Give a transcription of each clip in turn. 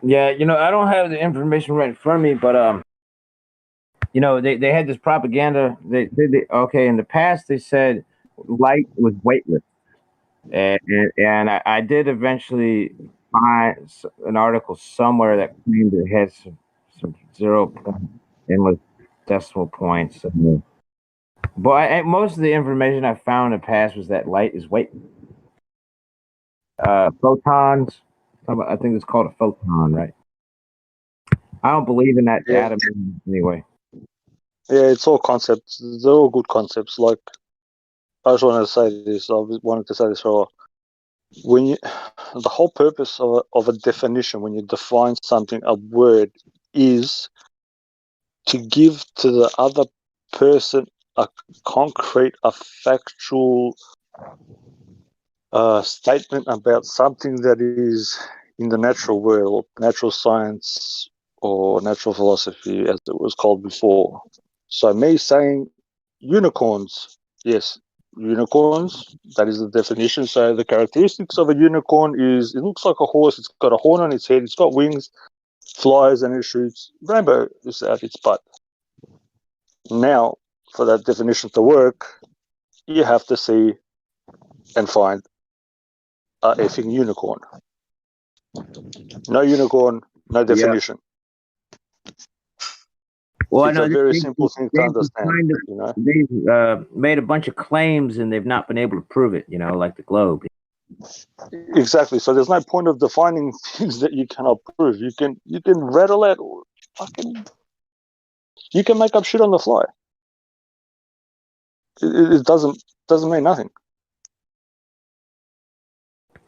Yeah, I don't have the information right in front of me, but they had this propaganda. Okay, in the past they said light was weightless, and I did eventually find an article somewhere that claimed it had some 0 point endless decimal points. But most of the information I found in the past was that light is weightless. Photons, I think it's called a photon, right? I don't believe in that Yeah, atom anyway. yeah, it's all concepts. They're all good concepts. Like I just wanted to say this. I wanted to say this for a while. When you, the whole purpose of a definition, when you define something, a word is to give to the other person a concrete, a factual statement about something that is in the natural world, natural science, or natural philosophy, as it was called before. So, me saying unicorns, yes, unicorns, that is the definition. So, the characteristics of a unicorn is it looks like a horse, it's got a horn on its head, it's got wings, flies, and it shoots. Rainbow is out its butt. Now, for that definition to work, you have to see and find a effing unicorn. No unicorn, no Yeah. definition. Well, I It's a know very simple thing to they've understand, kind of you know. made a bunch of claims and they've not been able to prove it. Like the globe. Exactly. So there's no point of defining things that you cannot prove. You can rattle out fucking you can make up shit on the fly. It doesn't mean nothing.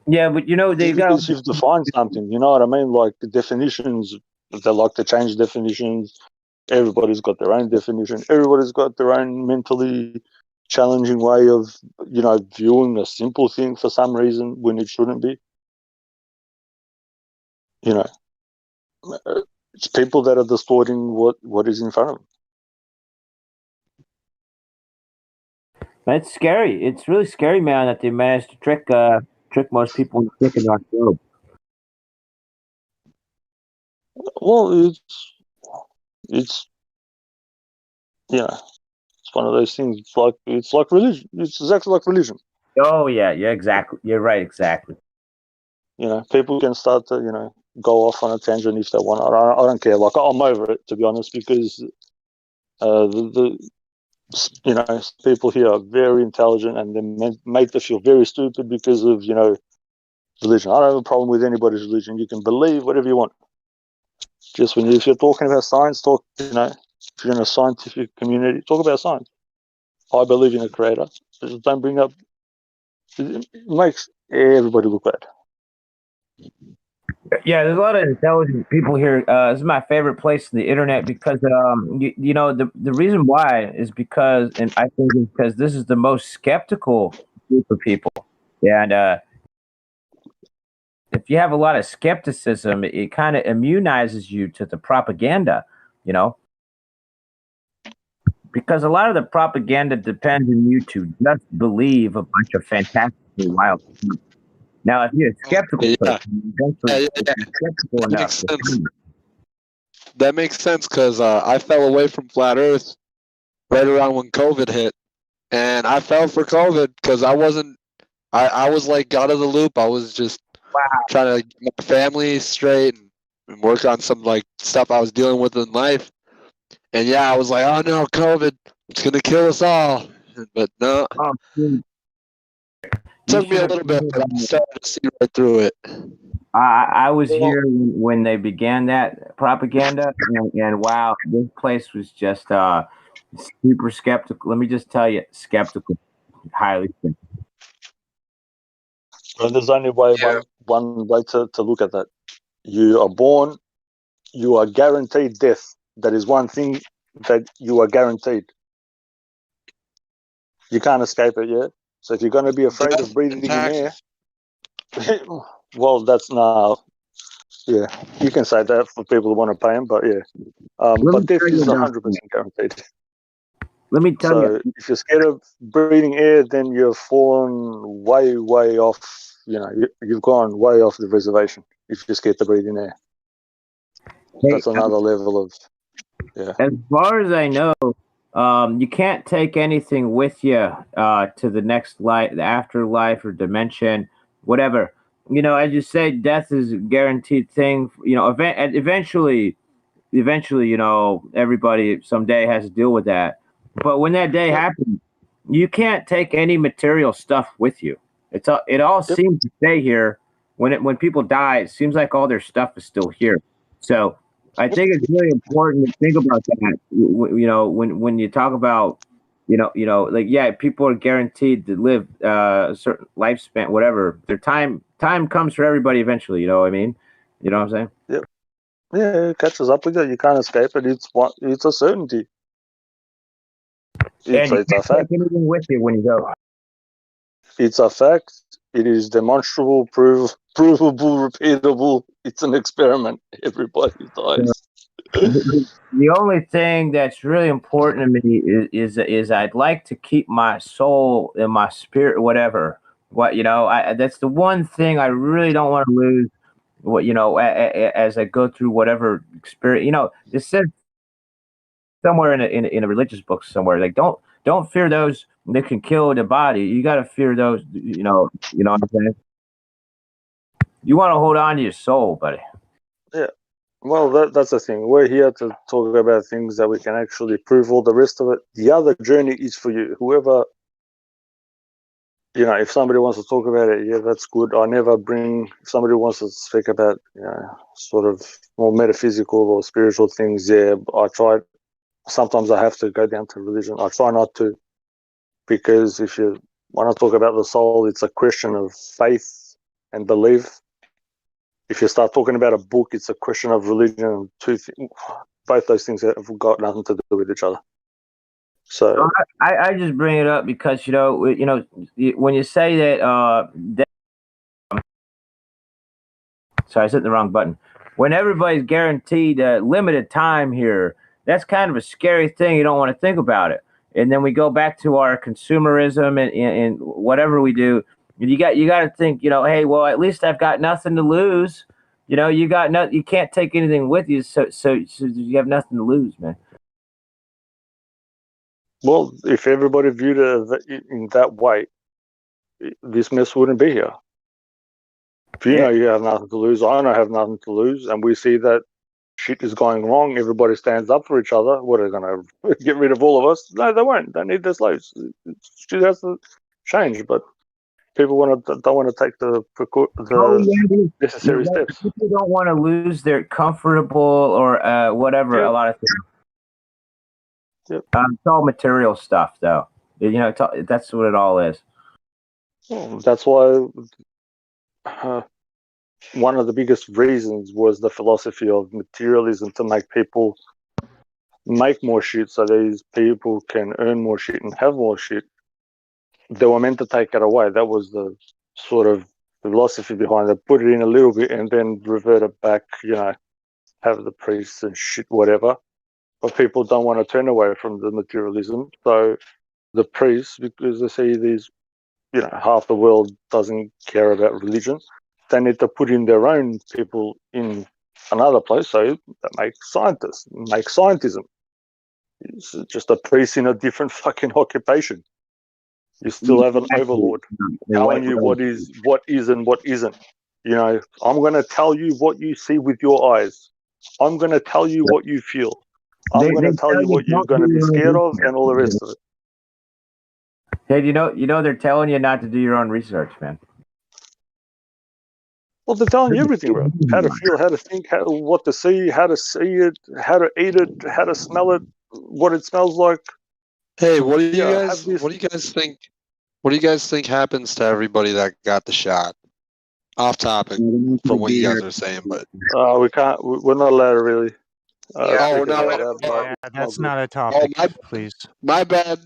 Yeah, but they got. Because you've defined something, you know what I mean? Like the definitions, they like to change definitions. Everybody's got their own definition. Everybody's got their own mentally challenging way of, viewing a simple thing for some reason when it shouldn't be. You know, it's people that are distorting what is in front of them. It's scary. It's really scary, man, that they managed to trick most people into thinking our globe. Well, it's it's one of those things. It's like religion. It's exactly like religion. Oh yeah, exactly. You're right, exactly. People can start to go off on a tangent if they want. I don't care. Like I'm over it, to be honest, because the people here are very intelligent and they make them feel very stupid because of religion. I don't have a problem with anybody's religion. You can believe whatever you want. Just if you're talking about science, talk. If you're in a scientific community, talk about science. I believe in a creator. Just don't bring up. It makes everybody look bad. Yeah, there's a lot of intelligent people here. This is my favorite place on the internet because the reason why is because, and I think it's because this is the most skeptical group of people, and if you have a lot of skepticism, it kind of immunizes you to the propaganda, you know, because a lot of the propaganda depends on you to just believe a bunch of fantastically wild stuff. Now, if you're a skeptical Yeah, person, eventually yeah. if you're skeptical That enough makes to sense. find it. That makes sense because I fell away from flat Earth right around when COVID hit, and I fell for COVID because I wasn't. I was like out of the loop. I was just trying to get my family straight and work on some like stuff I was dealing with in life. And yeah, I was like, oh no, COVID, it's gonna kill us all. But no, it Oh, dude, you took me should a have. little bit, but I started to see right through it. I was Well, here when they began that propaganda, and wow, this place was just super skeptical. Let me just tell you, skeptical, highly skeptical. But there's only one way to look at that. You are born, you are guaranteed death. That is one thing that you are guaranteed. You can't escape it, yeah? So if you're going to be afraid of death breathing and in air, taxes. well, that's now, yeah, you can say that for people who want to pay them, but yeah. Let me But death tell you is about. 100% guaranteed. Let me tell you. So if you're scared of breathing air, then you've fallen way, way off. You've gone way off the reservation if you're scared to breathe in air. That's another level of, yeah. As far as I know, you can't take anything with you to the next life, the afterlife, or dimension, whatever. As you say, death is a guaranteed thing. Eventually, everybody someday has to deal with that. But when that day Yep. happens, you can't take any material stuff with you. It all Yep. seems to stay here. When people die, it seems like all their stuff is still here. So I think it's really important to think about that. When you talk about, like, yeah, people are guaranteed to live a certain lifespan, whatever. Their time comes for everybody eventually. You know what I mean? You know what I'm saying? Yep. Yeah, it catches up with you. You can't escape it. It's a certainty. And you It's a can't fact. take anything with you when you go. It's a fact. It is demonstrable, provable, repeatable. It's an experiment. Everybody dies. The only thing that's really important to me is I'd like to keep my soul and my spirit, whatever. That's the one thing I really don't want to lose. As I go through whatever experience, it says somewhere in a religious book somewhere, like, don't fear those that can kill the body. You got to fear those. What I'm saying. You want to hold on to your soul, buddy. Yeah. Well, that's the thing. We're here to talk about things that we can actually prove. All the rest of it, the other journey is for you. Whoever, if somebody wants to talk about it, yeah, that's good. I never bring. If somebody wants to speak about, sort of more metaphysical or spiritual things, yeah, I try. Sometimes I have to go down to religion. I try not to, because if you want to talk about the soul, it's a question of faith and belief. If you start talking about a book, it's a question of religion. Both those things have got nothing to do with each other. So I just bring it up because when you say that. Sorry, I hit the wrong button. When everybody's guaranteed limited time here, that's kind of a scary thing. You don't want to think about it. And then we go back to our consumerism and whatever we do. You got to think. Hey, well, at least I've got nothing to lose. You got You can't take anything with you, so you have nothing to lose, man. well, if everybody viewed it in that way, this mess wouldn't be here. If you know you have nothing to lose, I know I have nothing to lose, and we see that shit is going wrong, everybody stands up for each other. What, are they going to get rid of all of us? No, they won't. They need their slaves. Shit has to change, but people don't want to take the necessary steps. People don't want to lose their comfortable or whatever. Yep. A lot of things. Yep. It's all material stuff, though. That's what it all is. Well, that's why one of the biggest reasons was the philosophy of materialism, to make people make more shit so these people can earn more shit and have more shit. They were meant to take it away. That was the sort of philosophy behind it. Put it in a little bit and then revert it back, have the priests and shit, whatever. But people don't want to turn away from the materialism. So the priests, because they see these, half the world doesn't care about religion, they need to put in their own people in another place. So that makes scientists, make scientism. It's just a priest in a different fucking occupation. You still have an overlord telling you what is and what isn't. I'm going to tell you what you see with your eyes. I'm going to tell you what you feel. I'm going to tell you what you're going to be scared of, and all the rest of it. Hey, they're telling you not to do your own research, man. Well, they're telling you everything, bro. How to feel, how to think, what to see, how to see it, how to eat it, how to smell it, what it smells like. Hey, what do you guys think? What do you guys think happens to everybody that got the shot? Off topic from what you guys are saying, but we can't. We're not allowed to really. we're not. Yeah, that's not a topic, please. My bad.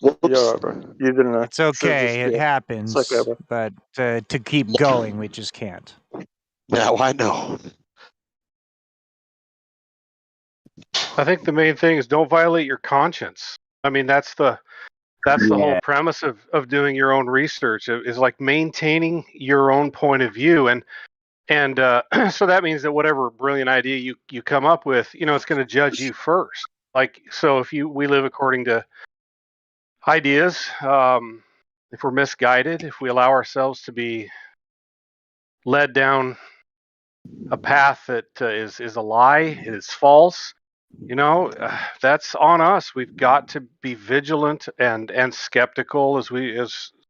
You're right, bro. You didn't know. It's okay. It happens. It's okay, bro. But to keep going, we just can't. Now I know. I think the main thing is don't violate your conscience. I mean, that's the whole premise of doing your own research, is like maintaining your own point of view. And And so that means that whatever brilliant idea you come up with, it's going to judge you first. Like, so if we live according to ideas, if we're misguided, if we allow ourselves to be led down a path that is a lie, it is false, that's on us. We've got to be vigilant and skeptical, as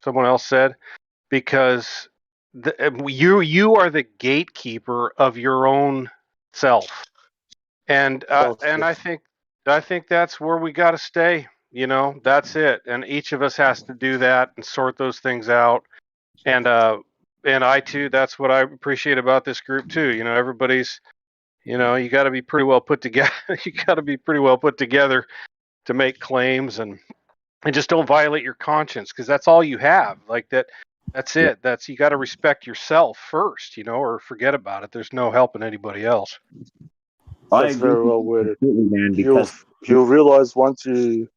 someone else said, because you are the gatekeeper of your own self, and I think that's where we got to stay. That's it, and each of us has to do that and sort those things out. And I too, that's what I appreciate about this group too. Everybody's, you got to be pretty well put together. You got to be pretty well put together to make claims, and just don't violate your conscience, because that's all you have. Like that. That's it. You got to respect yourself first, or forget about it. There's no helping anybody else. That's very well worded. Man, because you'll realize once you've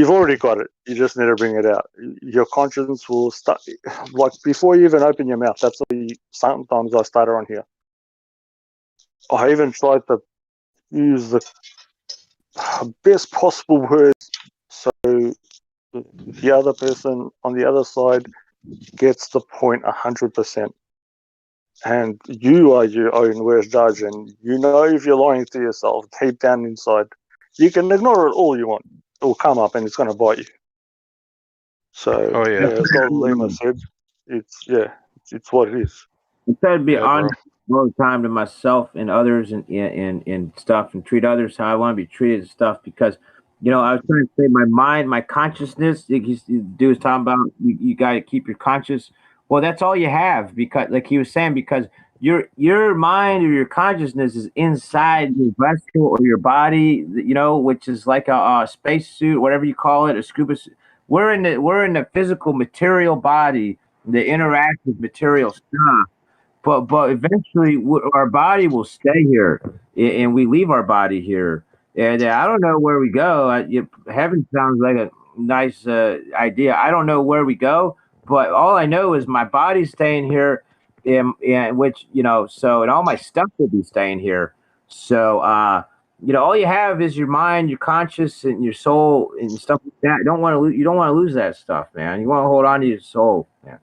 already got it. You just need to bring it out. Your conscience will start, like before you even open your mouth. That's why sometimes I stutter on here. I even tried to use the best possible words so the other person on the other side gets the point 100%. And you are your own worst judge, and if you're lying to yourself deep down inside. You can ignore it all you want. It will come up and it's going to bite you. So, as Golden Lima said, it's what it is. I try to be honest all the time to myself and others and stuff, and treat others how I want to be treated and stuff, because I was trying to say my mind, my consciousness. Dude was talking about you got to keep your conscious. Well, that's all you have, because, like he was saying, because your mind or your consciousness is inside your vessel or your body, which is like a space suit, whatever you call it, a scuba suit. We're in the physical material body that interacts with material stuff. But eventually our body will stay here, and we leave our body here. And I don't know where we go. Heaven sounds like a nice idea. I don't know where we go, but all I know is my body's staying here, and which so, and all my stuff will be staying here. So all you have is your mind, your conscious, and your soul, and stuff like that. You don't want to lose that stuff, man. You want to hold on to your soul, man.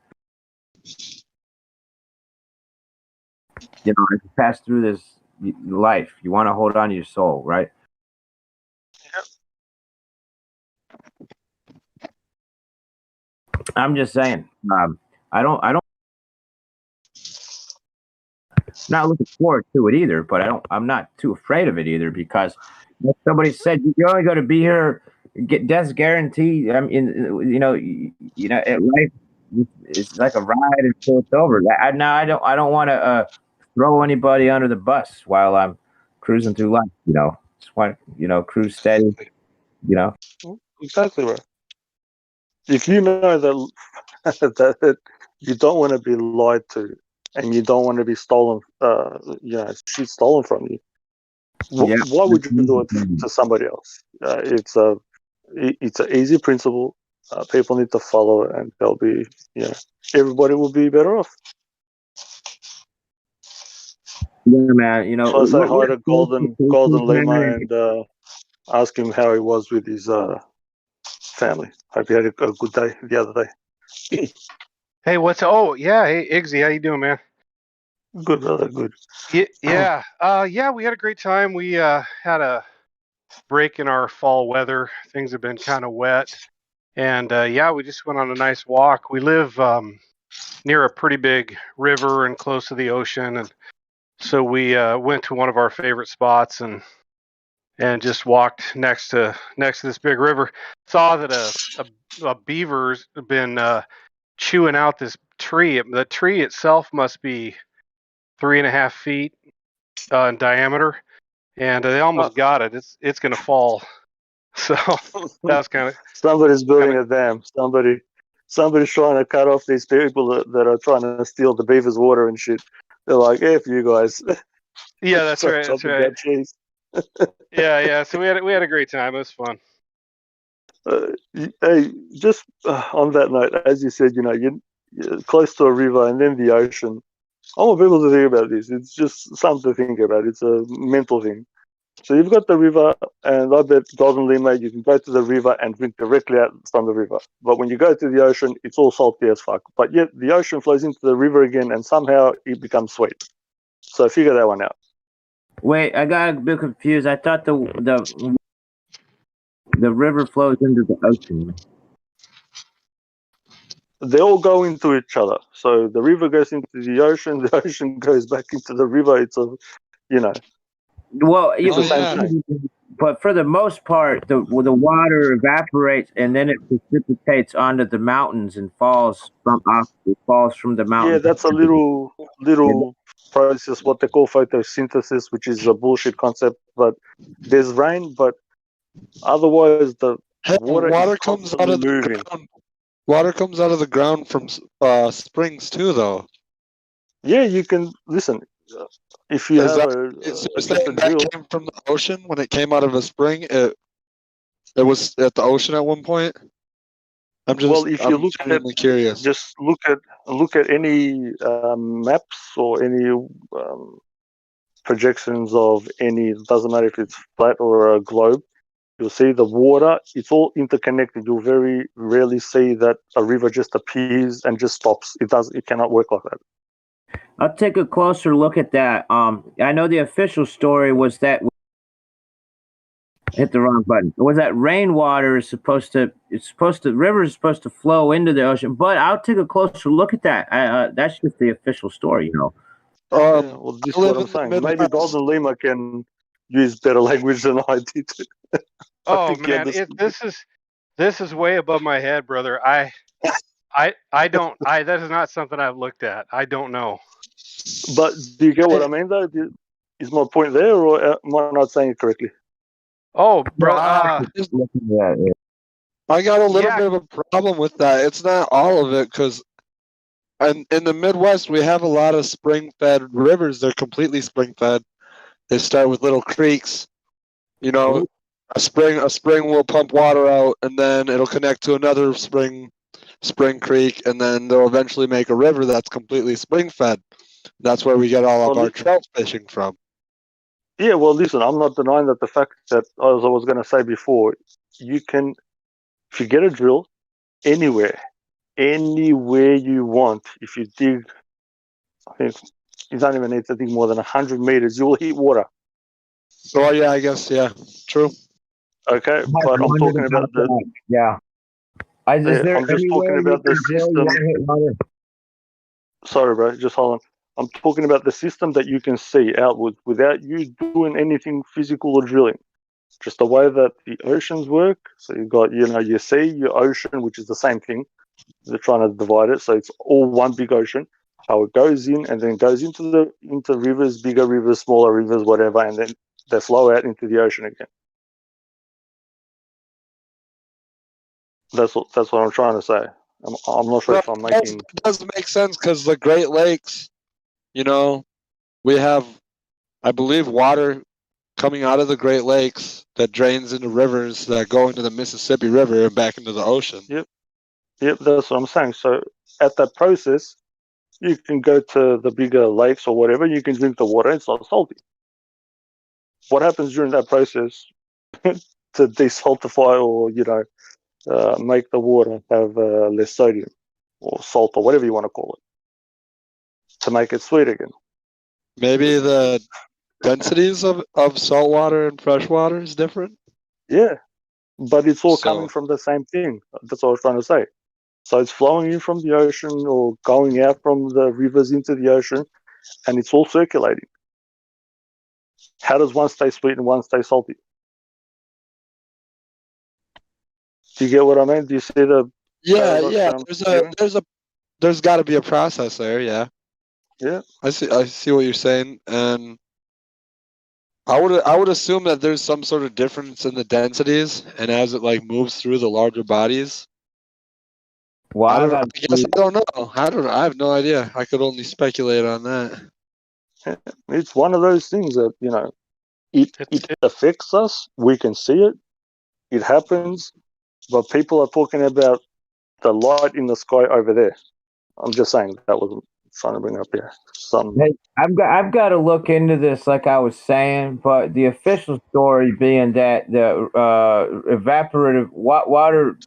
As you pass through this life, you want to hold on to your soul, right? Yep. I'm just saying. I don't. Not looking forward to it either, but I'm not too afraid of it either, because somebody said you're only going to be here, get death's guaranteed. I mean, life is like a ride until it's over. I don't want to throw anybody under the bus while I'm cruising through life. Just want cruise steady. Exactly right. If you know that that you don't want to be lied to, and you don't want to be stolen, shit stolen from you, why would you do it to somebody else? It's an easy principle. People need to follow it, and they'll be, everybody will be better off. Yeah, man. So I say hi to Golden Lima and ask him how he was with his family. Hope he had a good day the other day. Hey, hey Iggsy, how you doing, man? Good, brother, good. Yeah, we had a great time. We had a break in our fall weather. Things have been kind of wet, and we just went on a nice walk. We live near a pretty big river and close to the ocean, and so we went to one of our favorite spots and just walked next to this big river. Saw that a beaver's been chewing out this tree. The tree itself must be 3.5 feet in diameter, and they almost got it. It's going to fall. So that's kind of somebody's building a dam. Somebody's trying to cut off these people that are trying to steal the beaver's water and shit. They're like, "F you guys." Yeah, that's right. That's right. Yeah. So we had a great time. It was fun. Hey, just on that note, as you said, you're close to a river and then the ocean. I want people to think about this. It's just something to think about. It's a mental thing. So you've got the river, and I bet Golden Lima, you can go to the river and drink directly out from the river. But when you go to the ocean, it's all salty as fuck. But yet the ocean flows into the river again, and somehow it becomes sweet. So figure that one out. Wait, I got a bit confused. I thought the river flows into the ocean. They all go into each other. So the river goes into the ocean goes back into the river. It's a, you know, Well, it's the same thing. but for the most part, the water evaporates and then it precipitates onto the mountains and falls from the mountains. Yeah, that's a little process, what they call photosynthesis, which is a bullshit concept. But there's rain, but otherwise the water is comes out of moving. the ground. Water comes out of the ground from springs too, though. Yeah, you can listen. If you have that came from the ocean when it came out of a spring, it was at the ocean at one point. I'm genuinely curious. Just look at any maps or any projections of any. It doesn't matter if it's flat or a globe. You'll see the water. It's all interconnected. You'll very rarely see that a river just appears and just stops. It cannot work like that. I'll take a closer look at that. I know the official story was that hit the wrong button. Was that rainwater is supposed to river is supposed to flow into the ocean, but I'll take a closer look at that. That's just the official story, you know. Well, this is what I'm saying. Maybe Golden Lima can use better language than I did. Oh man, this is way above my head, brother. I don't. That is not something I've looked at. I don't know. But do you get what I mean, though? Is my point there, or am I not saying it correctly? Oh, bro, I got a little bit of a problem with that. It's not all of it, because in the Midwest, we have a lot of spring-fed rivers. They're completely spring-fed. They start with little creeks. You know, a spring will pump water out, and then it'll connect to another spring creek, and then they'll eventually make a river that's completely spring-fed. That's where we get all of our trout fishing from. Yeah, well, listen, I'm not denying that the fact that, as I was going to say before, you can, if you get a drill, anywhere you want, if you dig, I think you don't even need to dig more than 100 meters, you will hit water. Oh, yeah, I guess, yeah, true. Okay, but I'm talking about the... Yeah. I'm just talking about the system. Sorry, bro, just hold on. I'm talking about the system that you can see outwards without you doing anything physical or drilling. Just the way that the oceans work. So you've got, your sea, your ocean, which is the same thing. They're trying to divide it, so it's all one big ocean. How it goes in and then goes into rivers, bigger rivers, smaller rivers, whatever, and then they flow out into the ocean again. That's what I'm trying to say. I'm not sure if I'm making. It does make sense, because the Great Lakes, we have, I believe, water coming out of the Great Lakes that drains into rivers that go into the Mississippi River and back into the ocean. Yep, that's what I'm saying. So at that process, you can go to the bigger lakes or whatever. You can drink the water. It's not salty. What happens during that process to desaltify or make the water have less sodium or salt or whatever you want to call it, to make it sweet again? Maybe the densities of salt water and fresh water is different? Yeah, but it's all coming from the same thing. That's what I was trying to say. So it's flowing in from the ocean or going out from the rivers into the ocean, and it's all circulating. How does one stay sweet and one stay salty? Do you get what I mean? Do you see the... Yeah. There's got to be a process there. Yeah. Yeah. I see what you're saying, and I would assume that there's some sort of difference in the densities, and as it moves through the larger bodies. Well, I don't know. I have no idea. I could only speculate on that. It's one of those things that it affects us. We can see it. It happens, but people are talking about the light in the sky over there. I'm just saying that was trying to bring up here some. Hey, I've got to look into this, like I was saying, but the official story being that the evaporative water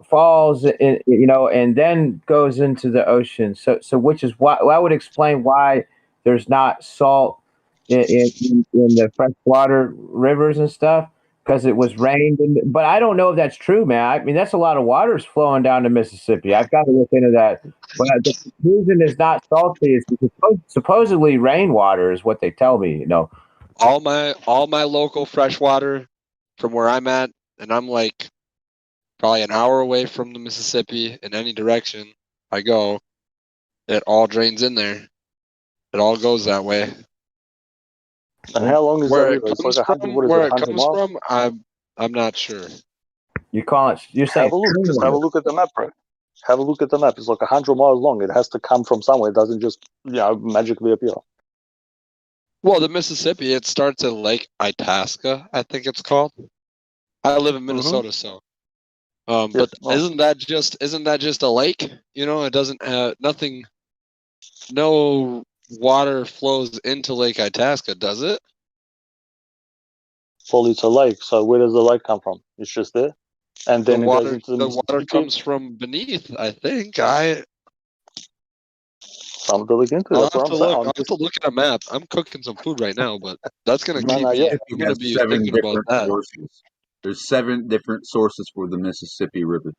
falls in, and then goes into the ocean. So which is why I would explain why there's not salt in the freshwater rivers and stuff, because it was rained. But I don't know if that's true, man. I mean, that's a lot of water's flowing down to Mississippi. I've got to look into that. But the conclusion is not salty. It's because supposedly rainwater is what they tell me. All my local freshwater from where I'm at, and I'm like probably an hour away from the Mississippi in any direction I go, it all drains in there. It all goes that way. And how long is that river? It's like 100. What is it? 100 miles? I'm not sure. You're saying have a look. Just have a look at the map, bro. Have a look at the map. It's like 100 miles long. It has to come from somewhere. It doesn't just magically appear. Well, the Mississippi, it starts at Lake Itasca, I think it's called. I live in Minnesota, so. But isn't that just a lake? It doesn't nothing. No water flows into Lake Itasca, does it? Well, it's a lake. So where does the lake come from? It's just there, and then the it water, goes into the water comes from beneath. I think Something to look into. I'll That's have what to I'm look. saying. I'll have to look at a map. I'm cooking some food right now, but that's gonna keep me. Yeah. I'm gonna be thinking about that. Sources. There's 7 different sources for the Mississippi River.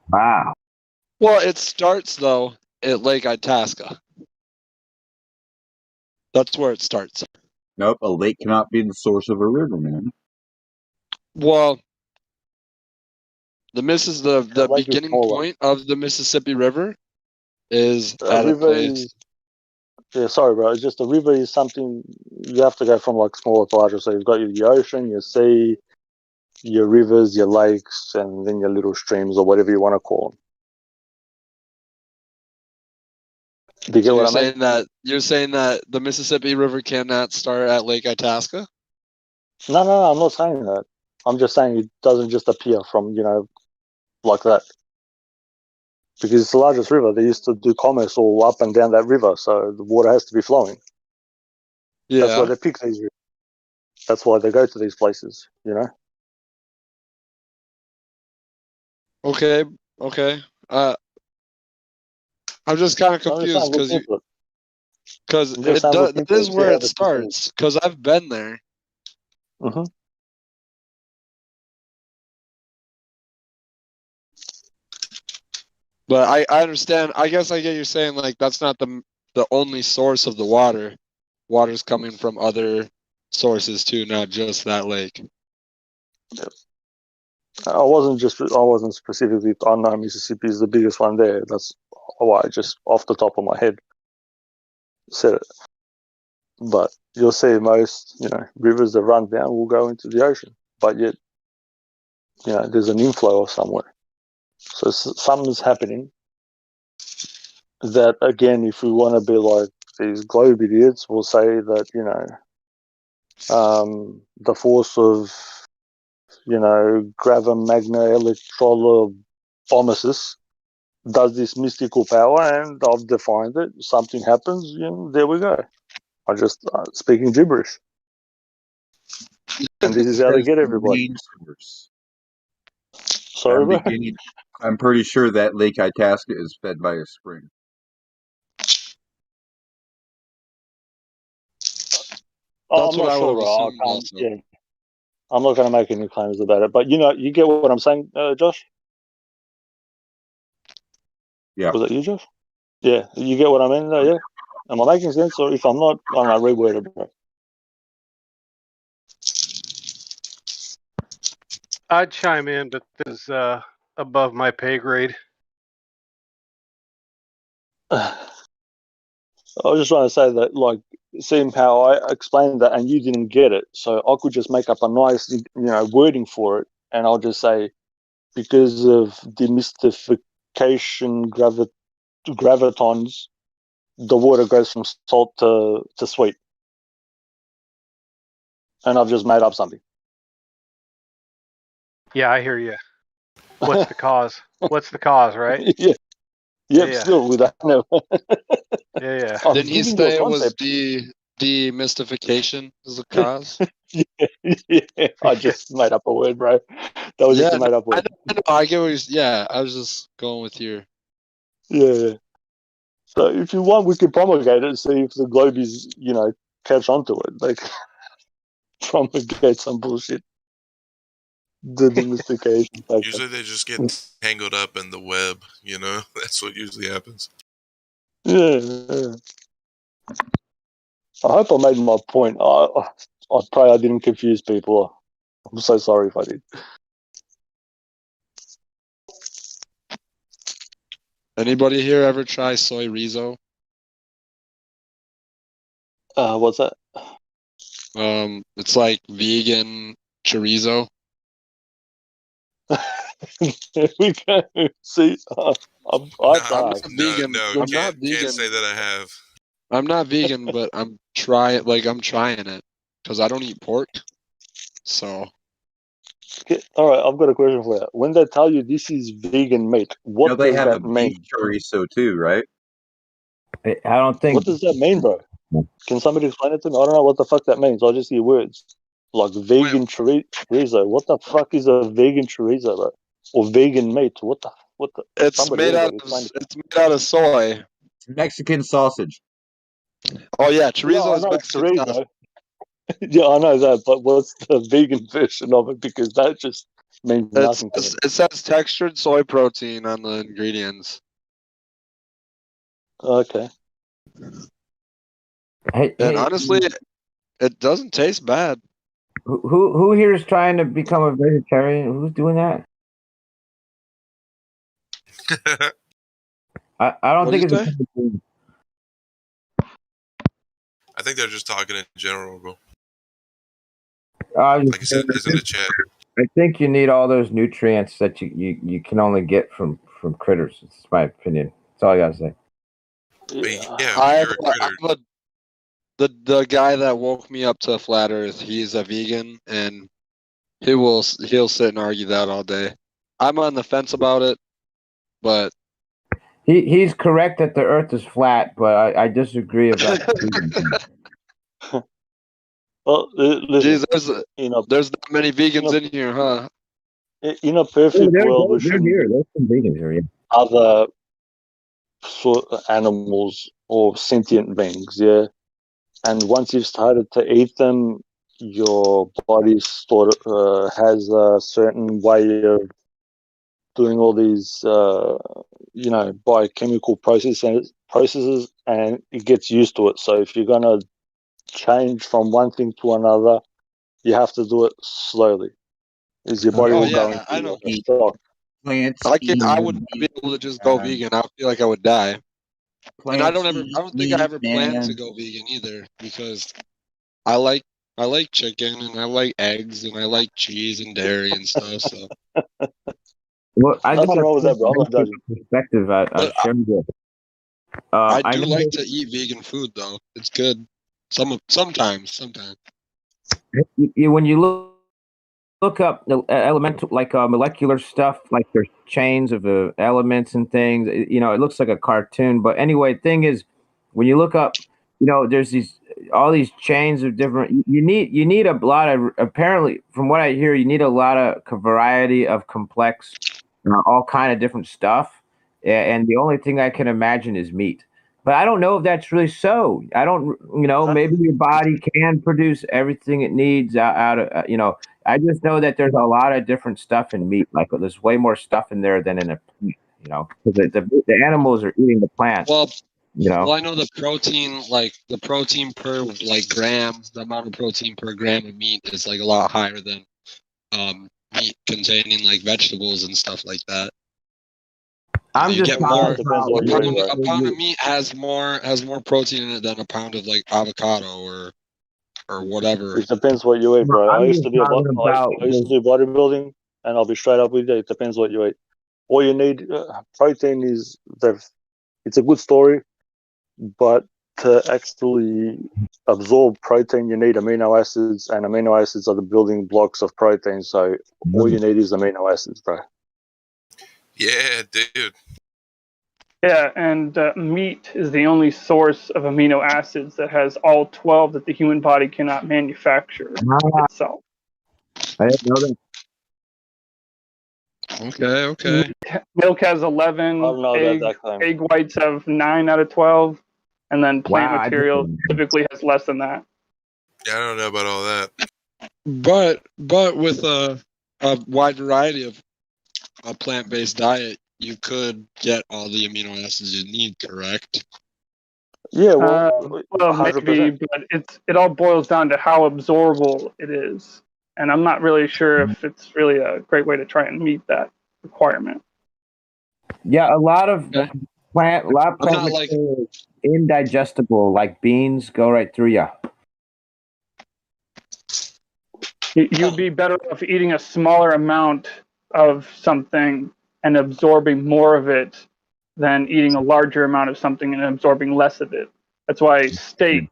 Wow. Well, it starts though at Lake Itasca. That's where it starts. Nope, a lake cannot be the source of a river, man. Well, the beginning point of the Mississippi River is at a place. Yeah, sorry, bro. It's just a river is something you have to go from like smaller to larger. So you've got your ocean, your sea, your rivers, your lakes, and then your little streams or whatever you want to call them. Do you get what I mean? You're saying that the Mississippi River cannot start at Lake Itasca? No, I'm not saying that. I'm just saying it doesn't just appear from, like that. Because it's the largest river. They used to do commerce all up and down that river, so the water has to be flowing. Yeah. That's why they pick these rivers. That's why they go to these places, Okay. I'm just kind of confused because that is where it starts. Because I've been there. Mm-hmm. But I understand. I guess I get you saying like that's not the only source of the water. Water's coming from other sources too, not just that lake. Yep. I wasn't specifically. I know Mississippi is the biggest one there. That's why I just off the top of my head said it. But you'll see most, rivers that run down will go into the ocean. But yet, there's an inflow somewhere. So something's happening. That again, if we want to be like these globe idiots, we'll say that the force of gravimagna-electrolysis does this mystical power, and I've defined it. Something happens, there we go. I'm just speaking gibberish, and this is how they get everybody. Sorry, I'm pretty sure that Lake Itasca is fed by a spring. I'm not sure, bro. I'm not going to make any claims about it, but you get what I'm saying, Josh? Yeah. Was that you, Josh? Yeah, you get what I mean? Yeah. Am I making sense, or if I'm not, I'm going to reword it, bro. I'd chime in, but this is above my pay grade. I was just trying to say that, like, seeing how I explained that and you didn't get it, so I could just make up a nice, wording for it, and I'll just say, because of demystification gravitons, the water goes from salt to sweet. And I've just made up something. Yeah, I hear you. What's the cause? What's the cause, right? Yeah. Yep, Yeah. still with that. No. Yeah. I'm Didn't he giving you a say it was concept. demystification is the cause? Yeah, I just made up a word, bro. That was just Yeah, a made up I word. know. I get what you're, yeah, I was just going with your. Yeah. So if you want, we can promulgate it and see if the globe is, catch on to it. Like, promulgate some bullshit. The domestication factor. Usually they just get tangled up in the web, you know? That's what usually happens. Yeah. I hope I made my point. I pray I didn't confuse people. I'm so sorry if I did. Anybody here ever try soy rizo? What's that? It's like vegan chorizo. We go. See, No, I'm I not vegan. I'm not can't vegan. say that I have. I'm not vegan, but I'm trying it because I don't eat pork. So Okay, all right, I've got a question for you. When they tell you this is vegan meat, what they does have a that beef mean? chorizo too, right? I don't think. What does that mean, bro? Can somebody explain it to me? I don't know what the fuck that means. I just hear words like vegan chorizo. What the fuck is a vegan chorizo, bro? Or vegan meat? What the? it's Somebody, made out anybody, of explain it. soy. Mexican sausage. Oh yeah, Yeah, chorizo I is know Mexican sausage. chorizo. Yeah, I know that, but what's the vegan version of it? Because that just means nothing to me. It says textured soy protein on the ingredients. Okay. And honestly, it doesn't taste bad. Who here is trying to become a vegetarian? Who's doing that? I don't What do think you it's. say? I think they're just talking in general, bro. I Like I said, it's in the chat. think you need all those nutrients that you can only get from critters. It's my opinion. That's all I gotta say. Yeah, I you're a critter. the guy that woke me up to flat Earth. He's a vegan, and he'll sit and argue that all day. I'm on the fence about it, but He's correct that the Earth is flat, but I disagree about. Well, listen. geez, there's not many vegans in here, huh? In a perfect world, we they're shouldn't here. There's some vegans here. Yeah. other sort of animals or sentient beings, yeah. And once you've started to eat them, your body sort of has a certain way of doing all these, biochemical processes, and it gets used to it. So if you're gonna change from one thing to another, you have to do it slowly. Is your body Oh will go yeah, into I know. like a shock. Plants I eat would not be meat. able to just go vegan. I feel like I would die. And I Plants eat don't think I meat, ever plan to man. go vegan either because I like chicken and I like eggs and I like cheese and dairy and stuff. So, Well, I got Nothing a wrong with that, bro. I'm not judging. perspective. I but share you. I I do know like to eat vegan food though. It's good. Sometimes. when you look up the elemental, like molecular stuff, like there's chains of elements and things. It looks like a cartoon. But anyway, thing is, when you look up, there's all these chains of different. You need a lot of, apparently, from what I hear, you need a lot of variety of complex, all kind of different stuff. And the only thing I can imagine is meat. But I don't know if that's really so. I don't, maybe your body can produce everything it needs out of, I just know that there's a lot of different stuff in meat. Like there's way more stuff in there than in a plant, because the animals are eating the plants. Well, I know the protein per gram, the amount of protein per gram of meat is like a lot higher than meat containing like vegetables and stuff like that. I'm you just get more. Depends what you eat, A pound of meat has more protein in it than a pound of like avocado or whatever. It depends what you eat, bro. I used to do bodybuilding, and I'll be straight up with you. It depends what you eat. All you need, protein is it's a good story, but to actually absorb protein, you need amino acids, and amino acids are the building blocks of protein. So all you need is amino acids, bro. Yeah, dude. Yeah, and meat is the only source of amino acids that has all 12 that the human body cannot manufacture Ah, itself. I didn't know that. Okay. Milk has I 11, don't know about that claim. egg whites have 9 out of 12, and then plant Wow, material typically has less than that. Yeah, I don't know about all that. But with a wide variety of a plant-based diet, you could get all the amino acids you need, correct? Yeah, Well, 100%. maybe, but it all boils down to how absorbable it is, and I'm not really sure if it's really a great way to try and meet that requirement. Yeah, a lot of Okay. plant I'm not like material is indigestible, like beans go right through you. You'd be better off eating a smaller amount of something and absorbing more of it than eating a larger amount of something and absorbing less of it. That's why steak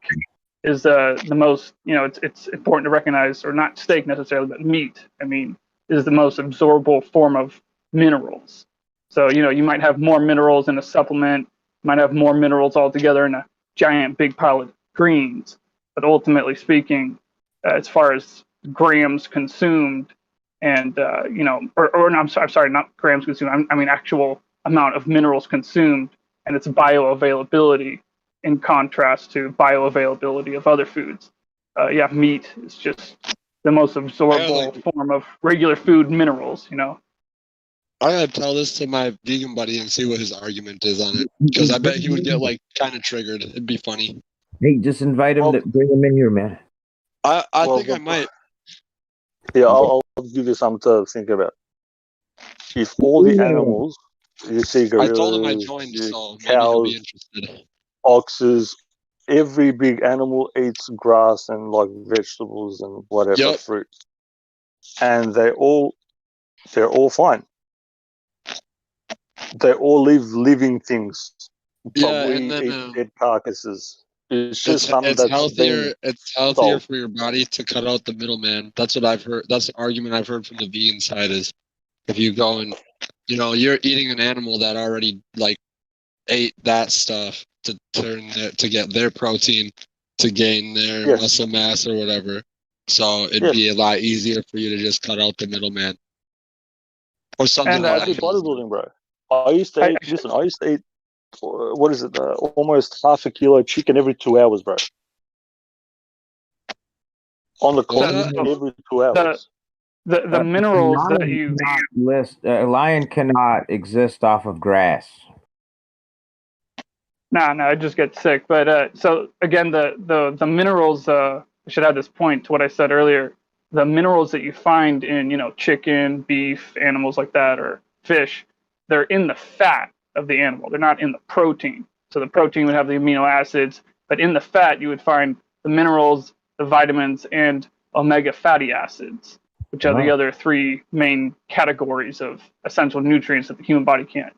is the most, it's important to recognize, or not steak necessarily, but meat, I mean, is the most absorbable form of minerals. So, you might have more minerals in a supplement, might have more minerals altogether in a giant big pile of greens. But ultimately speaking, as far as grams consumed, and or no, I'm sorry, not grams consumed. I mean actual amount of minerals consumed and its bioavailability, in contrast to bioavailability of other foods. Yeah, meat is just the most absorbable form of regular food minerals. I gotta tell this to my vegan buddy and see what his argument is on it, because I bet he would get like kind of triggered. It'd be funny. Hey, just invite him to bring him in here, man. I think I might. Yeah, I'll give you something to think about. If all the animals, you see I told him I gorillas, joined, so maybe he'll be cows, interested. oxes, every big animal eats grass and like vegetables and whatever fruit, and they're all fine. They all live living things, but we and then eat dead carcasses. It's it's just something that's healthier. been It's healthier sold. for your body to cut out the middleman. That's what I've heard. That's the argument I've heard from the vegan side is if you go and you're eating an animal that already like ate that stuff to get their protein to gain their muscle mass or whatever. So it'd be a lot easier for you to just cut out the middleman or something. And I did bodybuilding, bro. I used to eat. Listen, I used to eat. What is it? Almost half a kilo chicken every 2 hours, bro. On the continent, every 2 hours. The minerals that you a lion cannot exist off of grass. No, I just get sick. But so again, the minerals. I should add this point to what I said earlier. The minerals that you find in chicken, beef, animals like that, or fish, they're in the fat of the animal. They're not in the protein. So the protein would have the amino acids, but in the fat you would find the minerals, the vitamins, and omega fatty acids, which are the other three main categories of essential nutrients that the human body can't,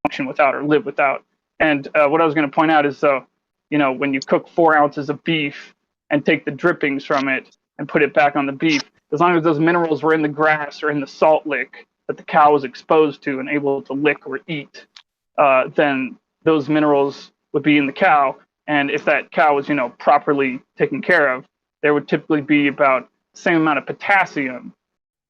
function without or live without. And what I was going to point out is, when you cook 4 ounces of beef and take the drippings from it and put it back on the beef, as long as those minerals were in the grass or in the salt lick that the cow was exposed to and able to lick or eat, then those minerals would be in the cow. And if that cow was, properly taken care of, there would typically be about the same amount of potassium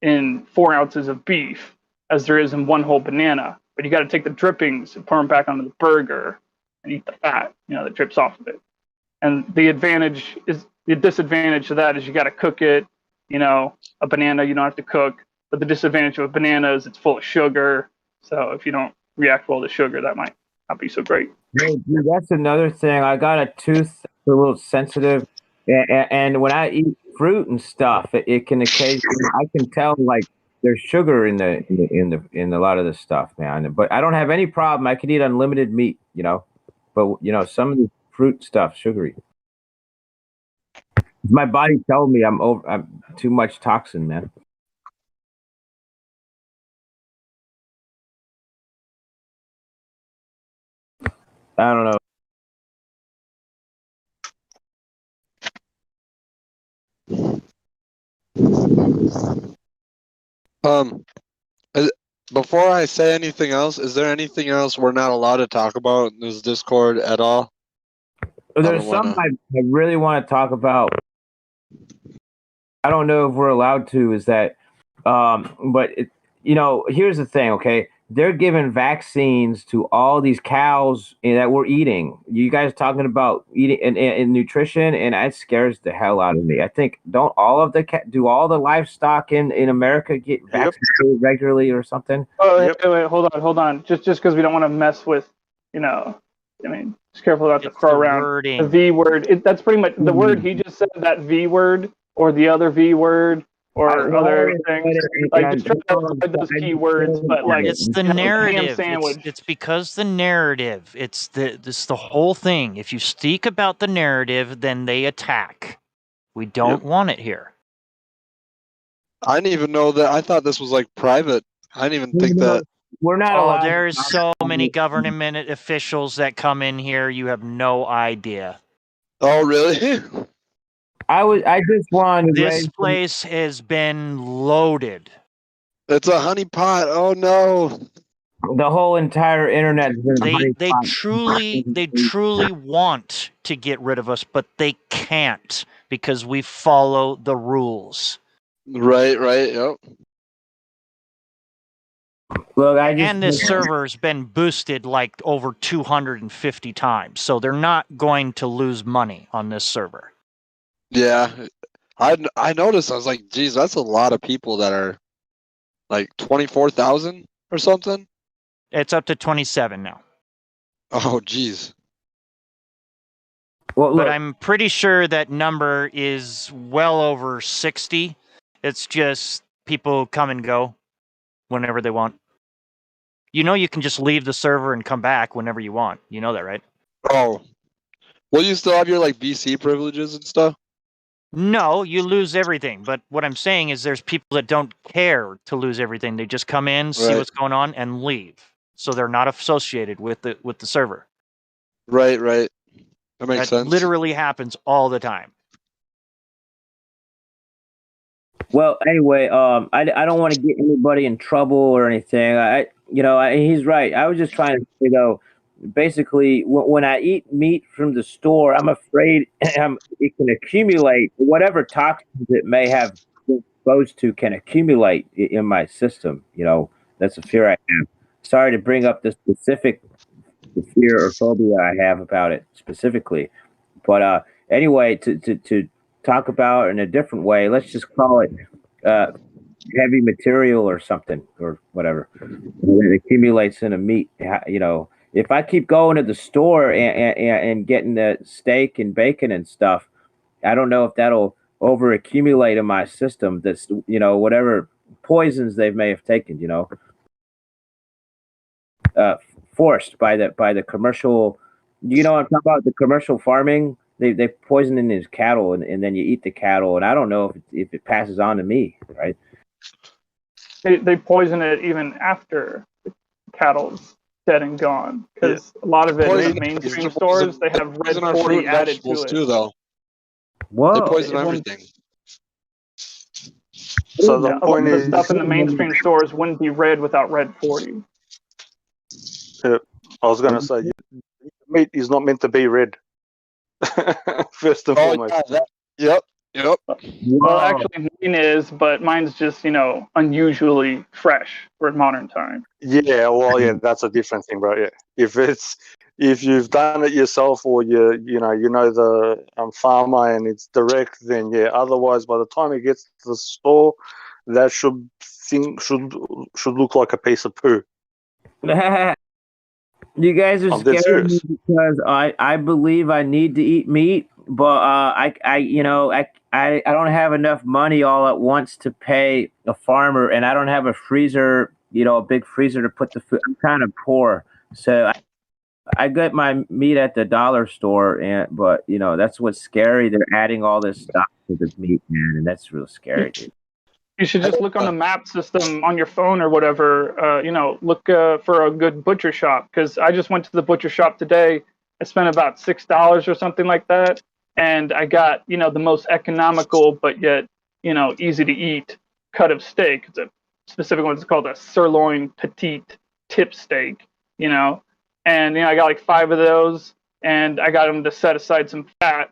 in 4 ounces of beef as there is in one whole banana. But you got to take the drippings and pour them back onto the burger and eat the fat, that drips off of it. And the disadvantage of that is you got to cook it. A banana you don't have to cook, but the disadvantage of a banana is it's full of sugar. So if you don't react well to sugar, that might not be so great. Hey, dude, that's another thing. I got a tooth a little sensitive, and when I eat fruit and stuff, it can occasionally I can tell like there's sugar in a lot of this stuff, man. But I don't have any problem. I can eat unlimited meat, But some of the fruit stuff, sugary. My body tells me I'm too much toxin, man. I don't know. Before I say anything else, is there anything else we're not allowed to talk about in this Discord at all? There's something I really want to talk about. I don't know if we're allowed to. Is that, but here's the thing. Okay, they're giving vaccines to all these cows that we're eating. You guys talking about eating and nutrition, and that scares the hell out of me. I think do all the livestock in America get vaccinated regularly or something? Oh, wait, hold on. Just because we don't want to mess with, just careful not to throw around wording. the V word. That's pretty much the word he just said. That V word or the other V word or other things. Like just try to avoid those key words. But like it's the narrative. Ham sandwich. It's because the narrative. It's the whole thing. If you speak about the narrative, then they attack. We don't want it here. I didn't even know that. I thought this was like private. I didn't even think that. We're not allowed. There's so many government officials that come in here. You have no idea. Oh, really? I just wanted. This place has been loaded. It's a honeypot. Oh no. The whole entire internet. They truly want to get rid of us, but they can't because we follow the rules. Right, yep. Look, and this server's been boosted like over 250 times, so they're not going to lose money on this server. Yeah, I noticed. I was like, geez, that's a lot of people that are like 24,000 or something. It's up to 27 now. Oh, geez. Well, but I'm pretty sure that number is well over 60. It's just people come and go whenever they want. You can just leave the server and come back whenever you want. You know that, right? Oh. Will you still have your like VC privileges and stuff? No, you lose everything. But what I'm saying is there's people that don't care to lose everything. They just come in, see what's going on, and leave. So they're not associated with the server. Right. That makes sense. Literally happens all the time. Well, anyway, I don't want to get anybody in trouble or anything. He's right. I was just trying to say though, basically, when I eat meat from the store, I'm afraid it can accumulate. Whatever toxins it may have been exposed to can accumulate in my system. That's a fear I have. Sorry to bring up the specific fear or phobia I have about it specifically, but anyway, to talk about it in a different way, let's just call it heavy material or something or whatever. It accumulates in a meat. If I keep going to the store and getting the steak and bacon and stuff, I don't know if that'll over accumulate in my system. That's whatever poisons they may have taken. Forced by the commercial. I'm talking about the commercial farming. They poison in his cattle, and then you eat the cattle, and I don't know if it passes on to me, right? They poison it even after the cattle's dead and gone, because a lot of it in mainstream stores they have red 40 added to it too, though. Whoa! They poison everything. So the point is, stuff in the mainstream stores wouldn't be red without red 40. I was going to say, meat is not meant to be red. First and foremost. Yep. Well, actually, mine is, but mine's just unusually fresh for modern time. Yeah, well, that's a different thing, bro. Yeah, if you've done it yourself, or you know the farmer and it's direct, then yeah. Otherwise, by the time it gets to the store, that should look like a piece of poo. You guys are scared me because I believe I need to eat meat, but I don't have enough money all at once to pay a farmer, and I don't have a freezer, a big freezer to put the food. I'm kind of poor, so I get my meat at the dollar store, but that's what's scary. They're adding all this stuff to the meat, man, and that's real scary, dude. You should just look on the map system on your phone or whatever. Look for a good butcher shop, because I just went to the butcher shop today. I spent about $6 or something like that, and I got the most economical but yet easy to eat cut of steak. It's a specific one. It's called a sirloin petite tip steak, you know. And I got like 5 of those, and I got them to set aside some fat,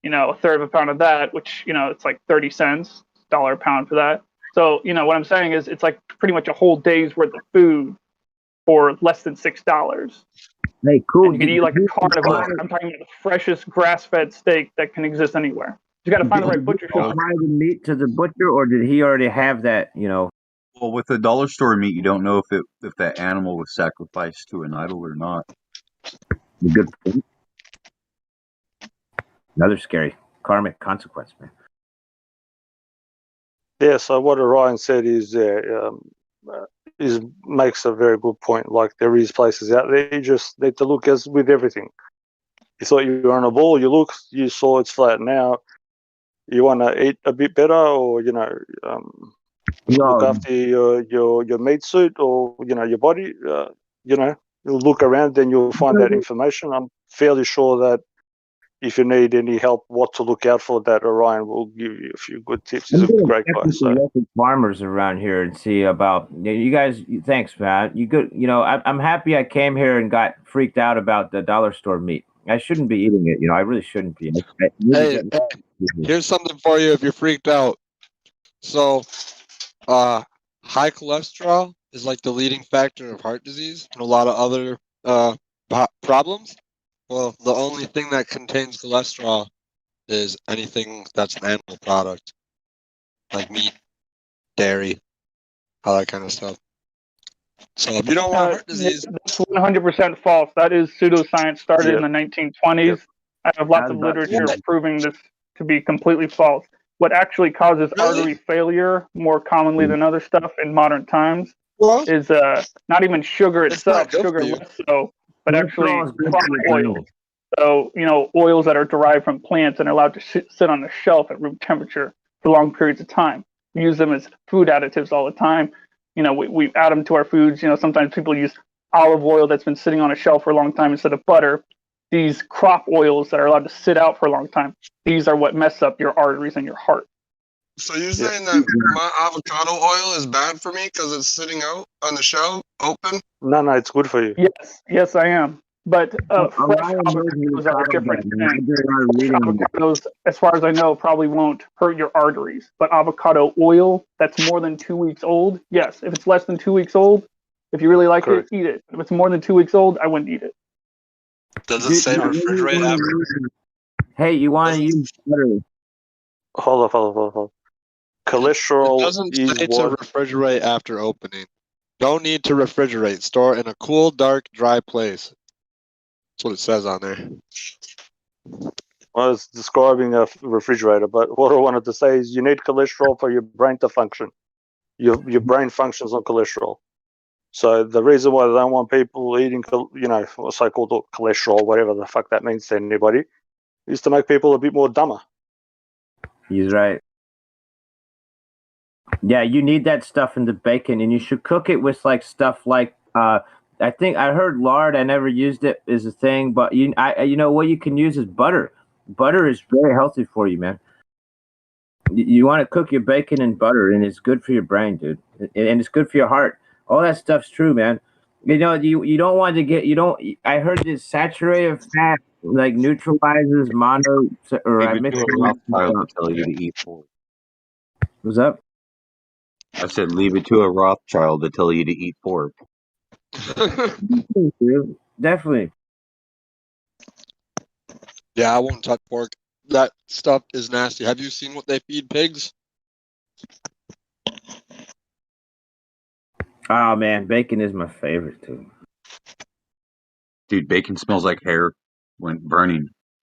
a third of a pound of that, which it's like 30 cents, $1 a pound for that. So what I'm saying is it's like pretty much a whole day's worth of food for less than $6. Hey, cool. And you can eat like a carnivore. I'm talking about the freshest grass-fed steak that can exist anywhere. You got to find the right butcher shop. Supply the meat to the butcher, or did he already have that? Well, with the dollar store meat, you don't know if that animal was sacrificed to an idol or not. Good point. Another scary karmic consequence, man. Yeah, so what Orion said is makes a very good point. Like, there is places out there, you just need to look as with everything. You thought you were on a ball, you saw it's flattened out. You want to eat a bit better, or look after your meat suit, or your body. You'll look around, then you'll find that information. I'm fairly sure that if you need any help, what to look out for, that Orion will give you a few good tips. He's a great guy. So local farmers around here and see about you guys. Thanks, Matt. You good? I'm happy I came here and got freaked out about the dollar store meat. I shouldn't be eating it. I really shouldn't be. Hey, here's something for you if you're freaked out. So, high cholesterol is like the leading factor of heart disease and a lot of other problems. Well, the only thing that contains cholesterol is anything that's an animal product, like meat, dairy, all that kind of stuff. So if you don't want heart disease, that's 100% false. That is pseudoscience started in the 1920s. Yep. I have lots of literature proving this to be completely false. What actually causes artery failure more commonly than other stuff in modern times is not even sugar itself, sugar less so, but actually crop oils. So, oils that are derived from plants and are allowed to sit on the shelf at room temperature for long periods of time. We use them as food additives all the time. We add them to our foods. Sometimes people use olive oil that's been sitting on a shelf for a long time instead of butter. These crop oils that are allowed to sit out for a long time, these are what mess up your arteries and your heart. So you're saying that my avocado oil is bad for me because it's sitting out on the shelf, open? No, it's good for you. Yes, I am. But fresh avocados are a different thing. Avocados, as far as I know, probably won't hurt your arteries. But avocado oil that's more than 2 weeks old, yes. If it's less than 2 weeks old, if you really like it, eat it. If it's more than 2 weeks old, I wouldn't eat it. Does it say refrigerate after? Hey, you want to use butter? Hold on. Cholesterol it doesn't say to refrigerate after opening. Don't need to refrigerate. Store in a cool, dark, dry place. That's what it says on there. I was describing a refrigerator, but what I wanted to say is you need cholesterol for your brain to function. Your brain functions on cholesterol. So the reason why they don't want people eating, so-called cholesterol, whatever the fuck that means to anybody, is to make people a bit more dumber. He's right. Yeah, you need that stuff in the bacon, and you should cook it with stuff like I think I heard lard. I never used it as a thing, but what you can use is butter. Butter is very healthy for you, man. You want to cook your bacon in butter, and it's good for your brain, dude, and it's good for your heart. All that stuff's true, man. You don't want to get I heard this saturated fat neutralizes mono or I mixed Rothschild to tell you to eat pork. What's up? I said leave it to a Rothschild to tell you to eat pork. Definitely. Yeah, I won't touch pork. That stuff is nasty. Have you seen what they feed pigs? Oh man, bacon is my favorite too. Dude, bacon smells like hair when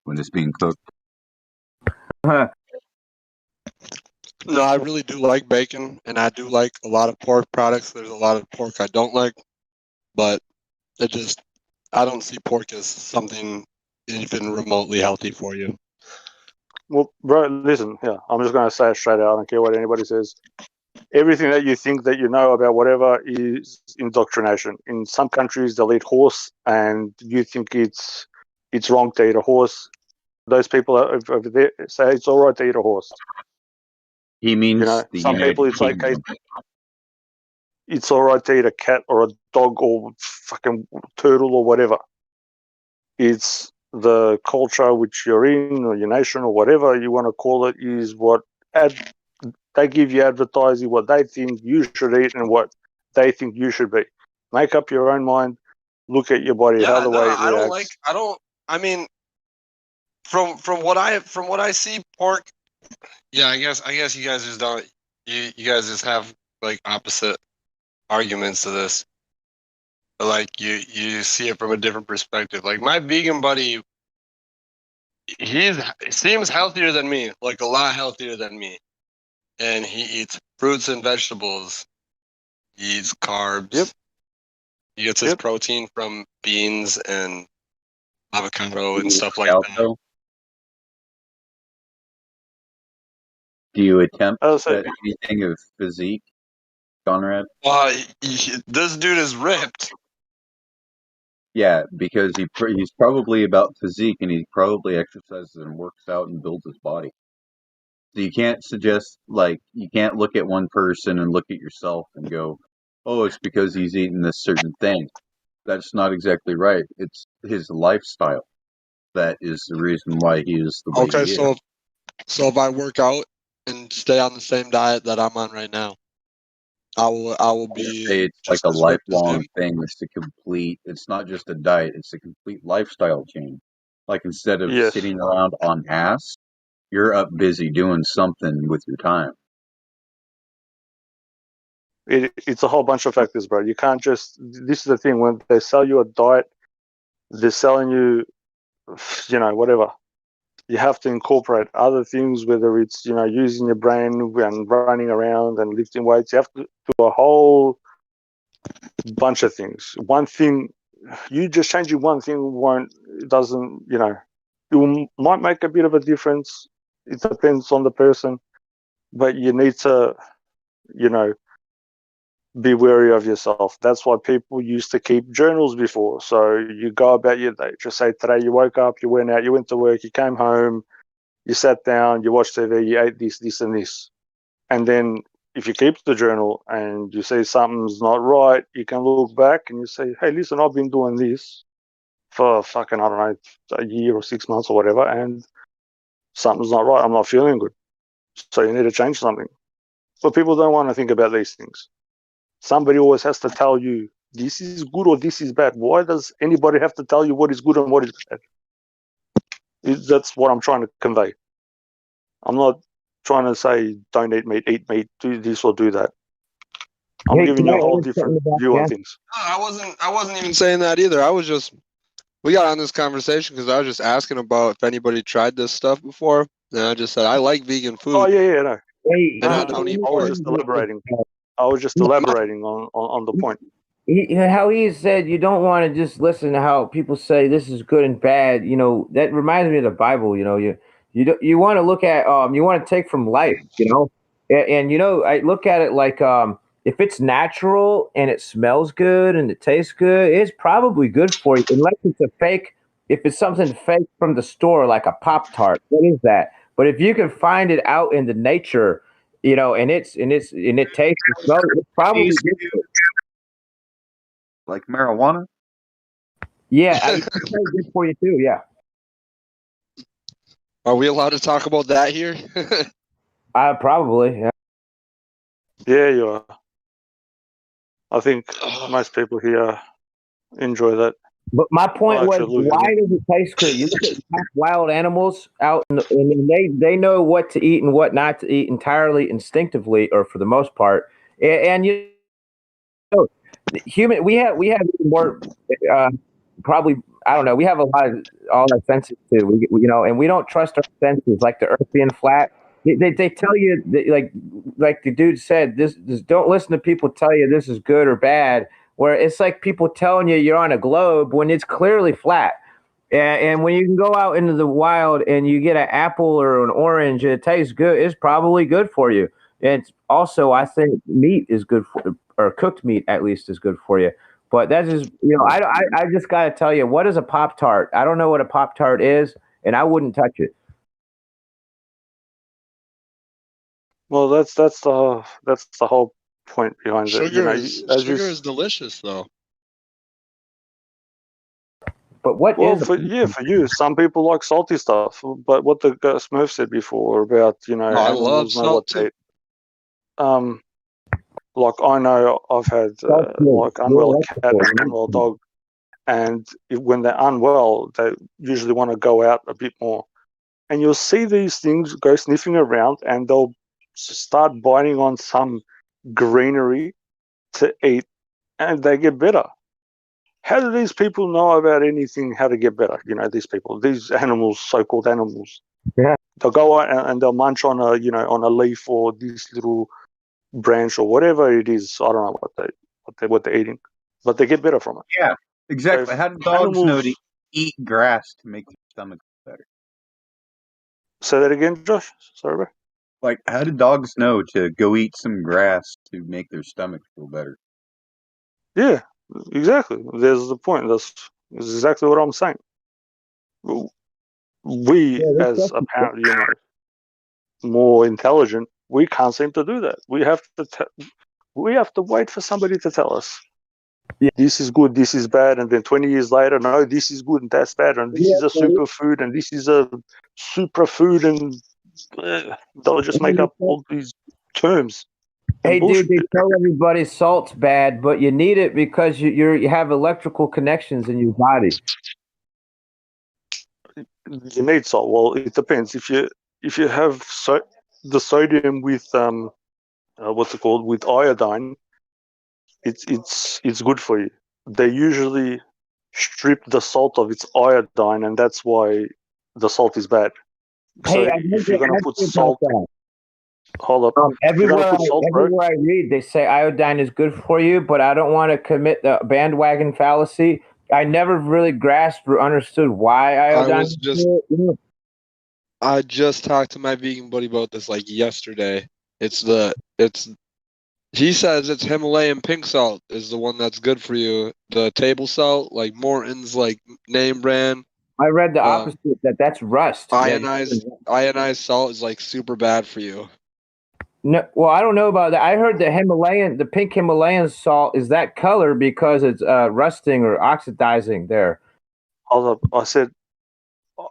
it's being cooked. No, I really do like bacon, and I do like a lot of pork products. There's a lot of pork I don't like, but I don't see pork as something even remotely healthy for you. Well, bro, listen, I'm just going to say it straight out. I don't care what anybody says. Everything that you think that you know about whatever is indoctrination. In some countries, they'll eat horse, and you think it's wrong to eat a horse. Those people over there say it's all right to eat a horse. He means some people it's okay. it's all right to eat a cat or a dog or fucking turtle or whatever. It's the culture which you're in or your nation or whatever you want to call it is what they give you advertising what they think you should eat and what they think you should be. Make up your own mind. Look at your body, how Yeah, the no, way it I don't like. reacts. I don't. I mean, from what I see, pork. Yeah, I guess you guys just don't. You guys just have like opposite arguments to this. Like you see it from a different perspective. Like my vegan buddy, he seems healthier than me, like a lot healthier than me, and he eats fruits and vegetables. He eats carbs. Yep. He gets his Yep. protein from beans and avocado and Do you stuff work like out, that. though? Do you attempt As I say, at anything of physique, Conrad? This dude is ripped. Yeah, because he's probably about physique, and he probably exercises and works out and builds his body. So you can't suggest, like, you can't look at one person and look at yourself and go, oh, it's because he's eating this certain thing. That's not exactly right. It's his lifestyle that is the reason why he is the way Okay, he is. so if I work out and stay on the same diet that I'm on right now, I will be It's like just a as ripped as lifelong him. thing. It's not just a diet, it's a complete lifestyle change. Like instead of yes, sitting around on ass, you're up busy doing something with your time. it's a whole bunch of factors, bro. You can't just. This is the thing when they sell you a diet, they're selling you, whatever. You have to incorporate other things, whether it's using your brain and running around and lifting weights. You have to do a whole bunch of things. One thing, you just changing one thing doesn't, might make a bit of a difference. It depends on the person, but you need to, you know, be wary of yourself. That's why people used to keep journals before. So you go about your day. Just say today you woke up, you went out, you went to work, you came home, you sat down, you watched TV, you ate this, this, and this. And then if you keep the journal and you say something's not right, you can look back and you say, hey, listen, I've been doing this for fucking, I don't know, a year or 6 months or whatever, and something's not right. I'm not feeling good. So you need to change something. But people don't want to think about these things. Somebody always has to tell you this is good or this is bad. Why does anybody have to tell you what is good and what is bad? That's what I'm trying to convey. I'm not trying to say don't eat meat, do this or do that. I'm Hey, giving can you I a whole add something different about view on that? things. No, I wasn't even saying that either. We got on this conversation because I was just asking about if anybody tried this stuff before, and I just said I like vegan Oh food yeah, no. Hey, and I I don't eat was pork. just elaborating. I was just elaborating on the point. how he said you don't want to just listen to how people say this is good and bad. That reminds me of the Bible. You want to look at you want to take from life. And I look at it like if it's natural and it smells good and it tastes good, it's probably good for you unless it's a fake. If it's something fake from the store like a Pop Tart, what is that? But if you can find it out in the nature, and it tastes and smells, it's probably Taste good. like marijuana? Yeah, it's probably good for you too. Yeah, Are we allowed to talk about that here? probably. Yeah. Yeah, you are. I think most people here enjoy that. But my point I'll was, actually look why again. does it taste good? You look at wild animals out, and they know what to eat and what not to eat entirely instinctively, or for the most part. And human, we have more, uh, probably, I don't know. We have a lot of all our senses too. And we don't trust our senses, like the Earth being flat. They tell you that, like the dude said, this don't listen to people tell you this is good or bad. Where it's like people telling you you're on a globe when it's clearly flat. And when you can go out into the wild and you get an apple or an orange, and it tastes good, it's probably good for you. And also, I think meat is good or cooked meat at least is good for you. But that's just, I just got to tell you, what is a Pop Tart? I don't know what a Pop Tart is, and I wouldn't touch it. Well, that's the whole point behind it. Sugar is delicious though. But what well, is for you, some people like salty stuff. But what the Smurf said before about I love animals know what salt too. they like I know I've had Salt's good. like unwell Yeah, cat that's and unwell dog, and when they're unwell, they usually want to go out a bit more. And you'll see these things go sniffing around, and they'll start biting on some greenery to eat, and they get better. How do these people know about anything? How to get better? These people, these animals, so-called animals. Yeah. They'll go out and they'll munch on on a leaf or this little branch or whatever it is. I don't know what they're eating, but they get better from it. Yeah, exactly. So How do dogs know to animals. eat grass to make their stomach better? Say that again, Josh. Sorry, bro. Like, how do dogs know to go eat some grass to make their stomach feel better? Yeah, exactly. There's the point. That's exactly what I'm saying. We, as apparently, more intelligent, we can't seem to do that. We have to wait for somebody to tell us. Yeah. This is good, this is bad, and then 20 years later, no, this is good and that's bad, and this is a superfood and this is a suprafood, and they'll just make up all these terms. Hey, bullshit. dude, they tell everybody salt's bad, but you need it because you have electrical connections in your body. You need salt. Well, it depends. If you have the sodium with what's it called, with iodine, it's good for you. They usually strip the salt of its iodine, and that's why the salt is bad. So Hey, if you're gonna put salt, hold up. If you're everywhere gonna put salt, bro, I read, they say iodine is good for you, but I don't want to commit the bandwagon fallacy. I never really grasped or understood why iodine. I just talked to my vegan buddy about this like yesterday. He says it's Himalayan pink salt is the one that's good for you. The table salt, like Morton's, like name brand. I read the opposite. That's rust. Ionized salt is like super bad for you. No, well, I don't know about that. I heard the pink Himalayan salt is that color because it's rusting or oxidizing there. Hold up. I said.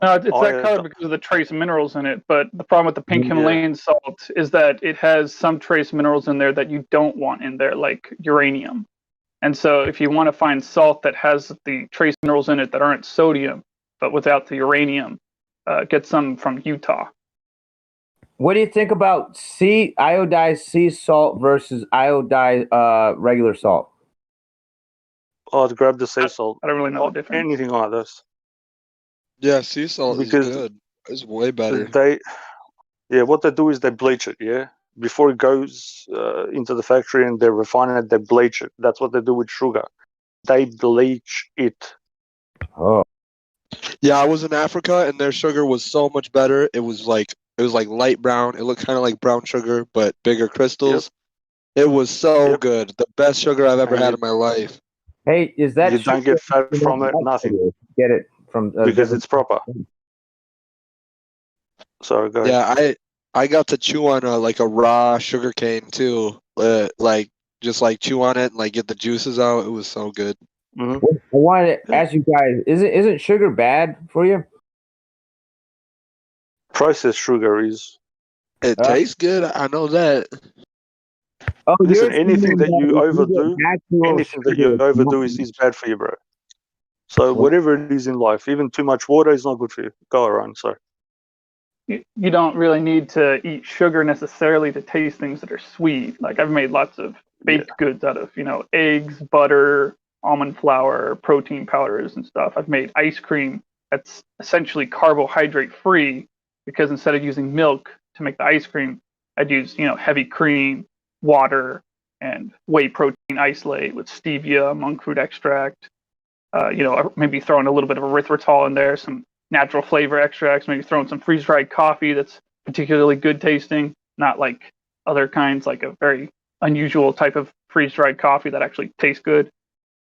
No, it's that color because of the trace minerals in it. But the problem with the pink Himalayan salt is that it has some trace minerals in there that you don't want in there, like uranium. And so if you want to find salt that has the trace minerals in it that aren't sodium, but without the uranium, get some from Utah. What do you think about iodized sea salt versus iodized regular salt? I'd grab the sea salt. I don't really know the difference. Anything like this. Yeah, sea salt is good. It's way better. What they do is they bleach it, before it goes into the factory and they refine it, they bleach it. That's what they do with sugar. They bleach it. Oh. Yeah, I was in Africa and their sugar was so much better. It was like light brown. It looked kind of like brown sugar, but bigger crystals. Yep. It was so good. The best sugar I've ever had in my life. Hey, is that you don't get fat from it? Nothing. Get it from because it's proper. Sorry, go ahead. Yeah, I got to chew on a raw sugar cane too. Just chew on it and get the juices out. It was so good. Mm-hmm. I wanted to ask you guys: isn't sugar bad for you? Processed sugar is. It tastes good. I know that. Oh, listen, anything that you overdo, is bad for you, bro. So whatever it is in life, even too much water is not good for you. Go around, sorry. You don't really need to eat sugar necessarily to taste things that are sweet. Like I've made lots of baked goods out of, eggs, butter, almond flour, protein powders and stuff. I've made ice cream that's essentially carbohydrate free because instead of using milk to make the ice cream, I'd use, heavy cream, water, and whey protein isolate with stevia, monk fruit extract. Maybe throwing a little bit of erythritol in there, some natural flavor extracts, maybe throwing some freeze-dried coffee that's particularly good tasting, not like other kinds, like a very unusual type of freeze-dried coffee that actually tastes good.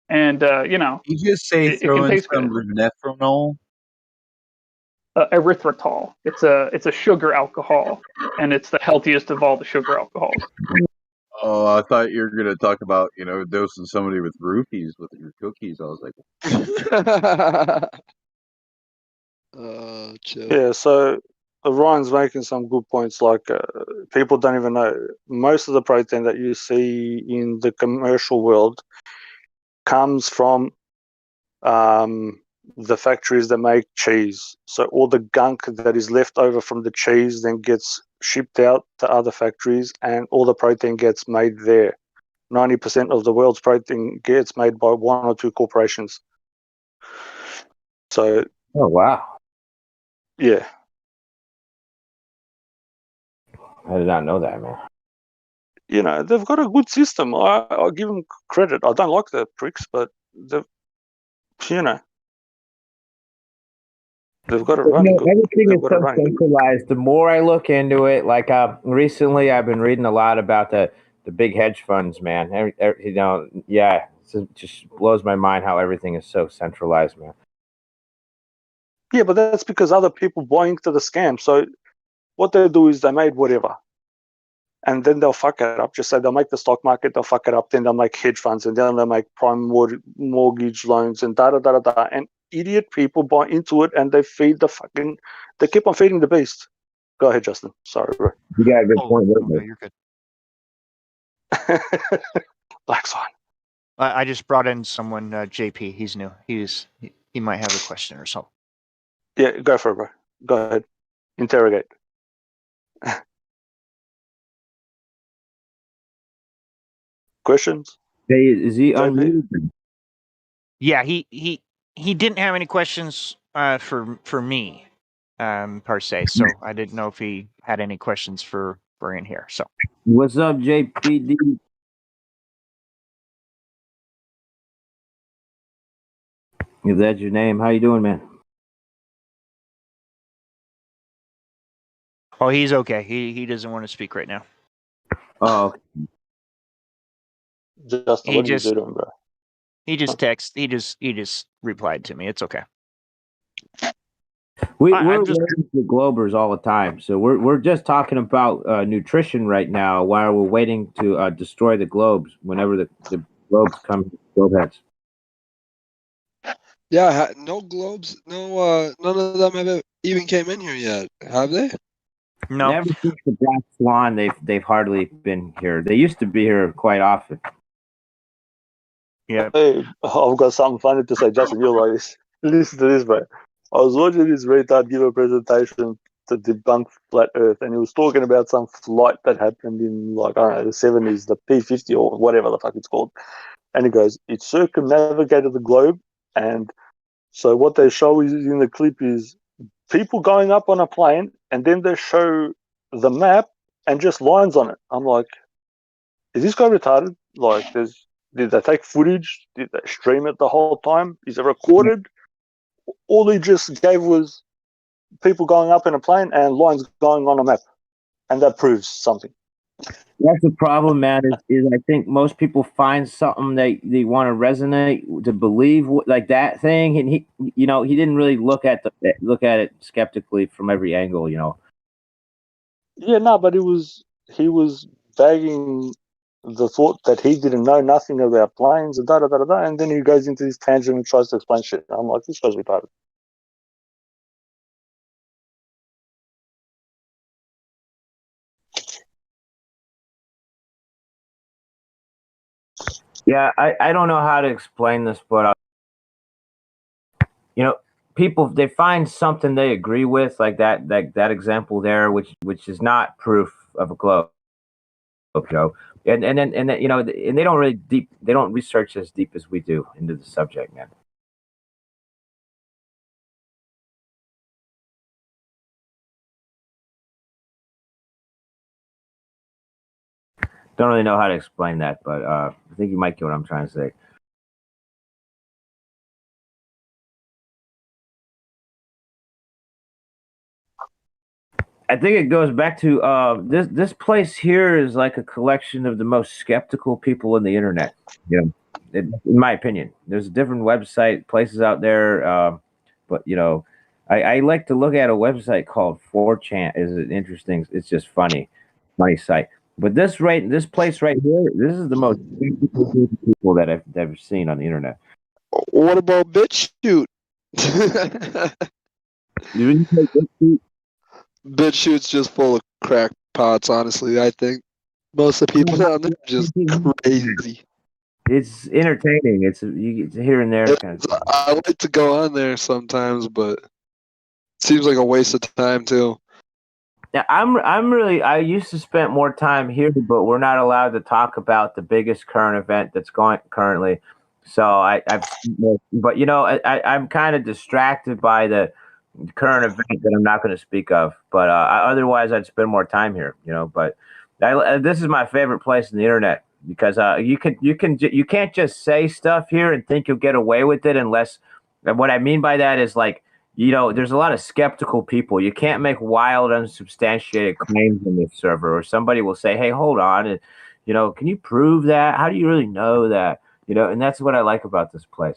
And, You just say throw in some lumethanol? Erythritol. It's a sugar alcohol, and it's the healthiest of all the sugar alcohols. Oh, I thought you were gonna talk about dosing somebody with roofies with your cookies. I was like, Chill. Yeah, so Ryan's making some good points. Like people don't even know most of the protein that you see in the commercial world comes from the factories that make cheese. So all the gunk that is left over from the cheese then gets shipped out to other factories, and all the protein gets made there. 90% of the world's protein gets made by one or two corporations. So Oh wow, yeah, I did not know that, man. they've got a good system. I'll give them credit. I don't like the pricks, but they've you know they've got it running good. Everything They've is got it so running good. centralized. The more I look into it, like recently, I've been reading a lot about the big hedge funds, man. Yeah, it just blows my mind how everything is so centralized, man. Yeah, but that's because other people buy into the scam. So what they do is they made whatever, and then they'll fuck it up. Just say they'll make the stock market, they'll fuck it up. Then they'll make hedge funds, and then they'll make prime mortgage loans, and da da da da da. And idiot people buy into it, and they feed they keep on feeding the beast. Go ahead, Justin. Sorry, bro. You got a good Oh, point there, no, mate. you're good. Black Swan. I just brought in someone, JP. He's new. He might have a question or something. Yeah, go for it, bro. Go ahead. Interrogate. Questions? Hey, is he JP? unmuted? Yeah, he didn't have any questions for me per se. So I didn't know if he had any questions for in here. So What's up, JPD? If that's your name, how you doing, man? oh, he's okay. He doesn't want to speak right now. Oh, okay. Justin, He what are you just doing, bro? he just replied to me. It's okay. we're I'm just waiting for Globers all the time, so we're just talking about nutrition right now while we're waiting to destroy the globes whenever the globes come. Globe heads. Yeah, no globes, no, none of them have even came in here yet, have they? no. Ever since the Black Swan, they've hardly been here. They used to be here quite often. Yeah. Hey, I've got something funny to say, Justin. You'll like this. Listen to this, bro. I was watching this retard give a presentation to debunk flat Earth, and he was talking about some flight that happened in, like, I don't know, the 70s, the P-50 or whatever the fuck it's called. And he goes, it circumnavigated the globe. And so what they show is in the clip is people going up on a plane, and then they show the map and just lines on it. I'm like, is this guy retarded? Like, did they take footage? Did they stream it the whole time? Is it recorded? All he just gave was people going up in a plane and lines going on a map, and that proves something. That's the problem, man. Is I think most people find something they want to resonate to believe like that thing, and he didn't really look at it skeptically from every angle. Yeah, no, but he was bagging the thought that he didn't know nothing about planes and da da da da, da, and then he goes into this tangent and tries to explain shit. I'm like, this guy's retarded. Yeah, I don't know how to explain this, but people they find something they agree with, like that example there, which is not proof of a globe, and then and they don't research as deep as we do into the subject, man. Don't really know how to explain that, but I think you might get what I'm trying to say. I think it goes back to this place here is like a collection of the most skeptical people in the internet. In my opinion, there's different website places out there, but I like to look at a website called 4chan. Is it interesting? It's just funny site. But this place right here, this is the most people that I've ever seen on the internet. What about BitChute? BitChute's just full of crackpots, honestly, I think. Most of the people on there are just crazy. It's entertaining. It's here and there kind of. I like to go on there sometimes, but it seems like a waste of time too. Yeah, I used to spend more time here, but we're not allowed to talk about the biggest current event that's going currently. So but I'm kind of distracted by the current event that I'm not going to speak of. But otherwise, I'd spend more time here. But this is my favorite place on the internet because you can't just say stuff here and think you'll get away with it unless. And what I mean by that is like. There's a lot of skeptical people. You can't make wild, unsubstantiated claims in this server, or somebody will say, "Hey, hold on, and can you prove that? How do you really know that?" And that's what I like about this place.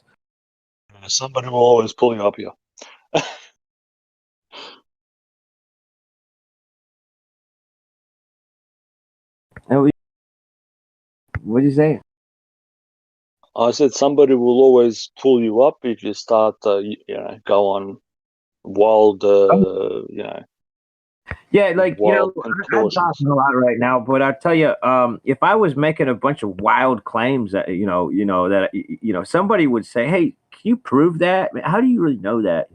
Somebody will always pull you up here. What did you say? I said somebody will always pull you up if you start, go on wild, Yeah, like wild I'm contortions. talking a lot right now, but I'll tell you, if I was making a bunch of wild claims that somebody would say, "Hey, can you prove that? How do you really know that?"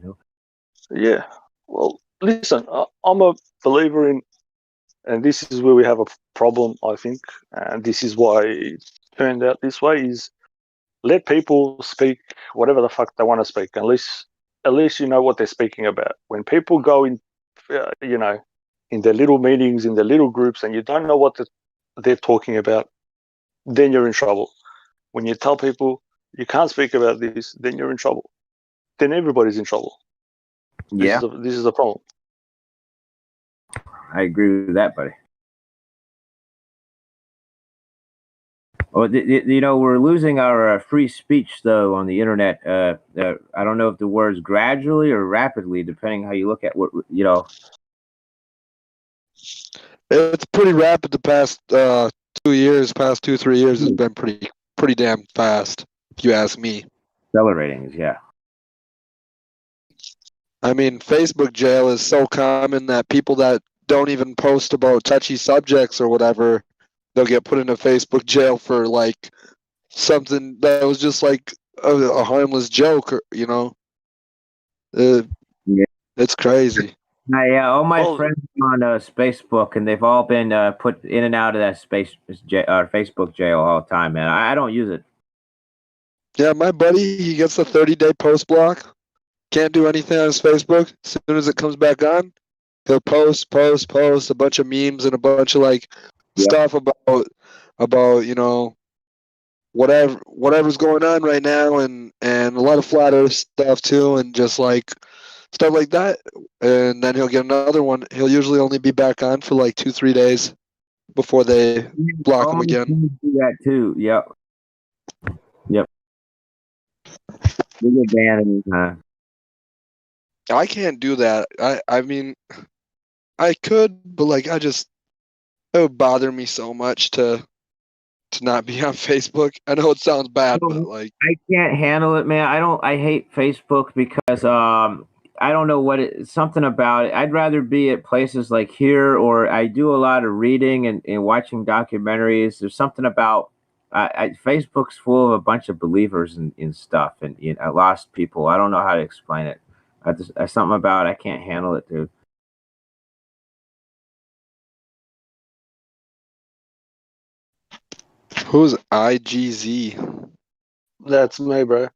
Yeah. Well, listen, I'm a believer in, and this is where we have a problem, I think, and this is why it turned out this way, is let people speak whatever the fuck they want to speak. At least you know what they're speaking about. When people go in, in their little meetings, in their little groups, and you don't know what they're talking about, then you're in trouble. When you tell people you can't speak about this, then you're in trouble. Then everybody's in trouble. Yeah, This is a problem. I agree with that, buddy. Oh, we're losing our free speech though on the internet. I don't know if the word's gradually or rapidly, depending how you look at what. It's pretty rapid. The past 2 years, past 2-3 years, has been pretty damn fast. If you ask me. Accelerating, yeah. I mean, Facebook jail is so common that people that don't even post about touchy subjects or whatever, they'll get put into Facebook jail for like something that was just like a harmless joke, or Yeah. It's crazy. All my friends are on Facebook, and they've all been put in and out of that Facebook jail all the time, man. I don't use it. Yeah, my buddy, he gets a 30-day post block. Can't do anything on his Facebook. As soon as it comes back on, he'll post a bunch of memes and a bunch of stuff about whatever's going on right now, and a lot of flat earth stuff too, and just like stuff like that. And then he'll get another one. He'll usually only be back on for like 2-3 days before they block him again. Do that too. Yep. We get banned anytime. I can't do that. I mean, I could, but it would bother me so much to not be on Facebook. I know it sounds bad, but I can't handle it, man. I hate Facebook because I don't know something about it. I'd rather be at places like here, or I do a lot of reading and watching documentaries. There's something about Facebook's full of a bunch of believers in stuff and lost people. I don't know how to explain it. There's something about it. I can't handle it, dude. Who's IGZ? That's me, bro.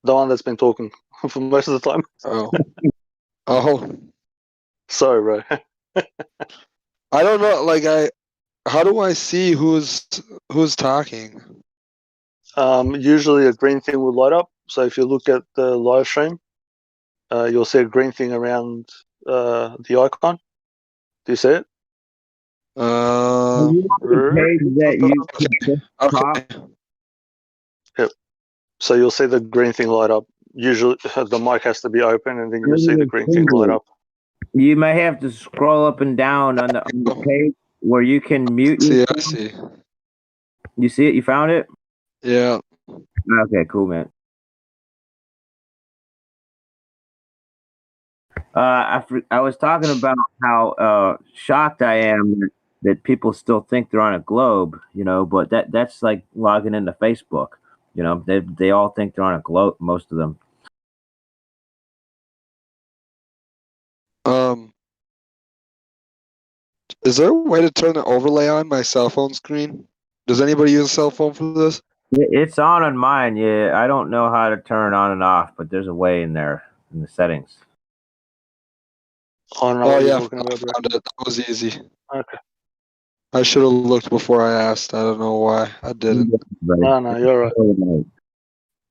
The one that's been talking for most of the time. Oh. Sorry, bro. I don't know. How do I see who's talking? Usually a green thing will light up. So if you look at the live stream, you'll see a green thing around the icon. Do you see it? Okay. Yep. So you'll see the green thing light up. Usually the mic has to be open, and then you'll see the green thing light up. You may have to scroll up and down on the page. where you can mute See, I yourself. see. You see it? You found it? Yeah. Okay, cool, man. I was talking about how shocked I am that people still think they're on a globe, but that's like logging into Facebook. They all think they're on a globe, most of them. Um, is there a way to turn the overlay on my cell phone screen? Does anybody use a cell phone for this? It's on mine. Yeah, I don't know how to turn it on and off, but there's a way in there in the settings. I don't know Oh what you're yeah, talking I about, bro. found it. That was easy. Okay. I should have looked before I asked. I don't know why I didn't. No, you're right.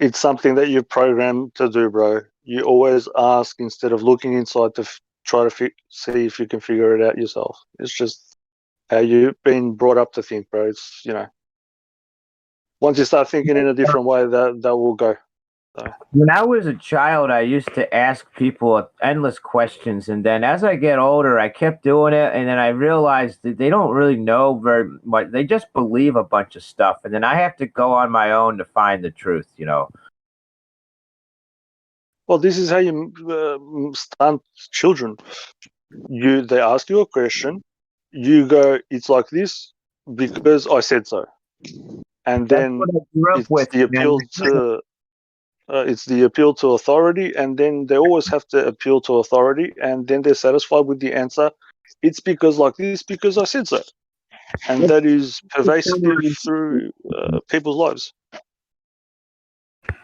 It's something that you're programmed to do, bro. You always ask instead of looking inside to try to see if you can figure it out yourself. It's just how you've been brought up to think, bro. It's once you start thinking in a different way, that will go. So. When I was a child, I used to ask people endless questions, and then as I get older, I kept doing it, and then I realized that they don't really know very much. They just believe a bunch of stuff, and then I have to go on my own to find the truth. Well, this is how you stunt children. They ask you a question, you go, "It's like this because I said so," and That's then what I grew up it's with, the man. appeal to authority, and then they always have to appeal to authority, and then they're satisfied with the answer. It's because like this because I said so, and that is pervasive through people's lives.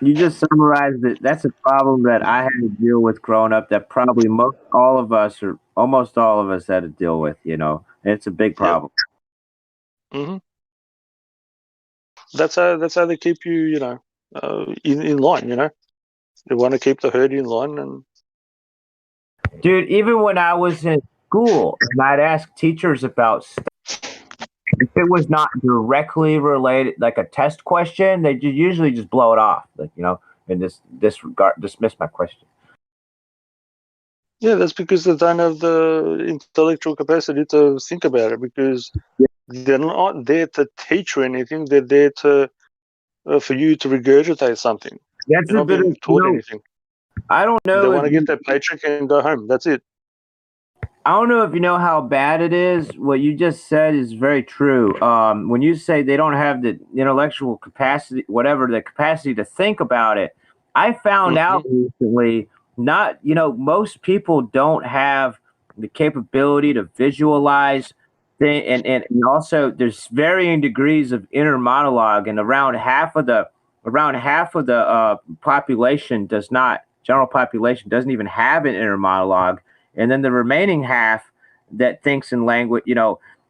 You just summarized it. That's a problem that I had to deal with growing up. That probably most all of us, or almost all of us, had to deal with. It's a big problem. Hmm. That's how they keep you, in line. They want to keep the herd in line, and Dude, even when I was in school and I'd ask teachers about stuff, if it was not directly related, like a test question, they usually just blow it off, and dismiss my question. yeah, that's because they don't have the intellectual capacity to think about it. Because they're not there to teach you anything. They're there to for you to regurgitate something. That's You're a not bit of, being taught anything. I don't They know want to if get their paycheck and go home. That's it. I don't know if you know how bad it is. What you just said is very true. When you say they don't have the intellectual capacity, whatever the capacity to think about it, I found Mm-hmm. out recently. Not most people don't have the capability to visualize, and also there's varying degrees of inner monologue, and around half of the population does not. General population doesn't even have an inner monologue, and then the remaining half that thinks in language,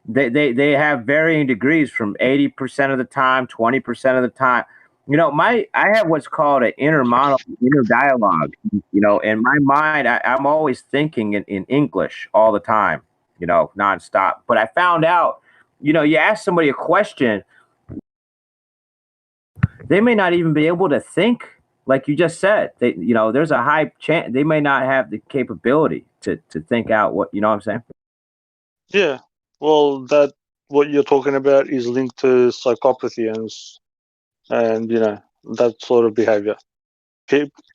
they have varying degrees from 80% of the time, 20% of the time. I have what's called an inner monologue, inner dialogue. In my mind, I'm always thinking in English all the time, nonstop. But I found out, you ask somebody a question, they may not even be able to think like you just said. There's a high chance they may not have the capability to think out what what I'm saying. Yeah. Well, what you're talking about is linked to psychopathy and that sort of behavior.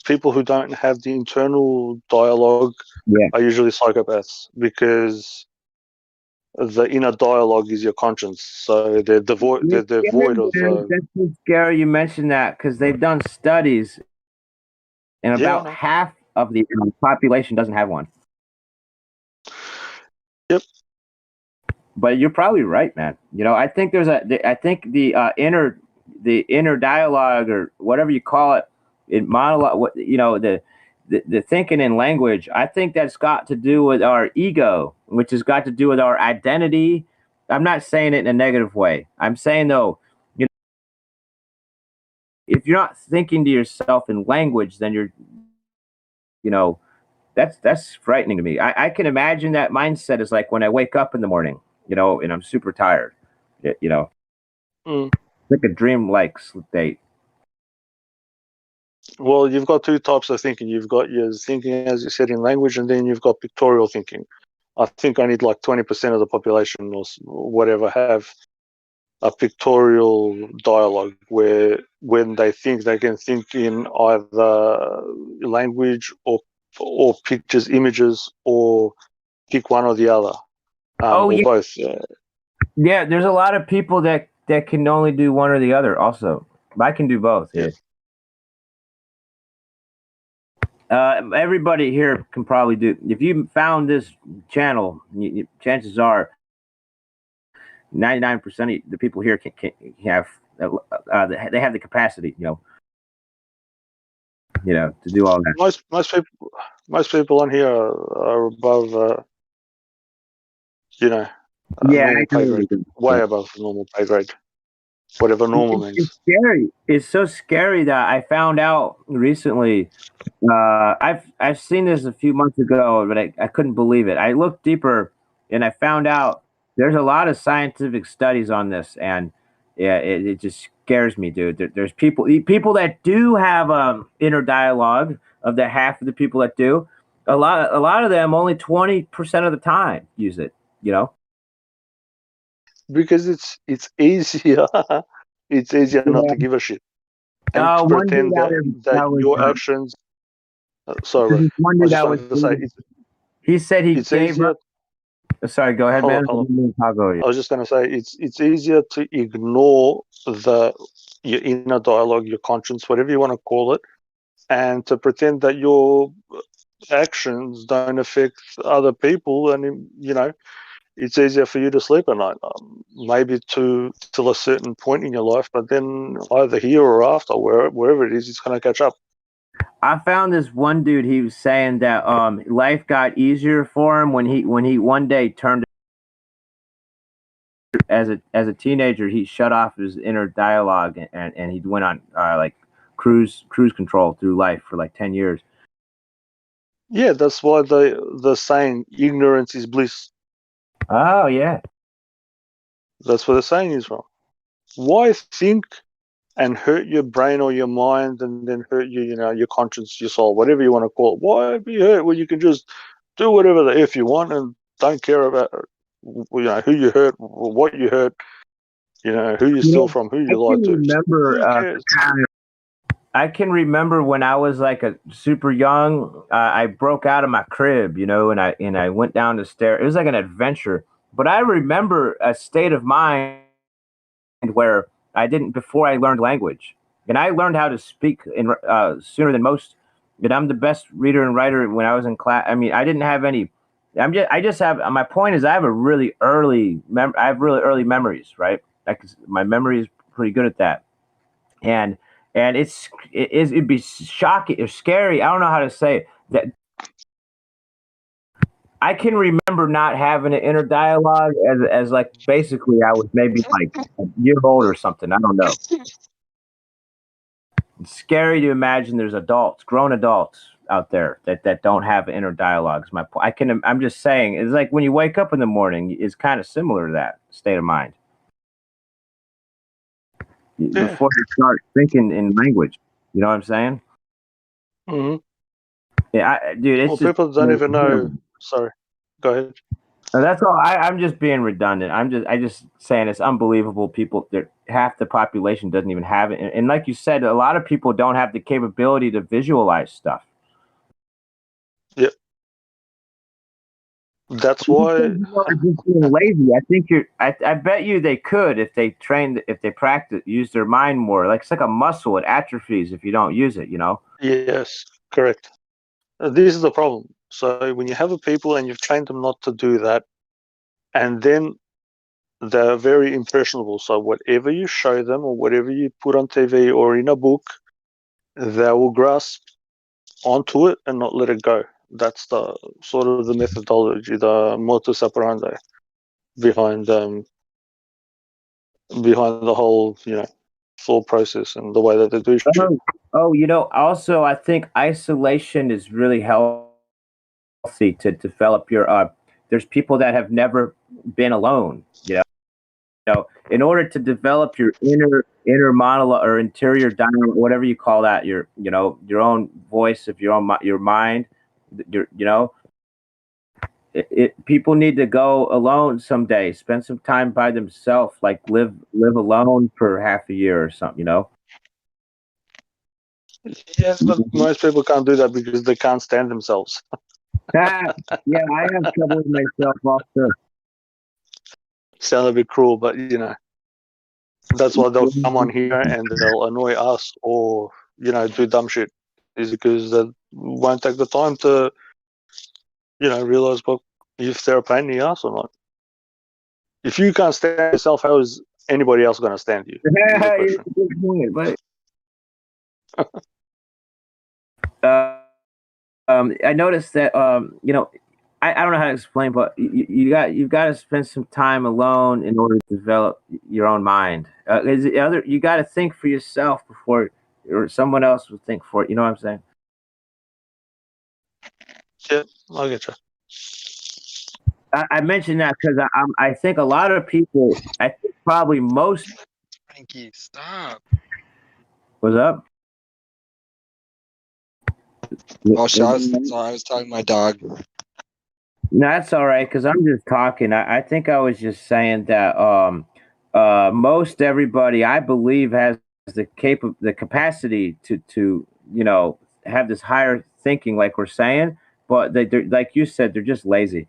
People who don't have the internal dialogue Yeah. are usually psychopaths because the inner dialogue is your conscience. So they're devoid. They're void of. That's so scary you mentioned that because they've done studies and Yeah. about half of the population doesn't have one. Yep. But you're probably right, man. I think I think the inner dialogue, or whatever you call it, in monologue, the thinking in language, I think that's got to do with our ego, which has got to do with our identity. I'm not saying it in a negative way. I'm saying, though, if you're not thinking to yourself in language, then that's frightening to me. I can imagine that mindset is like when I wake up in the morning, and I'm super tired. Mm. Like a dream-like state. Well, you've got two types of thinking. You've got your thinking, as you said, in language, and then you've got pictorial thinking, I think only like 20% of the population or whatever have a pictorial dialogue where when they think they can think in either language or pictures, images, or pick one or the other, Oh or yeah, both. yeah. There's a lot of people that can only do one or the other. Also, I can do both. Yeah. Everybody here can probably do. If you found this channel, chances are 99% of the people here can have they have the capacity, to do all that. Most people on here are above, Yeah, I normal pay know. grade, way above normal pay grade, whatever normal means. It's scary. It's so scary that I found out recently. I've seen this a few months ago, but I couldn't believe it. I looked deeper, and I found out there's a lot of scientific studies on this, and yeah, it just scares me, dude. There's people that do have inner dialogue. Of the half of the people that do, a lot of them only 20% of the time use it. You know. Because it's easier. It's easier not to give a shit and to One dude pretend out there that that was your actions. Sorry, one I dude just that was. wanted to say He said he it's gave easier. up. Sorry, go ahead, man. Hold on. I'll go. I was just going to say it's easier to ignore your inner dialogue, your conscience, whatever you want to call it, and to pretend that your actions don't affect other people, and it's easier for you to sleep at night. Maybe till a certain point in your life, but then either here or after, wherever it is, it's going to catch up. I found this one dude. He was saying that life got easier for him when he one day turned as a teenager. He shut off his inner dialogue and he went on like cruise control through life for like 10 years. Yeah, that's why the saying ignorance is bliss. Oh yeah. That's where the saying is from. Why think and hurt your brain or your mind and then hurt your conscience, your soul, whatever you want to call it? Why be hurt when you can just do whatever the F you want and don't care about who you hurt, what you hurt, who you steal from, who you lied to. Who cares? I can remember when I was like a super young, I broke out of my crib, and I went down the stairs. It was like an adventure, but I remember a state of mind where I didn't before I learned language, and I learned how to speak in sooner than most. And I'm the best reader and writer when I was in class. I mean, I didn't have any. I just have. My point is, I have a really early. I have really early memories, right? My memory is pretty good at that, and it'd be shocking or scary. I don't know how to say it. That I can remember not having an inner dialogue as like basically I was maybe like a year old or something. I don't know. It's scary to imagine there's grown adults out there that don't have inner dialogues. I'm just saying, it's like when you wake up in the morning, it's kind of similar to that state of mind. Yeah. Before you start thinking in language, you know what I'm saying? Mm-hmm. Yeah, dude. It's just people don't even know. Sorry, go ahead. That's all. I'm just being redundant. I just saying it's unbelievable. People, half the population doesn't even have it, and like you said, a lot of people don't have the capability to visualize stuff. Yep. That's why. Just being lazy. I think I bet you they could if they trained, if they practice, use their mind more. Like it's like a muscle; it atrophies if you don't use it. Yes, correct. This is the problem. So when you have a people and you've trained them not to do that, and then they're very impressionable. So whatever you show them or whatever you put on TV or in a book, they will grasp onto it and not let it go. That's the sort of the methodology, the modus operandi behind the whole thought process and the way that they do shit. Also, I think isolation is really healthy to develop your. There's people that have never been alone. In order to develop your inner monologue or interior dialogue, whatever you call that, your own voice of your mind, people need to go alone someday, spend some time by themselves, like live alone for half a year or something, you know. Yeah, but most people can't do that because they can't stand themselves. Yeah, I have trouble with myself also. Sound a bit cruel, but you know, that's why they'll come on here and they'll annoy us or, you know, do dumb shit. Is because they won't take the time to, you know, realize what if they're a pain in the ass or not. If you can't stand yourself, how is anybody else going to stand you? Is the Yeah, question. good point, but I noticed that you know, I don't know how to explain, but you've got to spend some time alone in order to develop your own mind. You got to think for yourself before or someone else will think for it. You know what I'm saying? Yeah, I get you. I mentioned that because I think a lot of people, I think probably most. Frankie, stop. What's up? Oh, shit, sorry, I was talking to my dog. No, that's all right because I'm just talking. I think I was just saying that most everybody I believe has the capacity to you know have this higher thinking like we're saying, but they're like you said they're just lazy.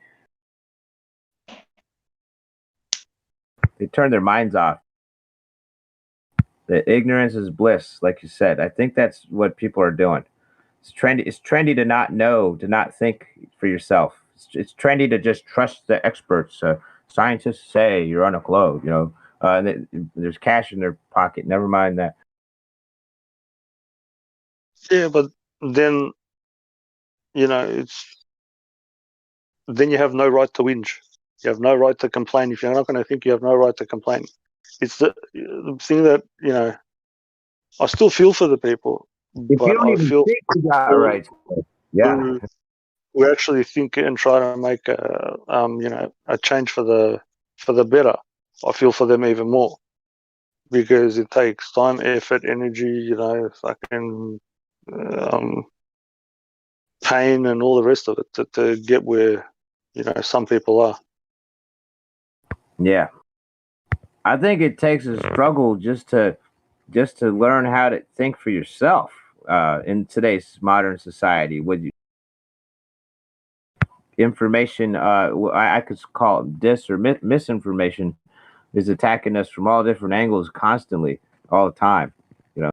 They turn their minds off. The ignorance is bliss, like you said. I think that's what people are doing. It's trendy. It's trendy to not know, to not think for yourself. It's trendy to just trust the experts. Scientists say you're on a globe. You know, there's cash in their pocket. Never mind that. Yeah, but then, you know, it's then you have no right to whinge. You have no right to complain. If you're not going to think, you have no right to complain. It's the thing that, you know, I still feel for the people, If you but don't I even feel think you got it for right, yeah, who actually think and try to make you know, a change for the better. I feel for them even more because it takes time, effort, energy, you know, fucking um, pain and all the rest of it to get where, you know, some people are. yeah. I think it takes a struggle just to learn how to think for yourself in today's modern society. With information, I could call it dis or misinformation is attacking us from all different angles constantly, all the time. You know.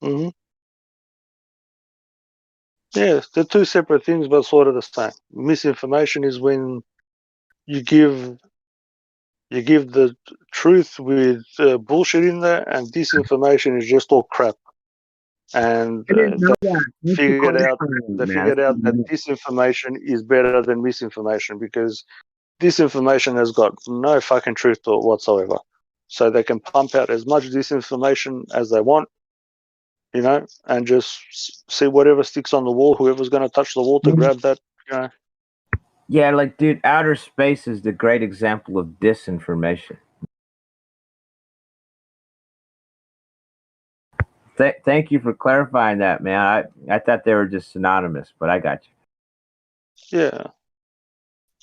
Hmm. Yes, they're two separate things, but sort of the same. Misinformation is when you give the truth with bullshit in there, and disinformation is just all crap. And I didn't know they that. Thanks for figured out clarifying, they man. figured out that disinformation is better than misinformation because disinformation has got no fucking truth to it whatsoever. So they can pump out as much disinformation as they want, you know, and just see whatever sticks on the wall. Whoever's going to touch the wall to grab that, you know. Yeah, like, dude, outer space is the great example of disinformation. Thank you for clarifying that, man. I thought they were just synonymous, but I got you. Yeah.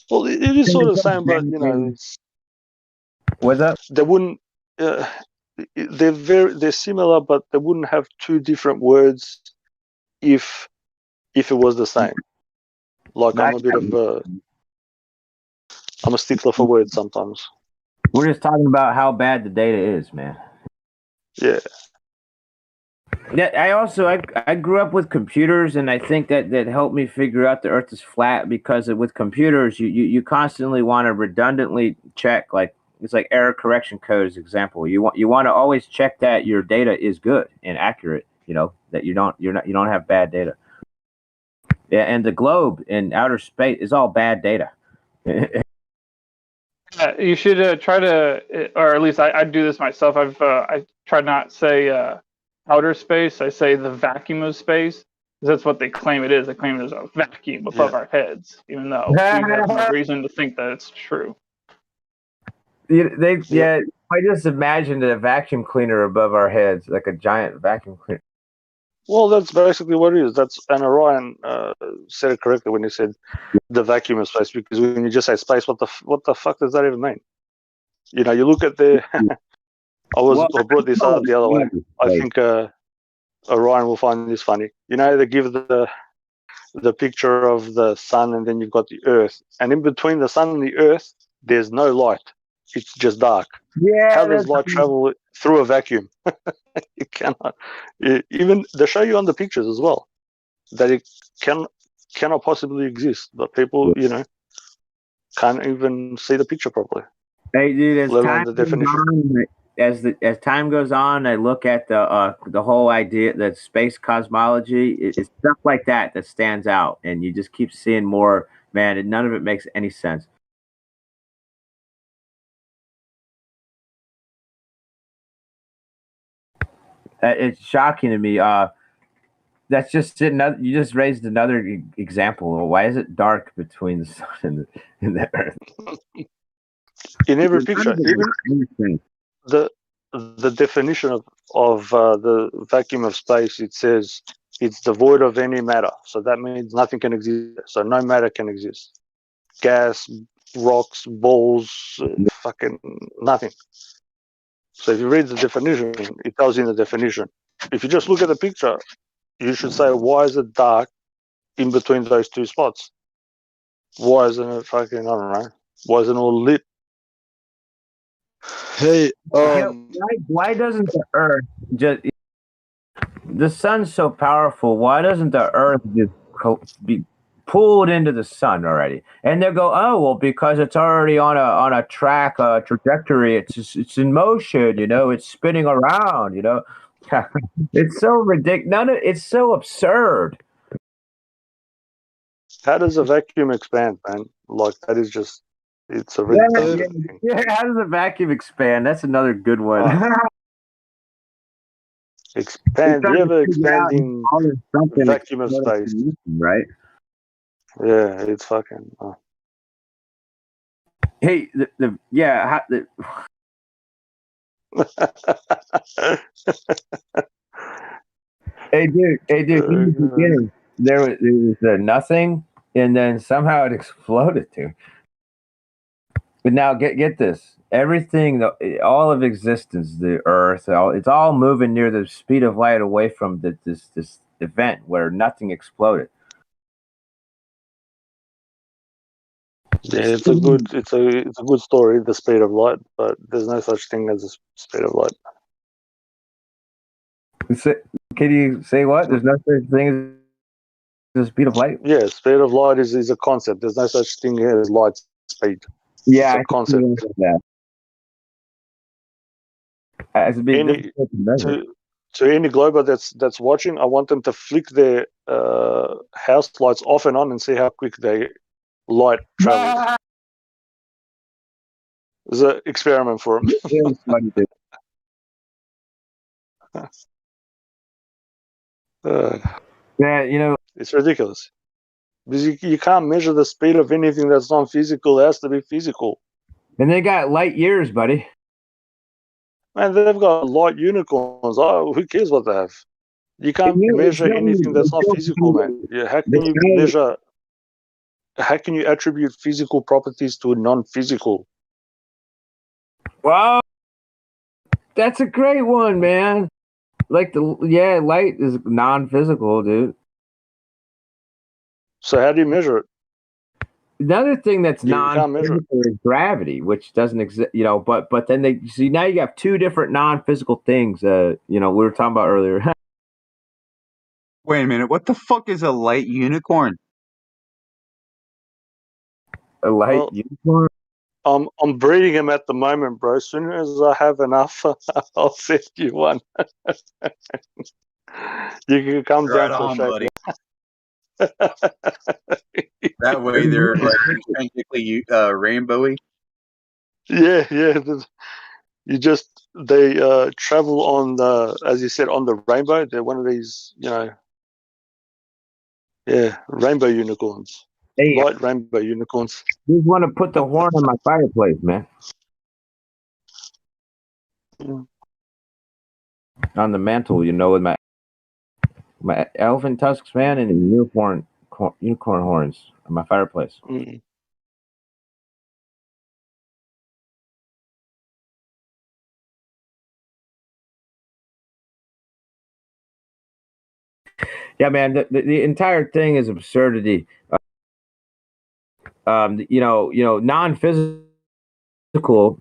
Well, it is sort of the same, but you know, it's, What's up? they wouldn't. Uh, they're similar, but they wouldn't have two different words if it was the same. Like I'm a stickler for words sometimes. We're just talking about how bad the data is, man. Yeah. Yeah, I grew up with computers, and I think that helped me figure out the Earth is flat because with computers you constantly want to redundantly check, like it's like error correction code as example. You want to always check that your data is good and accurate. You know that you don't have bad data. Yeah, and the globe in outer space is all bad data. You should try to, or at least I do this myself. I try not say outer space. I say the vacuum of space, 'cause that's what they claim it is. They claim there's a vacuum above our heads, even though we have no reason to think that it's true. I just imagined a vacuum cleaner above our heads, like a giant vacuum cleaner. Well, that's basically what it is. And Orion said it correctly when he said the vacuum of space, because when you just say space, what the fuck does that even mean? You know, you look at the. I brought this up the other way. I think Orion will find this funny. You know, they give the picture of the sun, and then you've got the Earth, and in between the sun and the Earth, there's no light. It's just dark. Yeah, How does light travel through a vacuum? You cannot. Even they show you on the pictures as well that it cannot possibly exist. But people, you know, can't even see the picture properly. Hey, dude, as let time alone the goes definition. on, as time goes on, I look at the whole idea that space cosmology. It's stuff like that stands out, and you just keep seeing more. Man, and none of it makes any sense. It's shocking to me. That's just another. You just raised another example. Why is it dark between the sun and the Earth? In every picture, even the definition of the vacuum of space, it says it's devoid of any matter. So that means nothing can exist. So no matter can exist. Gas, rocks, balls, fucking nothing. So if you read the definition, it tells you in the definition. If you just look at the picture, you should say, why is it dark in between those two spots? Why isn't it fucking, I don't know, why isn't it all lit? Hey, why doesn't the Earth just? The sun's so powerful. Why doesn't the Earth just be pulled into the sun already? And they'll go, oh well, because it's already on a track, trajectory. It's in motion. You know, it's spinning around. You know, it's so ridiculous. It's so absurd. How does a vacuum expand, man? Like that is just, it's a redundant thing. Yeah, how does a vacuum expand? That's another good one. Expand, the ever expanding vacuum of space, right? Yeah, it's fucking. Hey, Hey dude, in the beginning, there was nothing, and then somehow it exploded too. But now get this: everything, all of existence, the Earth, it's all moving near the speed of light away from this event where nothing exploded. Yeah, it's a good story, the speed of light, but there's no such thing as the speed of light. Can you say what? There's no such thing as the speed of light? Yeah, speed of light is a concept. There's no such thing as light speed. Yeah, it's a concept. It's a big difficult to measure. To any glober that's watching, I want them to flick their house lights off and on and see how quick they light travels. It's an experiment for them. Yeah, you know, it's ridiculous because you can't measure the speed of anything that's non-physical. It has to be physical. And they got light years, buddy. Man, they've got light unicorns. Oh, who cares what they have? You can't measure anything that's not physical, man. Yeah, how can you measure? How can you attribute physical properties to a non-physical? Wow, that's a great one, man. Like light is non-physical, dude. So how do you measure it? Another thing that's non-physical is gravity, which doesn't exist. You know, but then they see now you have two different non-physical things. You know, we were talking about earlier. Wait a minute, what the fuck is a light unicorn? A light unicorn? I'm breeding them at the moment, bro. As soon as I have enough, I'll send you one. You can come down for a shake. That way they're like intrinsically rainbowy. Yeah. They travel on the, as you said, on the rainbow. They're one of these, rainbow unicorns. Hey, light rainbow unicorns. You want to put the horn on my fireplace, man. On the mantle, with my. My elephant tusks, man, and unicorn horns on my fireplace. Mm. Yeah, man, the entire thing is absurdity. Non-physical,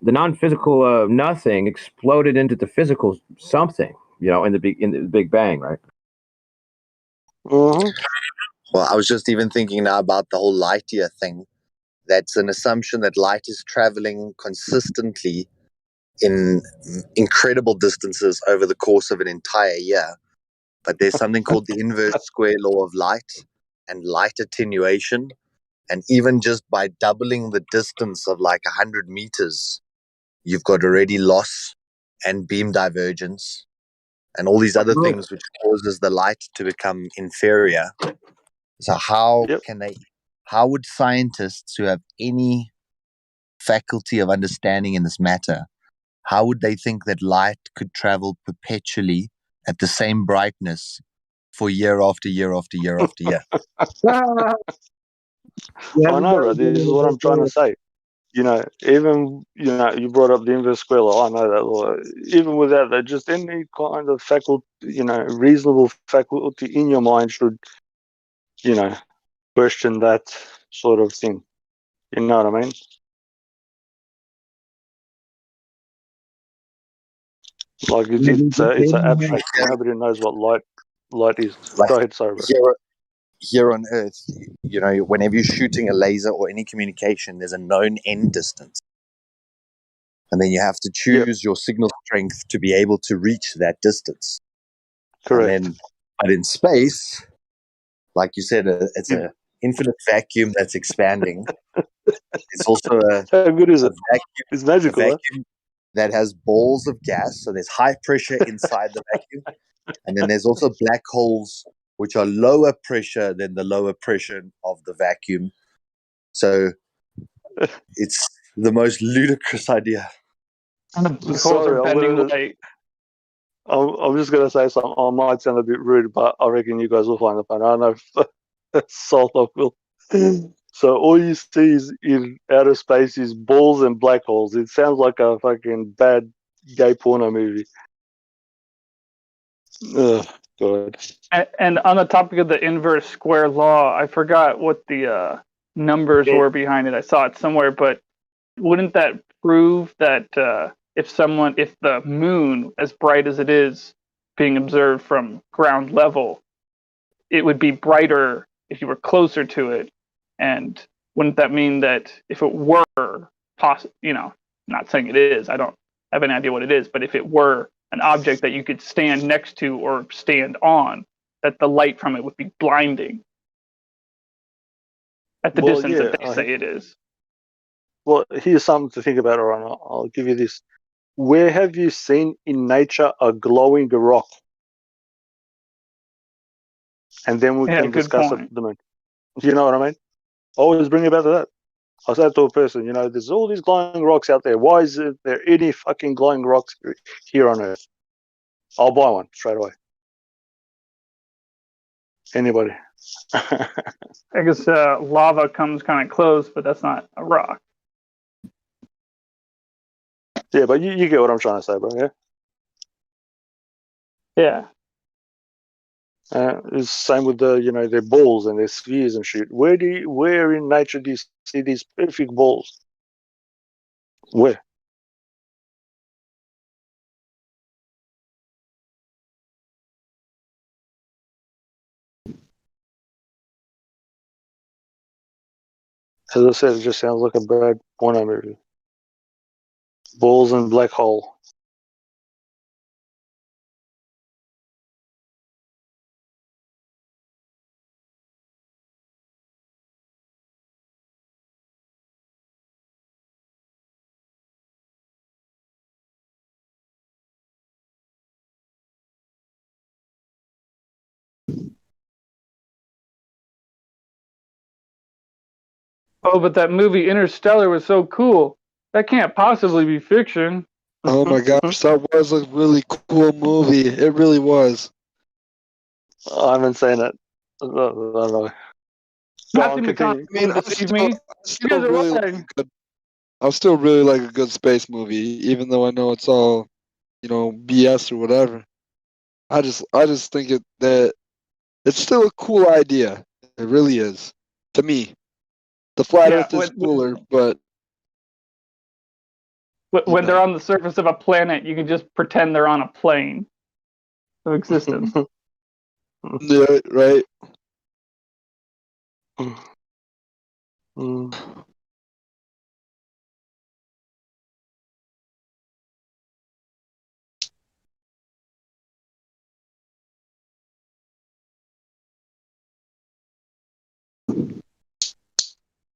the non-physical nothing exploded into the physical something. In the Big Bang, right? Mm-hmm. Well, I was just even thinking now about the whole light year thing. That's an assumption that light is traveling consistently in incredible distances over the course of an entire year. But there's something called the inverse square law of light and light attenuation. And even just by doubling the distance of like 100 meters, you've got already loss and beam divergence and all these other things which causes the light to become inferior. So how would scientists who have any faculty of understanding in this matter, how would they think that light could travel perpetually at the same brightness for year after year after year after year? I know, bro. This is what I'm trying to say. Even you brought up the inverse square law. I know that law. Even without that, just any kind of faculty, reasonable faculty in your mind should, question that sort of thing. You know what I mean? Like it's an abstract. Nobody knows what light is. Go ahead, sorry, bro. Here on Earth, whenever you're shooting a laser or any communication, there's a known end distance. And then you have to choose your signal strength to be able to reach that distance. Correct. But in space, like you said, it's an infinite vacuum that's expanding. It's also how good is it? Vacuum, it's magical. A vacuum that has balls of gas, so there's high pressure inside the vacuum. And then there's also black holes, which are lower pressure than the lower pressure of the vacuum. So it's the most ludicrous idea. And the black holes are bending light. I'm just going to say something. I might sound a bit rude, but I reckon you guys will find it funny. I know Salthoff will. So all you see is in outer space is balls and black holes. It sounds like a fucking bad gay porno movie. Ugh, God. And on the topic of the inverse square law, I forgot what the numbers were behind it. I saw it somewhere, but wouldn't that prove that if the moon, as bright as it is being observed from ground level, it would be brighter if you were closer to it? And wouldn't that mean that if it were not saying it is, I don't have any idea what it is, but if it were an object that you could stand next to or stand on, that the light from it would be blinding at the distance that they say it is. Well, here's something to think about, Aaron. I'll give you this. Where have you seen in nature a glowing rock? And then we can discuss it. You know what I mean? Always bring it back to that. I said to a person, there's all these glowing rocks out there. Why is there any fucking glowing rocks here on Earth? I'll buy one straight away. Anybody? I guess lava comes kind of close, but that's not a rock. Yeah, but you get what I'm trying to say, bro. Yeah. Yeah. It's the same with their balls and their spheres and shit. Where in nature do you see these perfect balls? Where? As I said, it just sounds like a bad porno movie. Balls and black hole. Oh, but that movie Interstellar was so cool. That can't possibly be fiction. Oh my gosh, that was a really cool movie. It really was. I haven't seen it. No. Matthew continue. McConaughey, I mean, don't deceive me. You guys are lying. I still really like a good space movie, even though I know it's all, BS or whatever. I just think that it's still a cool idea. It really is. To me, the flat Yeah, Earth is cooler, but when they're on the surface of a planet, you can just pretend they're on a plane of existence. yeah, right.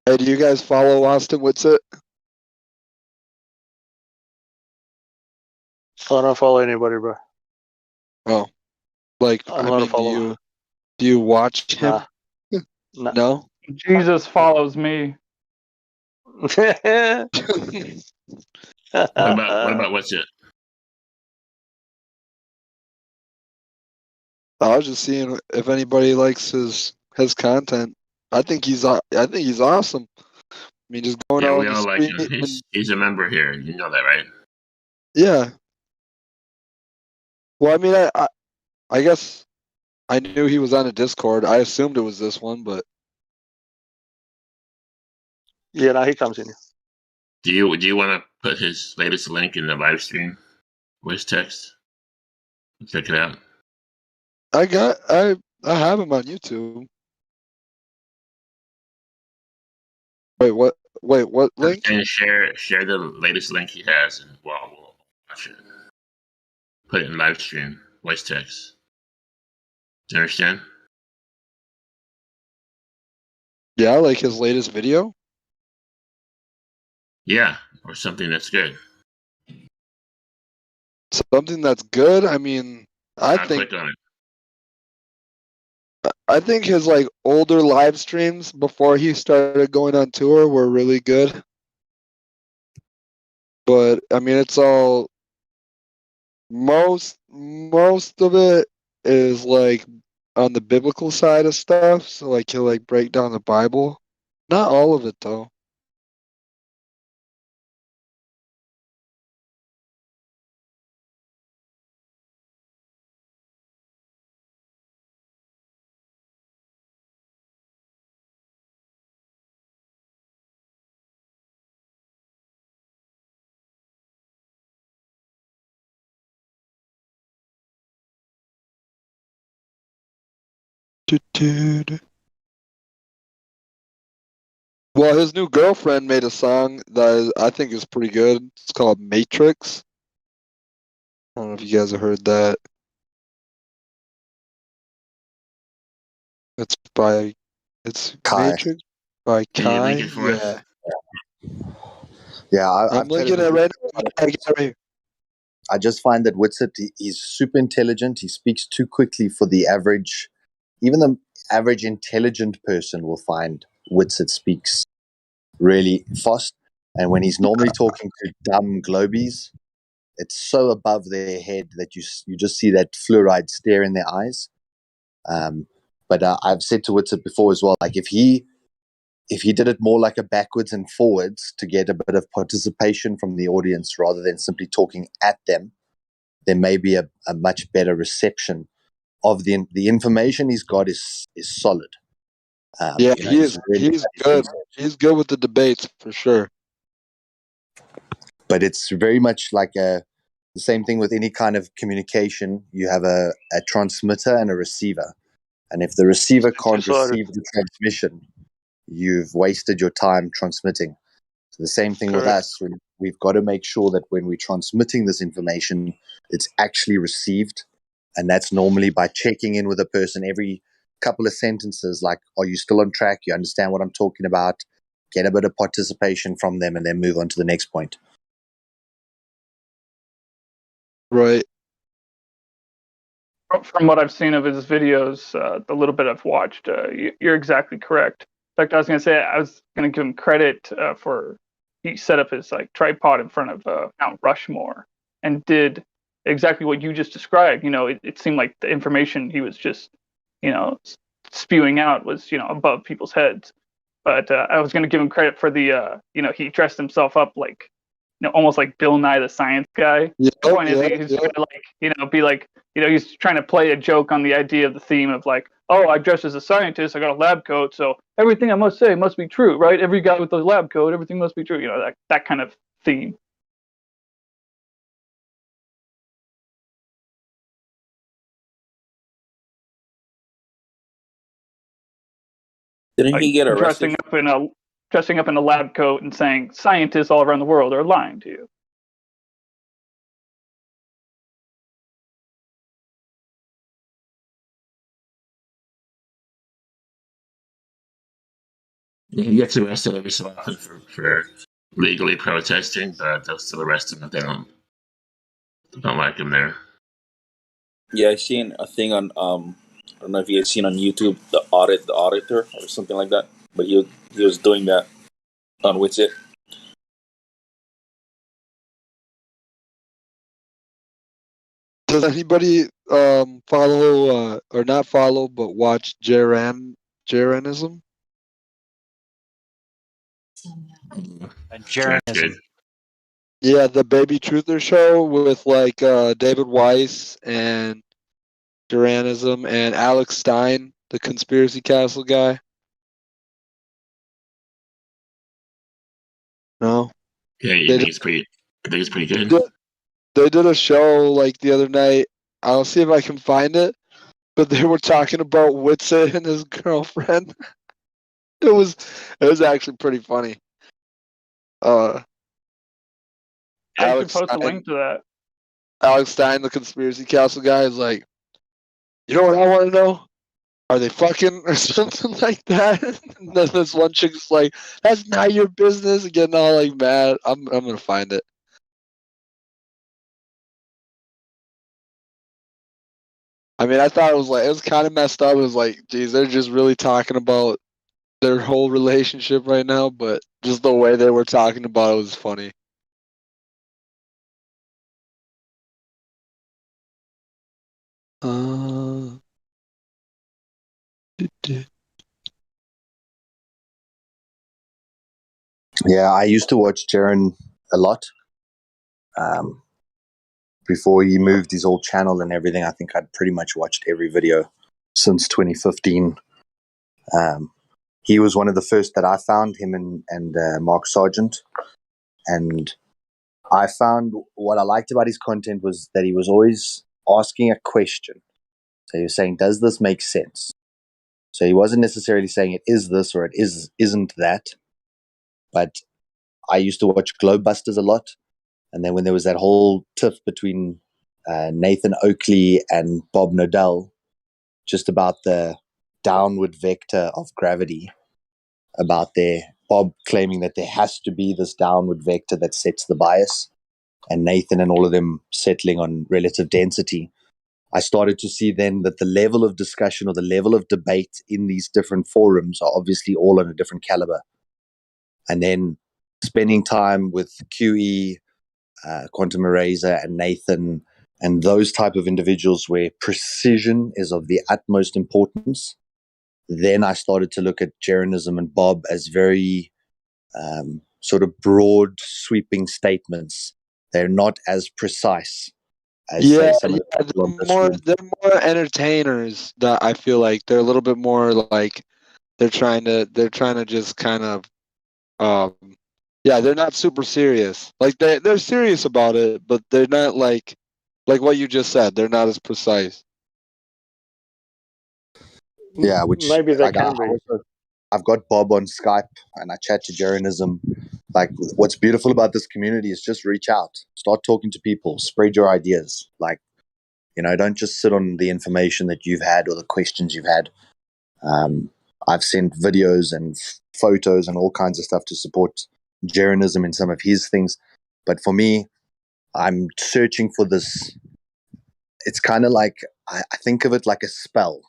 Hey, do you guys follow Austin Whitsitt? I don't follow anybody, bro. Oh, like I'm I not a mean, follower. do you watch him? Nah. No. Jesus follows me. What about what's it? I was just seeing if anybody likes his content. I think he's awesome. I mean, just going Yeah, out we on the all like street him. and He's a member here. You know that, right? yeah. Well, I mean, I guess I knew he was on a Discord. I assumed it was this one, but Yeah, no, he comes in. Do you want to put his latest link in the live stream? Voice text. Check it out. I have him on YouTube. Wait, what? Wait, what link? And share the latest link he has, and we'll watch it. Put it in live stream. Voice text. Do you understand? Yeah, like his latest video. Yeah, or something that's good. Something that's good. I mean, I think click on it. I think his like older live streams before he started going on tour were really good. But I mean, it's all most of it is like on the biblical side of stuff. So like he'll like break down the Bible. Not all of it though. Well, his new girlfriend made a song that I think is pretty good. It's called Matrix. I don't know if you guys have heard that. It's Kai. Matrix by Can you link Kai. it for us? Yeah, I'm I've played linking it right now. I just find that Whitsitt, he's super intelligent. He speaks too quickly for the average, even the average intelligent person will find Whitsitt speaks really fast. And when he's normally talking to dumb globies, it's so above their head that you just see that fluoride stare in their eyes. But I've said to Whitsitt before as well, like if he did it more like a backwards and forwards to get a bit of participation from the audience rather than simply talking at them, there may be a much better reception of the information he's got is solid. Yeah, he's really he's good. He's good with the debates for sure. But it's very much like the same thing with any kind of communication. You have a transmitter and a receiver. And if the receiver can't receive the transmission, you've wasted your time transmitting. So the same thing with us. We've got to make sure that when we're transmitting this information, it's actually received. And that's normally by checking in with a person every couple of sentences, like, are you still on track? You understand what I'm talking about? Get a bit of participation from them and then move on to the next point. Right. From what I've seen of his videos, the little bit I've watched, you're exactly correct. In fact, I was going to say I was going to give him credit for he set up his like tripod in front of Mount Rushmore and did exactly what you just described. You know, it seemed like the information he was just spewing out was above people's heads. But I was going to give him credit for the he dressed himself up like almost like Bill Nye the Science Guy. Yep, The point is yep, he's yep. trying to be like he's trying to play a joke on the idea of the theme of like, oh, I dressed as a scientist, I got a lab coat, so everything I must say must be true, right? Every guy with a lab coat, everything must be true. That kind of theme. Didn't he get dressing arrested? up in a lab coat and saying scientists all around the world are lying to you. Yeah, he gets arrested every so often for legally protesting, but they'll still arrest him if they don't like him there. Yeah, I seen a thing on I don't know if you guys seen on YouTube the auditor or something like that, but he was doing that on Witsit. Does anybody follow or not follow but watch Jeranism? That's good. Jeranism. Yeah, the Baby Truther show with like David Weiss and Jeranism and Alex Stein, the Conspiracy Castle guy. No. Yeah, you think it's pretty? I think it's pretty good. They did a show like the other night. I'll see if I can find it. But they were talking about Witsit and his girlfriend. It was actually pretty funny. I should Alex post a Stein, link to that. Alex Stein, the Conspiracy Castle guy, is like, you know what I want to know? Are they fucking or something like that? And then this one chick's like, that's not your business, getting all like mad. I'm gonna find it. I mean, I thought it was kind of messed up. It was like, geez, they're just really talking about their whole relationship right now, but just the way they were talking about it was funny. Yeah, I used to watch Jaren a lot. Before he moved his whole channel and everything, I think I'd pretty much watched every video since 2015. He was one of the first that I found, him and Mark Sargent. And I found what I liked about his content was that he was always asking a question. So he was saying, does this make sense? So he wasn't necessarily saying it is this or it isn't that. But I used to watch Globebusters a lot. And then when there was that whole tiff between Nathan Oakley and Bob Nodell, just about the downward vector of gravity, about Bob claiming that there has to be this downward vector that sets the bias, and Nathan and all of them settling on relative density. I started to see then that the level of discussion or the level of debate in these different forums are obviously all on a different caliber. And then spending time with QE, Quantum Eraser, and Nathan, and those type of individuals where precision is of the utmost importance, then I started to look at Jeranism and Bob as very sort of broad, sweeping statements. They're not as precise as say some of the people on this room. They're more entertainers. That I feel like they're a little bit more like they're trying to just kind of they're not super serious. Like they're serious about it, but they're not like what you just said. They're not as precise. Yeah, which maybe they can be. I've got Bob on Skype and I chat to Jeranism. Like, what's beautiful about this community is just reach out, start talking to people, spread your ideas. Like, don't just sit on the information that you've had or the questions you've had. I've sent videos and photos and all kinds of stuff to support Jeranism in some of his things. But for me, I'm searching for this. It's kind of like, I think of it like a spell.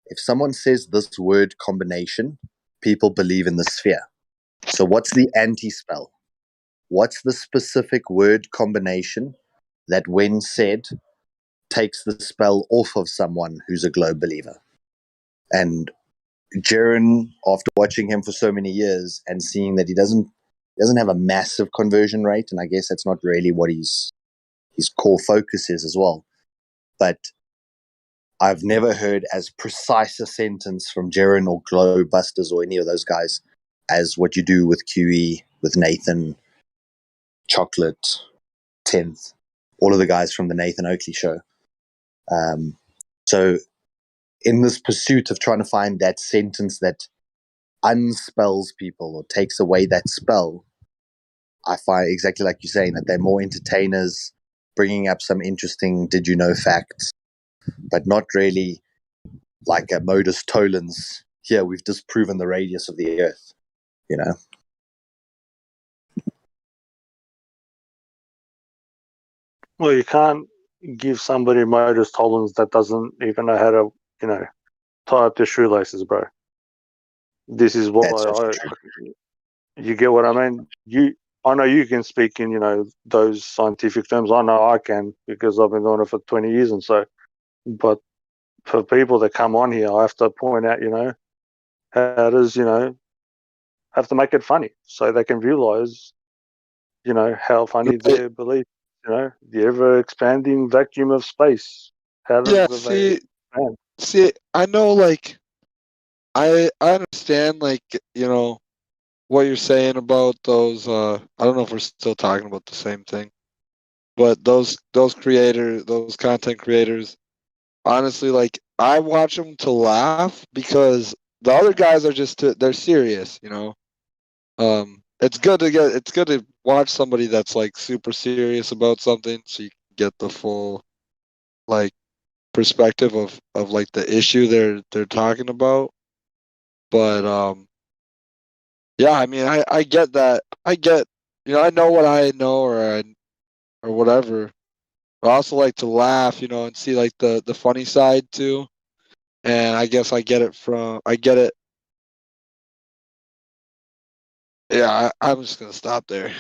If someone says this word combination, people believe in the sphere. So what's the anti-spell? What's the specific word combination that, when said, takes the spell off of someone who's a globe believer? And Jaren, after watching him for so many years and seeing that he doesn't have a massive conversion rate, and I guess that's not really what his core focus is as well. But I've never heard as precise a sentence from Jaren or Glowbusters or any of those guys as what you do with QE, with Nathan, Chocolate, 10th, all of the guys from the Nathan Oakley show. So in this pursuit of trying to find that sentence that unspells people or takes away that spell, I find exactly like you're saying that they're more entertainers, bringing up some interesting did you know facts, but not really like a modus tollens. Here, we've disproven the radius of the Earth, you know? Well, you can't give somebody modus tollens that doesn't even know how to, tie up their shoelaces, bro. This is why That's also true. you get what I mean? I know you can speak in, those scientific terms. I know I can because I've been doing it for 20 years and so. But for people that come on here, I have to point out, how does, have to make it funny so they can realize, how funny their belief, the ever expanding vacuum of space. How does Yeah, the vacuum expand? see, I know, like, I understand, like, what you're saying about those. I don't know if we're still talking about the same thing, but those creators, those content creators, honestly, like, I watch them to laugh because the other guys are just they're serious, it's good to watch somebody that's like super serious about something so you can get the full like perspective of like the issue they're talking about. But yeah, I mean, I get that. I get, I know what I know, or whatever. I also like to laugh, and see like the funny side too. And I guess I get it. Yeah, I'm just gonna stop there.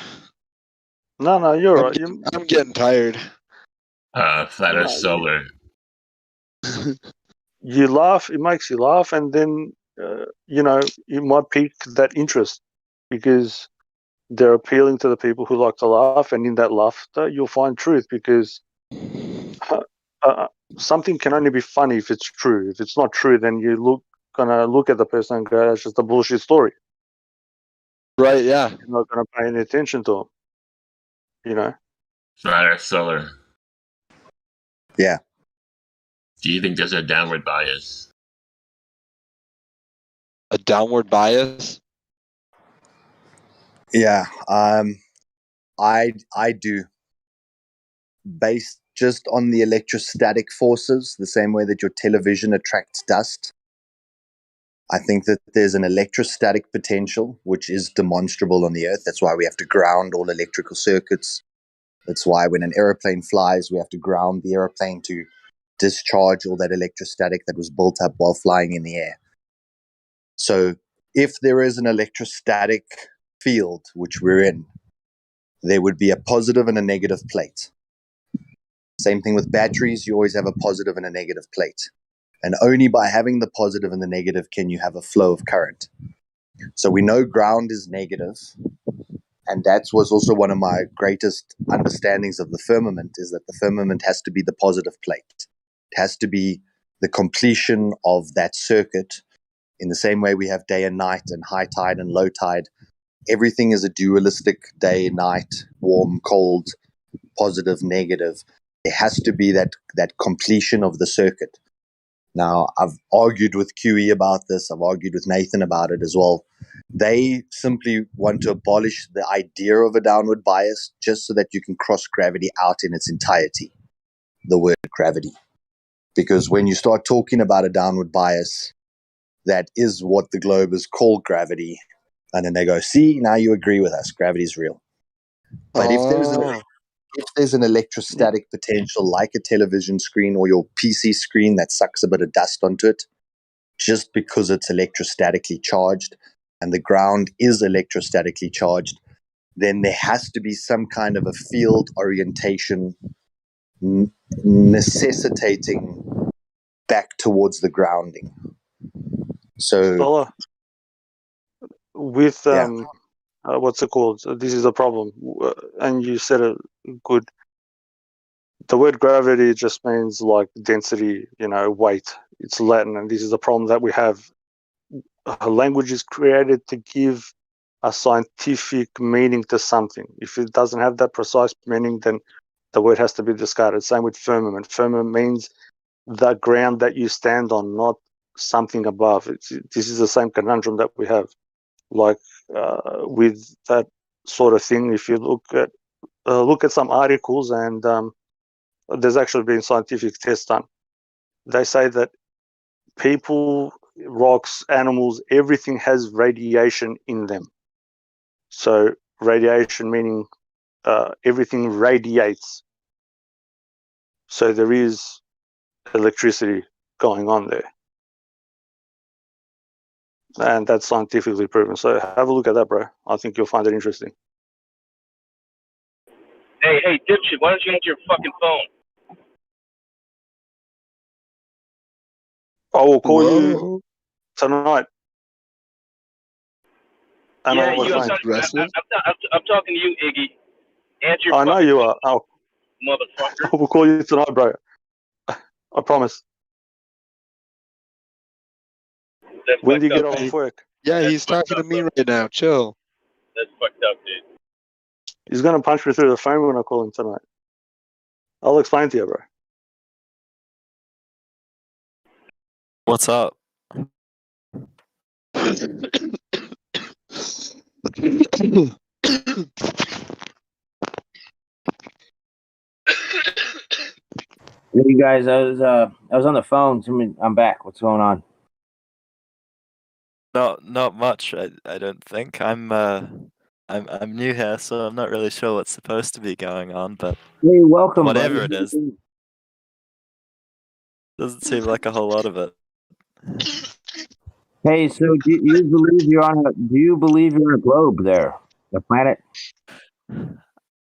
No, you're I'm right. I'm getting tired. Flat Earth Solar. You laugh, it makes you laugh, and then, you might pique that interest because they're appealing to the people who like to laugh, and in that laughter, you'll find truth because something can only be funny if it's true. If it's not true, then gonna look at the person and go, "That's just a bullshit story." Right? Yeah. You're not gonna pay any attention to them. Flat Earth Solar. Yeah. Do you think there's a downward bias? A downward bias? Yeah. I do. Based just on the electrostatic forces, the same way that your television attracts dust. I think that there's an electrostatic potential, which is demonstrable on the Earth. That's why we have to ground all electrical circuits. That's why when an airplane flies, we have to ground the airplane to discharge all that electrostatic that was built up while flying in the air. So if there is an electrostatic field, which we're in, there would be a positive and a negative plate. Same thing with batteries, you always have a positive and a negative plate. And only by having the positive and the negative can you have a flow of current. So we know ground is negative, and that was also one of my greatest understandings of the firmament, is that the firmament has to be the positive plate. It has to be the completion of that circuit. In the same way we have day and night and high tide and low tide, everything is a dualistic day, night, warm, cold, positive, negative. There has to be that completion of the circuit. Now, I've argued with QE about this. I've argued with Nathan about it as well. They simply want to abolish the idea of a downward bias just so that you can cross gravity out in its entirety, the word gravity. Because when you start talking about a downward bias, that is what the globe is called gravity. And then they go, see, now you agree with us. Gravity is real. But if there's an electrostatic potential like a television screen or your PC screen that sucks a bit of dust onto it, just because it's electrostatically charged and the ground is electrostatically charged, then there has to be some kind of a field orientation necessitating back towards the grounding. So Scholar, with Yeah. what's it called? This is a problem, and you said it good. The word gravity just means like density, weight. It's Latin, and this is a problem that we have. A language is created to give a scientific meaning to something. If it doesn't have that precise meaning, then the word has to be discarded. Same with firmament. Firmament means the ground that you stand on, not something above. This is the same conundrum that we have. Like with that sort of thing, if you look at some articles, and there's actually been scientific tests done. They say that people, rocks, animals, everything has radiation in them. So radiation meaning everything radiates. So there is electricity going on there. And that's scientifically proven. So have a look at that, bro. I think you'll find it interesting. Hey, dipshit, why don't you answer your fucking phone? I will call you tonight. And Yeah, I'll I'm, explain. I'm talking to you, Iggy. Answer your I know fucking you are. motherfucker. I will call you tonight, bro. I promise. That's When do you fucked get up, off dude. work? Yeah, That's he's talking to fucked me up. right now. Chill. That's fucked up, dude. He's going to punch me through the phone when I call him tonight. I'll explain to you, bro. What's up? Hey, you guys, I was on the phone. I'm back. What's going on? Not much. I don't think. I'm new here, so I'm not really sure what's supposed to be going on. But Hey, welcome, whatever buddy. it is, doesn't seem like a whole lot of it. Hey, so do you believe you're on a? Do you believe you're a globe there, a planet?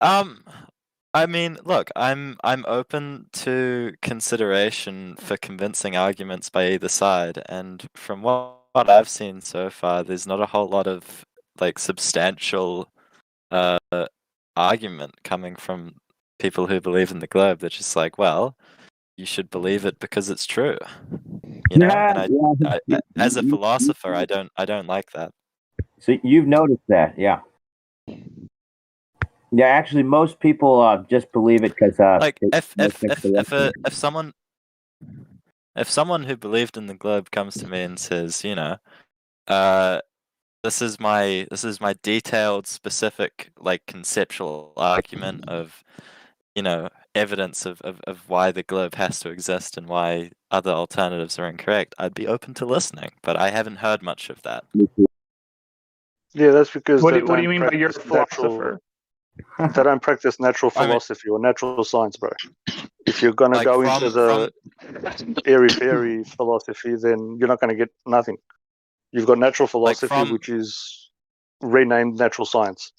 I mean, look, I'm open to consideration for convincing arguments by either side, and from what I've seen so far, there's not a whole lot of like substantial argument coming from people who believe in the globe. They're just like, well, you should believe it because it's true, you know. Yeah, And yeah. as a philosopher, I don't like that. So you've noticed that, yeah. Yeah, actually, most people just believe it because Like if someone who believed in the globe comes to me and says, you know, this is my detailed, specific, like conceptual argument of, you know, evidence of why the globe has to exist and why other alternatives are incorrect, I'd be open to listening, but I haven't heard much of that. Yeah, that's because What they do you don't mean by you're a practice natural. philosopher? They don't practice natural I mean, philosophy or natural science, bro. If you're gonna like go into the airy-fairy philosophy, then you're not gonna get nothing. You've got natural philosophy, which is renamed natural science.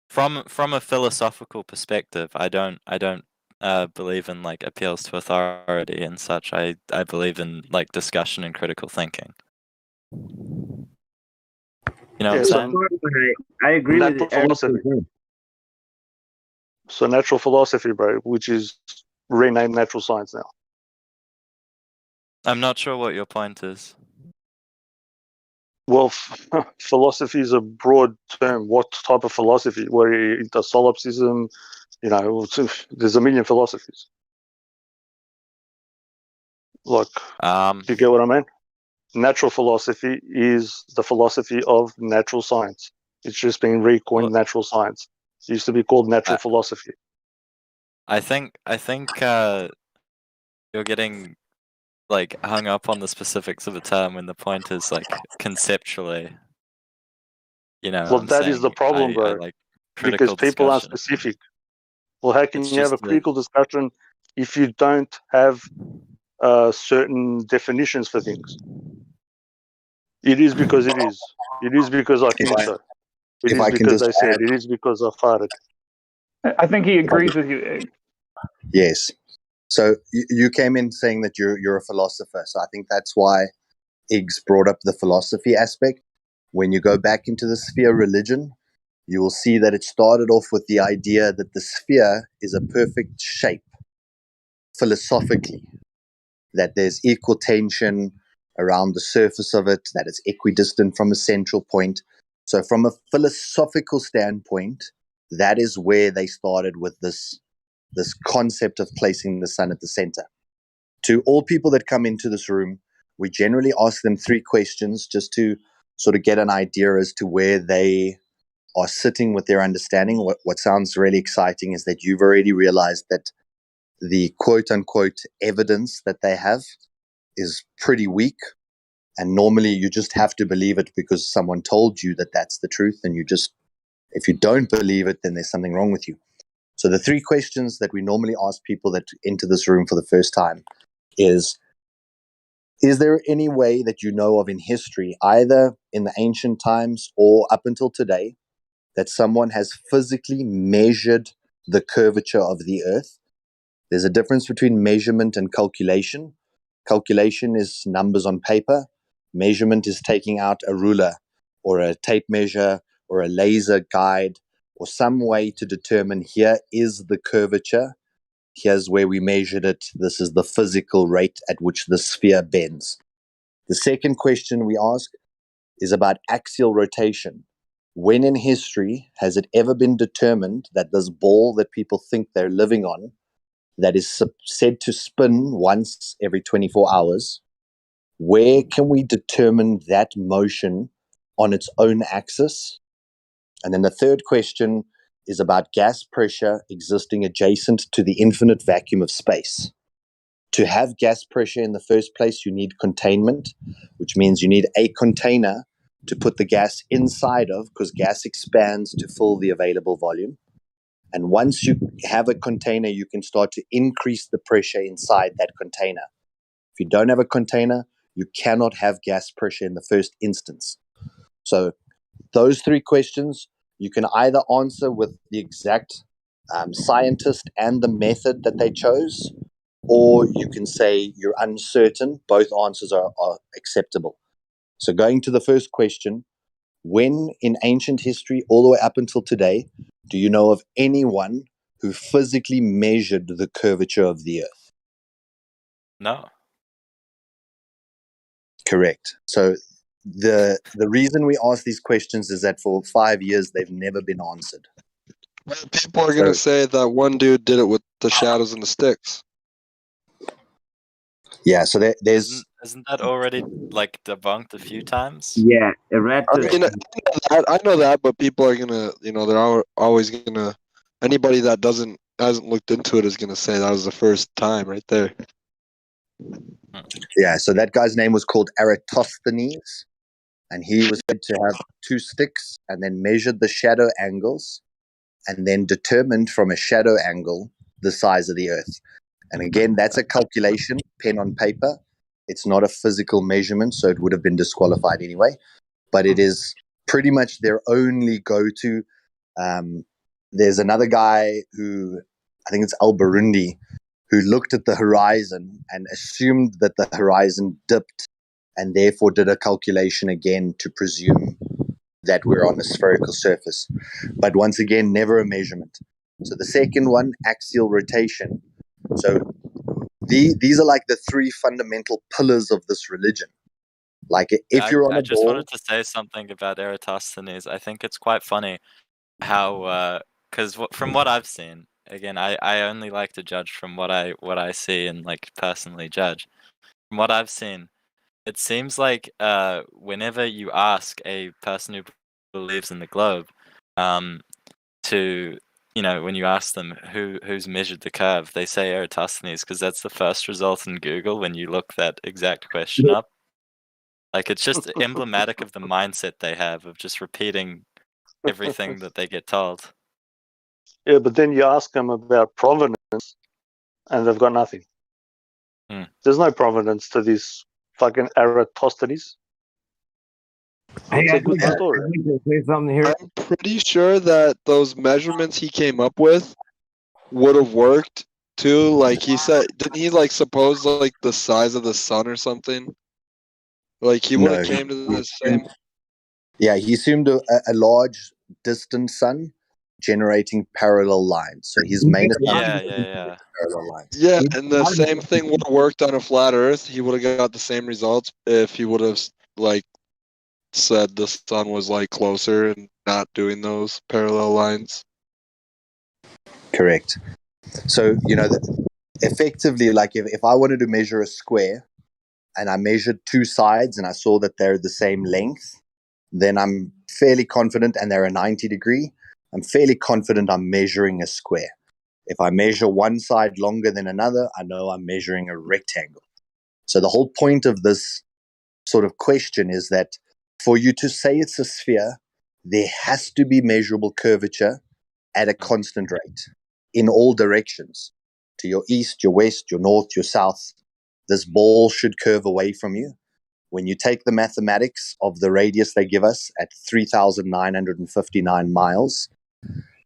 from a philosophical perspective, I don't believe in like appeals to authority and such. I believe in like discussion and critical thinking. You know what I'm saying? I agree with Natural philosophy. everything. So natural philosophy, bro, which is renamed natural science now. I'm not sure what your point is. Well, philosophy is a broad term. What type of philosophy? Where you into solipsism? You know, there's a million philosophies. Like, you get what I mean? Natural philosophy is the philosophy of natural science. It's just been recoined natural science. It used to be called natural philosophy. I think you're getting like hung up on the specifics of a term when the point is like conceptually. You know, Well, that is the problem, bro. I like Because critical people aren't discussion. specific. Well, how can It's you have a just critical discussion if you don't have certain definitions for things? It is because it is. It is because I think so. It if is I can because just they said. add- It is because I farted. I think he agrees with you, Ig. Yes. So you came in saying that you're a philosopher. So I think that's why Iggs brought up the philosophy aspect. When you go back into the sphere religion, you will see that it started off with the idea that the sphere is a perfect shape philosophically, that there's equal tension around the surface of it, that it's equidistant from a central point. So from a philosophical standpoint, that is where they started with this concept of placing the sun at the center. To all people that come into this room, we generally ask them 3 questions just to sort of get an idea as to where they are sitting with their understanding. What sounds really exciting is that you've already realized that the quote-unquote evidence that they have is pretty weak, and normally you just have to believe it because someone told you that that's the truth, and if you don't believe it, then there's something wrong with you. So the 3 questions that we normally ask people that enter this room for the first time is there any way that you know of in history, either in the ancient times or up until today, that someone has physically measured the curvature of the earth? There's a difference between measurement and calculation. Calculation is numbers on paper. Measurement is taking out a ruler or a tape measure or a laser guide or some way to determine here is the curvature. Here's where we measured it. This is the physical rate at which the sphere bends. The second question we ask is about axial rotation. When in history has it ever been determined that this ball that people think they're living on, that is said to spin once every 24 hours, where can we determine that motion on its own axis? And then the third question is about gas pressure existing adjacent to the infinite vacuum of space. To have gas pressure in the first place, you need containment, which means you need a container to put the gas inside of, because gas expands to fill the available volume. And once you have a container, you can start to increase the pressure inside that container. If you don't have a container, you cannot have gas pressure in the first instance. So those 3 questions, you can either answer with the exact scientist and the method that they chose, or you can say you're uncertain. Both answers are acceptable. So going to the first question, when in ancient history, all the way up until today, do you know of anyone who physically measured the curvature of the earth? No. Correct. So the reason we ask these questions is that for 5 years, they've never been answered. Well, people are gonna say that one dude did it with the shadows and the sticks. Yeah, so there's... Isn't that already like debunked a few times? Yeah, I read I this. mean, I know that, but people are gonna, they're always gonna. Anybody that hasn't looked into it is gonna say that was the first time right there. Yeah, so that guy's name was called Eratosthenes, and he was said to have 2 sticks and then measured the shadow angles and then determined from a shadow angle the size of the earth. And again, that's a calculation, pen on paper. It's not a physical measurement, so it would have been disqualified anyway. But it is pretty much their only go-to. There's another guy who, I think it's Al Burundi, who looked at the horizon and assumed that the horizon dipped and therefore did a calculation again to presume that we're on a spherical surface. But once again, never a measurement. So the second one, axial rotation. So these are like the 3 fundamental pillars of this religion. Like if you're on I a just ball... wanted to say something about Eratosthenes. I think it's quite funny how, because from what I've seen, again, I only like to judge from what I see and like personally judge. From what I've seen, it seems like whenever you ask a person who believes in the globe, to when you ask them who's measured the curve, they say Eratosthenes because that's the first result in Google when you look that exact question up. Like it's just emblematic of the mindset they have of just repeating everything that they get told. Yeah, but then you ask them about provenance, and they've got nothing. There's no provenance to this fucking Eratosthenes. Hey, It's a good story. I need to say something here. I'm pretty sure that those measurements he came up with would have worked too. Like he said, didn't he like suppose like the size of the sun or something? Like he would have No, came to the same. yeah, he assumed a large distant sun generating parallel lines. So his main Yeah, assumption yeah, yeah. parallel lines. Yeah, and the same thing would have worked on a flat Earth. He would have got the same results if he would have like said the sun was like closer and not doing those parallel lines. Correct. So, effectively, like if I wanted to measure a square and I measured two sides and I saw that they're the same length, then I'm fairly confident, and they're a 90 degree, I'm fairly confident I'm measuring a square. If I measure one side longer than another, I know I'm measuring a rectangle. So the whole point of this sort of question is that for you to say it's a sphere, there has to be measurable curvature at a constant rate in all directions. To your east, your west, your north, your south, this ball should curve away from you. When you take the mathematics of the radius they give us at 3,959 miles,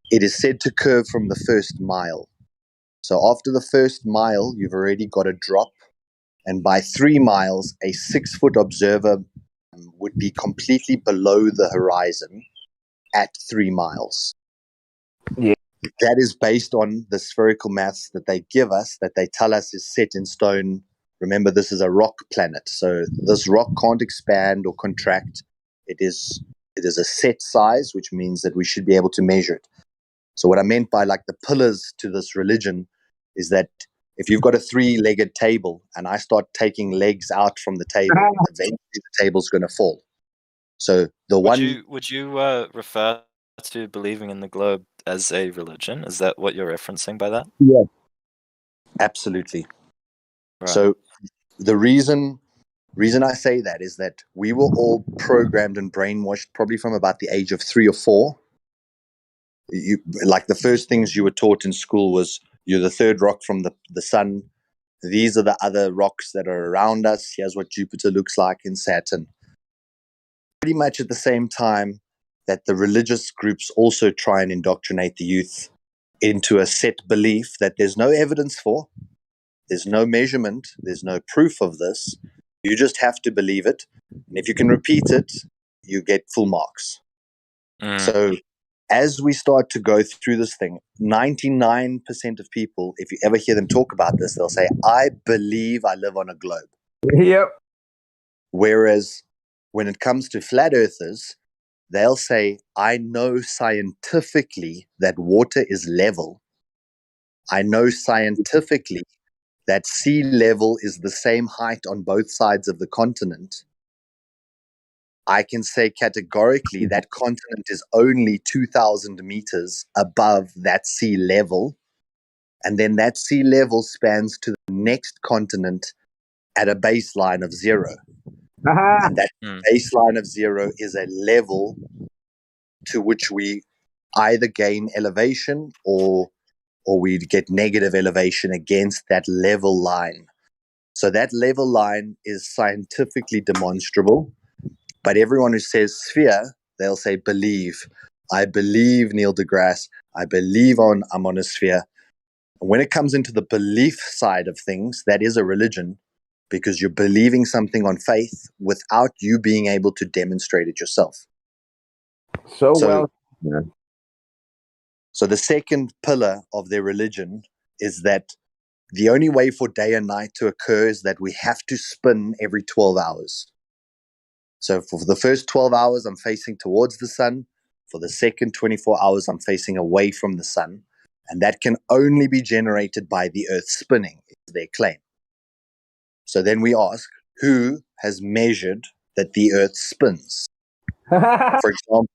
it is said to curve from the first mile. So after the first mile, you've already got a drop. And by 3 miles, a 6-foot observer would be completely below the horizon at 3 miles. Yeah. That is based on the spherical maths that they give us, that they tell us is set in stone. Remember, this is a rock planet, so this rock can't expand or contract. It is a set size, which means that we should be able to measure it. So what I meant by like the pillars to this religion is that if you've got a 3-legged table and I start taking legs out from the table, eventually the table's going to fall. So the Would you refer to believing in the globe as a religion? Is that what you're referencing by that? Yeah. Absolutely. Right. So the reason I say that is that we were all programmed and brainwashed probably from about the age of 3 or 4. Like the first things you were taught in school was you're the third rock from the sun. These are the other rocks that are around us. Here's what Jupiter looks like in Saturn. Pretty much at the same time that the religious groups also try and indoctrinate the youth into a set belief that there's no evidence for, there's no measurement, there's no proof of this. You just have to believe it. And if you can repeat it, you get full marks. So as we start to go through this thing, 99% of people, if you ever hear them talk about this, they'll say, I believe I live on a globe. Yep. Whereas when it comes to flat earthers, they'll say, I know scientifically that water is level. I know scientifically that sea level is the same height on both sides of the continent. I can say categorically that continent is only 2,000 meters above that sea level. And then that sea level spans to the next continent at a baseline of 0. And that baseline of 0 is a level to which we either gain elevation or we get negative elevation against that level line. So that level line is scientifically demonstrable. But everyone who says sphere, they'll say believe. I believe Neil deGrasse. I believe I'm on a sphere. And when it comes into the belief side of things, that is a religion, because you're believing something on faith without you being able to demonstrate it yourself. So So, well. Yeah. So the second pillar of their religion is that the only way for day and night to occur is that we have to spin every 12 hours. So for the first 12 hours, I'm facing towards the sun. For the second 24 hours, I'm facing away from the sun. And that can only be generated by the Earth spinning, is their claim. So then we ask, who has measured that the Earth spins? For example,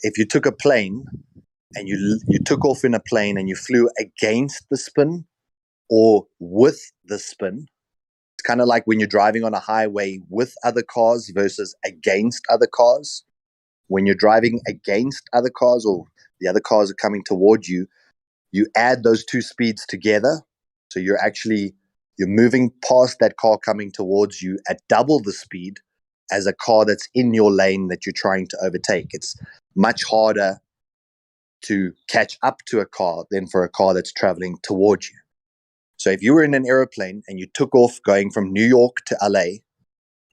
if you took a plane and you took off in a plane and you flew against the spin or with the spin, it's kind of like when you're driving on a highway with other cars versus against other cars. When you're driving against other cars or the other cars are coming toward you, you add those two speeds together. So you're moving past that car coming towards you at double the speed as a car that's in your lane that you're trying to overtake. It's much harder to catch up to a car than for a car that's traveling towards you. So if you were in an airplane and you took off going from New York to LA,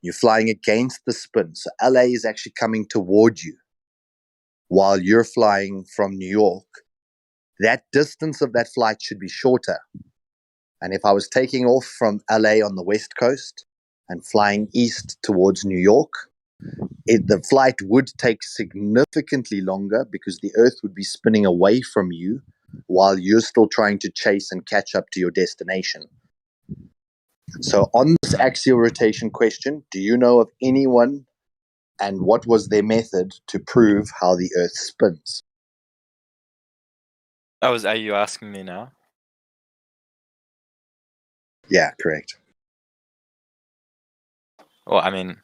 You're flying against the spin. So LA is actually coming toward you while you're flying from New York. That distance of that flight should be shorter. And if I was taking off from LA on the West Coast and flying east towards New York, the flight would take significantly longer because the Earth would be spinning away from you while you're still trying to chase and catch up to your destination. So on this axial rotation question, do you know of anyone and what was their method to prove how the Earth spins? Are you asking me now? Yeah, correct. Well, I mean,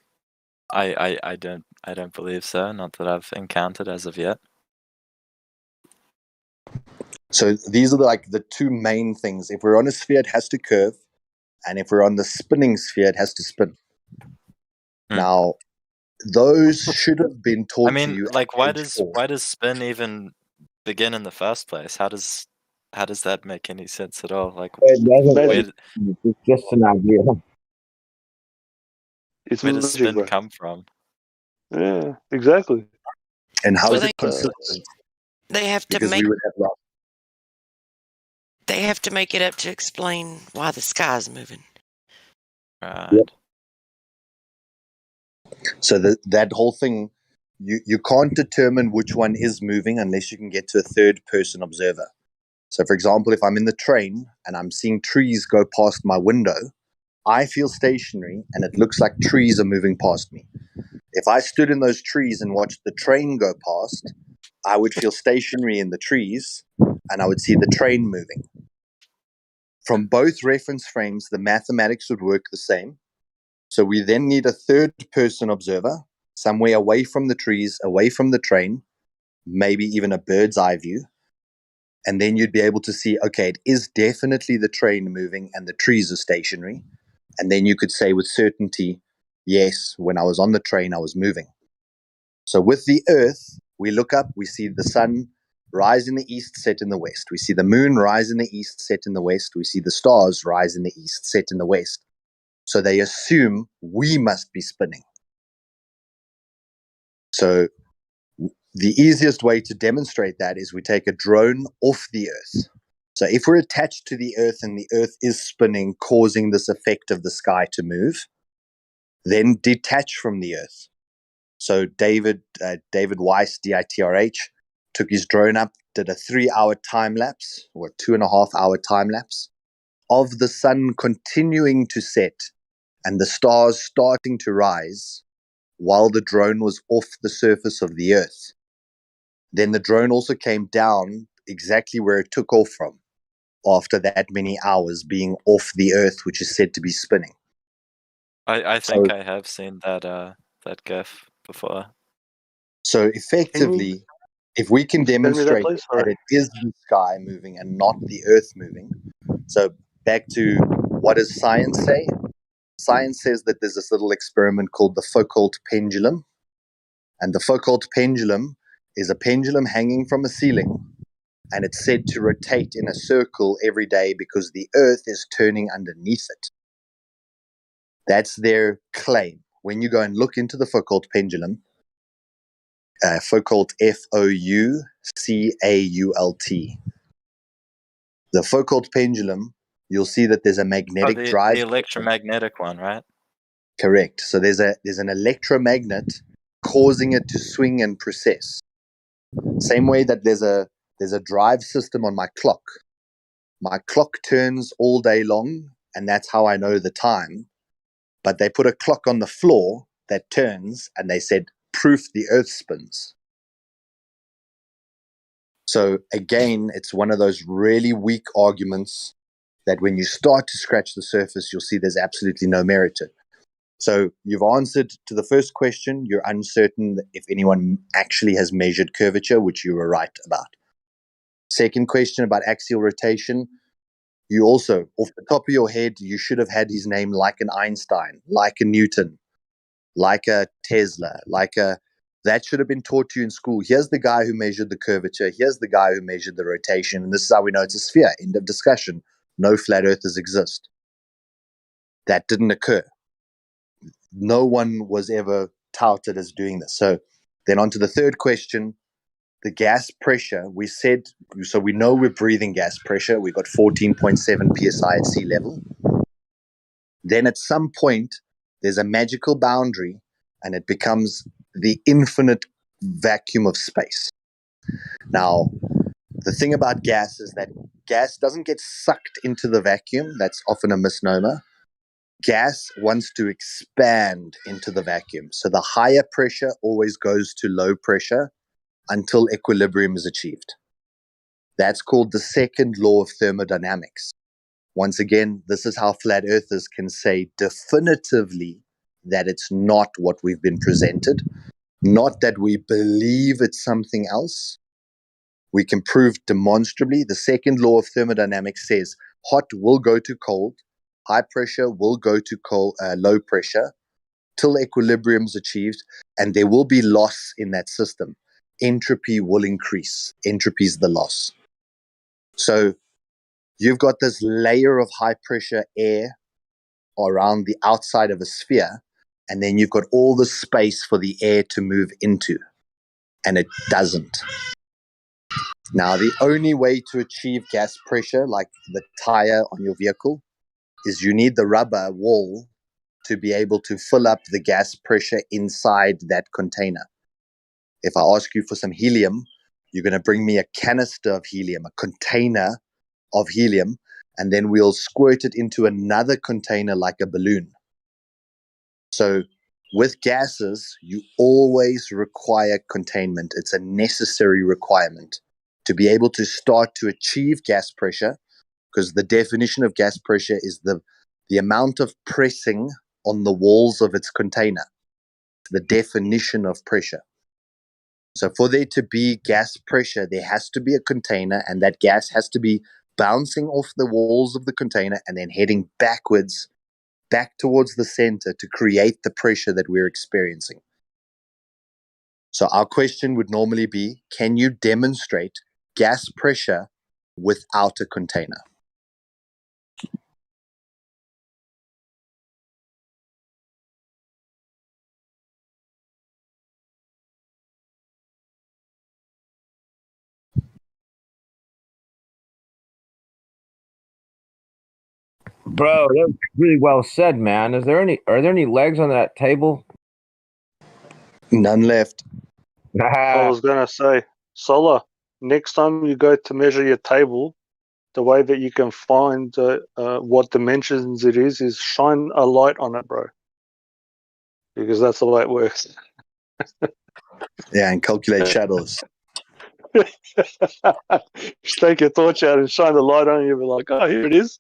I don't believe so. Not that I've encountered as of yet. So these are the two main things. If we're on a sphere, it has to curve, and if we're on the spinning sphere, it has to spin. Now, those should have been taught I mean, to you. like, why does spin even begin in the first place? How does that make any sense at all? Like, It's just an idea. Where does spin come from? Yeah, exactly. And how Well, is it consistent? They have to Because make we would have lost. they have to make it up to explain why the sky's moving. Right. Yep. So that whole thing, you can't determine which one is moving unless you can get to a third person observer. So for example, if I'm in the train and I'm seeing trees go past my window, I feel stationary and it looks like trees are moving past me. If I stood in those trees and watched the train go past, I would feel stationary in the trees and I would see the train moving. From both reference frames, the mathematics would work the same. So we then need a third person observer, somewhere away from the trees, away from the train, maybe even a bird's eye view. And then you'd be able to see, okay, it is definitely the train moving and the trees are stationary. And then you could say with certainty, yes, when I was on the train, I was moving. So with the Earth, we look up, we see the sun rise in the east, set in the west. We see the moon rise in the east, set in the west. We see the stars rise in the east, set in the west. So they assume we must be spinning. So the easiest way to demonstrate that is we take a drone off the Earth. So if we're attached to the Earth and the Earth is spinning, causing this effect of the sky to move, then detach from the Earth. So David Weiss, DITRH, took his drone up, did a 3-hour time lapse or a 2.5-hour time lapse of the sun continuing to set and the stars starting to rise while the drone was off the surface of the Earth. Then the drone also came down exactly where it took off from after that many hours being off the Earth, which is said to be spinning. I think I have seen that GIF before. So effectively, if we can demonstrate please? that it is the sky moving and not the Earth moving, so back to what does science say? Science says that there's this little experiment called the Foucault pendulum. And the Foucault pendulum is a pendulum hanging from a ceiling, and it's said to rotate in a circle every day because the Earth is turning underneath it. That's their claim. When you go and look into the Foucault pendulum, Foucault, Foucault, the Foucault pendulum, you'll see that there's a magnetic drive. The electromagnetic one, right? Correct. So there's an electromagnet causing it to swing and precess. Same way that there's a drive system on my clock. My clock turns all day long, and that's how I know the time. But they put a clock on the floor that turns, and they said, proof the Earth spins. So again, it's one of those really weak arguments that when you start to scratch the surface, you'll see there's absolutely no merit to it. So you've answered to the first question. You're uncertain if anyone actually has measured curvature, which you were right about. Second question about axial rotation. You also, off the top of your head, you should have had his name like an Einstein, like a Newton, like a Tesla, that should have been taught to you in school. Here's the guy who measured the curvature. Here's the guy who measured the rotation. And this is how we know it's a sphere. End of discussion. No flat earthers exist. That didn't occur. no one was ever touted as doing this. So then on to the third question, the gas pressure. We said, so we know we're breathing gas pressure. We've got 14.7 psi at sea level. Then at some point, there's a magical boundary and it becomes the infinite vacuum of space. Now, the thing about gas is that gas doesn't get sucked into the vacuum. That's often a misnomer. Gas wants to expand into the vacuum. So the higher pressure always goes to low pressure until equilibrium is achieved. That's called the second law of thermodynamics. Once again, this is how flat earthers can say definitively that it's not what we've been presented, not that we believe it's something else. We can prove demonstrably. The second law of thermodynamics says hot will go to cold, high pressure will go to low pressure till equilibrium is achieved, and there will be loss in that system. Entropy will increase. Entropy is the loss. So you've got this layer of high pressure air around the outside of a sphere, and then you've got all the space for the air to move into, and it doesn't. Now, the only way to achieve gas pressure, like the tire on your vehicle, is you need the rubber wall to be able to fill up the gas pressure inside that container. If I ask you for some helium, you're going to bring me a canister of helium, a container of helium, and then we'll squirt it into another container like a balloon. So with gases, you always require containment. It's a necessary requirement to be able to start to achieve gas pressure, because the definition of gas pressure is the amount of pressing on the walls of its container, the definition of pressure. So for there to be gas pressure, there has to be a container, and that gas has to be bouncing off the walls of the container and then heading backwards, back towards the center to create the pressure that we're experiencing. So our question would normally be, can you demonstrate gas pressure without a container? Bro, that was really well said, man. Are there any legs on that table? None left. I was going to say, Solar, next time you go to measure your table, the way that you can find what dimensions it is shine a light on it, bro. Because that's the way it works. Yeah, and calculate shadows. Just take your torch out and shine the light on it, you'll be like, oh, here it is.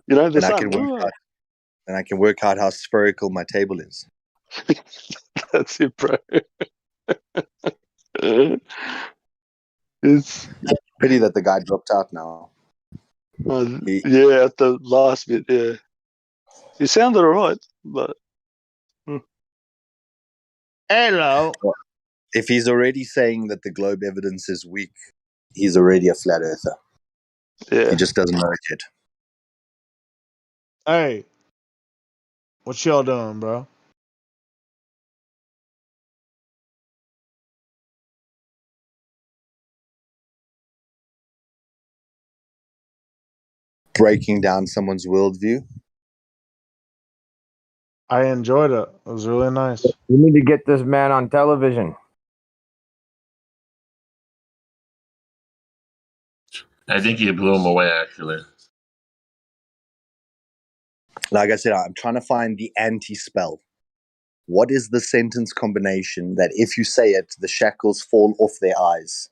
You know, the And sun. I can work out how spherical my table is. That's it, bro. It's pity that the guy dropped out now. yeah, at the last bit, yeah. He sounded alright, but hello. If he's already saying that the globe evidence is weak, he's already a flat earther. Yeah. He just doesn't know it yet. Hey, what y'all doing, bro? Breaking down someone's worldview. I enjoyed it. It was really nice. We need to get this man on television. I think you blew him away, actually. Like I said, I'm trying to find the anti-spell. What is the sentence combination that if you say it, the shackles fall off their eyes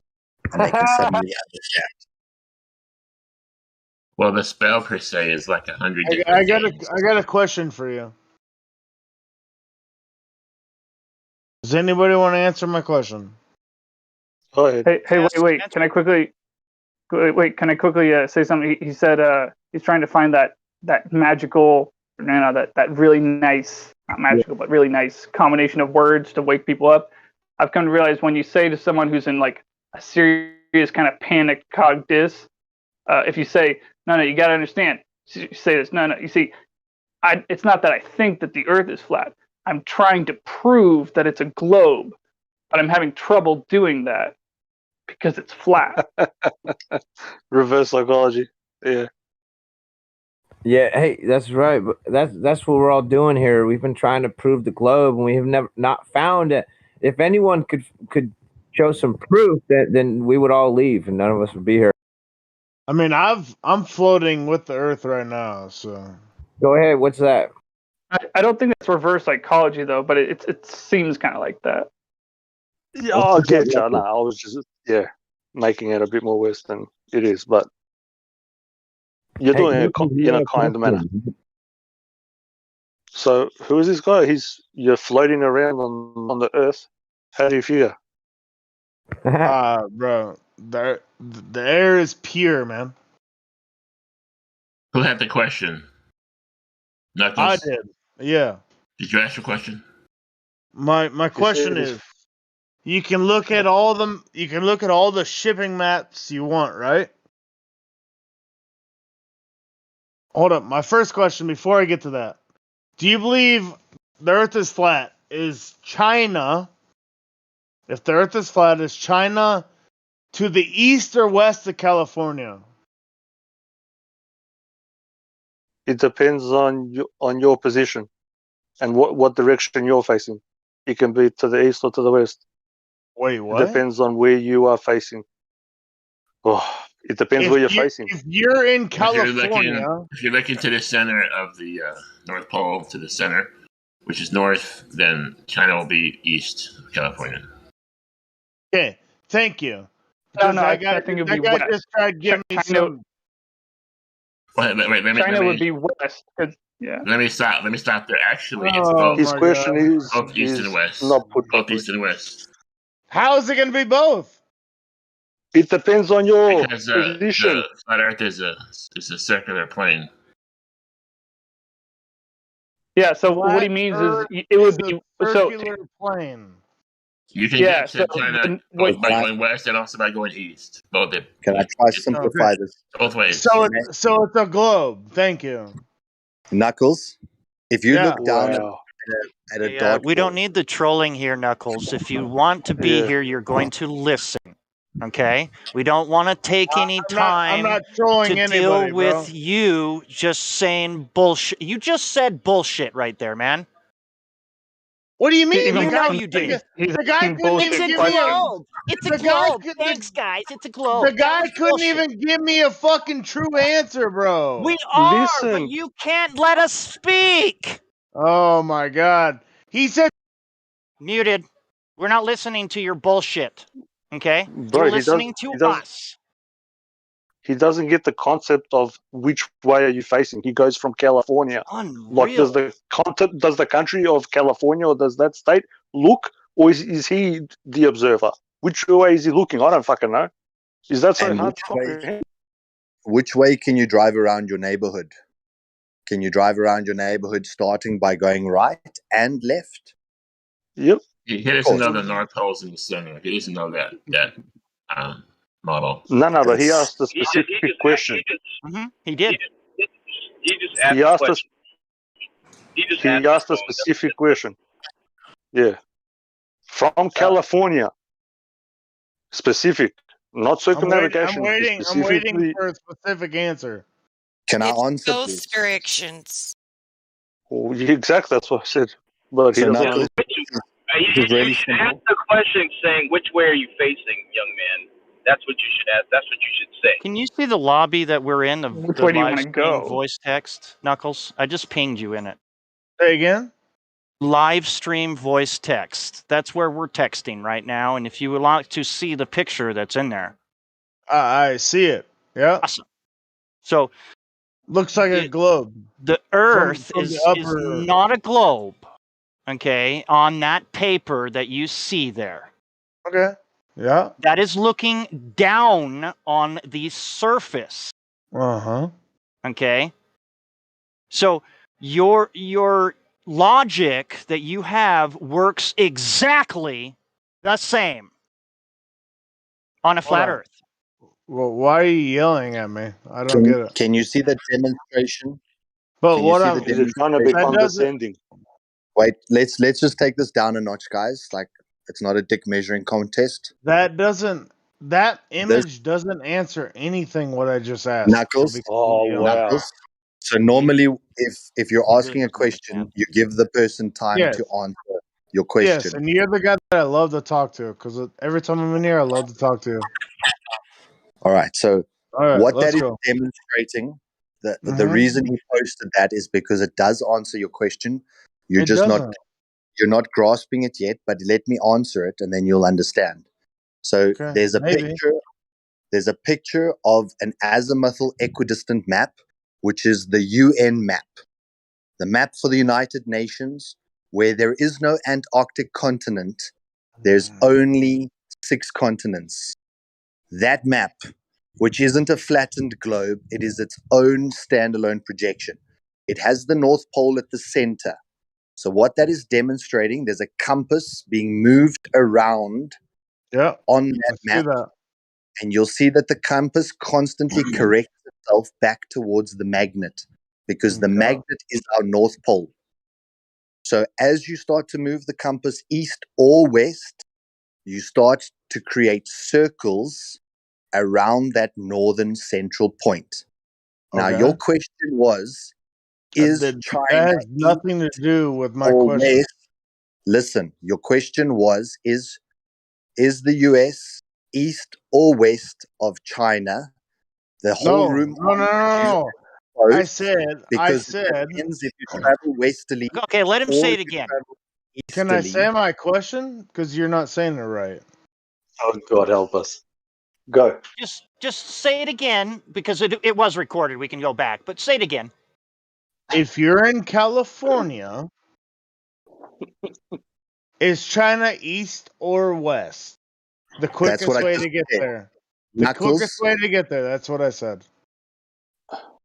and they can suddenly understand? Well, the spell per se is like 100 different I things. got a question for you. Does anybody want to answer my question? Go ahead. Hey, wait. Can I quickly say something? He said he's trying to find that magical, that really nice, not magical, but really nice combination of words to wake people up. I've come to realize when you say to someone who's in like a serious kind of panic cog dis, if you say, no, you got to understand. You say this, no, you see, it's not that I think that the Earth is flat. I'm trying to prove that it's a globe, but I'm having trouble doing that because it's flat. Reverse psychology. Yeah. Yeah, hey, that's right. But that's what we're all doing here. We've been trying to prove the globe, and we have never not found it. If anyone could show some proof, then we would all leave, and none of us would be here. I mean, I'm floating with the Earth right now, so. Go ahead. What's that? I don't think that's reverse psychology though, but it seems kind of like that. Yeah, I get you. No, I was just making it a bit more worse than it is, but you're doing it in a kind manner. So who is this guy? You're floating around on the Earth. How do you figure? Bro, the air is pure, man. Who had the question? Knuckles? I did. Yeah. Did you ask your question? My question is, you can look at all the shipping maps you want, right? Hold up. My first question before I get to that. Do you believe the Earth is flat? Is China, if the Earth is flat, is China to the east or west of California? It depends on your position and what direction you're facing. It can be to the east or to the west. Wait, what? It depends on where you are facing. Oh, it depends where you're facing. If you're in California, if you're looking to the center of the North Pole, to the center, which is north, then China will be east of California. Okay, thank you. No, I think it would be west. Just tried giving me some. Wait, China would be west. Yeah. Let me stop there. Actually, it's Oh, both. His question is both east and west. not put Both properly. east and west. How is it going to be both? It depends on your Because position. the flat Earth is a circular plane. Yeah. So what he means is it would be circular plane. You can get to China both by going west and also by going east. Both. Can I try to simplify this? Both ways. So it's a globe. Thank you. Knuckles, if you look down at a Hey, dot, we don't need the trolling here, Knuckles. If you want to be here, you're going to listen. Okay? We don't want to take any time I'm not trolling to anybody, deal with bro. you just saying bullshit. You just said bullshit right there, man. What do you mean? You know you did. The guy couldn't even give me a globe. It's a globe. Thanks, guys. It's a globe. The guy couldn't even give me a fucking true answer, bro. We are, but you can't let us speak. Oh my god. He said muted. We're not listening to your bullshit. Okay? Bro, You're listening to us. He doesn't get the concept of which way are you facing. He goes from California. Unreal. Like, does the country of California or does that state look, or is he the observer? Which way is he looking? I don't fucking know. Is that so hard to comprehend? Which way can you drive around your neighborhood? Can you drive around your neighborhood starting by going right and left? Yep. He doesn't know the North Pole's in the center. He doesn't know that model. No, but he asked a specific question. He did. He just asked a specific question. Yeah. From California. Specific. Not circumnavigation. I'm waiting for a specific answer. Can I answer, Both please? directions. Oh, yeah, exactly. That's what I said. But he doesn't understand. You should ask the question saying, which way are you facing, young man? That's what you should ask. That's what you should say. Can you see the lobby that we're in of Which the way do you live wanna stream go? voice text, Knuckles? I just pinged you in it. Say again? Live stream voice text. That's where we're texting right now. And if you would like to see the picture that's in there. I see it. Yeah. Awesome. So looks like a globe. The Earth from is the upper... not a globe. Okay, on that paper that you see there. Okay. Yeah. That is looking down on the surface. Uh-huh. Okay. So your logic that you have works exactly the same on a flat Earth. Well, why are you yelling at me? I don't get it. Can you see the demonstration? But Can what you see I'm the trying to be condescending. Wait, let's just take this down a notch, guys. Like, it's not a dick measuring contest. That image doesn't answer anything what I just asked. Knuckles. Oh wow. Knuckles. So normally, if you're He asking a doesn't question, understand. you give the person time Yes. to answer your Yes, question. and you're the guy that I love to talk to because every time I'm in here, I love to talk to you. All right. So All right, what let's that is go. demonstrating, the Mhm. reason he posted that is because it does answer your question. You're It just doesn't. you're not grasping it yet, but let me answer it and then you'll understand. So Okay, there's a maybe. picture of an azimuthal equidistant map, which is the UN map, the map for the United Nations, where there is no Antarctic continent. There's only 6 continents. That map, which isn't a flattened globe, it is its own standalone projection. It has the North Pole at the center. So what that is demonstrating, there's a compass being moved around on that map, and you'll see that the compass constantly corrects itself back towards the magnet because the magnet is our North Pole. So as you start to move the compass east or west, you start to create circles around that northern central point. Now, your question was, is China that has nothing to do with my or question. west? Listen, your question was, is the US east or west of China? The whole room No. I said. because it depends if you travel westerly. Okay, let him or say if it you again. travel Can I easterly. say my question? Because you're not saying it right. Oh God, help us. Go. Just say it again because it was recorded. We can go back, but say it again. If you're in California, is China east or west? The quickest what I way just to get said. there. The Knuckles, quickest way to get there. That's what I said.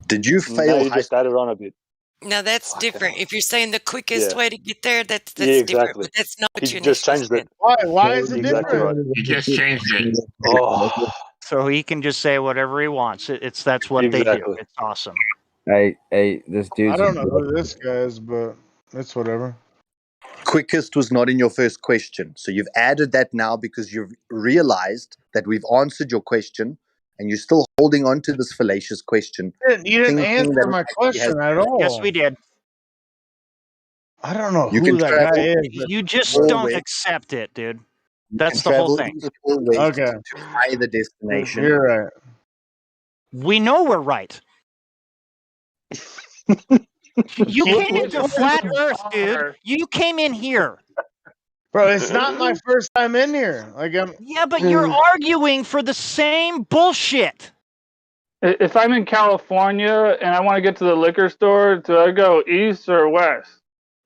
did you Now fail you high just added on a bit. No, that's different. If you're saying the quickest Yeah. way to get there, that's Yeah, different. exactly. But that's not what He you just initially changed said. it. Why is it Exactly different? right. You just changed it. Oh, So he can just say whatever he wants. That's what they do. exactly. It's awesome. Hey, this I dude's. don't know who this guy is, but it's whatever. Quickest was not in your first question. So you've added that now because you've realized that we've answered your question and you're still holding on to this fallacious question. You didn't thinking answer that my it actually has- question at all. Yes, we did. I don't know You who can that travel guy is. You just Or don't west. accept it, dude. You That's can the whole travel thing. east or west Okay. to either destination. You're right. We know we're right. You came into flat Earth, dude. You came in here. Bro, it's not my first time in here. Yeah, but you're arguing for the same bullshit. If I'm in California and I want to get to the liquor store, do I go east or west?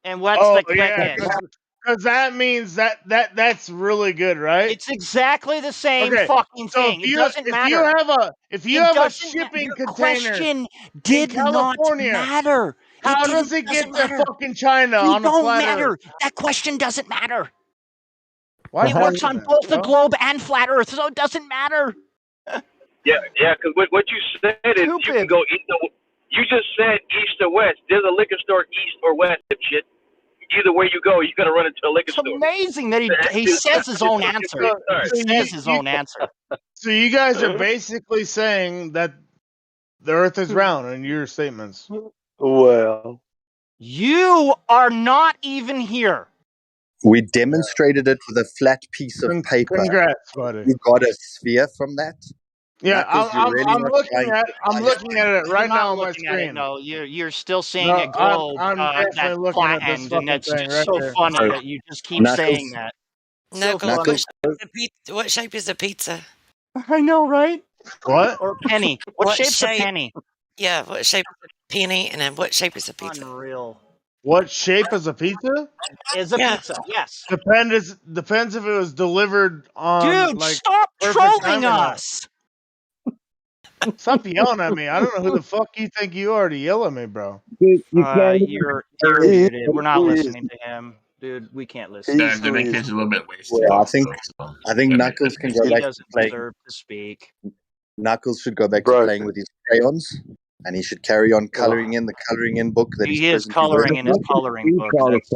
And what's the quickest? Because that means that's really good, right? It's exactly the same fucking so thing. It doesn't matter. If you have a shipping your container question did in California, not matter. How does it get to fucking China on a don't flat matter. Earth? That question doesn't matter. Why it works on both the globe and flat Earth, so it doesn't matter. Yeah, because what you said is you can go east or, you just said east or west. There's a liquor store east or west of shit. Either way you go, you're gonna run into a liquor store. It's amazing that he says his own answer. He says his own answer. So you guys are basically saying that the Earth is round in your statements. Well, you are not even here. We demonstrated it with a flat piece of paper. Congrats, buddy. You got a sphere from that? Yeah, Knuckles, you're really I'm not looking trying at to I'm looking at it right You're not now on my looking at it, screen. no, you're still seeing No, a globe I'm that's definitely looking at this flattened, and fucking that's thing just right so there. funny that you just keep saying that. Knuckles, what shape is a pizza? I know, right? What? Or penny. What shape's shape? a penny? Yeah, what shape is a penny, and then what shape is a pizza? Unreal. What shape is a pizza? Is a pizza, yes. Depends if it was delivered on Dude, like stop perfect trolling time or not. us. Stop yelling at me. I don't know who the fuck you think you are to yell at me, bro. Dude, you can't. You're muted. We're not listening to him. Dude, we can't listen. The mic is a little bit wasted. Well, I also, think so Knuckles can go He back to doesn't playing. deserve to speak. Knuckles should go back to playing with his crayons. and he should carry on coloring in the coloring in book that he's He is presently coloring working in his on. coloring book. That's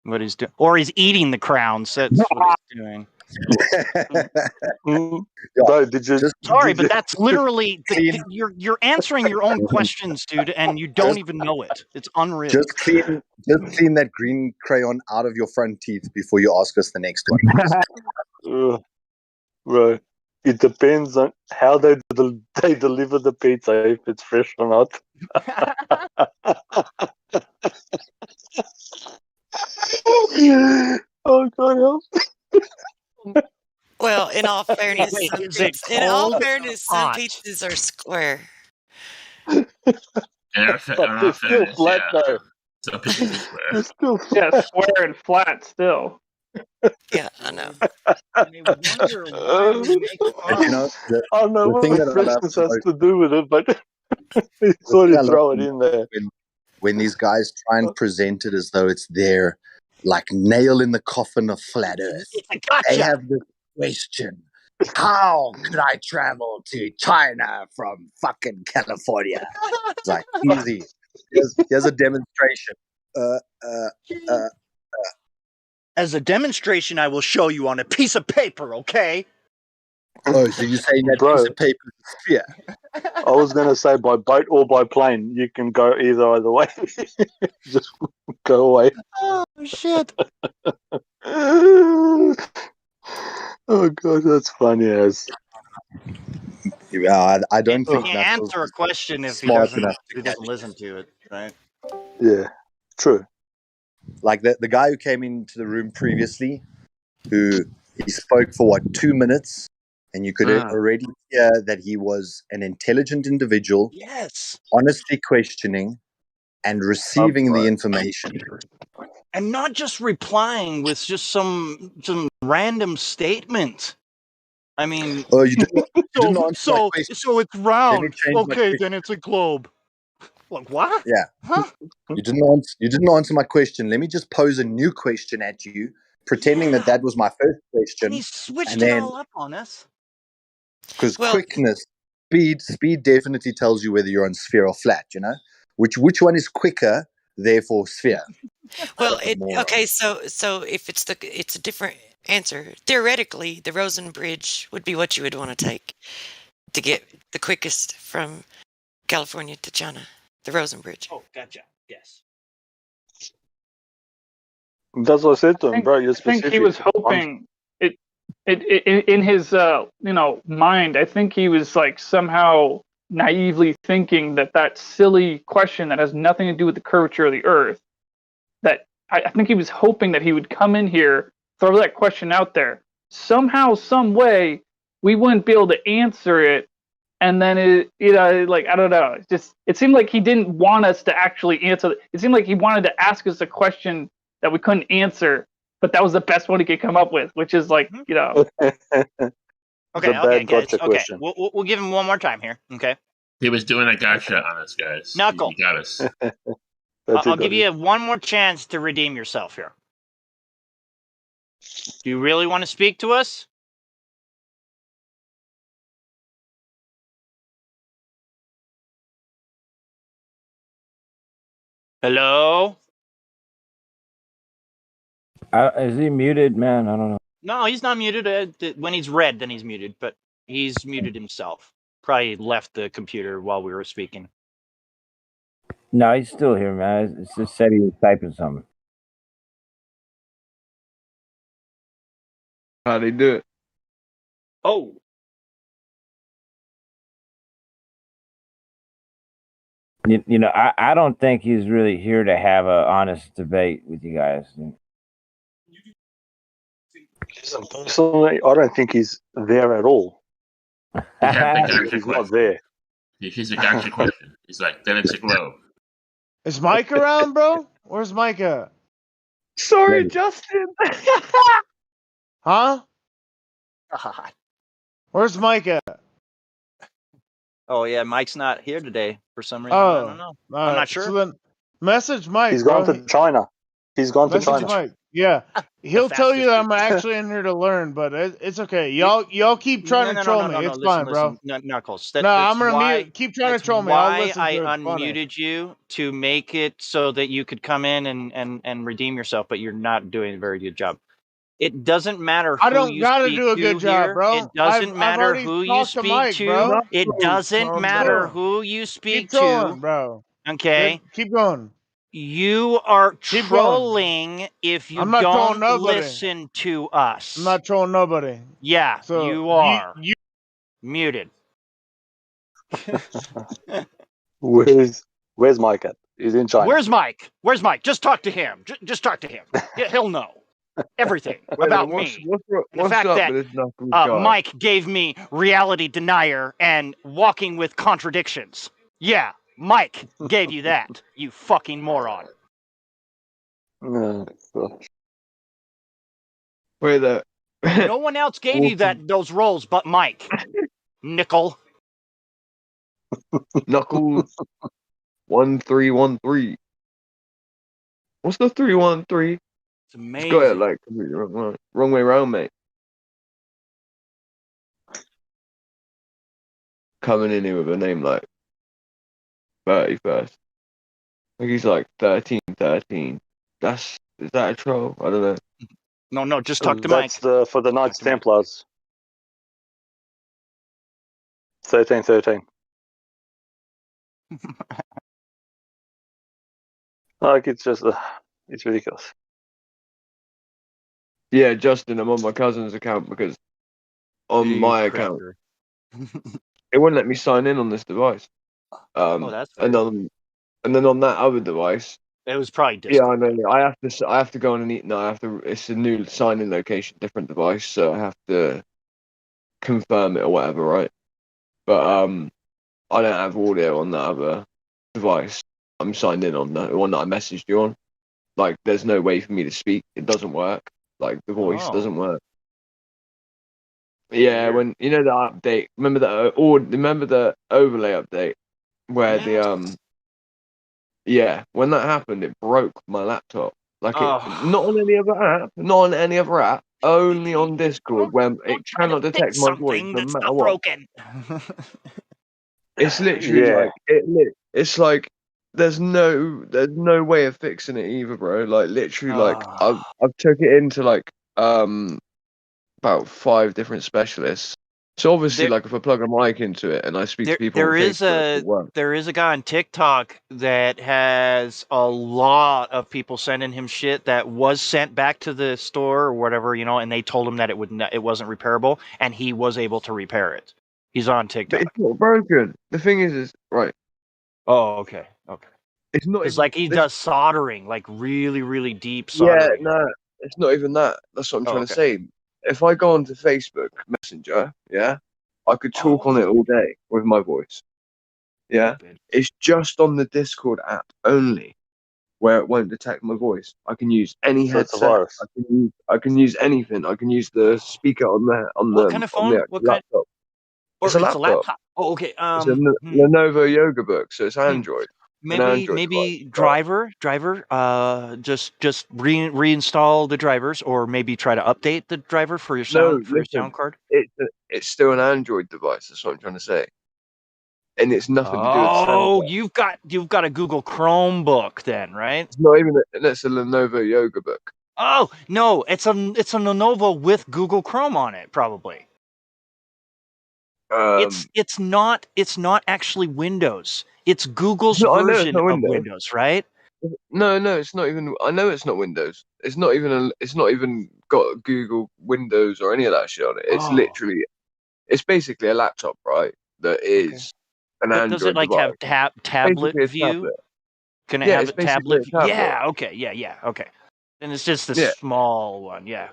what he's doing. Or he's eating the crowns. That's what he's doing. No, did you? Sorry, did but you- that's literally you're answering your own questions, dude, and you don't even know it. It's unreal. Just clean that green crayon out of your front teeth before you ask us the next one. Right. It depends on how they deliver the pizza, if it's fresh or not. Oh God, help! Well, in all fairness, Wait, some is it pizzas, in all cold or fairness, some hot? pizzas are square. And But they're still flat, though. Some pizzas are square. They're still Yeah, square and flat still. Yeah, I know. I wonder why we make And you know, I don't know the what thing that I love freshness the has most, to do with it, but he the thought thing I he'd love throw the it in most there. when these guys try and present it as though it's their like nail in the coffin of flat Earth. It's a They gotcha. have this question: how could I travel to China from fucking California? It's like easy. Here's a demonstration. As a demonstration, I will show you on a piece of paper, okay? Oh, so you're saying that Bro. piece of paper is a sphere? I was going to say by boat or by plane. You can go either way. Just go away. Oh shit! Oh God, that's funny as. Yeah, I don't think You can't Knuckles answer a is question if he smart doesn't enough if he doesn't listen to it, right? Yeah, true. like the guy who came into the room previously, who he spoke for 2 minutes, and you could already hear that he was an intelligent individual, Yes. honestly questioning and receiving the information. And not just replying with just some random statement. I mean, Oh, you didn't answer my so question. it's Let me round. change my Okay, question. then it's a globe. Like what? Yeah. Huh? You didn't answer my question. Let me just pose a new question at you, pretending that was my first question. And he switched and it then, all up on us. because Well- quickness, speed definitely tells you whether you're on sphere or flat. You know, which one is quicker, therefore sphere. Well, Moron. okay, so if it's a different answer. Theoretically, the Rosen Bridge would be what you would want to take to get the quickest from California to China. The Rosen Bridge. Oh, gotcha. Yes. That's what I said to him, bro. You're I think specific. he was hoping it in his mind. I think he was like somehow naively thinking that silly question that has nothing to do with the curvature of the Earth. That I think he was hoping that he would come in here, throw that question out there. Somehow, some way, we wouldn't be able to answer it, and then like I don't know. It seemed like he didn't want us to actually answer. It seemed like he wanted to ask us a question that we couldn't answer, but that was the best one he could come up with, which is like Okay, guys. gotcha Okay, question. we'll give him one more time here. Okay. He was doing a gotcha on us, guys. Knuckle. He got us. I'll give you one more chance to redeem yourself here. Do you really want to speak to us? Hello? Is he muted, man? I don't know. No, he's not muted. When he's red, then he's muted, but he's muted himself. Probably left the computer while we were speaking. No, he's still here, man. It just said he was typing something. How'd he do it? Oh. You know, I don't think he's really here to have an honest debate with you guys. Listen, personally, I don't think he's there at all. He had the gotcha He's question. not there. He's a gotcha question. He's like, then it's a globe. Is Mike around, bro? Where's Mike at? Sorry, Justin. Huh? Where's Mike at? Oh yeah, Mike's not here today for some reason. Oh, I don't know. all I'm right. not sure. So then, message Mike. He's gone bro. to China. He's gone to Message China. Mike. Yeah, he'll tell you fastest that route. I'm actually in here to learn, but it's okay. Y'all keep trying to troll me. It's fine, bro. Listen, Knuckles. No, That's I'm gonna why. mute. Keep trying to That's troll me. I'll why listen I to it. It's funny. unmuted you to make it so that you could come in and redeem yourself, but you're not doing a very good job. It doesn't matter I who don't you gotta speak do a to good job, here. bro. It doesn't I've matter already who you talked to speak Mike, to. bro. It doesn't Keep matter going. who you speak Keep trolling, to. bro. Okay. Good. Keep going. You are Keep going. trolling if you I'm not trolling don't nobody. listen to us. I'm not trolling nobody. Yeah, So you are. you Muted. Where's Mike at? He's in China. Where's Mike? Where's Mike? Just talk to him. Just talk to him. He'll know everything about me. And the fact up that with this Knuckles guy? Mike gave me reality denier and walking with contradictions. Yeah, Mike gave you that, you fucking moron. Oh, gosh. Wait there. No one else gave you those roles but Mike. Nickel. Knuckles 1313. What's the 313? It's amazing. It's got it like completely wrong way around, mate. Coming in here with a name like 31st. Like he's like 1313. Is that a troll? I don't know. No, just talk to Mike. That's for the Knights Templars. 1313. Like it's just it's ridiculous. Yeah, Justin, I'm on my cousin's account because on my account it wouldn't let me sign in on this device. That's weird. And then on that other device, it was probably Discord. Yeah, I know. I have to go on and eat. No, I have to. It's a new sign-in location, different device, so I have to confirm it or whatever, right? But I don't have audio on that other device. I'm signed in on the one that I messaged you on. Like, there's no way for me to speak. It doesn't work. Like, the voice doesn't work. Yeah, when you know the update. Remember the overlay update where the yeah, when that happened, it broke my laptop. Like not on any other app, only on Discord, where it cannot detect my voice no matter what. Broken. It's literally like it's like there's no way of fixing it either, bro. Like literally, like I've took it into like about 5 different specialists. So obviously, like if I plug a mic into it and I speak to people on Facebook, it works. There is a guy on TikTok that has a lot of people sending him shit that was sent back to the store or whatever, and they told him that it wasn't repairable, and he was able to repair it. He's on TikTok. But it's not broken. The thing is right. Oh, okay. It's not. It's like he does soldering, like really, really deep soldering. Yeah, no, it's not even that. That's what I'm trying to say. If I go onto Facebook Messenger, yeah, I could talk on it all day with my voice. Yeah, it's just on the Discord app only where it won't detect my voice. I can use any headset. I can use anything. I can use the speaker What kind of phone? What kind? laptop. It's a laptop. Oh, okay. It's a Lenovo Yoga Book, so it's Android. Maybe driver. Just reinstall the drivers, or maybe try to update the driver for your sound your sound card. It's still an Android device. That's what I'm trying to say, and it's nothing to do with sound. Oh, you've got a Google Chromebook then, right? It's not even. That's a Lenovo Yoga Book. Oh no, it's a Lenovo with Google Chrome on it, probably. It's not actually Windows. It's Google's version of Windows, right? No, it's not even. I know it's not Windows. It's not even got Google Windows or any of that shit on it. It's literally, it's basically a laptop, right? That is an Android does it like device. have tablet view? Tablet. Can it have a tablet? Yeah. Okay. Yeah. Okay. And it's just a small one. Yeah.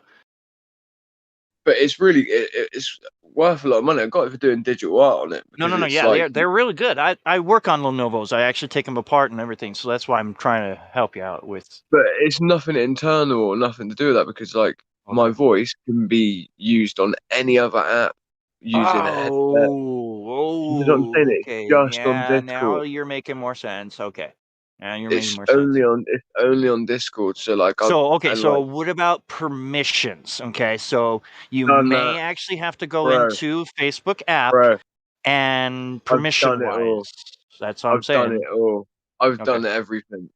But it's really it's worth a lot of money. I got it for doing digital art on it. No. Yeah, they're really good. I work on Lenovo's. I actually take them apart and everything. So that's why I'm trying to help you out with. But it's nothing internal or nothing to do with that because my voice can be used on any other app using a headset. Oh, you know what I'm saying? Okay. It's just on Discord. Now you're making more sense. Okay. Yeah, you're making It's more sense. only on Discord. So like, So okay, and so like, what about permissions? Okay, so you no, may actually have to go bro, into Facebook app bro. and I've permission done it all. wise. That's what I'm I've done saying. it all. I've Okay. done everything.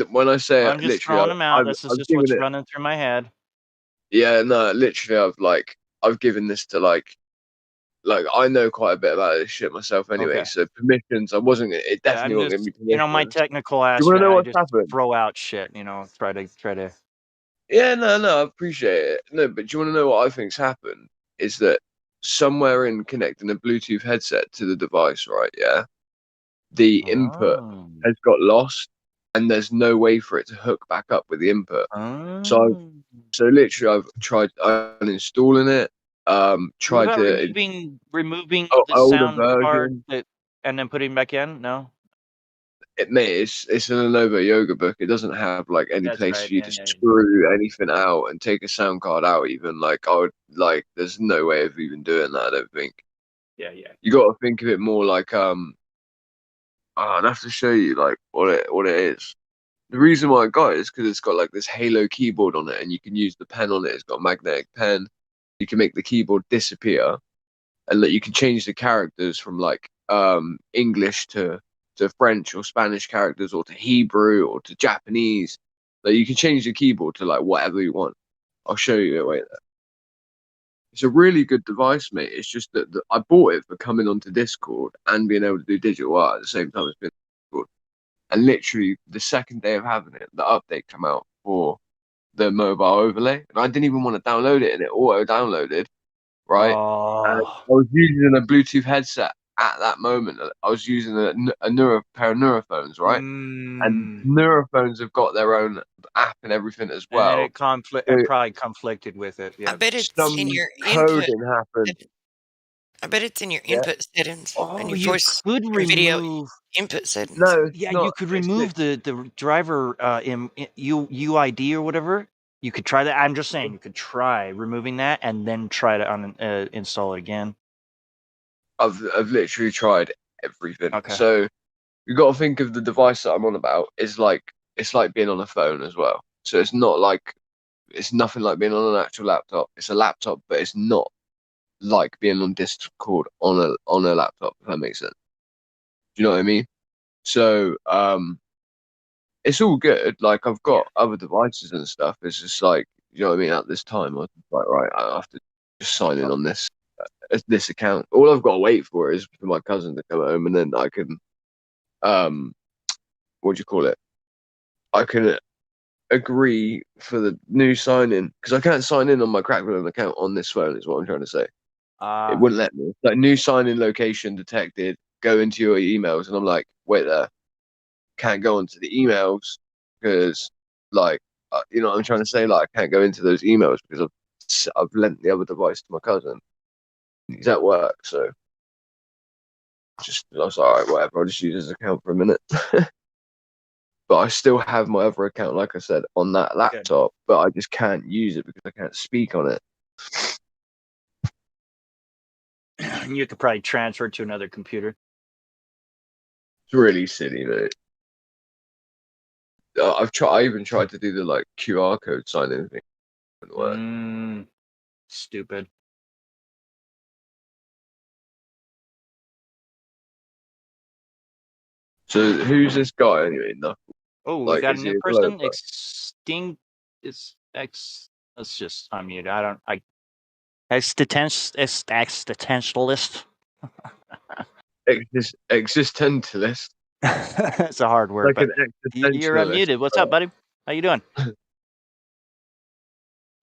When I say I'm just literally, throwing them out. This is I've just what's given it. running through my head. Yeah, no, literally, I've given this to like I know quite a bit about this shit myself anyway. Okay. So permissions, I wasn't. It Yeah, I'm definitely wasn't just, gonna be my permissions. technical You want to aspect. know I what's just happened? throw out shit. Try to. Yeah, no, I appreciate it. No, but do you want to know what I think's happened? Is that somewhere in connecting a Bluetooth headset to the device, right? Yeah, the input Oh. has got lost, and there's no way for it to hook back up with the input. Oh. So literally, I've tried uninstalling it. What Tried about to removing the older sound card version. and then putting back in? No. Mate, it's an Lenovo Yoga book. It doesn't have like any That's place right. for you Yeah, to yeah. screw anything out and take a sound card out. Even like I would like, there's no way of even doing that. I don't think. Yeah, yeah. You got to think of it more like I'd have to show you like what it is. The reason why I got it is because it's got like this Halo keyboard on it, and you can use the pen on it. It's got a magnetic pen. You can make the keyboard disappear, and that you can change the characters from like English to French or Spanish characters, or to Hebrew or to Japanese. Like you can change the keyboard to like whatever you want. I'll show you it. Wait there. It's a really good device, mate. It's just that I bought it for coming onto Discord and being able to do digital art at the same time as being on Discord. And literally the second day of having it, the update came out for the mobile overlay, and I didn't even want to download it, and it auto downloaded, right? And Oh. I was using a Bluetooth headset at that moment. I was using a pair of Neurophones, right? And Neurophones have got their own app and everything as And well. it probably conflicted with it. I Yeah. bet it's in Some your input. coding happened. I bet it's in your Yeah. input settings and Oh, your you voice could and video remove. input settings. No, it's Yeah, you not. could It's remove the driver UID or whatever. You could try that. I'm just saying, you could try removing that and then try to install it again. I've literally tried everything. Okay. So you got to think of the device that I'm on about is like it's like being on a phone as well. So it's not like it's nothing like being on an actual laptop. It's a laptop, but it's not like being on Discord on a laptop. If that makes sense. Do you know what I mean? So it's all good. Like I've got other devices and stuff. It's just like you know what I mean. At this time, I was like, right, I have to just sign in on this account. All I've got to wait for is for my cousin to come home, and then I can what do you call it? I can agree for the new sign in because I can't sign in on my Crackdown account on this phone. Is what I'm trying to say. It wouldn't let me. Like new sign in location detected. Go into your emails, and I'm like, wait there. Can't go into the emails because, like, you know what I'm trying to say? Like, I can't go into those emails because I've lent the other device to my cousin. He's at work, so I was like, all right, whatever. I'll just use his account for a minute. But I still have my other account, like I said, on that laptop, but I just can't use it because I can't speak on it. You could probably transfer it to another computer. It's really silly, mate. I even tried to do the like QR code sign in thing. Didn't work. Stupid. So who's this guy anyway? Knuckle? Oh, we Like, got a is he new a person. developer? Extinct is X. Let's just unmute. Existentialist. Existentialist. It's a hard word, Like but an you're existentialist. unmuted. What's up, buddy? How you doing?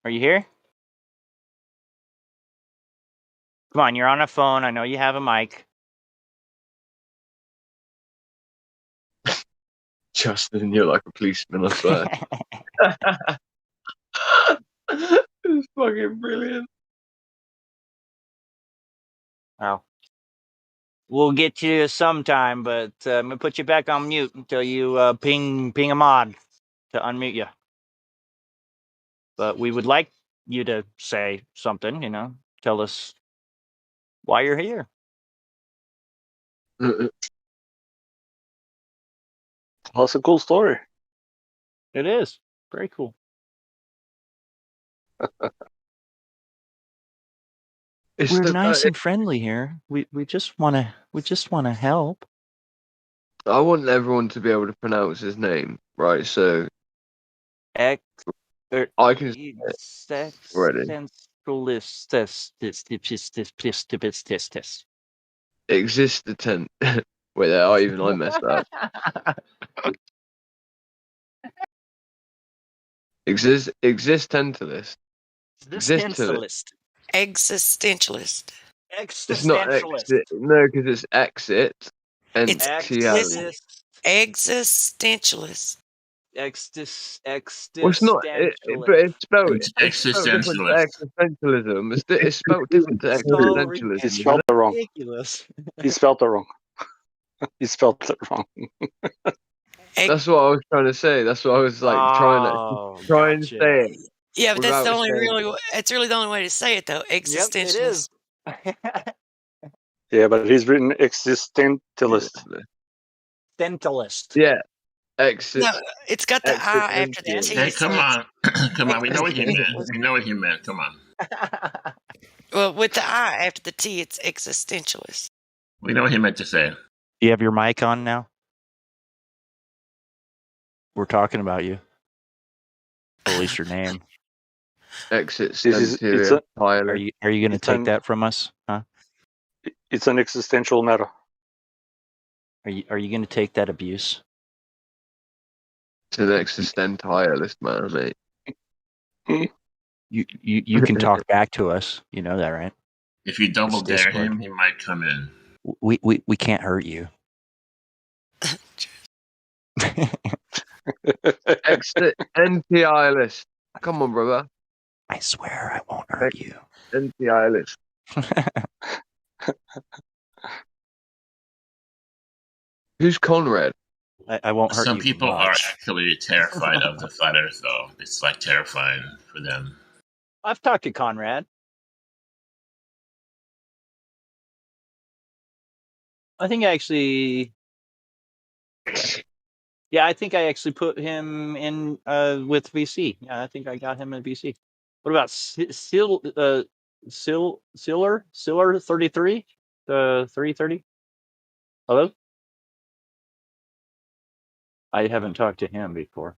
Are you here? Come on, you're on a phone. I know you have a mic. Justin, you're like a policeman, I swear. It's fucking brilliant. Oh. We'll get to you sometime, but I'm gonna put you back on mute until you ping a mod to unmute you. But we would like you to say something, tell us why you're here. That's a cool story. It is very cool. We're nice and friendly here. We just wanna help. I want everyone to be able to pronounce his name, right? So I can ready. Existent. Wait, there. I messed up. Existentialist. Existentialist. Existentialist. It's not exit. No, because it's exit and It's existentialist. Existentialist. Well, it's not, but it's spelled different to Existentialist. existentialism. It's spelled different to existentialism. He spelled it wrong. Ridiculous. He spelled it wrong. He spelled it wrong. That's what I was trying to say. That's what I was like trying to say it. Yeah, but that's the only saying- it's really the only way to say it though. Existentialist. Yeah, but he's written existentialist. Dentalist. Yeah. No, it's got the I after the T. Hey, so come on. Come on. We know what he meant. existentialist. We know what he meant. Come on. Well, with the I after the T, it's existentialist. We know what he meant to say. You have your mic on now? We're talking about you. Or at least your name. Are you going to take that from us? Huh? It's an existential matter. Are you going to take that abuse? It's an existentialist, man, mate. You can talk back to us. You know that, right? If you double It's dare Discord. him, he might come in. We can't hurt you. Existentialist. Come on, brother. I swear I won't hurt you. Existentialist. Who's Conrad? I won't hurt Some you. people are much. actually terrified of the flat Earth, though. It's like terrifying for them. I've talked to Conrad. I think I actually put him in with VC. Yeah, I think I got him in VC. What about Siller 33? The 330? Hello? I haven't talked to him before.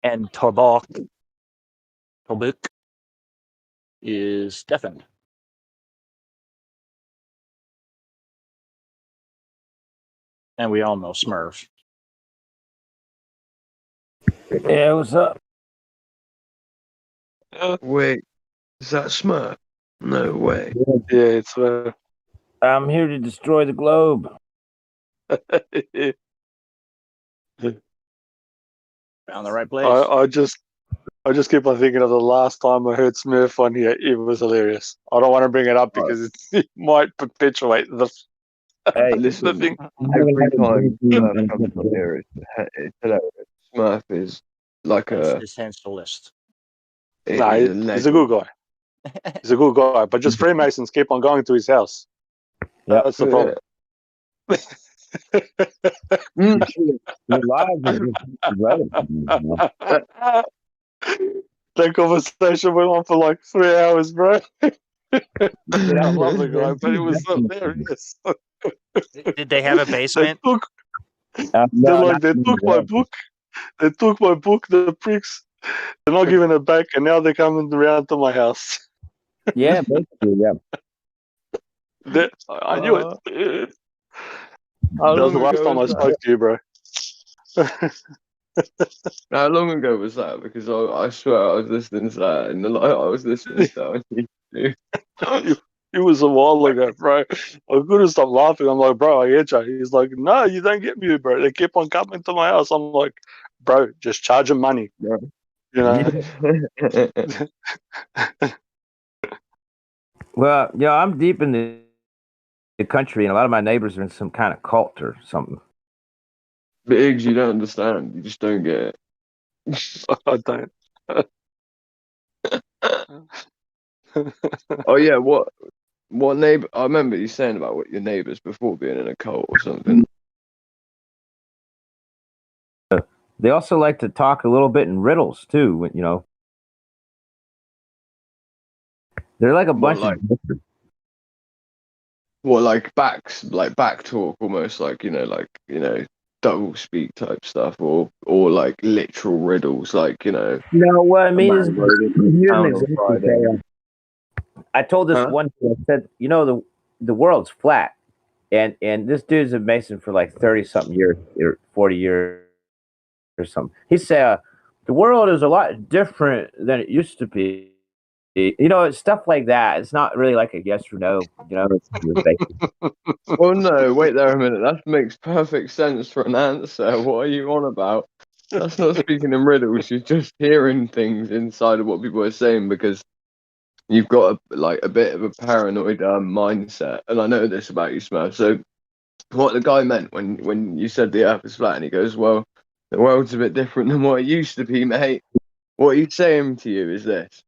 And Tobak is Stefan. And we all know Smurf. Yeah, what's up? Wait, is that Smurf? No way. Yeah, it's. I'm here to destroy the globe. Found the right place. I just keep on thinking of the last time I heard Smurf on here. It was hilarious. I don't want to bring it up because it might perpetuate the. Hey, listen. The thing. Every time Smurf comes on here, it's hilarious. Smurf is like Existentialist. Nah, he's a good guy. He's a good guy, but just Freemasons keep on going to his house. That's the problem. That conversation went on for like 3 hours, bro. I love the guy, but it was hilarious. Did they have a basement? They took my book. They took my book, the pricks. They're not giving it back, and now they're coming around to my house. Yeah, basically, yeah. I knew it. That was the last time I spoke to you, bro. How long ago was that? Because I swear I was listening to that in the night. I was listening to that on YouTube. It was a while ago, bro. I couldn't stop laughing. I'm like, bro, I get you. He's like, no, you don't get me, bro. They keep on coming to my house. I'm like, bro, just charge them money, bro. You know. Well, yeah, I'm deep in the country, and a lot of my neighbors are in some kind of cult or something. Biggs, you don't understand. You just don't get it. I don't. Oh yeah, what neighbor? I remember you saying about what your neighbors before being in a cult or something. They also like to talk a little bit in riddles too. You know, they're like a What bunch like of. what like back talk almost like double speak type stuff or like literal riddles like No, what I a mean is, man rode into here's an town on example. Friday. I told this Huh? one kid, I said, the world's flat, and this dude's a mason for like 30 something years or 40 years or something. He said, the world is a lot different than it used to be. It's stuff like that. It's not really like a yes or no. It's basic. Well, no, wait there a minute. That makes perfect sense for an answer. What are you on about? That's not speaking in riddles. You're just hearing things inside of what people are saying because you've got a bit of a paranoid mindset. And I know this about you, Smurf. So what the guy meant when you said the Earth is flat, and he goes, "Well, the world's a bit different than what it used to be, mate." What he's saying to you is this.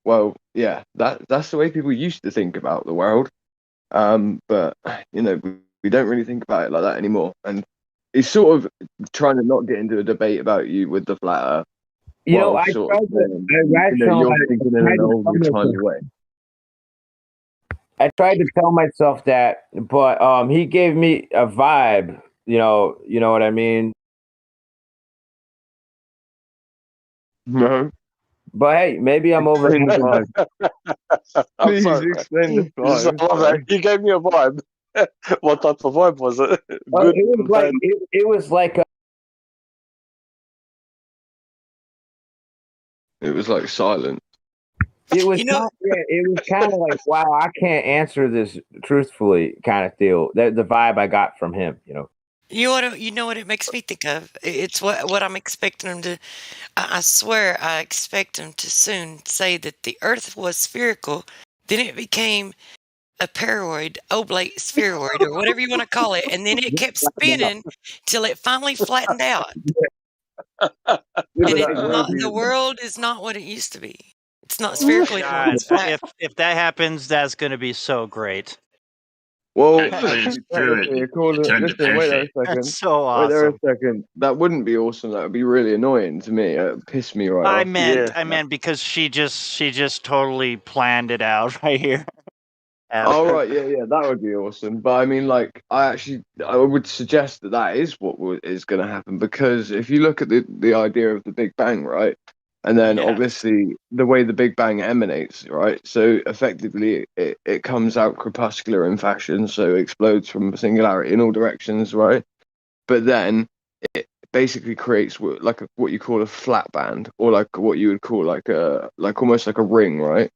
Well, yeah, that's the way people used to think about the world. But we don't really think about it like that anymore. And he's sort of trying to not get into a debate about you with the flat Earth, while I sort of tried to saying, rationalize. you're thinking in an older timey way. I tried to tell myself that, but he gave me a vibe. You know what I mean. No. But hey, maybe I'm over. Explain the vibe. I'm Please sorry. explain the I love vibe. that. You gave me a vibe. What type of vibe was it? Good, It was like bad? it was like It was like silent. it was it was kind of like, wow, I can't answer this truthfully kind of deal. The vibe I got from him. You know what it makes me think of? It's what I'm expecting him to. I swear, I expect him to soon say that the Earth was spherical, then it became a paroid, oblate spheroid, or whatever you want to call it, and then it kept spinning till it finally flattened out. Yeah, And but it's that will not be the world is not what it used to be. It's not spherical anymore. God, It's flat. if that happens, that's going to be so great. well. Actually, it's Actually, true. technically, It turned to listen, wait there pear-shaped. a second. That's so Wait there a awesome. second. That wouldn't be awesome. That would be really annoying to me. It would piss me right I off. meant because she just totally planned it out right here. Oh right, yeah, that would be awesome. But I mean, like, I would suggest that is what is going to happen because if you look at the idea of the Big Bang, right, and then Yeah. obviously the way the Big Bang emanates, right, so effectively it comes out crepuscular in fashion, so explodes from singularity in all directions, right, but then it basically creates what you call a flat band, or like what you would call like almost like a ring, right?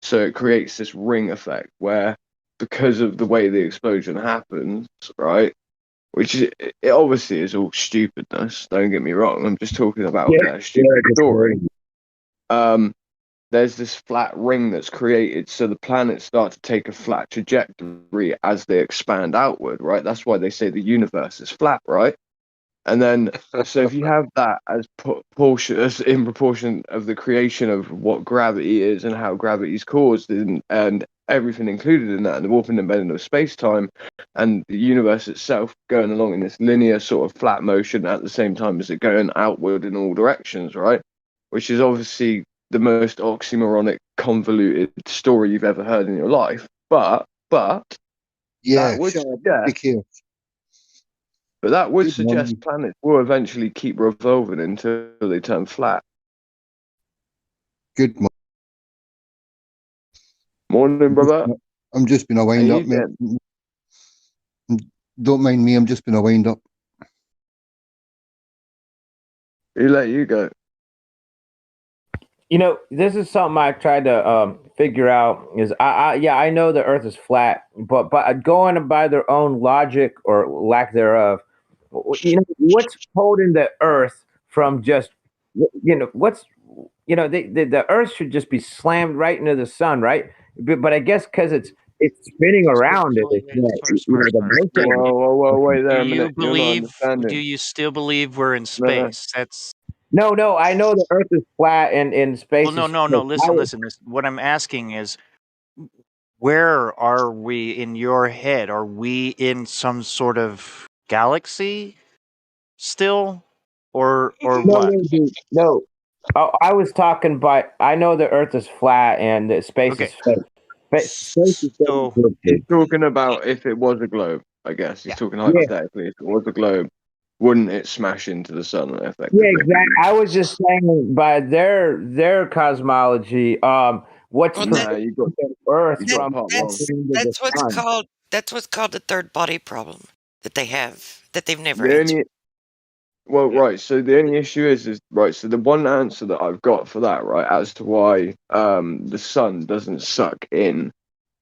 So it creates this ring effect where, because of the way the explosion happens, right? Which it obviously is all stupidness. Don't get me wrong. I'm just talking about a stupid story. There's this flat ring that's created, so the planets start to take a flat trajectory as they expand outward, right? That's why they say the universe is flat, right? And then, so if you have that as in proportion of the creation of what gravity is and how gravity is caused, and everything included in that, and the warping and bending of space time, and the universe itself going along in this linear sort of flat motion at the same time as it going outward in all directions, right? Which is obviously the most oxymoronic, convoluted story you've ever heard in your life. But Yeah, that would shut up, suggest. Big Hill. But that would Good suggest morning. planets will eventually keep revolving until they turn flat. Good morning. Morning, brother. I'm just been a wind How up, you mate. Don't mind me, I'm just been a wind up. Who let you go? This is something I tried to figure out. Is I know the Earth is flat, but going by their own logic or lack thereof, what's holding the Earth from just what's the Earth should just be slammed right into the sun, right? But I guess because it's spinning around it, it's, the motion. Whoa, wait Do there a you minute. You're not believe? Do understanding. you still believe we're in No. space? That's No, I know the Earth is flat and space Well, is. no. Listen. What I'm asking is, where are we in your head? Are we in some sort of galaxy still, or No, what? no, dude, no. Oh, I was talking about. I know the Earth is flat and the space Okay. is fake. Space is So fake, He's dude. talking about if it was a globe, I guess. He's talking Yeah, hypothetically. If it was a globe, wouldn't it smash into the sun yeah, effectively? exactly. I was just saying by their cosmology, what's Well, Nah, you got preventing Earth you that got from part wrong. that's crashing into the that's what's sun? called the third body problem that they have that they've never The answered. only Well, right. So the only issue is right. So the one answer that I've got for that, right, as to why the sun doesn't suck in,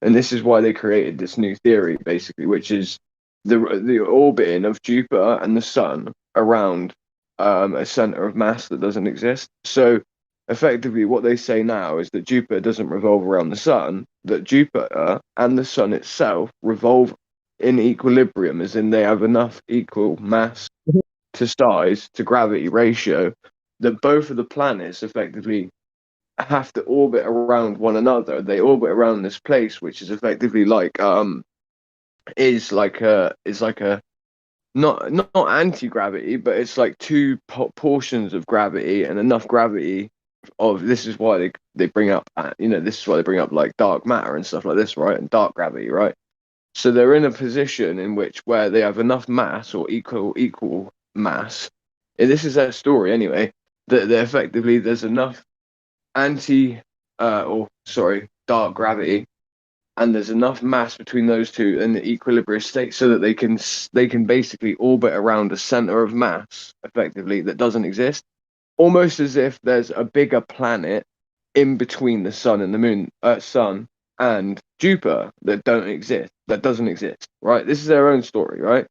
and this is why they created this new theory, basically, which is the orbiting of Jupiter and the sun around a center of mass that doesn't exist. So effectively, what they say now is that Jupiter doesn't revolve around the sun; that Jupiter and the sun itself revolve in equilibrium, as in they have enough equal mass to size to gravity ratio that both of the planets effectively have to orbit around one another. They orbit around this place, which is effectively like is like a not anti gravity, but it's like two portions of gravity and enough gravity of this is why they bring up this is why they bring up like dark matter and stuff like this, right? And dark gravity, right? So they're in a position in which where they have enough mass or equal mass. And this is their story anyway. That they effectively there's enough dark gravity, and there's enough mass between those two in the equilibrium state so that they can basically orbit around a center of mass effectively that doesn't exist, almost as if there's a bigger planet in between the sun and the sun and Jupiter that doesn't exist, right? This is their own story, right?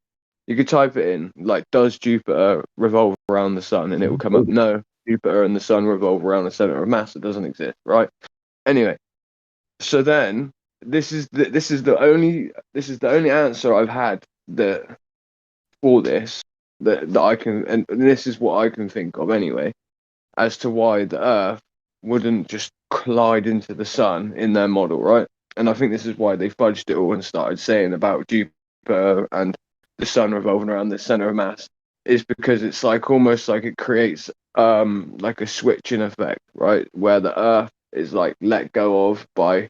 You could type it in, like, does Jupiter revolve around the sun? And it will come up, no, Jupiter and the sun revolve around a center of mass that doesn't exist, right? Anyway, so then this is the only answer I've had that for this that I can, and this is what I can think of anyway, as to why the Earth wouldn't just collide into the sun in their model, right? And I think this is why they fudged it all and started saying about Jupiter and the sun revolving around the center of mass, is because it's like almost like it creates like a switching effect, right? Where the Earth is like let go of by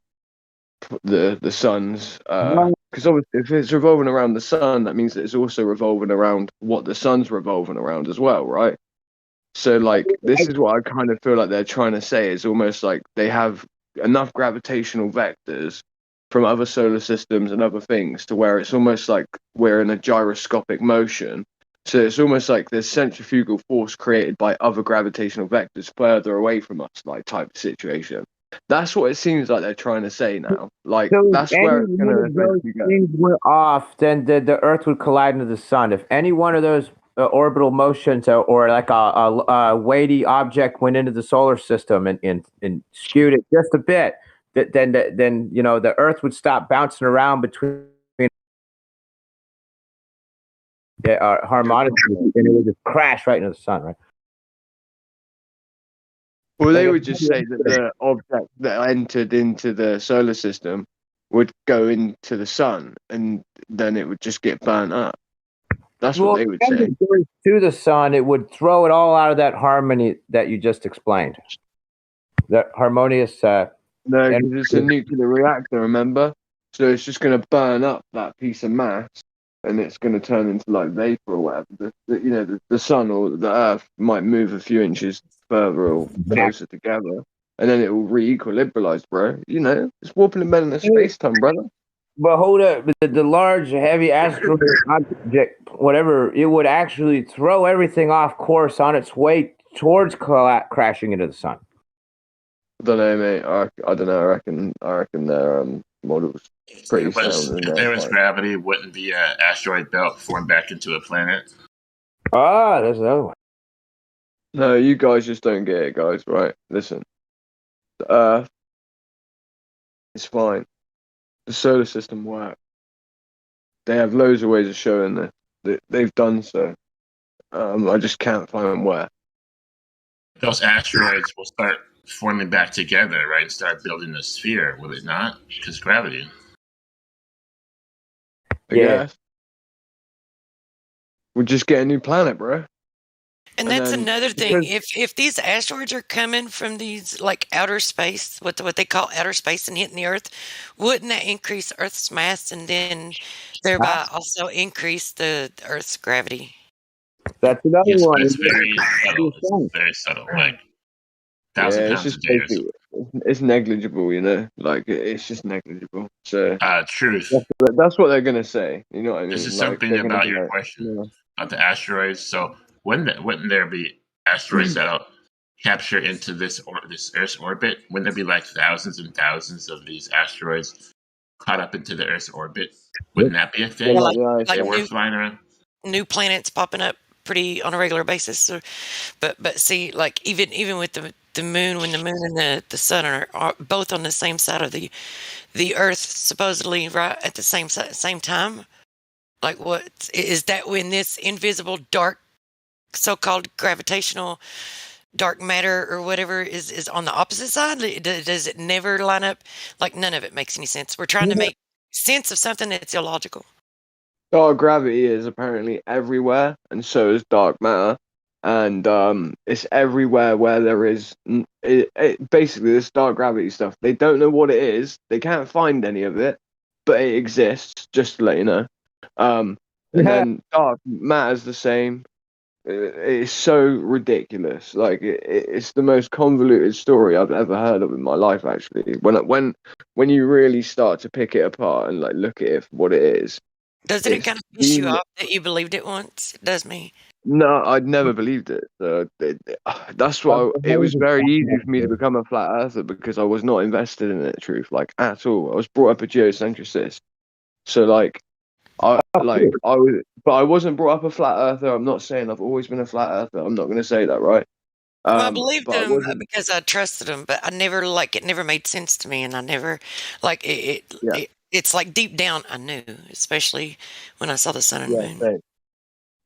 the sun's because obviously if it's revolving around the sun, that means that it's also revolving around what the sun's revolving around as well, right? So, like, this is what I kind of feel like they're trying to say is almost like they have enough gravitational vectors from other solar systems and other things to where it's almost like we're in a gyroscopic motion. So it's almost like there's centrifugal force created by other gravitational vectors further away from us, like type of situation. That's what it seems like they're trying to say now. Like, So if that's any where it's going one to of those eventually go. things were off, then the Earth would collide into the sun. If any one of those orbital motions or like a weighty object went into the solar system and skewed it just a bit, then the Earth would stop bouncing around between harmonically, and it would just crash right into the sun, right? Well, Like they if would just say that the object that entered into the solar system would go into the sun, and then it would just get burnt up. That's what well, they would if say. it goes to the sun, it would throw it all out of that harmony that you just explained. That harmonious. No, And because it's a nuclear reactor, remember? So it's just going to burn up that piece of mass, and it's going to turn into like vapor or whatever. The sun or the Earth might move a few inches further or closer together, and then it will re-equilibrate, bro. It's warping the men in the space time, brother. But hold up, the large, heavy asteroid object, whatever, it would actually throw everything off course on its way towards crashing into the sun. I don't know, mate. I don't know. I reckon their models pretty sound and If they're there was fine. gravity, wouldn't the asteroid belt form back into a planet? Ah, there's another one. No, you guys just don't get it, guys. Right? Listen, the Earth is fine. The solar system works. They have loads of ways of showing this. They've done so. I just can't find where. those asteroids will start forming back together, right? And start building a sphere, will it not? Because gravity. I guess. We'll just get a new planet, bro. And that's another thing. If these asteroids are coming from these like outer space, what they call outer space, and hitting the Earth, wouldn't that increase Earth's mass and then thereby also increase the Earth's gravity? That's another Yes, but one. it's very subtle. It's very subtle. Like Yeah, 1,000 it's pounds just a day or basically, something. it's negligible, you know. Like it's just negligible. So Truth. that's what they're gonna say. You know what I mean? This is Like something they're gonna about be your like, question about the asteroids. So wouldn't there be asteroids that'll capture into this Earth's orbit? Wouldn't there be like thousands and thousands of these asteroids caught up into the Earth's orbit? Wouldn't that be a thing? Yeah, like They were new flying around. new planets popping up pretty on a regular basis. So, but see, like even with the moon, when the moon and the sun are both on the same side of the Earth, supposedly right at the same time. Like, what is that when this invisible dark, so-called gravitational dark matter or whatever is on the opposite side? Does it never line up? Like, none of it makes any sense. We're trying to make sense of something that's illogical. dark gravity is apparently everywhere, and so is dark matter. And it's everywhere where there is basically this dark gravity stuff. They don't know what it is. They can't find any of it, but it exists. Just to let you know. And then dark matter's the same. It's so ridiculous. Like it's the most convoluted story I've ever heard of in my life. Actually, when you really start to pick it apart and like look at it for what it is. Doesn't it kind of piss you off that you believed it once? It does me. No, I'd never believed it. That's why it was very easy for me to become a flat earther because I was not invested in it, truth, like at all. I was brought up a geocentricist, so like I was, but I wasn't brought up a flat earther. I'm not saying I've always been a flat earther. I'm not going to say that, right? Well, I believed But I him wasn't. because I trusted him, but I never it never made sense to me, and I never it's like deep down I knew, especially when I saw the sun and moon. Same.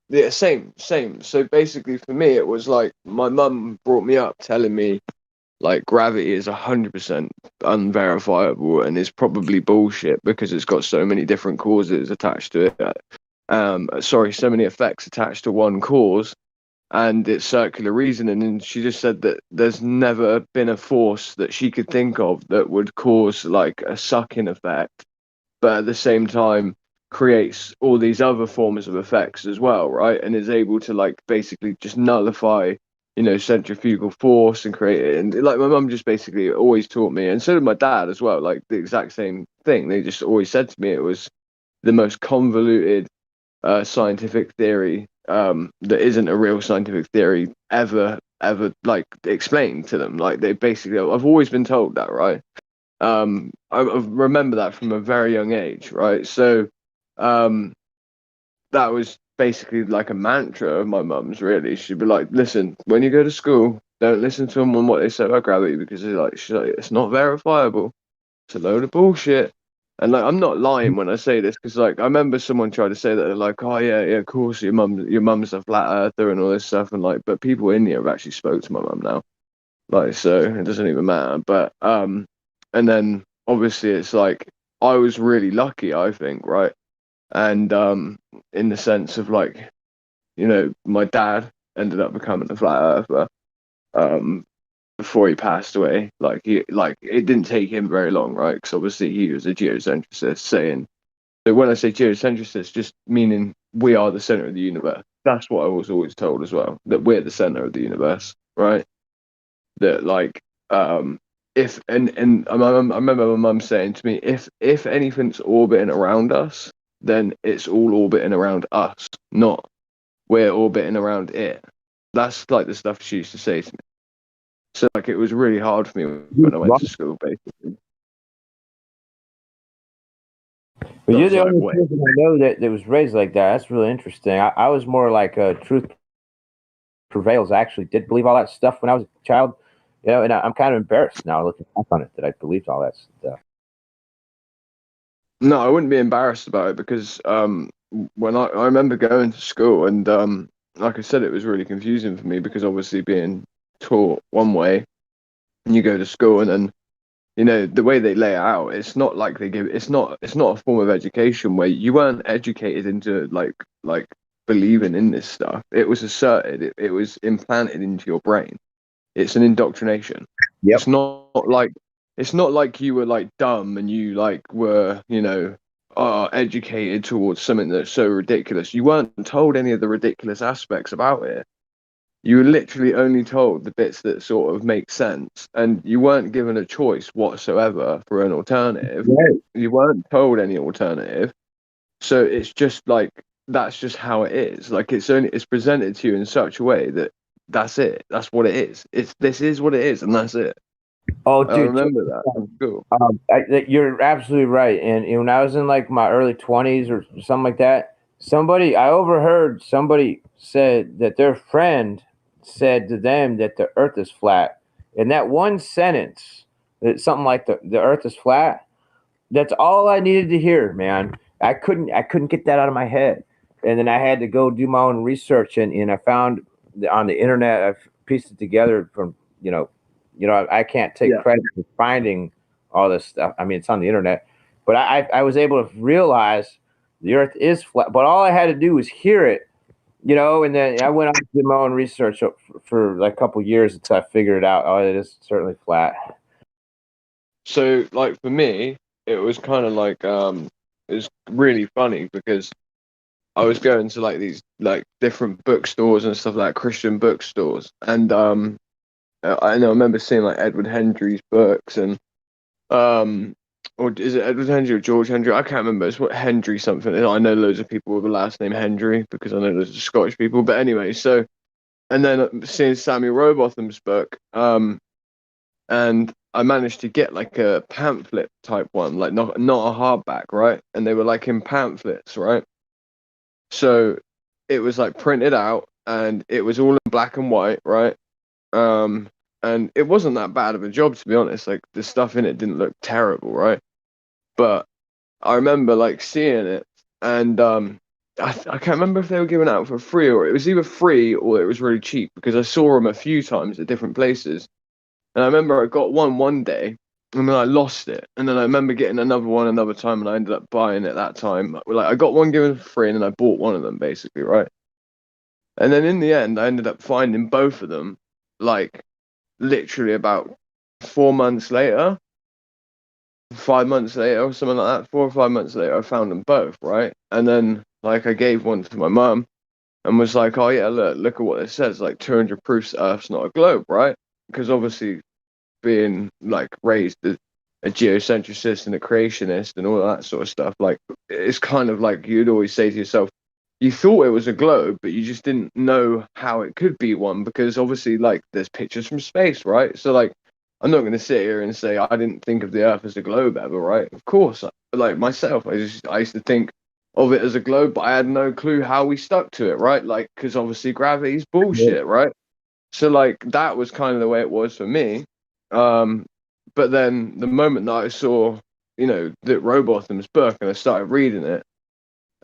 Yeah, same. So basically, for me, it was like my mum brought me up telling me like gravity is 100% unverifiable and is probably bullshit because it's got so many different causes attached to it. So many effects attached to one cause, and it's circular reasoning. And she just said that there's never been a force that she could think of that would cause like a sucking effect, but at the same time creates all these other forms of effects as well, right? And is able to like basically just nullify, centrifugal force and create it. And like my mum just basically always taught me, and so did my dad as well, like the exact same thing. They just always said to me it was the most convoluted scientific theory that isn't a real scientific theory ever like explained to them. Like they basically, I've always been told that, right? I remember that from a very young age, right? So that was basically like a mantra of my mum's, really. She'd be like, listen, when you go to school, don't listen to them on what they say about gravity because she's like, it's not verifiable. It's a load of bullshit. And like, I'm not lying when I say this because like I remember someone tried to say that they're like, oh yeah, of course your mum's a flat earther and all this stuff, and like, but people in here have actually spoke to my mum now, like, so it doesn't even matter. But and then obviously it's like I was really lucky, I think, right? And in the sense of like, my dad ended up becoming a flat earther before he passed away. Like it didn't take him very long, right? Because obviously he was a geocentricist, saying, so when I say geocentricist, just meaning we are the center of the universe. That's what I was always told as well, that we're the center of the universe, right? That like if and I remember my mum saying to me, if anything's orbiting around us, then it's all orbiting around us, not we're orbiting around it. That's like the stuff she used to say to me. So like it was really hard for me when I went to school, basically. But you're the like, only wait. person I know that was raised like that. That's really interesting. I was more like truth prevails. I actually did believe all that stuff when I was a child. And I'm kind of embarrassed now looking back on it that I believed all that stuff. No, I wouldn't be embarrassed about it because when I remember going to school and like I said, it was really confusing for me because obviously being taught one way, and you go to school, and then the way they lay it out, it's not like it's not a form of education where you weren't educated into like believing in this stuff. It was asserted, it was implanted into your brain. It's an indoctrination. Yep. It's not like you were like dumb and you like were educated towards something that's so ridiculous. You weren't told any of the ridiculous aspects about it. You were literally only told the bits that sort of make sense, and you weren't given a choice whatsoever for an alternative. Right. You weren't told any alternative, so it's just like that's just how it is. Like it's presented to you in such a way that that's it. That's what it is. This is what it is, and that's it. Oh, I dude, remember that. That's cool. You're absolutely right. And when I was in like my early 20s or something like that, I overheard somebody said that their friend said to them that the Earth is flat. And that one sentence, something like the Earth is flat. That's all I needed to hear, man. I couldn't get that out of my head. And then I had to go do my own research, and I found on the internet, I've pieced it together from I can't take credit for finding all this stuff. I mean, it's on the internet, but I was able to realize the Earth is flat. But all I had to do was hear it, and then I went on to do my own research for like a couple years until I figured it out. Oh, it is certainly flat. So, like for me, it was kind of like it was really funny because I was going to like these like different bookstores and stuff like Christian bookstores, and I remember seeing like Edward Hendry's books and or is it Edward Hendry or George Hendry? I can't remember. It's what Hendry something. I know loads of people with the last name Hendry because I know loads of Scottish people. But anyway, so and then seeing Samuel Rowbotham's book, and I managed to get like a pamphlet type one, like not a hardback, right? And they were like in pamphlets, right? So it was like printed out and it was all in black and white, right? And it wasn't that bad of a job, to be honest. Like the stuff in it didn't look terrible, right? But I remember like seeing it, and I can't remember if they were giving out for free or it was either free or it was really cheap because I saw them a few times at different places. And I remember I got one day, and then I lost it, and then I remember getting another one another time, and I ended up buying it that time. Like I got one given for free, and then I bought one of them basically, right? And then in the end, I ended up finding both of them, like literally about 4 months later, 5 months later, or something like that. 4 or 5 months later, I found them both, right? And then like I gave one to my mum, and was like, "Oh yeah, look at what it says, like 200 proofs the Earth's not a globe, right?" Because obviously, being like raised as a geocentricist and a creationist and all that sort of stuff, like it's kind of like you'd always say to yourself, you thought it was a globe, but you just didn't know how it could be one because obviously, like, there's pictures from space, right? So, like, I'm not going to sit here and say I didn't think of the Earth as a globe ever, right? Of course, like myself, I used to think of it as a globe, but I had no clue how we stuck to it, right? Like, because obviously gravity's bullshit, right? So, like, that was kind of the way it was for me. But then the moment that I saw, that Rowbotham's book and I started reading it,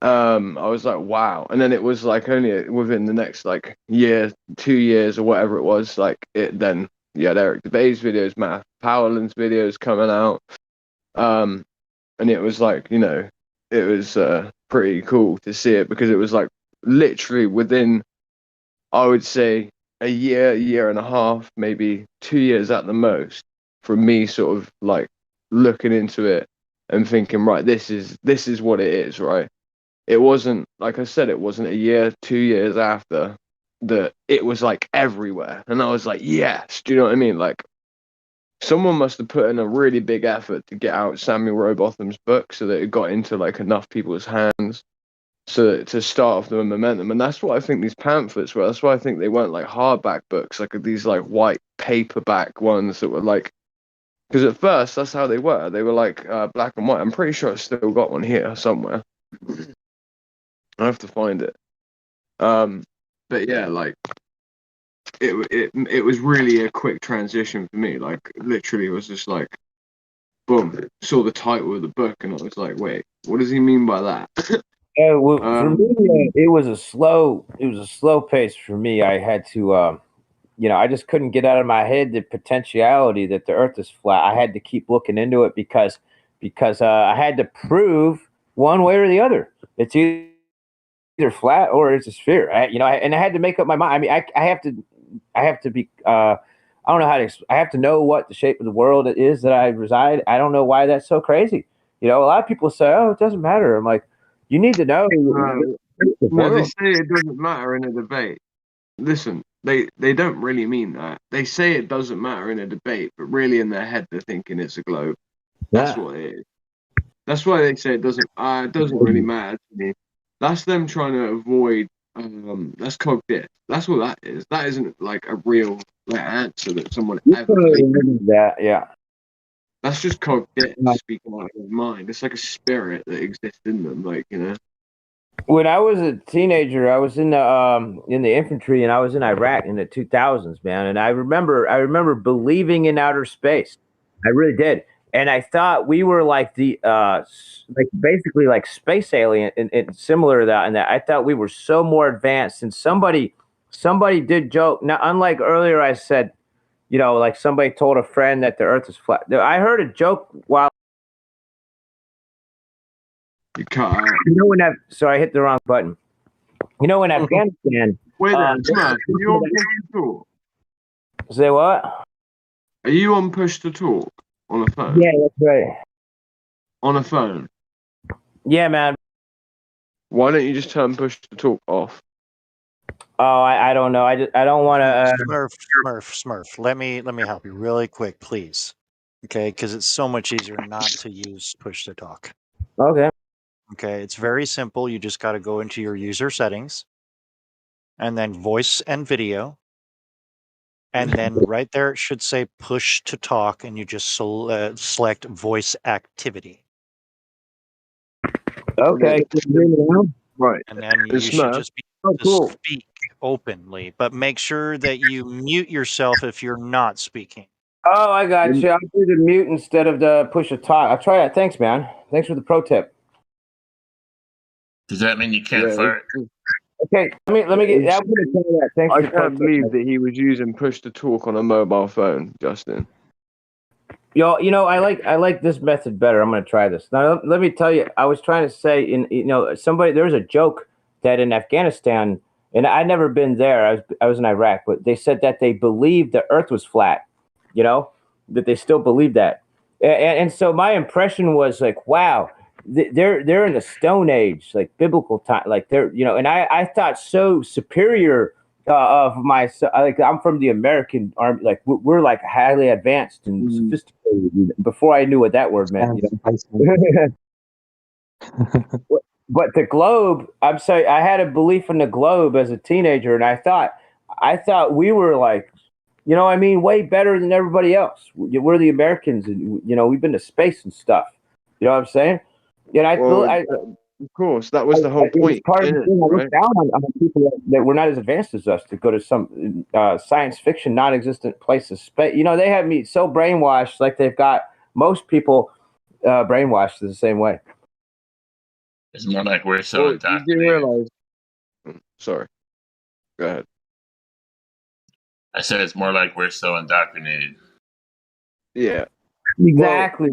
I was like, wow. And then it was like only within the next like year, 2 years or whatever it was, like then you had Eric DeBay's videos, Matt Powerland's videos coming out. And it was like, it was pretty cool to see it because it was like literally within, I would say, a year and a half, maybe 2 years at the most, from me sort of like looking into it and thinking, right, this is what it is, right? It wasn't, like I said, it wasn't a year, 2 years after that it was like everywhere. And I was like, yes, do you know what I mean? Like someone must have put in a really big effort to get out Samuel Rowbotham's book so that it got into like enough people's hands so to start off the momentum. And that's what I think these pamphlets were. That's why I think they weren't like hardback books, like these like white paperback ones that were like, because at first that's how they were. They were like black and white. I'm pretty sure I've still got one here somewhere. I have to find it. But yeah, like it was really a quick transition for me. Like literally, it was just like, boom, saw the title of the book, and I was like, wait, what does he mean by that? Yeah, well, for me, it was a slow pace for me. I had to I just couldn't get out of my head the potentiality that the Earth is flat. I had to keep looking into it because I had to prove one way or the other. It's either flat or it's a sphere. And I had to make up my mind. I mean, I have to be. I don't know how to. I have to know what the shape of the world is that I reside. I don't know why that's so crazy. A lot of people say, "Oh, it doesn't matter." I'm like, you need to know. No, they say it doesn't matter in a debate. Listen, they don't really mean that. They say it doesn't matter in a debate, but really in their head they're thinking it's a globe. That's Yeah. what it is. That's why they say it doesn't really matter to me. That's them trying to avoid that's cognitive. That's what that is. That isn't like a real answer that someone ever thinks. That, yeah. That's just cognitive speaking out of their mind. It's like a spirit that exists in them, When I was a teenager, I was in the infantry, and I was in Iraq in the 2000s, man. And I remember believing in outer space. I really did, and I thought we were like like basically like space alien, and similar to that. And that I thought we were so more advanced. And somebody did joke. Now, unlike earlier, I said, like somebody told a friend that the Earth is flat. I heard a joke while. You can't. So I hit the wrong button. In Afghanistan. Wait there, Smash. Are you on push to talk? Say what? Are you on push to talk on a phone? Yeah, that's right. On a phone. Yeah, man. Why don't you just turn push to talk off? Oh, I don't know. I don't want to. Smurf. Let me help you really quick, please. Okay, because it's so much easier not to use push to talk. Okay. Okay, it's very simple. You just got to go into your user settings, and then voice and video, and then right there it should say push to talk, and you just select voice activity. Okay. Right. And then you should just be able to speak openly, but make sure that you mute yourself if you're not speaking. Oh, I got you. I'll do the mute instead of the push to talk. I'll try that. Thanks, man. Thanks for the pro tip. Does that mean you can't fart? Okay, let me get. I'm gonna tell you that. Thanks I for the pro can't tip. believe that he was using push to talk on a mobile phone, Justin. I like this method better. I'm going to try this. Now, let me tell you, I was trying to say, there was a joke that in Afghanistan, and I'd never been there. I was in Iraq, but they said that they believed the Earth was flat. That they still believe that, and so my impression was like, wow, they're in the Stone Age, like biblical time, like they're and I thought so superior. Of my, like, I'm from the American Army, like we're like highly advanced and sophisticated. Before I knew what that word meant, But the globe, I'm sorry, I had a belief in the globe as a teenager, and I thought we were like, way better than everybody else. We're the Americans, and we've been to space and stuff. You know what I'm saying? Of course, that was the whole point. Part of the thing, I look down on people that were not as advanced as us to go to some science fiction, non-existent places. They have me so brainwashed, like they've got most people brainwashed the same way. It's more like we're so indoctrinated. You realize? Sorry, go ahead. I said it's more like we're so indoctrinated. Yeah, exactly.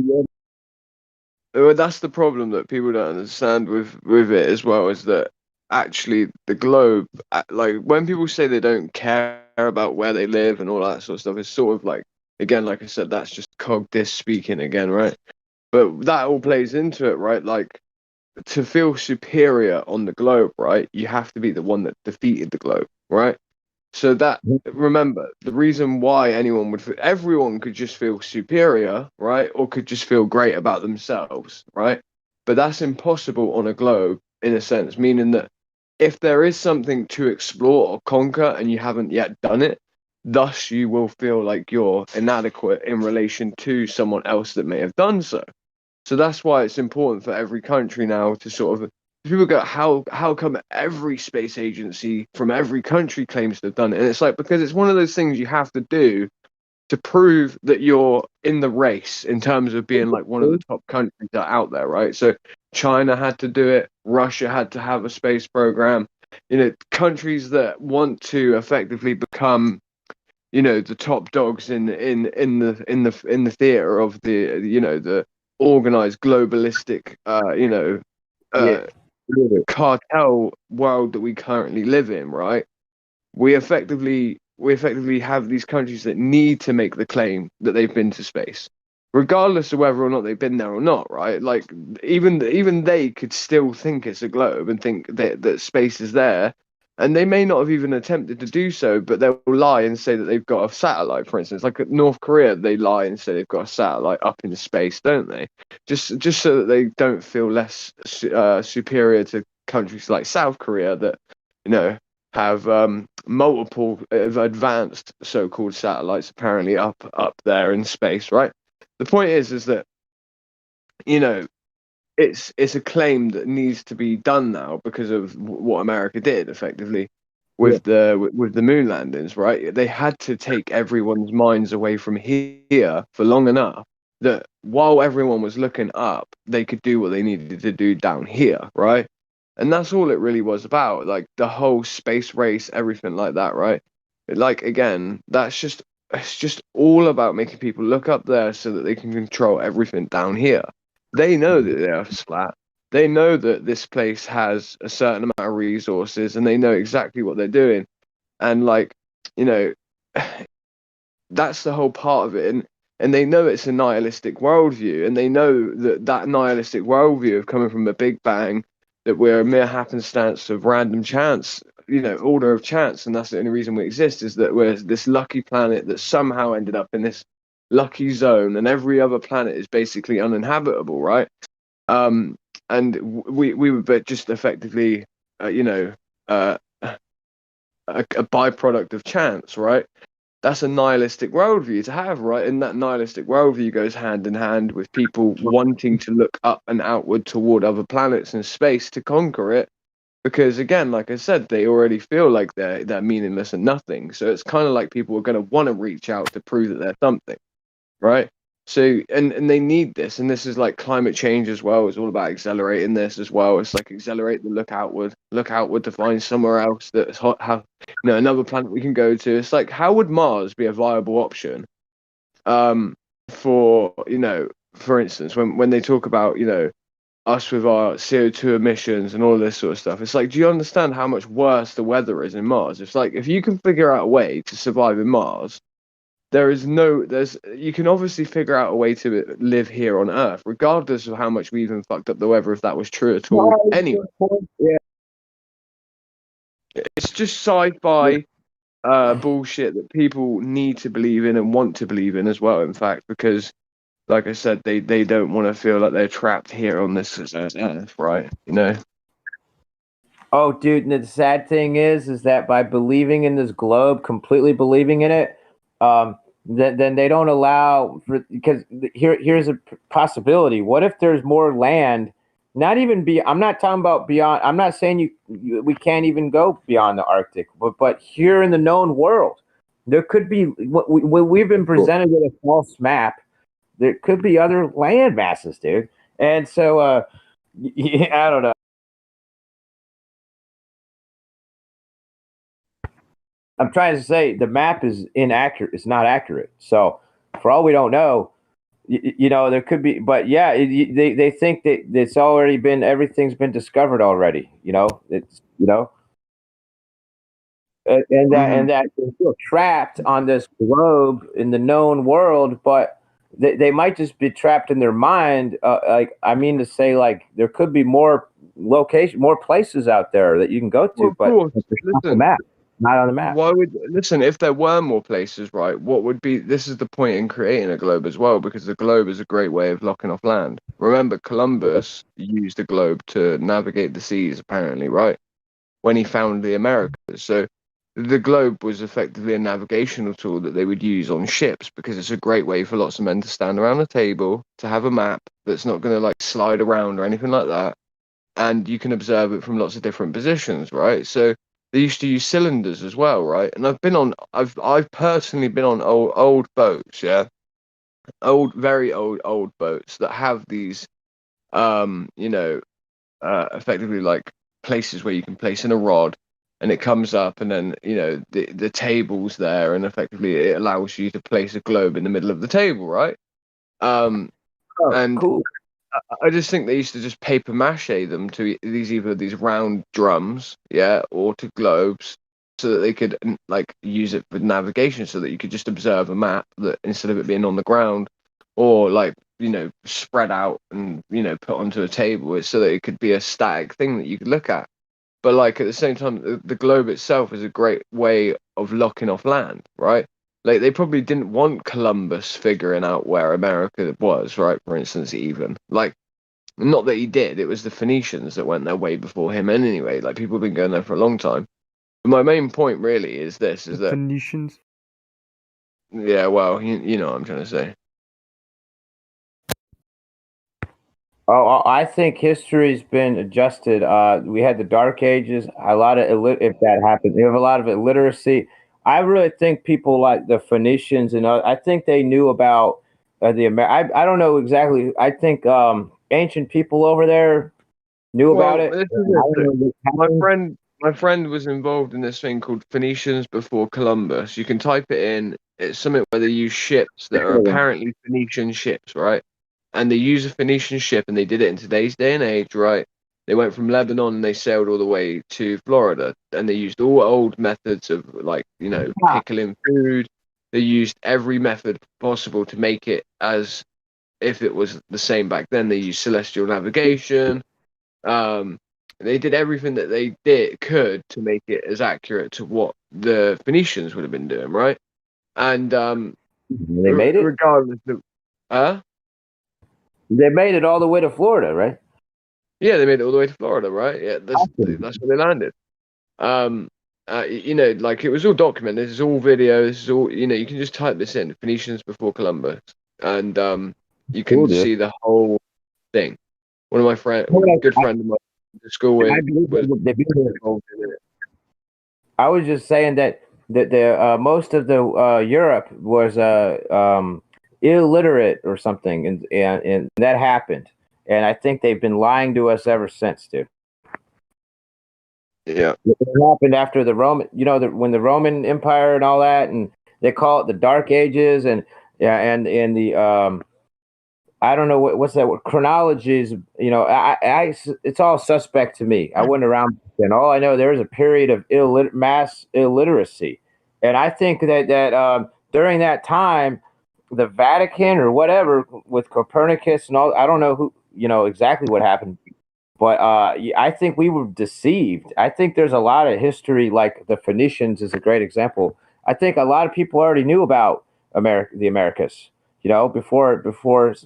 Well, that's the problem that people don't understand with it as well, is that actually the globe, like when people say they don't care about where they live and all that sort of stuff, it's sort of like, again, like I said, that's just cognitive speaking again, right? But that all plays into it, right? Like, to feel superior on the globe, right, you have to be the one that defeated the globe, right? So that, remember, the reason why everyone could just feel superior, right? Or could just feel great about themselves, right? But that's impossible on a globe, in a sense, meaning that if there is something to explore or conquer and you haven't yet done it, thus you will feel like you're inadequate in relation to someone else that may have done so. So that's why it's important for every country now to sort of, people go, how come every space agency from every country claims to have done it? And it's like, because it's one of those things you have to do to prove that you're in the race in terms of being like one of the top countries that are out there, right? So China had to do it, Russia had to have a space program. Countries that want to effectively become the top dogs in the theater of the the organized globalistic Yeah. cartel world that we currently live in, right? We effectively have these countries that need to make the claim that they've been to space, regardless of whether or not they've been there or not, right? Like even they could still think it's a globe and think that space is there, and they may not have even attempted to do so, but they'll lie and say that they've got a satellite, for instance. Like at North Korea, they lie and say they've got a satellite up in space, don't they? Just so that they don't feel less superior to countries like South Korea that have multiple advanced so-called satellites apparently up there in space, right? The point is that it's a claim that needs to be done now because of what America did effectively with the moon landings, right? They had to take everyone's minds away from here for long enough that while everyone was looking up, they could do what they needed to do down here, right? And that's all it really was about, like the whole space race, everything like that, right? Like again, it's just all about making people look up there so that they can control everything down here. They know that the Earth's flat. They know that this place has a certain amount of resources, and they know exactly what they're doing. And like, you know, that's the whole part of it. And they know it's a nihilistic worldview, and they know that nihilistic worldview of coming from a big bang, that we're a mere happenstance of random chance, order of chance, and that's the only reason we exist, is that we're this lucky planet that somehow ended up in this lucky zone, and every other planet is basically uninhabitable, right? And we were just effectively, a byproduct of chance, right? That's a nihilistic worldview to have, right? And that nihilistic worldview goes hand in hand with people wanting to look up and outward toward other planets and space to conquer it. Because again, like I said, they already feel like they're meaningless and nothing. So it's kind of like people are going to want to reach out to prove that they're something, right? So and they need this, and this is like climate change as well. It's all about accelerating this as well. It's like accelerate the look outward to find somewhere else that's have another planet we can go to. It's like, how would Mars be a viable option? For for instance, when they talk about us with our CO2 emissions and all this sort of stuff, it's like, do you understand how much worse the weather is in Mars? It's like, if you can figure out a way to survive in Mars, you can obviously figure out a way to live here on Earth, regardless of how much we even fucked up the weather, if that was true at all. Anyway, Yeah. it's just sci-fi bullshit that people need to believe in and want to believe in as well, in fact, because like I said, they don't want to feel like they're trapped here on this Earth, right? Oh, dude, and the sad thing is that by believing in this globe, completely believing in it, then they don't allow because here's a possibility. What if there's more land? Not even I'm not talking about beyond. I'm not saying we can't even go beyond the Arctic, but here in the known world, there could be. We've been presented with a false map. There could be other land masses, dude. And so, I don't know. I'm trying to say the map is inaccurate. It's not accurate. So, for all we don't know, there could be. But yeah, they think that it's already been everything's been discovered already. It's and that they're still trapped on this globe in the known world, but they might just be trapped in their mind. Like I mean to say, like there could be more more places out there that you can go to, Well, of but course. it's not the Listen, map. Not on the map. why would listen if there were more places, right? What would be? This is the point in creating a globe as well, because the globe is a great way of locking off land. Remember, Columbus used the globe to navigate the seas, apparently, right? When he found the Americas. So the globe was effectively a navigational tool that they would use on ships, because it's a great way for lots of men to stand around a table, to have a map that's not going to like slide around or anything like that, and you can observe it from lots of different positions, right? So they used to use cylinders as well, right? And I've personally been on old boats, yeah, very old boats that have these effectively like places where you can place in a rod, and it comes up, and then the table's there, and effectively it allows you to place a globe in the middle of the table, right? And cool. I just think they used to just paper mache them to either these round drums, yeah, or to globes, so that they could like use it for navigation, so that you could just observe a map that instead of it being on the ground or like spread out and put onto a table, it's so that it could be a static thing that you could look at. But like at the same time, the globe itself is a great way of locking off land, right? Like they probably didn't want Columbus figuring out where America was, right? For instance, even like not that he did, it was the Phoenicians that went there way before him. And anyway, like people have been going there for a long time. But my main point really is this: is that Phoenicians. yeah, well, you know what I'm trying to say. Oh, I think history's been adjusted. We had the Dark Ages. A lot of if that happened, you have a lot of illiteracy. I really think people like the Phoenicians and I think they knew about I don't know exactly. I think ancient people over there knew about Well, it. this is I don't it. know what happened. My friend was involved in this thing called Phoenicians before Columbus. You can type it in. It's something where they use ships that are apparently Phoenician ships, right? And they use a Phoenician ship, and they did it in today's day and age, right? They went from Lebanon and they sailed all the way to Florida, and they used all old methods of like pickling food. They used every method possible to make it as if it was the same back then. They used celestial navigation. They did everything that they could to make it as accurate to what the Phoenicians would have been doing, right? And they made it. Regardless of, they made it all the way to Florida, right? Yeah, they made it all the way to Florida, right? Yeah, that's where they landed. Like it was all documented. This is all video. This is all you can just type this in: Phoenicians before Columbus, and you can see the whole thing. One of my good friend of mine to school with was involved in it. I was just saying that the most of the Europe was illiterate or something, and that happened. And I think they've been lying to us ever since, dude. Yeah, it happened after the Roman, when the Roman Empire and all that, and they call it the Dark Ages, and the I don't know what's that word, chronologies. It's all suspect to me. I went around, and all I know there was a period of mass illiteracy, and I think that during that time, the Vatican or whatever with Copernicus and all, I don't know who exactly what happened, but I think we were deceived. I think there's a lot of history, like the Phoenicians is a great example. I think a lot of people already knew about the Americas. Before,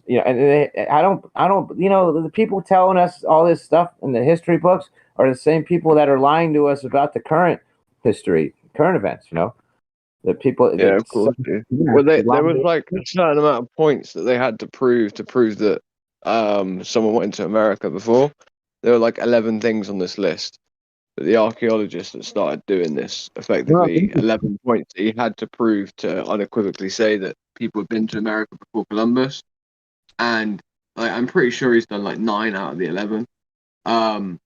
and I don't, the people telling us all this stuff in the history books are the same people that are lying to us about the current history, current events. The people. Yeah, of course. Well, there was like a certain amount of points that they had to prove that someone went to America before. There were like 11 things on this list. But the archaeologists that started doing this, effectively 11 points that he had to prove to unequivocally say that people had been to America before Columbus. And I'm pretty sure he's done like 9 out of the 11. And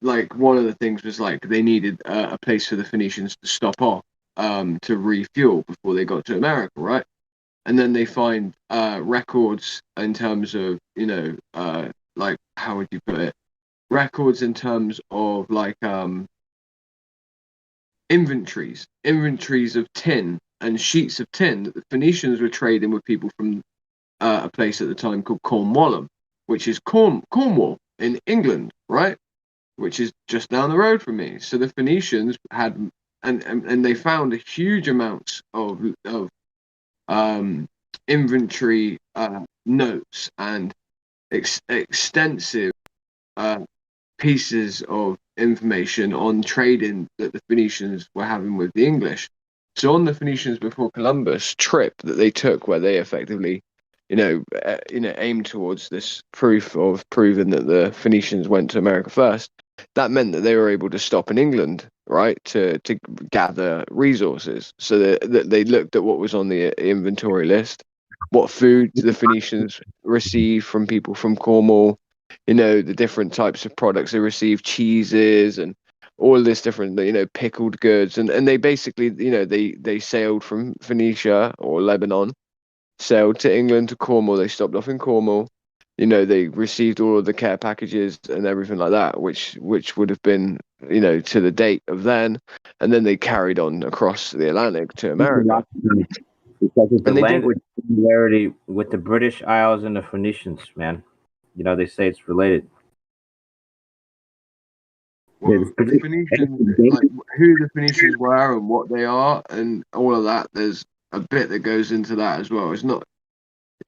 like one of the things was like they needed a place for the Phoenicians to stop off to refuel before they got to America, right? And then they find records in terms of like how would you put it? Records in terms of like inventories of tin and sheets of tin that the Phoenicians were trading with people from a place at the time called Cornwall, which is Cornwall in England, right? Which is just down the road from me. So the Phoenicians had and they found a huge amounts of inventory notes and extensive pieces of information on trading that the Phoenicians were having with the English. So on the Phoenicians before Columbus trip that they took, where they effectively, aimed towards this proof of proving that the Phoenicians went to America first, that meant that they were able to stop in England, right, to gather resources. So that they looked at what was on the inventory list, what food the Phoenicians received from people from Cornwall, the different types of products they received, cheeses and all this different, pickled goods, and they basically, they sailed from Phoenicia or Lebanon, sailed to England to Cornwall. They stopped off in Cornwall. They received all of the care packages and everything like that, which would have been, to the date of then, and then they carried on across the Atlantic to America. Because it's the And they did language similarity with the British Isles and the Phoenicians, man. They say it's related. Well, the Phoenicians, like who the Phoenicians were and what they are, and all of that. There's a bit that goes into that as well.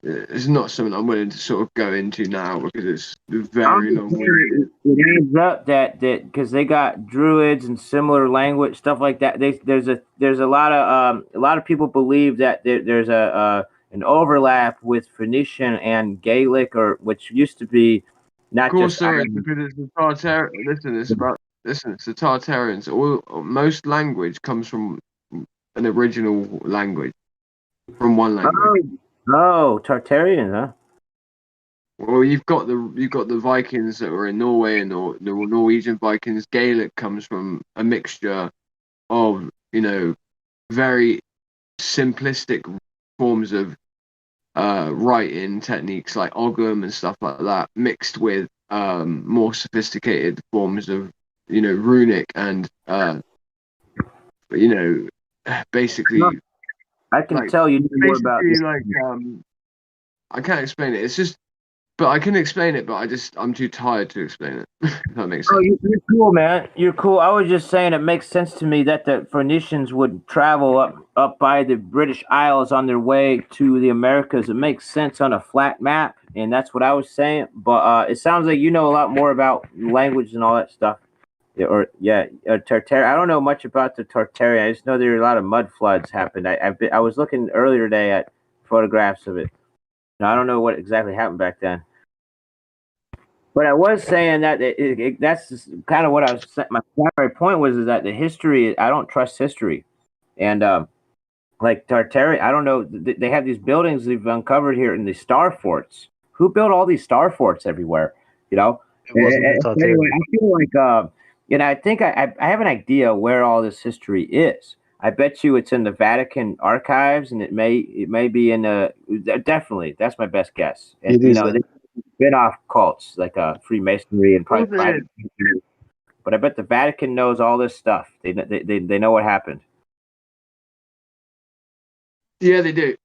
It's not something I'm willing to sort of go into now because it's very long-winded. It ends up that because they got druids and similar language stuff like that. There's a lot of people believe that there's an overlap with Phoenician and Gaelic, or which used to be not Of course just. there is, because it's the Listen, it's the Tartarians. Most language comes from an original language, from one language. Oh, Tartarians, huh? Well, you've got the Vikings that were in Norway, and the Norwegian Vikings. Gaelic comes from a mixture of very simplistic forms of writing techniques like Ogham and stuff like that, mixed with more sophisticated forms of runic and basically. I can tell you more about this. I can't explain it. It's just, but I can explain it, but I'm too tired to explain it. If that makes sense. Oh, you're cool, man. You're cool. I was just saying it makes sense to me that the Phoenicians would travel up by the British Isles on their way to the Americas. It makes sense on a flat map, and that's what I was saying. But it sounds like you know a lot more about language and all that stuff. Tartarian. I don't know much about the Tartarian. I just know there are a lot of mud floods happened. I was looking earlier today at photographs of it. Now, I don't know what exactly happened back then. But I was saying that that's just kind of what I was saying. My primary point was is that the history, I don't trust history. And like Tartarian, I don't know. They have these buildings they've uncovered here in the star forts. Who built all these star forts everywhere? It wasn't Anyway, I feel like, I think I have an idea where all this history is. I bet you it's in the Vatican archives, and it may be in definitely. That's my best guess. And It is they spin off cults like Freemasonry and probably Of course it private. But I bet the Vatican knows all this stuff. They know what happened. Yeah, they do.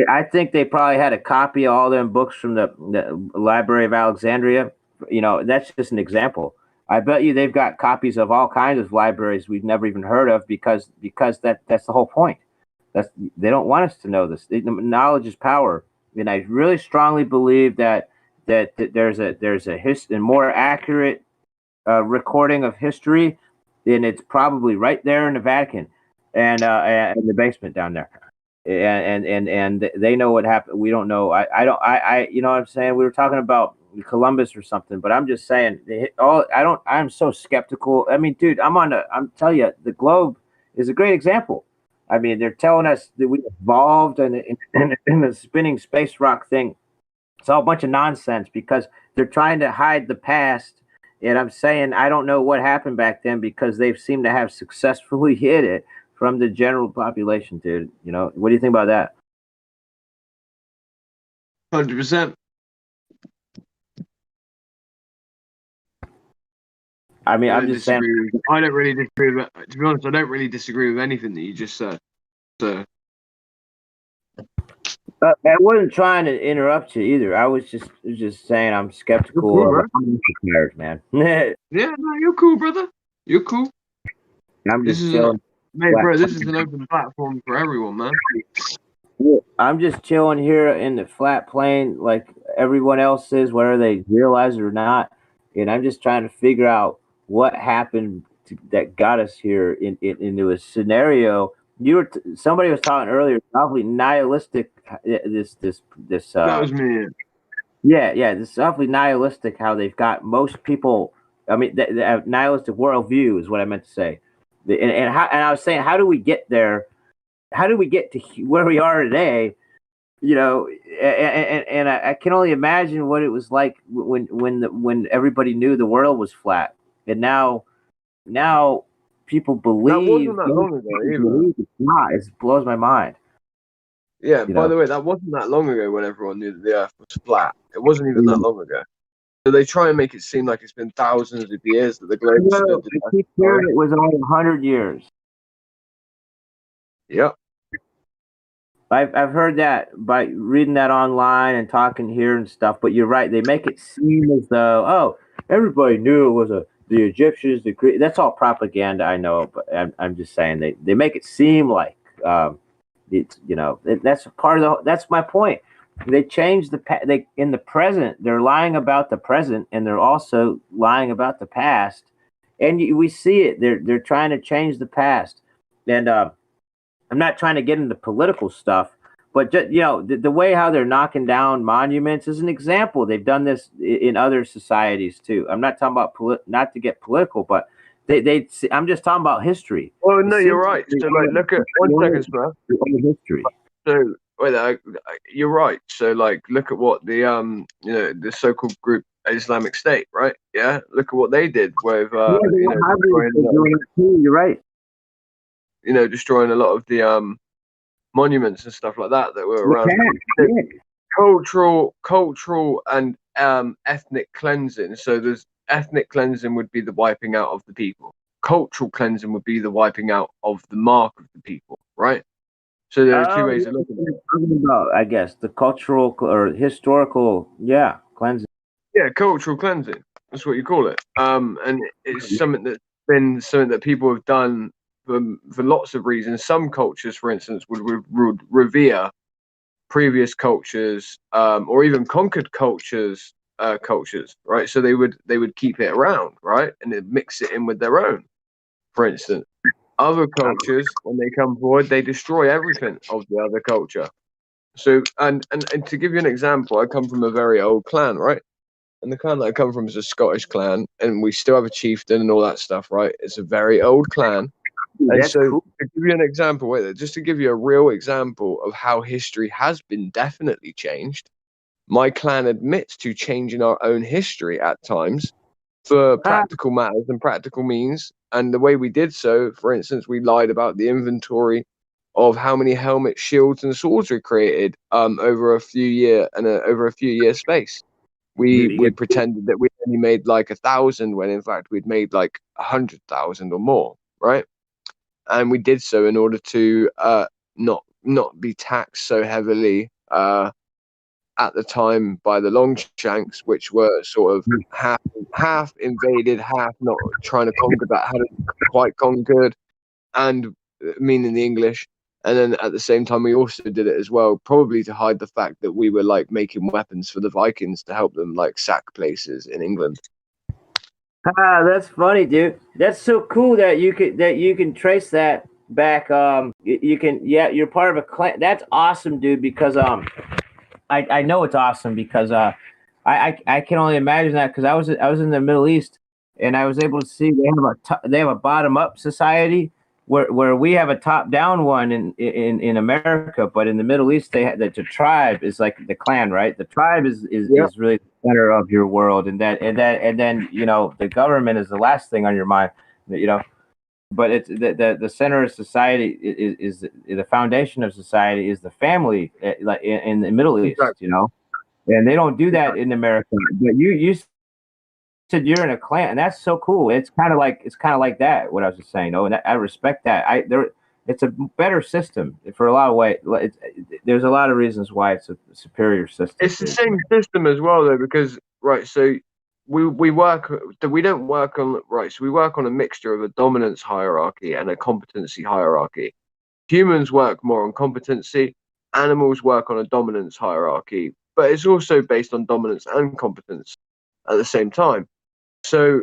I think they probably had a copy of all them books from the Library of Alexandria. That's just an example. I bet you they've got copies of all kinds of libraries we've never even heard of because that's the whole point. They don't want us to know this. Knowledge is power, and I really strongly believe that there's a more accurate recording of history, and it's probably right there in the Vatican and in the basement down there. And they know what happened. We don't know. I don't. You know what I'm saying? We were talking about Columbus or something, but I'm just saying. I'm so skeptical. I mean, dude, I'm telling you, the globe is a great example. I mean, they're telling us that we evolved in the spinning space rock thing. It's all a bunch of nonsense because they're trying to hide the past. And I'm saying I don't know what happened back then because they seem to have successfully hid it from the general population, dude. What do you think about that? 100%. I mean, I'm just saying. I don't really disagree with. To be honest, I don't really disagree with anything that you just said. So. I wasn't trying to interrupt you either. I was just saying I'm skeptical You're cool, of players, man. Yeah, no, you're cool, brother. You're cool. I'm just chilling. This is an open platform for everyone, man. I'm just chilling here in the flat plane like everyone else is, whether they realize it or not. And I'm just trying to figure out what happened that got us here into a scenario. Somebody was talking earlier, probably nihilistic. This. That was me. Yeah. This is awfully nihilistic. How they've got most people. I mean, the nihilistic worldview is what I meant to say. And I was saying, how do we get there? How do we get to where we are today? you know, and I can only imagine what it was like when everybody knew the world was flat, and now people That believe wasn't that long ago either. believe it's not. It blows my mind. Yeah, You by know, the way, that wasn't that long ago when everyone knew that the Earth was flat. It wasn't even that long ago. So they try and make it seem like it's been thousands of years that the globe has no, stood the I test keep of hearing time. it was only 100 years. Yep. I've heard that by reading that online and talking here and stuff. But you're right; they make it seem as though everybody knew it was the Egyptians. That's all propaganda, I know. But I'm just saying they make it seem like it's that's part of that's my point. They change they in the present. They're lying about the present, and they're also lying about the past. And we see it. They're trying to change the past, and I'm not trying to get into political stuff, but just, the way how they're knocking down monuments is an example. They've done this in other societies too. I'm not talking about not to get political, but I'm just talking about history. Well, It no, you're seems right. So, like, look at one second, Smurf. history. So, wait, you're right. So, like, look at what the so-called group Islamic State, right? Yeah, look at what they did with, Yeah, you're right. Destroying a lot of the monuments and stuff like that were around. Yeah. Cultural and ethnic cleansing. So there's ethnic cleansing would be the wiping out of the people. Cultural cleansing would be the wiping out of the mark of the people, right? So there are two ways of looking at it. Talking about, I guess, the cultural or historical, cleansing. Yeah, cultural cleansing. That's what you call it. And it's something that's been something that people have done for lots of reasons. Some cultures, for instance, would revere previous cultures, or even conquered cultures, right? So they would keep it around, right, and they'd mix it in with their own. For instance, other cultures, when they come forward, they destroy everything of the other culture. So, and to give you an example, I come from a very old clan, right? And the clan that I come from is a Scottish clan, and we still have a chieftain and all that stuff, right? It's a very old clan. And That's so, cool. to give you an example, just to give you a real example of how history has been definitely changed, my clan admits to changing our own history at times for practical matters and practical means. And the way we did so, for instance, we lied about the inventory of how many helmets, shields, and swords were created over a few year space. We pretended that we only made like 1,000 when in fact we'd made like 100,000 or more, right? And we did so in order to not be taxed so heavily at the time by the Longshanks, which were sort of half invaded, half not trying to conquer, but hadn't quite conquered, and meaning the English. And then at the same time, we also did it as well, probably to hide the fact that we were like making weapons for the Vikings to help them like sack places in England. That's funny, dude. That's so cool that you can trace that back. You can, you're part of a clan. That's awesome, dude. Because I know it's awesome because I can only imagine that because I was in the Middle East and I was able to see they have a bottom up society where we have a top down one in America, but in the Middle East the tribe is like the clan, right? The tribe is really the center of your world, and then the government is the last thing on your mind, But it's the center of society is the foundation of society is the family, like in the Middle East, and they don't do that in America. But you said you're in a clan, and that's so cool. It's kind of like that. What I was just saying, and I respect that. It's a better system for a lot of ways. There's a lot of reasons why it's a superior system. It's the same system as well, though, because so we don't work on right. So we work on a mixture of a dominance hierarchy and a competency hierarchy. Humans work more on competency. Animals work on a dominance hierarchy, but it's also based on dominance and competence at the same time. So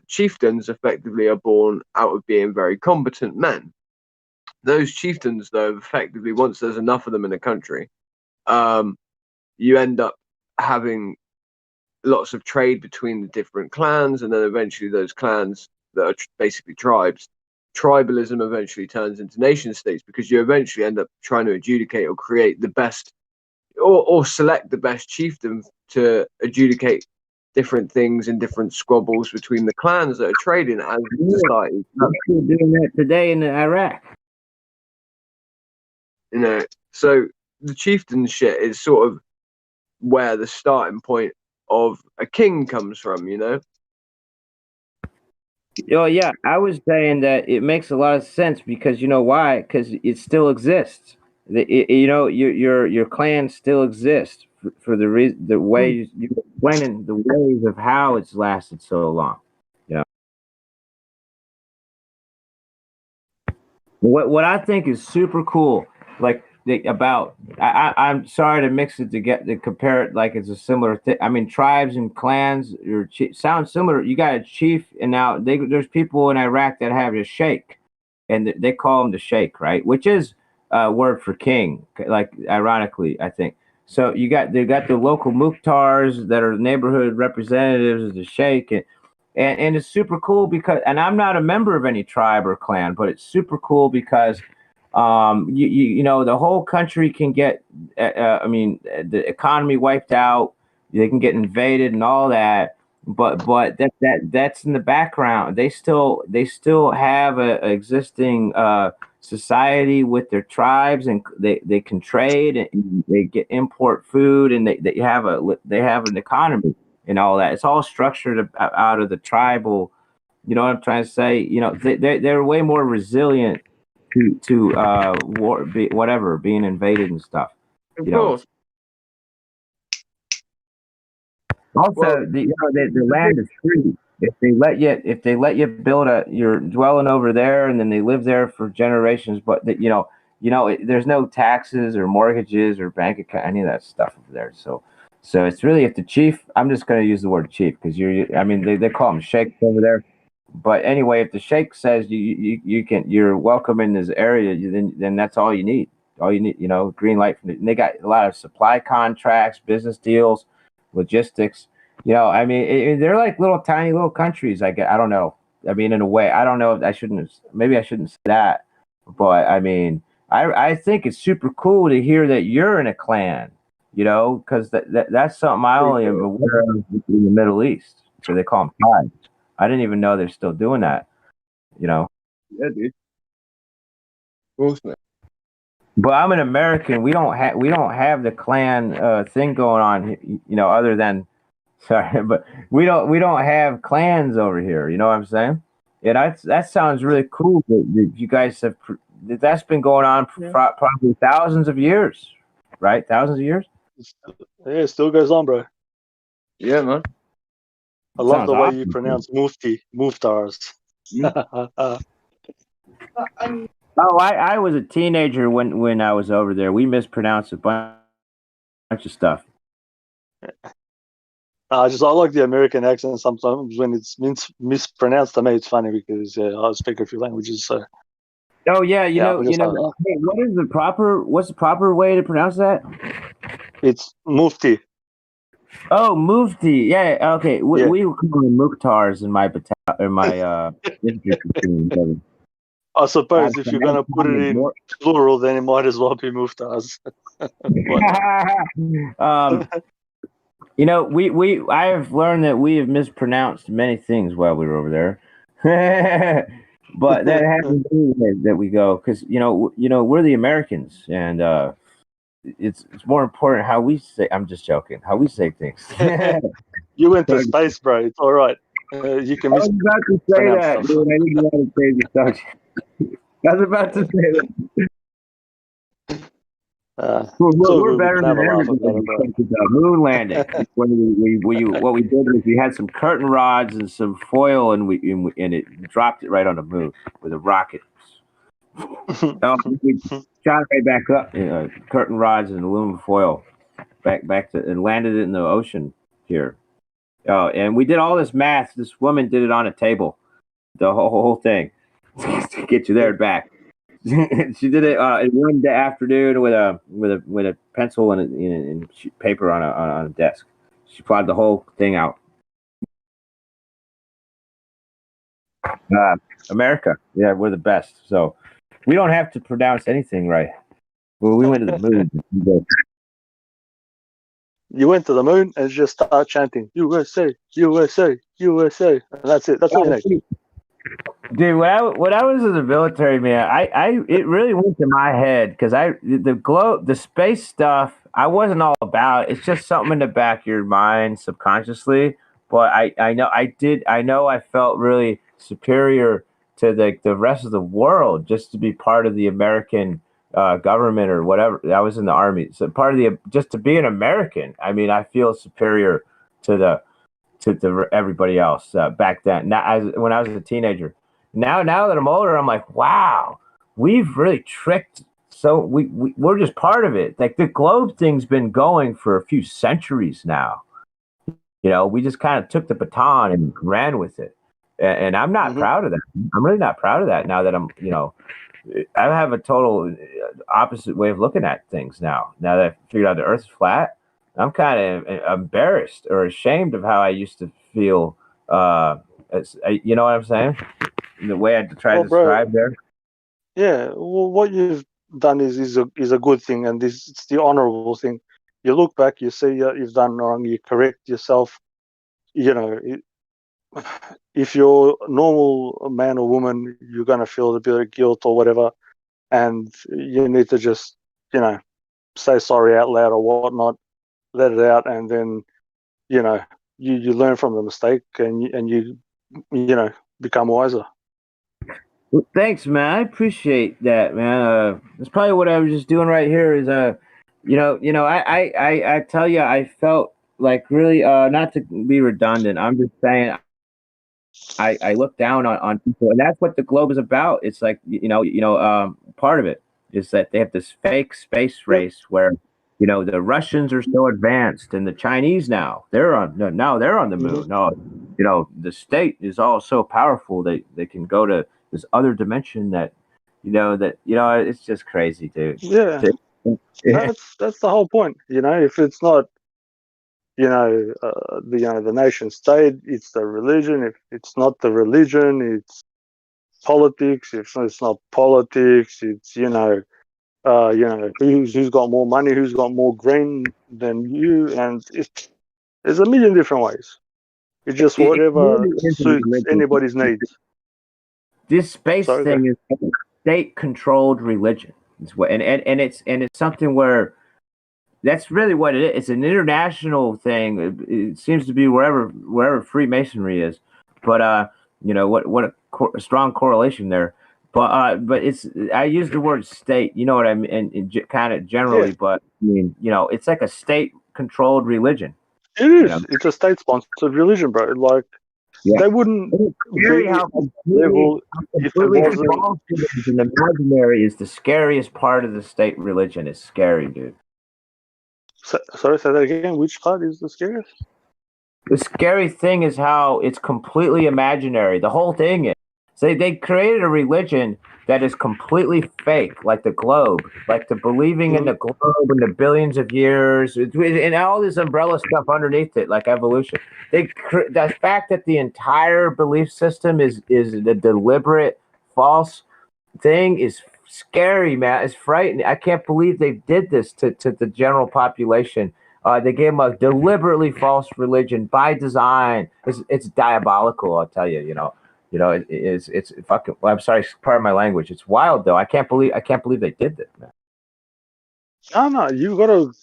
chieftains effectively are born out of being very competent men. Those chieftains, though, effectively, once there's enough of them in a country, you end up having lots of trade between the different clans, and then eventually those clans that are basically tribes tribalism eventually turns into nation states, because you eventually end up trying to adjudicate or create the best, or select the best chieftain to adjudicate different things and different squabbles between the clans that are trading as society. I'm still doing that today in Iraq. You know, so the chieftain shit is sort of where the starting point of a king comes from, you know? Oh yeah, I was saying that it makes a lot of sense because you know why? Because it still exists. You know, your clan still exists for the reason, the ways you're explaining the ways of how it's lasted so long. You know, what I think is super cool, like I'm sorry to mix it to compare it like it's a similar thing. I mean, tribes and clans sound similar. You got a chief, and now there's people in Iraq that have a sheikh, and they call him the sheikh, right? Which is a word for king, like ironically, I think. So they got the local mukhtars that are neighborhood representatives of the sheikh, and it's super cool because, and I'm not a member of any tribe or clan, but it's super cool because you know, the whole country can get I mean, the economy wiped out, they can get invaded and all that, but that's in the background. They still have a existing society with their tribes, and they can trade, and they get import food, and they have an economy and all that. It's all structured out of the tribal. You know what I'm trying to say? You know, they're way more resilient to war, being invaded and stuff. Of You know. course. Also, Well, the land is free. If they let you build your dwelling over there, and then they live there for generations, but there's no taxes or mortgages or bank account, any of that stuff over there. So it's really, if the chief, I'm just going to use the word chief because I mean, they call them sheikhs over there. But anyway, if the sheikh says you're welcome in this area, then that's all you need. All you need, green light and they got a lot of supply contracts, business deals, logistics. I mean, they're like tiny little countries. I don't know. I mean, in a way, I don't know if maybe I shouldn't say that, but I mean, I think it's super cool to hear that you're in a clan. Because that's something I only am aware of in the Middle East. So they call them tribes. I didn't even know they're still doing that. Yeah, dude. Of course, man. But I'm an American. We don't have the clan thing going on. Other than sorry, but we don't have clans over here. You know what I'm saying? Yeah, that sounds really cool. That you guys have that's been going on for probably thousands of years, right? Thousands of years. Yeah, it still goes on, bro. Yeah, man. I love Sounds the way awesome. you pronounce muftars. Oh, I was a teenager when I was over there. We mispronounced a bunch of stuff. I like the American accent sometimes when it's mispronounced. To me, it's funny because I speak a few languages. So. Oh yeah, Hey, what's the proper way to pronounce that? It's mufti. Oh, mufti. Yeah. Okay. We were calling mukhtars in my infantry platoon. I suppose if you're going to put it in plural, then it might as well be muftars. I have learned that we have mispronounced many things while we were over there. But that hasn't been that we go because we're the Americans, and it's more important how we say. I'm just joking. How we say things. You went to space, bro. It's all right. You can. I was about to say that, dude. I didn't want to say the subject. I was about to say that. We're better than everybody. Moon landing. What we did was we had some curtain rods and some foil, and it dropped it right on the moon with a rocket. We shot it right back up. Curtain rods and aluminum foil back to, and landed it in the ocean here. Oh, and we did all this math. This woman did it on a table, the whole thing, to get you there and back. She did it in one afternoon with a pencil and paper on a desk. She plotted the whole thing out. America. Yeah, we're the best. So we don't have to pronounce anything right. Well, we went to the moon. You went to the moon and just start chanting USA, USA, USA, and that's it. That's all you need. Dude, when I was in the military, man, it really went to my head because the space stuff I wasn't all about. It's just something in the back of your mind subconsciously. But I know I felt really superior to the rest of the world just to be part of the American government or whatever. I was in the army, so part of the just to be an American. I mean, I feel superior to everybody else back then. Now, when I was a teenager. Now that I'm older, I'm like, wow, we've really tricked. So we're just part of it. Like the globe thing's been going for a few centuries now. You know, we just kind of took the baton and ran with it. And I'm not proud of that. I'm really not proud of that now that I'm, I have a total opposite way of looking at things now. Now that I figured out the Earth's flat, I'm kind of embarrassed or ashamed of how I used to feel. You know what I'm saying? The way I try to describe there. Yeah, well, what you've done is a good thing, and it's the honorable thing. You look back, you see you've done wrong, you correct yourself. You know, if you're a normal man or woman, you're gonna feel a bit of guilt or whatever, and you need to just say sorry out loud or whatnot, let it out, and then you learn from the mistake and you become wiser. Well, thanks, man. I appreciate that, man. That's probably what I was just doing right here. Is I tell you, I felt like really not to be redundant. I'm just saying, I look down on people, and that's what the globe is about. It's like part of it is that they have this fake space race where the Russians are so advanced, and the Chinese now they're on the moon. No, the state is all so powerful they can go to this other dimension that it's just crazy, dude. Yeah, that's the whole point. If it's not the nation state, it's the religion. If it's not the religion, it's politics. If it's not politics, it's who's got more money, who's got more green than you, and there's a million different ways. It's just whatever really isn't suits religion. anybody's needs. This space thing is a state-controlled religion. And it's something where that's really what it is. It's an international thing. It seems to be wherever Freemasonry is, but what a strong correlation there. But I use the word state. You know what I mean, and kind of generally. But I mean, it's like a state-controlled religion. It is. It's a state-sponsored religion, bro. Like they wouldn't be at level if it wasn't. An imaginary is the scariest part of the state religion. It's scary, dude. Sorry, say that again. Which part is the scariest? The scary thing is how it's completely imaginary. The whole thing is. So they created a religion that is completely fake, like the globe, like the believing in the globe and the billions of years, and all this umbrella stuff underneath it, like evolution. The fact that the entire belief system is the deliberate false thing is scary, man. It's frightening. I can't believe they did this to the general population. They gave them a deliberately false religion by design. It's diabolical, I'll tell you. It's fucking. Well, I'm sorry, part of my language. It's wild though. I can't believe they did this, man. No, you've got a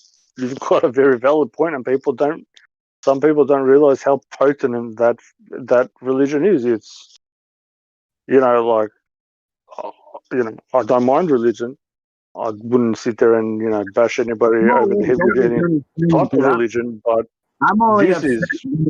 very valid point, and some people don't realize how potent that religion is. It's like I don't mind religion. I wouldn't sit there and bash anybody over the head with any type of religion, but I'm only this upset is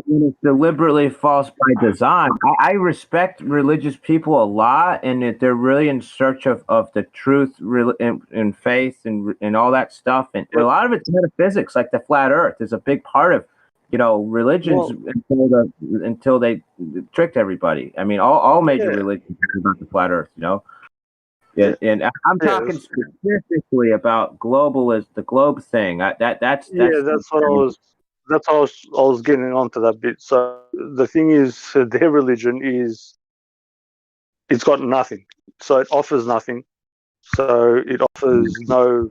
when it's deliberately false by design. I respect religious people a lot, and that they're really in search of the truth and faith and all that stuff. And a lot of it's metaphysics, like the flat Earth is a big part of religions until they tricked everybody. I mean, all major religions are about the flat Earth. Yeah, and I'm talking specifically about the globe thing. That's what I was getting onto that bit. So the thing is, their religion is it's got nothing. So it offers nothing. So it offers no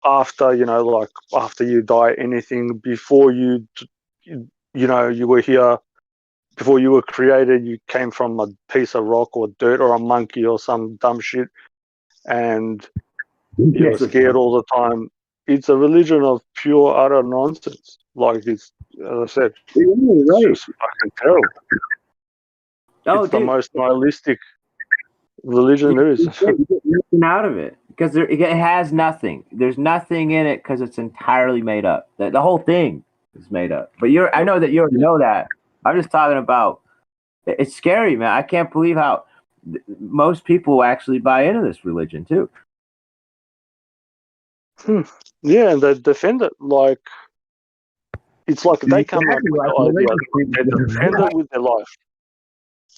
after, like after you die, anything before you were here, before you were created, you came from a piece of rock or dirt or a monkey or some dumb shit, and you were scared all the time. It's a religion of pure utter nonsense. Like it's, as I said, it's just fucking terrible. Oh, It's the dude, most nihilistic religion there is. you get nothing out of it because it has nothing. There's nothing in it because it's entirely made up. The whole thing is made up. But I know that you already know that. I'm just talking about. It's scary, man. I can't believe how most people actually buy into this religion too. Yeah, and they defend it like it's like they come up with the idea. They defend it with their life.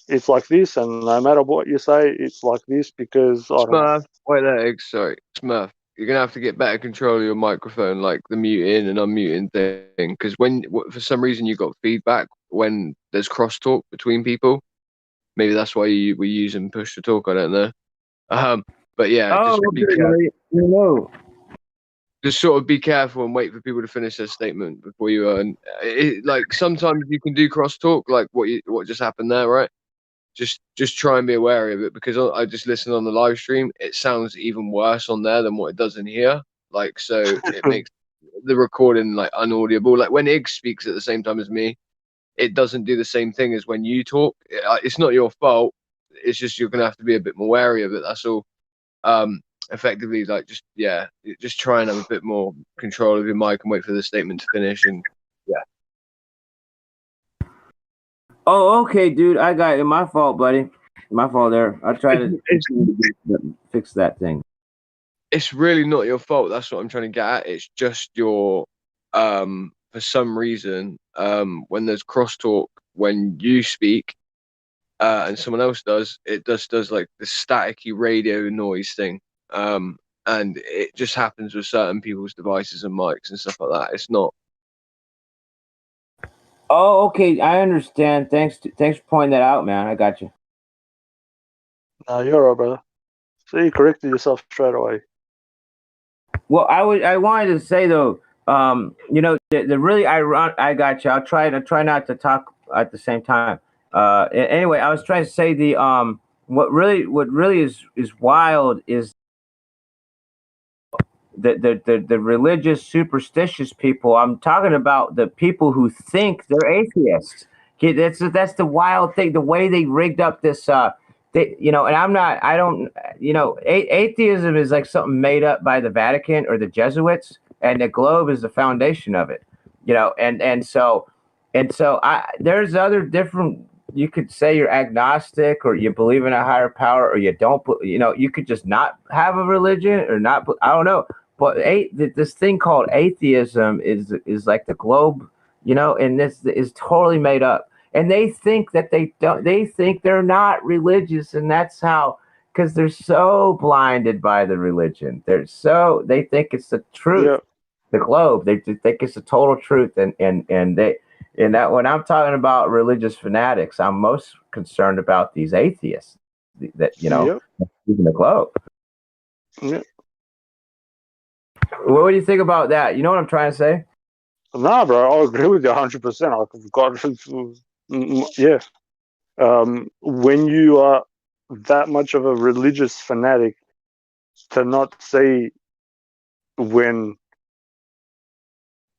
It's like this, and no matter what you say, it's like this because I don't know. Smurf, wait there, sorry, Smurf. You're gonna have to get better control of your microphone, like the muting and unmuting thing, because when for some reason you got feedback when there's crosstalk between people. Maybe that's why we're using push to talk. I don't know. But yeah, just be careful. Just sort of be careful and wait for people to finish their statement before you. Like sometimes you can do crosstalk, like what just happened there, right? Just try and be wary of it because I just listened on the live stream. It sounds even worse on there than what it does in here. Like so, it makes the recording like unaudible. Like when Iggs speaks at the same time as me, it doesn't do the same thing as when you talk. It's not your fault. It's just you're gonna have to be a bit more wary of it. That's all. Effectively, like just try and have a bit more control of your mic and wait for the statement to finish. And yeah. Oh, okay, dude. I got it. My fault, buddy. My fault there. I tried to fix that thing. It's really not your fault. That's what I'm trying to get at. It's just your for some reason when there's crosstalk when you speak and someone else does, it just does like the staticky radio noise thing. And it just happens with certain people's devices and mics and stuff like that. It's not. Oh, okay. I understand. Thanks for pointing that out, man. I got you. No, you're all right, brother. So you corrected yourself straight away. Well, I wanted to say though, the really ironic. I got you. I'll try not to talk at the same time. Anyway, I was trying to say what really is wild is the religious superstitious people. I'm talking about the people who think they're atheists. Okay, that's the wild thing. The way they rigged up this, and I don't, atheism is like something made up by the Vatican or the Jesuits, and the globe is the foundation of it. So there's other different. You could say you're agnostic, or you believe in a higher power, or you don't. You could just not have a religion, or not. I don't know. But this thing called atheism is like the globe, and this is totally made up. And they think that they don't. They think they're not religious, and that's how, because they're so blinded by the religion. They think it's the truth. Yeah. The globe. They think it's the total truth, and that when I'm talking about religious fanatics, I'm most concerned about these atheists that even the globe. Yeah. What do you think about that? You know what I'm trying to say? Nah, bro, I agree with you 100%. I've got, yeah. When you are that much of a religious fanatic, to not see when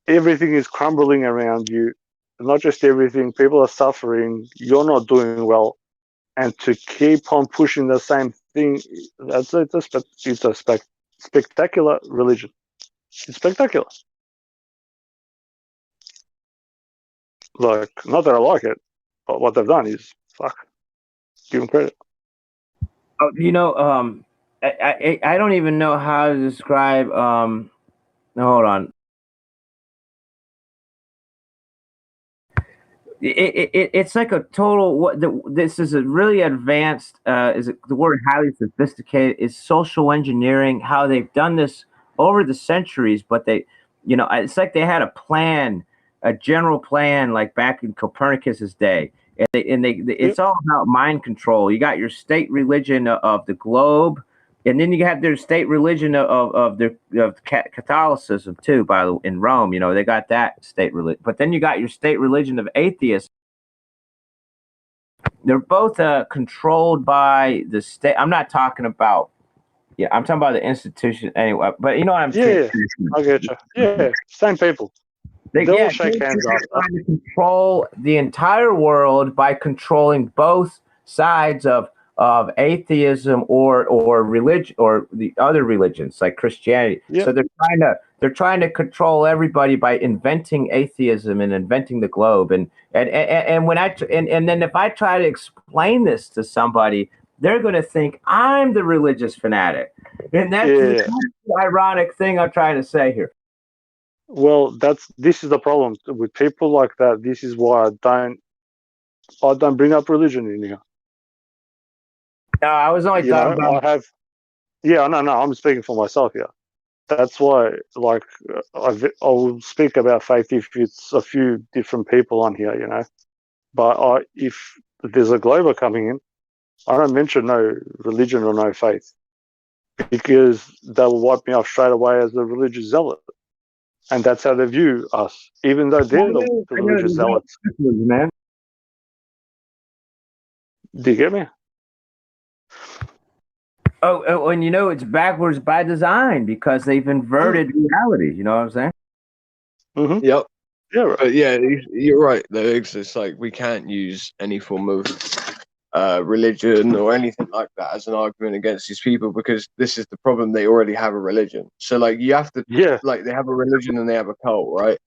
everything is crumbling around you, not just everything, people are suffering, you're not doing well, and to keep on pushing the same thing, it's a spectacular religion. It's spectacular. Like, not that I like it, but what they've done is fuck. Give them credit. Oh, I don't even know how to describe. No, hold on. It's like a total. This is a really advanced. Is it the word highly sophisticated? Is social engineering how they've done this over the centuries, but it's like they had a plan, a general plan, like back in Copernicus's day, It's all about mind control. You got your state religion of the globe, and then you have their state religion of Catholicism too. By the in Rome, they got that state religion, but then you got your state religion of atheists. They're both controlled by the state. I'm not talking about. Yeah, I'm talking about the institution anyway. But you know what I'm saying? I get you. Yeah, same people. They all shake hands after. Trying to control the entire world by controlling both sides of atheism or religion or the other religions like Christianity. Yep. So they're trying to control everybody by inventing atheism and inventing the globe. And when and then if I try to explain this to somebody, they're going to think I'm the religious fanatic. And that's the ironic thing I'm trying to say here. Well, this is the problem with people like that. This is why I don't bring up religion in here. No, I was only talking about. I'm speaking for myself here. That's why, like, I will speak about faith if it's a few different people on here, But if there's a glober coming in, I don't mention no religion or no faith because they will wipe me off straight away as a religious zealot. And that's how they view us, even though they're the religious zealots. Man. Do you get me? Oh, and it's backwards by design because they've inverted reality. You know what I'm saying? Mm-hmm. Yep. Yeah, right. But yeah, you're right. Though it's like we can't use any form of religion or anything like that as an argument against these people because this is the problem. They already have a religion. So like you have to, like they have a religion and they have a cult, right?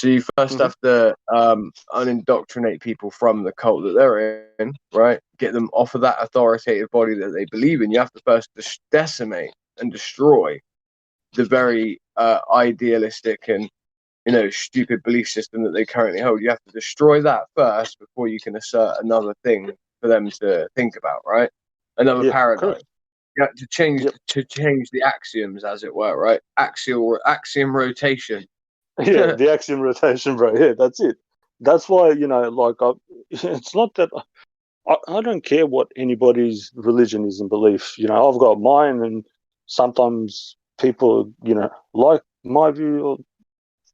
So you first have to unindoctrinate people from the cult that they're in, right? Get them off of that authoritative body that they believe in. You have to first decimate and destroy the very idealistic and stupid belief system that they currently hold. You have to destroy that first before you can assert another thing for them to think about, right? Another paradigm. Correct. You have to change the axioms, as it were, right? Axiom rotation. Yeah, the axiom rotation, bro. Yeah, that's it. That's why it's not that I don't care what anybody's religion is and belief. I've got mine, and sometimes people, like my view or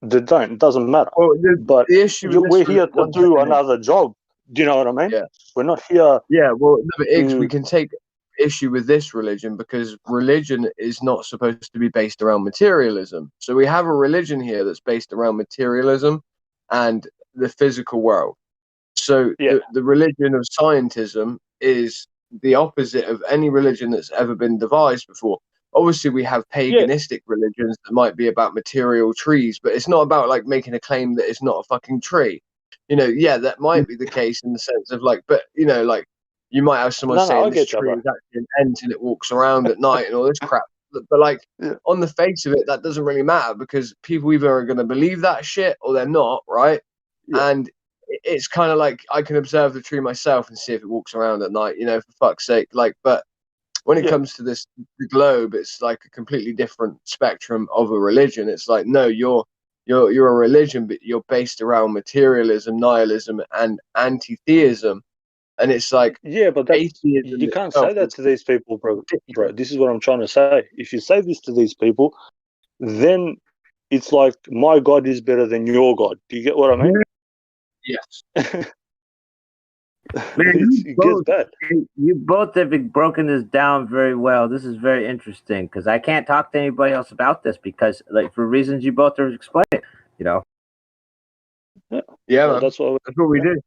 they don't. It doesn't matter. Well, but the issue we're here to do another job. Do you know what I mean? Yeah. We're not here. Yeah, well, no, but Iggs, we can take issue with this religion because religion is not supposed to be based around materialism. So we have a religion here that's based around materialism and the physical world. So the religion of scientism is the opposite of any religion that's ever been devised before. Obviously, we have paganistic religions that might be about material trees, but it's not about like making a claim that it's not a fucking tree. That might be the case in the sense of like, but like you might have someone saying this tree is actually an ant and it walks around at night and all this crap. But like on the face of it, that doesn't really matter because people either are going to believe that shit or they're not, right? And it's kind of like I can observe the tree myself and see if it walks around at night, for fuck's sake. Like, but when it comes to the globe, it's like a completely different spectrum of a religion. It's like, no, you're a religion, but you're based around materialism, nihilism, and anti-theism. And it's like, but you can't say that to these people, bro. This is what I'm trying to say. If you say this to these people, then it's like my God is better than your God. Do you get what I mean? Yes. Man, you both have broken this down very well. This is very interesting because I can't talk to anybody else about this because, like, for reasons you both are explaining, Yeah, that's what we do.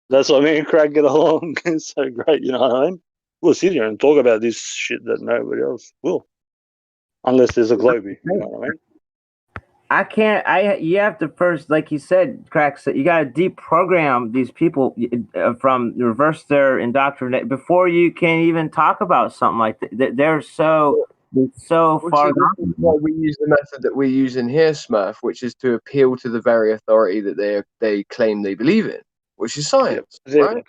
That's what me and Craig get along. It's so great, you know what I mean? We'll sit here and talk about this shit that nobody else will, unless there's a Globey. You know what I mean? You have to first, like you said, Cracks, you got to deprogram these people from reverse their indoctrination before you can even talk about something like that. They're so far gone. Why we use the method that we use in here, Smurf, which is to appeal to the very authority that they claim they believe in, which is science, right?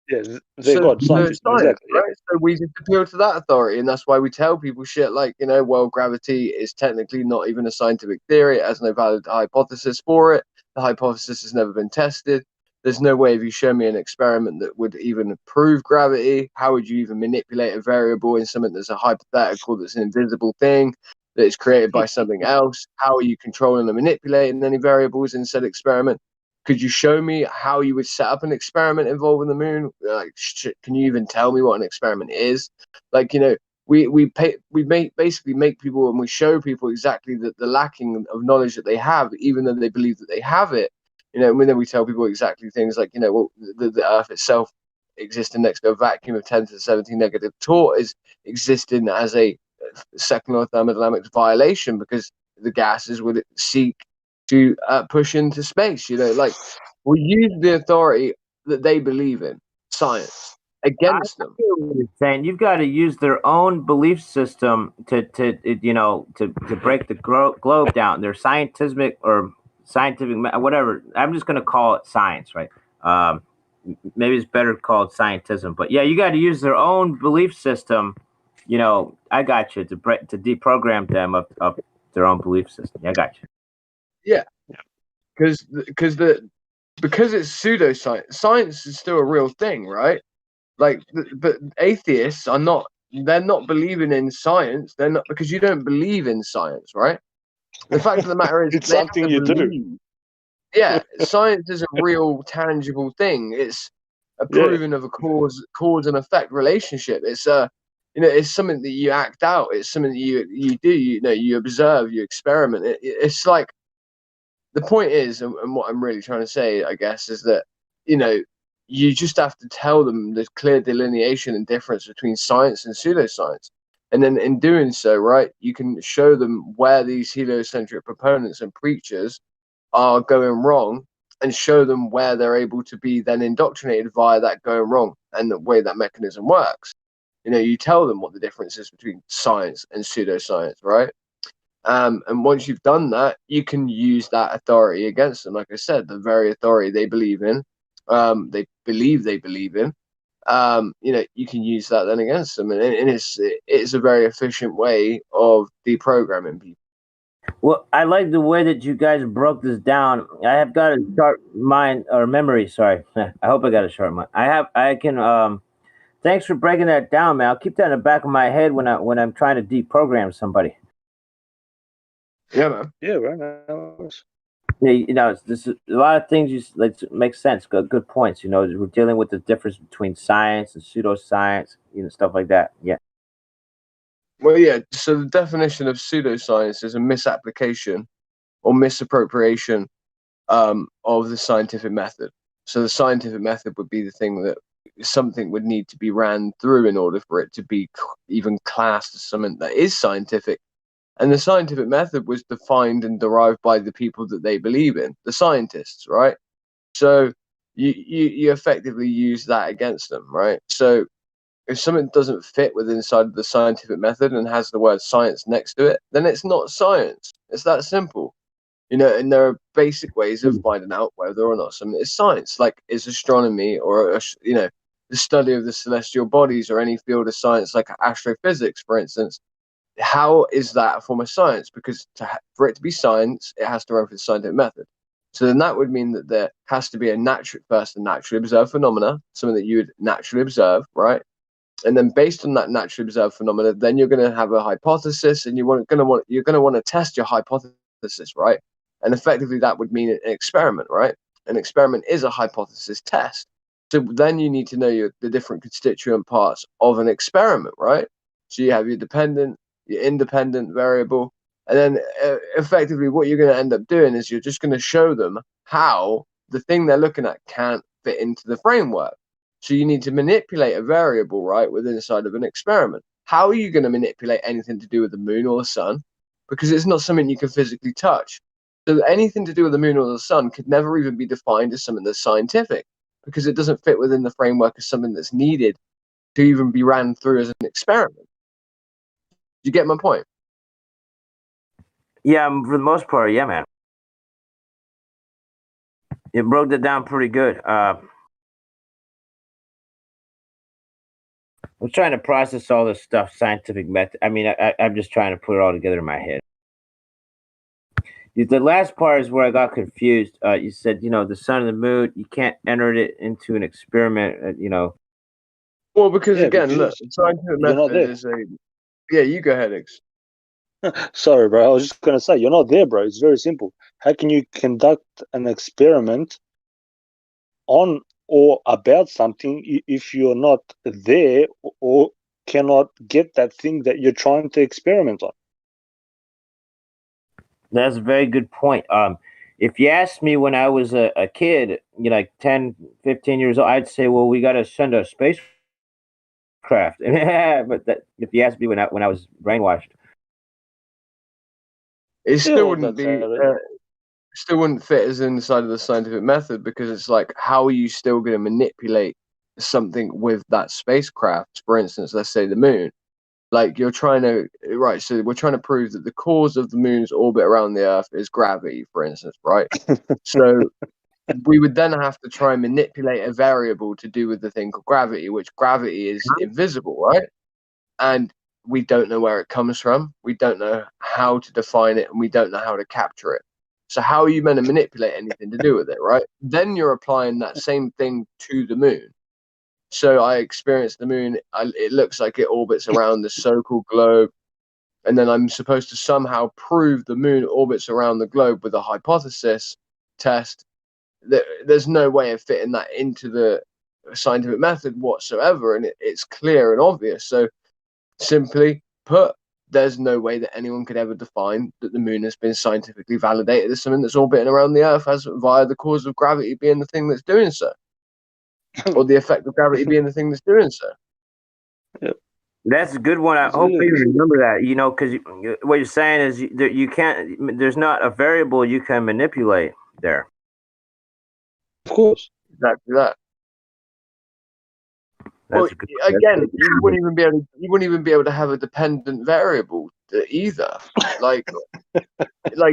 Yeah, they're God, science, exactly. Right? So we just appeal to that authority, and that's why we tell people shit like, well, gravity is technically not even a scientific theory. It has no valid hypothesis for it. The hypothesis has never been tested. There's no way if you show me an experiment that would even prove gravity, how would you even manipulate a variable in something that's a hypothetical, that's an invisible thing, that is created by something else? How are you controlling and manipulating any variables in said experiment? Could you show me how you would set up an experiment involving the moon? Like, can you even tell me what an experiment is? Like, basically make people, and we show people exactly the lacking of knowledge that they have, even though they believe that they have it. And then we tell people exactly things like, well, the Earth itself existing next to a vacuum of 10 to the 17 negative torr is existing as a second or thermodynamics violation, because the gases would seek to push into space. Like, we use the authority that they believe in, science, against them. Saying you've got to use their own belief system to break the globe down. Their scientific whatever. I'm just going to call it science, right? Maybe it's better called scientism, but yeah, you got to use their own belief system. I got you to deprogram them of their own belief system. I got you. Yeah, because it's pseudoscience. Science is still a real thing, right? Like, but atheists are not. They're not believing in science. They're not, because you don't believe in science, right? The fact of the matter is, It's they have something to you do. believe. Yeah, science is a real, tangible thing. It's a Yeah. proving of a cause and effect relationship. It's it's something that you act out. It's something that you do. You observe, you experiment. It's like, the point is, and what I'm really trying to say, I guess, is that you just have to tell them the clear delineation and difference between science and pseudoscience. And then in doing so, right, you can show them where these heliocentric proponents and preachers are going wrong, and show them where they're able to be then indoctrinated via that going wrong and the way that mechanism works. You tell them what the difference is between science and pseudoscience, right? And once you've done that, you can use that authority against them. Like I said, the very authority they believe in, they believe in, you can use that then against them. And it's a very efficient way of deprogramming people. Well, I like the way that you guys broke this down. I have got a sharp mind or memory. Sorry, I hope I got a sharp mind. I can. Thanks for breaking that down, man. I'll keep that in the back of my head when I'm trying to deprogram somebody. Yeah, man. Yeah, right. Yeah, this is a lot of things. Makes sense. Good points. We're dealing with the difference between science and pseudoscience. Stuff like that. Yeah. Well, yeah. So the definition of pseudoscience is a misapplication or misappropriation of the scientific method. So the scientific method would be the thing that something would need to be ran through in order for it to be even classed as something that is scientific. And the scientific method was defined and derived by the people that they believe in, the scientists, right? So you effectively use that against them, right? So if something doesn't fit within inside of the scientific method and has the word science next to it, then it's not science. It's that simple. And there are basic ways of finding out whether or not something is science, like is astronomy or the study of the celestial bodies, or any field of science like astrophysics, for instance. How is that a form of science? Because for it to be science, it has to run through the scientific method. So then that would mean that there has to be a naturally observed phenomena, something that you would naturally observe, right? And then based on that naturally observed phenomena, then you're going to have a hypothesis, and you're going to want to test your hypothesis, right? And effectively, that would mean an experiment, right? An experiment is a hypothesis test. So then you need to know the different constituent parts of an experiment, right? So you have your dependent, your independent variable, and then effectively what you're going to end up doing is you're just going to show them how the thing they're looking at can't fit into the framework. So you need to manipulate a variable, right, within inside of an experiment. How are you going to manipulate anything to do with the moon or the sun? Because it's not something you can physically touch. So anything to do with the moon or the sun could never even be defined as something that's scientific, because it doesn't fit within the framework of something that's needed to even be ran through as an experiment. You get my point? Yeah, for the most part, yeah, man. It broke it down pretty good. I'm trying to process all this stuff, scientific method. I mean, I'm just trying to put it all together in my head. The last part is where I got confused. You said, the sun and the moon, you can't enter it into an experiment. Well, because Yeah, again, look, because the scientific you're not method there. is a. Yeah, you go ahead, X. Sorry, bro. I was just gonna say you're not there, bro. It's very simple. How can you conduct an experiment on or about something if you're not there or cannot get that thing that you're trying to experiment on? That's a very good point. If you asked me when I was a kid, like 10, 15 years old, I'd say, well, we got to send a spacecraft. But if you asked me when I was brainwashed, It Yeah, still well, wouldn't that's be. how it is. Still wouldn't fit as inside of the scientific method because it's like, how are you still going to manipulate something with that spacecraft? For instance, let's say the moon. Like you're trying to, right? So we're trying to prove that the cause of the moon's orbit around the Earth is gravity, for instance, right? So we would then have to try and manipulate a variable to do with the thing called gravity, which gravity is invisible, right? And we don't know where it comes from. We don't know how to define it, and we don't know how to capture it. So how are you meant to manipulate anything to do with it, right? Then you're applying that same thing to the moon. So I experienced the moon. It looks like it orbits around the so-called globe, and then I'm supposed to somehow prove the moon orbits around the globe with a hypothesis test. There's no way of fitting that into the scientific method whatsoever, and it's clear and obvious. So simply put, there's no way that anyone could ever define that the moon has been scientifically validated as something that's orbiting around the Earth as via the cause of gravity being the thing that's doing so, or the effect of gravity being the thing that's doing so. Yep. that's a good one. I hope you remember that. Because what you're saying is you can't. There's not a variable you can manipulate there. Of course. Exactly that. Well, That's again, you wouldn't even be able to have a dependent variable either. Like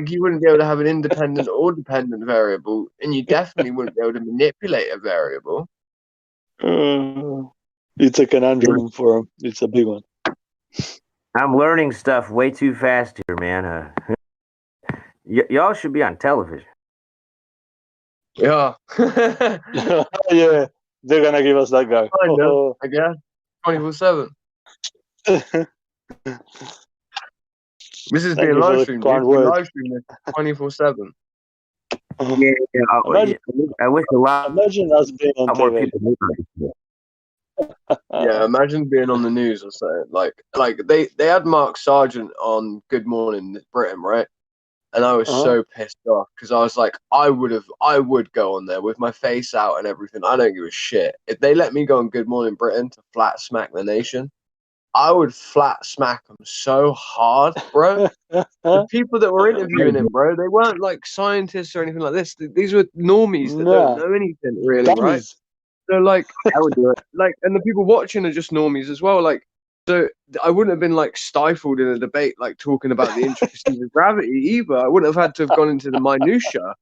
you wouldn't be able to have an independent or dependent variable, and you definitely wouldn't be able to manipulate a variable. It's a conundrum for him. It's a big one. I'm learning stuff way too fast here, man. Y'all should be on television. Yeah. Yeah, they're gonna give us that guy. Kind of, I guess. 24/7. This is Thank being you for live the streamed. kind We words. live stream this 24/7. Imagine, I wish a lot. Imagine us being on more TV. people knew about this. Yeah, imagine being on the news or something. Like they had Mark Sargent on Good Morning Britain, right? And I was so pissed off because I was like, I would go on there with my face out and everything. I don't give a shit. If they let me go on Good Morning Britain to flat smack the nation, I would flat smack them so hard, bro. The people that were interviewing him, bro, they weren't like scientists or anything like this. These were normies that don't know anything really, right? So like, I would do it. Like, and the people watching are just normies as well. Like, so I wouldn't have been like stifled in a debate, like talking about the intricacies of gravity either. I wouldn't have had to have gone into the minutia.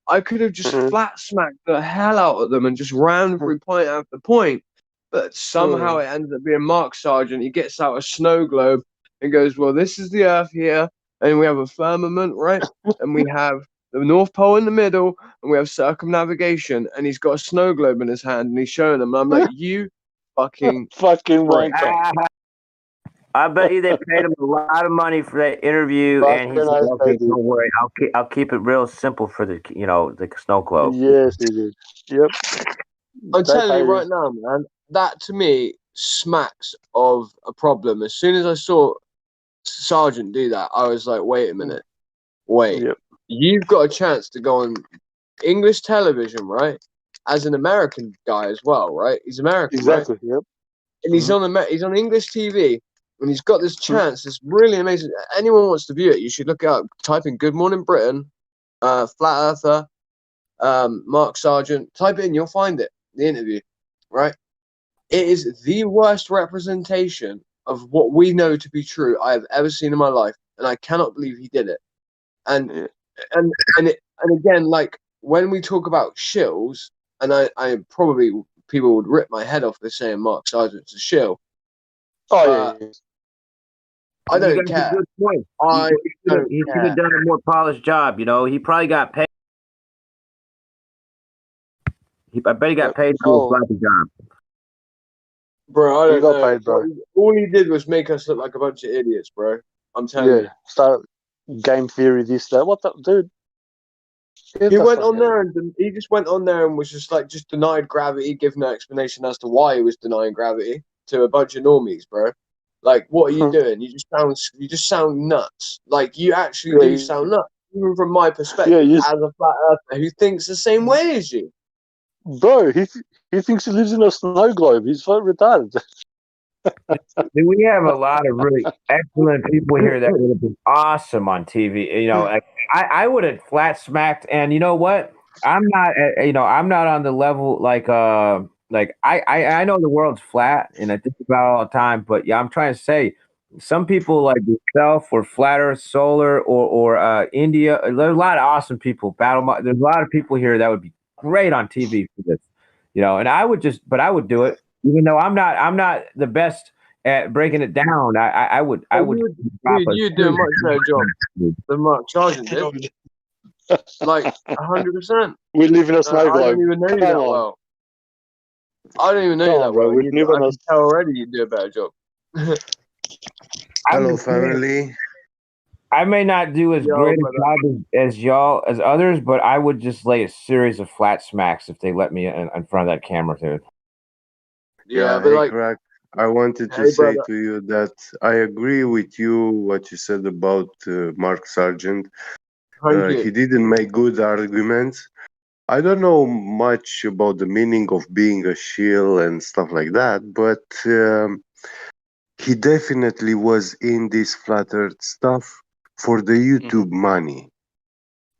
I could have just flat smacked the hell out of them and just ran through point after point. But somehow it ends up being Mark Sargent. He gets out a snow globe and goes, well, this is the Earth here, and we have a firmament, right? And we have the North Pole in the middle, and we have circumnavigation, and he's got a snow globe in his hand, and he's showing them. And I'm like, you fucking wanker. I bet you they paid him a lot of money for that interview, and he said, "Okay, don't worry, I'll keep it real simple for the snow globe." Yes, he did. Yep. I'm telling you right now, man, that to me smacks of a problem. As soon as I saw Sargent do that, I was like, wait a minute. Wait. Yep. You've got a chance to go on English television, right? As an American guy as well, right? He's American, Exactly. right? Yep. And he's on English TV, and he's got this chance. It's really amazing. Anyone wants to view it, you should look it up. Type in "Good Morning Britain," Flat Earther, Mark Sargent. Type it in, you'll find it. The interview, right? It is the worst representation of what we know to be true I have ever seen in my life, and I cannot believe he did it. And again, like when we talk about shills, and I probably people would rip my head off for saying Mark Sargent's a shill. Oh yeah. I don't That's a care. good point. I don't He should care. have done a more polished job. You know, he probably got paid. I bet he got paid to do a sloppy job. Bro, I He don't got know. paid, bro. All he did was make us look like a bunch of idiots, bro. I'm telling you. Start game theory, this, that. What the dude? Get He the went fuck on out there of and he just went on there and was just denied gravity, giving no explanation as to why he was denying gravity to a bunch of normies, bro. Like, what are you doing? You just sound nuts. Like, you actually do sound nuts, even from my perspective as a flat earther who thinks the same way as you. Bro, he thinks he lives in a snow globe. He's so retarded. We have a lot of really excellent people here that would have been awesome on TV. You know, like, I would have flat smacked. And you know what? I'm not. I'm not on the level like I know the world's flat, and I think about it all the time. But yeah, I'm trying to say, some people like yourself or Flat Earth Solar or India. There's a lot of awesome people. There's a lot of people here that would be great on TV for this. And I would but I would do it, even though I'm not the best at breaking it down. I would You do a much better job than Mark Sargent did. Like 100%. We live in a snow I globe. don't even know you Come that on. well. I don't even know you Come that on, bro. well. We live I in a. can tell already you do a better job. Hello, family. I may not do as great a job as y'all as others, but I would just lay a series of flat smacks if they let me in front of that camera, dude. Yeah, hey, but like, Crack, I wanted to hey, say brother. to you that I agree with you what you said about Mark Sargent. Thank you. He didn't make good arguments. I don't know much about the meaning of being a shill and stuff like that, but he definitely was in this flat earth stuff for the YouTube money.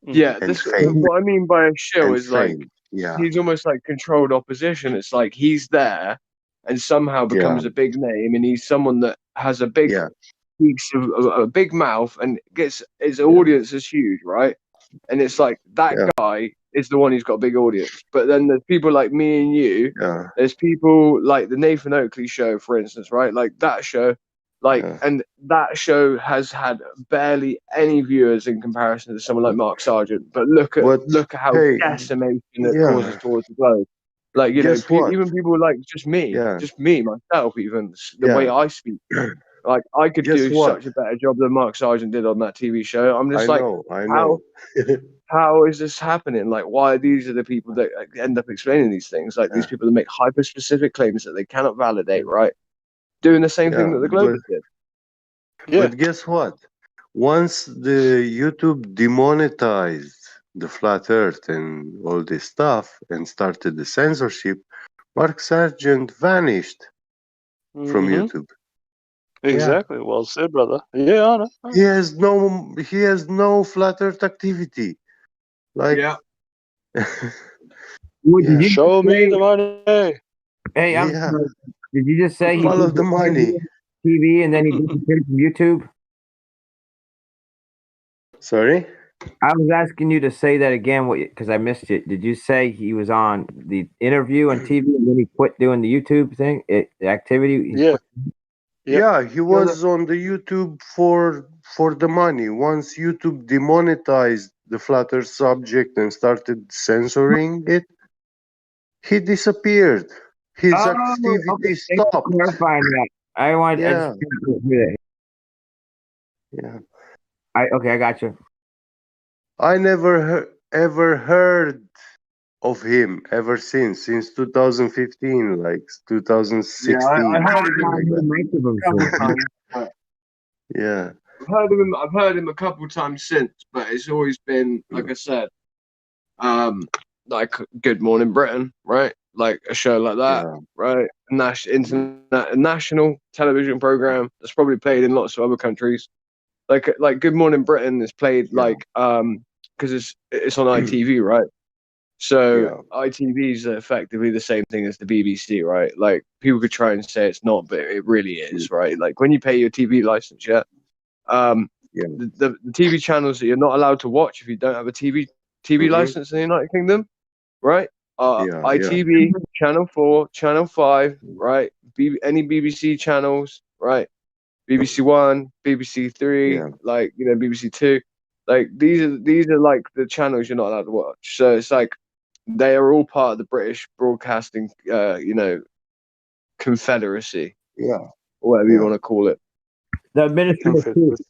Yeah, And this fame. what I mean by a shill And is like fame. Yeah. he's almost like controlled opposition. It's like he's there and somehow becomes a big name, and he's someone that has a big speaks a big mouth and gets his audience is huge, right? And it's like that guy is the one who's got a big audience. But then there's people like me and you. Yeah. There's people like the Nathan Oakley show, for instance, right? Like that show, and that show has had barely any viewers in comparison to someone like Mark Sargent. But look at how decimation it causes towards the globe. Like Guess what? even people like just me, myself, even the way I speak. Like I could Guess do what? such a better job than Mark Sargent did on that TV show. I'm just I know. how is this happening? Like, why these are the people that end up explaining these things? Like these people that make hyper specific claims that they cannot validate, right? Doing the same thing that the Globers did. But guess what? Once the YouTube demonetized the flat earth and all this stuff and started the censorship, Mark Sargent vanished from YouTube. Exactly. Well said, brother. Yeah, I know. He has no flat earth activity. Like Did you Show me say- the money. Hey, I'm sorry. Did you just say he Follow did the money. TV and then he disappeared from YouTube? Sorry? I was asking you to say that again because I missed it. Did you say he was on the interview on TV and then he quit doing the YouTube thing, the activity? Yeah, he was on the YouTube for the money. Once YouTube demonetized the flat earth subject and started censoring it, he disappeared. His activity stopped. Clarifying that. I want. I Yeah. just couldn't hear that. Yeah. I got you. I never ever heard of him ever since 2015, like 2016. I heard of him a couple times. But Yeah. I've heard him a couple times since, but it's always been like I said, like Good Morning Britain, right? Like a show like that, right? A national television program that's probably played in lots of other countries. Like Good Morning Britain is played because it's on ITV, right? So ITV is effectively the same thing as the BBC, right? Like people could try and say it's not, but it really is, right? Like when you pay your TV license, the TV channels that you're not allowed to watch if you don't have a TV license in the United Kingdom, right? ITV, Channel 4, Channel 5, right? Any BBC channels, right? BBC One, BBC Three, Yeah. like BBC Two. Like these are like the channels you're not allowed to watch. So it's like they are all part of the British Broadcasting, Confederacy, Yeah. or whatever you Yeah. want to call it. The Ministry of Truth.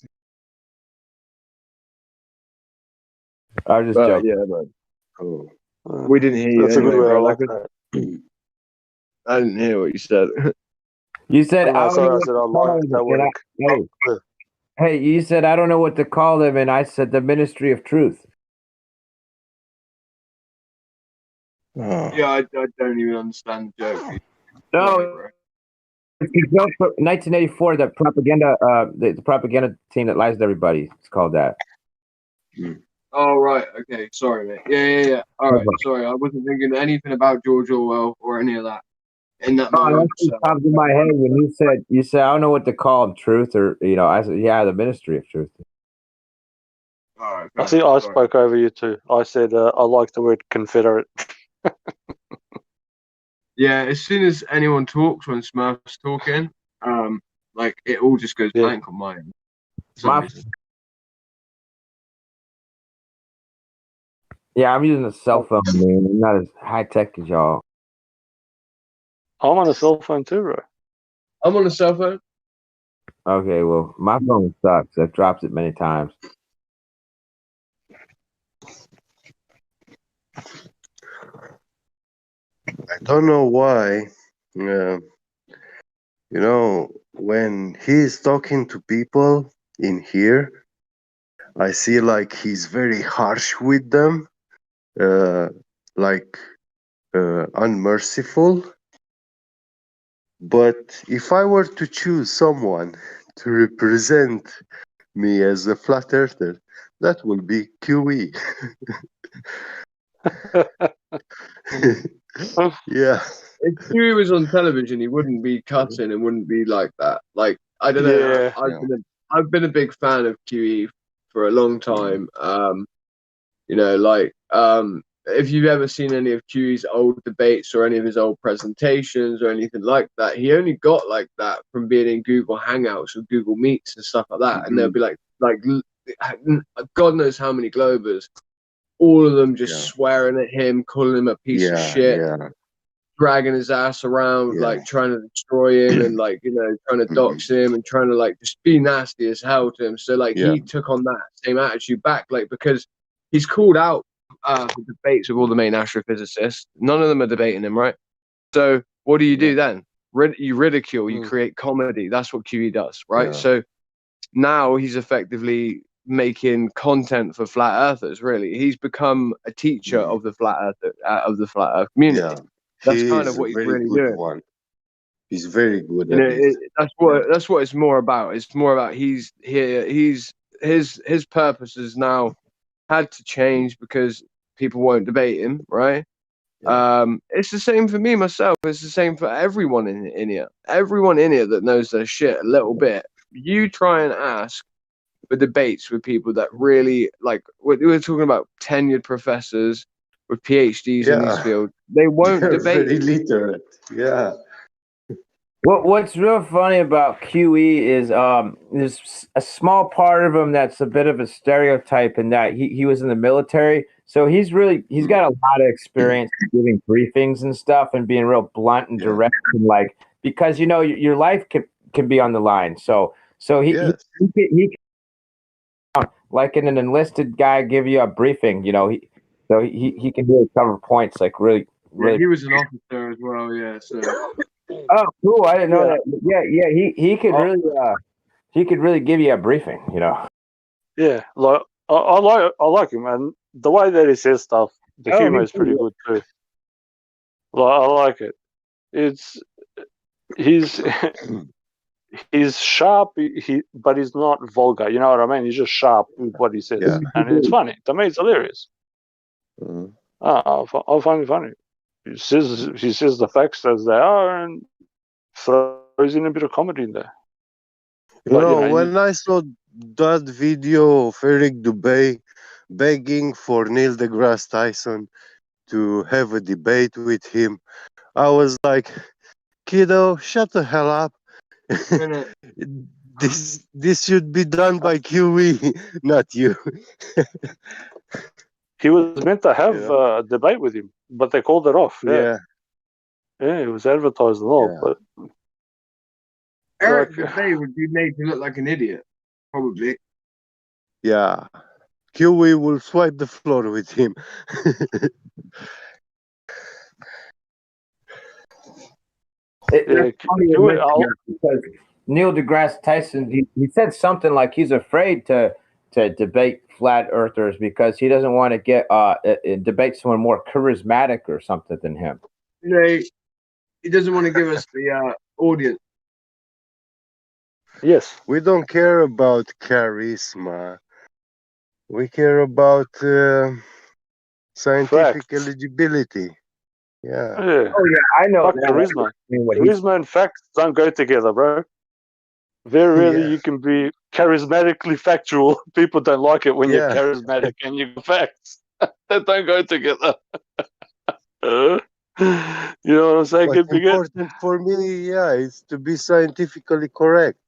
I was just But joking. yeah, man. Oh. We didn't hear you That's a good anyway, way. I bro. like Like, that. I didn't hear what you said. You said I don't know Sorry, I what said to I call like them, that and word. hey, you said I don't know what to call them, and I said the Ministry of Truth. Oh. Yeah, I don't even understand the joke. No, bro. it's 1984. The propaganda, the propaganda team that lies to everybody. It's called that. Oh right, okay, sorry, mate. Yeah. All right, sorry, I wasn't thinking anything about George Orwell or any of that in that Oh, moment. that just popped in my head when you said I don't know what to call them, truth or I said yeah, the Ministry of Truth. All right, I see. I spoke over you too. I said I like the word Confederate. Yeah, as soon as anyone talks when Smurf's talking, like it all just goes blank on mine for some reason. Yeah, I'm using a cell phone, man. I'm not as high tech as y'all. I'm on a cell phone too, bro. I'm on a cell phone. Okay, well, my phone sucks. I've dropped it many times. I don't know why. When he's talking to people in here, I see like he's very harsh with them, like unmerciful. But if I were to choose someone to represent me as a flat earther, that will be QE. Yeah. If Huey was on television, he wouldn't be cutting and wouldn't be like that. Like I don't know. I've been a big fan of QE for a long time. If you've ever seen any of QE's old debates or any of his old presentations or anything like that, he only got like that from being in Google Hangouts or Google Meets and stuff like that. And there'll be like God knows how many Globers, all of them just swearing at him, calling him a piece of shit, dragging his ass around, like trying to destroy him and trying to dox him and trying to like just be nasty as hell to him. So like he took on that same attitude back, like because he's called out for debates with all the main astrophysicists. None of them are debating him, right? So what do you do then? You ridicule, you create comedy. That's what QE does, right? Yeah. So now he's effectively making content for flat earthers. Really, he's become a teacher of the flat earth community. Yeah. That's He kind is of what a he's very really good doing. one. He's very good You know, at it. that's what it's more about. It's more about his purpose has now had to change because people won't debate him, right? It's the same for me myself. It's the same for everyone in here. Everyone in here that knows their shit a little bit. You try and ask for debates with people that really like. We're talking about tenured professors with PhDs in these fields. They won't They're debate. very literate. Yeah. What's real funny about QE is there's a small part of him that's a bit of a stereotype in that he was in the military, so he's got a lot of experience giving briefings and stuff and being real blunt and direct and like because your life can be on the line. So he like an enlisted guy give you a briefing, he can really cover points like really. Yeah, he was an officer as well. Yeah, so. Oh, cool! I didn't know that. Yeah. He could really give you a briefing. Yeah, like I like him, and the way that he says stuff, the humor is pretty good too. Like I like it. He's sharp, but he's not vulgar. You know what I mean? He's just sharp with what he says, and it's funny. To me, it's hilarious. I find it funny. He says the facts as they are, and throws in a bit of comedy in there. When I saw that video of Eric Dubay begging for Neil deGrasse Tyson to have a debate with him, I was like, kiddo, shut the hell up. This should be done by QE, not you. He was meant to have Yeah. a debate with him, but they called it off. Yeah. Yeah, it was advertised and all, Yeah. but Eric's like, debate would be made to look like an idiot, probably. Yeah. QE will swipe the floor with him. That's funny you mention I'll- that because Neil deGrasse Tyson, he said something like he's afraid to debate flat earthers because he doesn't want to get debate someone more charismatic or something than him. You know, he doesn't want to give us the audience. Yes. We don't care about charisma. We care about scientific eligibility. Yeah. Yeah. Oh yeah, I know. Fuck Now. charisma. I mean, what he's- Charisma and facts don't go together, bro. Very rarely Yeah. you can be charismatically factual. People don't like it when you're Yeah. charismatic and you got facts. They don't go together. You know what I'm saying, What's Kid Bigot? important for me, yeah, is to be scientifically correct.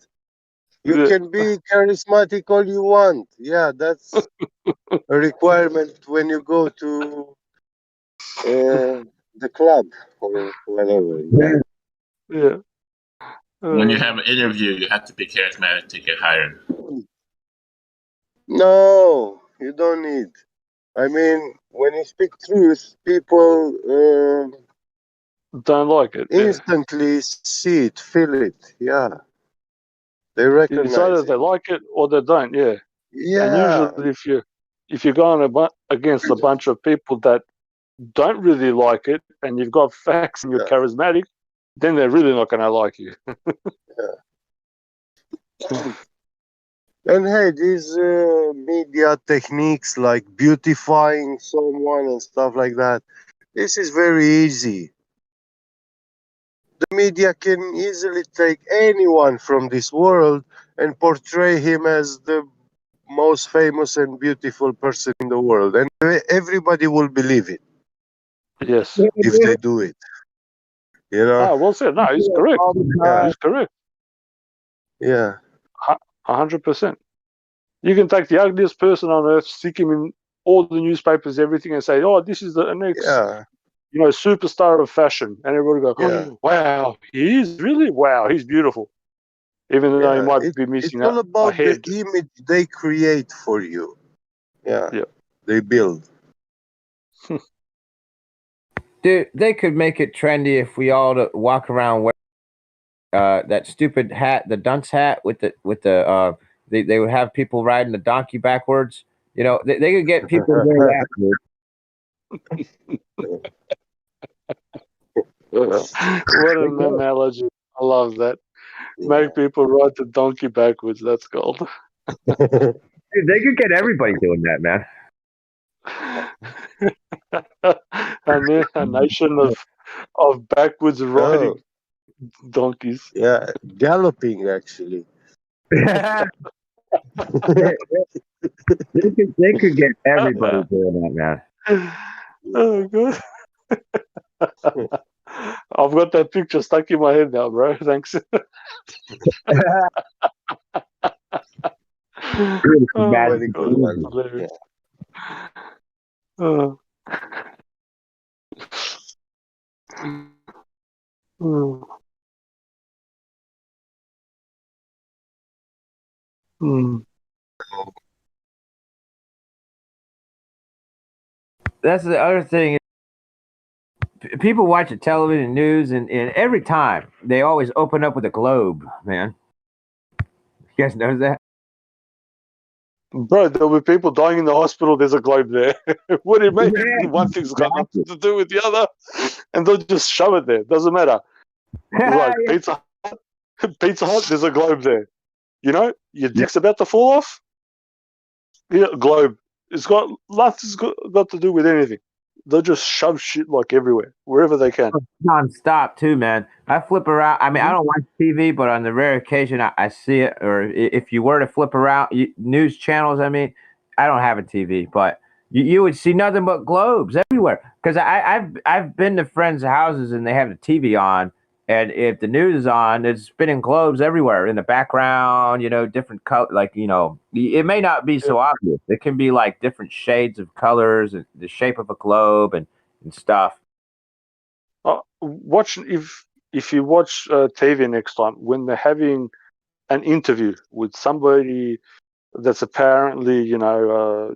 You Yeah. can be charismatic all you want. Yeah, that's a requirement when you go to the club or whatever. Yeah. Yeah. When you have an interview, you have to be charismatic to get hired. No, you don't need. I mean, when you speak truth, people don't like it. Instantly see it, feel it. Yeah, they It's recognize either it. they like it or they don't. Yeah. Yeah. And usually, if you're going against a bunch of people that don't really like it, and you've got facts and you're charismatic, then they're really not going to like you. And hey, these media techniques like beautifying someone and stuff like that, this is very easy. The media can easily take anyone from this world and portray him as the most famous and beautiful person in the world, and everybody will believe it. Yes. If they do it. You know? Ah, well said. No, he's correct. Yeah. He's correct. Yeah. 100%. You can take the ugliest person on earth, stick him in all the newspapers, everything, and say, "Oh, this is the next, superstar of fashion," and everybody go, "Oh, wow, he is really wow, he's beautiful," even though he might be missing It's all a about head. the image they create for you. Yeah. They build. Dude, they could make it trendy if we all to walk around wearing that stupid hat, the dunce hat with the they would have people riding the donkey backwards. You know, they could get people to wear that. What an analogy. I love that. Make people ride the donkey backwards. That's gold. Dude, they could get everybody doing that, man. A nation of backwards riding donkeys. Yeah, galloping actually. they could get everybody doing that, man. Oh god. I've got that picture stuck in my head now, bro. Thanks. Oh my god, that's hilarious. Oh. That's the other thing. People watch the television news, and every time they always open up with a globe, man. You guys know that? Bro, there'll be people dying in the hospital. There's a globe there. What do you mean? One thing's got nothing to do with the other, and they'll just shove it there. Doesn't matter. Like Pizza Hut, there's a globe there. You know, your dick's about to fall off. Yeah, globe. It's got nothing's got to do with anything. They'll just shove shit like everywhere, wherever they can. Non-stop too, man. I flip around. I mean, I don't watch TV, but on the rare occasion I see it. Or if you were to flip around news channels, I mean, I don't have a TV, but you would see nothing but globes everywhere. Because I've been to friends' houses and they have the TV on, And if the news is on, there's spinning globes everywhere in the background, different color, like, it may not be so obvious. It can be like different shades of colors and the shape of a globe and stuff. Watch if you watch TV next time when they're having an interview with somebody that's apparently,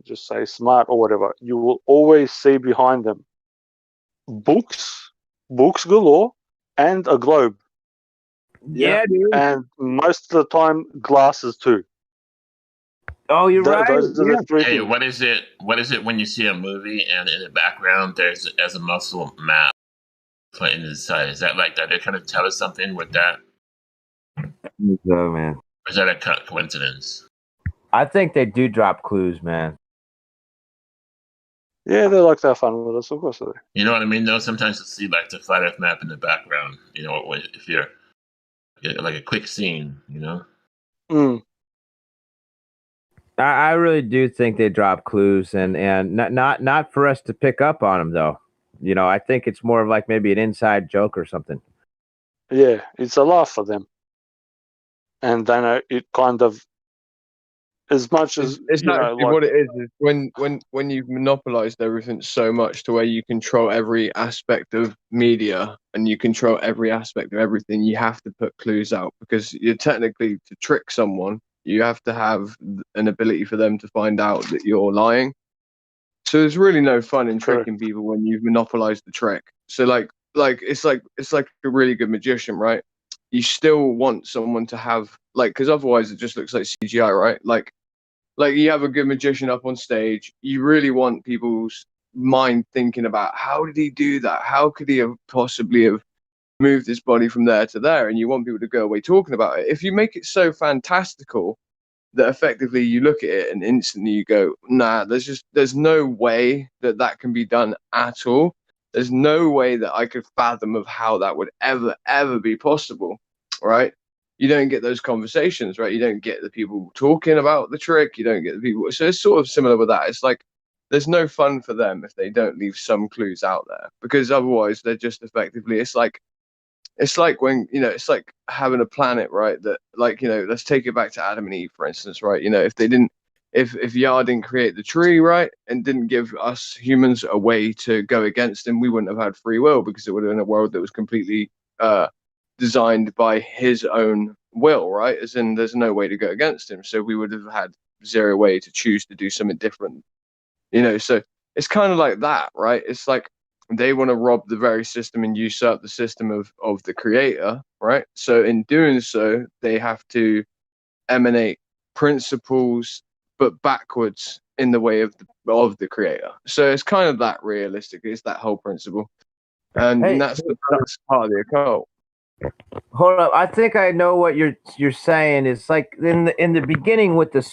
just say smart or whatever, you will always see behind them books galore, and a globe. Yeah, dude. And most of the time, glasses too. Oh, you're right. Those are the three Hey, things. what is it? What is it when you see a movie and in the background there's a muscle map playing inside? Is that like that? They're trying to tell us something with that? So, man. Or is that a coincidence? I think they do drop clues, man. Yeah, they like to have fun with us, of course they do. You know what I mean? Though sometimes you see like the flat Earth map in the background. If you're like a quick scene, I really do think they drop clues, and not for us to pick up on them though. I think it's more of like maybe an inside joke or something. Yeah, it's a laugh for them, and then it kind of, as much as It's actually like, what it is when you've monopolized everything so much to where you control every aspect of media and you control every aspect of everything, you have to put clues out because you're technically, to trick someone, you have to have an ability for them to find out that you're lying. So there's really no fun in tricking people when you've monopolized the trick. So like it's like a really good magician, right? You still want someone to have because otherwise it just looks like CGI, right? Like you have a good magician up on stage, you really want people's mind thinking about how did he do that? How could he have possibly have moved his body from there to there? And you want people to go away talking about it. If you make it so fantastical that effectively you look at it and instantly you go, nah, there's no way that can be done at all. There's no way that I could fathom of how that would ever be possible, right? You don't get those conversations, right? You don't get the people talking about the trick. You don't get the people. So it's sort of similar with that. It's like there's no fun for them if they don't leave some clues out there, because otherwise they're just effectively. It's like when it's like having a planet, right? That let's take it back to Adam and Eve, for instance, right? If they didn't, if Yah didn't create the tree, right, and didn't give us humans a way to go against him, we wouldn't have had free will because it would have been a world that was completely designed by his own will, right? As in, there's no way to go against him, so we would have had zero way to choose to do something different. So it's kind of like that, right? It's like they want to rob the very system and usurp the system of the creator, right? So in doing so, they have to emanate principles, but backwards in the way of the creator. So it's kind of that realistically. It's that whole principle, and that's part of the occult. Hold up, I think I know what you're saying. It's like in the beginning with the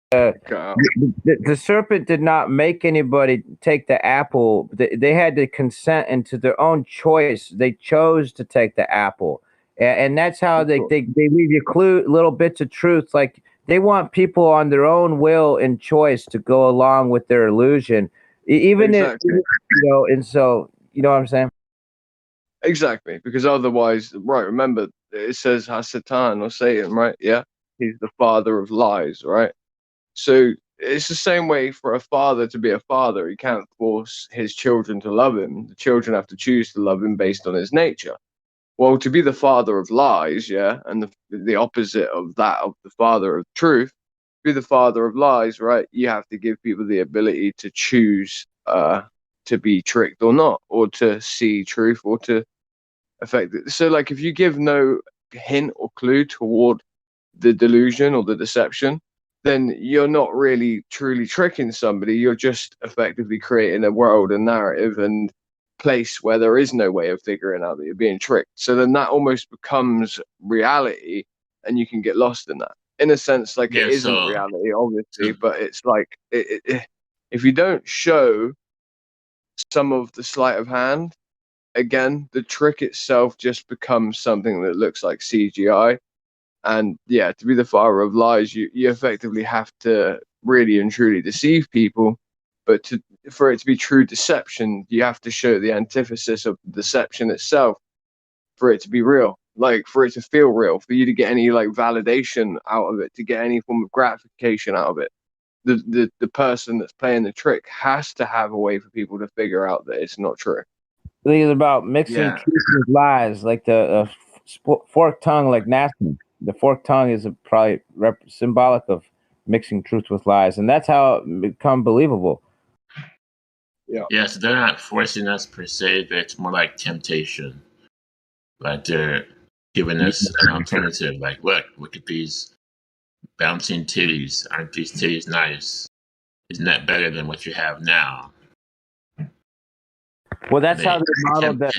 the serpent did not make anybody take the apple. They had to consent into their own choice. They chose to take the apple, and that's how they leave you little bits of truth. Like they want people on their own will and choice to go along with their illusion, even if And so you know what I'm saying. Exactly, because otherwise, right? Remember, it says Hasatan or Satan, right? Yeah, he's the father of lies, right? So it's the same way for a father to be a father. He can't force his children to love him. The children have to choose to love him based on his nature. Well, to be the father of lies, yeah, and the opposite of that, of the father of truth, be the father of lies, right? You have to give people the ability to choose to be tricked or not, or to see truth, or to affect it. So, like, if you give no hint or clue toward the delusion or the deception, then you're not really truly tricking somebody. You're just effectively creating a world, a narrative, and place where there is no way of figuring out that you're being tricked. So then that almost becomes reality, and you can get lost in that. In a sense, like it isn't reality, obviously, but it's like if you don't show some of the sleight of hand, again, the trick itself just becomes something that looks like CGI. And yeah, to be the father of lies, you effectively have to really and truly deceive people. But for it to be true deception, you have to show the antithesis of deception itself for it to be real, like for it to feel real, for you to get any like validation out of it, to get any form of gratification out of it. The person that's playing the trick has to have a way for people to figure out that it's not true. I think it's about mixing Yeah. truth with lies, like the forked tongue, like nasty. The forked tongue is probably symbolic of mixing truth with lies, and that's how it become believable. Yeah, so they're not forcing us per se, but it's more like temptation. Like they're giving us an alternative. Like, look at these bouncing titties. Aren't these titties nice? Isn't that better than what you have now? Well, that's how they modeled that.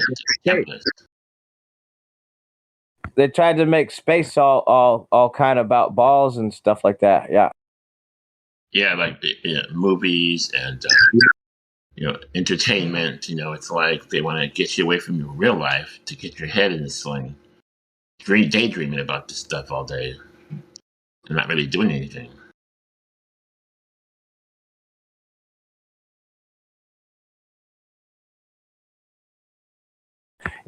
They tried to make space all kind of about balls and stuff like that. Yeah. Yeah, like movies and entertainment. It's like they want to get you away from your real life to get your head in the sling. Daydreaming about this stuff all day. They're not really doing anything.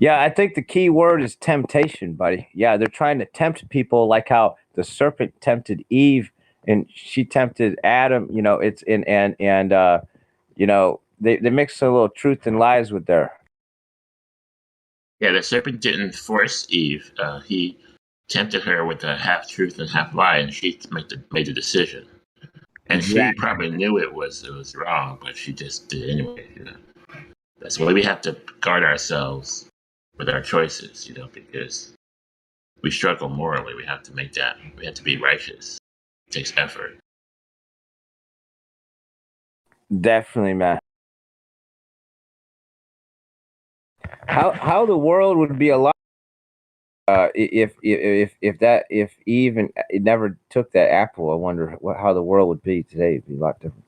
Yeah, I think the key word is temptation, buddy. Yeah, they're trying to tempt people like how the serpent tempted Eve and she tempted Adam. It's in and they mix a little truth and lies with there. Yeah, the serpent didn't force Eve. He tempted her with a half truth and half lie, and she made the decision. And she probably knew it was wrong, but she just did it anyway. That's why we have to guard ourselves with our choices. Because we struggle morally. We have to make that. We have to be righteous. It takes effort. Definitely, man. How the world would be a lot if Eve and it never took that apple. I wonder how the world would be today. It'd be a lot different.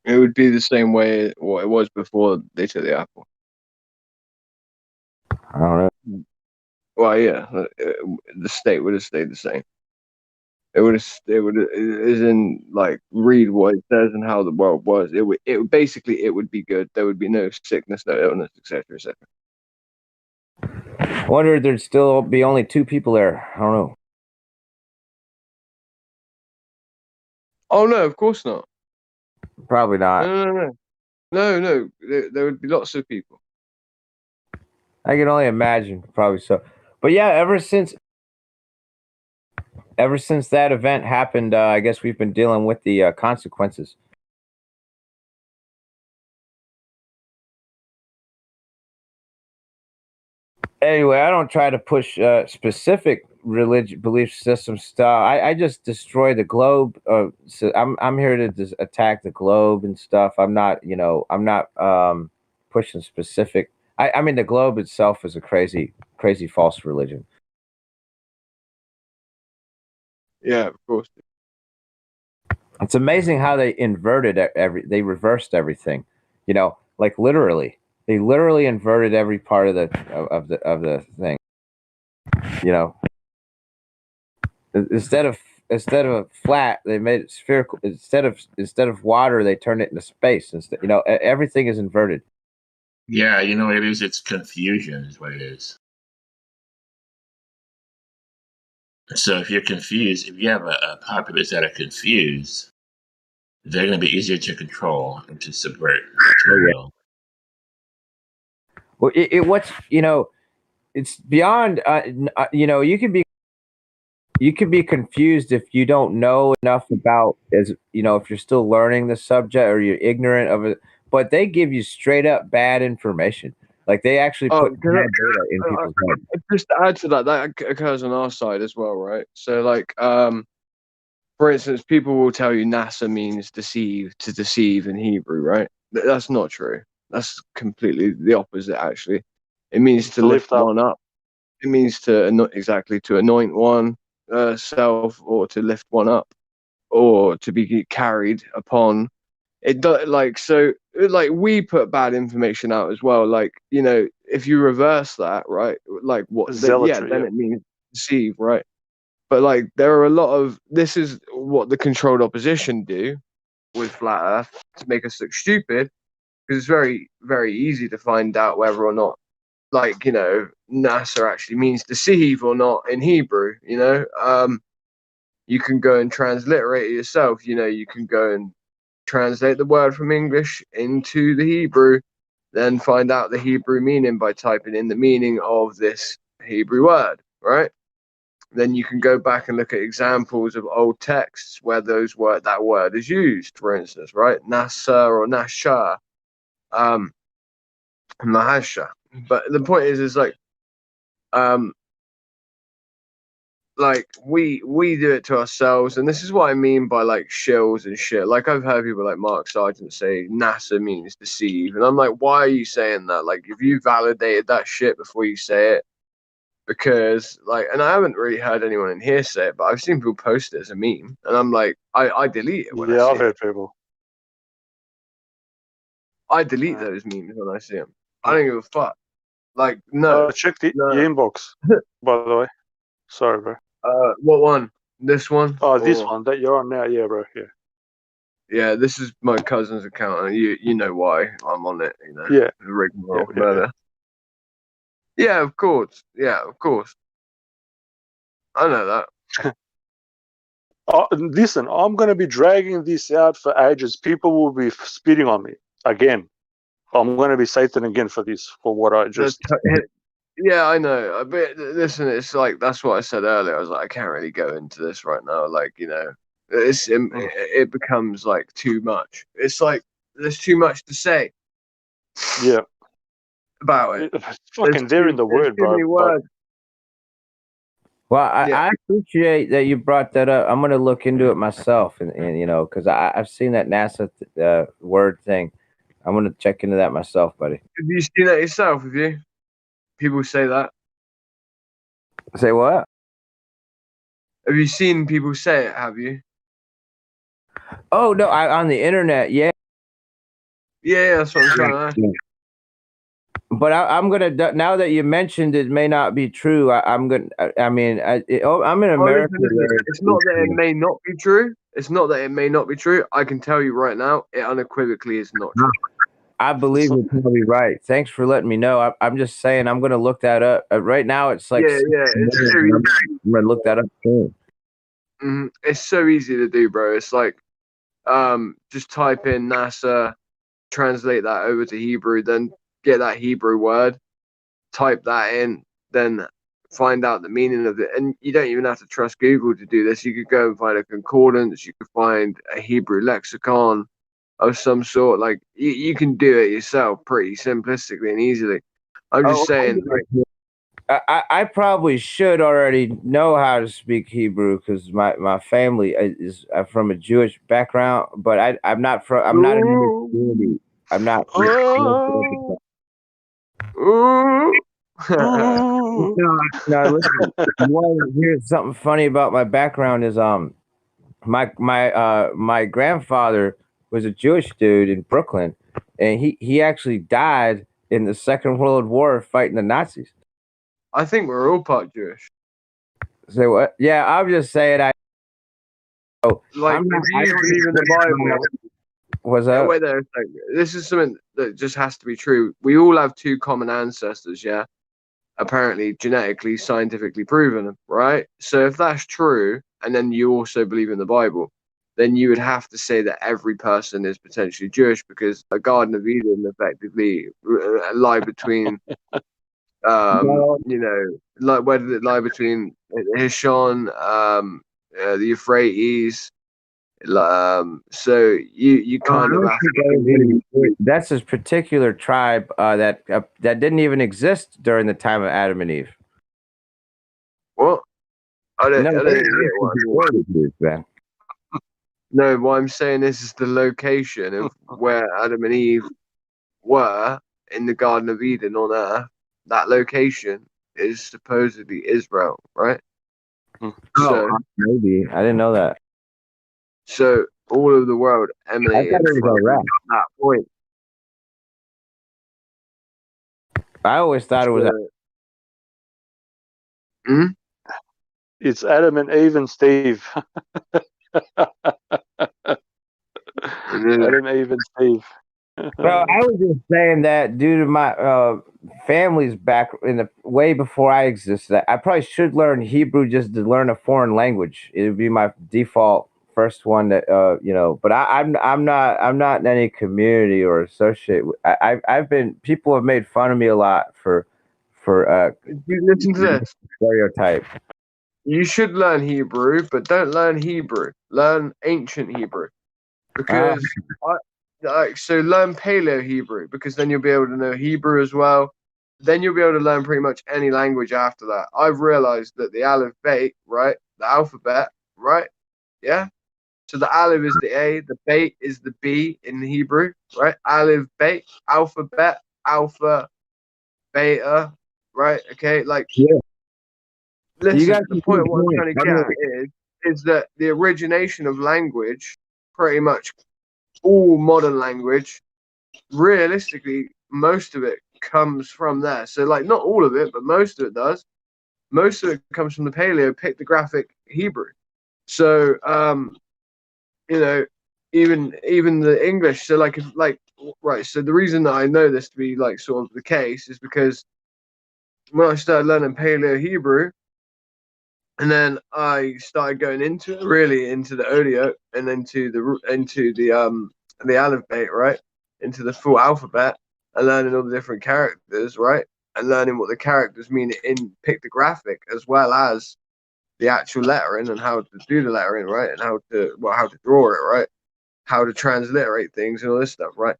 It would be the same way what it was before they took the apple. I don't know. Well, yeah, the state would have stayed the same. It would, as in like read what it says and how the world was. It would basically it would be good. There would be no sickness, no illness, etc., etc. I wonder if there'd still be only two people there. I don't know. Oh no, of course not. Probably not. No. There would be lots of people. I can only imagine, probably so. But yeah, ever since that event happened, I guess we've been dealing with the consequences. Anyway, I don't try to push specific religious belief system stuff. I just destroy the globe. So I'm here to attack the globe and stuff. I'm not, pushing specific. I mean, the globe itself is a crazy false religion. Yeah, of course. It's amazing how they inverted they reversed everything. Like literally. They literally inverted every part of the thing. Instead of flat, they made it spherical. Instead of water, they turned it into space. Everything is inverted. Yeah, you know what it is? It's confusion is what it is. So if you're confused, if you have a populace that are confused, they're going to be easier to control and to subvert. Well, it's beyond. You could be confused if you don't know enough about if you're still learning the subject or you're ignorant of it. But they give you straight up bad information. Like they actually put bad data in people's heads. Just to add to that occurs on our side as well, right? So, like, for instance, people will tell you NASA means to deceive in Hebrew, right? That's not true. That's completely the opposite, actually. It means to lift one up. It means to anoint one self, or to lift one up, or to be carried upon. It does like we put bad information out as well. Like, if you reverse that, right? Like then it means deceive, right? But like there are a lot of this is what the controlled opposition do, with flat Earth to make us look stupid, because it's very, very easy to find out whether or not, like, NASA actually means deceive or not in Hebrew. You can go and transliterate it yourself. You can go and translate the word from English into the Hebrew, then find out the Hebrew meaning by typing in the meaning of this Hebrew word, right? Then you can go back and look at examples of old texts where that word is used, for instance, right? Nasa or Nasha, Mahasha. But the point is we do it to ourselves, and this is what I mean by like shills and shit. Like, I've heard people like Mark Sargent say NASA means deceive, and I'm like, why are you saying that? Like, if you validated that shit before you say it, because like, and I haven't really heard anyone in here say it, but I've seen people post it as a meme, and I'm like, I delete it when I Yeah, see I've heard it. people. I delete those memes when I see them. I don't give a fuck. Like, no, Check your no. inbox, by the way. Sorry, bro. What one? This one? Oh, this Or- one that you're on now, yeah, bro. Yeah. Yeah, this is my cousin's account, and you know why I'm on it. Yeah. The rigmarole Yeah. murder. Yeah, of course. Yeah, of course. I know that. Listen, I'm gonna be dragging this out for ages. People will be spitting on me again. I'm gonna be Satan again for this, for what I just. Yeah, I know. But listen, it's like, that's what I said earlier. I was like, I can't really go into this right now. Like, it becomes like too much. It's like there's too much to say. Yeah. About it. It's fucking there in the There's word, too many bro. words. Well, I appreciate that you brought that up. I'm going to look into it myself, and because I've seen that NASA word thing. I'm going to check into that myself, buddy. Have you seen that yourself? Have you? People say that. Say what? Have you seen people say it? Have you? Oh no, on the internet, yeah. Yeah, that's what I'm trying to ask. But I'm gonna, now that you mentioned it may not be true. I'm gonna. I'm in America. Listen, it's not that it may not be true. It's not that it may not be true. I can tell you right now, it unequivocally is not true. I believe you're probably right. Thanks for letting me know. I'm just saying I'm gonna look that up. Right now it's like It's so I'm gonna look that up soon. It's so easy to do, bro. It's like, just type in NASA, translate that over to Hebrew, then get that Hebrew word, type that in, then find out the meaning of it. And you don't even have to trust Google to do this. You could go and find a concordance. You could find a Hebrew lexicon of some sort. Like, you can do it yourself pretty simplistically and easily. I'm just saying, like, I probably should already know how to speak Hebrew because my family is from a Jewish background, but I'm not from. I'm not in any community. I'm not. No, listen. You want to hear something funny about my background? Is my grandfather was a Jewish dude in Brooklyn, and he actually died in the Second World War fighting the Nazis. I think we're all part Jewish. Say what? Yeah, I'm just saying. Like, if you believe in the Bible, what's up? Wait there a second. This is something that just has to be true. We all have two common ancestors, yeah? Apparently, genetically, scientifically proven, right? So if that's true, and then you also believe in the Bible, then you would have to say that every person is potentially Jewish, because a Garden of Eden effectively lie between, like, where did it lie between Hishon, the Euphrates? So you kind of have to. That's this particular tribe that didn't even exist during the time of Adam and Eve. What? I don't get what. No, what I'm saying is the location of where Adam and Eve were in the Garden of Eden on Earth. That location is supposedly Israel, right? So maybe I didn't know that. So all of the world emanated from that point. I always thought it was. It's Adam and Eve and Steve. Adam, Eve, and Steve. Well, I was just saying that due to my family's back in the way before I existed, I probably should learn Hebrew just to learn a foreign language. It would be my default first one that But I'm not in any community or associate. I've been people have made fun of me a lot for You listen to this. stereotype. You should learn Hebrew, but don't learn Hebrew. Learn ancient Hebrew, because so learn Paleo Hebrew, because then you'll be able to know Hebrew as well. Then you'll be able to learn pretty much any language after that. I've realized that the Aleph Beit, right, the alphabet, right, yeah. So the Aleph is the A, the Beit is the B in Hebrew, right? Aleph Beit, alphabet, alpha, beta, right? Okay, like. Yeah. You Listen, got the some point good of what I'm points. trying to get is that the origination of language, pretty much all modern language, realistically, most of it comes from there. So, like, not all of it, but most of it does. Most of it comes from the Paleo pictographic Hebrew. So, even the English. So, like, right. So the reason that I know this to be like sort of the case is because when I started learning Paleo Hebrew, and then I started going into the audio and into the alphabet, right, into the full alphabet, and learning all the different characters, right, and learning what the characters mean in pictographic as well as the actual lettering and how to do the lettering, right, and how to draw it, right, how to transliterate things and all this stuff, right.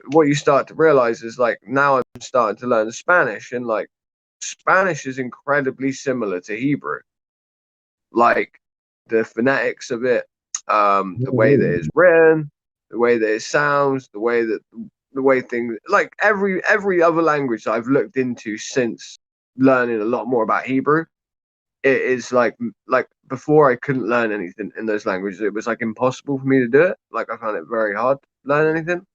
What you start to realize is, like, now I'm starting to learn Spanish, and like Spanish is incredibly similar to Hebrew, like the phonetics of it, the way that it's written, the way that it sounds, the way things, like every other language that I've looked into since learning a lot more about Hebrew, it is like before I couldn't learn anything in those languages. It was like impossible for me to do it. Like I found it very hard to learn anything,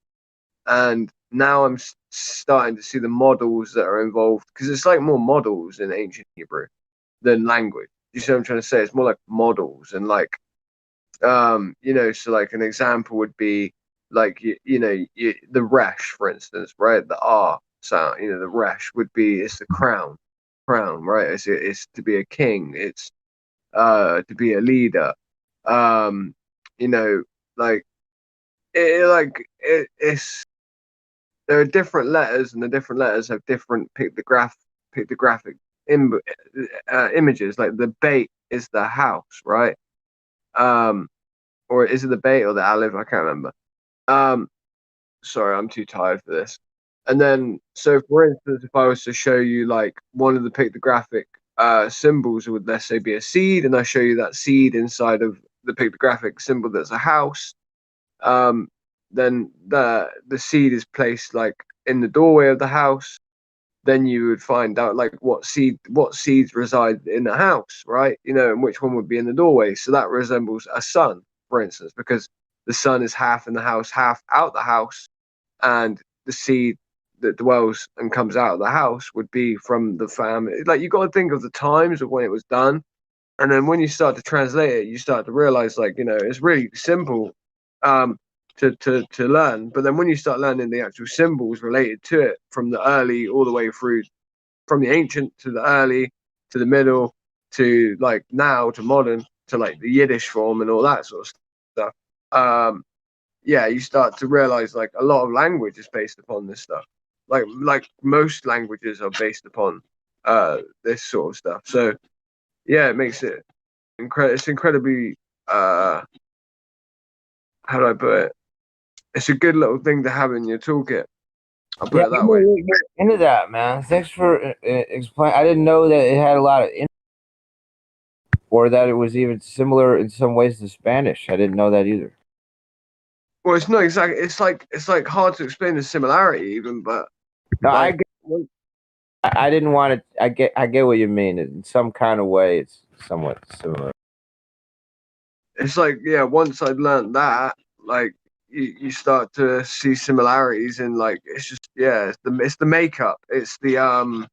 and now I'm starting to see the models that are involved, because it's like more models in ancient Hebrew than language. You see what I'm trying to say? It's more like models, and like so like an example would be like the resh, for instance, right? The R sound, the resh would be, it's the crown, right? It's to be a king. It's to be a leader. Um, like it's there are different letters, and the different letters have different pictographic images. Like the bait is the house, right? Or is it the bait or the aleph? I can't remember. Um, Sorry, I'm too tired for this. And then, so for instance, if I was to show you like one of the pictographic symbols, would, let's say, be a seed, and I show you that seed inside of the pictographic symbol that's a house, then the seed is placed like in the doorway of the house. Then you would find out like what seeds reside in the house, right? And which one would be in the doorway. So that resembles a sun, for instance, because the sun is half in the house, half out the house, and the seed that dwells and comes out of the house would be from the family. Like, you got to think of the times of when it was done, and then when you start to translate it, you start to realize, like, it's really simple to learn. But then when you start learning the actual symbols related to it, from the early all the way through, from the ancient to the early to the middle to like now to modern to like the Yiddish form and all that sort of stuff. You start to realize like a lot of language is based upon this stuff. Like most languages are based upon this sort of stuff. So yeah, it makes it it's incredibly how do I put it? It's a good little thing to have in your toolkit. I'll put Yeah, it that I'm way. gonna get into that, man. Thanks for explaining. I didn't know that it had a lot of, or that it was even similar in some ways to Spanish. I didn't know that either. Well, it's not exactly. It's like hard to explain the similarity even, but No, like I didn't want to. I get what you mean. In some kind of way, it's somewhat similar. it's like, yeah. Once I'd learned that, like you start to see similarities in, like, it's just, yeah. It's the makeup. It's the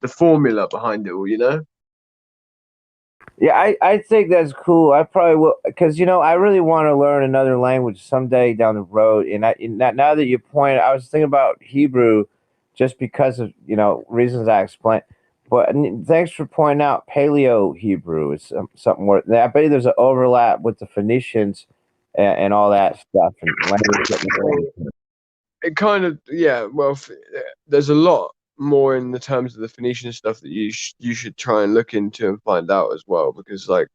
formula behind it all. Yeah, I think that's cool. I probably will, because I really want to learn another language someday down the road. And now that you point, I was thinking about Hebrew, just because of reasons I explained. But thanks for pointing out Paleo Hebrew is something where I bet you there's an overlap with the Phoenicians and all that stuff and language. It kind of, yeah. Well, there's a lot more in the terms of the Phoenician stuff that you should try and look into and find out as well, because like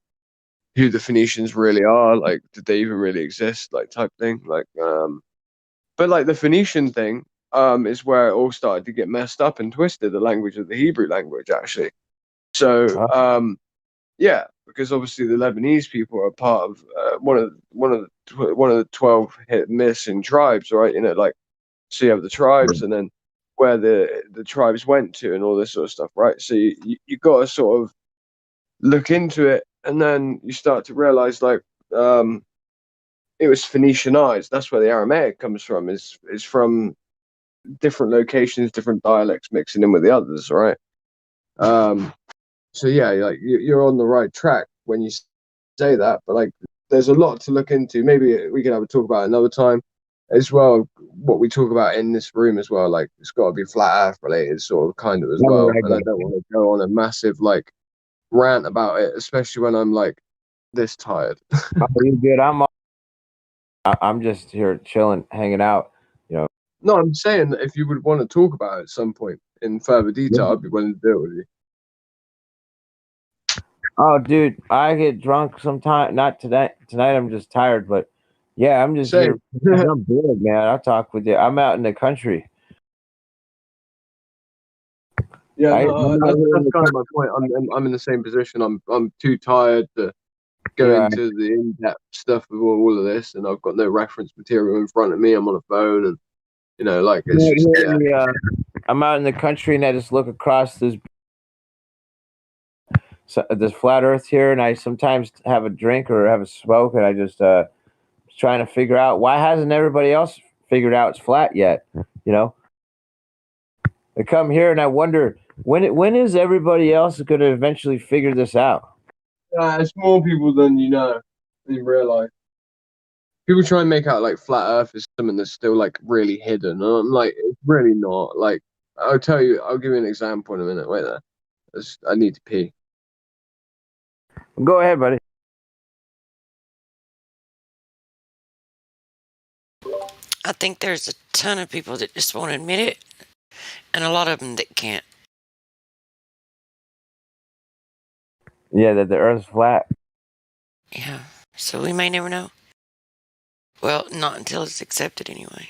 who the Phoenicians really are, like did they even really exist, like type thing, like but like the Phoenician thing is where it all started to get messed up and twisted, the language of the Hebrew language actually. So yeah, because obviously the Lebanese people are part of one of the 12 hit missing tribes, right? Like so you have the tribes, and then where the tribes went to, and all this sort of stuff, right? So you got to sort of look into it, and then you start to realize like it was Phoenicianized. That's where the Aramaic comes from. Is from different locations, different dialects mixing in with the others, right? So yeah, like you're on the right track when you say that, but like there's a lot to look into. Maybe we can have a talk about it another time as well. What we talk about in this room as well, like it's got to be flat Earth related, sort of kind of as well. And I don't want to go on a massive like rant about it, especially when I'm like this tired. Oh, you good? I'm just here chilling, hanging out. No, I'm saying that if you would want to talk about it at some point in further detail, I'd be willing to do it with you. Oh, dude, I get drunk sometime. Not tonight. Tonight I'm just tired, but yeah, I'm just Same. here. I'm bored, man. I'll talk with you. I'm out in the country. Yeah, I'm no, out here in that's the kind of country. my point. I'm in the same position. I'm too tired to go Yeah. into the in-depth stuff of all of this, and I've got no reference material in front of me. I'm on a phone, and like it's just yeah. I'm out in the country, and I just look across this flat Earth here, and I sometimes have a drink or have a smoke, and I just trying to figure out why hasn't everybody else figured out it's flat yet? I come here and I wonder when is everybody else going to eventually figure this out? It's more people than than you realize. People try and make out like flat Earth is something that's still like really hidden, and I'm like, it's really not. Like, I'll give you an example in a minute. Wait there, I need to pee. Go ahead, buddy. I think there's a ton of people that just won't admit it, and a lot of them that can't. Yeah, that the Earth's flat. Yeah, so we may never know. Well, not until it's accepted anyway.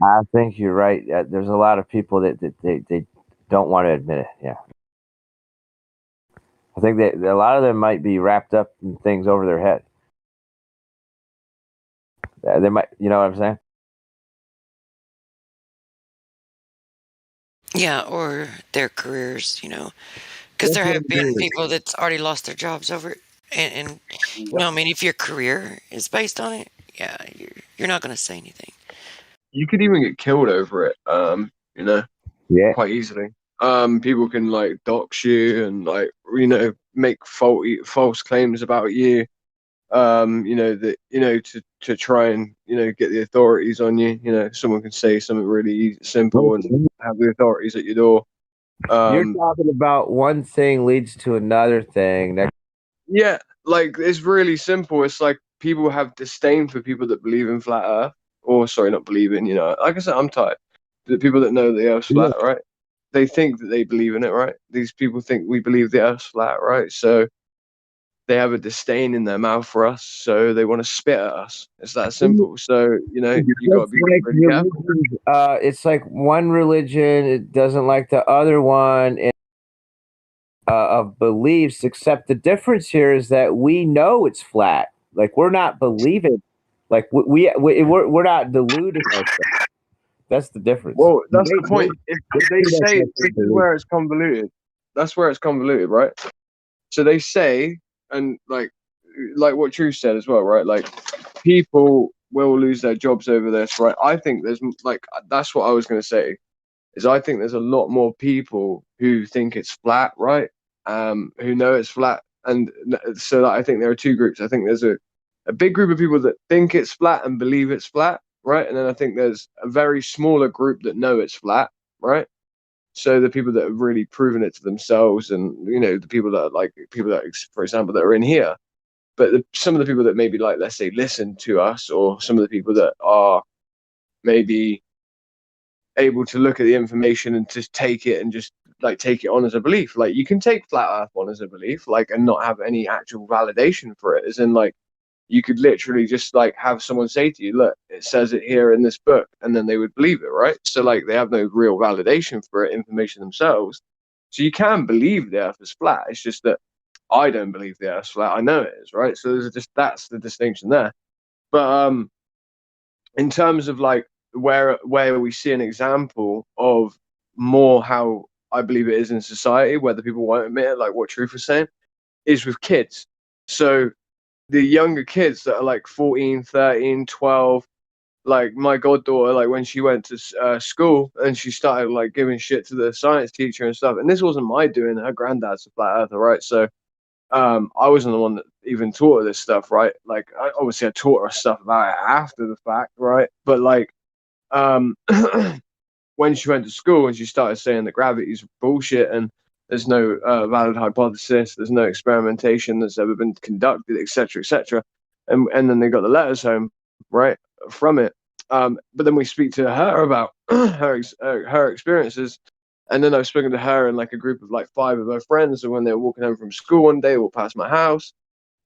I think you're right. There's a lot of people that they don't want to admit it. Yeah. I think that a lot of them might be wrapped up in things over their head. They might, you know what I'm saying? Yeah, or their careers, because there have been people that's already lost their jobs over it. And I mean, if your career is based on it, yeah, you're not going to say anything. You could even get killed over it. Yeah. Quite easily. People can like dox you and like make false claims about you. To try and get the authorities on you. Someone can say something really simple and have the authorities at your door. You're talking about one thing leads to another thing. Yeah, like it's really simple. It's like people have disdain for people that believe in flat Earth, or sorry, not believe in. Like I said, I'm tired. The people that know the Earth's flat, right? They think that they believe in it, right? These people think we believe the Earth's flat, right? So they have a disdain in their mouth for us, so they want to spit at us. It's that simple. So you got to be really careful. It's like one religion it doesn't like the other one of beliefs, except the difference here is that we know it's flat. Like we're not believing. Like we're not deluding ourselves. That's the difference. Well, that's the point. If they say this is where it's convoluted. That's where it's convoluted, right? So they say, and like what Drew said as well, right? Like people will lose their jobs over this, right? I think there's that's what I was going to say. Is I think there's a lot more people who think it's flat, right? Who know it's flat And so I think there are two groups. I think there's a big group of people that think it's flat and believe it's flat, right? And then I think there's a very smaller group that know it's flat, right? So the people that have really proven it to themselves, and the people that are like people that, for example, that are in here. But some of the people that maybe, like, let's say, listen to us, or some of the people that are maybe able to look at the information and just take it and just like take it on as a belief. Like, you can take flat earth on as a belief, like, and not have any actual validation for it. As in, like, you could literally just like have someone say to you, look, it says it here in this book, and then they would believe it, right? So like they have no real validation for it, information themselves. So you can believe the earth is flat. It's just that I don't believe the earth's flat. I know it is, right? So there's just, that's the distinction there. But in terms of like where we see an example of more how I believe it is in society, where the people won't admit it, like what Truth was saying, is with kids. So the younger kids that are like 14, 13, 12, like my goddaughter, like when she went to school and she started like giving shit to the science teacher and stuff. And this wasn't my doing. Her granddad's a flat earther, right? So I wasn't the one that even taught her this stuff, right? Like, obviously I taught her stuff about it after the fact, right? But like, when she went to school and she started saying that gravity's bullshit and there's no valid hypothesis, there's no experimentation that's ever been conducted, etc., and then they got the letters home, right, from it. But then we speak to her about her experiences, and then I've spoken to her and like a group of like 5 of her friends, and when they were walking home from school one day, walked past my house,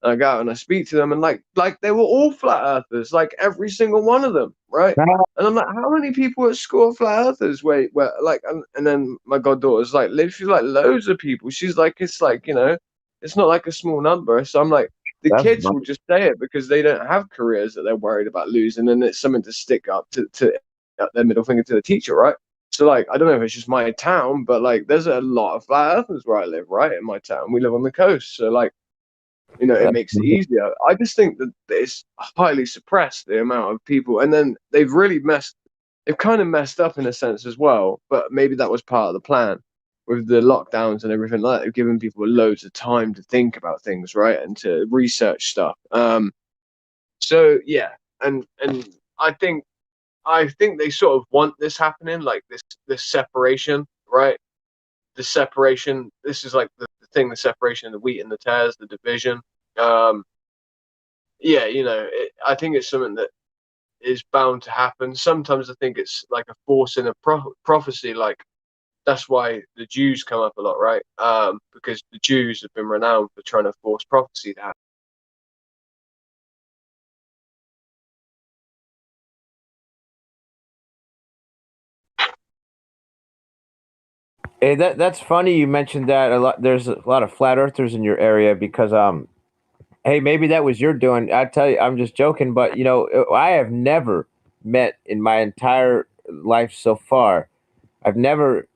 and I go out and I speak to them, and like they were all flat earthers, like every single one of them, right? And I'm like, how many people at school are flat earthers? Wait, like, and then my goddaughter's like, literally, like loads of people. She's like, it's like, it's not like a small number. So I'm like, the kids will just say it because they don't have careers that they're worried about losing, and it's something to stick up to their middle finger to the teacher, right? So like, I don't know if it's just my town, but like, there's a lot of flat earthers where I live, right? In my town, we live on the coast, so like, it makes it easier. I just think that it's highly suppressed, the amount of people, and then they've kind of messed up in a sense as well. But maybe that was part of the plan with the lockdowns and everything like that. They've given people loads of time to think about things, right, and to research stuff. So yeah, and I think they sort of want this happening, like this separation, right? The separation. This is like the thing: the separation of the wheat and the tares, the division. Yeah, I think it's something that is bound to happen. Sometimes I think it's like a force in a prophecy. Like, that's why the Jews come up a lot, right? Because the Jews have been renowned for trying to force prophecy to happen. Hey, that's funny you mentioned that a lot. There's a lot of flat earthers in your area because hey, maybe that was your doing. I tell you, I'm just joking, but I have never met in my entire life so far. I've never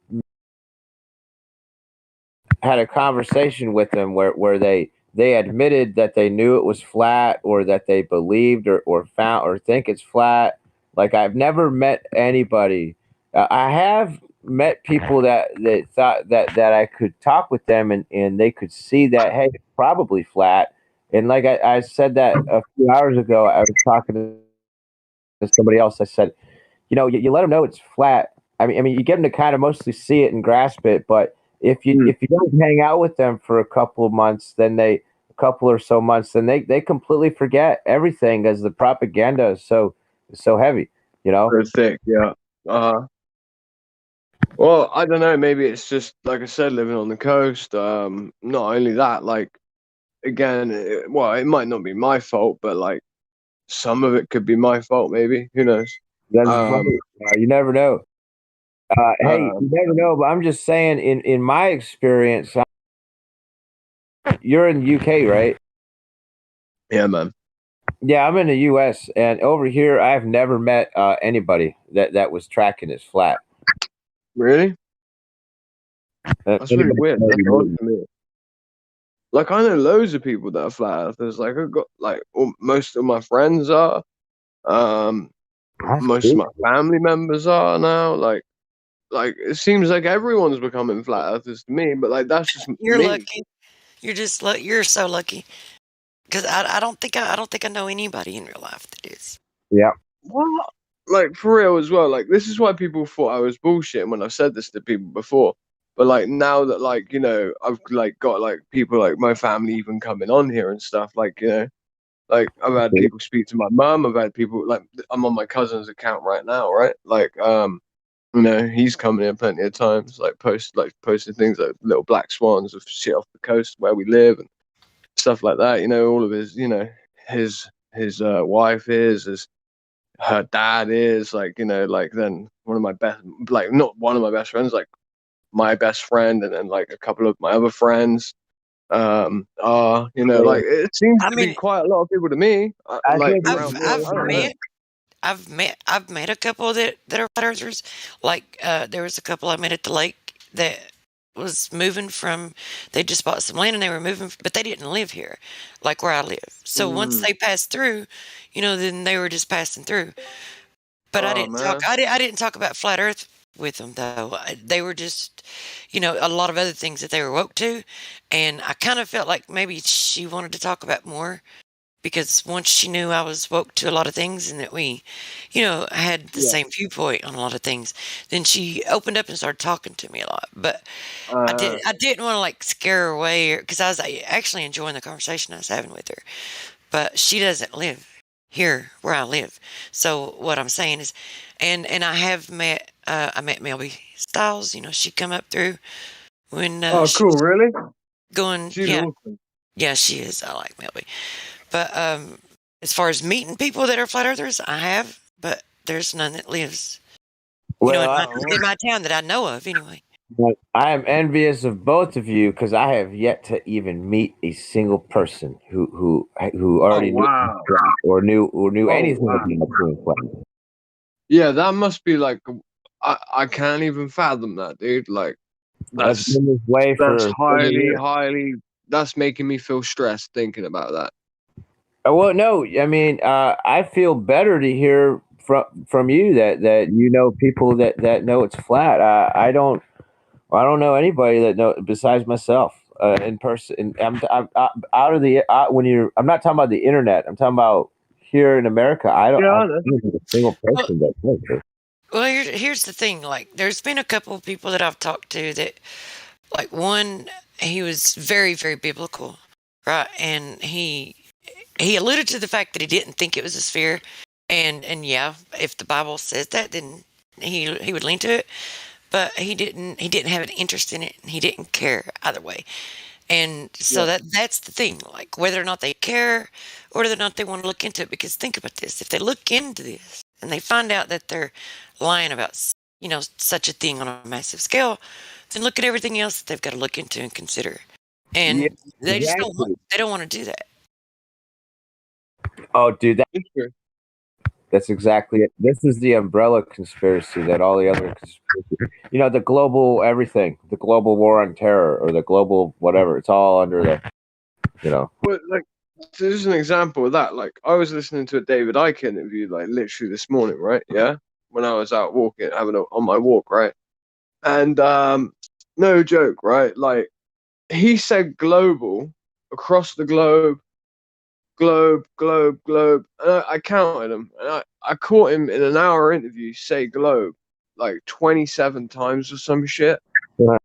had a conversation with them where they admitted that they knew it was flat, or that they believed or found or think it's flat. Like, I've never met anybody. I have met people that thought that I could talk with them, and they could see that, hey, it's probably flat. And like I said that a few hours ago, I was talking to somebody else. I said, you let them know it's flat. I mean, you get them to kind of mostly see it and grasp it, but if you don't hang out with them for a couple of months, a couple or so months, then they completely forget everything, as the propaganda is so heavy. So thick, yeah. Well, I don't know. Maybe it's just like I said, living on the coast. Not only that, like, again, it might not be my fault, but like some of it could be my fault. Maybe, who knows? That's funny. You never know. Hey, you never know, but I'm just saying, in my experience, you're in the UK, right? Yeah, man. Yeah, I'm in the US, and over here, I've never met anybody that was tracking as flat. Really? That's really weird. That's odd to me. Like, I know loads of people that are flat earthers. Like, I've got like most of my friends are. Most of my family members are now. Like it seems like everyone's becoming flat earthers to me. But like, that's just You're me. lucky. You're just you're so lucky. Because I don't think I know anybody in real life that is. Yeah. What? Like for real as well. Like this is why people thought I was bullshitting when I've said this to people before. But like now that like I've like got like people like my family even coming on here and stuff. Like like I've had people speak to my mum. I've had people like I'm on my cousin's account right now, right? Like he's coming in plenty of times. Like posting things like little black swans of shit off the coast where we live and stuff like that. All of his his wife is her dad is like like then one of my best, like not one of my best friends, like my best friend, and then like a couple of my other friends are like it seems to be quite a lot of people to me, like around me. I've met a couple that are flat earthers. Like there was a couple I met at the lake that was moving from, they just bought some land and they were moving, but they didn't live here like where I live. So once they passed through, then they were just passing through. But I didn't talk about flat earth with them though. They were just a lot of other things that they were woke to, and I kind of felt like maybe she wanted to talk about more, because once she knew I was woke to a lot of things and that we had the same viewpoint on a lot of things, then she opened up and started talking to me a lot. But I didn't want to like scare her away, because I was actually enjoying the conversation I was having with her. But she doesn't live here where I live. So what I'm saying is, and I have met I met Melby Styles. She come up through when oh cool, really going. She's awesome. Yeah, she is. I like Melby. But as far as meeting people that are flat earthers, I have, but there's none that lives in my town that I know of anyway. But I am envious of both of you, because I have yet to even meet a single person who already knew or knew anything about the planet. Yeah, that must be like I can't even fathom that, dude. Like I've been this way for highly that's making me feel stressed thinking about that. Well, no, I mean, I feel better to hear from you that people that know it's flat. I don't know anybody that know besides myself in person. I'm out of the I'm not talking about the internet. I'm talking about here in America. I don't know a single person that knows it. Well, here's the thing. Like, there's been a couple of people that I've talked to that, like, one, he was very, very biblical, right? And he alluded to the fact that he didn't think it was a sphere, and yeah, if the Bible says that, then he would lean to it. But he didn't have an interest in it, and he didn't care either way. And so that's the thing, like whether or not they care or whether or not they want to look into it. Because think about this: if they look into this and they find out that they're lying about such a thing on a massive scale, then look at everything else that they've got to look into and consider. And they just don't want to do that. Oh, dude, that's exactly it. This is the umbrella conspiracy that all the other conspiracy, the global everything, the global war on terror, or the global whatever. It's all under the, Well, like, so this is an example of that. Like, I was listening to a David Icke interview, like, literally this morning, right? Yeah, when I was out walking, on my walk, right? And no joke, right? Like, he said global, across the globe. And I counted him, and I caught him in an hour interview say globe like 27 times or some shit. Yeah.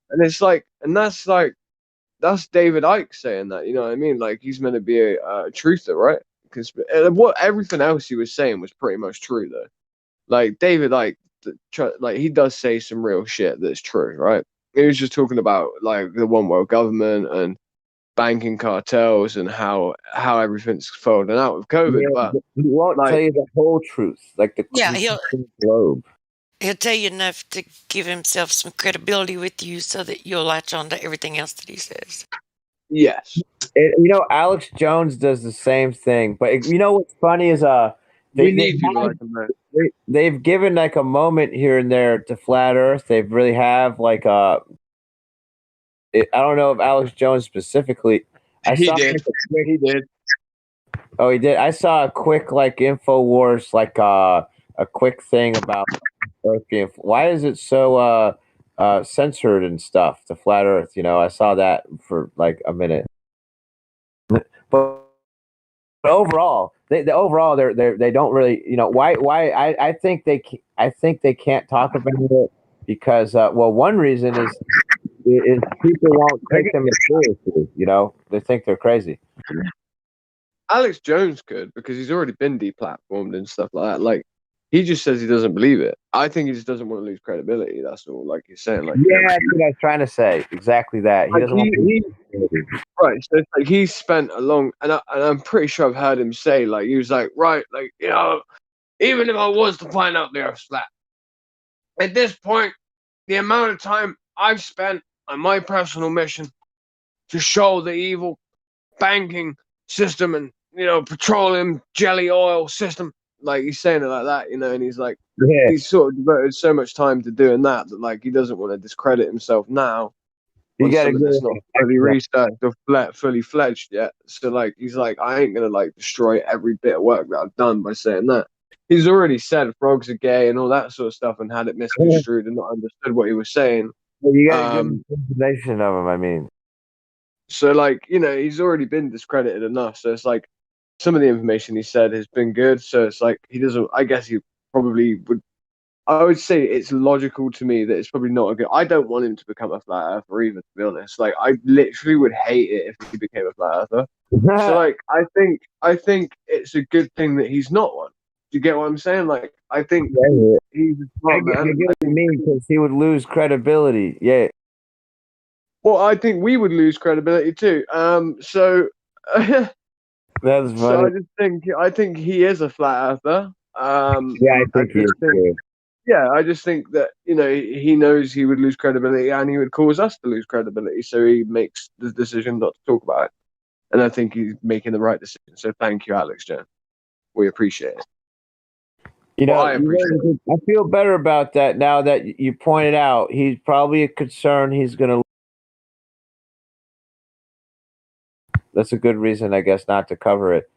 And it's like, and that's David Icke saying that, you know what I mean? Like, he's meant to be a truther, right? Because what everything else he was saying was pretty much true, though. Like, David Icke, like, he does say some real shit that's true, right? He was just talking about like the one world government and banking cartels and how everything's folding out with COVID. But he won't tell you the whole truth, like the globe. He'll tell you enough to give himself some credibility with you, so that you'll latch on to everything else that he says. Yes, Alex Jones does the same thing. But what's funny is they've given like a moment here and there to flat Earth. They really have like I don't know if Alex Jones specifically. He did. Oh, he did. I saw a quick like InfoWars, like a quick thing about Earth being. Why is it so censored and stuff. The flat Earth, I saw that for like a minute, but overall, overall they don't really, why I think they can't talk about it because one reason is people won't take them as seriously. They think they're crazy. Alex Jones could, because he's already been deplatformed and stuff like that. Like, he just says he doesn't believe it. I think he just doesn't want to lose credibility. That's all. Like he's saying, like, yeah, that's what I was trying to say. Exactly that. He like doesn't want right. So it's like he spent a long, and I'm pretty sure I've heard him say, like, he was like, right, like, even if I was to find out the Earth's flat, at this point, the amount of time I've spent on my personal mission to show the evil banking system and petroleum jelly oil system, like he's saying it like that, and he's like, he's sort of devoted so much time to doing that like he doesn't want to discredit himself now You on gotta something that's not fully researched or fully fledged yet. So like he's like, I ain't gonna like destroy every bit of work that I've done by saying that. He's already said frogs are gay and all that sort of stuff and had it misconstrued and not understood what he was saying. Well, you got a good information of him. I mean, so like he's already been discredited enough. So it's like some of the information he said has been good. So it's like he doesn't. I guess he probably would. I would say it's logical to me that it's probably not a good. I don't want him to become a flat earther either. To be honest, like I literally would hate it if he became a flat earther. So like I think it's a good thing that he's not one. Do you get what I'm saying? Like I think he's a smart man. I get what you mean because he would lose credibility. Yeah. Well, I think we would lose credibility too. So that's funny. So I think he is a flat earther. Yeah, I think he is too. Yeah, I just think that he knows he would lose credibility and he would cause us to lose credibility, so he makes the decision not to talk about it. And I think he's making the right decision. So thank you, Alex Jones. We appreciate it. I feel better about that now that you pointed out. He's probably a concern he's going to. That's a good reason, I guess, not to cover it.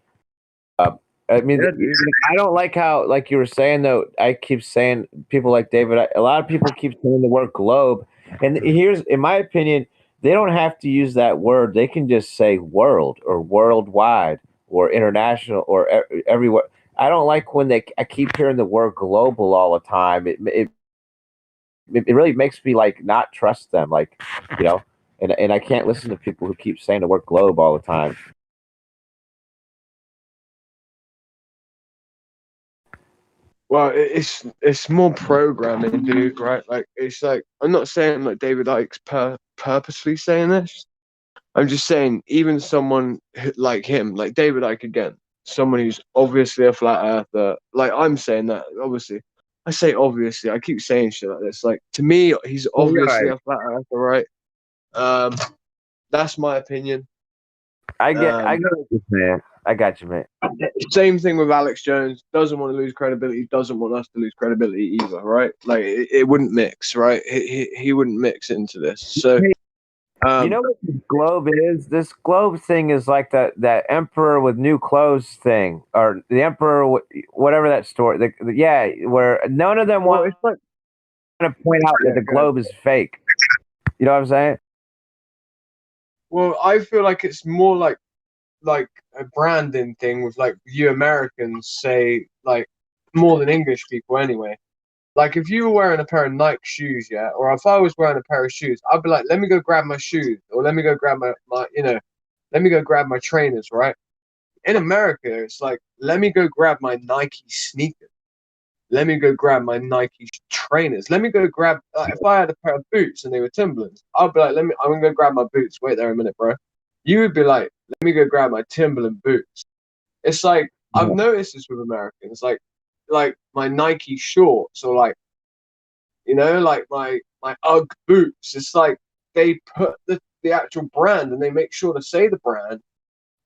I mean, I don't like how, like you were saying, though, I keep saying, people like David, a lot of people keep saying the word globe. And here's, in my opinion, they don't have to use that word. They can just say world or worldwide or international or everywhere. I don't like when I keep hearing the word global all the time. It really makes me like not trust them, like, and I can't listen to people who keep saying the word globe all the time. Well, it's more programming, dude, right? Like it's like I'm not saying like David Icke's purposely saying this. I'm just saying even someone like him, like David Icke again, someone who's obviously a flat earther. Like I'm saying that obviously. I say obviously. I keep saying shit like this. Like to me, he's obviously a flat earther, right? That's my opinion. I get what you're saying. I got you, man. Same thing with Alex Jones. Doesn't want to lose credibility. Doesn't want us to lose credibility either, right? Like it wouldn't mix, right? He wouldn't mix into this. So, you know what this globe is? This globe thing is like that emperor with new clothes thing, or the emperor, whatever that story. Where none of them want to point out that the globe is fake. You know what I'm saying? Well, I feel like it's more like a branding thing with like you Americans say like more than English people anyway. Like if you were wearing a pair of Nike shoes, yeah, or if I was wearing a pair of shoes, I'd be like, let me go grab my shoes, or let me go grab my let me go grab my trainers, right? In America, it's like, let me go grab my Nike sneakers. Let me go grab my Nike trainers. Let me go grab, if I had a pair of boots and they were Timberlands, I'd be like, I'm going to go grab my boots. Wait there a minute, bro. You would be like, let me go grab my Timberland boots. It's like, I've noticed this with Americans, like my Nike shorts or like my UGG boots. It's like they put the actual brand and they make sure to say the brand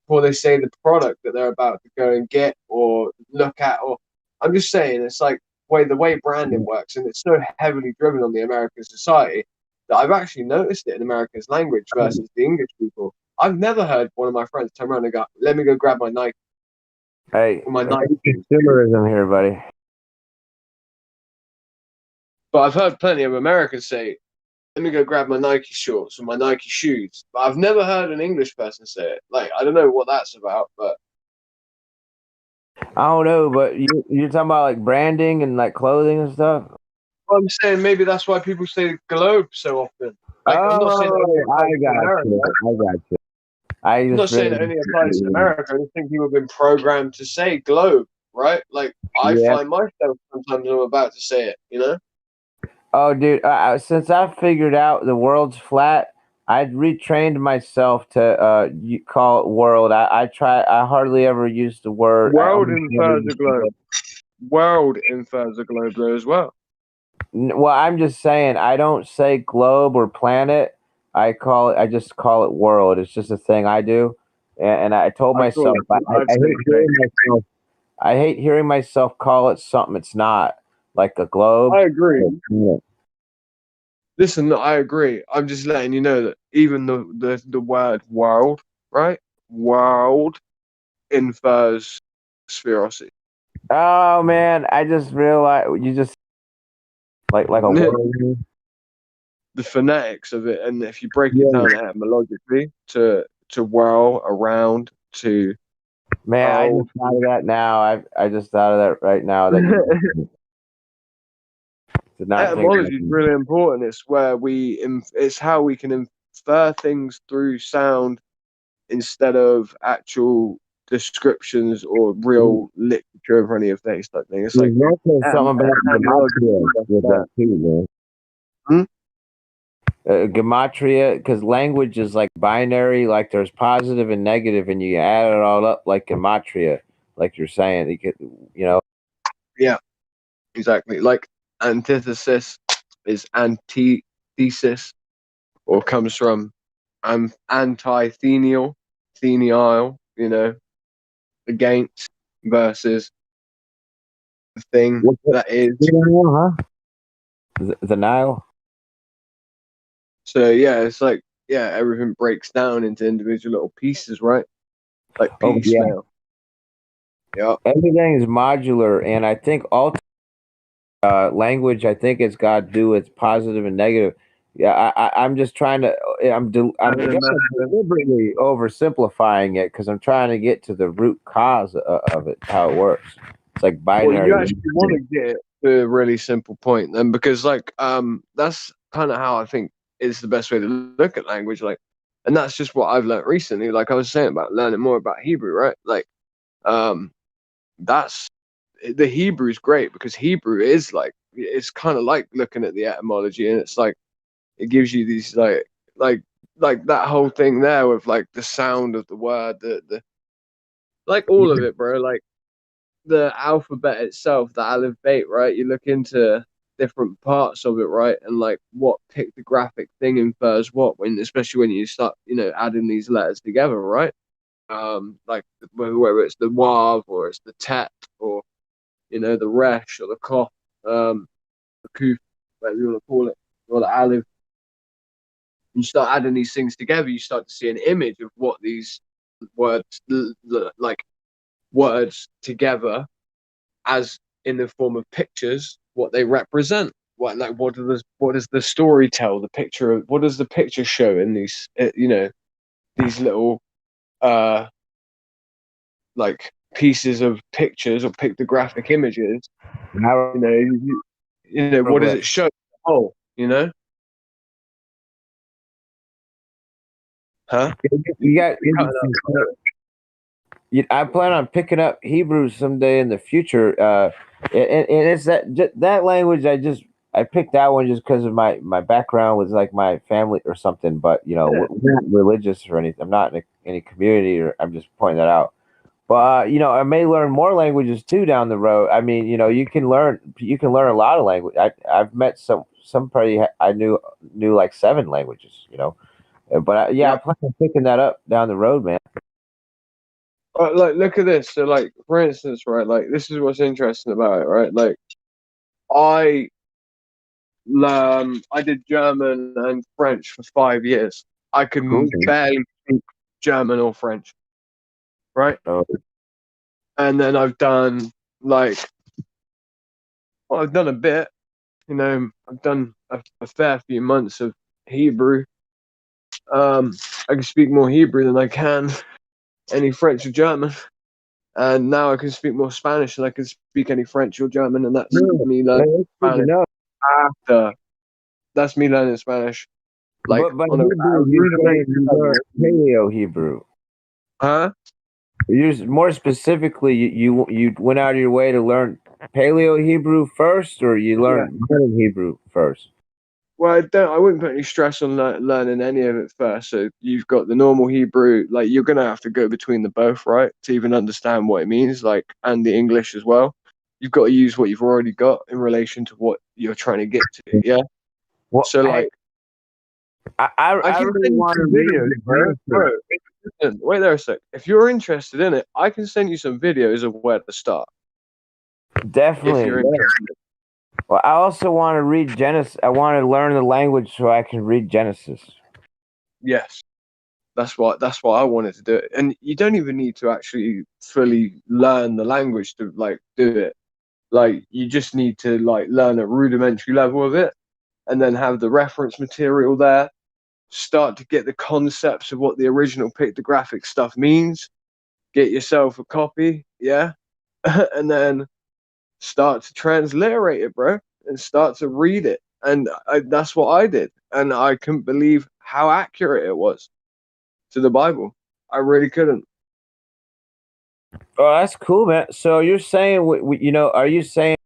before they say the product that they're about to go and get or look at. Or I'm just saying, it's like the way branding works, and it's so heavily driven on the American society that I've actually noticed it in Americans' language versus the English people. I've never heard one of my friends turn around and go, "Let me go grab my Nike." Hey, consumerism here, buddy. But I've heard plenty of Americans say, let me go grab my Nike shorts or my Nike shoes. But I've never heard an English person say it. Like, I don't know what that's about, but I don't know, but you're talking about like branding and like clothing and stuff. I'm saying maybe that's why people say globe so often. Like, I'm not saying it only Oh, I applies to got America. you. I got you. I I'm not just saying it only applies to America. I just think people have been programmed to say globe, right? Like, I yeah. find myself sometimes I'm about to say it, you know? Oh, dude, since I figured out the world's flat, I'd retrained myself to call it world. I hardly ever use the word. World infers a globe. World infers a globe though as well. Well, I'm just saying I don't say globe or planet. I just call it world. It's just a thing I do, and I told I call myself it, I I'd say hate hearing myself. I hate hearing myself call it something it's not, like a globe. I agree. Listen, I agree. I'm just letting you know that even the word world, right? World infers spherosity. Oh man, I just realized you just like a word. The phonetics of it, and if you break it down etymologically to whirl around to Man, I just thought of that now. I just thought of that right now. That you did not think. etymology is really important. It's where it's how we can infer things through sound instead of actual descriptions or real literature of any of these type thing. It's like There's also something about etymology gematria stuff with like that too, man. Gematria, because language is like binary. Like there's positive and negative, and you add it all up like gematria. Like you're saying, you know. Yeah, exactly. Like antithesis is antithesis, or comes from anti-thenial, thenial, you know, against versus the thing that is. The Nile. So yeah, it's like everything breaks down into individual little pieces, right? Like piecemeal. Yeah. Everything is modular, and I think language. I think it's got to do with positive and negative. Yeah, I'm just trying to. I'm deliberately oversimplifying it because I'm trying to get to the root cause of it, how it works. It's like Well, binary. you actually want to get to a really simple point then, because like that's kind of how I think is the best way to look at language. Like, and that's just what I've learned recently. Like I was saying about learning more about Hebrew, right? Like, that's the Hebrew is great because Hebrew is like it's kind of like looking at the etymology, and it's like it gives you these like that whole thing there with like the sound of the word, the like all of it, bro. Like the alphabet itself, the aleph bet, right? You look into different parts of it, right? And like what pictographic thing infers what, when especially when you start, adding these letters together, right? Like whether it's the wav or it's the tet or the resh or the kof, the kuf, whatever you want to call it, or the aleph. You start adding these things together, you start to see an image of what these words, like words together, as in the form of pictures, what they represent. What does the story tell? The picture of what does the picture show in these these little like pieces of pictures or pictographic images. What does it show? Oh, huh? You got. I plan on picking up Hebrew someday in the future, and it's that language. I picked that one just because of my background was like my family or something. But we're not religious or anything. I'm not in any community, or I'm just pointing that out. But I may learn more languages too down the road. I mean, you can learn a lot of language. I've met somebody I knew like 7 languages. But I plan on picking that up down the road, man. Like, look at this. So, like, for instance, right, like, this is what's interesting about it, right? Like, I did German and French for 5 years. I can barely speak German or French, right? Oh. And then I've done I've done a bit. I've done a fair few months of Hebrew. I can speak more Hebrew than I can any French or German. And now I can speak more Spanish than I can speak any French or German, and that's me learning Spanish after. That's me learning Spanish, like But on a Hebrew, you're saying rudimentary you level. learn Paleo Hebrew. Huh? More specifically, you went out of your way to learn Paleo Hebrew first, or you learned modern Hebrew first? Well, I wouldn't put any stress on learning any of it first. So you've got the normal Hebrew, like you're gonna have to go between the both, right, to even understand what it means, like, and the English as well. You've got to use what you've already got in relation to what you're trying to get to. Yeah. Well, so like, I can really send you want to some read videos, the bro. Listen, wait there a sec. If you're interested in it, I can send you some videos of where to start. Definitely. If you're interested. Well, I also want to read Genesis. I want to learn the language so I can read Genesis. Yes. That's why I wanted to do it. And you don't even need to actually fully learn the language to like do it. Like you just need to like learn a rudimentary level of it and then have the reference material there. Start to get the concepts of what the original pictographic stuff means. Get yourself a copy, yeah? And then start to transliterate it, bro, and start to read it. And that's what I did. And I couldn't believe how accurate it was to the Bible. I really couldn't. Oh, that's cool, man. So you're saying, are you saying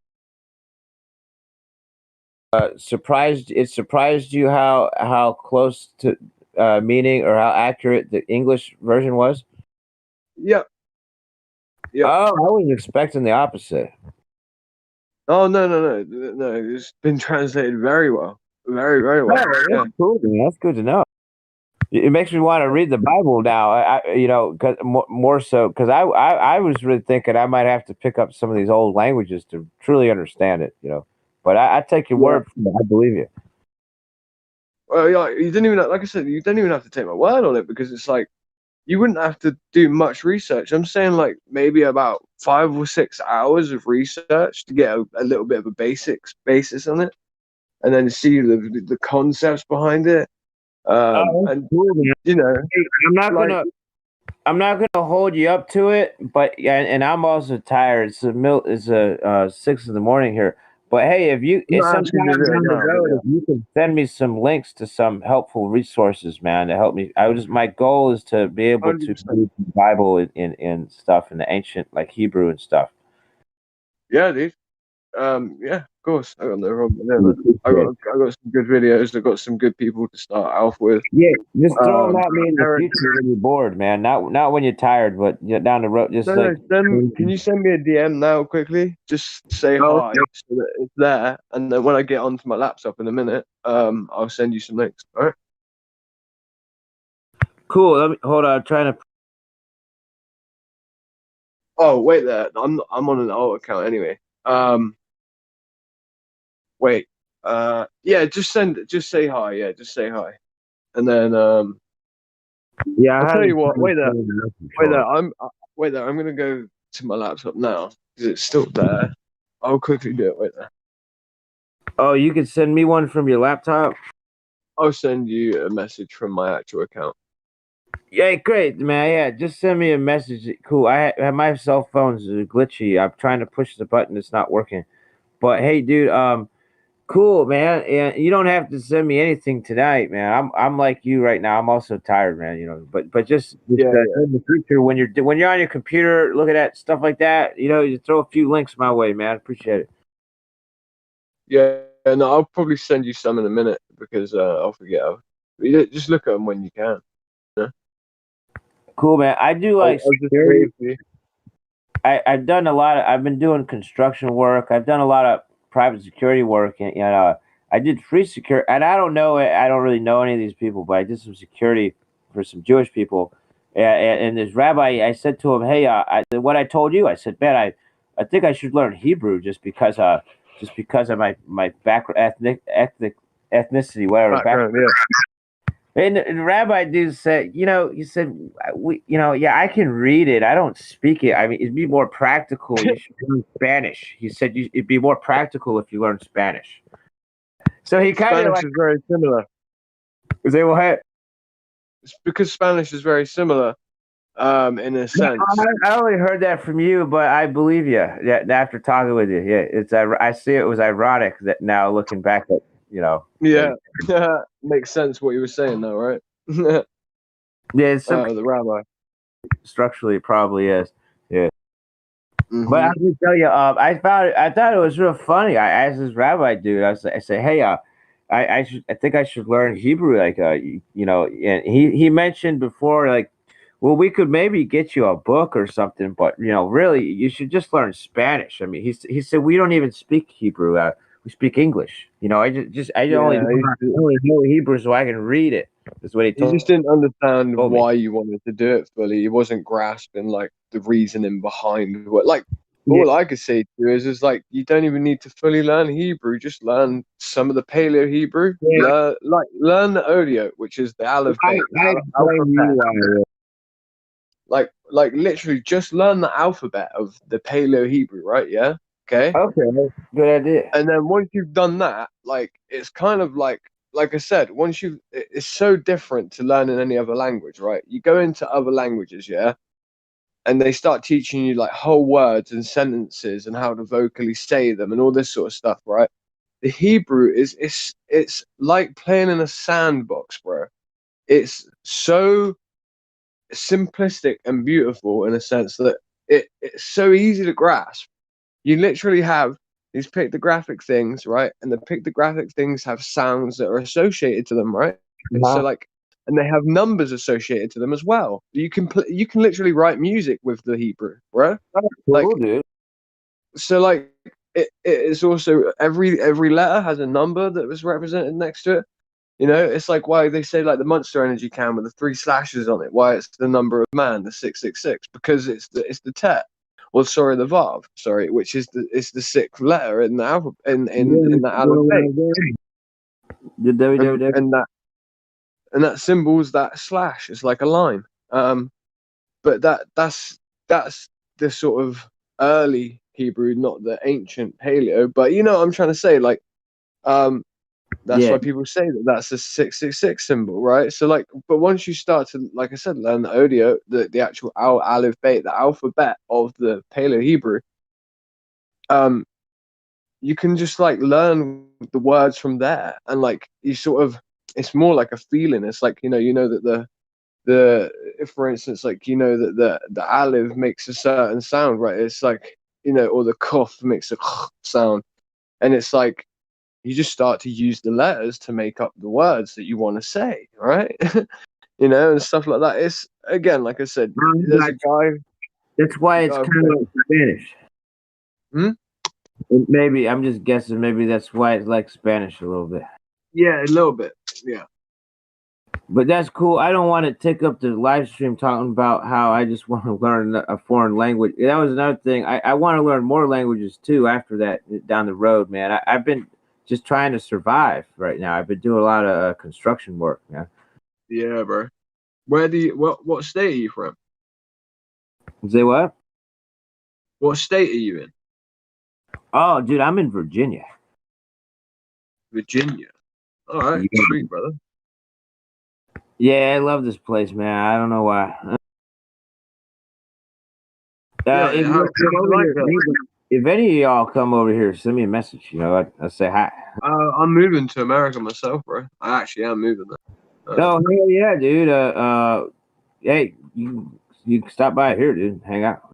surprised? It surprised you how close to meaning or how accurate the English version was? Yep. Yep. Oh, I was expecting the opposite. Oh no! It's been translated very well, very well. Oh, Yeah. that's cool, man. That's good to know. It makes me want to read the Bible now. Cause more so because I was really thinking I might have to pick up some of these old languages to truly understand it. But I take your Yeah. word for it. I believe you. Well, yeah, you didn't even like I said, you don't even have to take my word on it because it's like you wouldn't have to do much research. I'm saying like maybe about 5 or 6 hours of research to get a little bit of a basis on it, and then see the concepts behind it. Oh, And cool, man. you know, Hey, I'm not gonna hold you up to it, but yeah, and I'm also tired. It's 6 in the morning here. But hey, I'm if not sometime asking you to do it down the now, but road, if you can send me some links to some helpful resources, man, to help me. My goal is to be yeah, able to 100%. read the Bible in stuff in the ancient like Hebrew and stuff. Yeah, dude. Yeah, of course. I got no problem with We that. appreciate it. I got some good videos. I got some good people to start off with. Yeah, just throw them at me in the Eric, future when you're bored, man. Not when you're tired, but down the road, just no, like. can you send me a DM now quickly? Just say Oh, hi so that it's there, and then when I get onto my laptop in a minute, I'll send you some links. All right. Cool. Hold on. I'm trying to. Oh, wait there. I'm on an old account anyway. Wait. Yeah, just say hi. Yeah, just say hi, and then Yeah, I'll I tell haven't you what. seen Wait there. the message. Wait Hold there. on. Wait there. I'm gonna go to my laptop now because it's still there. I'll quickly do it. Wait there. Oh, you can send me one from your laptop? I'll send you a message from my actual account. Yeah, great, man. Yeah, just send me a message. Cool. Have my cell phone's glitchy. I'm trying to push the button. It's not working. But hey, dude, cool, man. And you don't have to send me anything tonight, man. I'm like you right now. I'm also tired, man. But just Yeah, in the future when you're on your computer looking at stuff like that, you throw a few links my way, man. Appreciate it. yeah. No, I'll probably send you some in a minute because I'll forget. Just look at them when you can. Yeah? Cool, man. I do like I'll just security. wave for you. I've done a lot of. I've been doing construction work. I've done a lot of private security work, and I did free security. And I don't know. I don't really know any of these people, but I did some security for some Jewish people. And this rabbi, I said to him, "Hey, what I told you." I said, "Man, I think I should learn Hebrew just because of my background, ethnicity, whatever Background, background." And the rabbi dude said, he said, yeah, I can read it. I don't speak it. I mean, it'd be more practical. You should learn Spanish. He said it'd be more practical if you learn Spanish. So he kind of Spanish like, is very similar. Say what? It's because Spanish is very similar, in a sense. I only heard that from you, but I believe you. Yeah, after talking with you, yeah, I see it was ironic that now looking back at Yeah, makes sense what you were saying, though, right? yeah, it's the rabbi. Structurally, it probably is. Yeah. But I Mhm. can tell you, I thought it was real funny. I asked this rabbi dude. I said, hey, I think I should learn Hebrew. Like, and he mentioned before, like, well, we could maybe get you a book or something, but really, you should just learn Spanish. I mean, he said we don't even speak Hebrew. We speak English. I only Yeah, know Hebrew so I can read it. That's what he he just told didn't understand me. why you wanted to do it fully. He wasn't grasping like the reasoning behind what. Like, Yeah. all I could say to you is like you don't even need to fully learn Hebrew. Just learn some of the Paleo Hebrew. Yeah. Learn the audio, which is the Aleph I Bet, explain to alphabet. you. Like literally, just learn the alphabet of the Paleo Hebrew, right? Yeah. Okay. Okay, good idea. And then once you've done that, like it's kind of like I said, it's so different to learning any other language, right? You go into other languages, yeah, and they start teaching you like whole words and sentences and how to vocally say them and all this sort of stuff, right? The Hebrew it's like playing in a sandbox, bro. It's so simplistic and beautiful in a sense that it's so easy to grasp. You literally have these pictographic things, right? And the pictographic things have sounds that are associated to them, right? So Uh-huh. like, and they have numbers associated to them as well. You can you can literally write music with the Hebrew, right? That's Like, cool, dude. so like it is also every letter has a number that was represented next to it. It's like why they say like the Monster Energy can with the 3 slashes on it. Why it's the number of man, the 666, because it's the tet. Well, sorry, the Vav, sorry, which is the sixth letter in the alphabet in the alphabet, The WWW. and that symbol's that slash. It's like a line. But that's the sort of early Hebrew, not the ancient Paleo. But you know what I'm trying to say, like that's Yeah. why people say that that's a 666 symbol, right? So like, but once you start to, like I said, learn the audio, the actual aleph bet, the alphabet of the Paleo Hebrew, you can just like learn the words from there, and like you sort of, it's more like a feeling. It's like that if for instance, like that the aleph makes a certain sound, right? It's like or the kuf makes a sound, and it's like you just start to use the letters to make up the words that you want to say, right? And stuff like that. It's again, like I said, there's a guy. That's why it's Uh, kind of like Spanish. Hmm? Maybe I'm just guessing. Maybe that's why it's like Spanish a little bit. Yeah, a little bit. Yeah. But that's cool. I don't want to take up the live stream talking about how I just want to learn a foreign language. That was another thing. I want to learn more languages too after that down the road, man. I've been just trying to survive right now. I've been doing a lot of construction work, man. Yeah, bro. What state are you from? Say what? What state are you in? Oh, dude, I'm in Virginia. Virginia. All right, Yeah. sweet, brother. Yeah, I love this place, man. I don't know why. Yeah, If how you come over like here, that? if any of y'all come over here, send me a message. I'll say hi. I'm moving to America myself, bro. I actually am moving there. Oh hell yeah, dude. Hey, you can stop by here, dude. Hang out.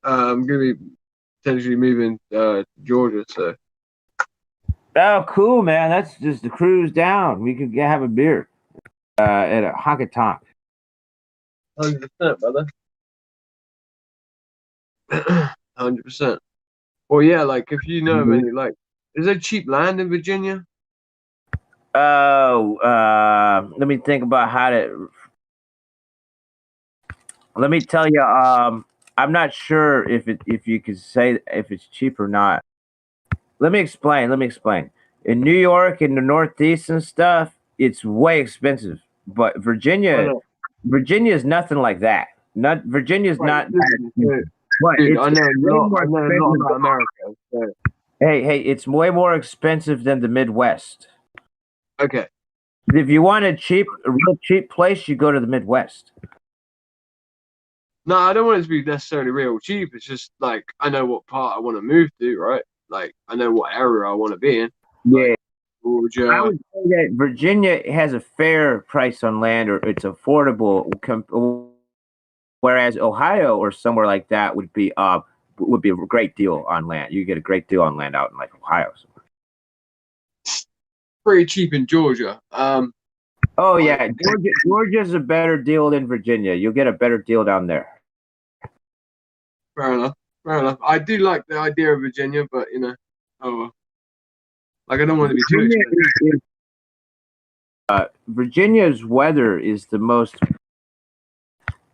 I'm gonna be potentially moving Georgia, so Oh, cool, man. That's just the cruise down. We could have a beer at a honky tonk. 100%, brother. 100%. Well, yeah, like if you know of any, like, is there cheap land in Virginia? Oh, let me think about how to. Let me tell you. I'm not sure if you could say if it's cheap or not. Let me explain. In New York and the Northeast and stuff, it's way expensive. But I Virginia, know. Virginia is nothing like that. Not Virginia's Right, not that listen, expensive. But dude, it's I know a way lot. more I know a lot expensive. about America. So. Hey, it's way more expensive than the Midwest. Okay. If you want a real cheap place, you go to the Midwest. No, I don't want it to be necessarily real cheap. It's just like I know what part I want to move to, right? Like I know what area I want to be in. Yeah. Georgia. I would say that Virginia has a fair price on land, or it's affordable. Whereas Ohio or somewhere like that would be a great deal on land. You get a great deal on land out in like Ohio. Pretty cheap in Georgia. Oh yeah, Georgia's a better deal than Virginia. You'll get a better deal down there. Fair enough. Fair enough. I do like the idea of Virginia, but you know, oh well. Like I don't want to be too expensive. Virginia's weather is the most.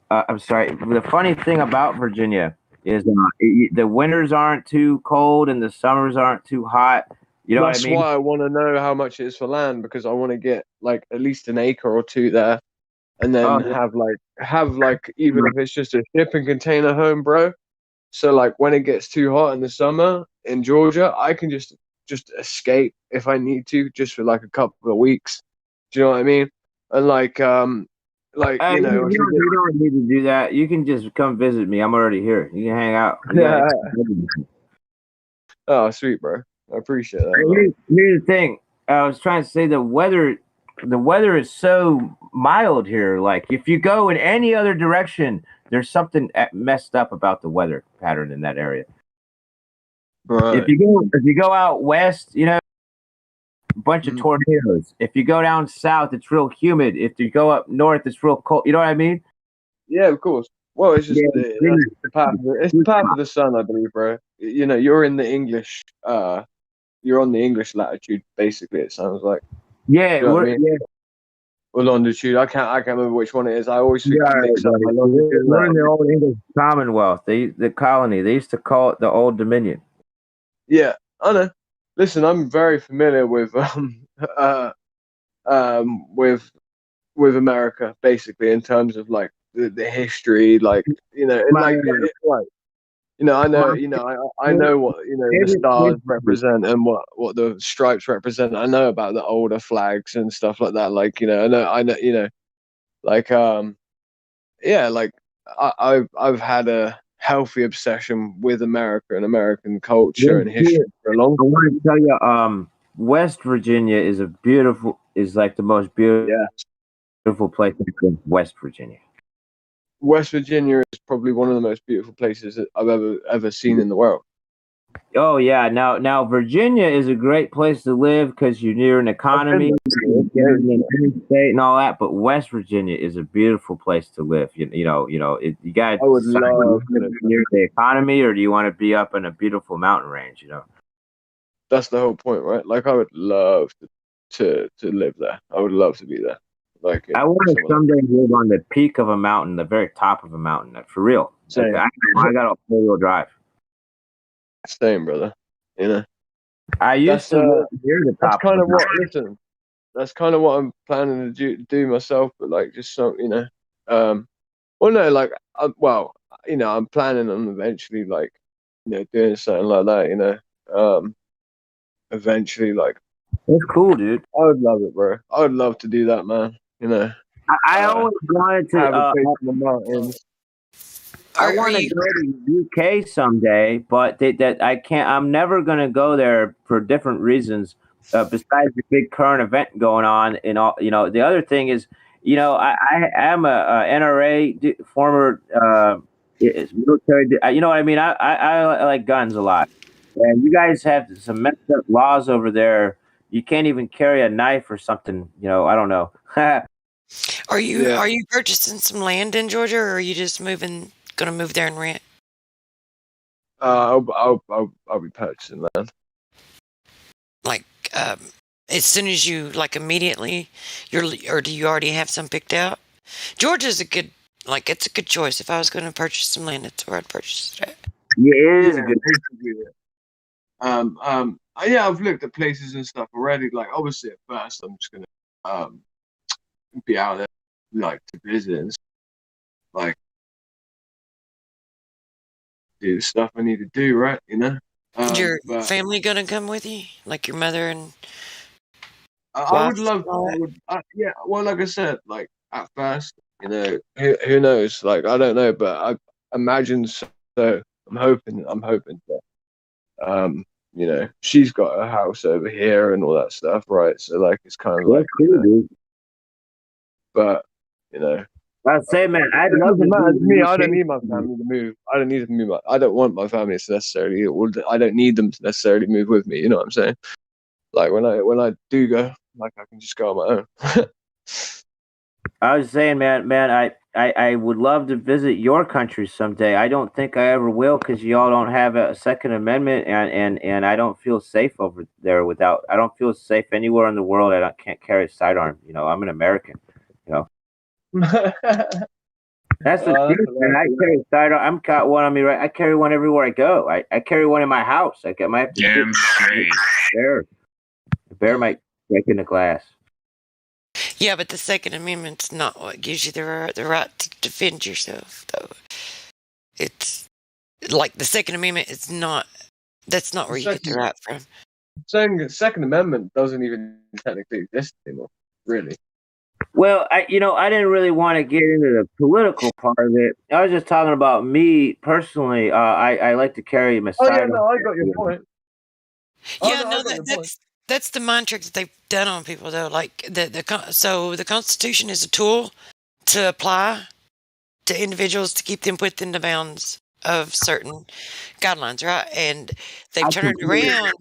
I'm sorry. The funny thing about Virginia is the winters aren't too cold and the summers aren't too hot. You know That's what I mean? why I want to know how much it is for land, because I want to get like at least an acre or two there, and then have like even if it's just a shipping container home, bro. So like when it gets too hot in the summer in Georgia, I can just escape if I need to, just for like a couple of weeks. Do you know what I mean? And like you know, you don't need to do that. You can just come visit me. I'm already here. You can hang out. Oh, sweet, bro. I appreciate that. Here's the thing. I was trying to say the weather is so mild here. Like if you go in any other direction, there's something messed up about the weather pattern in that area. Right. If you go out west, you know, a bunch of tornadoes. If you go down south, it's real humid. If you go up north, it's real cold. You know what I mean? Yeah, of course. Well, it's just it's the path of the sun, I believe, bro. You know, you're in the English. You're on the English latitude, basically. It sounds like. Yeah, you know what I mean? Or longitude. I can't remember which one it is. I always mix up my longitude. We're in the old English Commonwealth. The colony. They used to call it the Old Dominion. Yeah, I know. Listen, I'm very familiar with with America, basically, in terms of like the history, like you know, like you know, I know, you know, I know what the stars represent and what the stripes represent. I know about the older flags and stuff like that. Like you know, I know, you know, like yeah, like I've had a healthy obsession with America and American culture and history for a long time. I want to tell you, West Virginia is like the most beautiful place in West Virginia. West Virginia is probably one of the most beautiful places that I've ever seen in the world. Oh yeah, now Virginia is a great place to live because you're near an economy, you're in an interstate and all that. But West Virginia is a beautiful place to live. You got I would love to live near the economy, or do you want to be up in a beautiful mountain range? You know, that's the whole point, right? Like I would love to live there. I would love to be there. Like I want to someday live on the peak of a mountain, the very top of a mountain. For real, same. Like, I got a 4-wheel drive. Same, brother. You know, I used to live near the top. That's kind of what. Listen, that's kind of what I'm planning to do myself. But like, just so you know, well, no, like, you know, I'm planning on eventually, like, you know, doing something like that. You know, eventually, like. That's cool, dude. I would love it, bro. I would love to do that, man. You know, I always wanted to have a place in the mountains. I want to go to the UK someday, but that I can't. I'm never going to go there for different reasons. Besides the big current event going on, and all, you know, the other thing is, you know, I am a NRA former military. You know what I mean? I like guns a lot, and you guys have some messed up laws over there. You can't even carry a knife or something. You know, I don't know. Are you purchasing some land in Georgia, or are you just gonna move there and rent? I'll be purchasing land. Like, as soon as you immediately, or do you already have some picked out? Georgia's it's a good choice. If I was going to purchase some land, it's where I'd purchase it at. Yeah, it is a good. Yeah, I've looked at places and stuff already. Like, obviously, at first, I'm just gonna be out there, like, to visit and like do the stuff I need to do, right? You know. Is your family gonna come with you? Like your mother and? I would love. Yeah. Well, like I said, like at first, you know, who knows? Like I don't know, but I imagine so. I'm hoping. That, you know, she's got a house over here and all that stuff, right? So like, it's kind of That's like, cool, dude. but you know. I say, man, I'd It love doesn't to matter do to me. the I don't UK. need my family to move. I don't need to move. I don't want my family to necessarily. I don't need them to necessarily move with me. You know what I'm saying? Like when I do go, like I can just go on my own. I was saying, man, I would love to visit your country someday. I don't think I ever will because y'all don't have a Second Amendment, and I don't feel safe over there without. I don't feel safe anywhere in the world. Can't carry a sidearm. You know, I'm an American. You know, that's the truth, man. I carry a sidearm. I'm got one on me, right? I carry one everywhere I go. I carry one in my house. I might have to Damn straight. bear. The bear might break in the glass. Yeah, but the Second Amendment's not what gives you the right to defend yourself, though. It's like the Second Amendment is not. That's not where you get the right from. Saying Second Amendment doesn't even technically exist anymore, really. Well, I didn't really want to get into the political part of it. I was just talking about me personally. I like to carry my Oh yeah, sidearm. no, I got your point. Yeah, no, that's the mind trick that they've done on people, though. Like so the Constitution is a tool to apply to individuals to keep them within the bounds of certain guidelines, right? And they've turned it around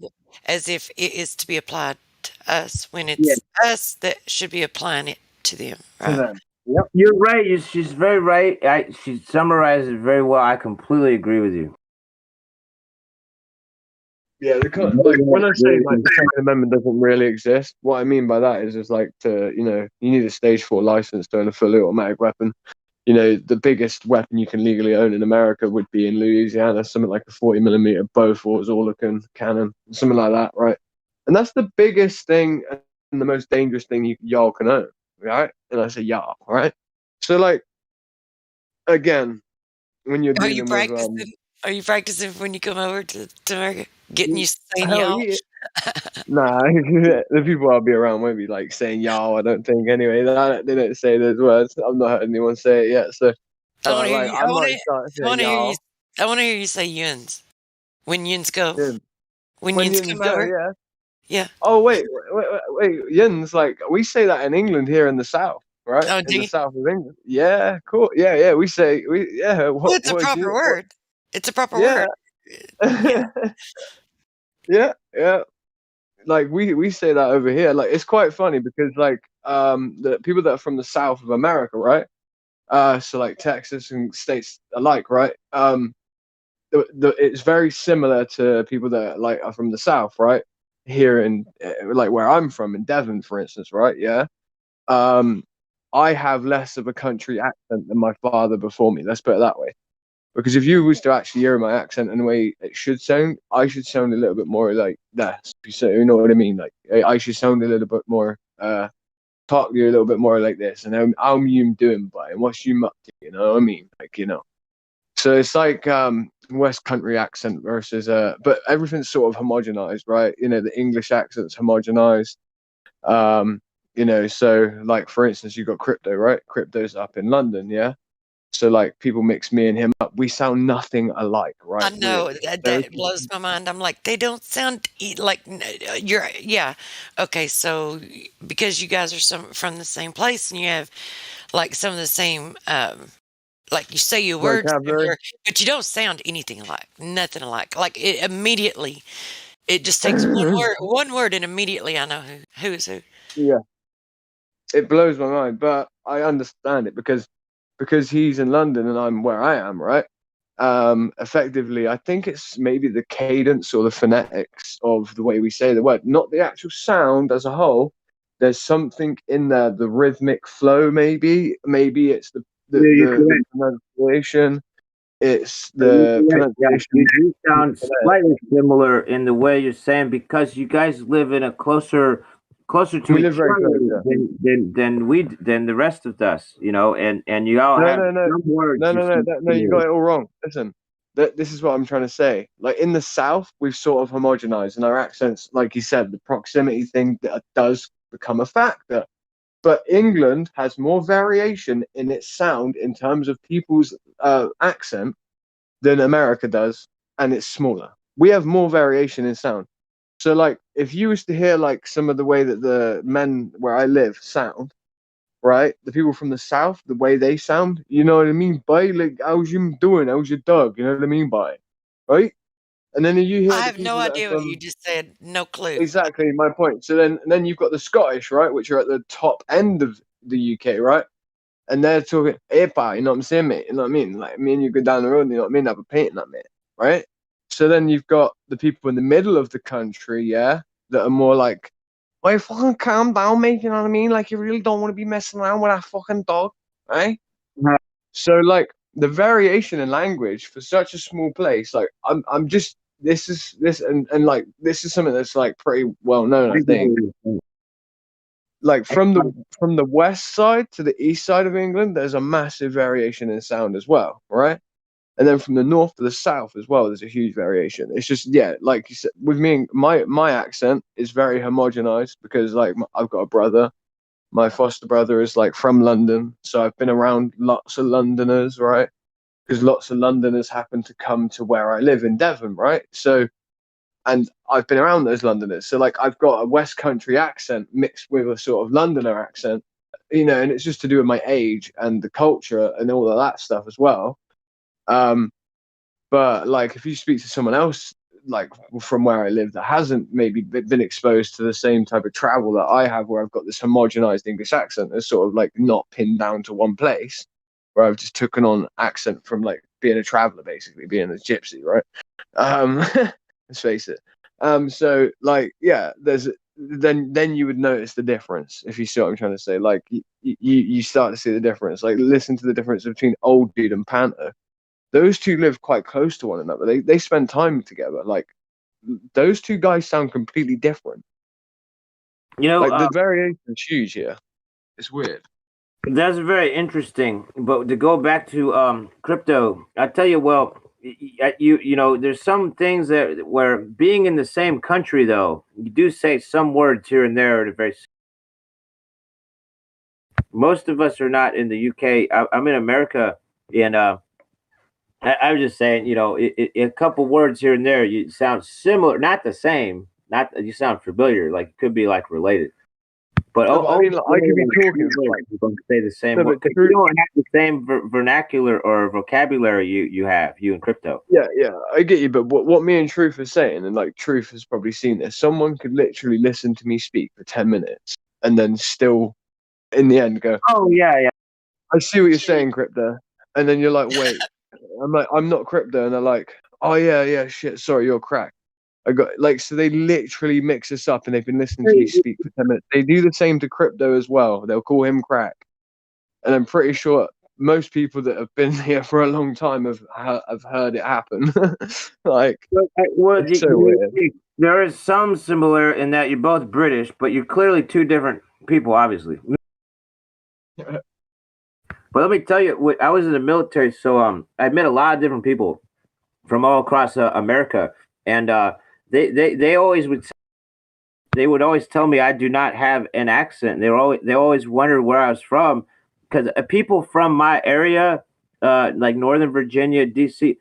as if it is to be applied to us when it's us that should be applying it to them, right? To them. Yep. You're right. She's very right. She summarized it very well. I completely agree with you. Yeah, like when I say like the Second Amendment doesn't really exist, what I mean by that is like you need a stage 4 license to own a fully automatic weapon. You know, the biggest weapon you can legally own in America would be in Louisiana, something like a 40mm Bofors Oerlikon cannon, something like that, right? And that's the biggest thing and the most dangerous thing y'all can own, right? And I say y'all, right? So like, again, when you're dealing with Are you practicing when you come over to America? Getting you saying hell y'all? yeah. Nah, the people I'll be around won't be like saying y'all. I don't think anyway. They don't say those words. I've not heard anyone say it yet. So, I want to hear you. I might start saying y'all. I want to hear you say yuns when yuns go. Yins. When When yuns yins come go, over. yeah. Yeah. Oh wait, yins. Like we say that in England here in the south, right? Oh, in do the you? south of England. Yeah, cool. Yeah. We say yeah. Well, it's a proper word. It's a proper Yeah. word. Yeah. Like we say that over here. Like it's quite funny because like the people that are from the south of America, right? So like Texas and states alike, right? It's very similar to people that like are from the south, right? Here in like where I'm from in Devon, for instance, right? Yeah. I have less of a country accent than my father before me. Let's put it that way. Because if you was to actually hear my accent and the way it should sound, I should sound a little bit more like that. So you know what I mean? Like I should sound a little bit more, talk to you a little bit more like this. And how you doing, by and what's you up to? You know what I mean? Like So it's like West Country accent versus but everything's sort of homogenized, right? You know, the English accent's homogenized. So like for instance, you got Crypto, right? Crypto's up in London, yeah. So like people mix me and him up. We sound nothing alike, right? I know Really. that blows my mind. I'm like, they don't sound like you're. Yeah, okay. So because you guys are from the same place and you have like some of the same, like you say your words, similar, but you don't sound anything alike. Nothing alike. Like it immediately, it just takes one word, and immediately I know who is who. Yeah, it blows my mind, but I understand it because he's in London and I'm where I am, right? Effectively, I think it's maybe the cadence or the phonetics of the way we say the word, not the actual sound as a whole. There's something in there, the rhythmic flow, maybe it's the pronunciation. It's the pronunciation. You do sound slightly similar in the way you're saying because you guys live in a closer to each other than the rest of us, you know, and you all have some words. No, you got it all wrong. Listen, this is what I'm trying to say. Like in the South, we've sort of homogenized, and our accents, like you said, the proximity thing that does become a factor. But England has more variation in its sound in terms of people's accent than America does, and it's smaller. We have more variation in sound. So, like, if you was to hear like some of the way that the men where I live sound, right? The people from the south, the way they sound, you know what I mean? By like, how's you doing? How's your dog? You know what I mean by, right? And then you hear I the have no people that are idea what you from just said. No clue. exactly my point. So then you've got the Scottish, right, which are at the top end of the UK, right? And they're talking, hey, pa, you know what I'm saying, mate? You know what I mean? Like, me and you go down the road, you know what I mean? Have a paint that, mate, right? So then you've got the people in the middle of the country, yeah, that are more like, wait, fucking calm down, mate, you know what I mean? Like, you really don't want to be messing around with that fucking dog, right? So, like, the variation in language for such a small place, like, I'm just, this is, like, this is something that's, like, pretty well known, I think. Like from the west side to the east side of England, there's a massive variation in sound as well, right? And then from the north to the south as well, there's a huge variation. It's just like you said, with me, my accent is very homogenized because like I've got a brother, my foster brother is like from London, so I've been around lots of Londoners, right? Because lots of Londoners happen to come to where I live in Devon, right? So and I've been around those Londoners. So like I've got a West Country accent mixed with a sort of Londoner accent, you know, and it's just to do with my age and the culture and all of that stuff as well. But like if you speak to someone else like from where I live that hasn't maybe been exposed to the same type of travel that I have, where I've got this homogenized English accent that's sort of like not pinned down to one place, where I've just taken on accent from like being a traveler, basically being a gypsy, right? Let's face it. So like, yeah, there's then you would notice the difference if you see what I'm trying to say. Like you start to see the difference. Like listen to the difference between Old Dude and Panto. Those two live quite close to one another. They spend time together. Like those two guys sound completely different. You know, like the variation is huge here. It's weird. That's very interesting. But to go back to crypto, I tell you, well, you know, there's some things that where being in the same country though, you do say some words here and there that are very. Most of us are not in the UK. I'm in America, and I was just saying, you know, a couple words here and there, you sound similar, not the same. Not you sound familiar, like it could be like related. But No, but I mean, like, I could be talking for like don't say the same. no, Word. but You don't have the same vernacular or vocabulary you have you in crypto. yeah, I get you. But what me and Truth is saying, and like Truth has probably seen this, someone could literally listen to me speak for 10 minutes and then still, in the end, go, "Oh yeah, I see what you're saying, Crypto," and then you're like, wait, I'm like, I'm not Crypto, and they're like, oh yeah, shit, sorry, you're crack. I got like, so they literally mix us up, and they've been listening to me speak for 10 minutes. They do the same to Crypto as well. They'll call him crack, and I'm pretty sure most people that have been here for a long time have heard it happen. Like, well, it's so weird. there is some similar in that you're both British, but you're clearly two different people, obviously. But let me tell you, I was in the military, so I met a lot of different people from all across America, and they always would always tell me I do not have an accent. They always wondered where I was from, because people from my area, like Northern Virginia, DC,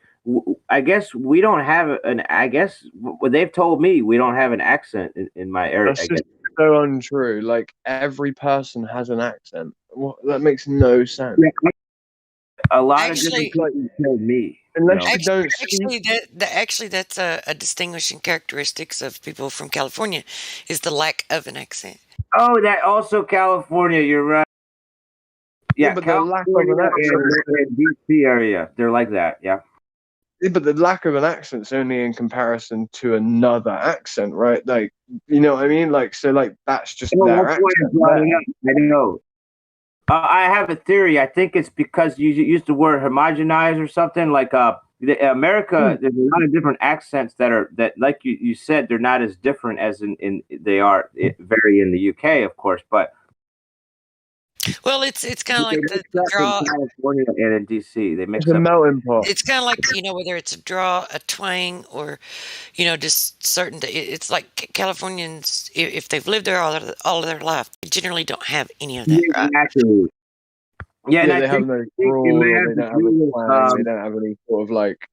I guess we don't have an. I guess what they've told me, we don't have an accent in my area. That's just so untrue. Like every person has an accent. What? That makes no sense. A lot of different people told me. Unless you don't Actually, that's a distinguishing characteristics of people from California, is the lack of an accent. Oh, that also California. You're right. Yeah, but the lack of an accent DC area, they're like that. Yeah. But the lack of an accent's only in comparison to another accent, right? Like, you know what I mean? Like, so like that's just their accent. I know. I have a theory. I think it's because you used the word homogenize or something. Like America, there's a lot of different accents that like you said, they're not as different as in they are vary in the UK, of course. But Well, it's kind of They like mix the up in draw. California and in DC. They It's mix a up. melting pot. It's kind of like, whether it's a draw, a twang, or just certain. It's like Californians, if they've lived there all of their life, they generally don't have any of that, right? Exactly. Yeah, and Yeah, I they have think no it fraud, may or have they to don't have a do with twang. They don't have any sort of like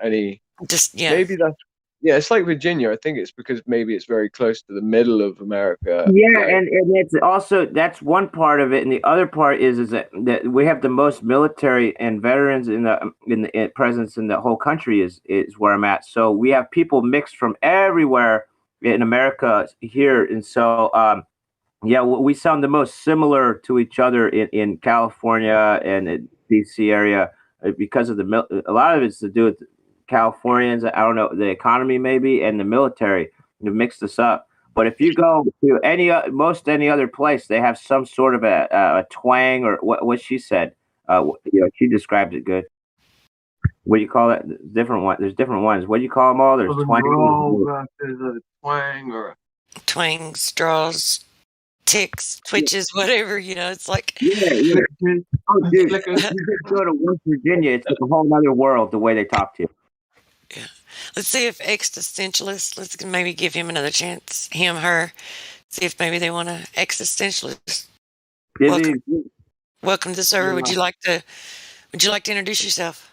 any. Just Maybe that's it's like Virginia. I think it's because maybe it's very close to the middle of America. Yeah, Like and it's also that's one part of it, and the other part is that we have the most military and veterans in presence in the whole country is where I'm at. So we have people mixed from everywhere in America here, and so yeah, we sound the most similar to each other in California and in DC area because of a lot of it's to do with Californians. I don't know, the economy maybe and the military to mix this up. But if you go to any other place, they have some sort of a twang or what she said. She described it good. What do you call it? Different one. There's different ones. What do you call them all? There's twang. there's a twang or twangs, draws, ticks, twitches, whatever. It's like. Yeah. Oh, dude, you just go to West Virginia, it's like a whole other world the way they talk to you. Yeah. Let's see if existentialists. Let's maybe give him another chance. Him, her. See if maybe they want to existentialist. Welcome to the server. Would you like to introduce yourself?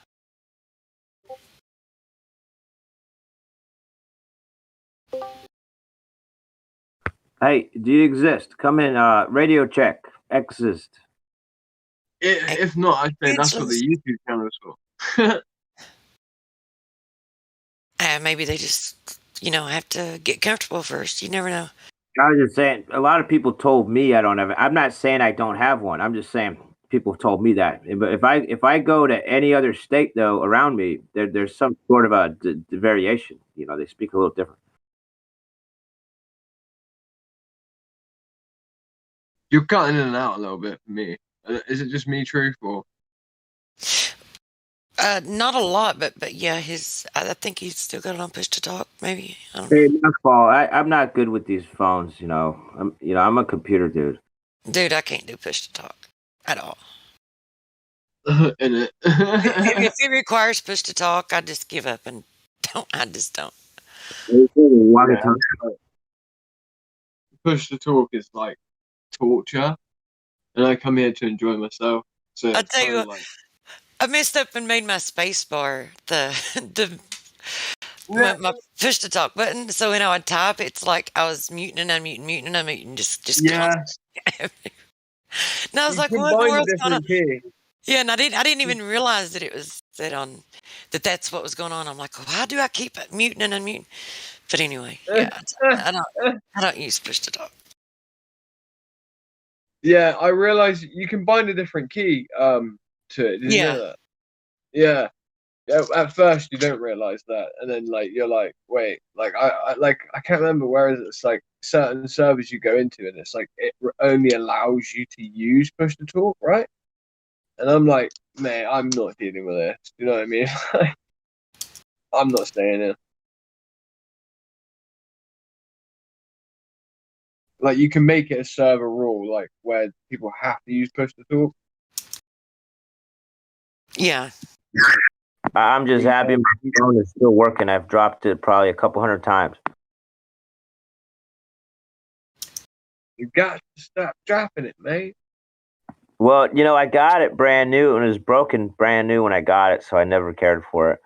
Hey, do you exist? Come in, radio check. Exist. If not, I'd say that's what the YouTube channel is for. Maybe they just, have to get comfortable first. You never know. I was just saying, a lot of people told me I don't have it. I'm not saying I don't have one. I'm just saying people have told me that. But if I go to any other state though around me, there's some sort of a variation. They speak a little different. You're cutting in and out a little bit for me. Is it just me, Truth, or? Not a lot, but yeah, I think he's still got it on push to talk. Maybe I don't know. Hey, my fault. I'm not good with these phones. I'm a computer dude. Dude, I can't do push to talk at all. In it. If it requires push to talk, I just give up and don't. I just don't. Push to talk is like torture, and I come here to enjoy myself. So I'll tell you what, like, I messed up and made my space bar my push to talk button. So when I would type, it's like I was muting and unmuting, just yeah. And I was like, what in the world's going on? Yeah, and I didn't even realize that it was that's what was going on. I'm like, why do I keep muting and unmuting? But anyway, yeah, I don't use push to talk. Yeah, I realized you can bind a different key to it. Did you know that? Yeah. At first you don't realize that, and then like you're like, wait, like I can't remember where is it. It's like certain servers you go into, and it's like it only allows you to use push to talk, right? And I'm like, mate, I'm not dealing with this. You know what I mean? I'm not staying in. Like you can make it a server rule, like where people have to use push to talk. Yeah. I'm just happy my phone is still working. I've dropped it probably a couple hundred times. You got to stop dropping it, mate. Well, I got it brand new, and it was broken brand new when I got it, so I never cared for it.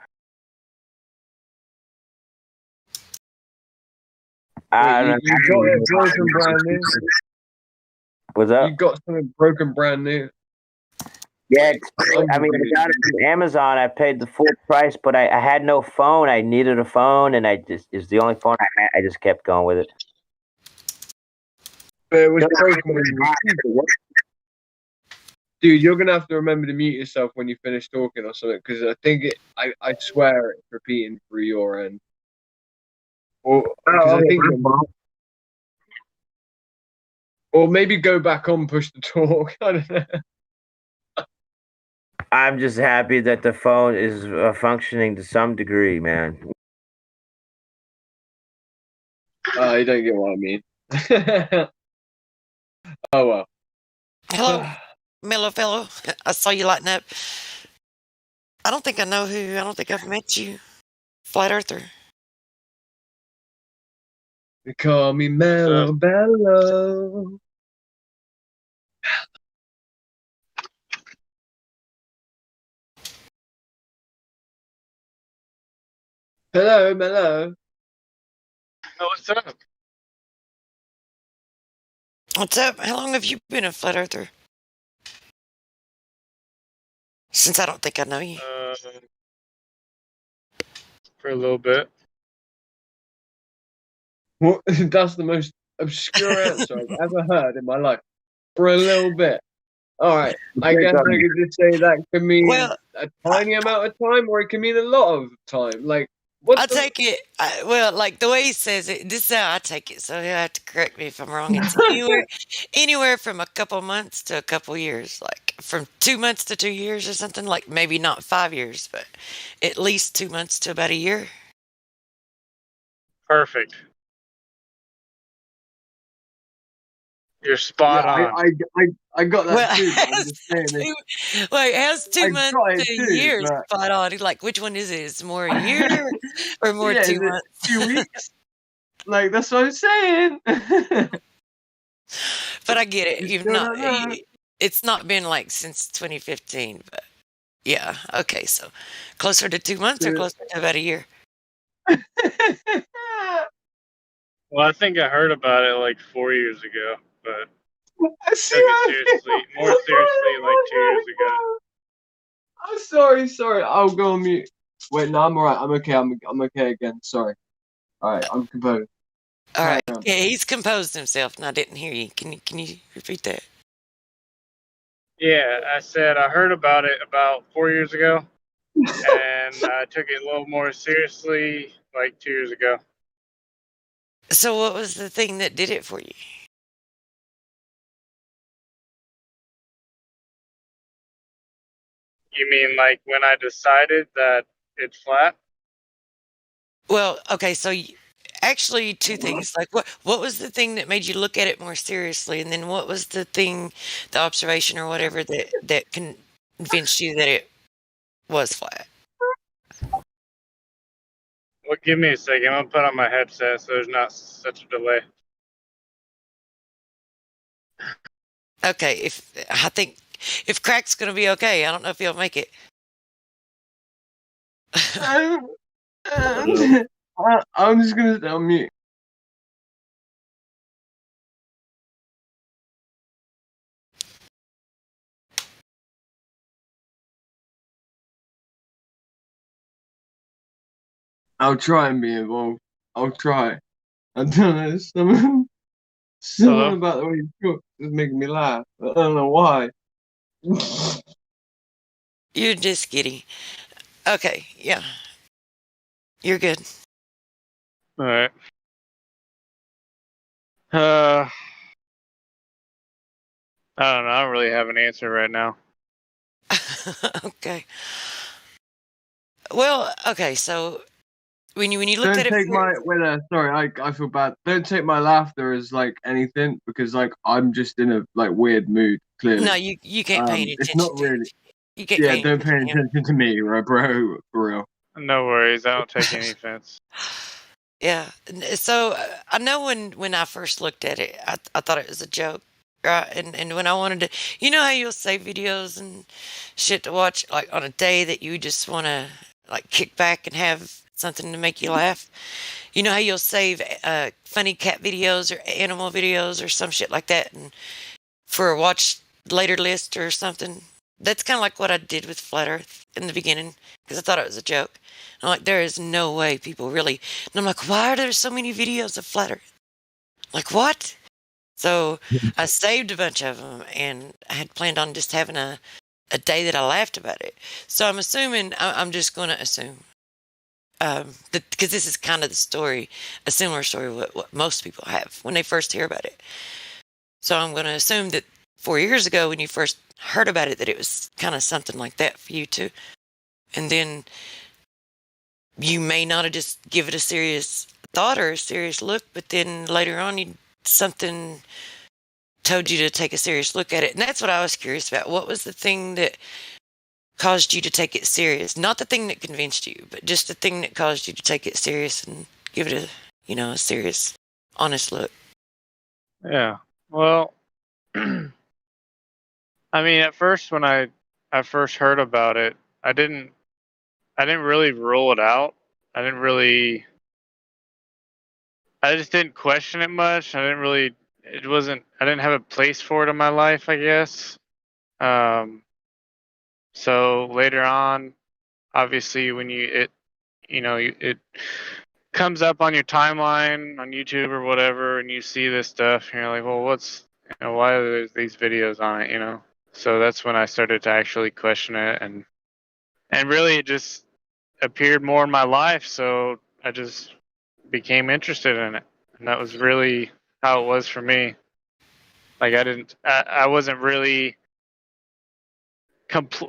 You got it broken brand new. What's up? You got something broken brand new. Yeah, I got it from Amazon. I paid the full price, but I had no phone. I needed a phone, and it's the only phone I had. I just kept going with it. But it was broken when you received it. Dude, you're gonna have to remember to mute yourself when you finish talking or something, because I think I swear it's repeating through your end. Or I think or maybe go back on push to talk. I don't know. I'm just happy that the phone is functioning to some degree, man. You don't get what I mean. Oh well. Hello, mellow fellow. I saw you lighting up. I don't think I know who. I don't think I've met you. Flat Earther. They call me Mellow Bello. Hello, Mellow. Oh, what's up? What's up? How long have you been a Flat Earther? Since I don't think I know you. For a little bit. What? That's the most obscure answer I've ever heard in my life. For a little bit. All right. I guess I could just say that can mean Well, a tiny amount of time, or it can mean a lot of time. Like, what? I take it. Like the way he says it, this is how I take it. So he'll have to correct me if I'm wrong. It's anywhere from a couple months to a couple years, like from 2 months to 2 years or something. Like maybe not 5 years, but at least 2 months to about a year. Perfect. You're spot Yeah, on. I got that Well, too. But I'm just saying Wait, how's 2 I months got it to a too, year but spot on? Like, which one is it? Is it more a year or more yeah, 2 is it months? 2 weeks? Like, that's what I'm saying. But I get it. You You've still not. don't know. It's not been like since 2015, but yeah. Okay, so closer to 2 months or closer to about a year. Well, I think I heard about it like 4 years ago, but I see took it seriously, more seriously, like 2 years ago. I'm sorry. I'll go on mute. Wait, no, I'm alright. I'm okay. I'm okay again. Sorry. Alright, I'm composed. All right. Yeah, he's composed himself, and I didn't hear you. Can you repeat that? Yeah, I said I heard about it about 4 years ago, and I took it a little more seriously like 2 years ago. So, what was the thing that did it for you? You mean like when I decided that it's flat? Well, okay, so actually two things. Like what was the thing that made you look at it more seriously, and then what was the thing, the observation or whatever that convinced you that it was flat? Well, give me a second. I'm gonna put on my headset so there's not such a delay. Okay, I think if Crack's gonna be okay, I don't know if he'll make it. I'm just gonna stay on mute. I'll try and be involved. I'll try. I don't know. Something about the way you talk is making me laugh. I don't know why. You're just giddy. Okay, yeah. You're good. All right. I don't know. I don't really have an answer right now. Okay. Well, okay, so when you looked Don't at it take my sorry, I feel bad. Don't take my laughter as like anything because like I'm just in a like weird mood, clearly. No, you can't pay any It's attention not to really you can't yeah, pay any don't pay attention to him. attention to me, right, bro, for real. No worries. I don't take any offense. Yeah. So I know when I first looked at it, I thought it was a joke, right? And when I wanted to, you know how you'll save videos and shit to watch like on a day that you just want to like kick back and have something to make you laugh. You know how you'll save funny cat videos or animal videos or some shit like that, and for a watch later list or something. That's kind of like what I did with Flat Earth in the beginning because I thought it was a joke. I'm like, there is no way people really. And I'm like, why are there so many videos of Flat Earth? Like, what? So I saved a bunch of them, and I had planned on just having a day that I laughed about it. So I'm assuming, I'm just going to assume, because this is kind of the story, a similar story what most people have when they first hear about it. So I'm going to assume that 4 years ago when you first heard about it, that it was kind of something like that for you too. And then you may not have just give it a serious thought or a serious look, but then later on something told you to take a serious look at it. And that's what I was curious about. What was the thing that caused you to take it serious? Not the thing that convinced you, but just the thing that caused you to take it serious and give it a serious, honest look. Yeah. Well, I mean, at first when I first heard about it, I didn't really rule it out. I just didn't question it much. I didn't have a place for it in my life, I guess. So later on, obviously when it comes up on your timeline on YouTube or whatever, and you see this stuff, and you're like, well, why are there these videos on it, So that's when I started to actually question it, and really it just appeared more in my life, so I just became interested in it, and that was really how it was for me. Like I wasn't really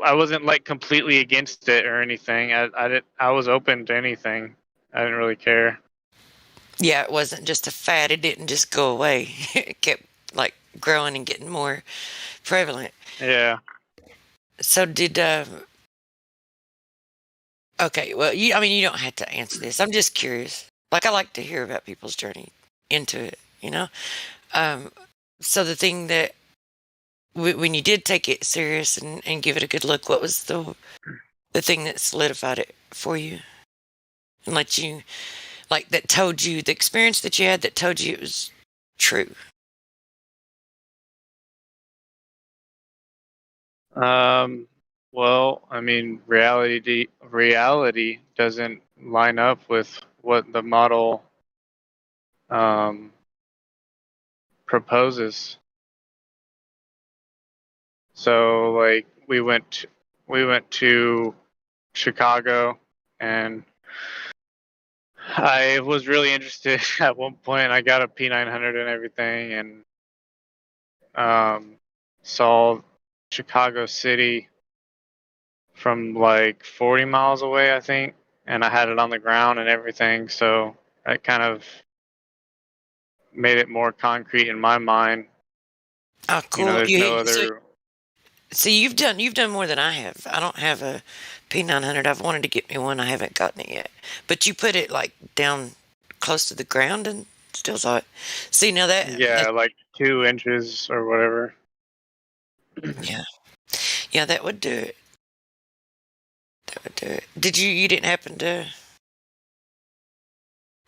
I wasn't like completely against it or anything. I was open to anything. I didn't really care. Yeah, it wasn't just a fad. It didn't just go away. It kept like growing and getting more prevalent. Yeah. So did okay, well, you don't have to answer this. I'm just curious. Like I like to hear about people's journey into it. So the thing that when you did take it serious and give it a good look, what was the thing that solidified it for you and let you, like, that told you the experience that you had that told you it was true? Well, I mean, reality doesn't line up with what the model proposes. So, like, we went to Chicago, and I was really interested at one point. I got a P900 and everything, and saw Chicago City from like 40 miles away, I think, and I had it on the ground and everything. So that kind of made it more concrete in my mind. Oh, cool. There's no other. So you've done more than I have. I don't have a P900. I've wanted to get me one. I haven't gotten it yet. But you put it like down close to the ground and still saw it. See, now Yeah, like 2 inches or whatever. Yeah, that would do it. Did you didn't happen to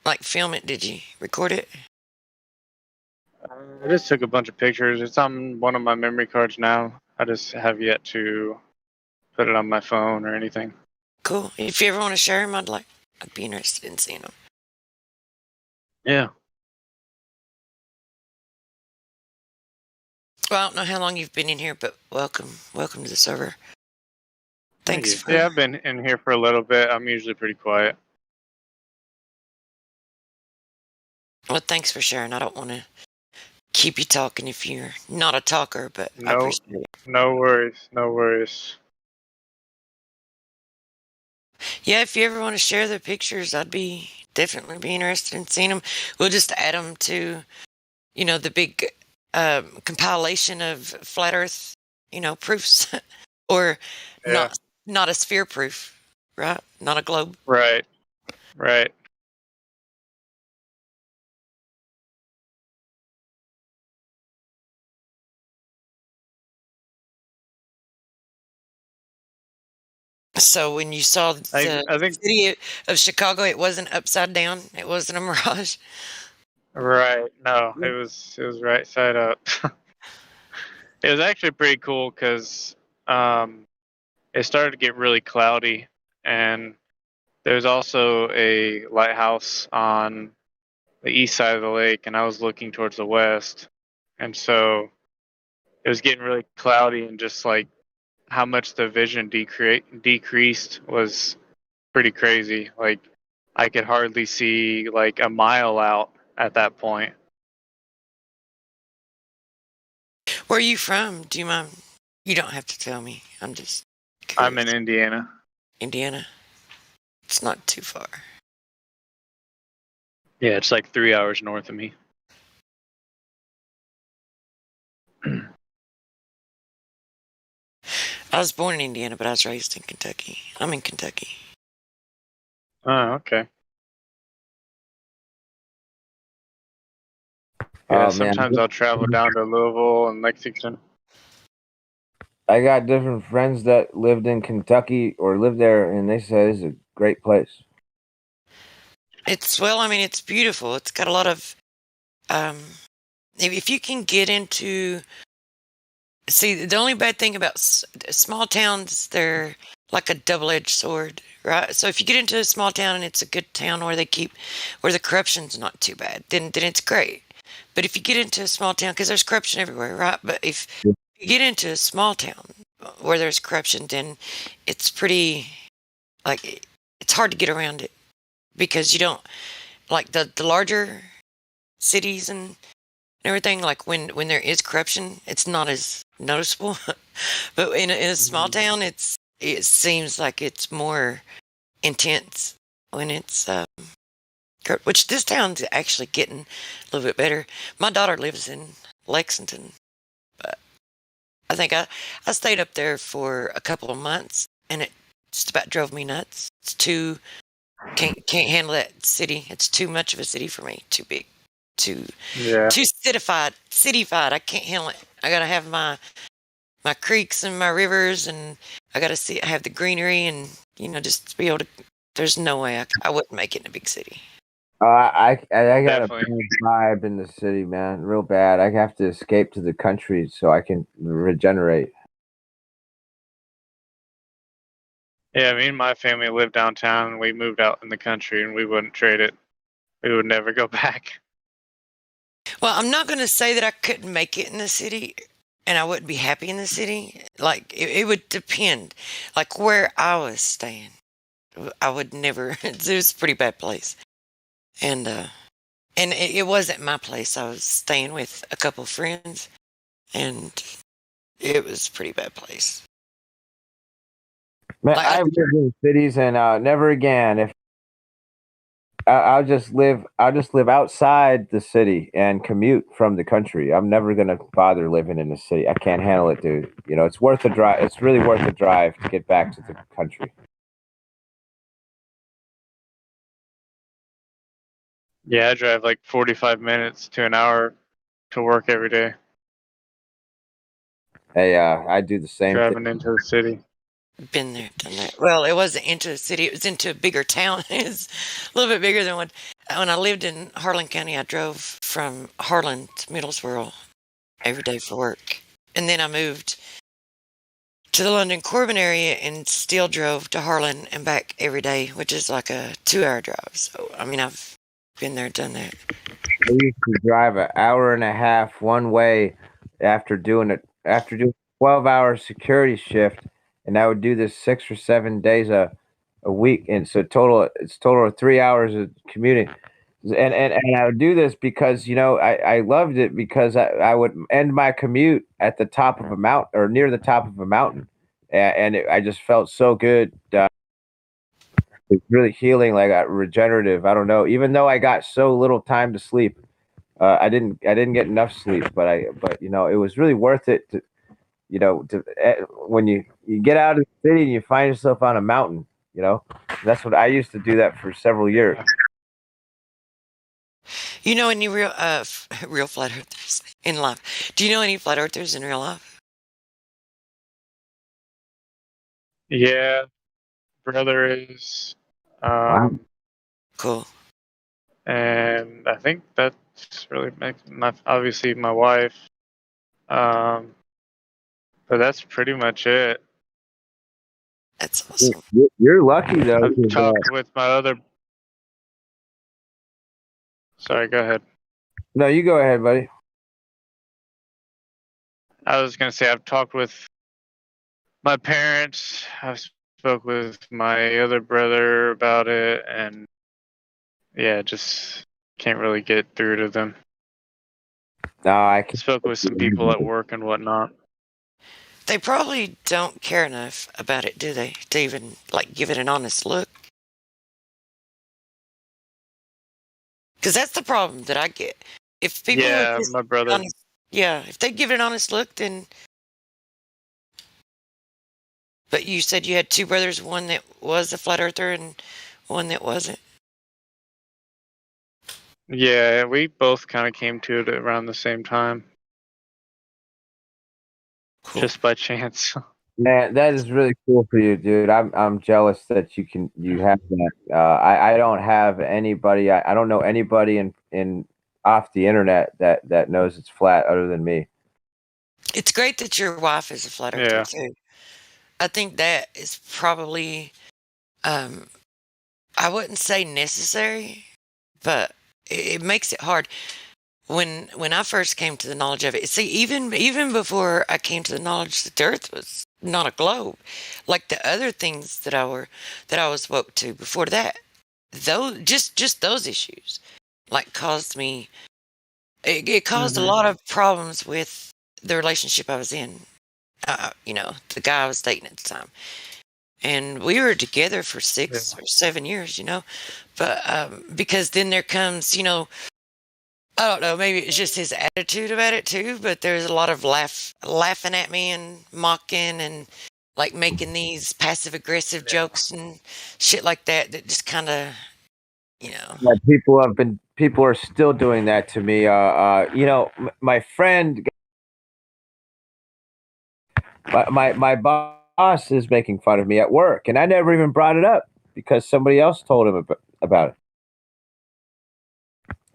like film it? Did you record it? I just took a bunch of pictures. It's on one of my memory cards now. I just have yet to put it on my phone or anything. Cool. If you ever want to share them, I'd be interested in seeing them. Yeah. Well, I don't know how long you've been in here, but welcome to the server. Thanks for... Yeah, I've been in here for a little bit. I'm usually pretty quiet. Well, thanks for sharing. I don't want to keep you talking if you're not a talker, but I appreciate it. No worries. No worries. Yeah, if you ever want to share the pictures, I'd definitely be interested in seeing them. We'll just add them to, the big compilation of flat Earth, proofs, or not a sphere proof, right? Not a globe. Right. So when you saw the city of Chicago, it wasn't upside down. It wasn't a mirage. Right. No, it was right side up. It was actually pretty cool because it started to get really cloudy, and there's also a lighthouse on the east side of the lake, and I was looking towards the west, and so it was getting really cloudy, and just like how much the vision decreased was pretty crazy. Like I could hardly see like a mile out at that point. Where are you from? Do you mind? You don't have to tell me. I'm just curious. I'm in Indiana. Indiana? It's not too far. Yeah, it's like 3 hours north of me. I was born in Indiana, but I was raised in Kentucky. I'm in Kentucky. Oh, okay. Oh Yeah, man, sometimes I'll travel down to Louisville and Lexington. I got different friends that lived in Kentucky or lived there, and they say it's a great place. It's it's beautiful. It's got a lot of if you can get into see the only bad thing about small towns, they're like a double-edged sword, right? So if you get into a small town and it's a good town where the corruption's not too bad, then it's great. But if you get into a small town, because there's corruption everywhere, right? But if you get into a small town where there's corruption, then it's pretty it's hard to get around it because you don't like the larger cities and everything. Like when there is corruption, it's not as noticeable. But in a small town, it seems like it's more intense when it's which this town's actually getting a little bit better. My daughter lives in Lexington, but I think I stayed up there for a couple of months, and it just about drove me nuts. It's too can't handle that city. It's too much of a city for me. Too big. Too cityfied. I can't handle it. I gotta have my creeks and my rivers, and I gotta have the greenery, and just be able to. There's no way I wouldn't make it in a big city. I got a Definitely. bad vibe in the city, man, real bad. I have to escape to the country so I can regenerate. Yeah, me and my family live downtown, and we moved out in the country, and we wouldn't trade it. We would never go back. Well, I'm not going to say that I couldn't make it in the city and I wouldn't be happy in the city. Like, it would depend. Like, where I was staying, I would never. It was a pretty bad place. And it wasn't my place. I was staying with a couple of friends, and it was a pretty bad place. Man, I've lived in cities, and never again. If I'll just live outside the city and commute from the country. I'm never gonna bother living in the city. I can't handle it, dude. It's worth the drive. It's really worth the drive to get back to the country. Yeah, I drive like 45 minutes to an hour to work every day. Hey, I do the same Driving thing. into the city. Been there, done that. Well, it wasn't into a city. It was into a bigger town. It's a little bit bigger than when I lived in Harlan County. I drove from Harlan to Middlesboro every day for work. And then I moved to the London Corbin area and still drove to Harlan and back every day, which is like a 2-hour drive. So, I've been there, done that. I used to drive an hour and a half one way after doing 12-hour security shift, and I would do this 6 or 7 days a week, and so it's total of 3 hours of commuting. And I would do this because I loved it because I would end my commute at the top of a mountain or near the top of a mountain, and I just felt so good. It's really healing, like regenerative. I don't know. Even though I got so little time to sleep, I didn't get enough sleep, but it was really worth it to when you get out of the city and you find yourself on a mountain. That's what I used to do that for several years. You know any real real flat earthers in life? Do you know any flat earthers in real life? Yeah, brother is. Wow. Cool. And I think that's really obviously my wife. But that's pretty much it. That's awesome. You're lucky though. I've talked with my other. Sorry, go ahead. No, you go ahead, buddy. I was gonna say I've talked with my parents. I've spoke with my other brother about it, and yeah, just can't really get through to them. No, I spoke with some people at work and whatnot. They probably don't care enough about it, do they? To even give it an honest look. Because that's the problem that I get. If people Yeah, my brother. if they give it an honest look, then But you said you had two brothers, one that was a flat earther and one that wasn't. Yeah, we both kind of came to it around the same time. Cool. Just by chance. Man, that is really cool for you, dude. I'm jealous that you have that. I don't have anybody. I don't know anybody in off the internet that knows it's flat other than me. It's great that your wife is a flat earther Yeah. too. I think that is probably, I wouldn't say necessary, but it makes it hard. When I first came to the knowledge of it, see, even before I came to the knowledge that the Earth was not a globe, like the other things that I was woke to before that, those just those issues, like caused me. It caused a lot of problems with the relationship I was in. The guy I was dating at the time, and we were together for 6 or 7 years. But because then there comes, I don't know, maybe it's just his attitude about it too, but there's a lot of laughing at me and mocking and like making these passive aggressive jokes and shit like that just kind of, Yeah, people are still doing that to me. My friend, my boss is making fun of me at work, and I never even brought it up because somebody else told him about it.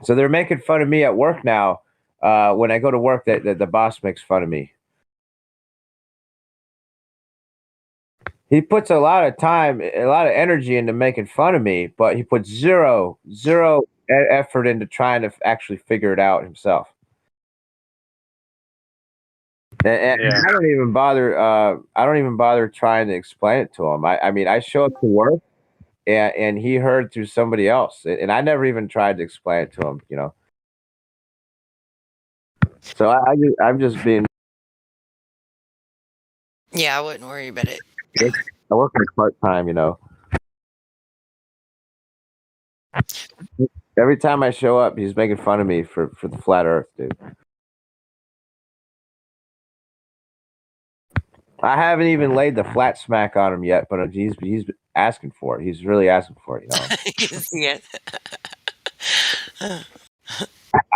So they're making fun of me at work now. When I go to work, the boss makes fun of me. He puts a lot of time, a lot of energy into making fun of me, but he puts zero effort into trying to actually figure it out himself. And Yeah. I don't even bother. I don't even bother trying to explain it to him. I mean, I show up to work, and he heard through somebody else, and I never even tried to explain it to him. So I'm just being. yeah, I wouldn't worry about it. I work like part time. Every time I show up, he's making fun of me for the flat Earth, dude. I haven't even laid the flat smack on him yet, but he's asking for it. He's really asking for it. You can see it.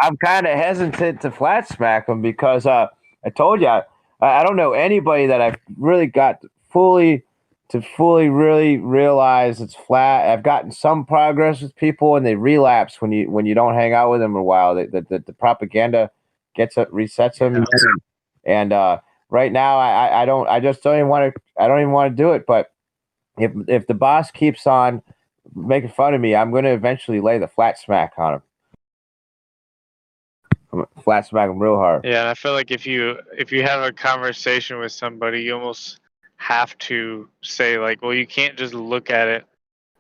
I'm kind of hesitant to flat smack him because I told you I don't know anybody that I've really got fully really realize it's flat. I've gotten some progress with people, and they relapse when you don't hang out with them a while. The propaganda resets them, and right now I just don't even want to do it. But if the boss keeps on making fun of me, I'm going to eventually lay the flat smack on him. Flat smack him real hard. Yeah, and I feel like if you have a conversation with somebody, you almost have to say like, well, you can't just look at it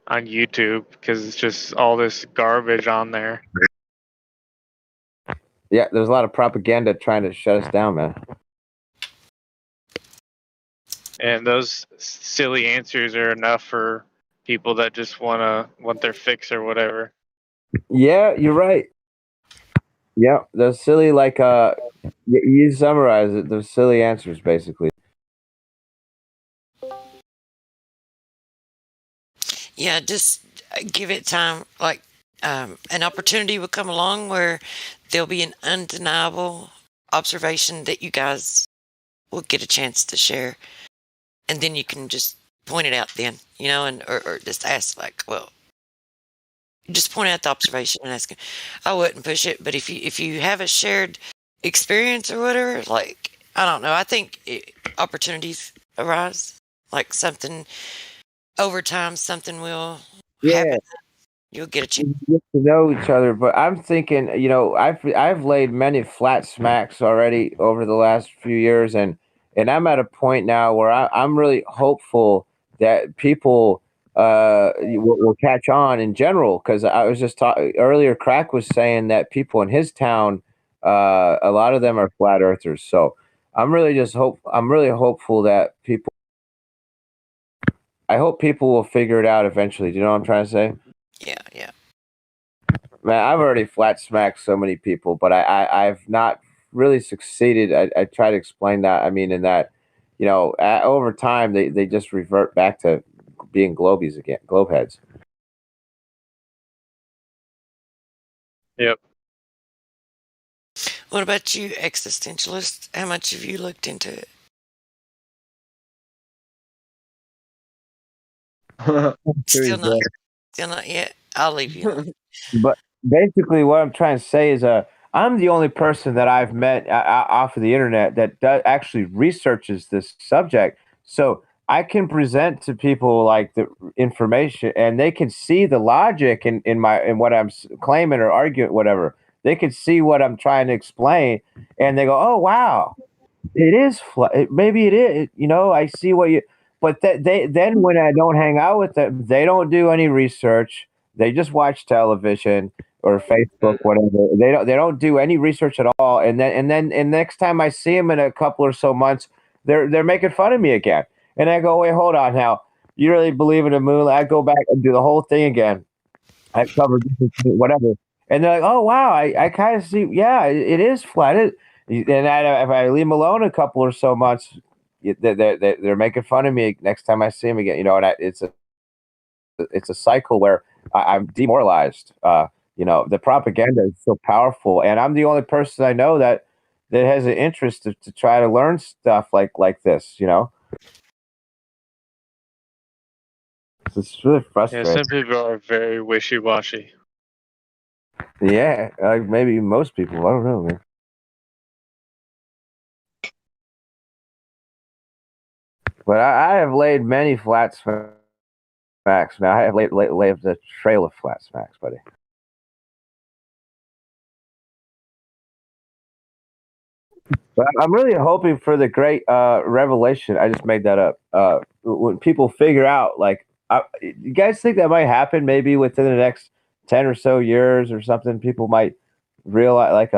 on YouTube because it's just all this garbage on there. Yeah, there's a lot of propaganda trying to shut us down, man. And those silly answers are enough for people that just want their fix or whatever. Yeah, you're right. Yeah, those silly you summarize it. Those silly answers, basically. Yeah, just give it time. Like an opportunity will come along where there'll be an undeniable observation that you guys will get a chance to share, and then you can just point it out then, and or just ask like, well, just point out the observation and ask. I wouldn't push it, but if you have a shared experience or whatever, like I don't know, I think opportunities arise, like something over time, something will happen. You'll get a chance. Get to know each other, but I'm thinking, I've laid many flat smacks already over the last few years, and I'm at a point now where I'm really hopeful that people will catch on in general. Because I was just talking earlier, Crack was saying that people in his town, a lot of them are flat earthers. So I'm really hopeful that people. I hope people will figure it out eventually. Do you know what I'm trying to say? Yeah. Man, I've already flat smacked so many people, but I've not really succeeded. I try to explain that. I mean, in that over time they just revert back to being globies again, globe heads. Yep. What about you, existentialist? How much have you looked into it? Still not yet. I'll leave you alone. But basically, what I'm trying to say is, I'm the only person that I've met off of the internet that actually researches this subject. So I can present to people like the information, and they can see the logic in what I'm claiming or arguing, whatever. They can see what I'm trying to explain, and they go, "Oh, wow, it is maybe it is." I see what you. But then when I don't hang out with them, they don't do any research. They just watch television or Facebook, whatever. They don't do any research at all. And next time I see them in a couple or so months, they're making fun of me again. And I go, wait, hold on now. You really believe in the moon? I go back and do the whole thing again. I cover whatever. And they're like, oh wow, I kind of see. Yeah, it is flat. If I leave them alone a couple or so months, they're making fun of me next time I see them again. It's a cycle where I'm demoralized. The propaganda is so powerful, and I'm the only person I know that has an interest to try to learn stuff like this. It's really Yeah, frustrating. some people are very wishy-washy. Yeah, maybe most people. I don't know, man. But I have laid many flat smacks. Now I have laid a trail of flat smacks, buddy. But I'm really hoping for the great revelation. I just made that up. When people figure out, like, you guys think that might happen maybe within the next 10 or so years or something? People might realize, like,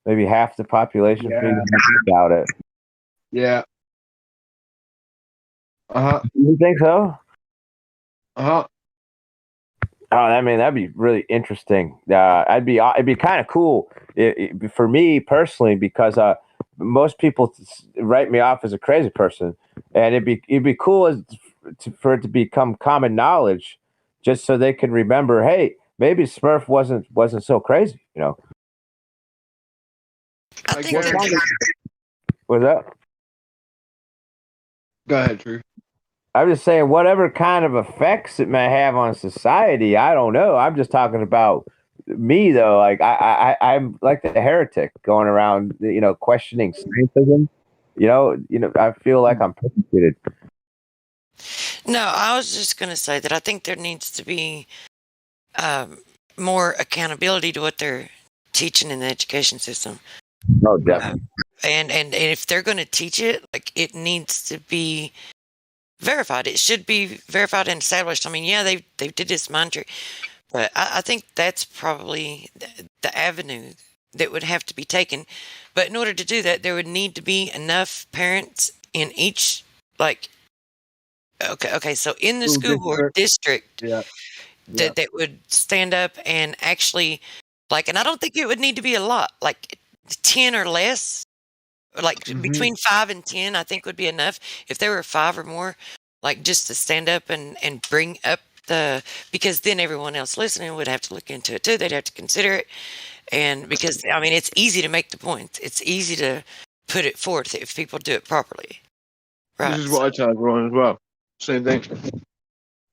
maybe half the population figures out it. Yeah. You think so? Uh-huh. Oh, I mean, that'd be really interesting. It'd be kind of cool for me personally because most people write me off as a crazy person, and it'd be cool for it to become common knowledge, just so they can remember. Hey, maybe Smurf wasn't so crazy. I think they're What's that? Go ahead, Drew. I'm just saying, whatever kind of effects it may have on society, I don't know. I'm just talking about me, though. Like I'm like the heretic going around, questioning scientism. I feel like I'm persecuted. No, I was just going to say that I think there needs to be more accountability to what they're teaching in the education system. No, definitely. And if they're going to teach it, like, it needs to be verified. It should be verified and established. I mean, yeah, they did this mind trick, but I think that's probably the avenue that would have to be taken. But in order to do that, there would need to be enough parents in each, like, okay, so in the school board district, that would stand up and actually, like, and I don't think it would need to be a lot, like 10 or less, like between 5 and 10, I think would be enough. If there were 5 or more, like, just to stand up and bring up because then everyone else listening would have to look into it too. They'd have to consider it. And because, I mean, it's easy to make the point. It's easy to put it forth if people do it properly. Right. This is what I tell everyone as well. Same thing.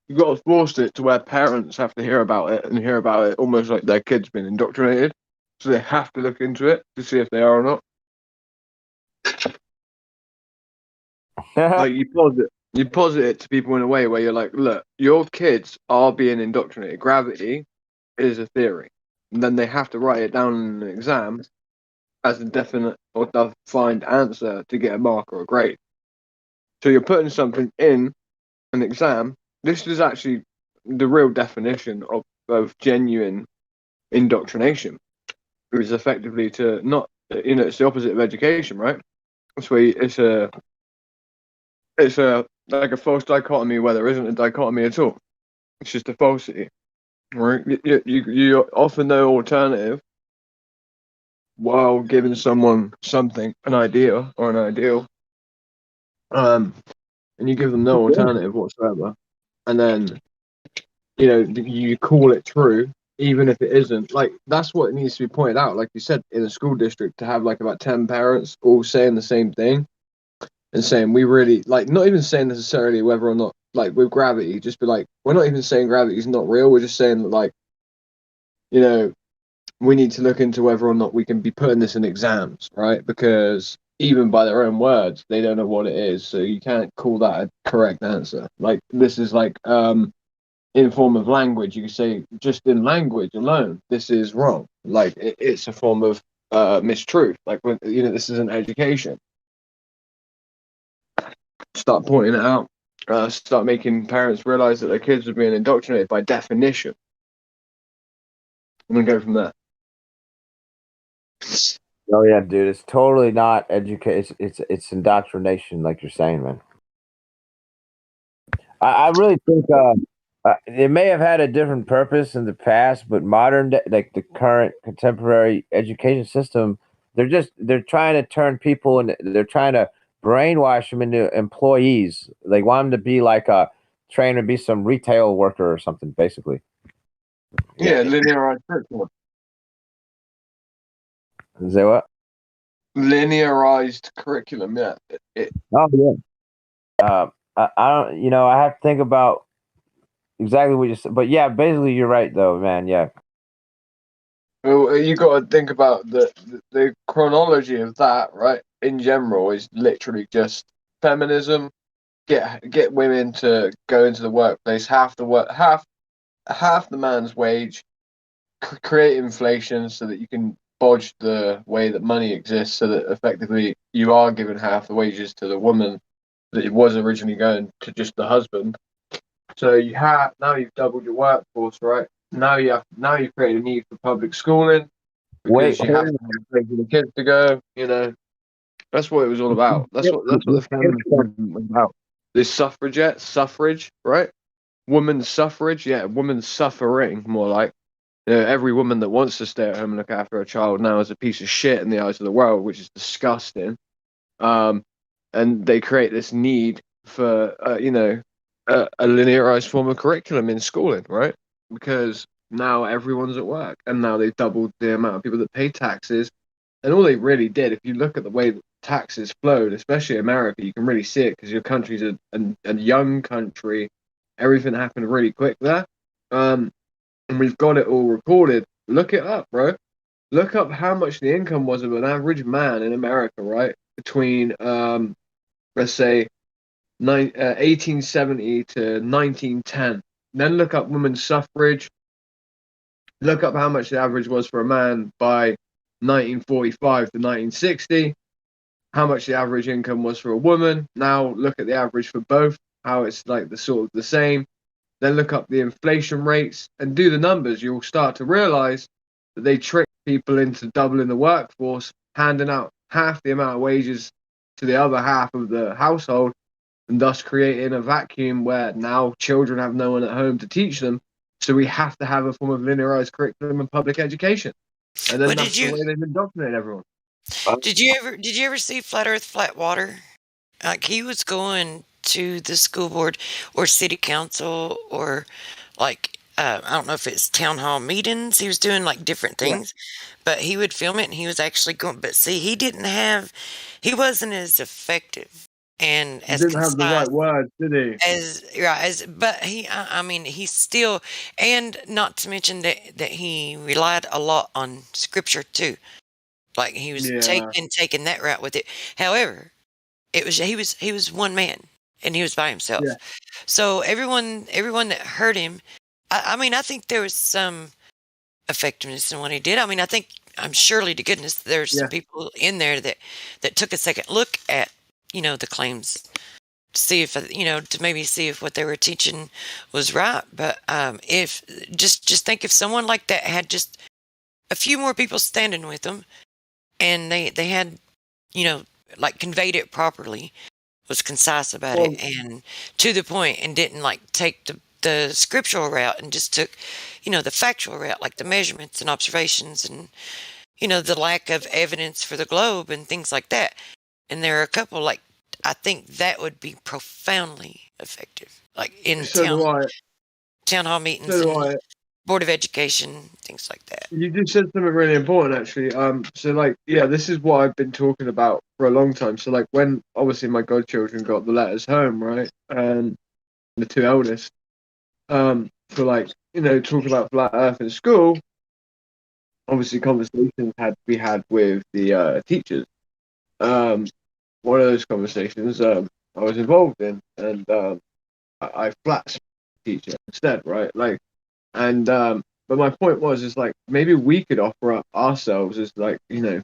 You've got to force it to where parents have to hear about it and hear about it almost like their kid's been indoctrinated. So they have to look into it to see if they are or not. Like, you posit it to people in a way where you're like, look, your kids are being indoctrinated. Gravity is a theory. And then they have to write it down in an exam as a definite or defined answer to get a mark or a grade. So you're putting something in an exam. This is actually the real definition of genuine indoctrination. It is effectively to not, it's the opposite of education, right? So it's like a false dichotomy where there isn't a dichotomy at all. It's just a falsity, right? You offer no alternative while giving someone something, an idea or an ideal, and you give them no alternative whatsoever, and then you call it true, even if it isn't. Like, that's what needs to be pointed out. Like you said, in a school district, to have like about 10 parents all saying the same thing and saying we really like, not even saying necessarily whether or not, like with gravity, just be like, we're not even saying gravity is not real. We're just saying that, like, we need to look into whether or not we can be putting this in exams, right? Because even by their own words, they don't know what it is. So you can't call that a correct answer. Like, this is like, in form of language, you can say just in language alone, this is wrong. Like, it's a form of mistruth. Like, when, this isn't education. Start pointing it out. Start making parents realize that their kids are being indoctrinated by definition, and then go from there. Oh yeah, dude, it's totally not education. It's indoctrination, like you're saying, man. I really think it may have had a different purpose in the past, but like the current contemporary education system, they're trying to turn people and they're trying to brainwash them into employees. They want them to be like trained to be some retail worker or something, basically. Yeah, linearized curriculum. Say what? Linearized curriculum. Yeah. Oh yeah. I don't. I have to think about exactly what you said, but yeah, basically you're right though, man. Yeah. Well, you got to think about the chronology of that, right? In general, is literally just feminism. Get women to go into the workplace, half the man's wage, create inflation so that you can bodge the way that money exists, so that effectively you are giving half the wages to the woman that it was originally going to just the husband. So now you've doubled your workforce, right? Now you've created a need for public schooling because you have to have a place for the kids to go. That's what it was all about. That's what the feminist movement was about. This suffrage, right? Women's suffrage, yeah, women's suffering, more like. Every woman that wants to stay at home and look after her child now is a piece of shit in the eyes of the world, which is disgusting. And they create this need for, a linearized form of curriculum in schooling, right? Because now everyone's at work, and now they've doubled the amount of people that pay taxes. And all they really did, if you look at the way that taxes flowed, especially America, you can really see it because your country's a young country. Everything happened really quick there. And we've got it all recorded. Look it up, bro. Look up how much the income was of an average man in America, right? Between, let's say, 1870 to 1910. Then look up women's suffrage. Look up how much the average was for a man by 1945 to 1960. How much the average income was for a woman. Now look at the average for both, how it's like the same. Then look up the inflation rates and do the numbers. You'll start to realize that they trick people into doubling the workforce, handing out half the amount of wages to the other half of the household, and thus creating a vacuum where now children have no one at home to teach them. So we have to have a form of linearized curriculum in public education. And then that's the way they indoctrinate everyone. Did you ever see Flat Earth, Flat Water? Like, he was going to the school board or city council or like I don't know if it's town hall meetings. He was doing like different things, but he would film it and he was actually going. But see, he wasn't as effective and He as didn't have the concise right words, did he? but I mean, he still, and not to mention that he relied a lot on scripture too. Like, he was taking that route with it. However, he was one man and he was by himself. Yeah. So everyone that heard him, I mean, I think there was some effectiveness in what he did. I mean, I'm surely to goodness there's some people in there that took a second look at, the claims, see if, to maybe see if what they were teaching was right. But if just think if someone like that had just a few more people standing with them, and they had, like, conveyed it properly, was concise about it and to the point, and didn't like take the scriptural route and just took, the factual route, like the measurements and observations and, the lack of evidence for the globe and things like that. And there are a couple, like, I think that would be profoundly effective, like in So do I. town hall meetings So do and I. board of education, things like that. You just said something really important, actually. So like, yeah, this is what I've been talking about for a long time. So like, when obviously my godchildren got the letters home, right, and the two eldest, for like, talk about flat Earth in school. Obviously, conversations had to be had with the teachers. Um, one of those conversations I was involved in, and I flat the teacher instead, right? Like, and but my point was, is like maybe we could offer up ourselves as like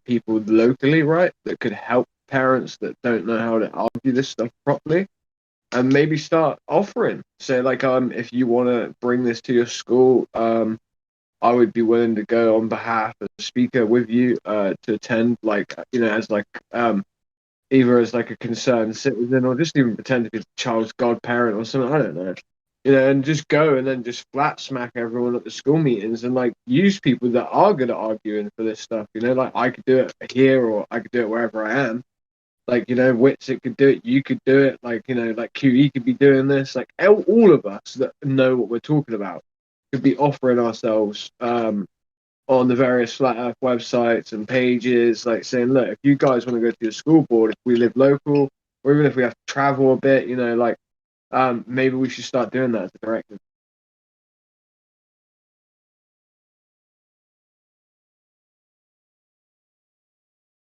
people locally, right, that could help parents that don't know how to argue this stuff properly, and maybe start offering, say like if you want to bring this to your school, I would be willing to go on behalf of the speaker with you to attend, like as like either as like a concerned citizen or just even pretend to be the child's godparent or something. I don't know. And just go and then just flat smack everyone at the school meetings and like use people that are good at arguing for this stuff. Like I could do it here or I could do it wherever I am. Like, Witsit could do it, you could do it, like, like QE could be doing this. Like all of us that know what we're talking about could be offering ourselves on the various flat earth websites and pages, like saying, look, if you guys want to go to your school board, if we live local, or even if we have to travel a bit, like maybe we should start doing that as a directive.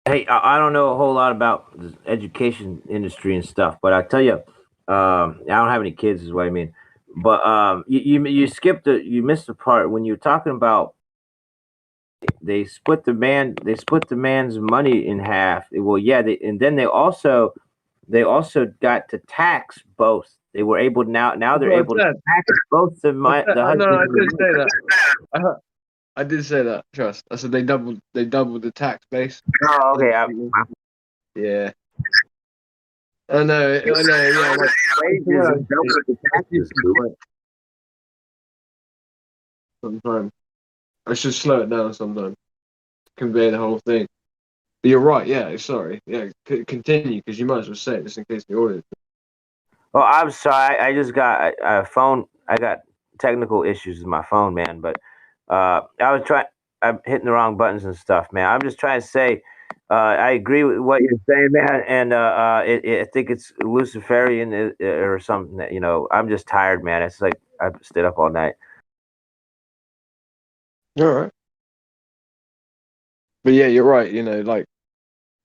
Hey, I don't know a whole lot about the education industry and stuff, but I tell you, I don't have any kids, is what I mean. But you missed the part when you were talking about they split the man's money in half. Well, yeah, and then they also got to tax both. They were able now That's they're what able I to said. tax both the husband No, I and the did say wife. that. I did say that. Trust. I said they doubled the tax base. Oh, okay. Yeah. I know. Yeah. Like, Wages and double the taxes. sometimes I should slow it down sometimes. Convey the whole thing. But you're right. Yeah. Sorry. Yeah. Continue because you might as well say it just in case the audience. Oh, I'm sorry. I just got a phone. I got technical issues with my phone, man. But I was trying. I'm hitting the wrong buttons and stuff, man. I'm just trying to say. I agree with what you're saying, man, and I think it's Luciferian or something. That, I'm just tired, man. It's like I stayed up all night. All right. But yeah, you're right. Like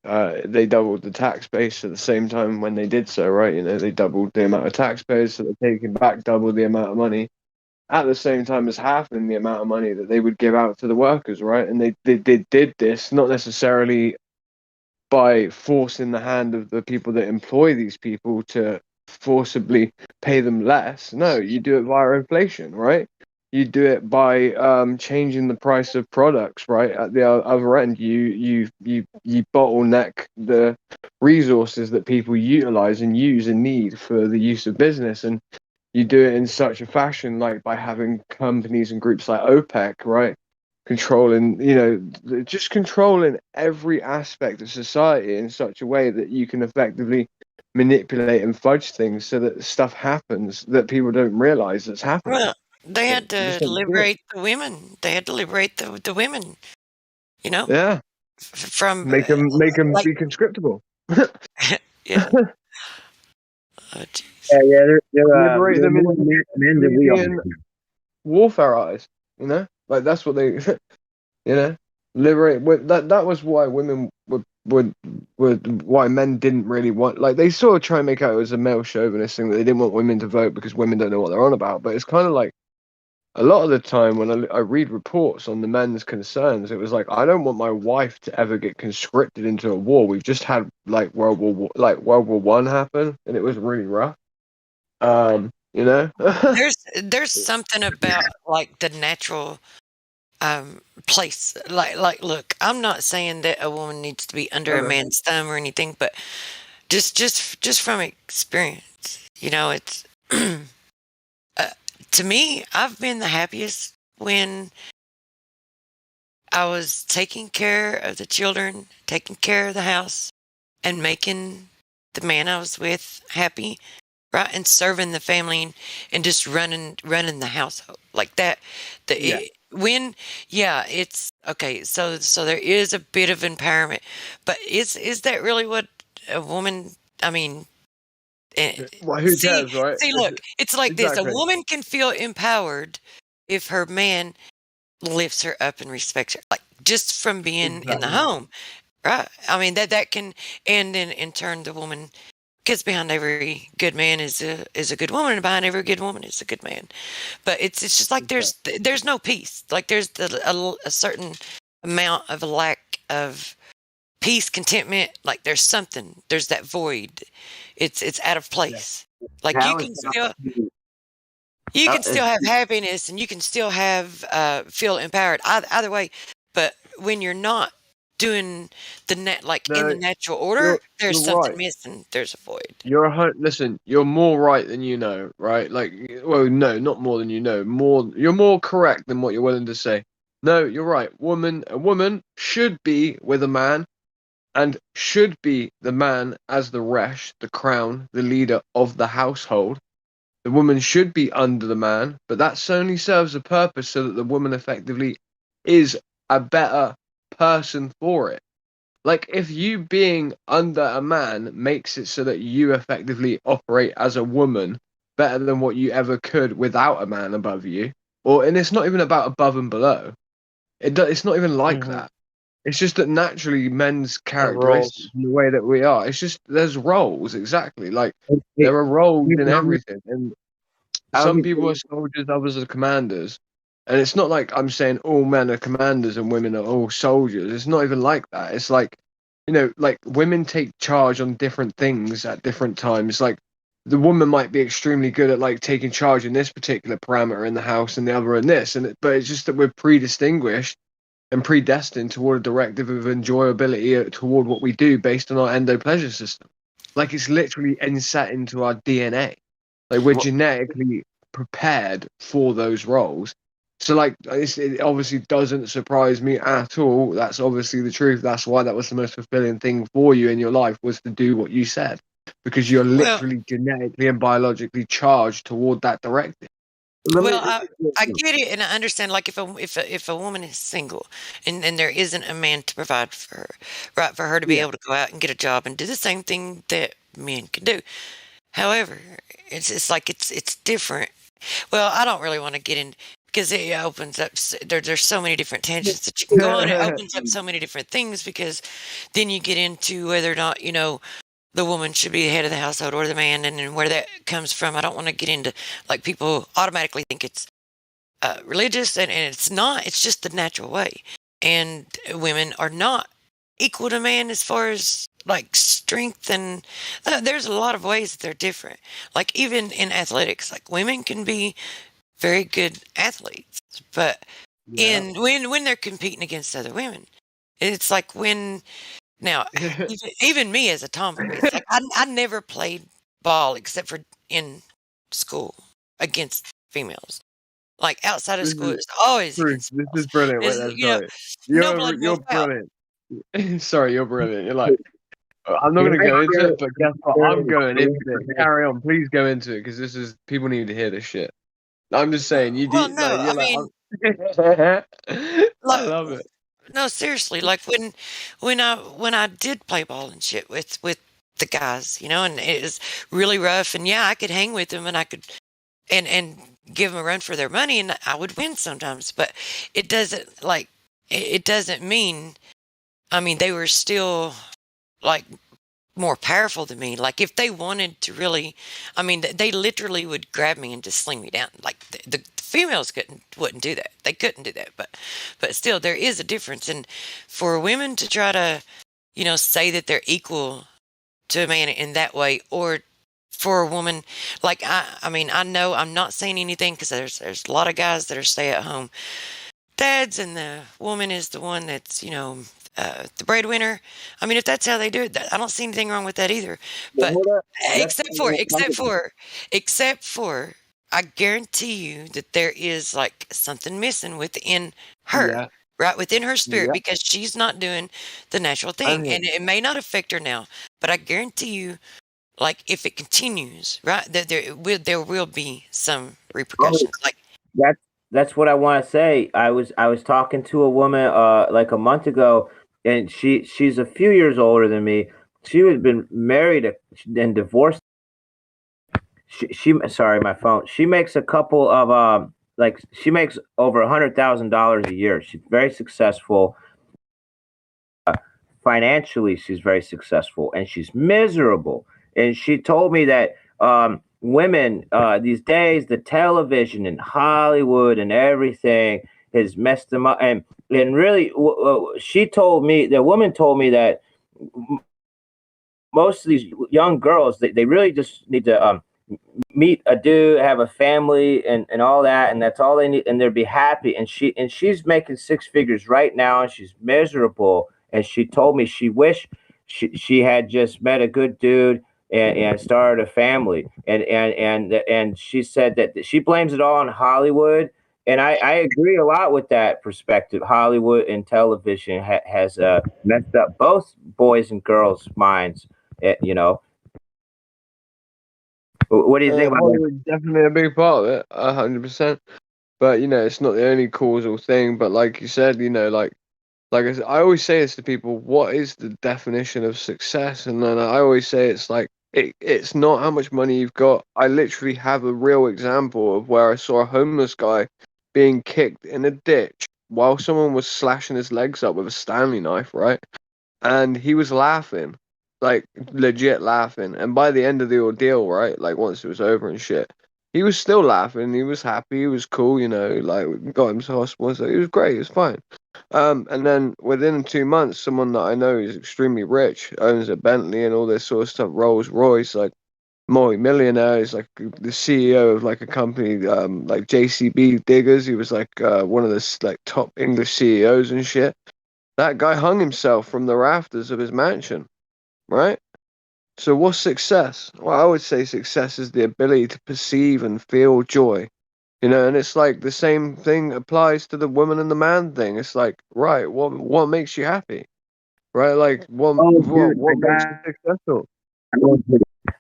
they doubled the tax base at the same time when they did so, right? They doubled the amount of taxpayers, so they're taking back double the amount of money at the same time as halving the amount of money that they would give out to the workers, right? And they did this not necessarily by forcing the hand of the people that employ these people to forcibly pay them less. No, you do it via inflation, right? You do it by changing the price of products, right? At the other end, you bottleneck the resources that people utilize and use and need for the use of business, and you do it in such a fashion, like by having companies and groups like OPEC, right? Controlling, just controlling every aspect of society in such a way that you can effectively manipulate and fudge things so that stuff happens that people don't realize that's happening. Well, they had You to just don't see it. liberate the women. They had to liberate the women. Yeah. From Make them like be conscriptable. yeah. Oh, Liberate They're them more into men than we being are. warfare artists. Like that's what they. Liberate. That was why women would why men didn't really want, like, they sort of try and make out it was a male chauvinist thing that they didn't want women to vote because women don't know what they're on about. But it's kind of like a lot of the time when I read reports on the men's concerns, it was like, I don't want my wife to ever get conscripted into a war. We've just had like World War One happen, and it was really rough. There's something about like the natural place. Look, I'm not saying that a woman needs to be under a Okay. man's thumb or anything, but just from experience, it's to me, I've been the happiest when I was taking care of the children, taking care of the house, and making the man I was with happy, right, and serving the family and just running the household like that. Yeah. It's okay. So there is a bit of empowerment, but is that really what a woman? I mean, Well, who cares, right? look, it's like this: a Exactly. woman can feel empowered if her man lifts her up and respects her, like just from being in the Exactly. home, right? I mean that can, and then in turn, the woman. Because behind every good man is a good woman, and behind every good woman is a good man. But it's just like there's no peace. Like there's a certain amount of lack of peace, contentment. Like there's that void. It's out of place. Like How is that? you can still have happiness, and you can still have feel empowered either way. But when you're not doing in the natural order, there's you're something right. missing. There's a void. Listen, you're more right than you know, right? Like, well, no, not more than you know. You're more correct than what you're willing to say. No, you're right. A woman should be with a man, and should be the man as the resh, the crown, the leader of the household. The woman should be under the man, but that only serves a purpose so that the woman effectively is a better person for it. Like, if you being under a man makes it so that you effectively operate as a woman better than what you ever could without a man above you, and it's not even about above and below. It's not even like that. It's just that naturally men's characteristics and the way that we are. It's just there's roles exactly. Like there are roles in everything, and some people are soldiers, others are commanders. And it's not like I'm saying all men are commanders and women are all soldiers. It's not even like that. It's like, like women take charge on different things at different times. Like the woman might be extremely good at like taking charge in this particular parameter in the house and the other in this. But it's just that we're predistinguished and predestined toward a directive of enjoyability toward what we do based on our endo pleasure system. Like it's literally inset into our DNA. Like we're genetically prepared for those roles. So like it obviously doesn't surprise me at all. That's obviously the truth. That's why that was the most fulfilling thing for you in your life, was to do what you said, because you're literally genetically and biologically charged toward that directive. I get it, and I understand. Like if a woman is single, and there isn't a man to provide for her, right, for her to be able to go out and get a job and do the same thing that men can do. However, it's like it's different. Well, I don't really want to get in because it opens up. There's so many different tangents that you can go on. It opens up so many different things, because then you get into whether or not the woman should be the head of the household or the man, and then where that comes from. I don't want to get into, like, people automatically think it's religious, and it's not. It's just the natural way. And women are not equal to man as far as like strength, and there's a lot of ways that they're different. Like even in athletics, like women can be very good athletes, but when they're competing against other women, it's like now, even me as a tomboy, it's like I never played ball except for in school against females. Like outside of school, it's always against This females. is brilliant. Wait, It's, sorry. no blood You're goes out. brilliant. Sorry, you're brilliant. You're like, I'm not going to go into it, but guess what? I'm going into it. Carry on. Please go into it, because people need to hear this shit. I'm just saying, you do. Well, no, You're I mean, I love it. No, seriously, like when I did play ball and shit with the guys, and it was really rough, and yeah, I could hang with them, and I could and give them a run for their money, and I would win sometimes, but it doesn't mean, I mean, they were still like more powerful than me. Like if they wanted to really, I mean, they literally would grab me and just sling me down. Like the females wouldn't do that. They couldn't do that. But still, there is a difference. And for women to try to, say that they're equal to a man in that way, or for a woman, like I mean, I know I'm not saying anything, because there's a lot of guys that are stay-at-home dads, and the woman is the one that's the breadwinner. I mean, if that's how they do it, I don't see anything wrong with that either. But except for, I guarantee you that there is like something missing within her, right within her spirit, because she's not doing the natural thing, and it may not affect her now, but I guarantee you, Like if it continues, right? There will be some Oh, repercussions. Like that's that's what I want to say. I was talking to a woman like a month ago, and she's a few years older than me. She had been married and divorced. She sorry, my phone. She makes a couple of like she makes over $100,000 a year. She's very successful financially. She's very successful, and she's miserable. And she told me that women these days, the television and Hollywood and everything has messed them up. And really, she told me, the woman told me that most of these young girls, they really just need to meet a dude, have a family, and all that, and that's all they need, and they'll be happy. And she's making six figures right now, and she's miserable. And she told me she wished she had just met a good dude and started a family. And she said that she blames it all on Hollywood. And I agree a lot with that perspective. Hollywood and television has messed up both boys and girls' minds. You know, what do you think about that? Hollywood's definitely a big part of it, 100%. But it's not the only causal thing. But like you said, I always say this to people: what is the definition of success? And then I always say it's like it's not how much money you've got. I literally have a real example of where I saw a homeless guy being kicked in a ditch while someone was slashing his legs up with a Stanley knife, right? And he was laughing, like legit laughing. And by the end of the ordeal, right, like once it was over and shit, he was still laughing. He was happy. He was cool, like we got him to hospital. So he was great. He was fine. And then within 2 months, someone that I know is extremely rich, owns a Bentley and all this sort of stuff, Rolls Royce, like multi-millionaire. He's like the CEO of like a company, like JCB Diggers. He was like one of the like top English CEOs and shit. That guy hung himself from the rafters of his mansion, right? So what's success? Well, I would say success is the ability to perceive and feel joy. And it's like the same thing applies to the woman and the man thing. It's like, right, what makes you happy? Right? Like what Oh, what dude, what makes you successful?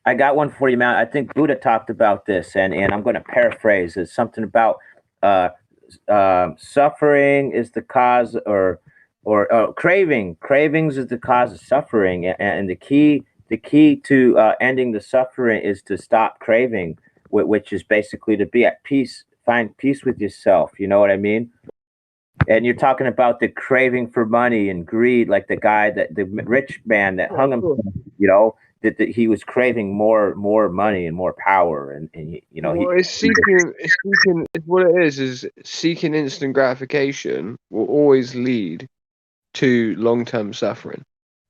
I got one for you, man. I think Buddha talked about this, and I'm going to paraphrase. It's something about uh, suffering is the cause, or cravings is the cause of suffering, and the key to ending the suffering is to stop craving, which is basically to be at peace, find peace with yourself. You know what I mean? And you're talking about the craving for money and greed, like the rich man that hung himself. You know that he was craving more money and more power, and he. Well, it's what it is seeking instant gratification will always lead to long-term suffering.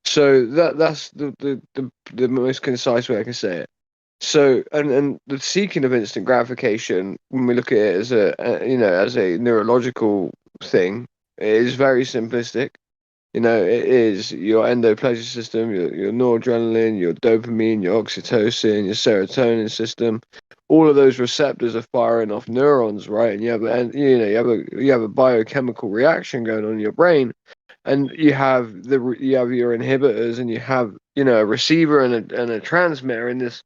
So that's the most concise way I can say it. So and the seeking of instant gratification, when we look at it as as a neurological thing, it is very simplistic. It is your endopleasure system, your noradrenaline, your dopamine, your oxytocin, your serotonin system. All of those receptors are firing off neurons, right? And you have a biochemical reaction going on in your brain, and you have your inhibitors, and you have a receiver and a transmitter, and this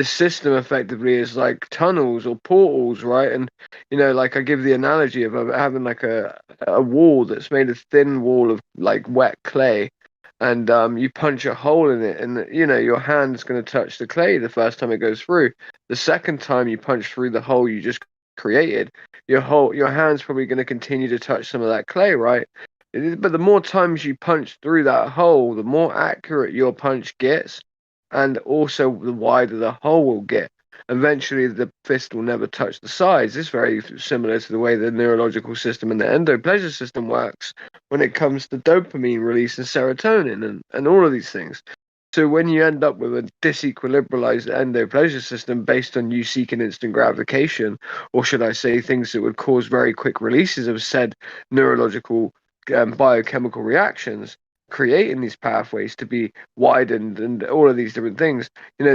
system effectively is like tunnels or portals, right? And like I give the analogy of having like a wall that's made of thin wall of like wet clay, and you punch a hole in it, and your hand's going to touch the clay the first time it goes through. The second time you punch through the hole you just created, your hand's probably going to continue to touch some of that clay, right? But the more times you punch through that hole, the more accurate your punch gets, and also the wider the hole will get. Eventually, the fist will never touch the sides. It's very similar to the way the neurological system and the endopleasure system works when it comes to dopamine release and serotonin and all of these things. So when you end up with a disequilibrialized endopleasure system based on you seeking instant gratification, or should I say things that would cause very quick releases of said neurological biochemical reactions, creating these pathways to be widened and all of these different things,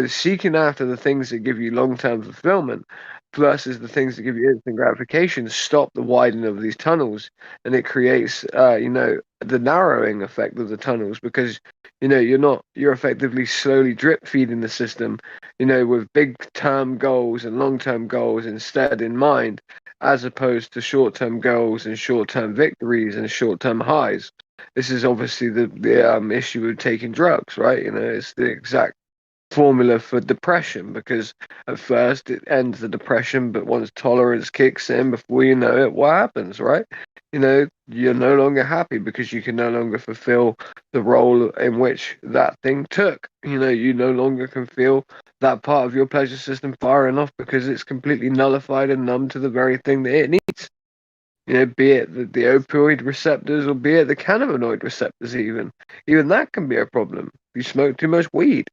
seeking after the things that give you long-term fulfillment, versus the things that give you instant gratification stop the widening of these tunnels, and it creates, the narrowing effect of the tunnels, because you're effectively slowly drip feeding the system, with big term goals and long term goals instead in mind, as opposed to short term goals and short term victories and short term highs. This is obviously the issue of taking drugs, right? It's the exact formula for depression, because at first it ends the depression, but once tolerance kicks in, before you know it, what happens, right? You're no longer happy because you can no longer fulfill the role in which that thing took. You no longer can feel that part of your pleasure system far enough because it's completely nullified and numb to the very thing that it needs. Be it the opioid receptors, or be it the cannabinoid receptors, even that can be a problem. If you smoke too much weed,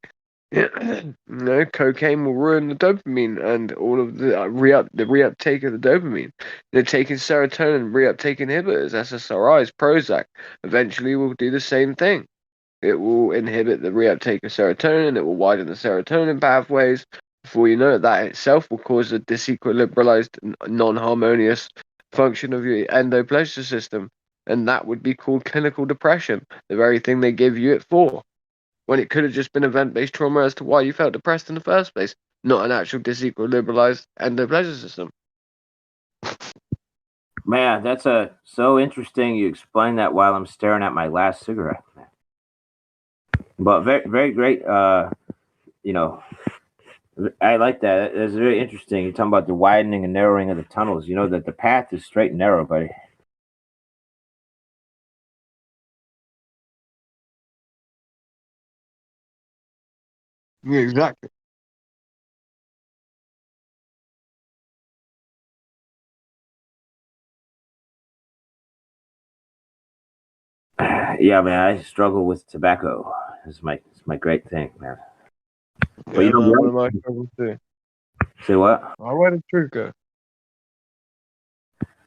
cocaine will ruin the dopamine and all of the reuptake of the dopamine. Taking serotonin reuptake inhibitors, SSRIs, Prozac, eventually will do the same thing. It will inhibit the reuptake of serotonin. It will widen the serotonin pathways. Before you know it, that itself will cause a disequilibrated, non-harmonious function of your endoplegia system, and that would be called clinical depression, the very thing they give you it for, when it could have just been event-based trauma as to why you felt depressed in the first place, not an actual disequilibrated endoplegia system. Man, that's so interesting. You explained that while I'm staring at my last cigarette. But very, very great. I like that. It's very interesting. You're talking about the widening and narrowing of the tunnels. You know that the path is straight and narrow, buddy. Yeah, exactly. Yeah, man, I struggle with tobacco. It's my great thing, man. But Yeah, man, one of my struggles too. Say what? Where did truth go?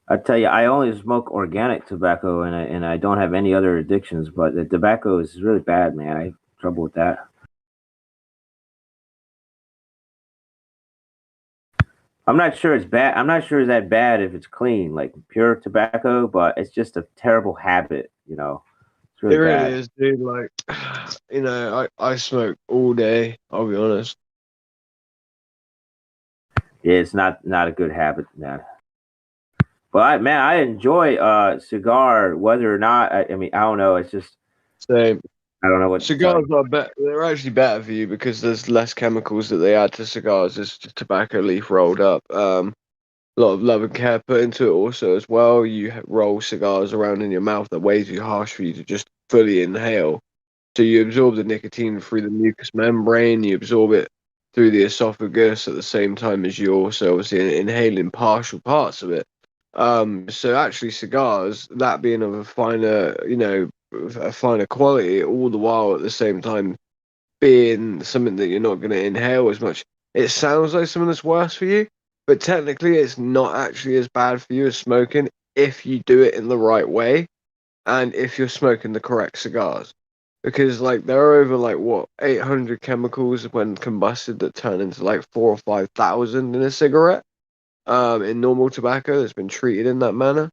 I tell you, I only smoke organic tobacco, and I don't have any other addictions. But the tobacco is really bad, man. I have trouble with that. I'm not sure it's bad. I'm not sure it's that bad if it's clean, like pure tobacco. But it's just a terrible habit, It's really It really bad. is, dude. Like, I smoke all day. I'll be honest. Yeah, it's not a good habit, man. But man, I enjoy cigar, whether or not. I mean, I don't know. It's just Same. I don't know what to tell Cigars you. are better. They're actually better for you because there's less chemicals that they add to cigars. It's just tobacco leaf rolled up. A lot of love and care put into it also as well. You roll cigars around in your mouth that way too harsh for you to just fully inhale. So you absorb the nicotine through the mucous membrane. You absorb it through the esophagus at the same time as you also obviously inhaling partial parts of it. So actually, cigars, that being of a finer quality, all the while at the same time being something that you're not going to inhale as much. It sounds like something that's worse for you, but technically, it's not actually as bad for you as smoking if you do it in the right way and if you're smoking the correct cigars. Because like there are over like what 800 chemicals when combusted that turn into like 4 or 5 thousand in a cigarette. In normal tobacco that's been treated in that manner.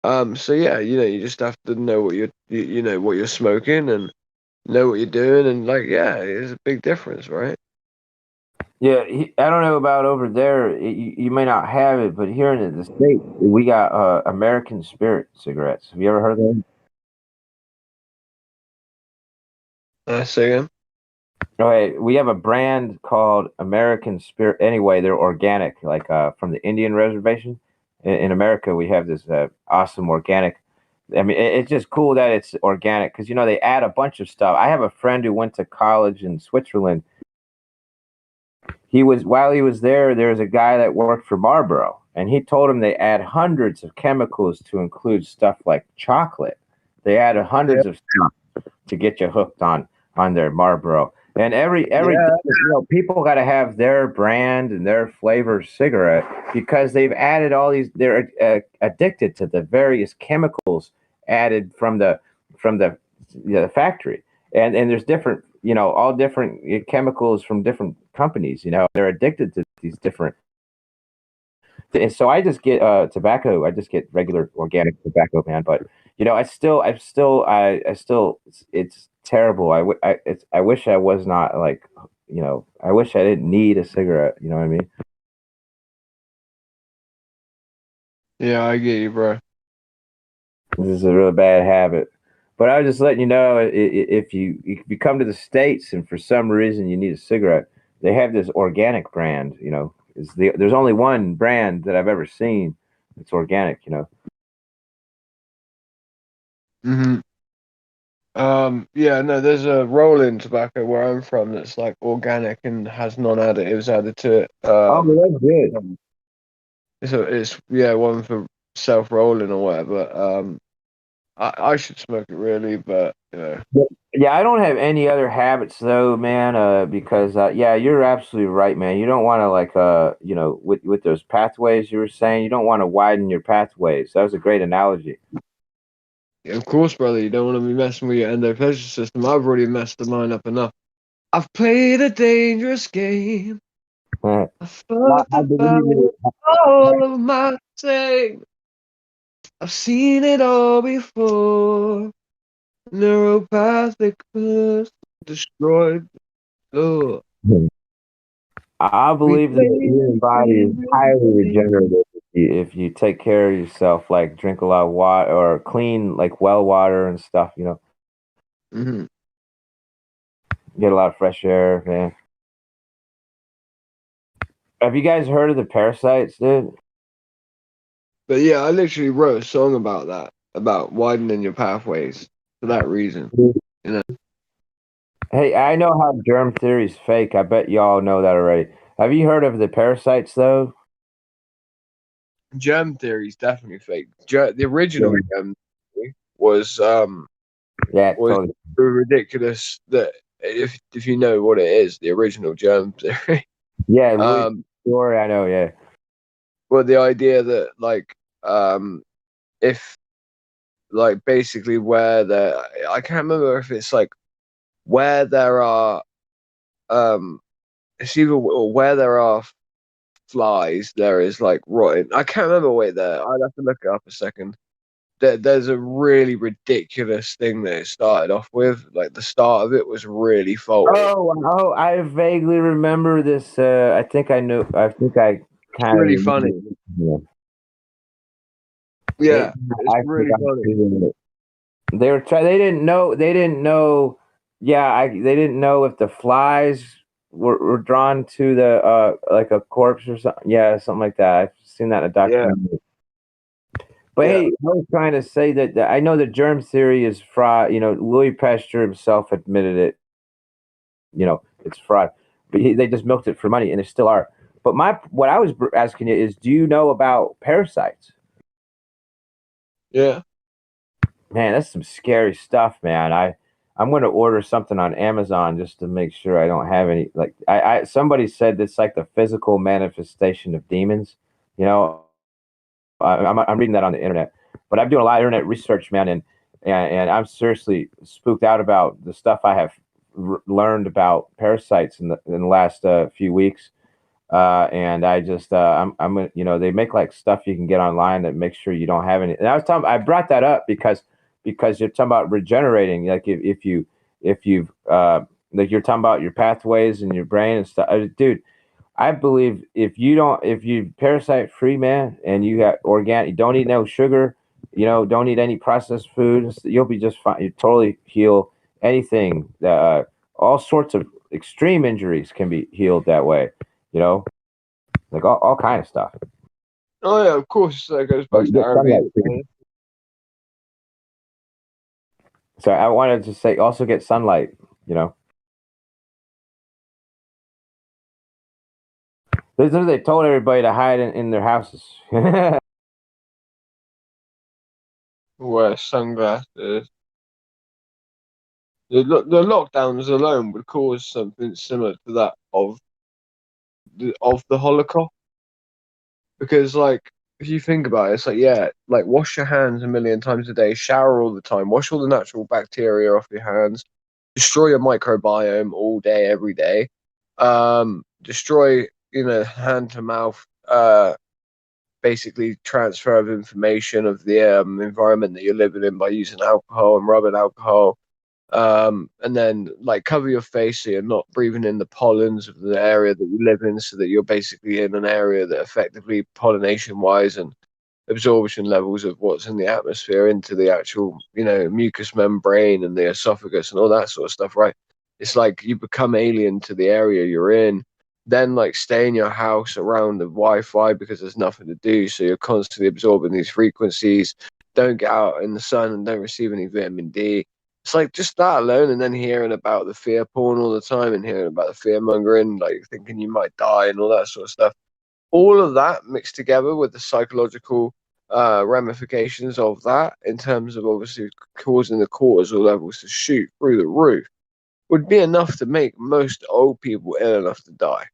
So yeah, you just have to know what what you're smoking and know what you're doing, and like yeah, it's a big difference, right? Yeah, I don't know about over there. You may not have it, but here in the States, we got American Spirit cigarettes. Have you ever heard of them? Say again. Okay, we have a brand called American Spirit. Anyway, they're organic, like from the Indian reservation. In America, we have this awesome organic. I mean, it's just cool that it's organic because they add a bunch of stuff. I have a friend who went to college in Switzerland. While he was there was a guy that worked for Marlboro, and he told him they add hundreds of chemicals to include stuff like chocolate. They add hundreds of stuff to get you hooked on their Marlboro. And every people got to have their brand and their flavor cigarette because they've added all these. They're addicted to the various chemicals added from the factory, and there's different all different chemicals from different companies. They're addicted to these different And so I just get tobacco. I just get regular organic tobacco, man. But I still, it's terrible. I wish I was not like, I wish I didn't need a cigarette. You know what I mean? Yeah, I get you, bro. This is a really bad habit. But I was just letting you know, if you come to the States and for some reason you need a cigarette, they have this organic brand. There's only one brand that I've ever seen that's organic. Hmm. Yeah, no, there's a rolling tobacco where I'm from that's like organic and has non-additives added to it. Oh, that's good. It's yeah, one for self-rolling or whatever. I should smoke it really, but Yeah, I don't have any other habits though, man. Because yeah, you're absolutely right, man. You don't want to like with those pathways you were saying, you don't want to widen your pathways. That was a great analogy. yeah, of course, brother, you don't want to be messing with your endo pleasure system. I've already messed the mine up enough. I've played a dangerous game. I Well, fucked I about believe it. all of my things. I've seen it all before. Neuropathic first destroyed. Oh. I We believe that the played human a body is dangerous highly game. regenerative if you take care of yourself, like drink a lot of water or clean, like well water and stuff. Mm-hmm. Get a lot of fresh air, man. Have you guys heard of the parasites, dude? But yeah, I literally wrote a song about that, about widening your pathways for that reason. You know, Hey, I know how germ theory is fake. I bet y'all know that already. Have you heard of the parasites, though? germ theory is definitely fake. The original Yeah, germ theory was yeah, was totally. so ridiculous that if you know what it is, the original germ theory. Yeah, Louis um, story, I know. Yeah, well, the idea that if like basically where there, I can't remember if it's like where there are it's either where there are flies, there is like rotten. I can't remember. Wait, there. I'd have to look it up a second. There's a really ridiculous thing that it started off with. Like the start of it was really faulty. Oh, I vaguely remember this. I think I knew. I think I It's kind of really remember. funny. Yeah. Yeah, it's I think really I'm funny. feeling it. They were trying. They didn't know. They didn't know. Yeah, they didn't know if the flies were drawn to the like a corpse or something. Yeah, something like that. I've seen that in a Yeah, documentary. But yeah, hey, I was trying to say that I know that germ theory is fraud. Louis Pasteur himself admitted it. It's fraud. But they just milked it for money, and they still are. But what I was asking you is, do you know about parasites? yeah. Man, that's some scary stuff, man. I'm going to order something on Amazon just to make sure I don't have any. Like, somebody said it's like the physical manifestation of demons. You know, I'm reading that on the internet, but I'm doing a lot of internet research, man, and I'm seriously spooked out about the stuff I have learned about parasites in the last few weeks. And I just they make like stuff you can get online that makes sure you don't have any. And I brought that up because you're talking about regenerating. Like if you've like you're talking about your pathways and your brain and stuff, dude. I believe if you parasite free, man, and you got organic, you don't eat no sugar, don't eat any processed foods, you'll be just fine. You totally heal anything. All sorts of extreme injuries can be healed that way. You know, like all kind of stuff. Oh yeah, of course. That goes But back you to get sunlight Ayurvedic. too. So I wanted to say also get sunlight. You know, they told everybody to hide in their houses. Wear sunglasses. The lockdowns alone would cause something similar to that of the Holocaust. Because like if you think about it, it's like yeah, like wash your hands a million times a day, shower all the time, wash all the natural bacteria off your hands, destroy your microbiome all day, every day, destroy hand to mouth basically transfer of information of the environment that you're living in by using alcohol and rubbing alcohol. And then like cover your face so you're not breathing in the pollens of the area that you live in, so that you're basically in an area that effectively pollination wise and absorption levels of what's in the atmosphere into the actual, mucous membrane and the esophagus and all that sort of stuff, right? It's like you become alien to the area you're in. Then like stay in your house around the Wi-Fi because there's nothing to do, so you're constantly absorbing these frequencies. Don't get out in the sun and don't receive any vitamin D. It's like just that alone, and then hearing about the fear porn all the time and hearing about the fear mongering, like thinking you might die and all that sort of stuff. All of that mixed together with the psychological ramifications of that, in terms of obviously causing the cortisol levels to shoot through the roof, would be enough to make most old people ill enough to die.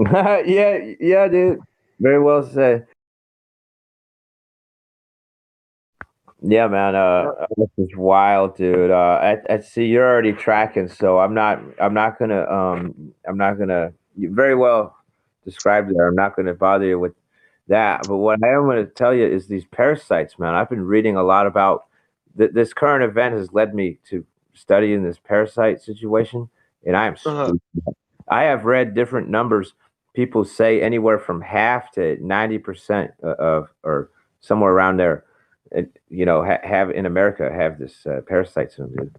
yeah, dude. Very well said. Yeah, man. This is wild, dude. I see you're already tracking, so I'm not. You very well described there. I'm not gonna bother you with that. But what I am gonna tell you is these parasites, man. I've been reading a lot about this current event has led me to studying this parasite situation, and I am. I have read different numbers. People say anywhere from half to 90% of, or somewhere around there, have in America have this parasite syndrome.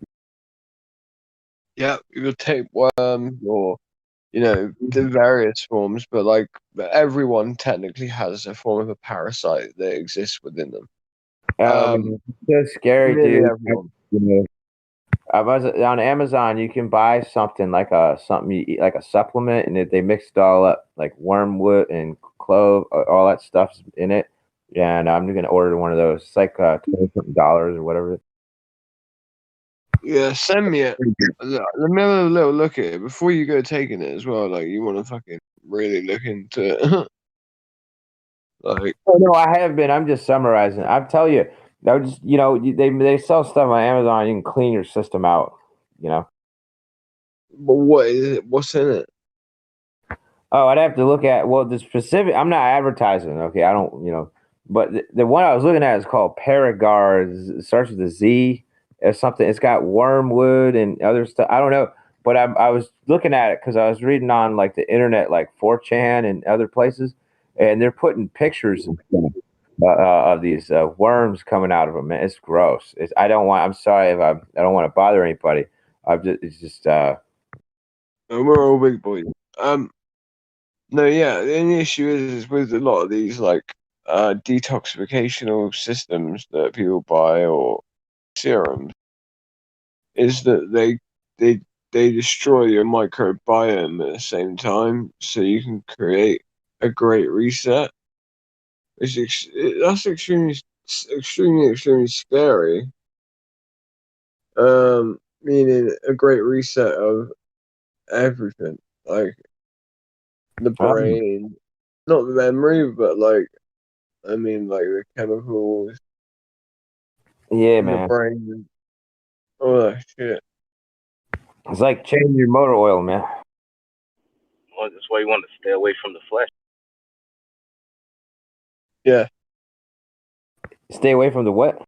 Yeah, you would tapeworm or the various forms, but like everyone technically has a form of a parasite that exists within them. It's so scary, Nearly dude. everyone. I was on Amazon. You can buy something like something you eat, like a supplement, and they mix it all up, like wormwood and clove, all that stuff's in it. And I'm gonna order one of those. It's like $20 or whatever. Yeah, send me it. Let me have a little look at it before you go taking it as well. Like, you want to fucking really look into it. Like, oh no, I have been. I'm just summarizing. I'm telling you, that was just, they sell stuff on Amazon. You can clean your system out. But what is it? What's in it? Oh, I'd have to look at the specific. I'm not advertising. Okay, I don't. But the one I was looking at is called Paragar. It starts with a Z or something. It's got wormwood and other stuff. I don't know, but I was looking at it because I was reading on like the internet, like 4chan and other places, and they're putting pictures of these worms coming out of them. Man, it's gross. I don't want. I'm sorry if I don't want to bother anybody. It's just. We're all big boys. No, yeah. The only issue is with a lot of these like detoxificational systems that people buy or serums, is that they destroy your microbiome at the same time, so you can create a great reset. That's extremely scary. Meaning a great reset of everything, like the brain, not the memory, but like like the chemicals Yeah, in the man. brain, all that shit. It's like changing your motor oil, man. Well, that's why you want to stay away from the flesh. Yeah. Stay away from the what?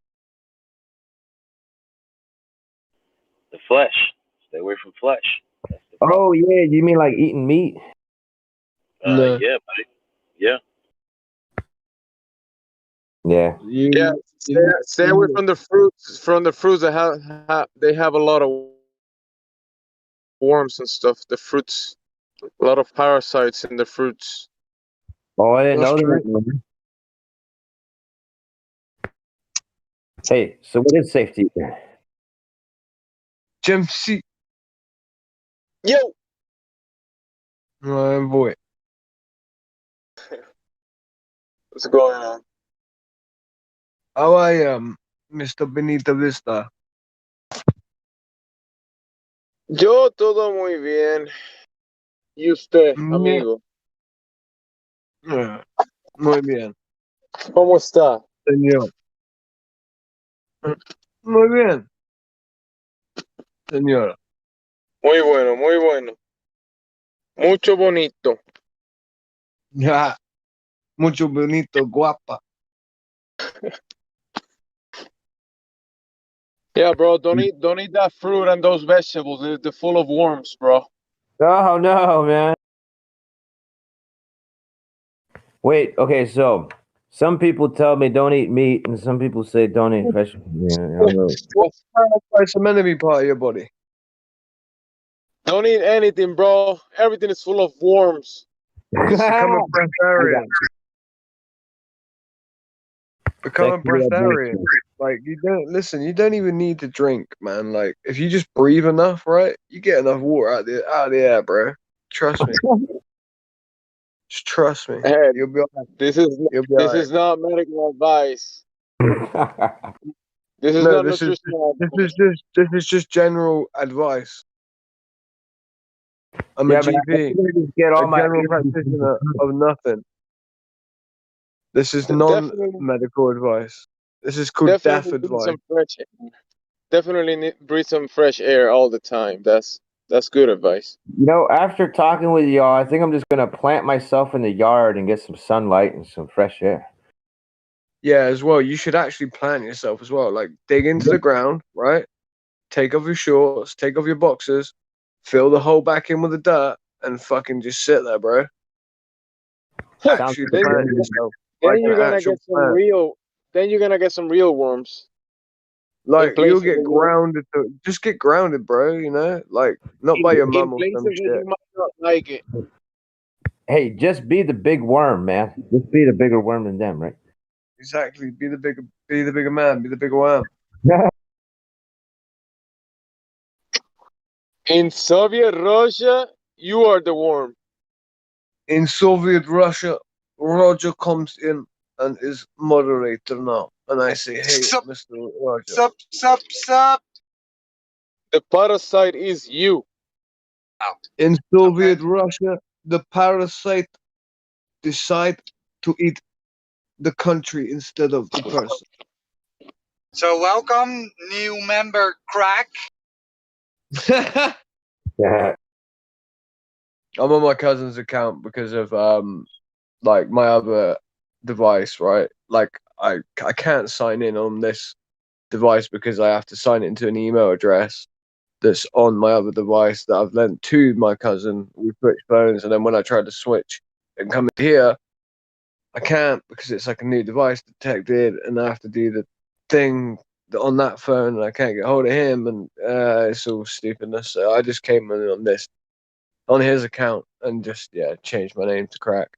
The flesh. Stay away from flesh. Oh yeah, you mean like eating meat? No. Yeah, buddy. Yeah. Yeah. Yeah, stay away from the fruits. From the fruits that they have a lot of worms and stuff. The fruits, a lot of parasites in the fruits. Oh, I didn't That's know true. that. Hey, so what is safety? Jim C. Yo. Oh boy. What's going on? How are you, Mr. Benito Vista? Yo, todo muy bien. ¿Y usted, amigo? Muy bien. ¿Cómo está? Señor. Muy bien. Señora. Muy bueno, muy bueno. Mucho bonito. Ya. Mucho bonito, guapa. Yeah, bro. Don't eat that fruit and those vegetables. They're full of worms, bro. Oh no, man. Wait, okay, so some people tell me don't eat meat, and some people say don't eat fish. Yeah, I don't know. What parasites are meant to be part of your body? Don't eat anything, bro. Everything is full of worms. Just become a I breatharian. Become a Thank you, breatharian. Like you don't listen. You don't even need to drink, man. Like if you just breathe enough, right? You get enough water out of the air, bro. Trust me. Just trust me. Hey, You'll be alright. this is You'll be this alright. is not medical advice. This is No, not nutritional advice. this is just general advice. I'm a Yeah, man, I GP, think I just get all a my general energy from practitioner of nothing. This is Definitely, non-medical advice. This is called death definitely breathe advice. some fresh air. Definitely breathe some fresh air all the time. That's good advice. You know, after talking with y'all, I think I'm just gonna plant myself in the yard and get some sunlight and some fresh air. Yeah, as well. You should actually plan yourself as well. Like dig into the ground, right? Take off your shorts, take off your boxers, fill the hole back in with the dirt, and fucking just sit there, bro. Sounds Actually good. plant yourself Then like an you're gonna actual get some plant. real. Then you're gonna get some real worms in Like you'll places get that you grounded. Just get grounded, bro. You know, like not by your in mum or places some that shit. you might not like it. Hey, just be the big worm, man. Just be the bigger worm than them, right? Exactly. Be the bigger man. Be the bigger worm. In Soviet Russia, you are the worm. In Soviet Russia, Roger comes in and is moderator now, and I say, "Hey, Sup, Mr. Roger." sup. The parasite is you. In Soviet Russia, the parasite decide to eat the country instead of the person. So welcome, new member Crack. Yeah. I'm on my cousin's account because of like my other device, right? Like I can't sign in on this device because I have to sign it into an email address that's on my other device that I've lent to my cousin. We switched phones, and then when I tried to switch and come in here, I can't because it's like a new device detected, and I have to do the thing on that phone, and I can't get hold of him, and it's all stupidness. So I just came in on his account and just changed my name to Crack.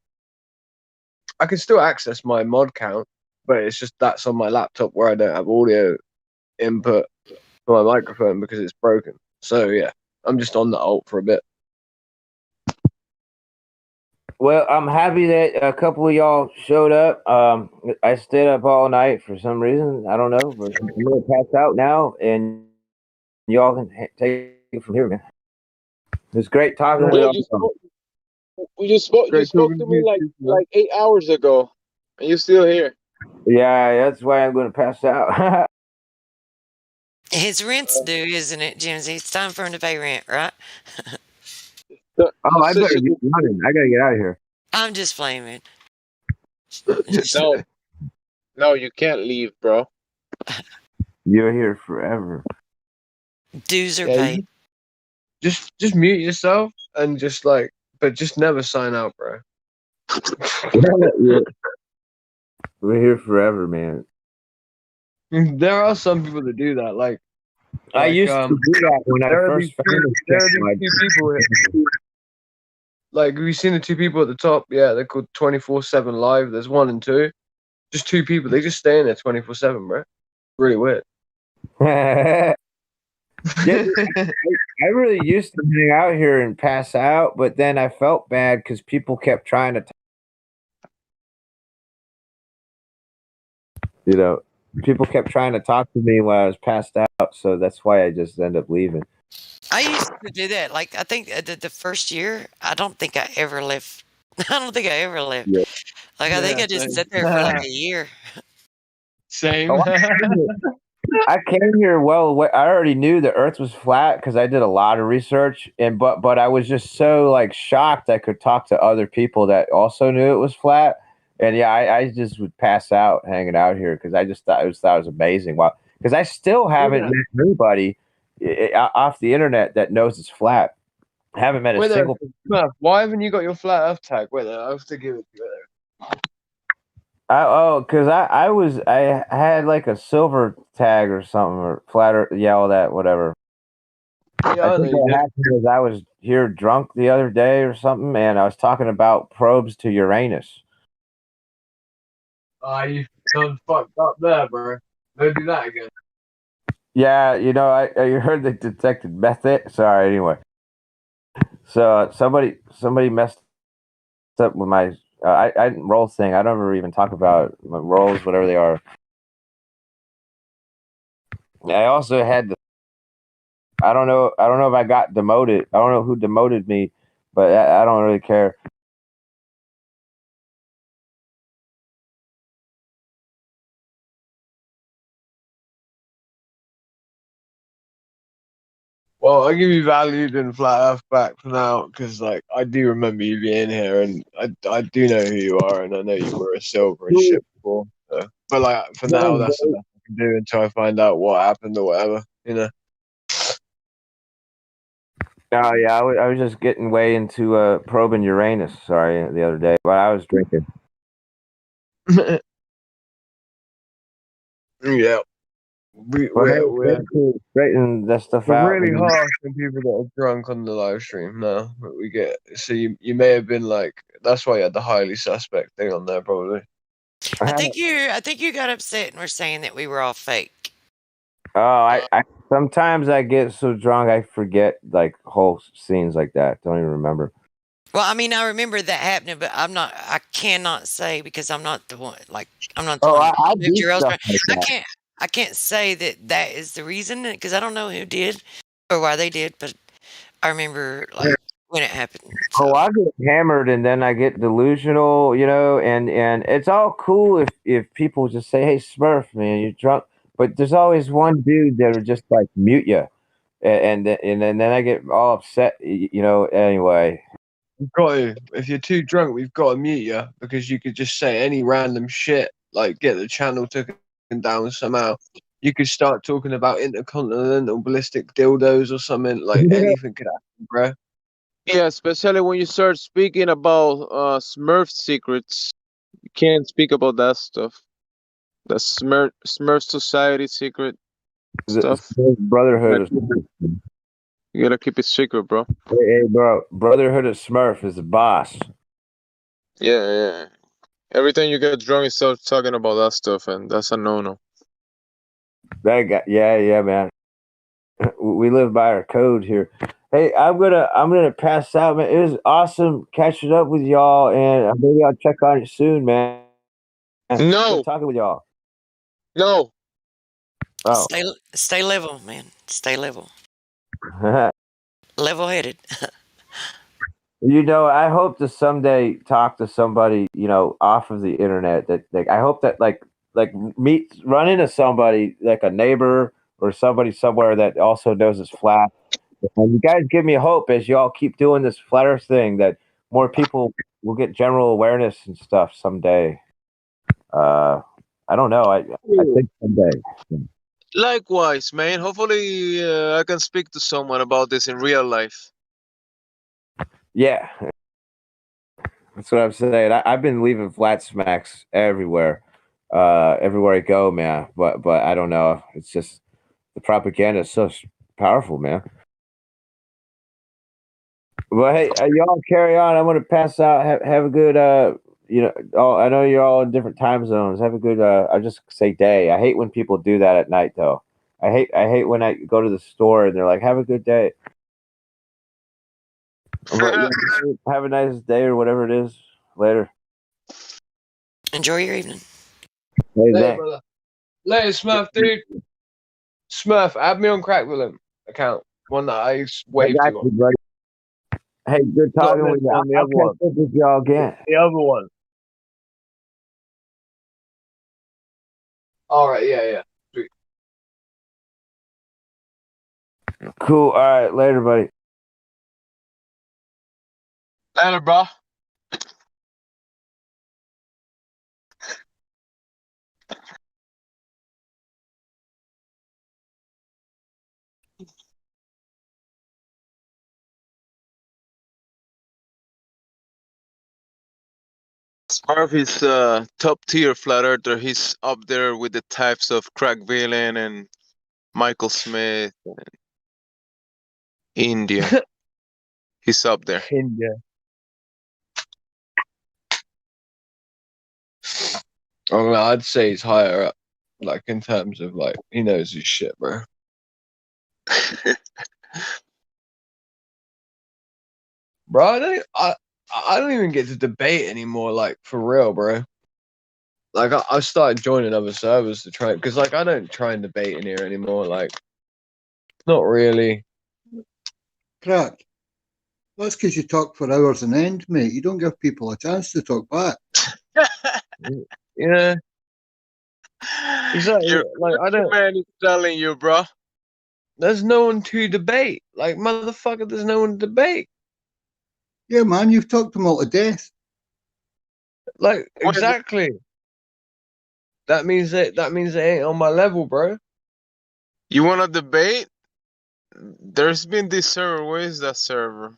I can still access my mod count, but it's just that's on my laptop where I don't have audio input for my microphone because it's broken. So yeah, I'm just on the alt for a bit. Well, I'm happy that a couple of y'all showed up. I stayed up all night for some reason. I don't know, but I'm gonna pass out now, and y'all can take it from here, man. It was great talking with Yeah, y'all. you spoke Great to talking to me you, too, man. like 8 hours ago, and you're still here. Yeah, that's why I'm gonna pass out. His rent's due, isn't it, Jimsy? It's time for him to pay rent, right? Oh, I better get running. I gotta get out of here. I'm just playing, man. No, you can't leave, bro. You're here forever. Dues are Yeah, paid. just mute yourself and but just never sign out, bro. Yeah. We're here forever, man. There are some people that do that. Like I used to do that when I there are first these found two, this there are channel. these two people here. Like, have you seen the two people at the top? Yeah, they're called 24/7 Live. There's 1 and 2. Just two people. They just stay in there 24/7, bro. Really weird. Yeah, I really used to hang out here and pass out, but then I felt bad because people kept trying to, people kept trying to talk to me while I was passed out, so that's why I just ended up leaving. I used to do that. Like, I think the first year, I don't think I ever left. I don't think I ever left. Yeah. Like, I think Yeah, I just same. sat there for like a year. Same. Oh, I came here I already knew the Earth was flat because I did a lot of research, but I was just so like shocked I could talk to other people that also knew it was flat And yeah, I just would pass out hanging out here because I just thought it was amazing. Wow, because I still haven't Yeah. met anybody off the internet that knows it's flat. I haven't met a Wait there, single. Smurf, why haven't you got your flat Earth tag? Wait there, I have to give it to you. Because I had like a silver tag or something or flat Earth, yeah, all that whatever. Yeah, I I know think you what did. happened was I was here drunk the other day or something, and I was talking about probes to Uranus. Ah, you done fucked up there, bro. Don't do that again. Yeah, I heard they detected methane. Sorry, anyway. So somebody messed up with my I roll thing. I don't ever even talk about my rolls, whatever they are. I also had the. I don't know. I don't know if I got demoted. I don't know who demoted me, but I don't really care. Well, I give you valued and flat Earth back for now because, like, I do remember you being here, and I do know who you are, and I know you were a silver and shit before. So. But like, for now, that's the best I can do until I find out what happened or whatever. You know. Oh yeah, I was just getting way into probing Uranus. Sorry, the other day, but I was drinking. Yeah. Well, hey, We're thanks for straightening that stuff we're out. really harsh on people that are drunk on the live stream now. But we get so you may have been like that's why you had the highly suspect thing on there probably. I think you got upset and were saying that we were all fake. Oh, I sometimes I get so drunk I forget like whole scenes like that. Don't even remember. Well, I mean, I remember that happening, but I cannot say because I'm not the one. Like, I'm not the Oh, one that I moved do your stuff elsewhere. like I that. can't. I can't say that is the reason because I don't know who did or why they did, but I remember like when it happened. Oh, I get hammered and then I get delusional, and it's all cool if people just say, "Hey, Smurf, man, you're drunk," but there's always one dude that'll just like mute you, and then I get all upset, Anyway, We've got to. If you're too drunk, we've got to mute you because you could just say any random shit, like get the channel taken down somehow. You could start talking about intercontinental ballistic dildos or something. Like anything could happen, bro. Yeah, especially when you start speaking about Smurf secrets. You can't speak about that stuff. The Smurf Society secret stuff. Brotherhood of You gotta keep it secret, bro. Hey, bro, Brotherhood of Smurf is the boss. Yeah. Every time you get drunk, you start talking about that stuff, and that's a no-no. That guy, yeah, man. We live by our code here. Hey, I'm gonna pass out, man. It was awesome catching up with y'all, and maybe I'll check on you soon, man. No. Good talking with y'all. No. Oh. Stay level, man. Stay level. Level headed. I hope to someday talk to somebody, off of the internet. That I hope that run into somebody like a neighbor or somebody somewhere that also knows it's flat. And you guys give me hope as y'all keep doing this flat Earth thing that more people will get general awareness and stuff someday. I don't know. I think someday. Likewise, man. Hopefully, I can speak to someone about this in real life. Yeah, that's what I'm saying. I've been leaving flat smacks everywhere, everywhere I go, man. But I don't know. It's just the propaganda is so powerful, man. Well, hey, y'all carry on. I'm gonna pass out. Have a good, I know you're all in different time zones. Have a good, I just say day. I hate when people do that at night, though. I hate when I go to the store and they're like, "Have a good day." I'm like, "Yeah, have a nice day or whatever it is. Later." Enjoy your evening. Hey, Later, Zach. brother. Later, Smurf, dude. Smurf, add me on Crack Willem account. One that I I waved got to you, on. buddy. Hey, good Not talking this with you. one, the I'll other one. catch up with y'all again. The other one. All right, yeah. Sweet. Cool. All right, later, buddy. Later, bro. Smurf is top tier flat earther. He's up there with the types of Craig Villain and Michael Smith and India. He's up there. India. Oh, I'd say he's higher up, like in terms of like he knows his shit, bro. Bro, I don't even get to debate anymore, like for real, bro. Like I started joining other servers to try, because like I don't try and debate in here anymore. Like, not really. Crack. That's because you talk for hours on end, mate. You don't give people a chance to talk back. Yeah. Exactly. Your Like I don't. man is telling you, bro. There's no one to debate. Like motherfucker, there's no one to debate. Yeah, man, you've talked them all to death. Like exactly. That means it ain't on my level, bro. You want to debate? There's been this server. Where is that server?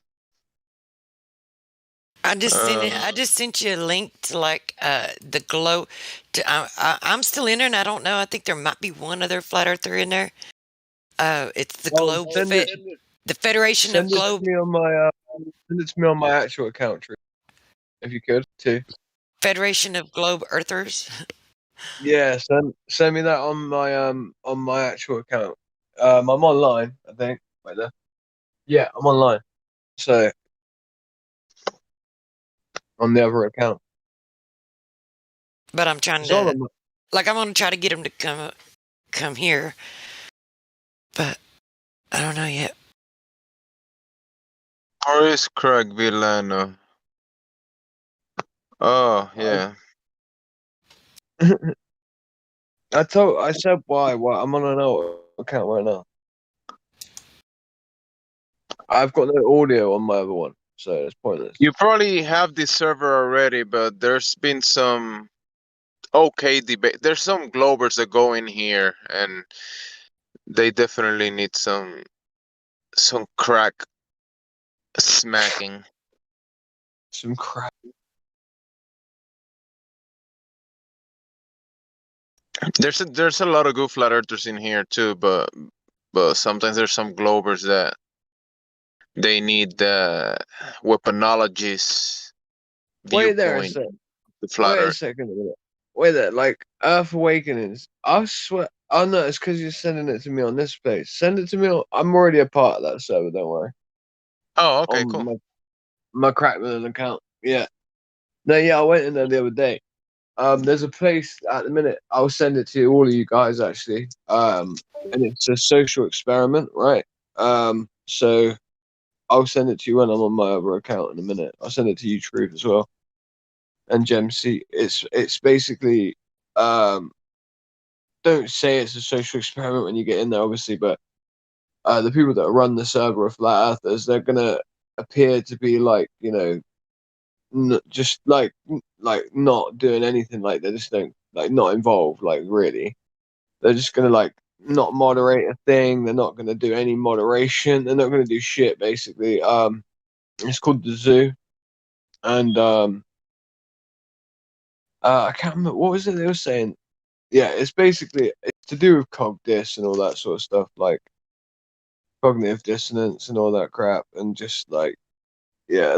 I just sent you a link to like the glow. I'm still in there, and I don't know. I think there might be one other flat earther in there. It's the Globe the Federation of Globe. Send it to me on my actual account, True, if you could too. Federation of Globe Earthers. Yeah, send me that on my actual account. I'm online, I think. Right there. Yeah, I'm online. So on the other account. But I'm trying It's all to, on my- like, I'm gonna try to get him to come here, but I don't know yet. Where is Craig Villano? Oh yeah. I said why I'm on an old account right now. I've got no audio on my other one, so it's pointless. You probably have this server already, but there's been some okay debate. There's some Globers that go in here, and they definitely need some crack smacking. Some crack. There's a lot of good flat earthers in here too, but sometimes there's some Globers that they need the weaponologists Wait there a viewpoint. sec. The flat Wait a earth. second a minute. Wait there, like Earth Awakenings. I swear. Oh no, it's because you're sending it to me on this page. Send it to me. I'm already a part of that server. Don't worry. Oh, okay, On cool. my Crackman account. Yeah. No, yeah, I went in there the other day. There's a place at the minute. I'll send it to all of you guys actually. And it's a social experiment, right? So I'll send it to you when I'm on my other account in a minute. I'll send it to you, Truth, as well. And Gem C. It's basically don't say it's a social experiment when you get in there, obviously, but the people that run the server are flat earthers. They're gonna appear to be like, just like not doing anything. Like they just don't like not involved. Like really, they're just gonna like not moderate a thing. They're not gonna do any moderation. They're not gonna do shit. Basically, it's called the Zoo, and I can't remember what was it they were saying. Yeah, it's basically it's to do with cog dis and all that sort of stuff, like cognitive dissonance and all that crap, and just like yeah,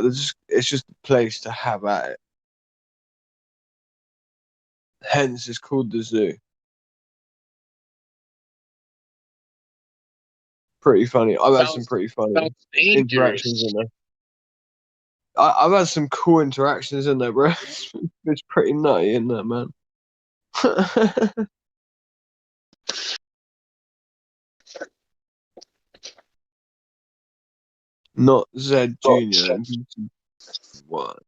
it's just a place to have at it. Hence, it's called the Zoo. Pretty funny. I've had some pretty funny interactions in there. I've had some cool interactions in there, bro. It's pretty nutty in there, man. Not Zed Junior. What?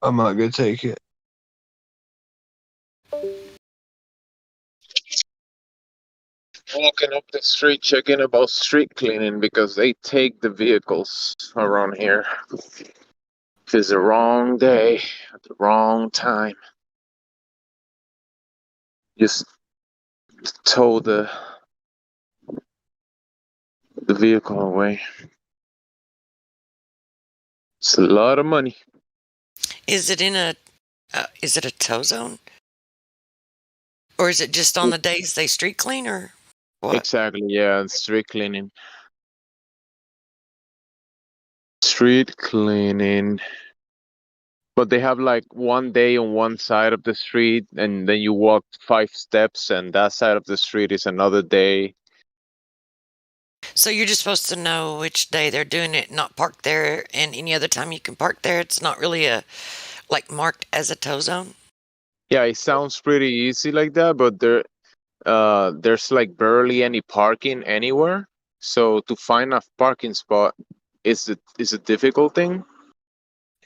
I might go take it. Walking up the street checking about street cleaning because they take the vehicles around here. If it's the wrong day at the wrong time, just tow the vehicle away. It's a lot of money. Is it in a is it a tow zone? Or is it just on the days they street clean or what? Exactly, yeah, street cleaning. Street cleaning. But they have like one day on one side of the street, and then you walk 5 steps, and that side of the street is another day. So you're just supposed to know which day they're doing it, not park there, and any other time you can park there. It's not really a marked as a tow zone. Yeah, it sounds pretty easy like that, but there's like barely any parking anywhere. So to find a parking spot is a difficult thing.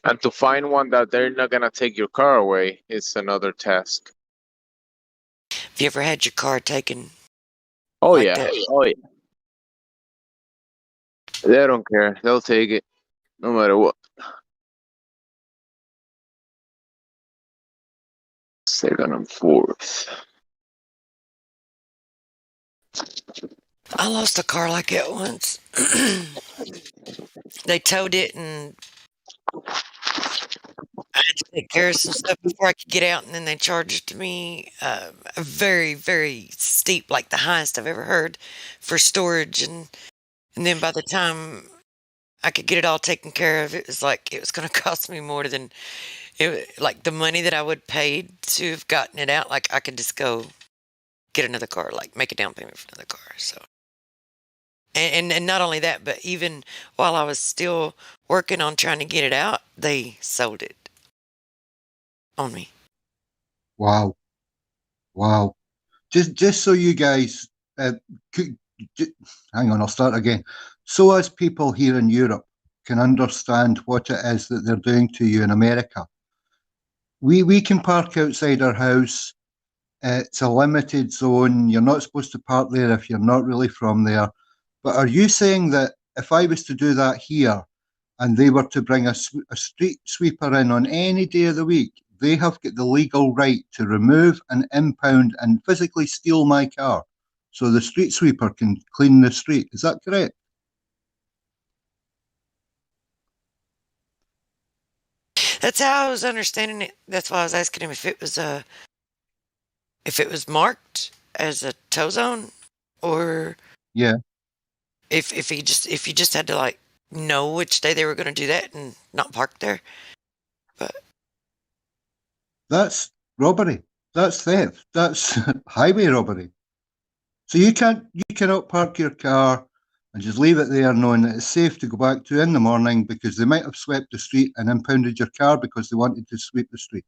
And to find one that they're not gonna take your car away is another task. Have you ever had your car taken? Oh like yeah. that? Oh yeah. They don't care. They'll take it no matter what. Second and fourth. I lost a car like that once. They towed it, and I had to take care of some stuff before I could get out, and then they charged me a very, very steep, like the highest I've ever heard, for storage, and then by the time I could get it all taken care of, it was like it was going to cost me more than like the money that I would pay to have gotten it out. Like I could just go get another car, like make a down payment for another car. So, and not only that, but even while I was still working on trying to get it out, they sold it on me. Wow. Wow. Just so you guys hang on, I'll start again. So as people here in Europe can understand what it is that they're doing to you in America, we can park outside our house. It's a limited zone. You're not supposed to park there if you're not really from there. But are you saying that if I was to do that here and they were to bring a street sweeper in on any day of the week, they have got the legal right to remove and impound and physically steal my car so the street sweeper can clean the street? Is that correct? That's how I was understanding it. That's why I was asking him if it was marked as a tow zone, or Yeah. if you just had to like know which day they were going to do that and not park there. But That's robbery. That's theft. That's highway robbery. So you cannot park your car and just leave it there knowing that it's safe to go back to in the morning because they might have swept the street and impounded your car because they wanted to sweep the street.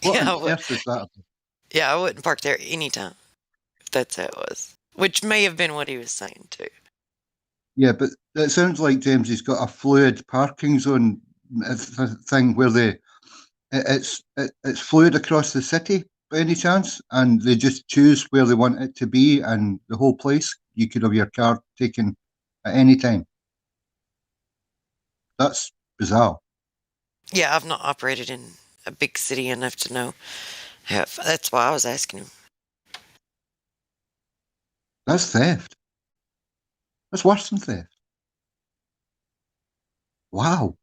What yeah, on earth is that? yeah, I wouldn't park there anytime if that's how it was. Which may have been what he was saying too. Yeah, but it sounds like James has got a fluid parking zone thing where it's fluid across the city by any chance, and they just choose where they want it to be, and the whole place you could have your car taken at any time. That's bizarre. Yeah, I've not operated in a big city enough to know. That's why I was asking him. That's theft. That's worse than theft. Wow.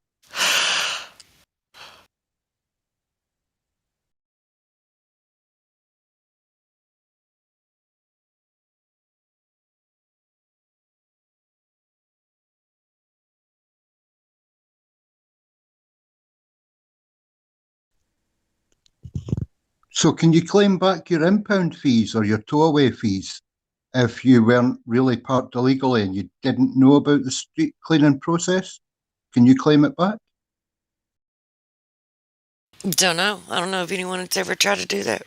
So can you claim back your impound fees or your towaway fees if you weren't really parked illegally and you didn't know about the street cleaning process? Can you claim it back? Don't know. I don't know if anyone has ever tried to do that.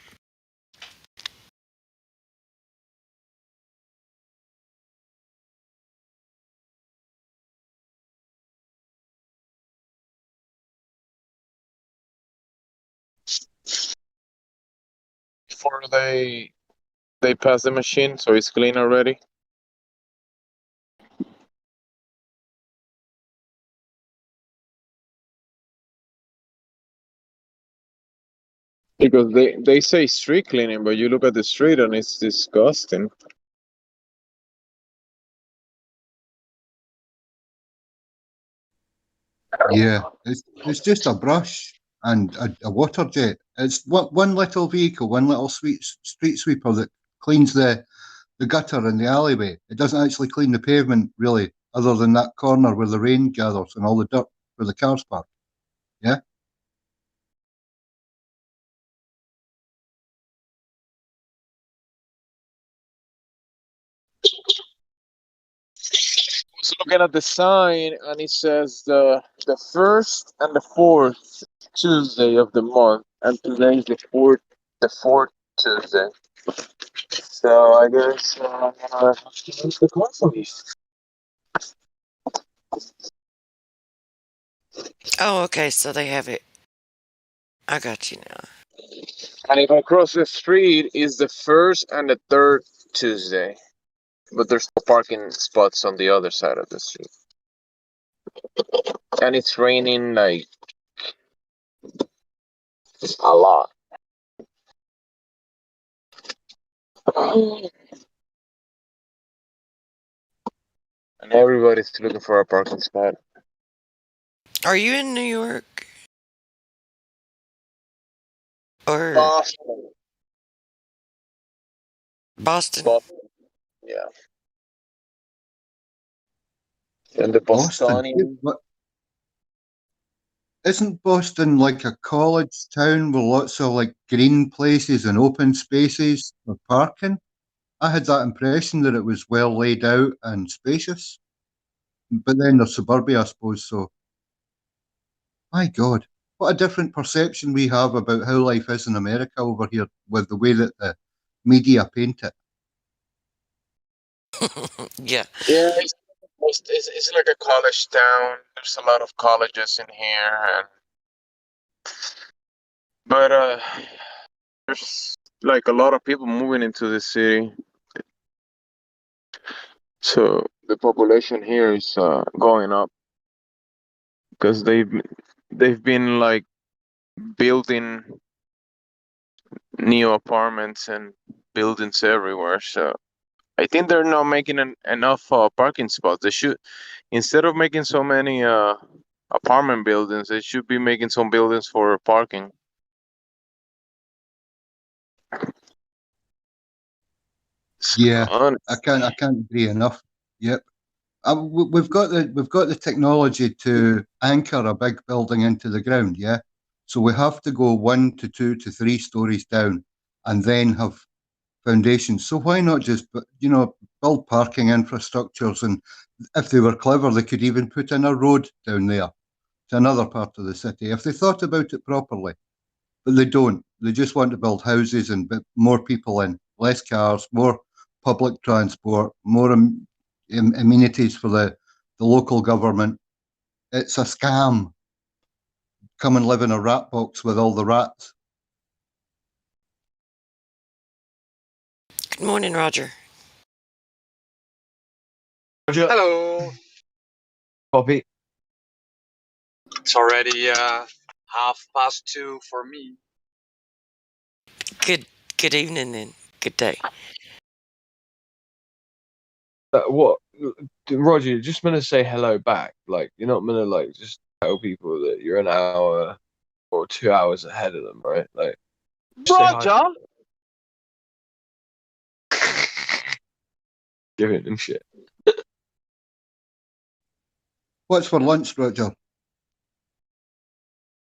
Before they pass the machine, so it's clean already. Because they say street cleaning, but you look at the street and it's disgusting. Yeah, it's just a brush and a water jet. It's one little vehicle, one little street sweeper that cleans the gutter in the alleyway. It doesn't actually clean the pavement really, other than that corner where the rain gathers and all the dirt where the cars park. Yeah. I was looking at the sign and it says the first and the fourth Tuesday of the month, and today is the fourth Tuesday. So I guess it's the consoles. Oh, okay. So they have it. I got you now. And if I cross the street, is the first and the third Tuesday, but there's no parking spots on the other side of the street, and it's raining like a lot. And everybody's looking for a parking spot. Are you in New York? Or Boston. Boston? Boston. Yeah. And the Boston. Bostonian. Isn't Boston like a college town with lots of like green places and open spaces for parking? I had that impression that it was well laid out and spacious. But then there's suburbia, I suppose, so my God, what a different perception we have about how life is in America over here with the way that the media paint it. Yeah. Yeah, it's like a college town. There's a lot of colleges in here, but there's like a lot of people moving into the city, so the population here is going up because they've been like building new apartments and buildings everywhere. So I think they're not making enough parking spots. They should, instead of making so many apartment buildings, they should be making some buildings for parking. Yeah, Honest. I can't agree enough. Yep. We've got the technology to anchor a big building into the ground, yeah. So we have to go 1 to 2 to 3 stories down, and then have foundations. So why not just build parking infrastructures, and if they were clever, they could even put in a road down there to another part of the city if they thought about it properly. But they don't. They just want to build houses and put more people in, less cars, more public transport, more amenities for the local government. It's a scam. Come and live in a rat box with all the rats. Good morning, Roger. Hello. Bobby. It's already 2:30 for me. Good evening then. Good day. What, Roger? You're just gonna say hello back. Like you're not gonna like just tell people that you're an hour or 2 hours ahead of them, right? Like say hi. Roger. Giving them shit. What's for lunch, Roger?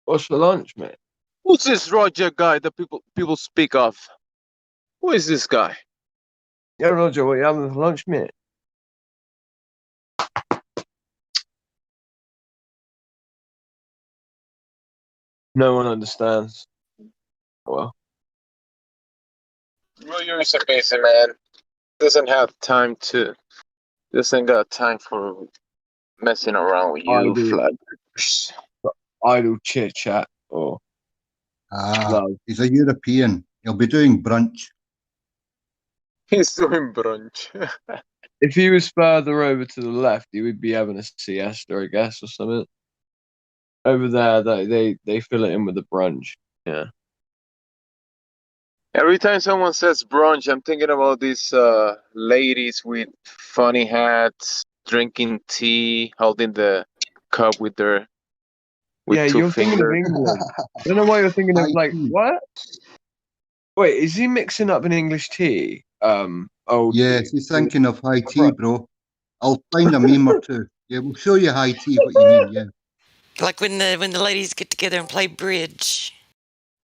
What's for lunch, mate? Who's this Roger guy that people speak of? Who is this guy? Yeah, Roger, what you having for lunch, mate? No one understands. Well, Roger is a busy man. Doesn't have time to. Doesn't got time for messing around with you, flaggers. Idle chit chat or love. He's a European. He'll be doing brunch. He's doing brunch. If he was further over to the left, he would be having a siesta, I guess, or something. Over there, they fill it in with the brunch. Yeah. Every time someone says brunch, I'm thinking about these ladies with funny hats, drinking tea, holding the cup with their Yeah, two you're thinking of fingers. England. I don't know why you're thinking of High like tea. what? Wait, is he mixing up an English tea? Old Yes, tea. he's thinking of high tea, Right. bro. I'll find a meme or two. Yeah, we'll show you high tea, what you mean, yeah. Like when the ladies get together and play bridge.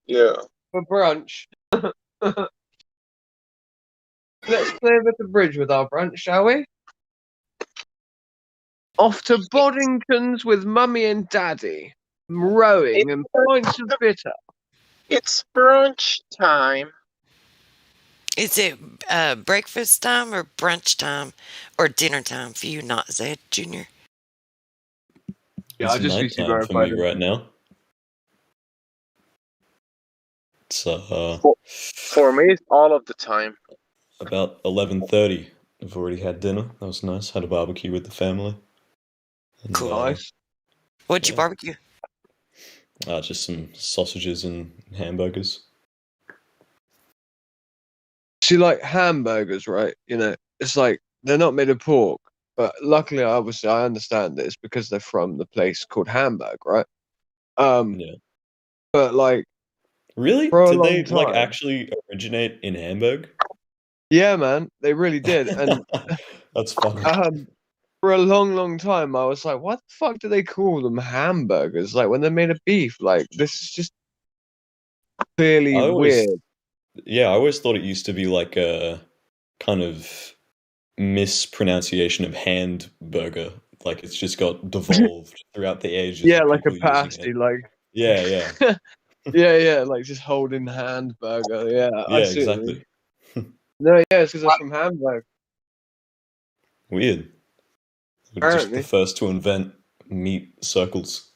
Yeah. For brunch. Let's play a bit of bridge with our brunch, shall we? Off to Boddington's with Mummy and Daddy. Rowing and pints of bitter. It's brunch time. Is it breakfast time or brunch time or dinner time for you, not Zed Jr.? Yeah, It's I just recently nighttime for verified me him. right now. It's For me, it's all of the time. about 11:30. I've already had dinner. That was nice. Had a barbecue with the family. And, Cool. Nice. What'd you barbecue? Just some sausages and hamburgers. See, like hamburgers, right? You know, it's like they're not made of pork, but luckily, obviously, I understand that it's because they're from the place called Hamburg, right? Yeah. But like, Really? for a Did they long time, actually originate in Hamburg? yeah, man, they really did. And That's funny. for a long time, I was like, what the fuck do they call them hamburgers? Like when they're made of beef, like this is just clearly I always, weird. I always thought it used to be like a kind of mispronunciation of hand burger. Like it's just got devolved throughout the ages Yeah, of like a people using pasty, it. like Yeah. yeah, like just holding hand burger. Yeah, I Yeah, see what you mean. exactly. No, yeah, it's because they're from Hamburg. Weird. We're just the Apparently. first to invent meat circles.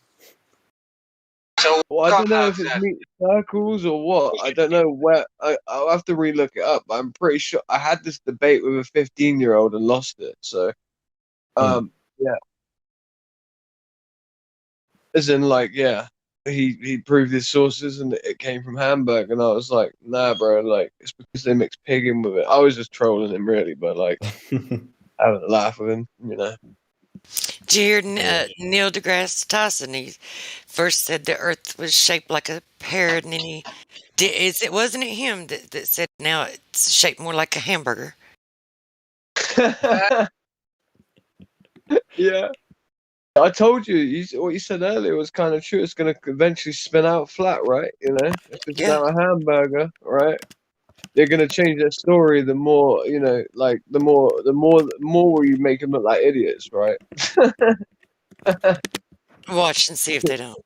Well, I don't know if it's meat circles or what. I don't know where. I'll have to relook it up. But I'm pretty sure I had this debate with a 15-year-old and lost it. So, yeah. As in, like, yeah, he proved his sources and it came from Hamburg, and I was like, nah, bro, like it's because they mix pig in with it. I was just trolling him, really, but like having a laugh with him, you know. Did you hear Neil deGrasse Tyson? He first said the Earth was shaped like a pear, and then wasn't it him that said now it's shaped more like a hamburger? Yeah. I told you, what you said earlier was kind of true. It's going to eventually spin out flat, right? You know, if it's now a hamburger, right? They're going to change their story. The more, you know, like the more you make them look like idiots, right? Watch and see if they don't.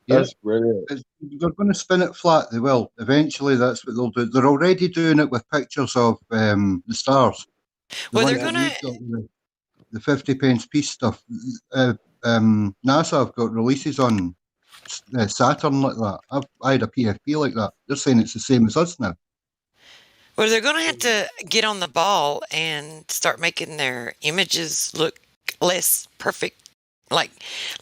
That's brilliant. They're going to spin it flat. They will. Eventually, that's what they'll do. They're already doing it with pictures of the stars. Well, they're ones that gonna. we've got, the 50 pence piece stuff. NASA have got releases on Saturn like that. I had a PFP like that. They're saying it's the same as us now. Well, they're going to have to get on the ball and start making their images look less perfect, like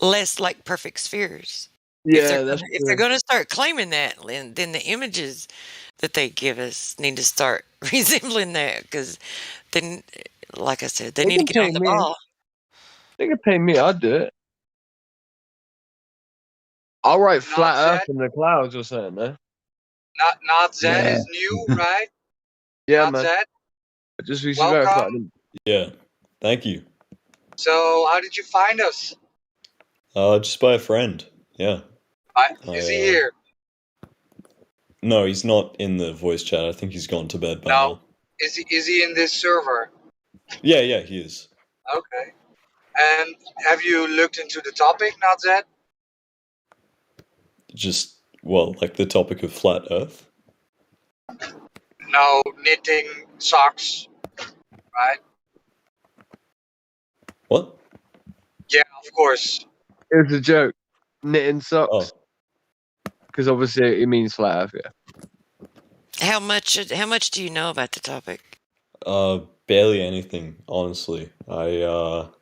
less like perfect spheres. Yeah, that's If they're going to start claiming that, then the images that they give us need to start resembling that. Because then, like I said, they need to can get on pay the me. ball. They can pay me. I'd do it. I'll write flat Earth in the clouds or something, man. Not Zed is new, right? Yeah, Not man. Zed. Just recently verified Welcome. him. Yeah. Thank you. So, how did you find us? Just by a friend. Yeah. Is he here? No, he's not in the voice chat. I think he's gone to bed by now. Is he in this server? Yeah, he is. Okay. And have you looked into the topic, not Zed? Just, like the topic of flat Earth? No, knitting socks, right? What? Yeah, of course. It was a joke. Knitting socks. Because obviously it means flat Earth, yeah. How much do you know about the topic? Barely anything, honestly. I'll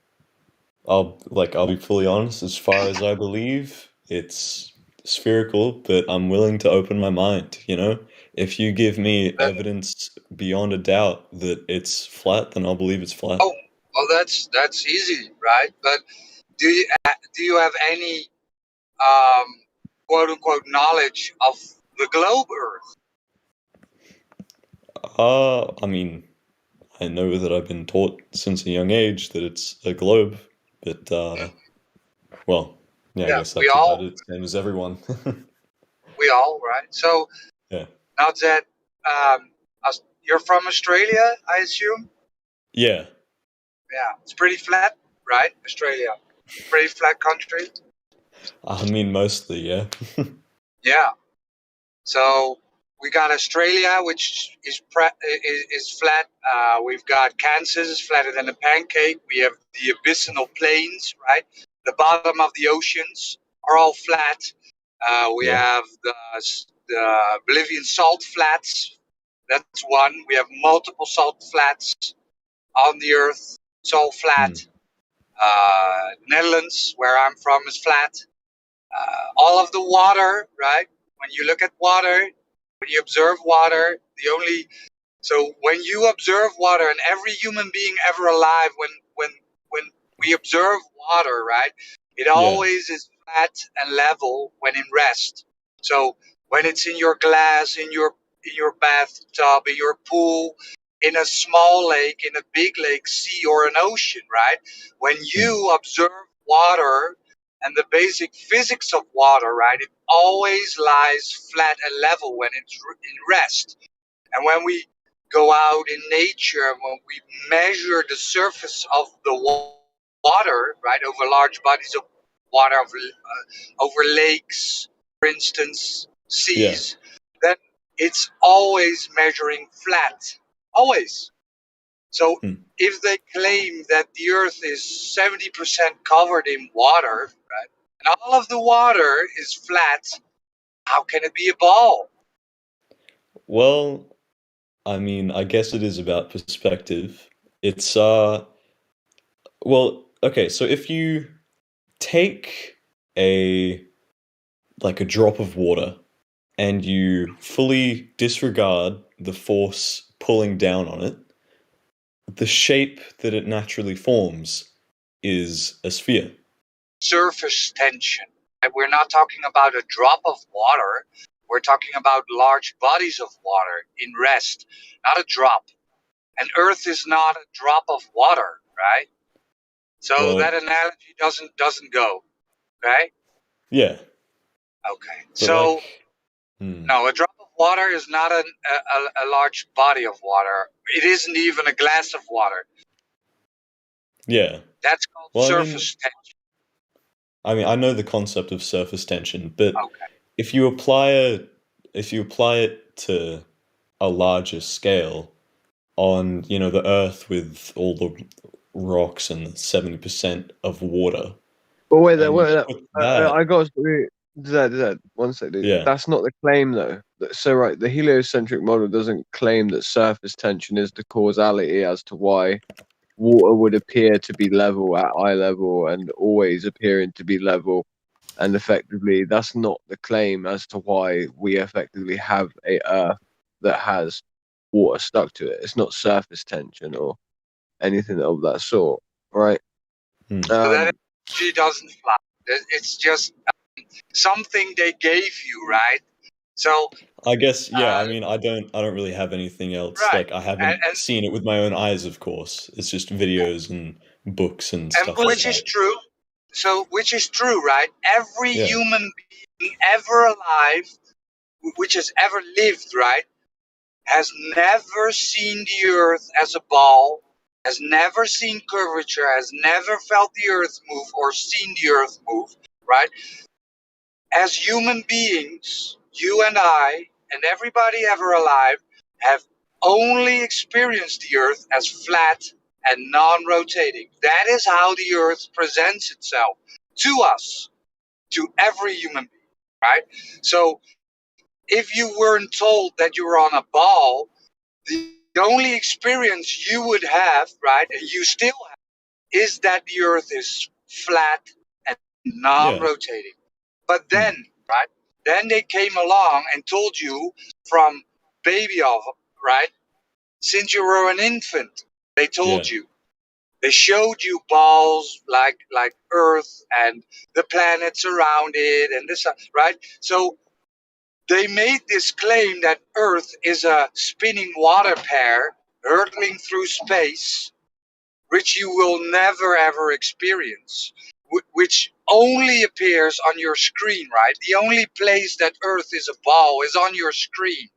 be fully honest. As far as I believe, it's spherical, but I'm willing to open my mind, you know? If you give me evidence beyond a doubt that it's flat, then I'll believe it's flat. Oh, well, that's easy, right? But do you have any quote unquote knowledge of the globe Earth? I mean, I know that I've been taught since a young age that it's a globe, but well, yeah, I Yeah, guess that's about it. Same as everyone. we all, right? So Yeah. now that you're from Australia, I assume. Yeah. Yeah, it's pretty flat, right? Australia, pretty flat country. I mean, mostly, yeah. Yeah. So we got Australia, which is flat. We've got Kansas, is flatter than a pancake. We have the abyssal plains, right? The bottom of the oceans are all flat. We Yeah. have the Bolivian salt flats. That's one. We have multiple salt flats on the earth. It's all flat. Netherlands, where I'm from, is flat. All of the water, right? When you look at water, when you observe water, so when you observe water, and every human being ever alive, when we observe water, right, it always is flat and level when in rest. So when it's in your glass, in your bathtub, in your pool, in a small lake, in a big lake, sea, or an ocean, right? When you observe water and the basic physics of water, right, it always lies flat and level when it's in rest. And when we go out in nature, when we measure the surface of the water, right, over large bodies of water, over lakes, for instance, seas, then it's always measuring flat. Always. So if they claim that the Earth is 70% covered in water, right, and all of the water is flat, how can it be a ball? Well, I mean, I guess it is about perspective. It's well, okay, so if you take a like a drop of water and you fully disregard the force pulling down on it, the shape that it naturally forms is a sphere. Surface tension. And we're not talking about a drop of water. We're talking about large bodies of water in rest, not a drop. And Earth is not a drop of water, right? So Well, that analogy doesn't go, okay? yeah. Okay. But So like, no, a drop of water is not a large body of water. It isn't even a glass of water. yeah. That's called Well, surface tension. I mean, I know the concept of surface tension, but Okay. if you apply it to a larger scale on, you know, the Earth with all the rocks and 70% of water. But wait there, and you wait there. put that, I got Zed, one sec, dude. Yeah. That's not the claim, though. So, right, the heliocentric model doesn't claim that surface tension is the causality as to why water would appear to be level at eye level and always appearing to be level. And effectively, that's not the claim as to why we effectively have a Earth that has water stuck to it. It's not surface tension or anything of that sort, right? So that energy doesn't fly. It's just something they gave you, right? So I guess, yeah, I mean, I don't really have anything else. right. Like, I haven't seen it with my own eyes, of course. It's just videos and books and stuff like which is that. true. So which is true, right? Every Yeah. human being ever alive, which has ever lived, right, has never seen the Earth as a ball, has never seen curvature, has never felt the Earth move or seen the Earth move, right? As human beings, you and I, and everybody ever alive, have only experienced the Earth as flat and non-rotating. That is how the Earth presents itself to us, to every human being, right? So if you weren't told that you were on a ball, the only experience you would have, right, and you still have, is that the Earth is flat and non-rotating. But then, right, Then they came along and told you from baby of, right? Since you were an infant, they told Yeah. you. They showed you balls like Earth and the planets around it and this, right? So they made this claim that Earth is a spinning water pear hurtling through space, which you will never ever experience, which only appears on your screen, right? The only place that Earth is a ball is on your screen.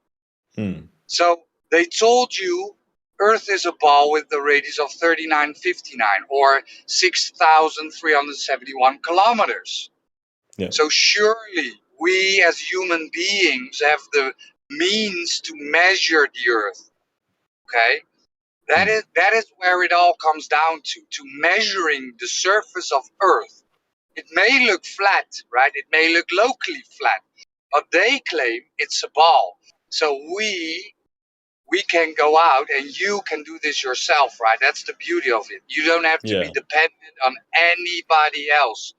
Hmm. So they told you Earth is a ball with the radius of 3959 or 6,371 kilometers. Yeah. So surely we as human beings have the means to measure the Earth. Okay? That is where it all comes down to measuring the surface of Earth. It may look flat, right? It may look locally flat, but they claim it's a ball. So we can go out and you can do this yourself, right? That's the beauty of it. You don't have to be Yeah. dependent on anybody else.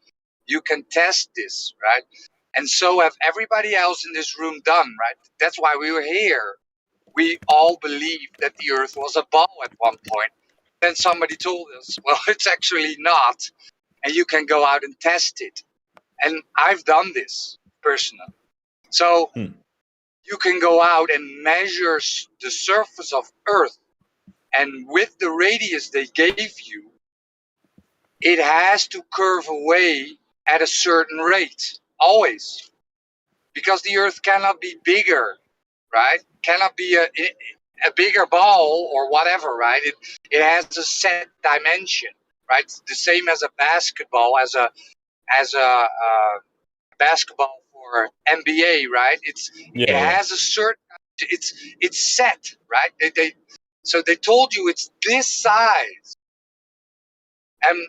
You can test this, right? And so have everybody else in this room done, right? That's why we were here. We all believed that the Earth was a ball at one point. Then somebody told us, well, it's actually not. And you can go out and test it. And I've done this personally. So you can go out and measure the surface of Earth. And with the radius they gave you, it has to curve away at a certain rate, always. Because the Earth cannot be bigger, right? Cannot be a bigger ball or whatever, right? It has a set dimension, right? The same as a basketball, as a basketball for NBA, right? Yeah. It has a certain, it's set, right? So they told you it's this size, and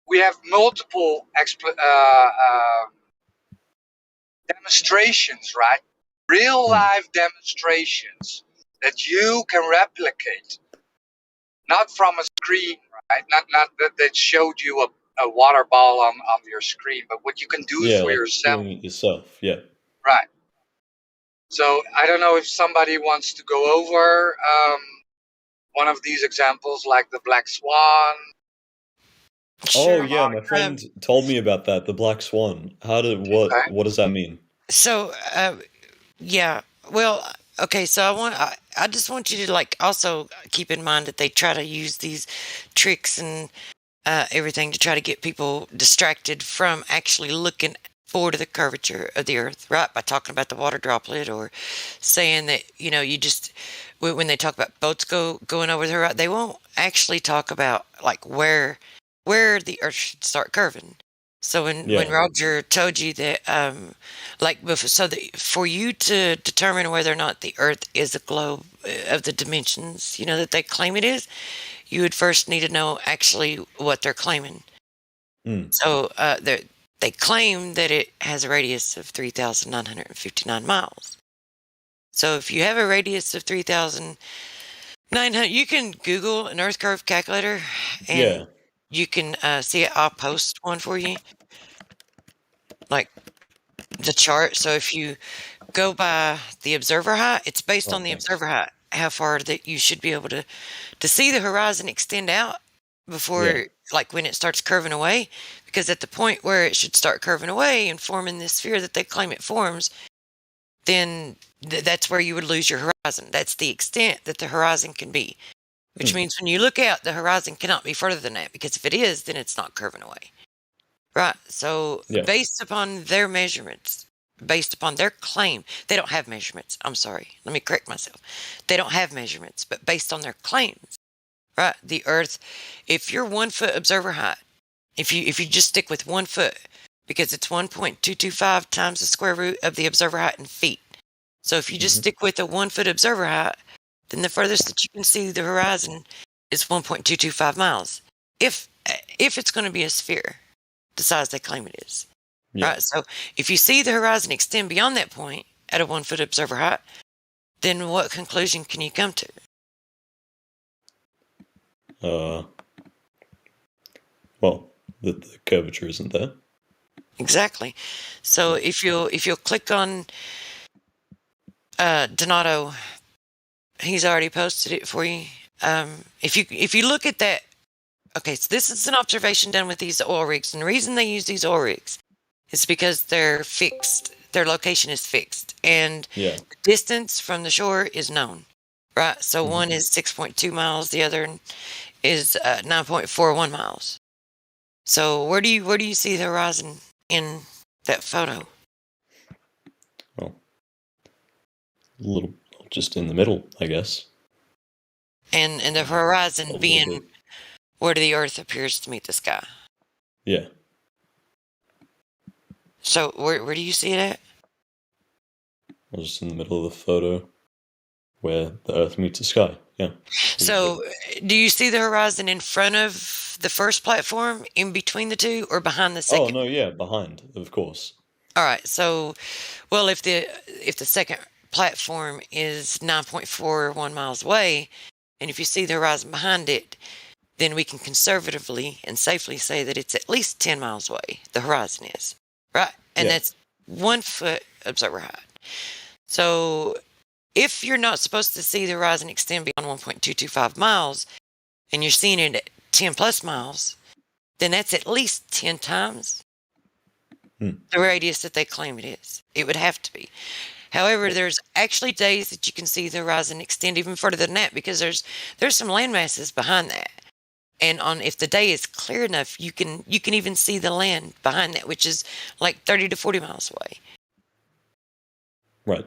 we have multiple demonstrations, right? Real life demonstrations that you can replicate, not from a screen, right? Not that showed you a water ball on your screen, but what you can do Yeah, for like yourself, doing it yourself. Yeah. right? So I don't know if somebody wants to go over one of these examples, like the black swan. Oh yeah, my friend told me about that, the black swan. Okay. What does that mean? So, yeah. Well, okay. So I just want you to like also keep in mind that they try to use these tricks and everything to try to get people distracted from actually looking forward to the curvature of the Earth, right? By talking about the water droplet or saying that you just when they talk about boats going over the horizon, they won't actually talk about like where the Earth should start curving. So when Roger told you that, so that for you to determine whether or not the Earth is a globe of the dimensions, that they claim it is, you would first need to know actually what they're claiming. So they claim that it has a radius of 3,959 miles. So if you have a radius of 3,900, you can Google an Earth curve calculator, and you can see it. I'll post one for you, like the chart. So if you go by the observer height, it's based on the observer height, how far that you should be able to see the horizon extend out before, like when it starts curving away, because at the point where it should start curving away and forming this sphere that they claim it forms, then that's where you would lose your horizon. That's the extent that the horizon can be, which means when you look out, the horizon cannot be further than that, because if it is, then it's not curving away. Right. So based upon their measurements, based upon their claim, they don't have measurements. I'm sorry. Let me correct myself. They don't have measurements, but based on their claims, right? The Earth, if you're 1 foot observer height, if you just stick with 1 foot, because it's 1.225 times the square root of the observer height in feet. So if you just stick with a 1 foot observer height, then the furthest that you can see the horizon is 1.225 miles. If it's going to be a sphere, the size they claim it is. Right. So if you see the horizon extend beyond that point at a 1 foot observer height, then what conclusion can you come to? Well, the curvature isn't there. Exactly. So if you'll click on Donato, he's already posted it for you. If you look at that, okay, so this is an observation done with these oil rigs, and the reason they use these oil rigs is because they're fixed. Their location is fixed, and Yeah. the distance from the shore is known, right? So one is 6.2 miles, the other is 9.41 miles. So where do you see the horizon in that photo? Well, a little, just in the middle, I guess. And the horizon A being little bit. where the Earth appears to meet the sky. Yeah. So where do you see it at? I was just in the middle of the photo where the Earth meets the sky. Yeah. So do you see the horizon in front of the first platform, in between the two, or behind the second? Oh no, yeah, behind, of course. All right. So, well, if the second platform is 9.41 miles away, and if you see the horizon behind it, then we can conservatively and safely say that it's at least 10 miles away. The horizon is, right? And Yeah. that's 1 foot observer height. So if you're not supposed to see the horizon extend beyond 1.225 miles, and you're seeing it at 10 plus miles, then that's at least 10 times the radius that they claim it is. It would have to be. However, there's actually days that you can see the horizon extend even further than that, because there's some land masses behind that. And if the day is clear enough, you can even see the land behind that, which is like 30 to 40 miles away. Right.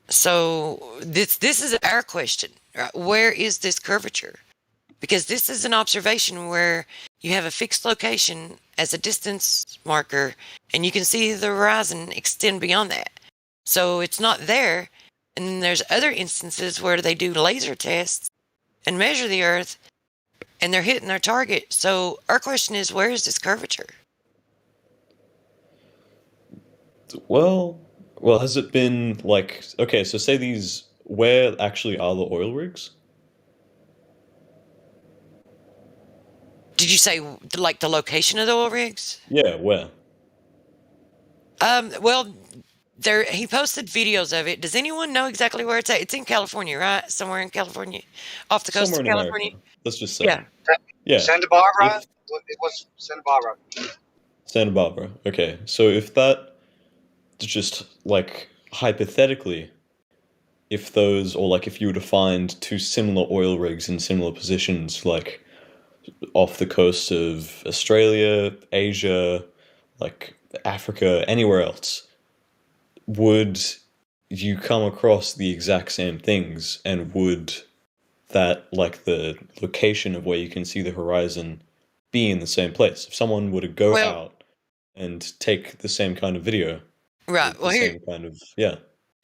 So this is our question, right? Where is this curvature? Because this is an observation where you have a fixed location as a distance marker, and you can see the horizon extend beyond that. So it's not there. And then there's other instances where they do laser tests and measure the Earth, and they're hitting their target. So our question is, where is this curvature? Well, has it been like, okay, so say these, where actually are the oil rigs? Did you say like the location of the oil rigs? Yeah, where? Well, he posted videos of it. Does anyone know exactly where it's at? It's in California, right? Somewhere in California, off the coast Somewhere of in California. America. Let's just say. Yeah. Yeah. Santa Barbara. It was Santa Barbara. Santa Barbara. Okay, so if that, just like hypothetically, if those, or like if you were to find two similar oil rigs in similar positions, like off the coast of Australia, Asia, like Africa, anywhere else, would you come across the exact same things, and would that, like the location of where you can see the horizon, be in the same place? If someone were to go out and take the same kind of video, right. Well, same kind of, yeah.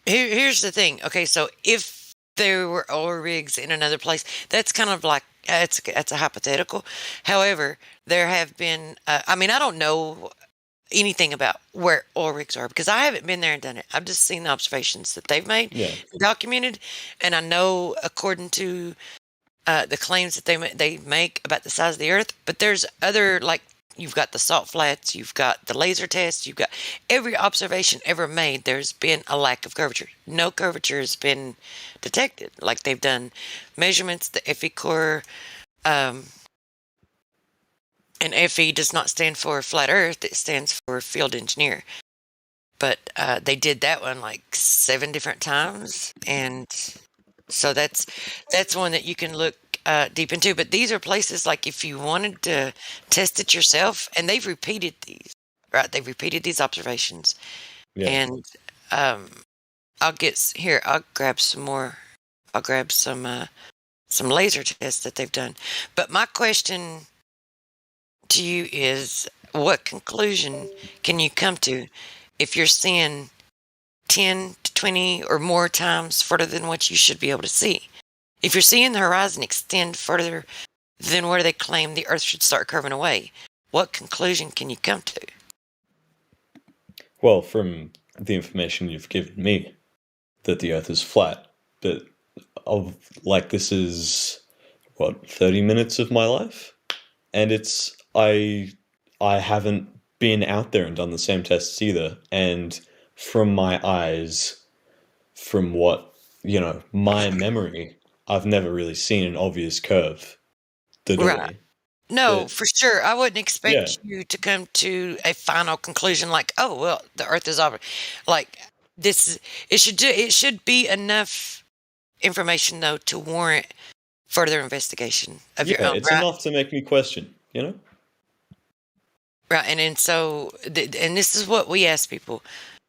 Here's the thing. Okay, so if there were oil rigs in another place, that's kind of like that's a hypothetical. However, there have been. I mean, I don't know anything about where oil rigs are because I haven't been there and done it. I've just seen the observations that they've made, documented, and I know according to the claims that they make about the size of the Earth. But there's other, like, you've got the salt flats, you've got the laser tests, you've got every observation ever made. There's been a lack of curvature. No curvature has been detected. Like, they've done measurements, the FE core, and FE does not stand for flat Earth. It stands for field engineer. But they did that one like 7 different times, and so that's one that you can look deep into. But these are places, like, if you wanted to test it yourself, and they've repeated these, right? They've repeated these observations, and I'll grab some more. I'll grab some laser tests that they've done. But my question to you is, what conclusion can you come to if you're seeing 10 to 20 or more times further than what you should be able to see? If you're seeing the horizon extend further than where they claim the Earth should start curving away, what conclusion can you come to? Well, from the information you've given me, that the Earth is flat, but this is, 30 minutes of my life? And I haven't been out there and done the same tests either. And from my eyes, from what, my memory, I've never really seen an obvious curve. Right. No, for sure. I wouldn't Yeah. expect you to come to a final conclusion like, oh, well, the Earth is orbit. Like this, it should be enough information though to warrant further investigation of your own. It's Right. enough to make me question, Right, and so, and this is what we ask people.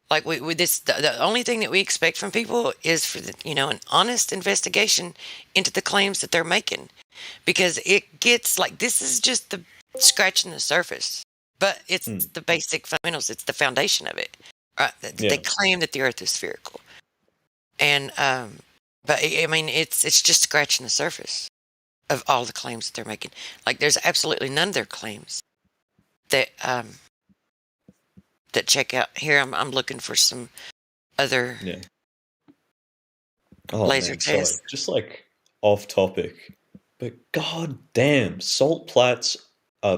Like we this the only thing that we expect from people is for an honest investigation into the claims that they're making, because it gets like this is just the scratching the surface, but it's the basic fundamentals. It's the foundation of it. Right? They claim that the Earth is spherical, and but I mean it's just scratching the surface of all the claims that they're making. Like there's absolutely none of their claims that that check out. Here I'm looking for some other laser sorry, tests. just like off topic, but god damn, salt flats are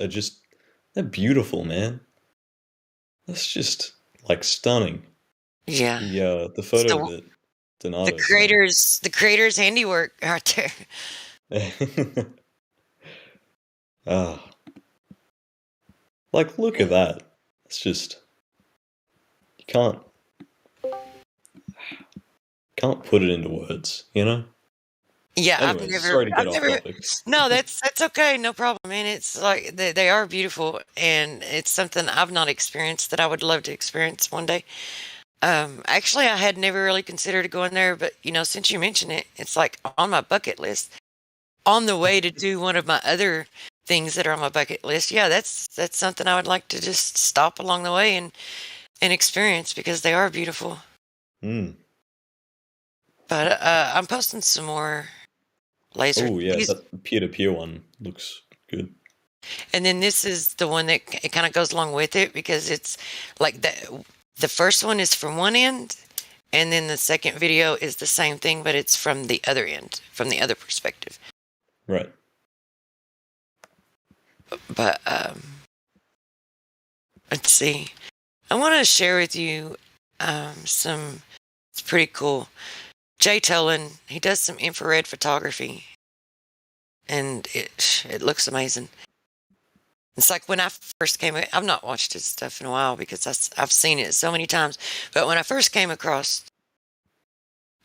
just, they're beautiful, man. That's just like stunning. Yeah. The photo that Donato The creator's handiwork right there. Like, look at that. It's just, you can't put it into words, Yeah, Anyways, sorry to get off topic. No, that's okay, no problem. I mean, it's like they are beautiful, and it's something I've not experienced that I would love to experience one day. Actually, I had never really considered going there, but since you mention it, it's like on my bucket list, on the way to do one of my other things that are on my bucket list. Yeah, that's something I would like to just stop along the way and experience, because they are beautiful. But I'm posting some more laser. Oh yeah, that peer-to-peer one looks good. And then this is the one that it kind of goes along with it, because it's like the first one is from one end, and then the second video is the same thing, but it's from the other end, from the other perspective. Right. But let's see. I want to share with you some. It's pretty cool. Jay Tolan, he does some infrared photography, and it looks amazing. It's like when I first came, I've not watched his stuff in a while because I've seen it so many times. But when I first came across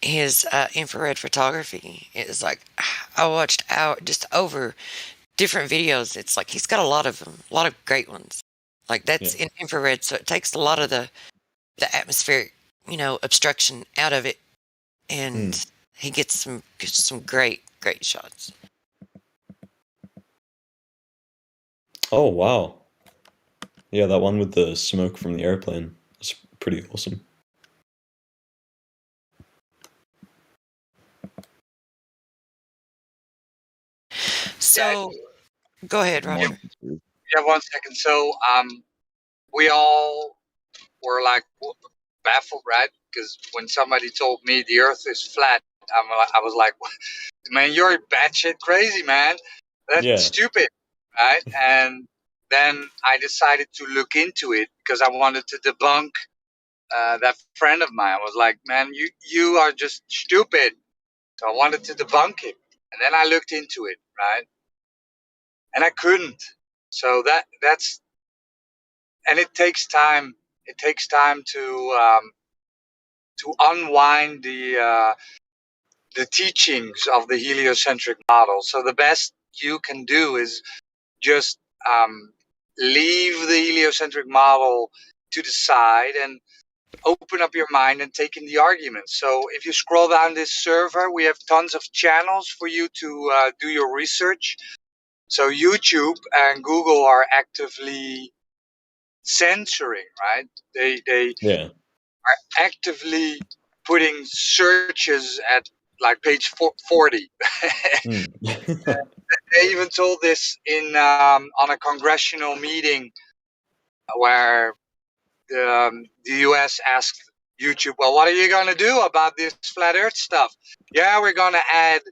his infrared photography, it was like I watched just over different videos. It's like he's got a lot of them, a lot of great ones. Like that's in infrared, so it takes a lot of the atmospheric, obstruction out of it, and he gets some great shots. Oh wow. Yeah, that one with the smoke from the airplane was pretty awesome. So, go ahead, Roger. Yeah, 1 second. So, we all were like baffled, right? Because when somebody told me the Earth is flat, I was like, man, you're batshit crazy, man. That's stupid, right? And then I decided to look into it because I wanted to debunk that friend of mine. I was like, man, you are just stupid. So I wanted to debunk him. And then I looked into it, right? And I couldn't. So that's and it takes time. It takes time to unwind the teachings of the heliocentric model. So the best you can do is just leave the heliocentric model to the side and open up your mind and take in the arguments. So if you scroll down this server, we have tons of channels for you to do your research. So YouTube and Google are actively censoring, right? They are actively putting searches at like page 40. They even told this in on a congressional meeting where the U.S. asked YouTube, well, what are you going to do about this flat Earth stuff? Yeah, we're going to add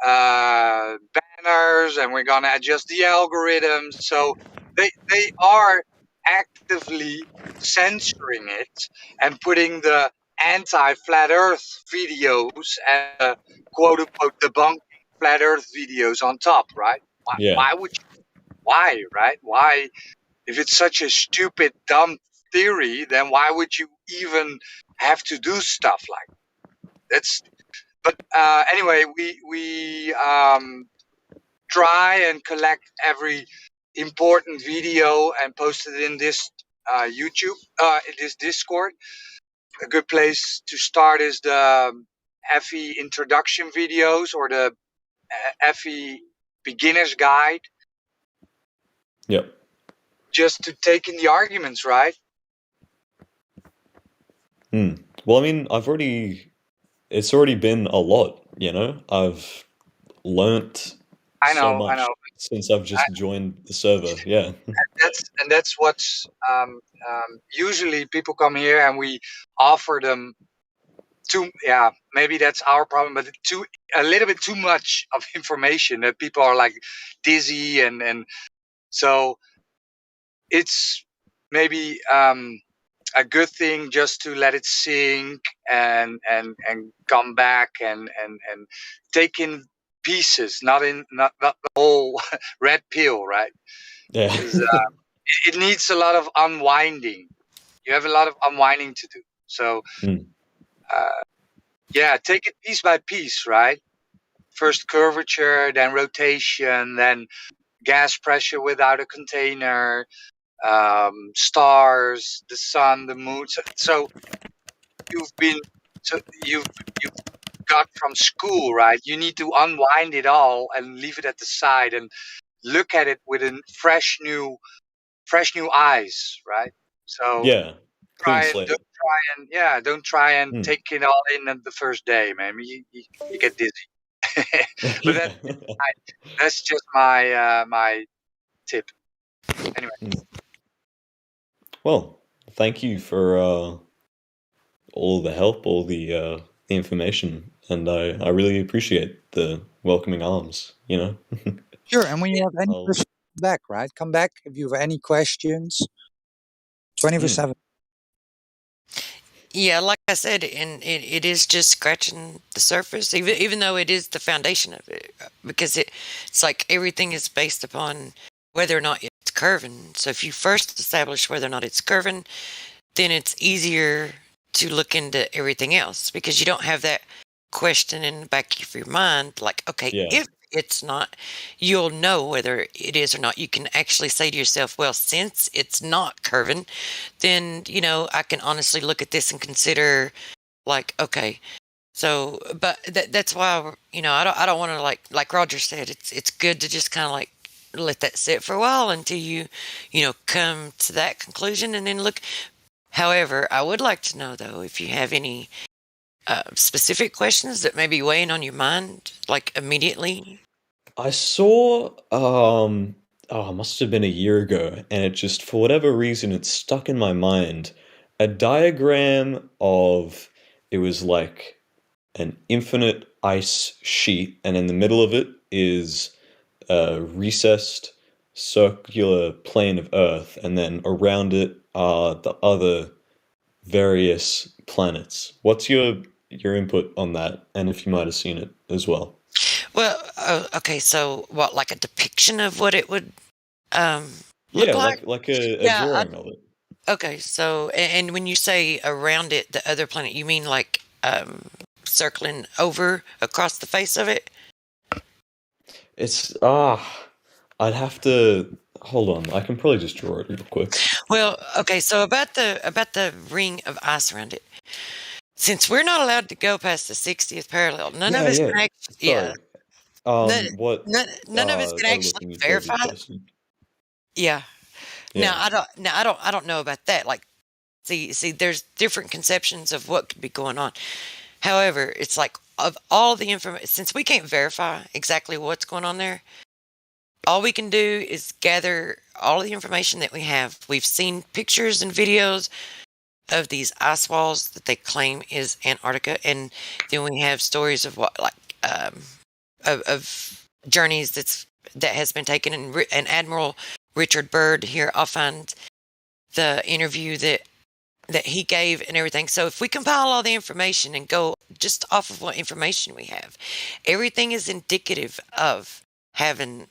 banners, and we're gonna adjust the algorithms. So they are actively censoring it and putting the anti-flat Earth videos and quote unquote debunking flat Earth videos on top, right? Yeah. Why would you? Why, right? Why, if it's such a stupid, dumb theory, then why would you even have to do stuff like that's? But anyway, we try and collect every important video and post it in this YouTube, in this Discord. A good place to start is the FE introduction videos or the FE beginner's guide, Yep. just to take in the arguments, right? Well, I mean, it's already been a lot, you know? I've learnt I so know, I much know. since I've just joined the server. Yeah. That's what's usually people come here and we offer them maybe that's our problem, but a little bit too much of information that people are like dizzy and so it's maybe a good thing just to let it sink and come back and take in pieces, not the whole red pill, right? Yeah. 'Cause, it needs a lot of unwinding. You have a lot of unwinding to do. So, take it piece by piece, right? First curvature, then rotation, then gas pressure without a container, stars, the sun, the moon. So you've been, you've got from school, right? You need to unwind it all and leave it at the side and look at it with a fresh new eyes, right? So Yeah. Clean slate. don't try and take it all in at the first day, man. You get dizzy. But that's just my my tip. Anyway, Well, thank you for all the help, all the information, and I really appreciate the welcoming arms, you know? Sure, and when you have any I'll- questions, come back, right? Come back if you have any questions. 24/7. Yeah, like I said, and it is just scratching the surface, even though it is the foundation of it, because it's like everything is based upon whether or not it's curving. So if you first establish whether or not it's curving, then it's easier to look into everything else because you don't have that question in the back of your mind, like, okay, if it's not, you'll know whether it is or not. You can actually say to yourself, well, since it's not curving, then, I can honestly look at this and consider, like, okay, so, but that's why, I don't want to, like Roger said, it's good to just kind of like let that sit for a while until you come to that conclusion and then look. However, I would like to know, though, if you have any specific questions that may be weighing on your mind, like immediately. I saw, it must have been a year ago, and it just, for whatever reason, it stuck in my mind. A diagram of, it was like an infinite ice sheet, and in the middle of it is a recessed circular plane of Earth, and then around it are the other various planets. What's your input on that, and if you might have seen it as well? Well, okay, so what, like a depiction of what it would look Yeah, like? like a Yeah, drawing of it. okay, so, and when you say around it, the other planet, you mean like circling over across the face of it? It's I'd have to hold on. I can probably just draw it real quick. Well, okay, so about the ring of ice around it. Since we're not allowed to go past the 60th parallel, none of us can actually. Sorry. What? None of us can actually verify. Yeah. Yeah. I don't know about that. Like, see, there's different conceptions of what could be going on. However, it's like of all the information, since we can't verify exactly what's going on there, all we can do is gather all the information that we have. We've seen pictures and videos of these ice walls that they claim is Antarctica, and then we have stories of what, like, of journeys that has been taken, and Admiral Richard Byrd here, I'll find the interview that he gave and everything. So if we compile all the information and go just off of what information we have, everything is indicative of having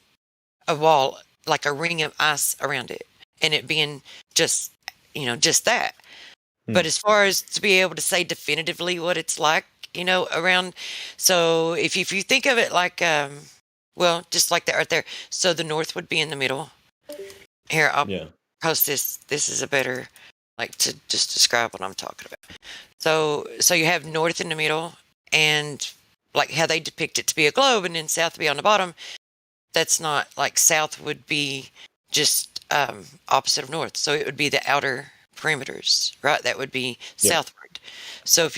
a wall, like a ring of ice around it, and it being just that. But as far as to be able to say definitively what it's like, around, so if you think of it like, just like that right there. So the north would be in the middle. Here, I'll post this. This is a better, like, to just describe what I'm talking about. So you have north in the middle, and like how they depict it to be a globe, and then south to be on the bottom. That's not like south would be just opposite of north. So it would be the outer perimeters, right? That would be southward. So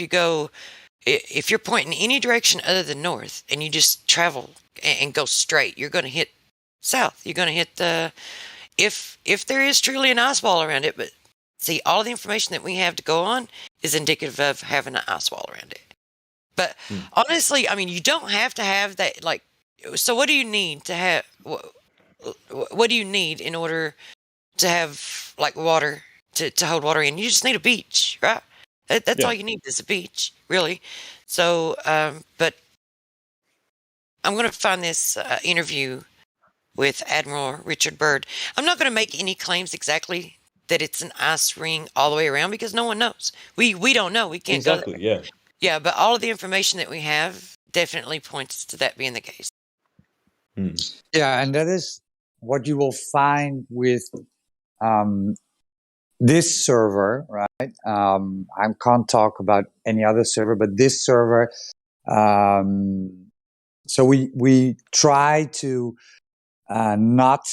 if you're pointing any direction other than north, and you just travel and go straight, you're going to hit south. You're going to hit if there is truly an ice wall around it. But see, all the information that we have to go on is indicative of having an ice wall around it. But honestly, I mean, you don't have to have that. Like, so what do you need to have? What do you need in order to have like water to hold water in? You just need a beach, right? That's all you need is a beach, really. So, but I'm going to find this interview with Admiral Richard Byrd. I'm not going to make any claims exactly that it's an ice ring all the way around, because no one knows. We don't know. We can't go there. Yeah, but all of the information that we have definitely points to that being the case. Yeah, and that is what you will find with this server, right? I can't talk about any other server, but this server. So we try to not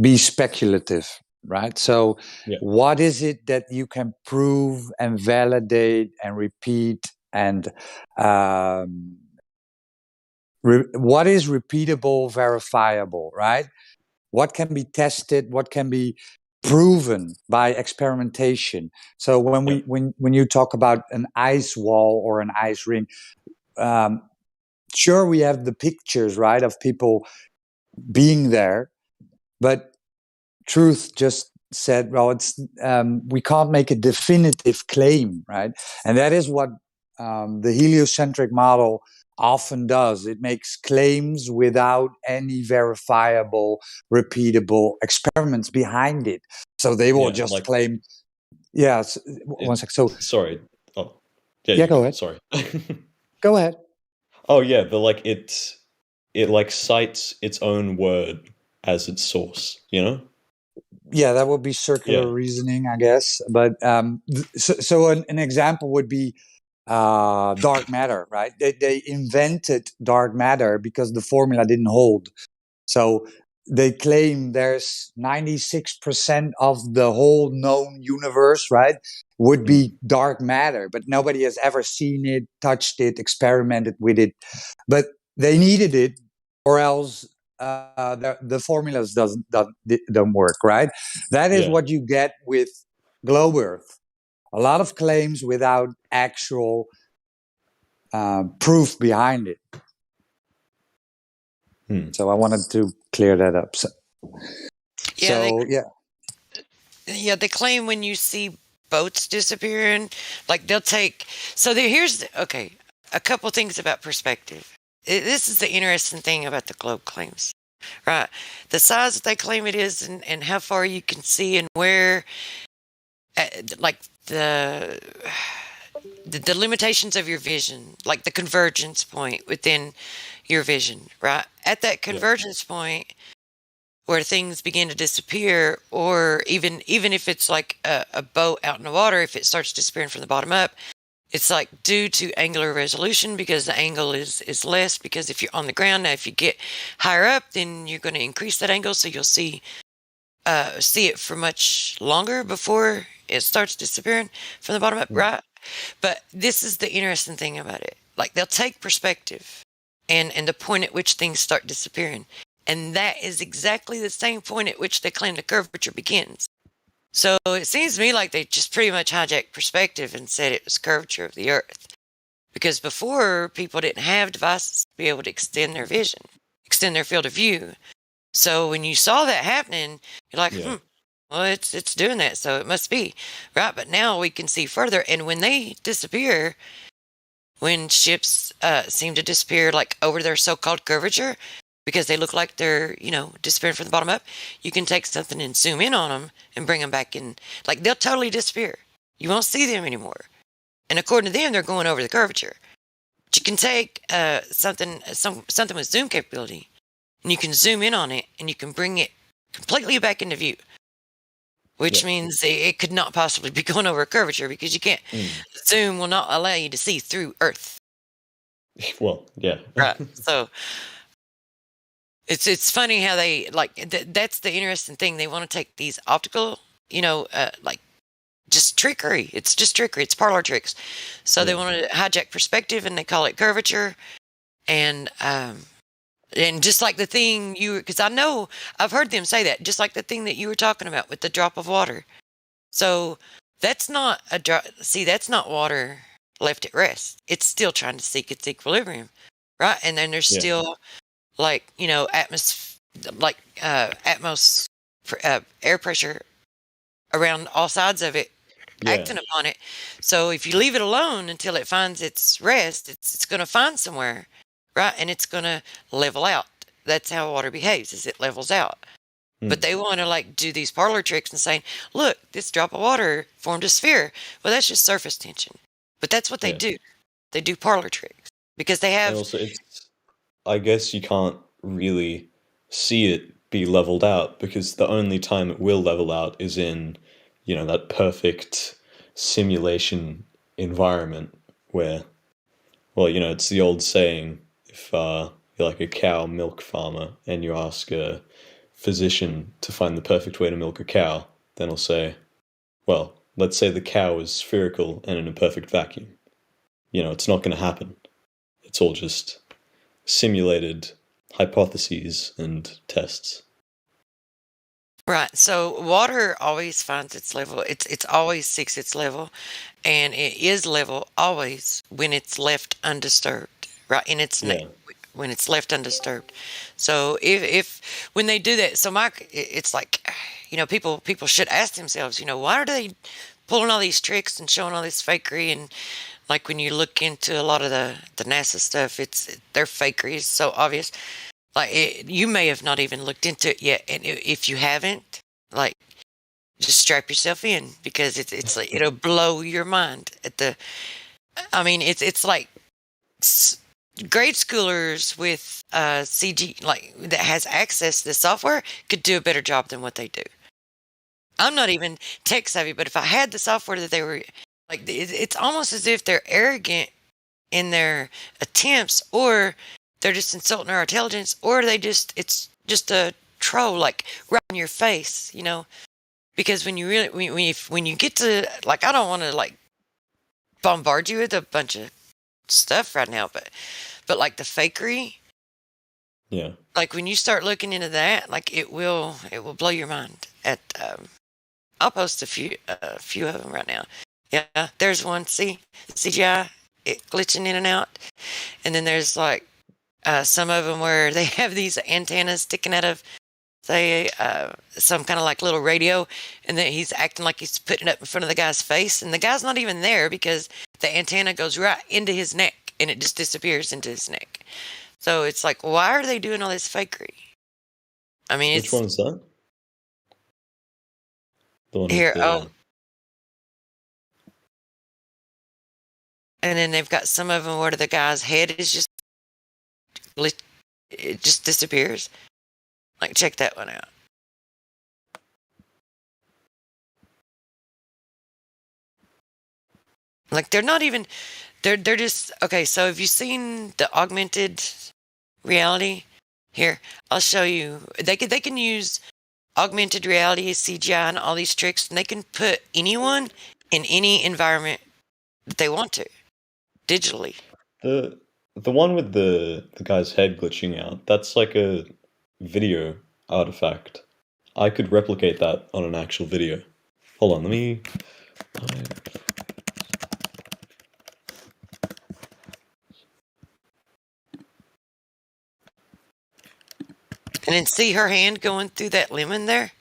be speculative, right? So what is it that you can prove and validate and repeat, and what is repeatable, verifiable, right? What can be tested? What can be proven by experimentation? So when you talk about an ice wall or an ice ring, sure, we have the pictures, right, of people being there, but truth just said, well, it's we can't make a definitive claim, right? And that is what the heliocentric model often does. It makes claims without any verifiable, repeatable experiments behind it. So they will just claim. Yes. One sec. So sorry. Oh, yeah. Go ahead. Sorry. Go ahead. Oh yeah, but like it like cites its own word as its source. Yeah, that would be circular reasoning, I guess. But so an example would be dark matter, right? They invented dark matter because the formula didn't hold. So they claim there's 96% of the whole known universe, right, would be dark matter, but nobody has ever seen it, touched it, experimented with it. But they needed it, or else the formulas don't work, right? That is what you get with globe Earth. A lot of claims without actual proof behind it. So I wanted to clear that up. They claim when you see boats disappearing, like they'll take. So here's a couple things about perspective. This is the interesting thing about the globe claims, right? The size that they claim it is, and how far you can see, and where, like the limitations of your vision, like the convergence point within your vision, right? At that convergence point where things begin to disappear, or even if it's like a boat out in the water, if it starts disappearing from the bottom up, it's like due to angular resolution, because the angle is less, because if you're on the ground, now if you get higher up, then you're going to increase that angle, so you'll see it for much longer before it starts disappearing from the bottom up, right? But this is the interesting thing about it. Like, they'll take perspective and the point at which things start disappearing. And that is exactly the same point at which they claim the curvature begins. So it seems to me like they just pretty much hijacked perspective and said it was curvature of the Earth. Because before, people didn't have devices to be able to extend their vision, extend their field of view. So when you saw that happening, you're like, well, it's doing that, so it must be, right? But now we can see further. And when they disappear, when ships seem to disappear like over their so-called curvature, because they look like they're, disappearing from the bottom up, you can take something and zoom in on them and bring them back in. Like, they'll totally disappear. You won't see them anymore. And according to them, they're going over the curvature. But you can take something with zoom capability, and you can zoom in on it, and you can bring it completely back into view, which means it could not possibly be going over a curvature, because you can't. Zoom will not allow you to see through Earth. Well, yeah. Right. So it's funny how they that's the interesting thing. They want to take these optical, just trickery. It's just trickery. It's parlor tricks. So they want to hijack perspective, and they call it curvature. And just like the thing because I know I've heard them say that, just like the thing that you were talking about with the drop of water. So that's not a drop. See, that's not water left at rest. It's still trying to seek its equilibrium, right? And then there's still air pressure around all sides of it, acting upon it. So if you leave it alone until it finds its rest, it's going to find somewhere, right? And it's going to level out. That's how water behaves, is it levels out. But they want to do these parlor tricks and saying, look, this drop of water formed a sphere. Well, that's just surface tension. But that's what they do. They do parlor tricks because they have. And also, I guess you can't really see it be leveled out, because the only time it will level out is in, that perfect simulation environment where, well, it's the old saying, if you're like a cow milk farmer and you ask a physician to find the perfect way to milk a cow, then he'll say, well, let's say the cow is spherical and in a perfect vacuum. It's not going to happen. It's all just simulated hypotheses and tests. Right. So water always finds its level. It's always seeks its level, and it is level always when it's left undisturbed. Right. And when it's left undisturbed. So if when they do that, so Mike, it's like, people should ask themselves, why are they pulling all these tricks and showing all this fakery? And like when you look into a lot of the NASA stuff, their fakery is so obvious. You may have not even looked into it yet, and if you haven't, just strap yourself in, because it's like it'll blow your mind it's like grade schoolers with CG that has access to the software could do a better job than what they do. I'm not even tech savvy, but if I had the software that they were it's almost as if they're arrogant in their attempts, or they're just insulting our intelligence, or it's just a troll right in your face, because when you really when you get to I don't want to bombard you with a bunch of stuff right now, but the fakery, when you start looking into that, it will blow your mind. I'll post a few of them right now. Yeah, there's one. See CGI it glitching in and out, and then there's some of them where they have these antennas sticking out of, say, some kind of little radio, and then he's acting like he's putting it up in front of the guy's face, and the guy's not even there because the antenna goes right into his neck, and it just disappears into his neck. So it's why are they doing all this fakery? Which one is that? The one here. And then they've got some of them where the guy's head is just it just disappears. Check that one out. They're not even, they're just, okay, so have you seen the augmented reality? Here, I'll show you. They can use augmented reality, CGI, and all these tricks, and they can put anyone in any environment that they want to, digitally. The one with the guy's head glitching out, that's like a video artifact. I could replicate that on an actual video. Hold on, let me... And then see her hand going through that lemon there?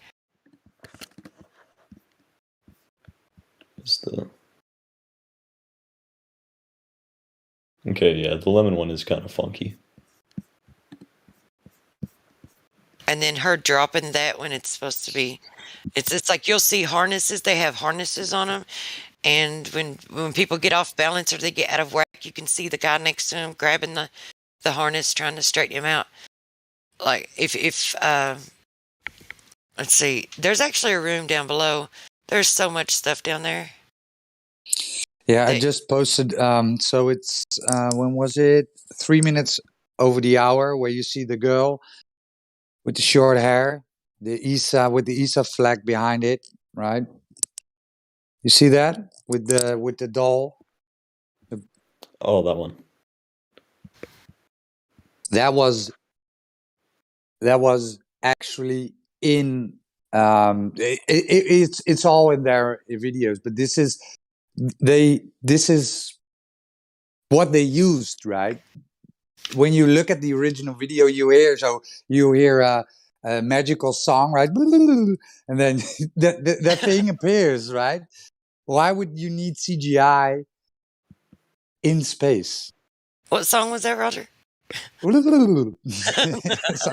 Okay, yeah, the lemon one is kind of funky. And then her dropping that when it's supposed to be, it's like you'll see harnesses. They have harnesses on them, and when people get off balance or they get out of whack, you can see the guy next to him grabbing the harness, trying to straighten him out. Like if let's see, there's actually a room down below. There's so much stuff down there. Yeah, I just posted. So it's when was it? 3 minutes over the hour, where you see the girl with the short hair, the ISA with the ISA flag behind it, right? You see that with the doll? Oh, that one. That was actually in it's all in their videos, but this is what they used, right? When you look at the original video, you hear a magical song, right? And then that thing appears, right? Why would you need CGI in space? What song was that, Roger?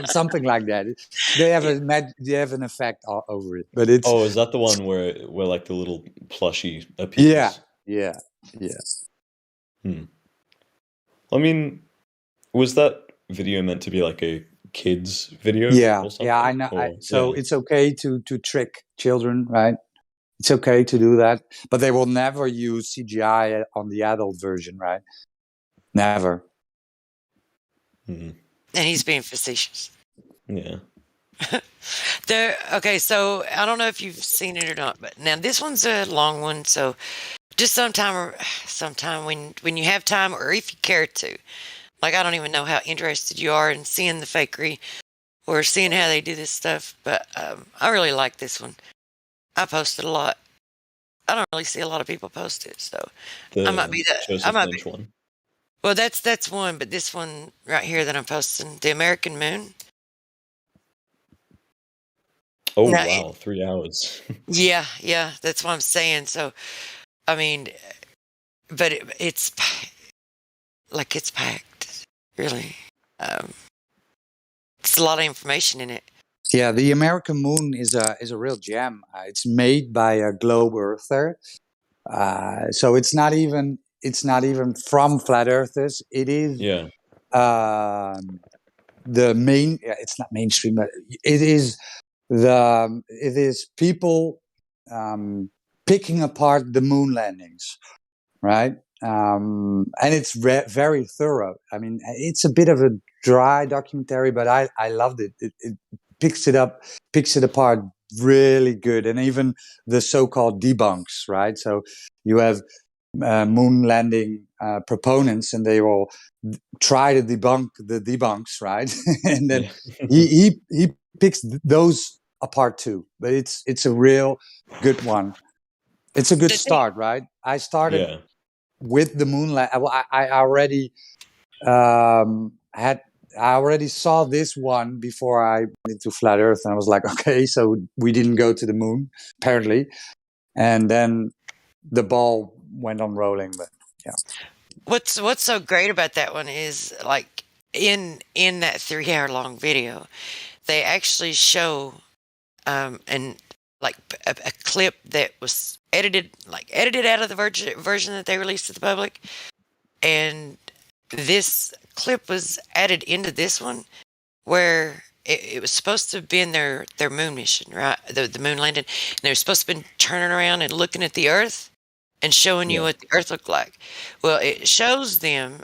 Something like that. They have an effect over it, but it's. Oh, is that the one where like the little plushie appears? Yeah. I mean, was that video meant to be like a kids video? Yeah, or something? yeah, I know. So it's okay to trick children, right? It's okay to do that, but they will never use CGI on the adult version, right? Never. And he's being facetious. Yeah. Okay, so I don't know if you've seen it or not, but now this one's a long one, so just sometime when you have time, or if you care to. Like, I don't even know how interested you are in seeing the fakery or seeing how they do this stuff, but I really like this one. I post it a lot. I don't really see a lot of people post it, so I might be that. Joseph Lynch one. Well, that's one, but this one right here that I'm posting, the American Moon. Oh, now, wow, 3 hours. Yeah, that's what I'm saying. So, I mean, but it's packed, really. It's a lot of information in it. Yeah, the American Moon is a real gem. It's made by a globe earther, so it's not even from flat earthers. It is the main. It's not mainstream, but it is people picking apart the moon landings, right? And it's very thorough. I mean, it's a bit of a dry documentary, but I loved it. It picks it apart really good. And even the so-called debunks, right? So you have moon landing proponents, and they will try to debunk the debunks, right? And then he picks those apart too. But it's a real good one. It's a good start, right? I started with the moonlight. I already I already saw this one before I went into flat Earth, and I was like, okay, so we didn't go to the moon apparently, and then the ball went on rolling. But yeah, what's so great about that one is, like, in that 3-hour long video, they actually show and like a clip that was edited out of the version that they released to the public, and this clip was added into this one, where it was supposed to have been their moon mission, right? The moon landing, and they were supposed to have been turning around and looking at the Earth and showing you what the Earth looked like. Well, it shows them,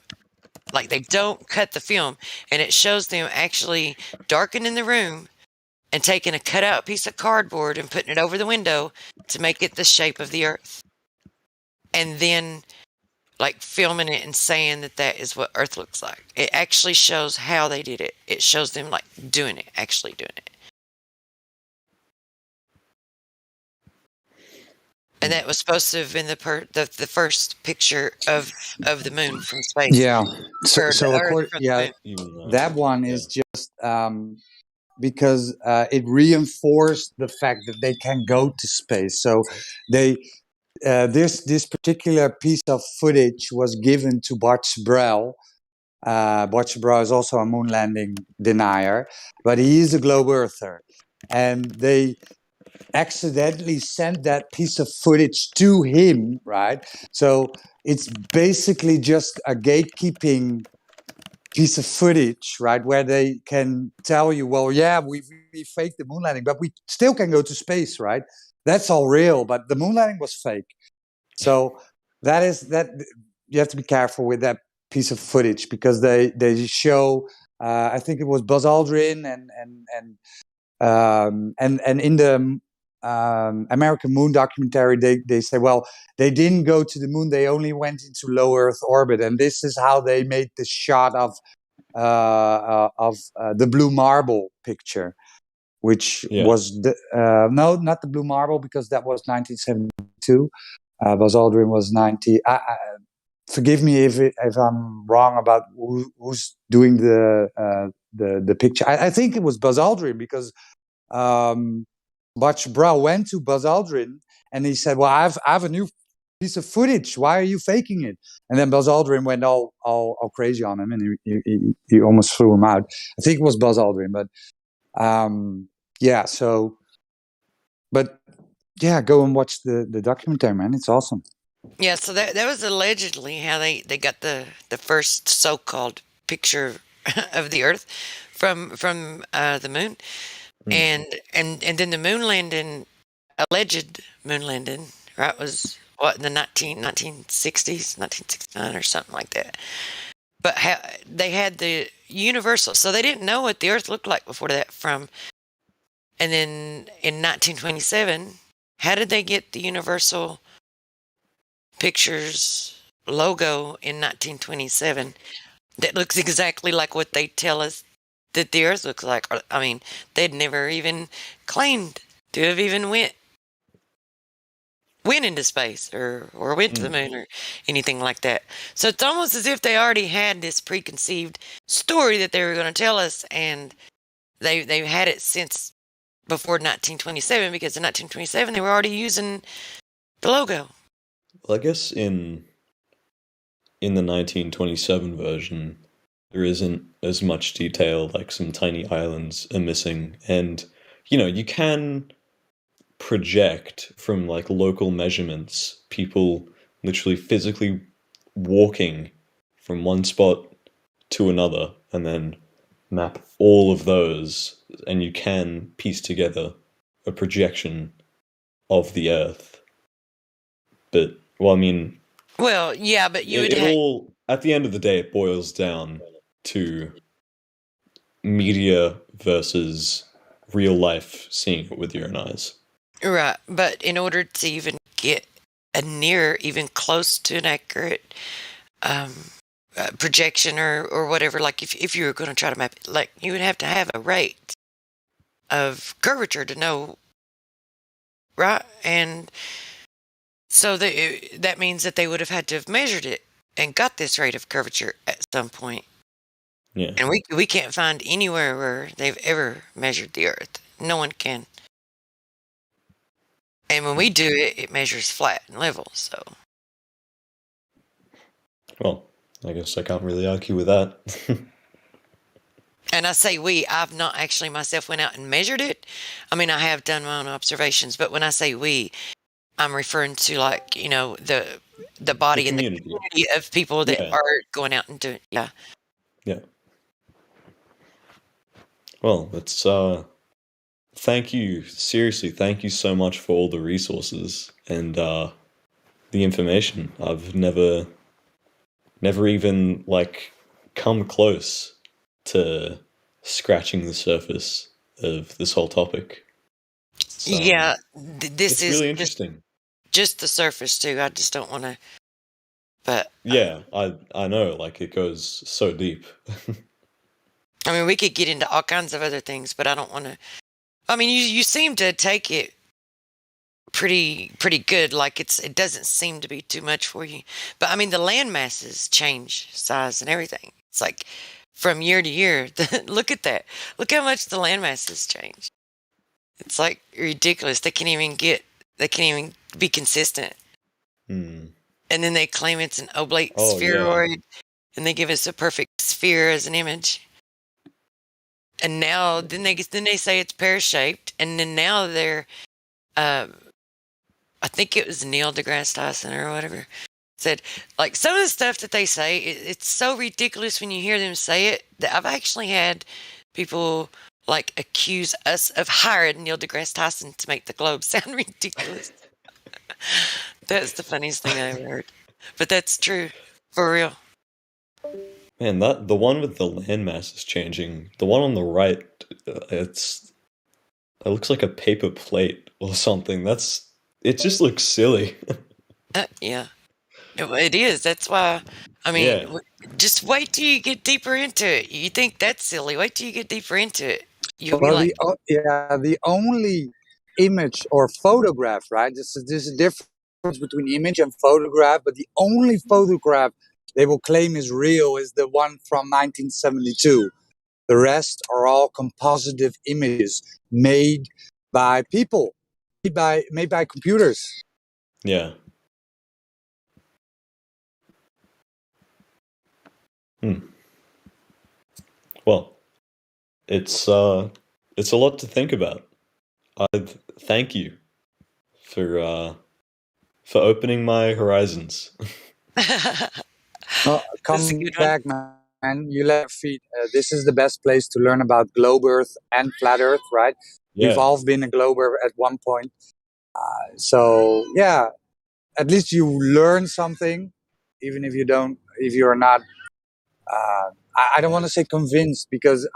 like, they don't cut the film, and it shows them actually darkening the room and taking a cutout piece of cardboard and putting it over the window to make it the shape of the Earth. And then, like, filming it and saying that is what Earth looks like. It actually shows how they did it. It shows them, like, actually doing it. And that was supposed to have been the first picture of the moon from space. Yeah. That one is just because it reinforced the fact that they can go to space. So they this particular piece of footage was given to Bart Brel. Bart Brel is also a moon landing denier, but he is a globe earther, and they accidentally sent that piece of footage to him, right? So it's basically just a gatekeeping piece of footage, right, where they can tell you, well, yeah, we faked the moon landing, but we still can go to space, right? That's all real, but the moon landing was fake. So that you have to be careful with that piece of footage, because they show, I think it was Buzz Aldrin and in the American Moon documentary, they say, well, they didn't go to the moon; they only went into low Earth orbit, and this is how they made the shot of the Blue Marble picture, which was no, not the Blue Marble, because that was 1972. Buzz Aldrin was 90. Forgive me if I'm wrong about who's doing the picture. I think it was Buzz Aldrin, because Butch Brow went to Buzz Aldrin and he said, "Well, I have a new piece of footage. Why are you faking it?" And then Buzz Aldrin went all crazy on him, and he almost threw him out. I think it was Buzz Aldrin, but yeah. So, but yeah, go and watch the documentary, man. It's awesome. Yeah, so that was allegedly how they got the first so-called picture of the Earth from the moon, and then the moon landing, alleged moon landing, right, was what, in the 1960s, 1969 or something like that. But they had the universal, so they didn't know what the Earth looked like before that. And then in 1927, how did they get the Universal Pictures logo in 1927 that looks exactly like what they tell us that the Earth looks like? I mean, they'd never even claimed to have even went into space or went to the moon or anything like that. So it's almost as if they already had this preconceived story that they were going to tell us, and they've had it since before 1927, because in 1927 they were already using the logo. Well, I guess in the 1927 version, there isn't as much detail, like some tiny islands are missing, and you can project from like local measurements, people literally physically walking from one spot to another, and then map all of those, and you can piece together a projection of the Earth. But well, yeah, but you it all, at the end of the day, it boils down to media versus real life, seeing it with your own eyes. Right, but in order to even get a near, even close to an accurate projection or whatever, like if you were going to try to map it, like you would have to have a rate of curvature to know, right? And so that means that they would have had to have measured it and got this rate of curvature at some point. Yeah. And we can't find anywhere where they've ever measured the Earth. No one can. And when we do it, it measures flat and level, so. Well, I guess I can't really argue with that. And I say I've not actually myself went out and measured it. I mean, I have done my own observations, but when I say we, I'm referring to, like, the body and the community of people that are going out and doing, yeah. Yeah. Well, it's thank you, seriously, thank you so much for all the resources and the information. I've never even like come close to scratching the surface of this whole topic. So, yeah, this is really interesting. Just the surface too. I just don't want to. But yeah, I know, like it goes so deep. I mean, we could get into all kinds of other things, but I don't want to. I mean, you seem to take it pretty good. Like it doesn't seem to be too much for you. But I mean, the land masses change size and everything. It's like from year to year. Look at that. Look how much the landmass has changed. It's like ridiculous. They can't even be consistent. Hmm. And then they claim it's an oblate Oh, yeah. spheroid, and they give us a perfect sphere as an image. And now, then they say it's pear-shaped, and then now they're, I think it was Neil deGrasse Tyson or whatever, said, like, some of the stuff that they say, it's so ridiculous when you hear them say it, that I've actually had people, like, accuse us of hiring Neil deGrasse Tyson to make the globe sound ridiculous. That's the funniest thing I ever heard. But that's true. For real. Man, the one with the landmass is changing. The one on the right, it looks like a paper plate or something. It just looks silly. Yeah. It is. That's why, I mean, Yeah. just wait till you get deeper into it. You think that's silly. Wait till you get deeper into it. You'll be Well, like, the only image or photograph, right? There's a difference between image and photograph, but the only photograph they will claim is real is the one from 1972. The rest are all compositive images made by people, made by computers. Yeah. Well, it's a lot to think about. I thank you for opening my horizons. Well, come back, man. You let your feet. This is the best place to learn about globe Earth and flat Earth, right? We've Yeah. all been a glober at one point. So yeah, at least you learn something, even if you're not. I don't want to say convinced because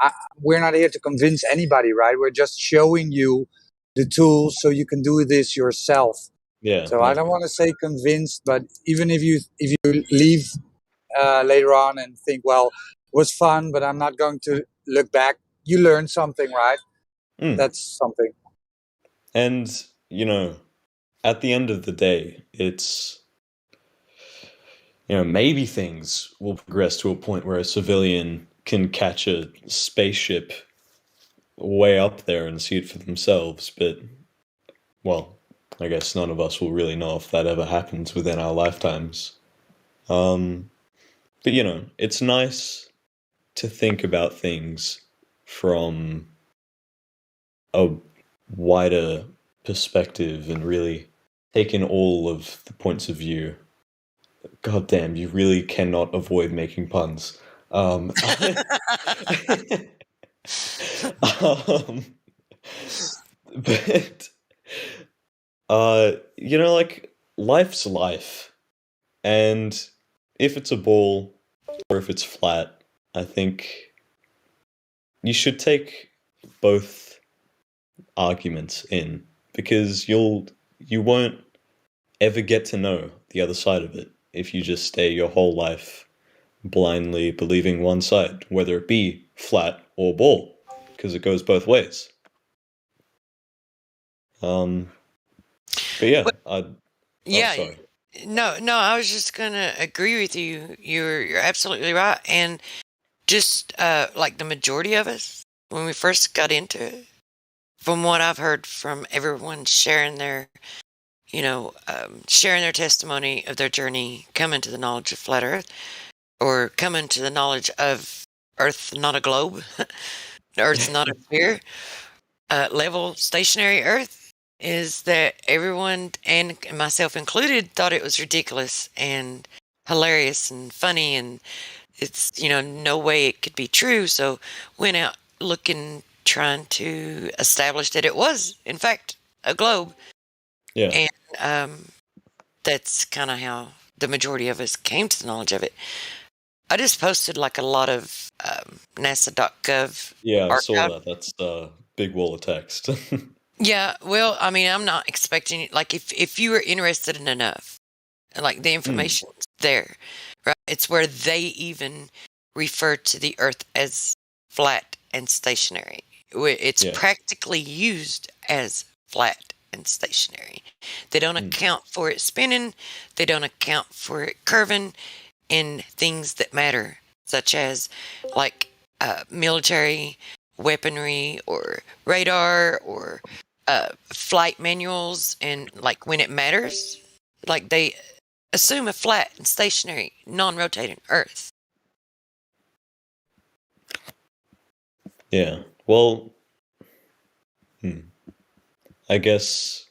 we're not here to convince anybody, right? We're just showing you the tools so you can do this yourself. Yeah. So I don't want to say convinced, but even if you leave later on and think, well, it was fun, but I'm not going to look back. You learn something, right? That's something. And, at the end of the day, it's, maybe things will progress to a point where a civilian can catch a spaceship way up there and see it for themselves. But, well, I guess none of us will really know if that ever happens within our lifetimes. But, it's nice to think about things from a wider perspective and really take in all of the points of view. God damn, you really cannot avoid making puns. Um, but like life's life, and if it's a ball or if it's flat, I think you should take both arguments in, because you won't ever get to know the other side of it if you just stay your whole life blindly believing one side, whether it be flat or ball, because it goes both ways. But yeah, yeah. sorry. No, I was just gonna agree with you. You're absolutely right. And just like the majority of us, when we first got into it, from what I've heard from everyone sharing their, sharing their testimony of their journey, coming to the knowledge of flat Earth, or coming to the knowledge of Earth, not a globe, Earth's not a sphere, level stationary Earth, is that everyone, and myself included, thought it was ridiculous and hilarious and funny, and it's, no way it could be true. So went out looking, trying to establish that it was, in fact, a globe. Yeah. And that's kind of how the majority of us came to the knowledge of it. I just posted like a lot of NASA.gov. Yeah, I saw archive. that. That's a big wall of text. Yeah, well, I mean, I'm not expecting, like, if you were interested in enough, like, the information's there, right? It's where they even refer to the Earth as flat and stationary. It's practically used as flat and stationary. They don't account for it spinning. They don't account for it curving in things that matter, such as like military weaponry or radar or flight manuals, and like when it matters, like they assume a flat and stationary, non-rotating Earth. Yeah. Well, I guess.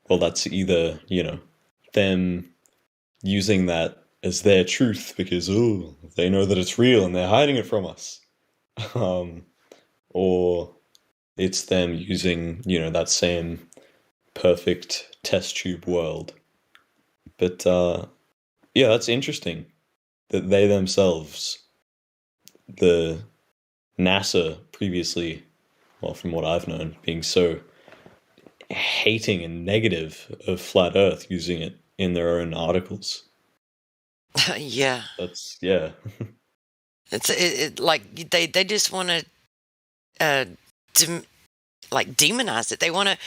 Well, that's either them using that as their truth because they know that it's real and they're hiding it from us, or it's them using that same perfect test tube world. But yeah, that's interesting that they themselves, the NASA previously, well, from what I've known, being so hating and negative of flat Earth, using it in their own articles. Yeah. That's yeah. It's like they just want to like demonize it. They want to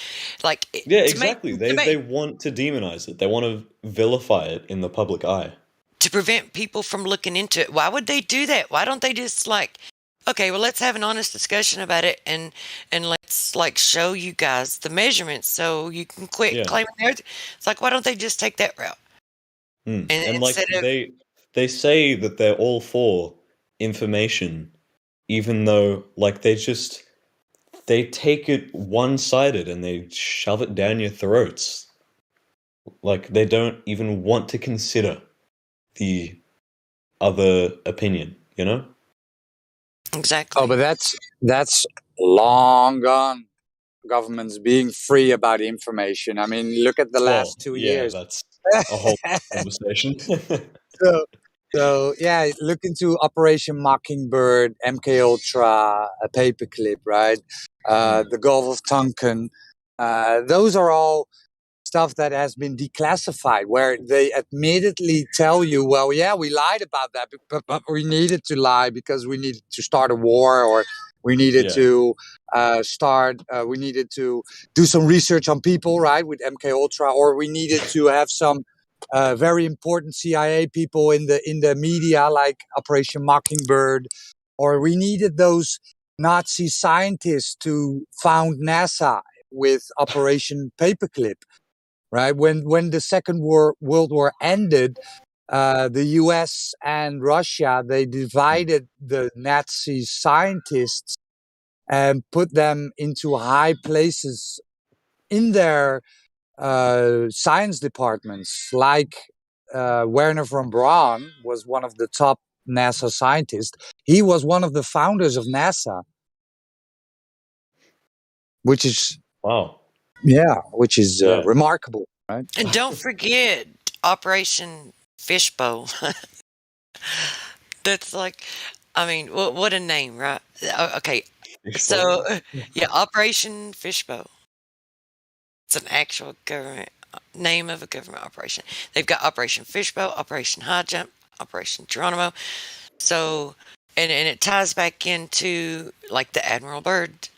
like Yeah, to make exactly. They want to demonize it. They want to vilify it in the public eye. to prevent people from looking into it. Why would they do that? Why don't they just like, okay, well, let's have an honest discussion about it, and let's like show you guys the measurements so you can quit claiming everything. It's like, why don't they just take that route? And like they say that they're all for information, even though like they take it one-sided and they shove it down your throats. Like they don't even want to consider the other opinion, Exactly. Oh, but that's long gone. Governments being free about information. I mean, look at the last 2 years. That's a whole conversation. So yeah, look into Operation Mockingbird, MK Ultra, a paperclip, right? The Gulf of Tonkin. Those are all stuff that has been declassified, where they admittedly tell you, well, yeah, we lied about that, but we needed to lie because we needed to start a war, or we needed to we needed to do some research on people, right, with MK Ultra, or we needed to have some very important CIA people in the media, like Operation Mockingbird, or we needed those Nazi scientists to found NASA with Operation Paperclip. Right, when the Second World War ended, the U.S. and Russia, they divided the Nazi scientists and put them into high places in their science departments. Like Werner von Braun was one of the top NASA scientists. He was one of the founders of NASA, which is which is remarkable, right? And don't forget Operation Fishbowl. That's like, I mean, what a name, right? Okay, so yeah, Operation Fishbowl. It's an actual government name of a government operation. They've got Operation Fishbowl, Operation High Jump, Operation Geronimo. So, and it ties back into like the Admiral Byrd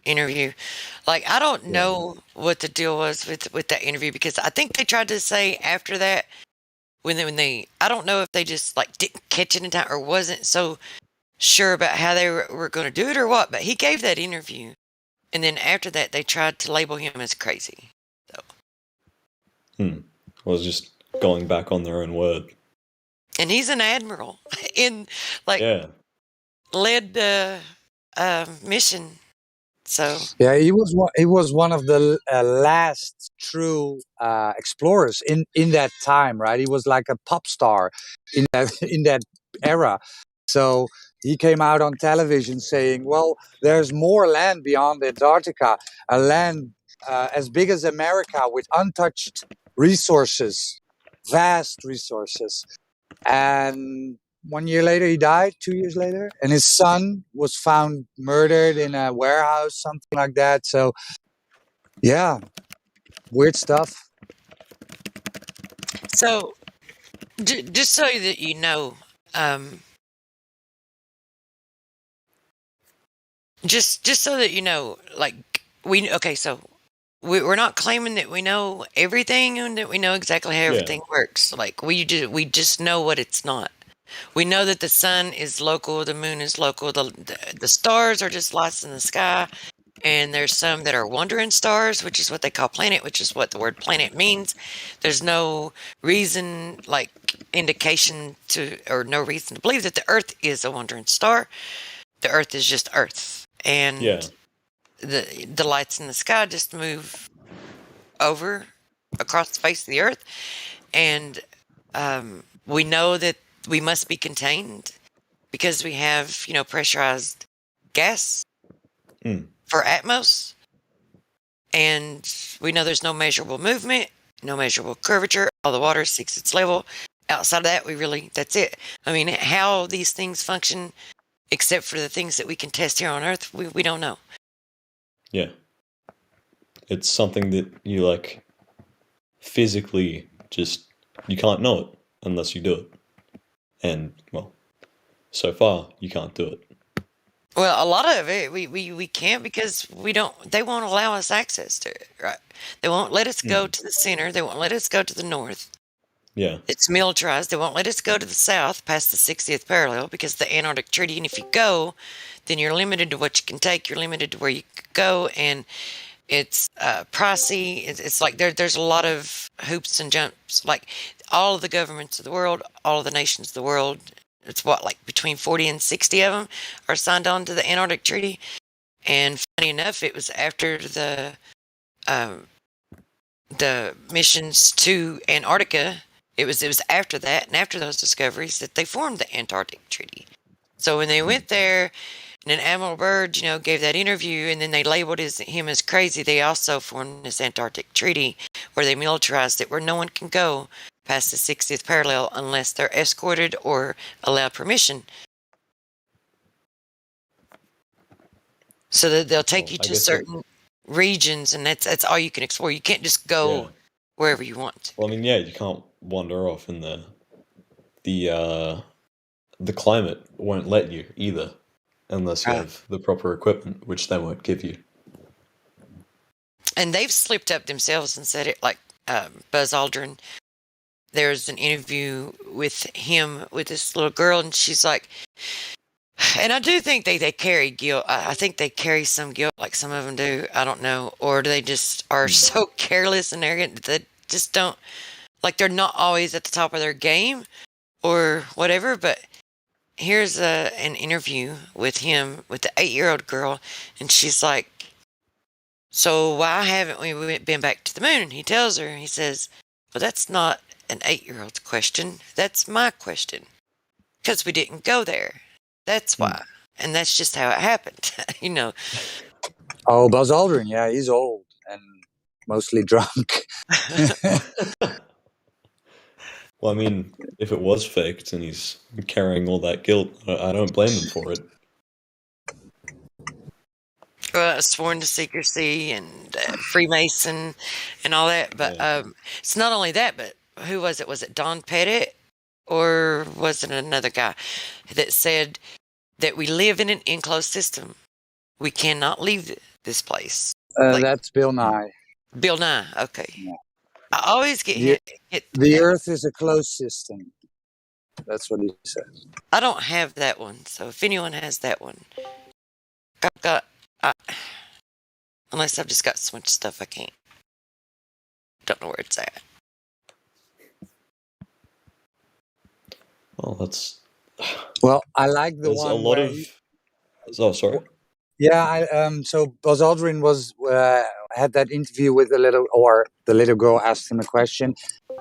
interview. Like, I don't know what the deal was with that interview, because I think they tried to say after that, when they I don't know if they just like didn't catch it in time or wasn't so sure about how they were going to do it or what, but he gave that interview, and then after that they tried to label him as crazy. I was just going back on their own word. And he's an admiral in like led the mission. So yeah, he was one of the last true explorers in that time, right? He was like a pop star in that era. So he came out on television saying, "Well, there's more land beyond Antarctica, a land as big as America with untouched resources, vast resources." And 1 year later, he died. 2 years later, and his son was found murdered in a warehouse, something like that. So, yeah, weird stuff. So, just so that you know, just so that you know, like so we're not claiming that we know everything and that we know exactly how Yeah. everything works. Like we just know what it's not. We know that the sun is local, the moon is local, the stars are just lights in the sky, and there's some that are wandering stars, which is what they call planet, which is what the word planet means. There's no reason, like indication to, or no reason to believe that the Earth is a wandering star. The Earth is just Earth, and Yeah. the lights in the sky just move over across the face of the Earth, and we know that we must be contained because we have, pressurized gas for atmos, and we know there's no measurable movement, no measurable curvature. All the water seeks its level. Outside of that, that's it. I mean, how these things function, except for the things that we can test here on Earth, we don't know. Yeah. It's something that you like physically just you can't know it unless you do it. And well, so far you can't do it. Well, a lot of it we can't because they won't allow us access to it, right? They won't let us go to the center. They won't let us go to the north. Yeah. It's militarized. They won't let us go to the south past the 60th parallel because of the Antarctic Treaty. And if you go, then you're limited to what you can take. You're limited to where you can go, and it's pricey. It's like there's a lot of hoops and jumps. Like all of the governments of the world, all of the nations of the world, it's like between 40 and 60 of them are signed on to the Antarctic Treaty. And funny enough, it was after the missions to Antarctica. It was after that and after those discoveries that they formed the Antarctic Treaty. So when they went there, and then Admiral Byrd, gave that interview, and then they labeled him as crazy. They also formed this Antarctic Treaty where they militarized it, where no one can go past the 60th parallel unless they're escorted or allowed permission. So that they'll take you to certain regions, and that's all you can explore. You can't just go wherever you want. Well, I mean, yeah, you can't wander off, and the climate won't let you either, unless you have the proper equipment, which they won't give you. And they've slipped up themselves and said it, like Buzz Aldrin. There's an interview with him with this little girl, and she's like, and I do think they carry guilt. I think they carry some guilt, like some of them do. I don't know. Or they just are so careless and arrogant that they just don't, like they're not always at the top of their game or whatever. But here's an interview with him, with the 8-year-old girl, and she's like, so why haven't we been back to the moon? And he tells her, he says, well, that's not an 8-year-old's question. That's my question. Because we didn't go there. That's why. And that's just how it happened, Oh, Buzz Aldrin, yeah, he's old and mostly drunk. Well, I mean, if it was faked and he's carrying all that guilt, I don't blame him for it. Sworn to secrecy and Freemason and all that. But it's not only that, but who was it? Was it Don Pettit? Or was it another guy that said that we live in an enclosed system? We cannot leave this place. That's Bill Nye. Bill Nye, okay. Yeah. I always get hit. The Earth is a closed system. That's what he says. I don't have that one, so if anyone has that one, unless I've just got so much stuff I can't. Don't know where it's at. Well, that's. Well, I like the There's one. a lot of. Oh, sorry. Yeah, so Buzz Aldrin had that interview with the little girl asked him a question,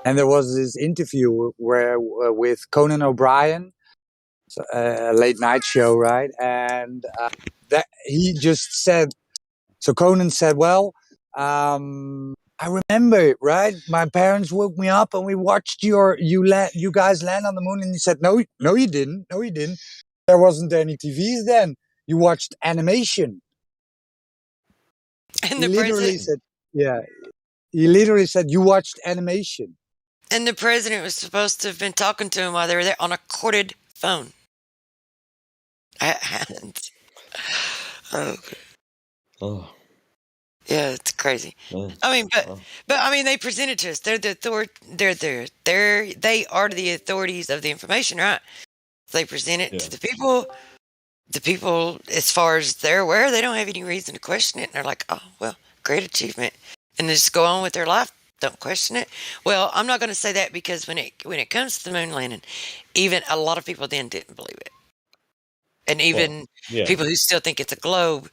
and there was this interview with Conan O'Brien, a late night show, right? And that he just said. So Conan said, "Well, I remember it, right? My parents woke me up and we watched you guys land on the moon." And he said, "No, you didn't. No, you didn't. There wasn't any TVs then. You watched animation." And he literally said, "You watched animation." And the president was supposed to have been talking to him while they were there on a corded phone. Oh. Yeah, it's crazy. Nice. I mean, but I mean, they present it to us. They're the they are the authorities of the information, right? They present it to the people. The people, as far as they're aware, they don't have any reason to question it. And they're like, oh, well, great achievement. And they just go on with their life. Don't question it. Well, I'm not going to say that because when it comes to the moon landing, even a lot of people then didn't believe it. And even people who still think it's a globe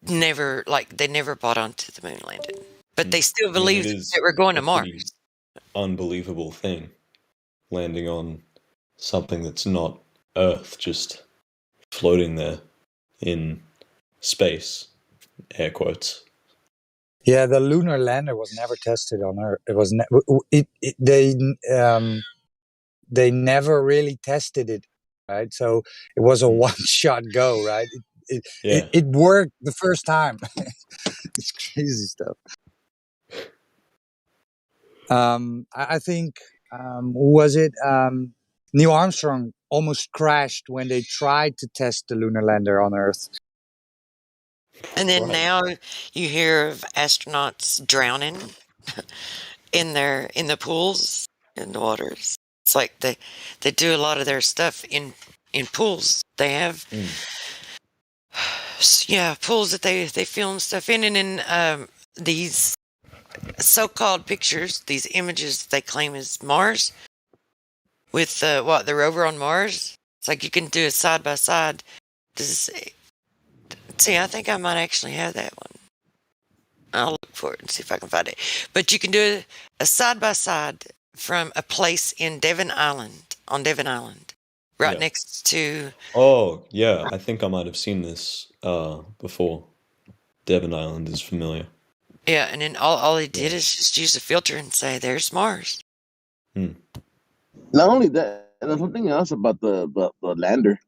never bought onto the moon landing. But they still believe that we're going to Mars. Unbelievable thing. Landing on something that's not Earth, just floating there in space, air quotes. Yeah, the lunar lander was never tested on Earth. It was they never really tested it, right? So it was a one-shot go, right? It worked the first time. It's crazy stuff. I think who was it? Neil Armstrong almost crashed when they tried to test the lunar lander on Earth. And then now you hear of astronauts drowning in the pools, in the waters. It's like they do a lot of their stuff in pools. They have pools that they film stuff in, and in these so-called pictures, these images they claim is Mars with the rover on Mars. It's like you can do a side by side. See, I think I might actually have that one. I'll look for it and see if I can find it. But you can do a side by side from a place in Devon Island, right next to. Oh yeah, I think I might have seen this before. Devon Island is familiar. Yeah, and then all he did is just use a filter and say, "There's Mars." Not only that, and something else about the lander.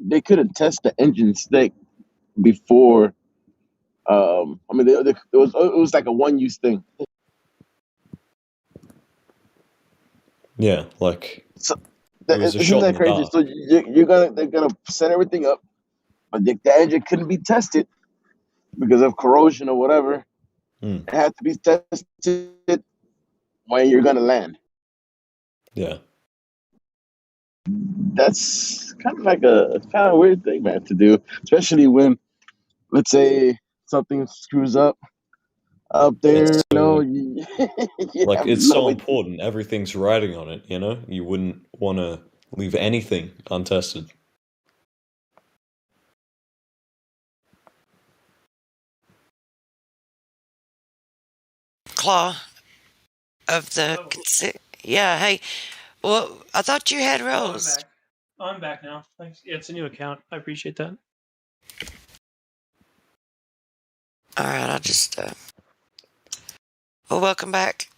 They couldn't test the engine stick before. I mean, it was like a one-use thing. Yeah, like so, it was a isn't shot that in the crazy? dark. So they're gonna set everything up, but the engine couldn't be tested because of corrosion or whatever. It had to be tested when you're gonna land. Yeah. That's kind of like a weird thing, man, to do, especially when, let's say, something screws up there. It's so, Like it's so important. Everything's riding on it. You wouldn't want to leave anything untested. Claw of the yeah. Hey, well, I thought you had Rose. I'm back now. Thanks. Yeah, it's a new account. I appreciate that. All right, I'll just. Well, welcome back.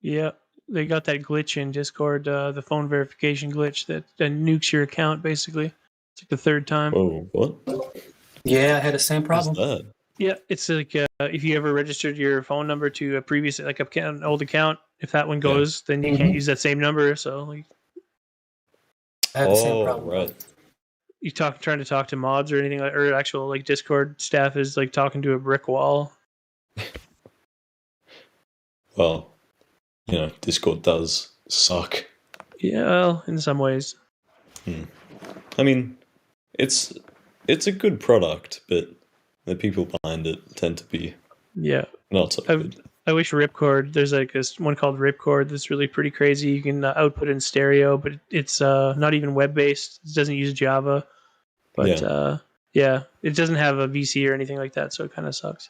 Yeah, they got that glitch in Discord, the phone verification glitch that nukes your account. Basically, it's like the third time. Oh, what? Yeah, I had the same problem. What's that? Yeah, it's like if you ever registered your phone number to a previous, like an old account, if that one goes, then you can't use that same number. So, like, I have the same problem. Right. You trying to talk to mods or anything, or actual like Discord staff is like talking to a brick wall. Well, Discord does suck. Yeah, well, in some ways. I mean, it's a good product, but the people behind it tend to be not so good. I wish Ripcord. There's like this one called Ripcord that's really pretty crazy. You can output in stereo, but it's not even web based. It doesn't use Java, but it doesn't have a VC or anything like that. So it kind of sucks.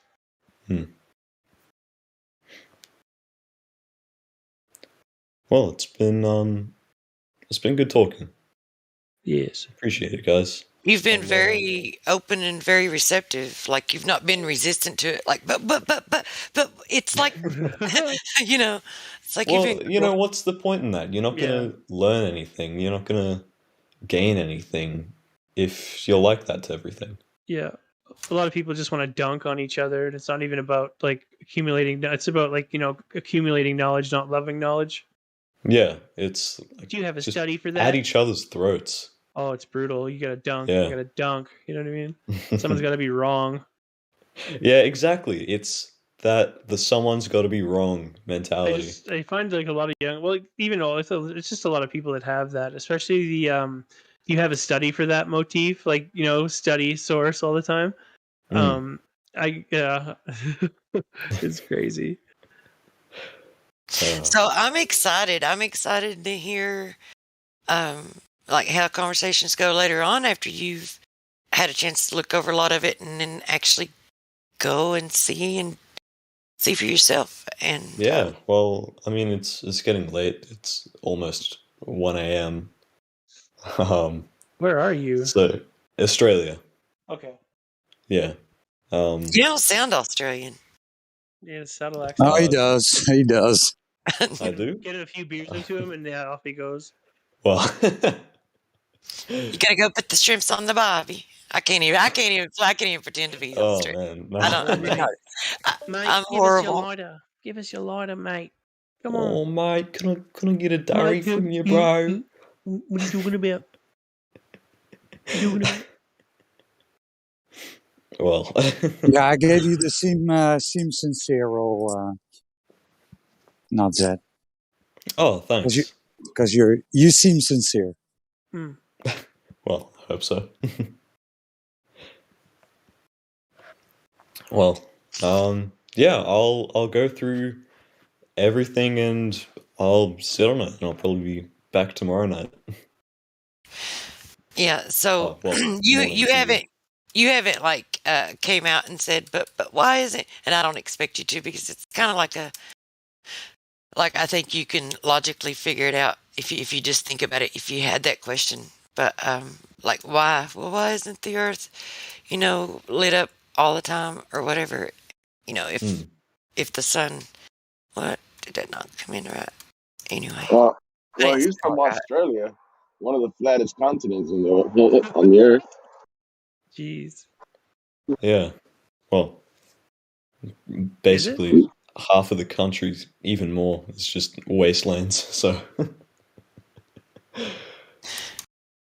Well, it's been good talking. Yes, appreciate it, guys. You've been very open and very receptive. Like you've not been resistant to it. Like, but it's like, it's like what's the point in that? You're not gonna learn anything. You're not gonna gain anything if you're like that to everything. Yeah, a lot of people just want to dunk on each other, and it's not even about like accumulating. It's about like accumulating knowledge, not loving knowledge. Yeah, it's. Do you have a study for that? At each other's throats. Oh, it's brutal. You gotta dunk. Yeah. You gotta dunk. You know what I mean? Someone's gotta be wrong. Yeah, exactly. It's that the someone's got to be wrong mentality. I find like a lot of young, well, even though it's just a lot of people that have that, especially the you have a study for that motif, like study source all the time. Yeah, it's crazy. So I'm excited. I'm excited to hear like how conversations go later on after you've had a chance to look over a lot of it and then actually go and see for yourself. And Yeah, well, I mean, it's getting late. It's almost 1 a.m. Where are you? So Australia. Okay. Yeah. you don't sound Australian. Yeah, subtle accent. Oh, he does. He does. I do. Get a few beers into him, and off he goes. Well, you gotta go put the shrimps on the barbie. I can't even pretend to be oh Australian. man, no. I don't know. Mate, I'm give us your horrible. lighter. Give us your lighter, mate. Come on. Oh mate, can I get a dairy Mate, from you, bro? What are you talking about? What are you talking about? Well, Yeah, I gave you the seem sincero. Not that. Oh, thanks. Because you seem sincere. Well, I hope so. Well, yeah, I'll go through everything and I'll sit on it, and I'll probably be back tomorrow night. Yeah. So you haven't like came out and said, but why is it? And I don't expect you to, because it's kind of like I think you can logically figure it out if you just think about it. If you had that question, but like why? Well, why isn't the Earth, lit up all the time or whatever? If the sun, what did that not come in right? Anyway. Well, he's from Australia, one of the flattest continents on the Earth. Jeez. Yeah. Well, basically half of the country's even more. It's just wastelands. So.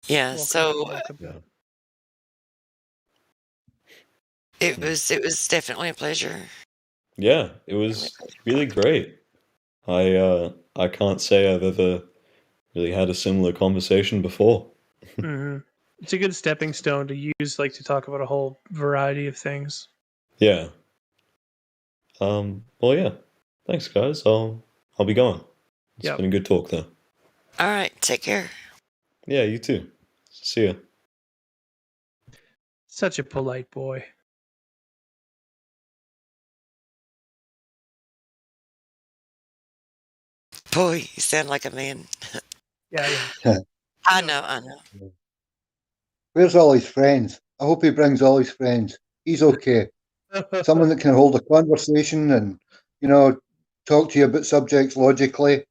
Yeah. Welcome. It was definitely a pleasure. Yeah, it was really great. I can't say I've ever really had a similar conversation before. Mm-hmm. It's a good stepping stone to use, like to talk about a whole variety of things. Yeah. Well, yeah. Thanks, guys. I'll be going. It's been a good talk, though. All right. Take care. Yeah, you too. See ya. Such a polite boy. Boy, you sound like a man. Yeah. I know. Where's all his friends? I hope he brings all his friends. He's okay. Someone that can hold a conversation and, talk to you about subjects logically.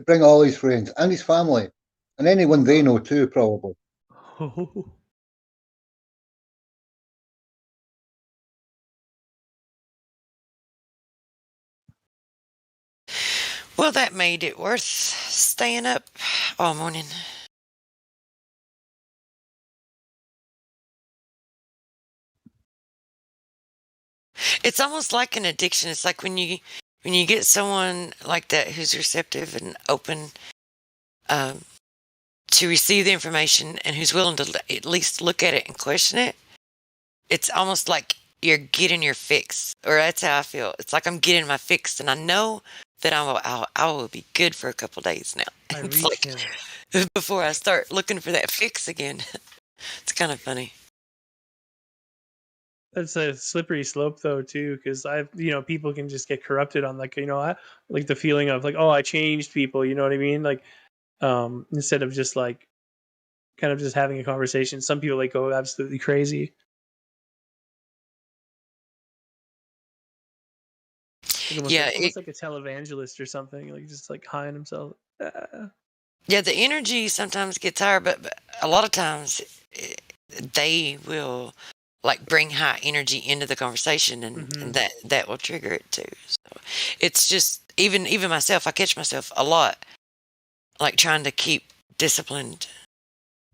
Bring all his friends and his family. And anyone they know too, probably. Well, that made it worth staying up all morning. It's almost like an addiction. It's like when you get someone like that who's receptive and open to receive the information and who's willing to at least look at it and question it. It's almost like you're getting your fix, or that's how I feel. It's like I'm getting my fix, and I know that I will be good for a couple days now. It's like before I start looking for that fix again. It's kind of funny. That's a slippery slope, though, too, because people can just get corrupted on like the feeling of like, oh, I changed people. You know what I mean? Like, instead of just like kind of just having a conversation, some people like go absolutely crazy. Almost like a televangelist or something, like just like high on himself. Yeah, the energy sometimes gets higher, but a lot of times they will like bring high energy into the conversation, and that will trigger it too. So it's just even myself, I catch myself a lot like trying to keep disciplined.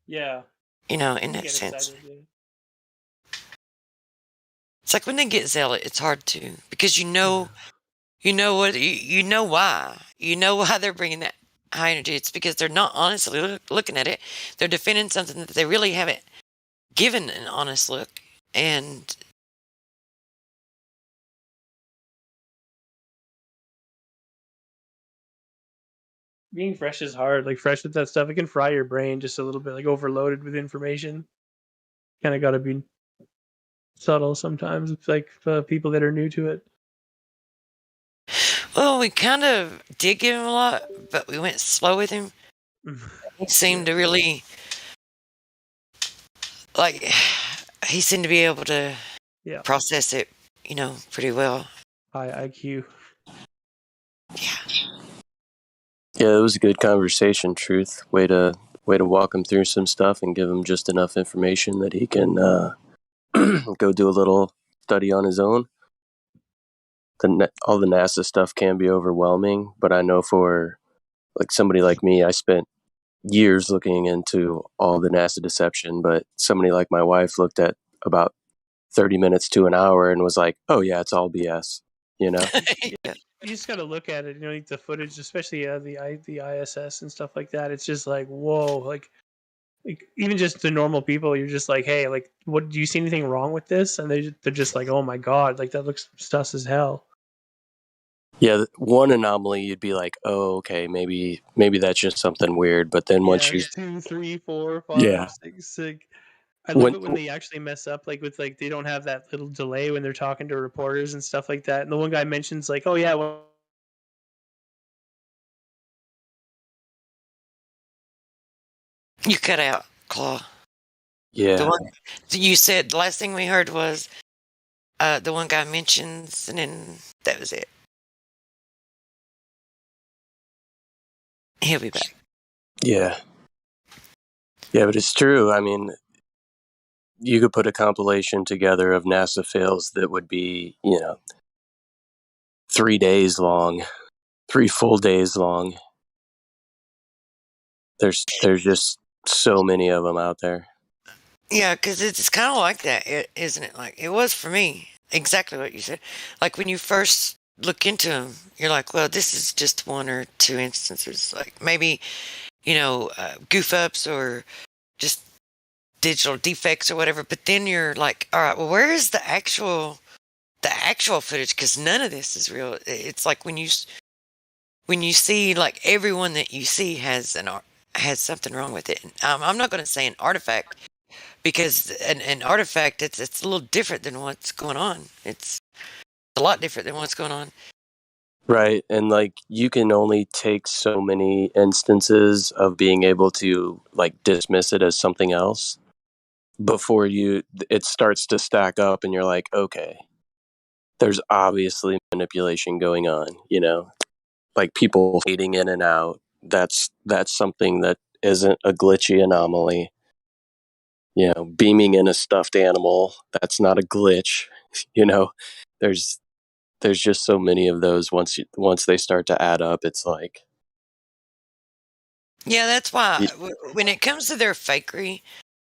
Yeah, in that sense. It's like when they get zealot, it's hard to, because you know why they're bringing that high energy. It's because they're not honestly looking at it. They're defending something that they really haven't given an honest look. And being fresh is hard. Like fresh with that stuff, it can fry your brain just a little bit, like overloaded with information. Kind of got to be subtle sometimes. It's like people that are new to it. Well, we kind of did give him a lot, but we went slow with him. He seemed to really, he seemed to be able to process it, pretty well. High IQ. Yeah, it was a good conversation, Truth. Way to walk him through some stuff and give him just enough information that he can go do a little study on his own. All the NASA stuff can be overwhelming, but I know for like somebody like me, I spent years looking into all the NASA deception, but somebody like my wife looked at about 30 minutes to an hour and was like, oh yeah, it's all BS, You just got to look at it, the footage, especially the ISS and stuff like that. It's just like, whoa, like even just the normal people, you're just like, hey, like, what, do you see anything wrong with this? And they're just like, oh my God, like that looks sus as hell. Yeah, one anomaly you'd be like, oh, okay, maybe that's just something weird. But then once you 2, 3, 4, 5, 6. I love it when they actually mess up, like with like they don't have that little delay when they're talking to reporters and stuff like that. And the one guy mentions like, oh yeah, well, You cut out, Claw. Yeah. You said the last thing we heard was the one guy mentions, and then that was it. He'll be back. Yeah, but it's true. I mean, you could put a compilation together of NASA fails that would be, 3 days long, 3 full days long. There's just so many of them out there. Yeah, because it's kind of like that, isn't it? Like it was for me. Exactly what you said. Like when you first look into them, you're like, well, this is just 1 or 2 instances. Like maybe, goof ups or just digital defects or whatever. But then you're like, all right, well, where is the actual footage? Because none of this is real. It's like when you see like everyone that you see has something wrong with it. I'm not going to say an artifact, because an artifact it's a little different than what's going on. It's a lot different than what's going on. Right, and like you can only take so many instances of being able to like dismiss it as something else before it starts to stack up and you're like, okay, there's obviously manipulation going on, like people fading in and out. That's something that isn't a glitchy anomaly. Beaming in a stuffed animal, that's not a glitch. There's just so many of those. Once they start to add up, it's like, yeah, that's why when it comes to their fakery,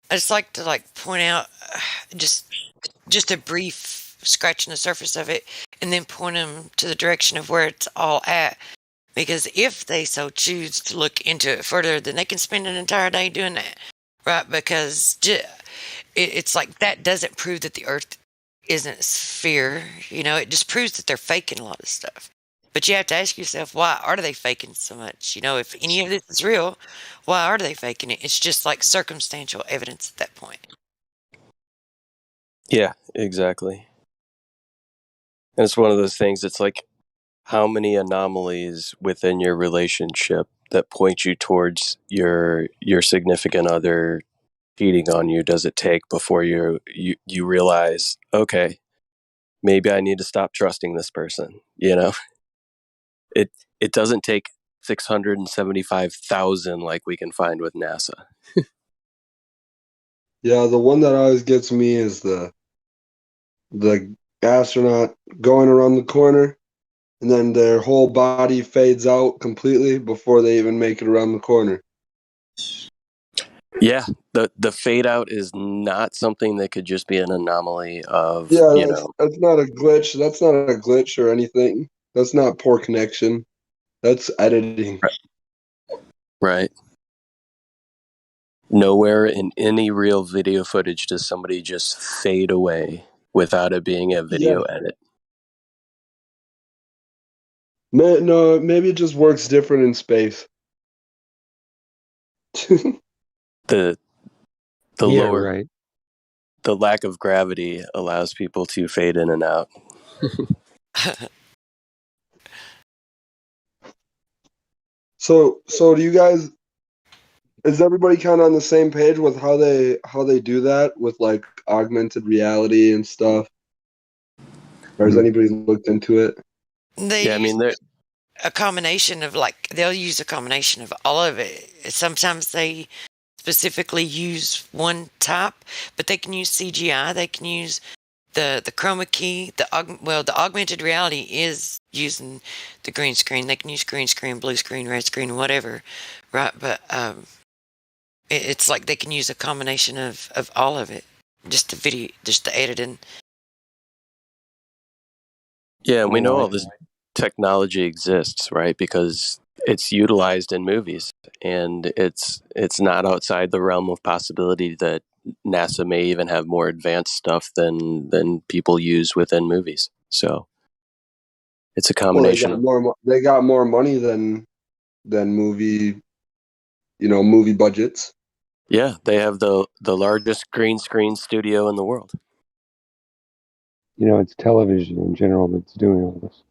I just like to point out just a brief scratching the surface of it, and then point them to the direction of where it's all at. Because if they so choose to look into it further, then they can spend an entire day doing that, right? Because it's like that doesn't prove that the Earth isn't a sphere. It just proves that they're faking a lot of stuff. But you have to ask yourself, why are they faking so much? If any of this is real, why are they faking it? It's just like circumstantial evidence at that point. Yeah, exactly. And it's one of those things, it's like, how many anomalies within your relationship that point you towards your significant other cheating on you does it take before you realize, okay, maybe I need to stop trusting this person? It doesn't take 675,000 like we can find with NASA. Yeah, the one that always gets me is the astronaut going around the corner, and then their whole body fades out completely before they even make it around the corner. Yeah, the fade out is not something that could just be an anomaly of, Yeah, that's not a glitch. That's not a glitch or anything. That's not poor connection. That's editing. Right. Nowhere in any real video footage does somebody just fade away without it being a video edit. No, maybe it just works different in space. The Yeah, lower right. the lack of gravity allows people to fade in and out. So do you guys? Is everybody kind of on the same page with how they do that with like augmented reality and stuff? Or has anybody looked into it? They use a combination of they'll use a combination of all of it. Sometimes they specifically use one type, but they can use CGI. They can use the chroma key. The augmented reality is using the green screen. They can use green screen, blue screen, red screen, whatever, right? But it's like they can use a combination of all of it. Just the video, just the editing. Yeah, and we know all this technology exists, right? Because it's utilized in movies, and it's not outside the realm of possibility that NASA may even have more advanced stuff than people use within movies. So it's a combination of They got more money than movie, movie budgets. yeah, they have the largest green screen studio in the world. It's television in general that's doing all this.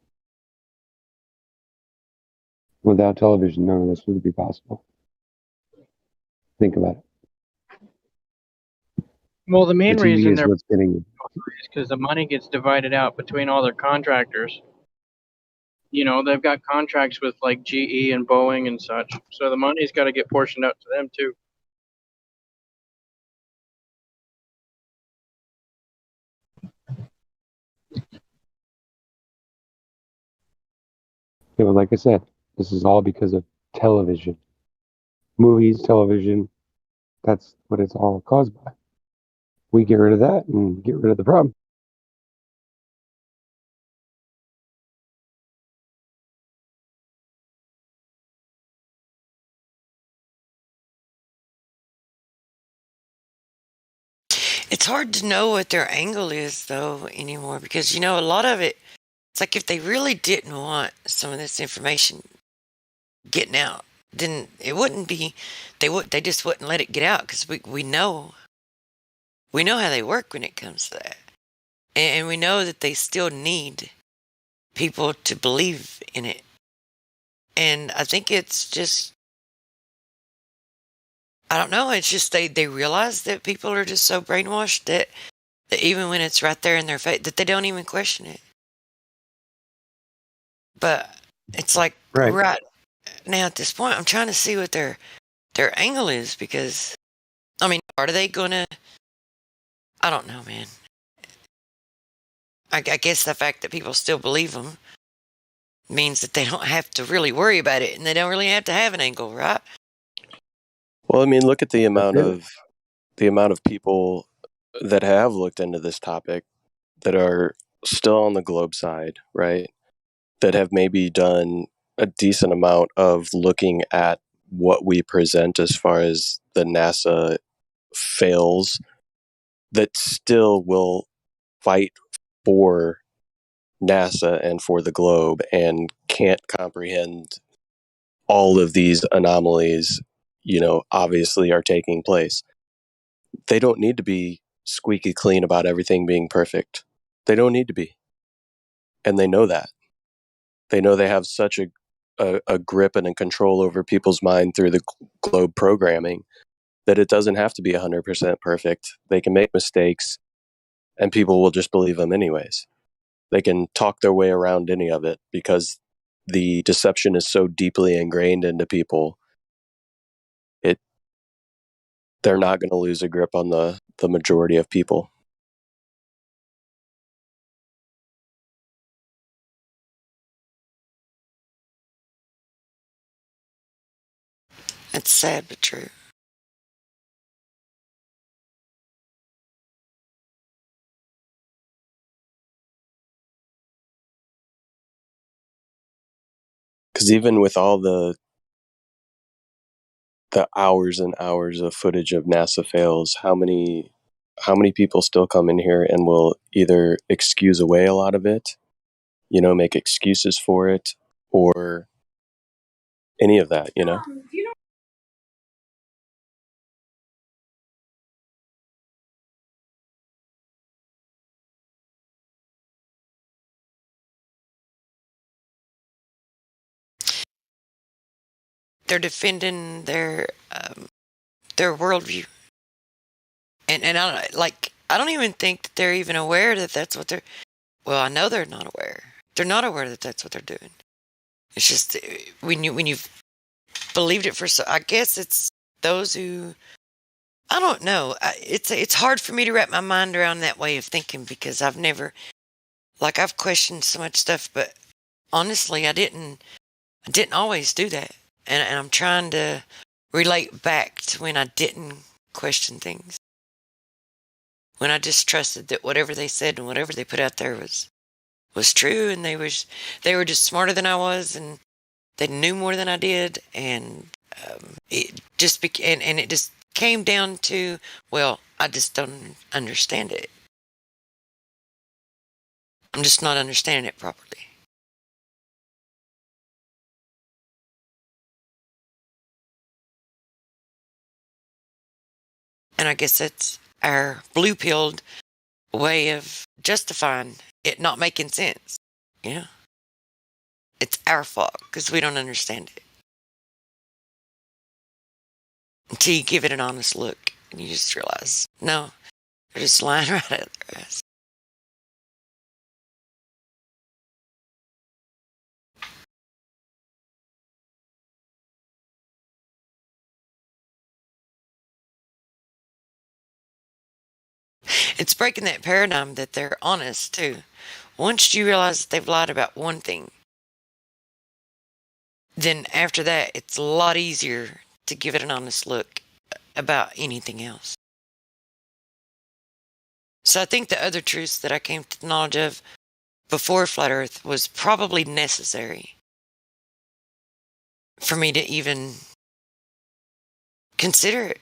Without television, none of this would be possible. Think about it. Well, the main The TV reason is they're what's getting you. is because the money gets divided out between all their contractors. They've got contracts with like GE and Boeing and such, so the money's got to get portioned out to them too. Yeah, but like I said, this is all because of television. Movies, television, that's what it's all caused by. We get rid of that and get rid of the problem. It's hard to know what their angle is though anymore because a lot of it. It's like if they really didn't want some of this information getting out, then it wouldn't be. They just wouldn't let it get out because we know how they work when it comes to that, and we know that they still need people to believe in it. And I think it's just, I don't know. It's just they realize that people are just so brainwashed that even when it's right there in their face, that they don't even question it. But it's like right now at this point, I'm trying to see what their angle is because, I mean, are they gonna? I don't know, man. I guess the fact that people still believe them means that they don't have to really worry about it, and they don't really have to have an angle, right? Well, I mean, look at the amount of people that have looked into this topic that are still on the globe side, right? That have maybe done a decent amount of looking at what we present as far as the NASA fails, that still will fight for NASA and for the globe and can't comprehend all of these anomalies, obviously are taking place. They don't need to be squeaky clean about everything being perfect. They don't need to be. And they know that. They know they have such a grip and a control over people's mind through the globe programming that it doesn't have to be 100% perfect. They can make mistakes and people will just believe them anyways. They can talk their way around any of it because the deception is so deeply ingrained into people. They're not going to lose a grip on the majority of people. It's sad but true. Because even with all the hours and hours of footage of NASA fails, how many people still come in here and will either excuse away a lot of it, make excuses for it, or any of that, They're defending their worldview, and I don't even think that they're even aware that that's what they're. Well, I know they're not aware. They're not aware that that's what they're doing. It's just when you've believed it for so. I guess it's those who. I don't know. It's hard for me to wrap my mind around that way of thinking because I've questioned so much stuff, but honestly, I didn't always do that, and I'm trying to relate back to when I didn't question things, when I just trusted that whatever they said and whatever they put out there was true, and they were just smarter than I was, and they knew more than I did, and it just and it just came down to, well, I just don't understand it. I'm just not understanding it properly. And I guess that's our blue-pilled way of justifying it not making sense. It's our fault because we don't understand it. Until you give it an honest look and you just realize, no, they're just lying right at us. It's breaking that paradigm that they're honest too. Once you realize that they've lied about one thing, then after that, it's a lot easier to give it an honest look about anything else. So I think the other truths that I came to the knowledge of before Flat Earth was probably necessary for me to even consider it.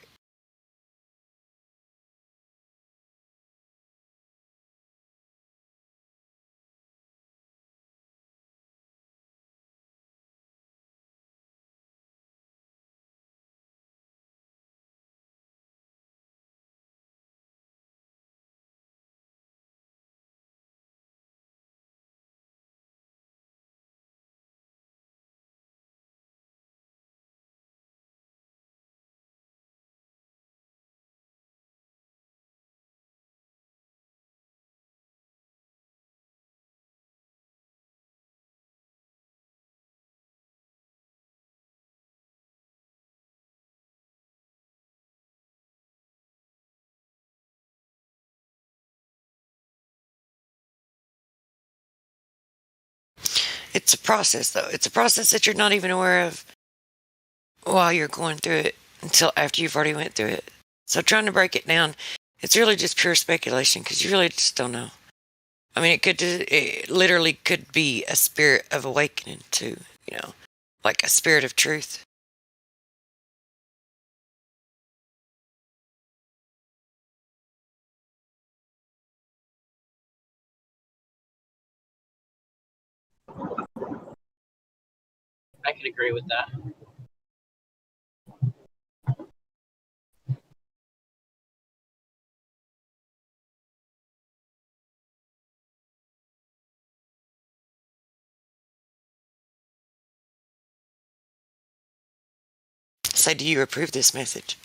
It's a process, though. It's a process that you're not even aware of while you're going through it until after you've already went through it. So trying to break it down, it's really just pure speculation because you really just don't know. I mean, it literally could be a spirit of awakening too, like a spirit of truth. I can agree with that. So do you approve this message?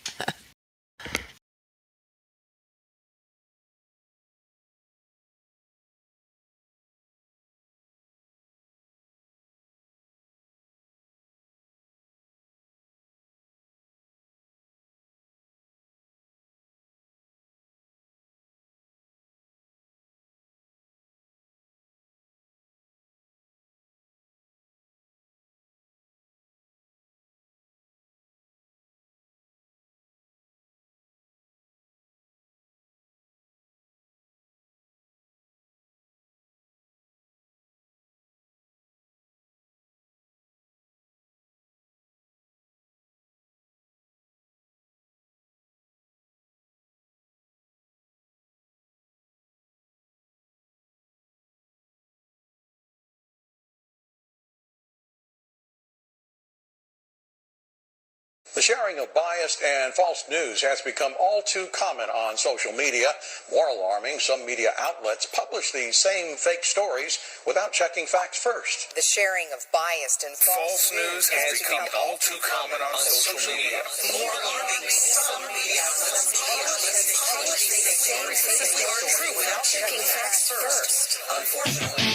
The sharing of biased and false news has become all too common on social media. More alarming, some media outlets publish these same fake stories without checking facts first. The sharing of biased and false news has become all too common on social media. More alarming, some media outlets publish these same fake stories without checking facts first. Unfortunately,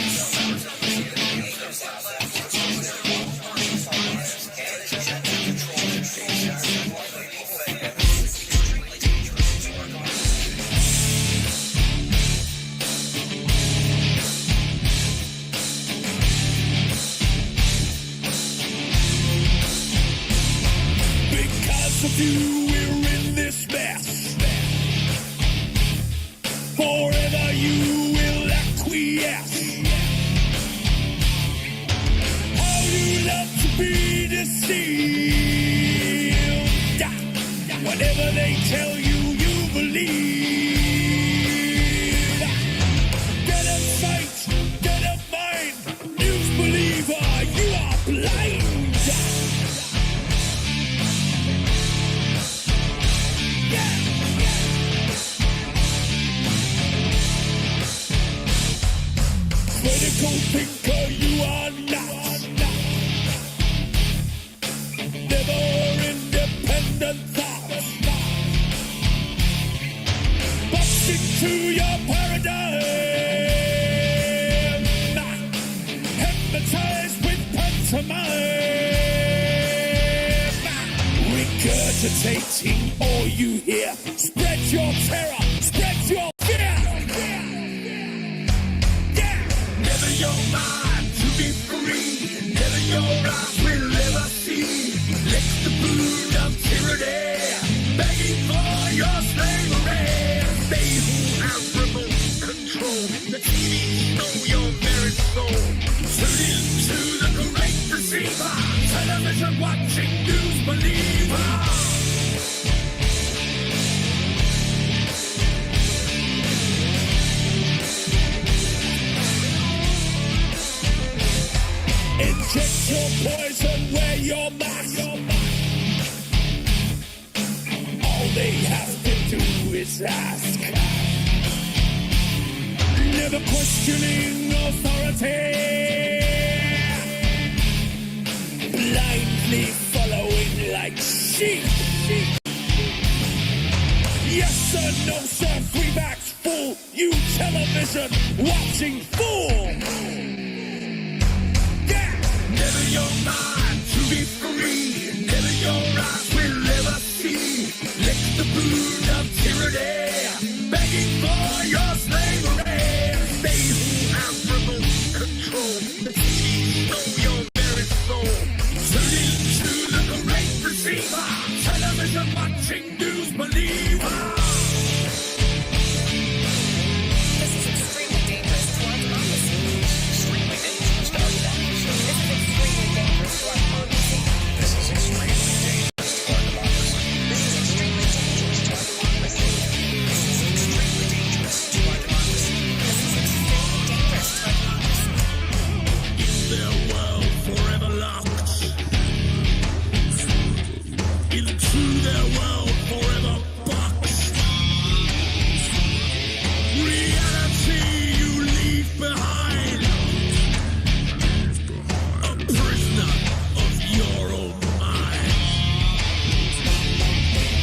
of you, we're in this mess. Forever you will acquiesce. How you love to be deceived. Whatever they tell you, you believe. Dead of sight, dead of mind, news believer, you are blind. Critical thinker, you are not. Never independent thought. Busting through your paradigm. Hypnotized with pantomime. Regurgitating all you hear. Spread your terror, spread your fear. Never your mind to be free. Never your eyes will ever see. Lick the boot of tyranny, begging for your slavery. They who have remote control, the TV know your very soul. Tune into the great deceiver. Television watching news believer. Inject your poison where your mask. All they have to do is ask. Never questioning authority. Blindly following like sheep. Yes sir, no sir, free backs full. You television watching fool. Never your mind to be free. Never your eyes will ever see. Lick the boot of tyranny, begging for your slavery. They who have remote control, the TV know your very soul. Tune into the great deceiver. Television watching news believer. This is extremely dangerous to our democracy. Extremely dangerous to our democracy. This is extremely dangerous to our democracy. This is extremely dangerous to our democracy. This is extremely dangerous to our democracy. This is extremely dangerous to our democracy. Is their world forever locked into their world forever boxed? Reality you leave behind, a prisoner of your own mind.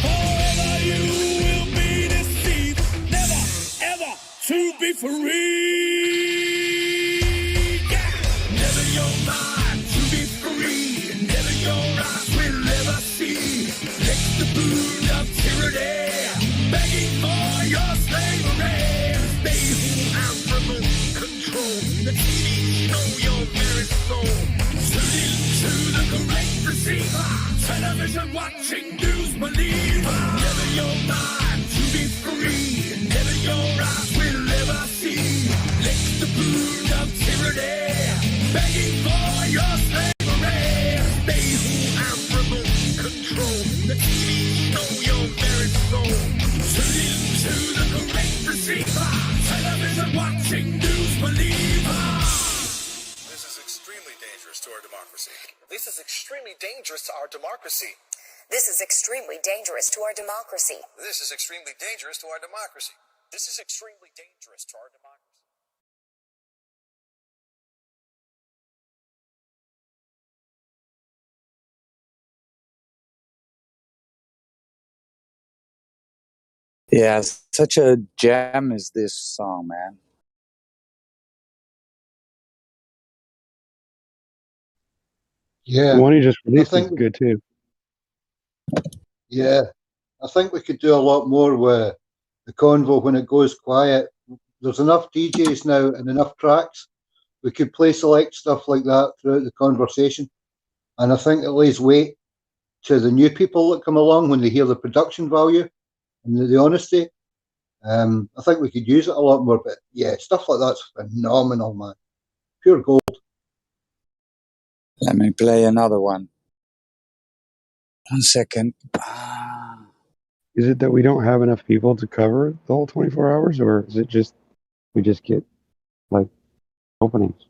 Forever you will be deceived, never ever to be free. Never your mind to be free. Never your eyes will ever see. Lick the boot of tyranny, begging for your slavery. They who have remote control, the TV know your very soul. Tune into the great deceiver. Television watching news believer. Never your mind to be free. Never your eyes will ever see. Lick the boot of tyranny, begging for your slavery. They who have remote control, the TV know your very soul. Tune into the great deceiver. Television watching news believer. This is extremely dangerous to our democracy. This is extremely dangerous to our democracy. This is extremely dangerous to our democracy. This is extremely dangerous to our democracy. This is extremely dangerous to our democracy. Yeah, such a gem is this song, man. Yeah. The one he just released think is good too. Yeah, I think we could do a lot more with the convo when it goes quiet. There's enough DJs now and enough tracks. We could play select stuff like that throughout the conversation. And I think it lays weight to the new people that come along when they hear the production value and the honesty. I think we could use it a lot more. But yeah, stuff like that's phenomenal, man. Pure gold. Let me play another one. 1 second. Is it that we don't have enough people to cover the whole 24 hours, or is it just we just get like openings?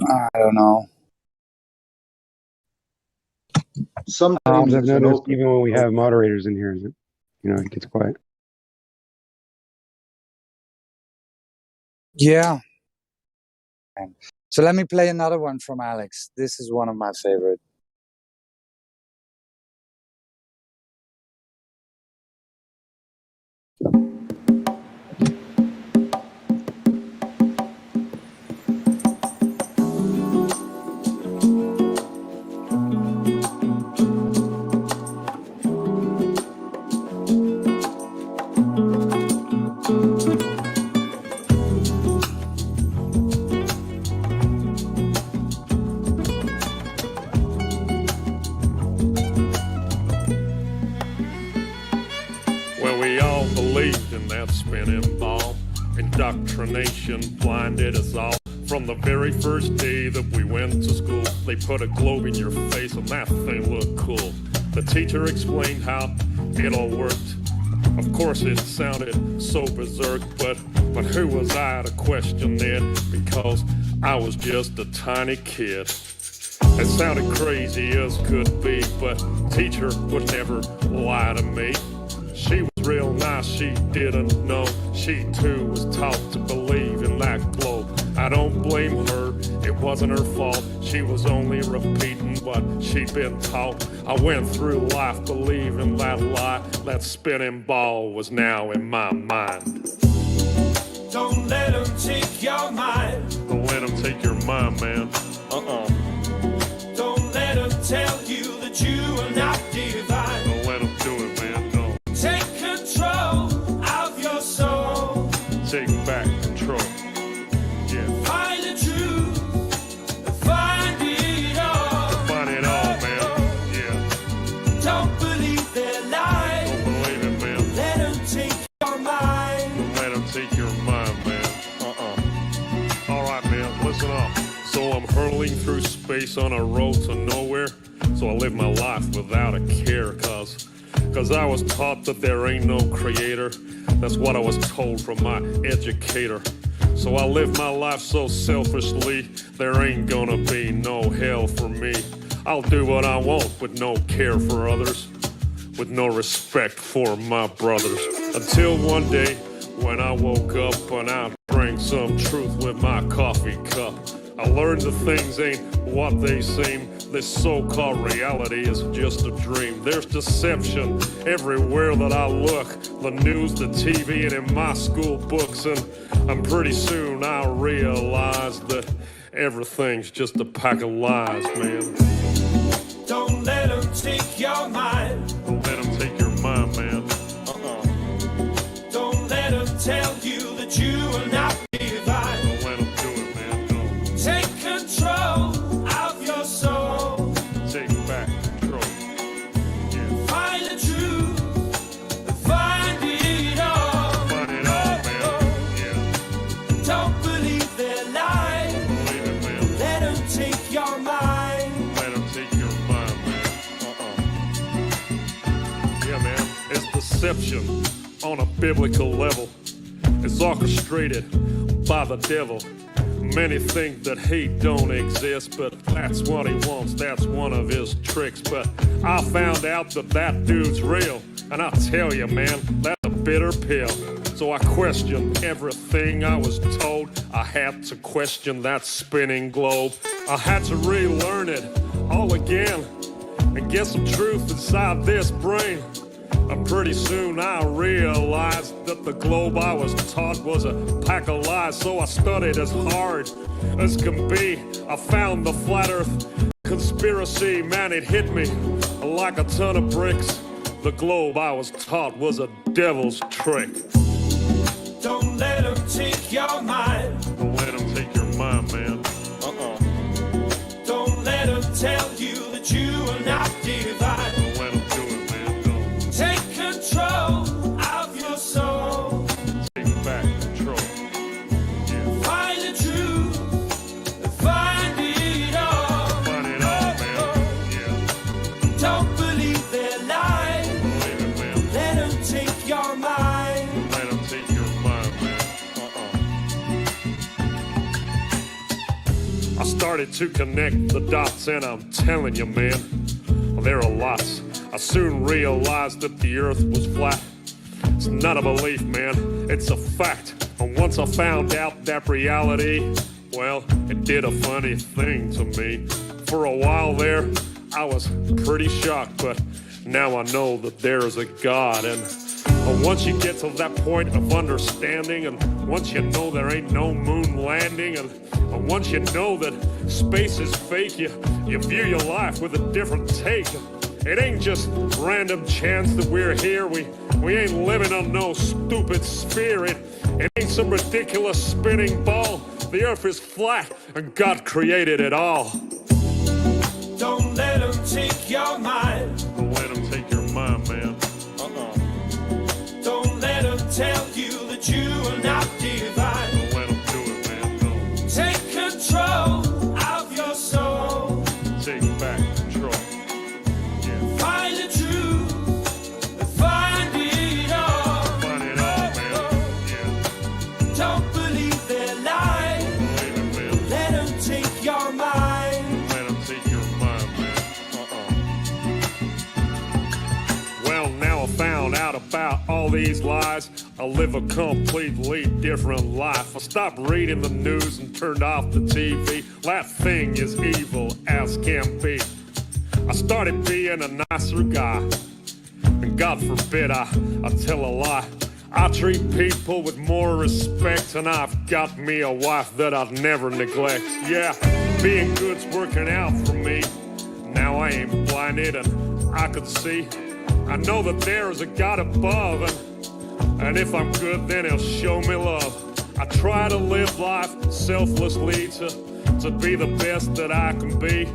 I don't know. Sometimes I've noticed even when we have moderators in here, it gets quiet. Yeah. So let me play another one from Alex. This is one of my favorite. Well, we all believed in that spinning ball. Indoctrination blinded us all. From the very first day that we went to school, they put a globe in your face and that thing looked cool. The teacher explained how it all worked. Of course it sounded so berserk, but who was I to question it? Because I was just a tiny kid. It sounded crazy as could be, but teacher would never lie to me. She was real nice, she didn't know. She too was taught to believe in that globe. I don't blame her, it wasn't her fault. She was only repeating what she'd been taught. I went through life believing that lie. That spinning ball was now in my mind. Don't let them take your mind. Don't let them take your mind, man. Don't let them tell you that you are not divine. Don't let them do it, man, no. Take control of your soul. Take back control. Yeah. Find the truth. Find it all. Find it all, man. Yeah. Don't believe their lies. Don't believe it, man. Let them take your mind. Don't let them take your mind, man. Alright, man, listen up. So I'm hurling through space on a road to nowhere. So I live my life without a care, cause I was taught that there ain't no creator. That's what I was told from my educator. So I live my life so selfishly, there ain't gonna be no hell for me. I'll do what I want with no care for others, with no respect for my brothers. Until one day when I woke up and I drank some truth with my coffee cup. I learned that things ain't what they seem. This so-called reality is just a dream. There's deception everywhere that I look. The news, the TV, and in my school books. And pretty soon I'll realize that everything's just a pack of lies, man. Don't let them take your mind. Don't let them take your mind, man. Don't let them tell you that you are not divine. Don't let them do it, man, no. Take control of your soul. Take back control. Yeah. Find the truth. Find it all. Find it all, man. Yeah. Don't believe their lies. Don't believe it, man. Let them take your mind. Let them take your mind, man. Yeah, man. It's deception on a biblical level. It's orchestrated by the devil. Many think that hate don't exist, but that's what he wants, that's one of his tricks. But I found out that that dude's real, and I tell you, man, that's a bitter pill. So I questioned everything I was told. I had to question that spinning globe. I had to relearn it all again and get some truth inside this brain. And pretty soon I realized that the globe I was taught was a pack of lies. So I studied as hard as can be. I found the flat earth conspiracy. Man, it hit me like a ton of bricks. The globe I was taught was a devil's trick. Don't let them take your mind. Don't let them take your mind, man. Don't let them tell you that you are not divine. Don't let them do it, man. Don't. Take control of your soul. Take back control. Yeah. Find the truth and find it all. Find it all, man. Yeah. Don't believe their lies. Don't believe it, man. Let them take your mind. Don't let them take your mind, man. I started to connect the dots, and I'm telling you, man, there are lots. I soon realized that the earth was flat. It's not a belief, man, it's a fact. And once I found out that reality, well, it did a funny thing to me. For a while there, I was pretty shocked, but now I know that there is a God. And once you get to that point of understanding, and once you know there ain't no moon landing, and once you know that space is fake, you view your life with a different take. It ain't just random chance that we're here. We ain't living on no stupid sphere. It ain't some ridiculous spinning ball. The earth is flat, and God created it all. Don't let them take your mind. Don't let them take your mind, man. Don't let them tell you that you are not divine. Don't let them do it, man. Don't. Take control of your soul. Take back control. Yeah. Find the truth and find it all. Find it all, man. Yeah. Don't believe their lies. Don't believe it, man. Let them take your mind. Don't let them take your mind, man. Well, now I found out about all these lies. I live a completely different life. I stopped reading the news and turned off the TV. That thing is evil as can be. I started being a nicer guy, and God forbid I tell a lie. I treat people with more respect, and I've got me a wife that I'd never neglect. Yeah, being good's working out for me. Now I ain't blinded and I can see. I know that there is a God above, and if I'm good, then he'll show me love. I try to live life selflessly to be the best that I can be.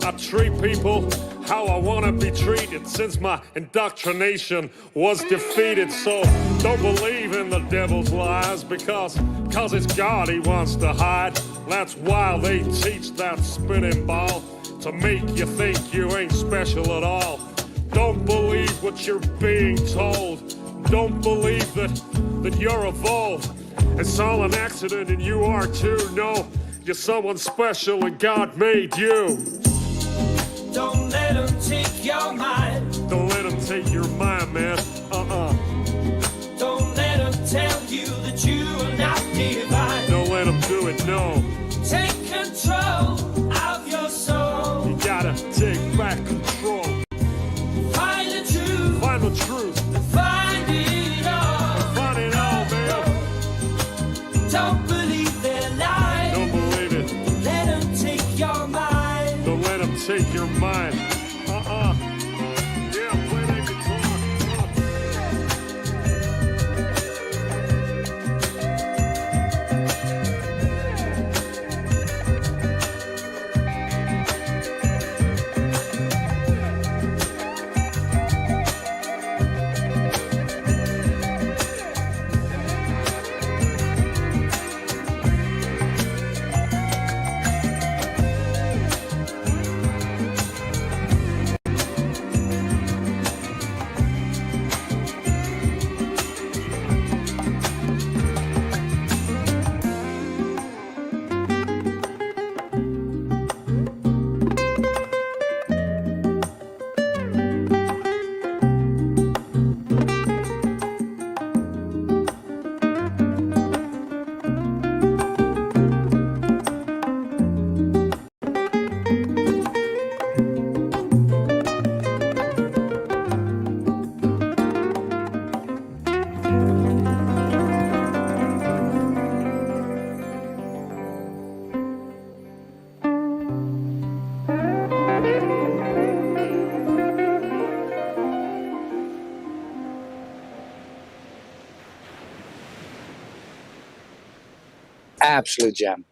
I treat people how I want to be treated since my indoctrination was defeated. So don't believe in the devil's lies because it's God he wants to hide. That's why they teach that spinning ball, to make you think you ain't special at all. Don't believe what you're being told. Don't believe that you're evolved. It's all an accident and you are too. No, you're someone special and God made you. Don't let them take your mind. Don't let them take your mind, man. Don't let them tell you that you are not divine. Don't let them do it, no. Take control of your soul. You gotta take back control. Find the truth. Find the truth. Find it all. Find it all, man. Don't believe their lies. Don't believe it. Let them take your mind. Don't let them take your mind. Yeah, play that guitar. Absolute gem.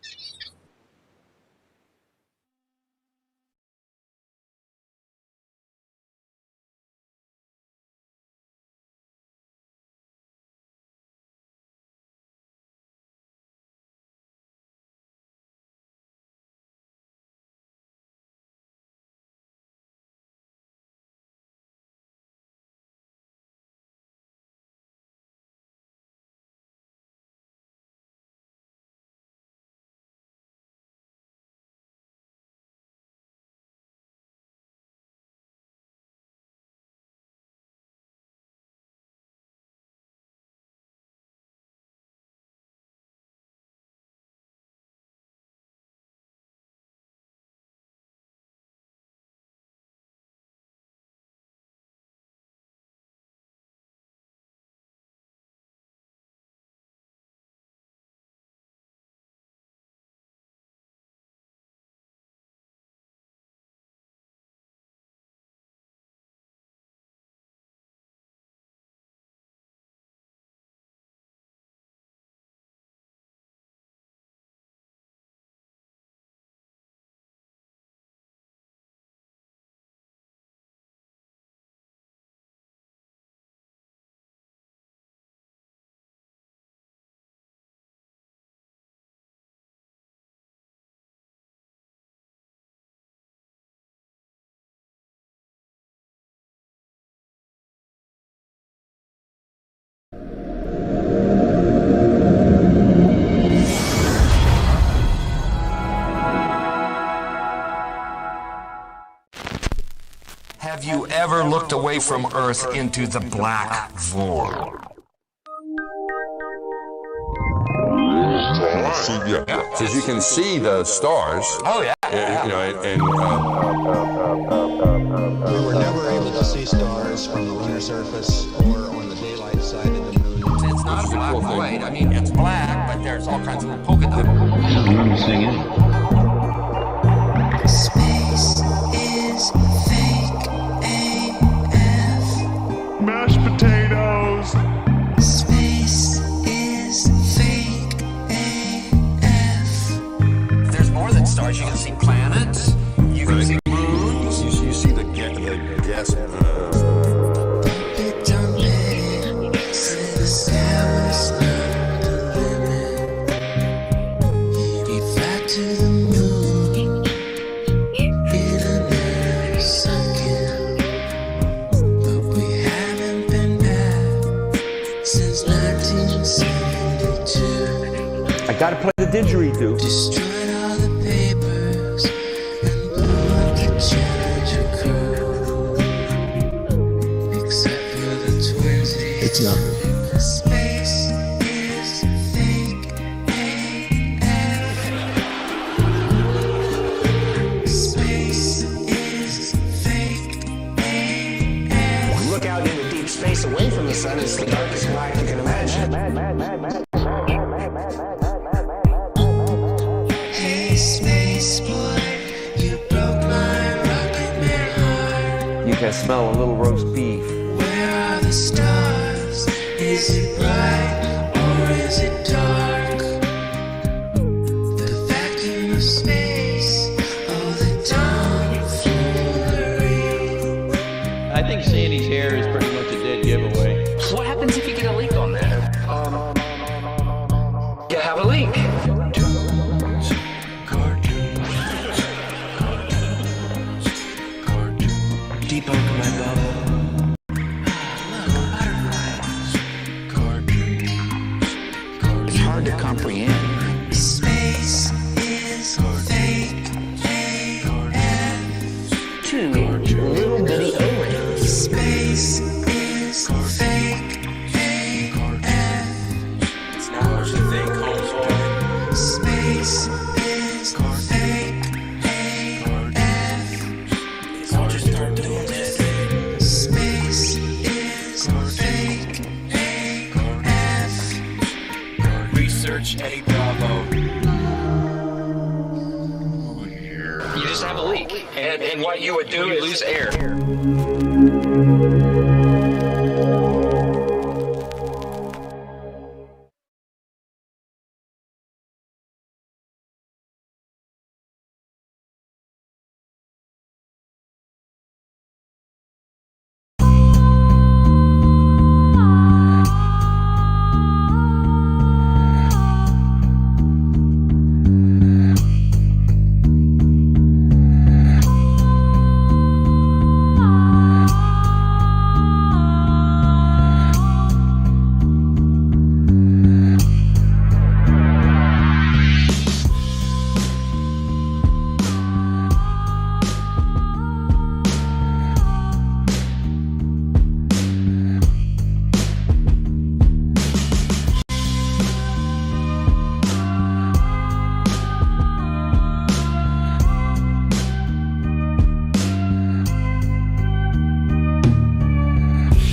Have you ever looked away from Earth into the black void? Because you can see the stars. Oh yeah. You know, and we were never able to see stars from the lunar surface or on the daylight side of the moon. It's not a black void. I mean, it's black, but there's all kinds of little polka dots. I don't understand it. Space is fake AF. Mashed potatoes. Space is fake AF. There's more than stars. You can see planets. You can see moons. you see the gas. It don't let it. Say the sky was not the limit. You fly to the moon in another second. But we haven't been back since 1972. I gotta play the didgeridoo. Destroyed all the papers and blew up the Challenger crew. Except for the twinsies. It's not. Space is fake AF. Space is fake AF. Look out into deep space away from the sun. It's the darkest night you can imagine. Hey, space boy, you broke my rocket man heart. You can smell a little roast beef. Where are the stars? Is it bright or is it dark? The vacuum of space, oh the tomfoolery. I think Sandy's hair is pretty much a dead giveaway. What happens if you get a leak on that? You have a leak. Debunk my bubble. It's hard to comprehend. Space is fake AF. Two little bitty aliens. Space is fake AF. It's not what you think, homeboy. Space is fake AF. I'll just start doing this. Space is fake AF. Research Eddie Bravo. You just have a leak, and what you would do is lose air.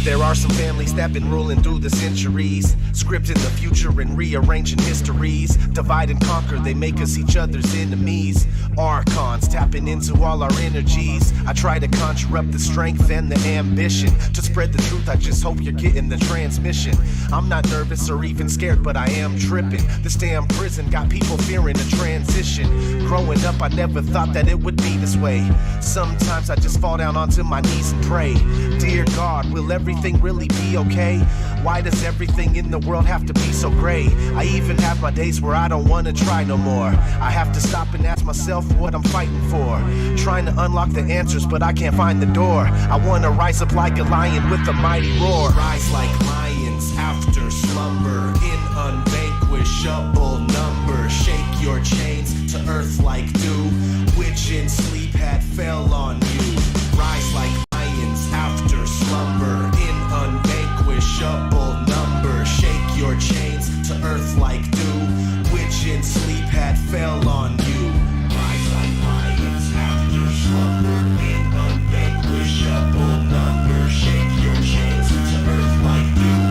There are some families that been ruling through the centuries, scripting the future and rearranging histories. Divide and conquer, they make us each other's enemies. Archons tapping into all our energies. I try to conjure up the strength and the ambition to spread the truth. I just hope you're getting the transmission. I'm not nervous or even scared, but I am tripping. This damn prison got people fearing a transition. Growing up, I never thought that it would be this way. Sometimes I just fall down onto my knees and pray. Dear God, will everything really be okay? Why does everything in the world have to be so gray? I even have my days where I don't want to try no more. I have to stop and ask myself what I'm fighting for. Trying to unlock the answers, but I can't find the door. I want to rise up like a lion with a mighty roar. Rise like lions after slumber in unvanquishable number. Shake your chains to earth like dew, which in sleep had fell on you. Rise like lions after slumber in unvanquishable number. Shake your chains to earth like dew, which in sleep had fell on you. Rise like lions after slumber in unvanquishable number. Shake your chains to earth like dew,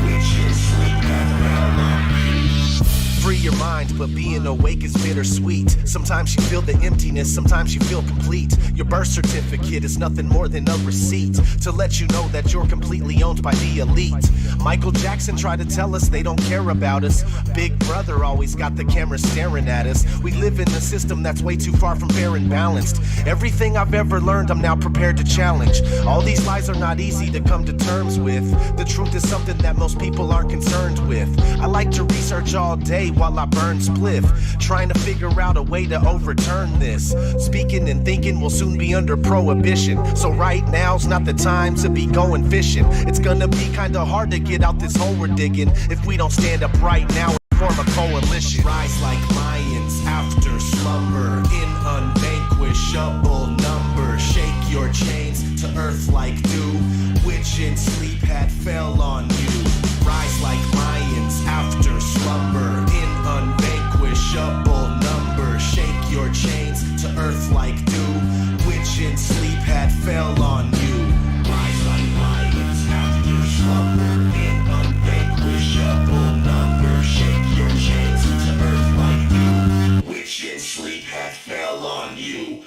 which in sleep had fell on you. Free your mind, but being awake is bittersweet. Sometimes you feel the emptiness, sometimes you feel complete. Your birth certificate is nothing more than a receipt to let you know that you're completely owned by the elite. Michael Jackson tried to tell us they don't care about us. Big Brother always got the camera staring at us. We live in a system that's way too far from fair and balanced. Everything I've ever learned, I'm now prepared to challenge. All these lies are not easy to come to terms with. The truth is something that most people aren't concerned with. I like to research all day while I burn spliff, trying to figure out a way to overturn this. Speaking and thinking will soon be under prohibition, so right now's not the time to be going fishing. It's gonna be kinda hard to get out this hole we're digging if we don't stand up right now and form a coalition. Rise like lions after slumber in unvanquishable number. Shake your chains to earth like dew, which in sleep had fell on you. Rise like lions after slumber in unvanquishable number. Shake your chains to earth like dew, which in sleep had fell on you. Rise like lions after slumber in unvanquishable number. Shake your chains to earth like dew, which in sleep had fell on you.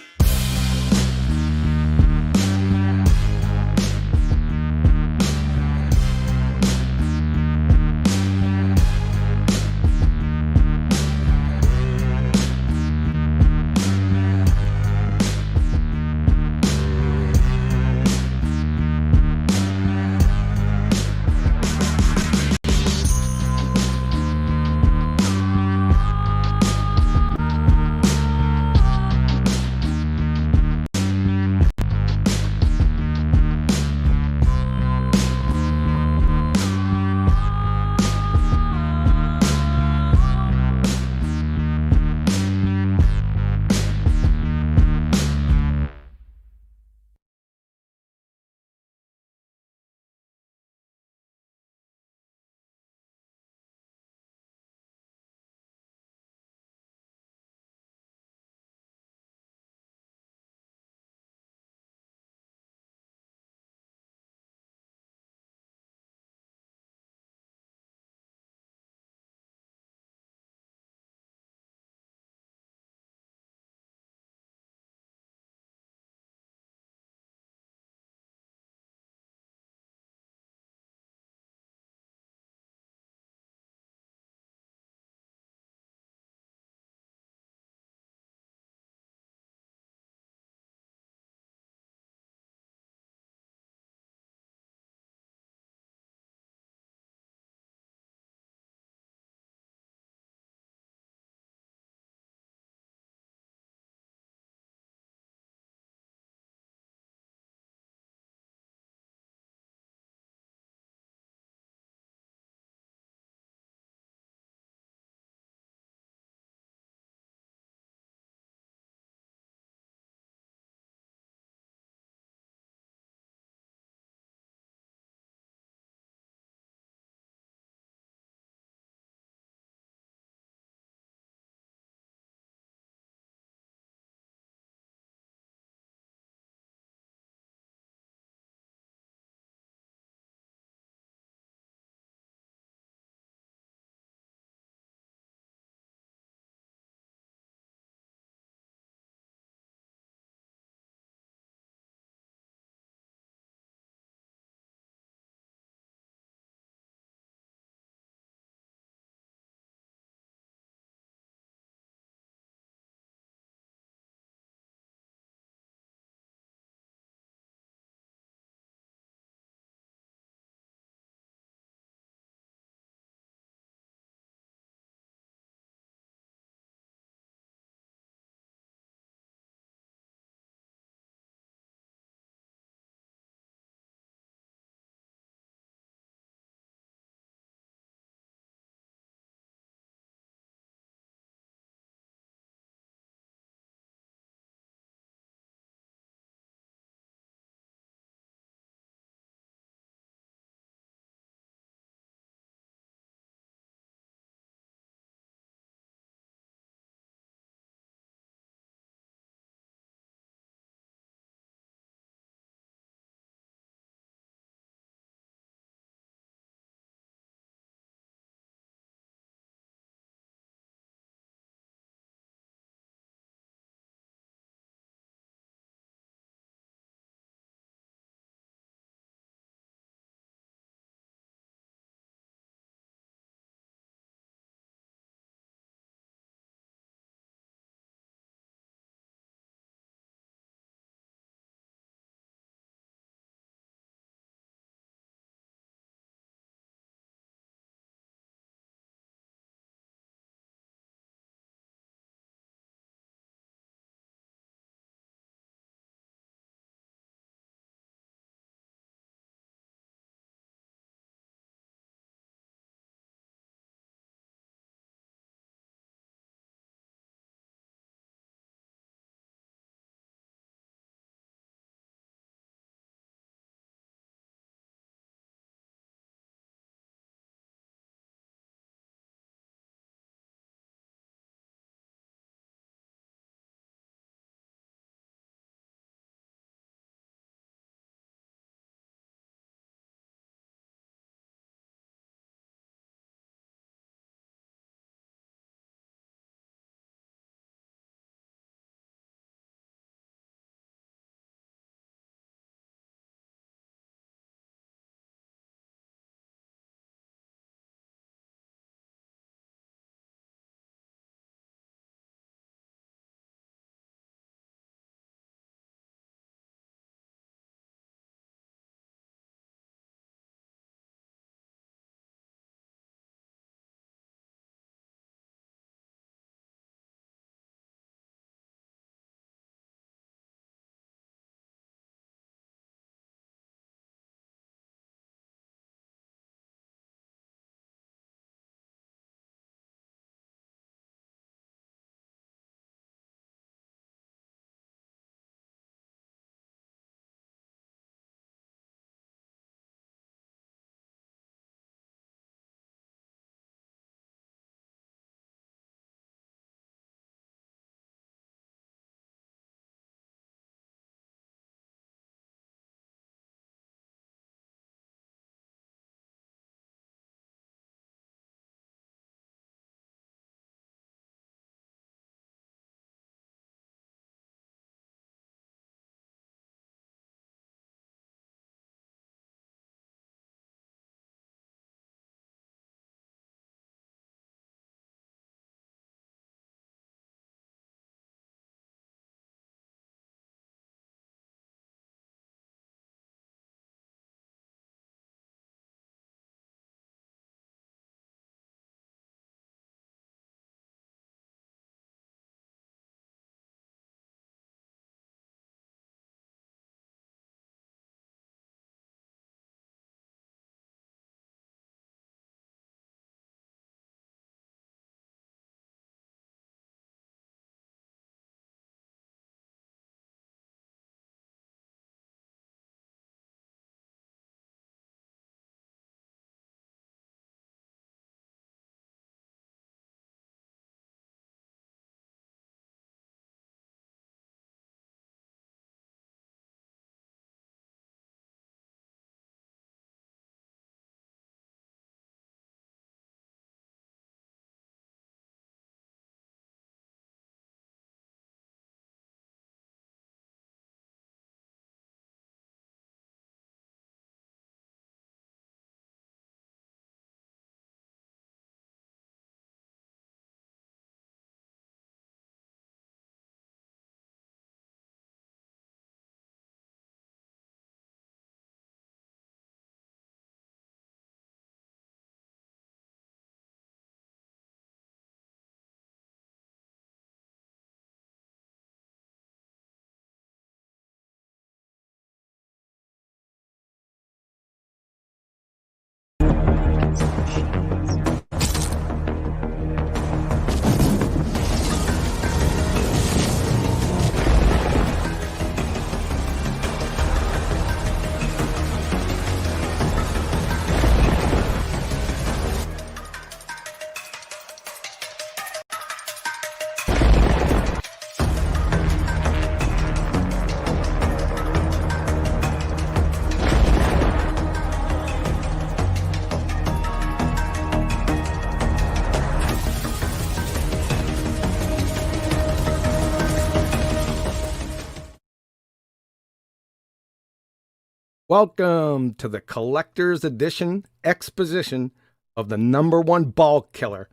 Welcome to the collector's edition exposition of the #1 ball killer,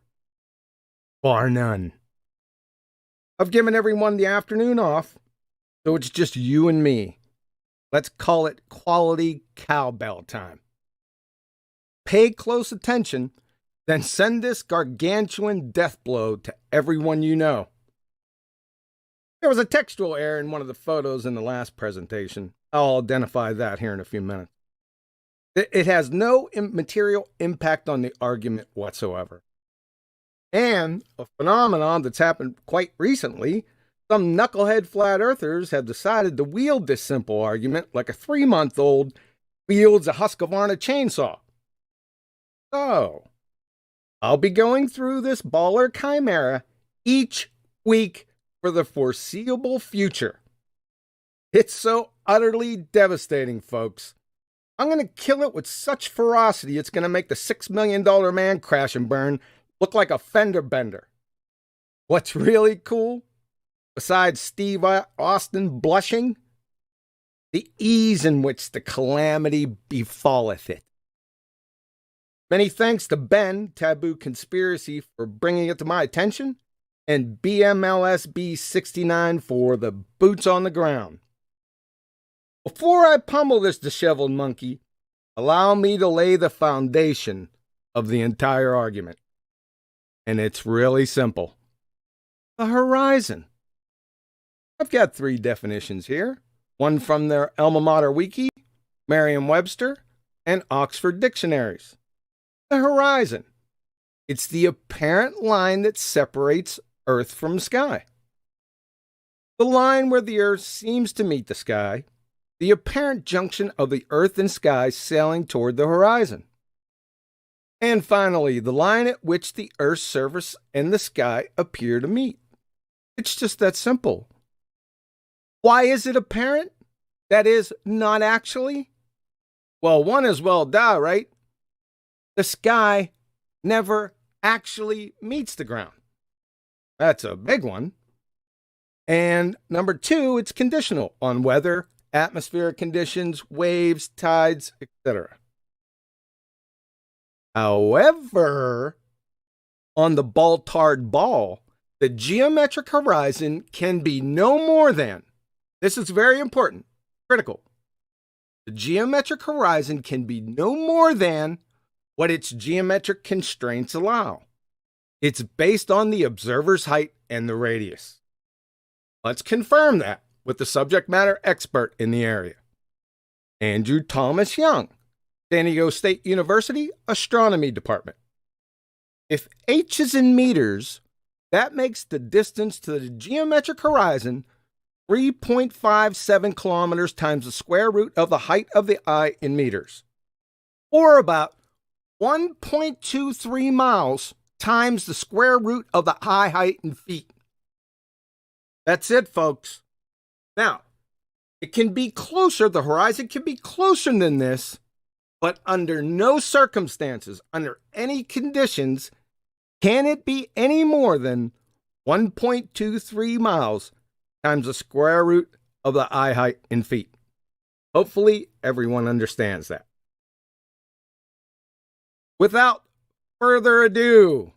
bar none. I've given everyone the afternoon off, so it's just you and me. Let's call it quality cowbell time. Pay close attention, then send this gargantuan death blow to everyone you know. There was a textual error in one of the photos in the last presentation. I'll identify that here in a few minutes. It has no material impact on the argument whatsoever. And a phenomenon that's happened quite recently, some knucklehead flat earthers have decided to wield this simple argument like a 3-month-old wields a Husqvarna chainsaw. So, I'll be going through this baller chimera each week for the foreseeable future. It's so utterly devastating, folks. I'm going to kill it with such ferocity it's going to make the $6 million man crash and burn look like a fender bender. What's really cool, besides Steve Austin blushing, the ease in which the calamity befalleth it. Many thanks to Ben, Taboo Conspiracy, for bringing it to my attention, and BMLSB69 for the boots on the ground. Before I pummel this disheveled monkey, allow me to lay the foundation of the entire argument. And it's really simple. The horizon. I've got 3 definitions here. One from their alma mater wiki, Merriam-Webster, and Oxford dictionaries. The horizon. It's the apparent line that separates Earth from sky. The line where the Earth seems to meet the sky, the apparent junction of the Earth and sky sailing toward the horizon. And finally, the line at which the Earth's surface and the sky appear to meet. It's just that simple. Why is it apparent? That is, not actually? Well, one is well duh, right? The sky never actually meets the ground. That's a big one. And number 2, it's conditional on weather, atmospheric conditions, waves, tides, etc. However, on the ball-tarred ball, the geometric horizon can be no more than, this is very important, critical, the geometric horizon can be no more than what its geometric constraints allow. It's based on the observer's height and the radius. Let's confirm that with the subject matter expert in the area, Andrew Thomas Young, San Diego State University Astronomy Department. If h is in meters, that makes the distance to the geometric horizon 3.57 kilometers times the square root of the height of the eye in meters, or about 1.23 miles times the square root of the eye height in feet. That's it, folks. Now, it can be closer, the horizon can be closer than this, but under no circumstances, under any conditions, can it be any more than 1.23 miles times the square root of the eye height in feet. Hopefully, everyone understands that. Without further ado,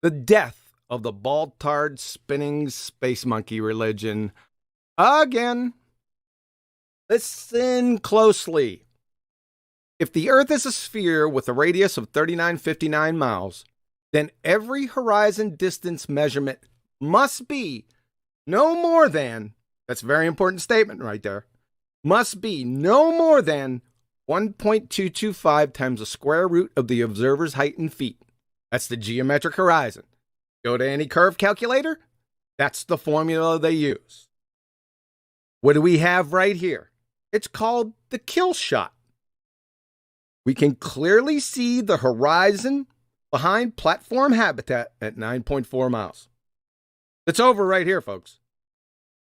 the death of the ball-tarred, spinning space monkey religion again. Listen closely. If the Earth is a sphere with a radius of 3959 miles, then every horizon distance measurement must be no more than, that's a very important statement right there, must be no more than 1.225 times the square root of the observer's height in feet. That's the geometric horizon. Go to any curve calculator, that's the formula they use. What do we have right here? It's called the kill shot. We can clearly see the horizon behind platform habitat at 9.4 miles. It's over right here, folks.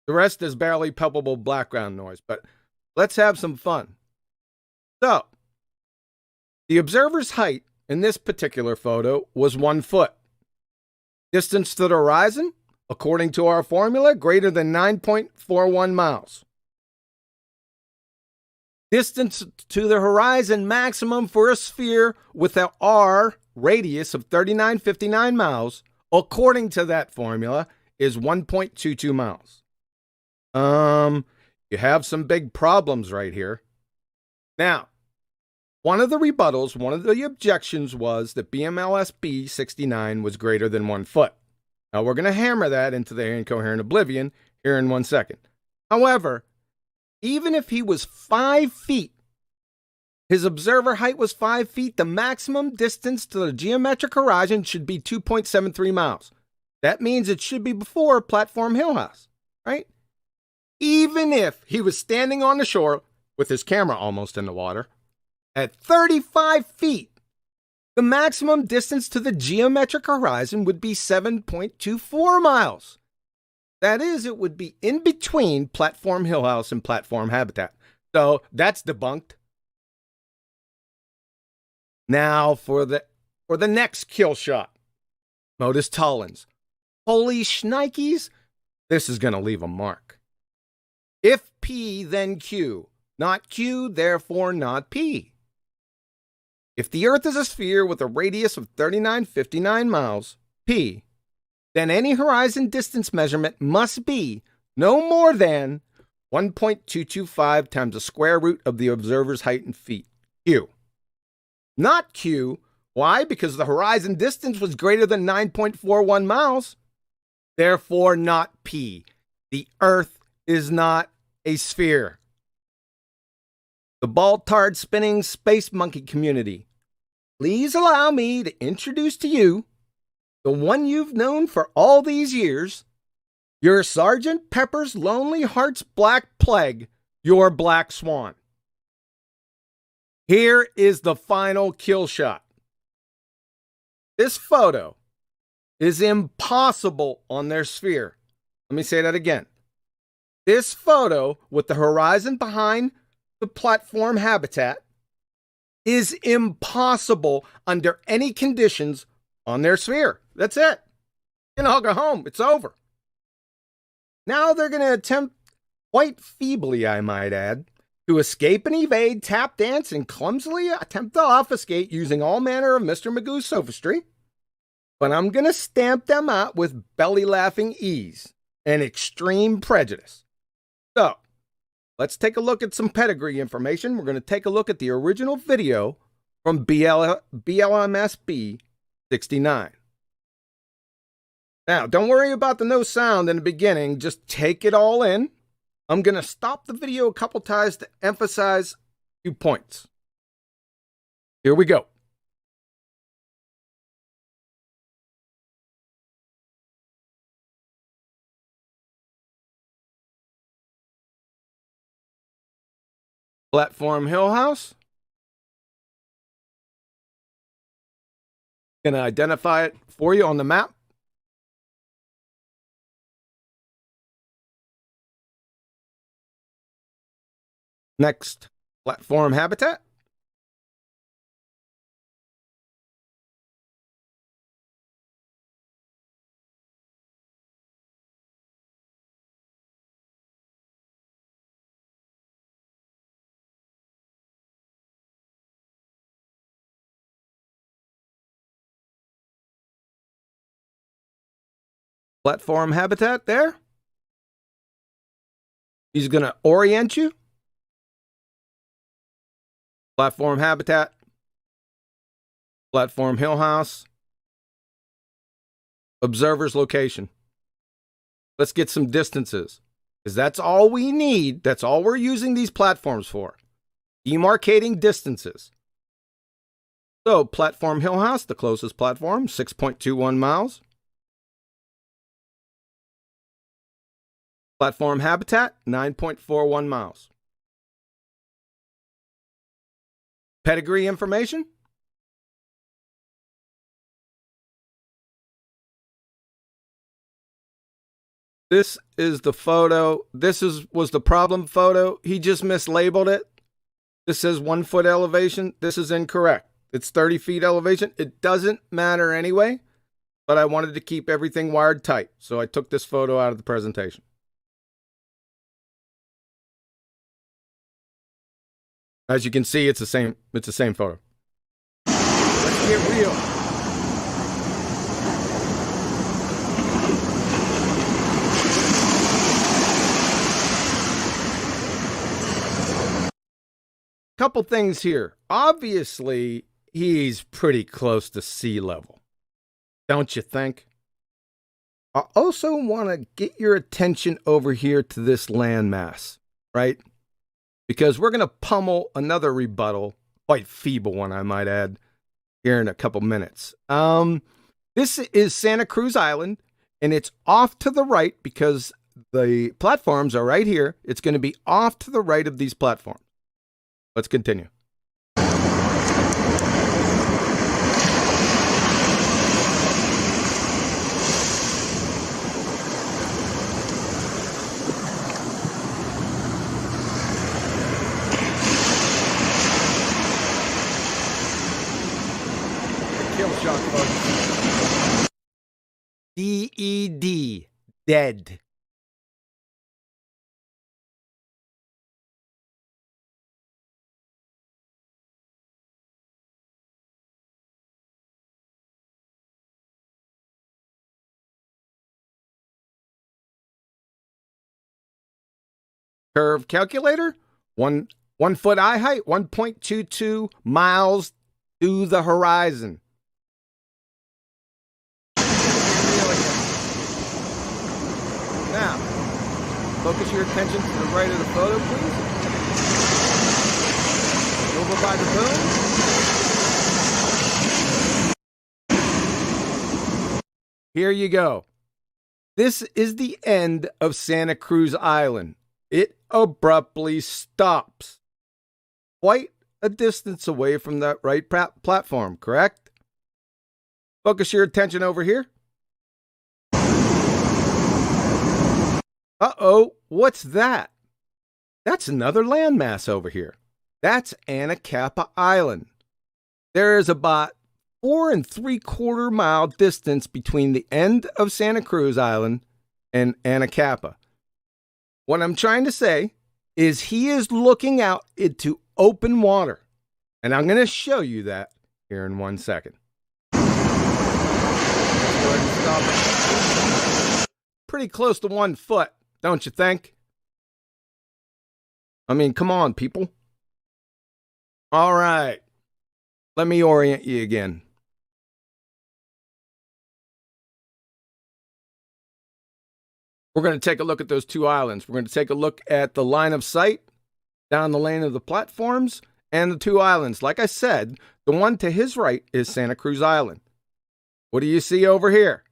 The rest is barely palpable background noise, but let's have some fun. So, the observer's height in this particular photo was 1 foot. Distance to the horizon, according to our formula, greater than 9.41 miles. Distance to the horizon maximum for a sphere with an R radius of 3959 miles, according to that formula, is 1.22 miles. You have some big problems right here. Now, one of the rebuttals, one of the objections was that BMLSB 69 was greater than 1 foot. Now, we're going to hammer that into the incoherent oblivion here in 1 second. However, even if he was 5 feet, his observer height was 5 feet, the maximum distance to the geometric horizon should be 2.73 miles. That means it should be before Platform Hill House, right? Even if he was standing on the shore with his camera almost in the water, at 35 feet, the maximum distance to the geometric horizon would be 7.24 miles. That is, it would be in between Platform Hill House and Platform Habitat. So that's debunked. Now for the next kill shot. Modus tollens. Holy shnikes, this is going to leave a mark. If P, then Q. Not Q, therefore not P. If the Earth is a sphere with a radius of 3959 miles, P, then any horizon distance measurement must be no more than 1.225 times the square root of the observer's height in feet, Q. Not Q. Why? Because the horizon distance was greater than 9.41 miles. Therefore, not P. The Earth is not a sphere. The ball-tard spinning space monkey community, please allow me to introduce to you the one you've known for all these years, your Sergeant Pepper's Lonely Hearts Black Plague, your Black Swan. Here is the final kill shot. This photo is impossible on their sphere. Let me say that again. This photo with the horizon behind the platform habitat is impossible under any conditions on their sphere. That's it. You can all go home. It's over. Now they're going to attempt, quite feebly I might add, to escape and evade, tap dance, and clumsily attempt to obfuscate using all manner of Mr. Magoo's sophistry. But I'm going to stamp them out with belly-laughing ease and extreme prejudice. So, let's take a look at some pedigree information. We're going to take a look at the original video from BLMSB 69. Now, don't worry about the no sound in the beginning. Just take it all in. I'm going to stop the video a couple times to emphasize a few points. Here we go. Platform Hill House. Going to identify it for you on the map. Next, platform habitat. Platform habitat there. He's going to orient you Platform habitat, platform hill house, observer's location. Let's get some distances, because that's all we need. That's all we're using these platforms for. Demarcating distances. So, platform hill house, the closest platform, 6.21 miles. Platform habitat, 9.41 miles. Pedigree information. This is the photo. This was the problem photo. He just mislabeled it. This says 1 foot elevation. This is incorrect. It's 30 feet elevation. It doesn't matter anyway, but I wanted to keep everything wired tight, so I took this photo out of the presentation. As you can see, it's the same photo. Let's get real. Couple things here. Obviously, he's pretty close to sea level, don't you think? I also want to get your attention over here to this landmass, right? Because we're going to pummel another rebuttal, quite feeble one, I might add, here in a couple minutes. This is Santa Cruz Island, and it's off to the right because the platforms are right here. It's going to be off to the right of these platforms. Let's continue. Kill shot, folks. DED. Dead. Curve calculator, one foot eye height, 1.22 miles to the horizon. Now, focus your attention to the right of the photo, please. Over by the boom. Here you go. This is the end of Santa Cruz Island. It abruptly stops quite a distance away from that right platform, correct? Focus your attention over here. Uh-oh, what's that? That's another landmass over here. That's Anacapa Island. There is about 4 3/4 mile distance between the end of Santa Cruz Island and Anacapa. What I'm trying to say is he is looking out into open water. And I'm going to show you that here in 1 second. Let's go ahead and stop. Pretty close to 1 foot, don't you think? I mean, come on, people. All right. Let me orient you again. We're going to take a look at those 2 islands. We're going to take a look at the line of sight down the lane of the platforms and the 2 islands. Like I said, the one to his right is Santa Cruz Island. What do you see over here?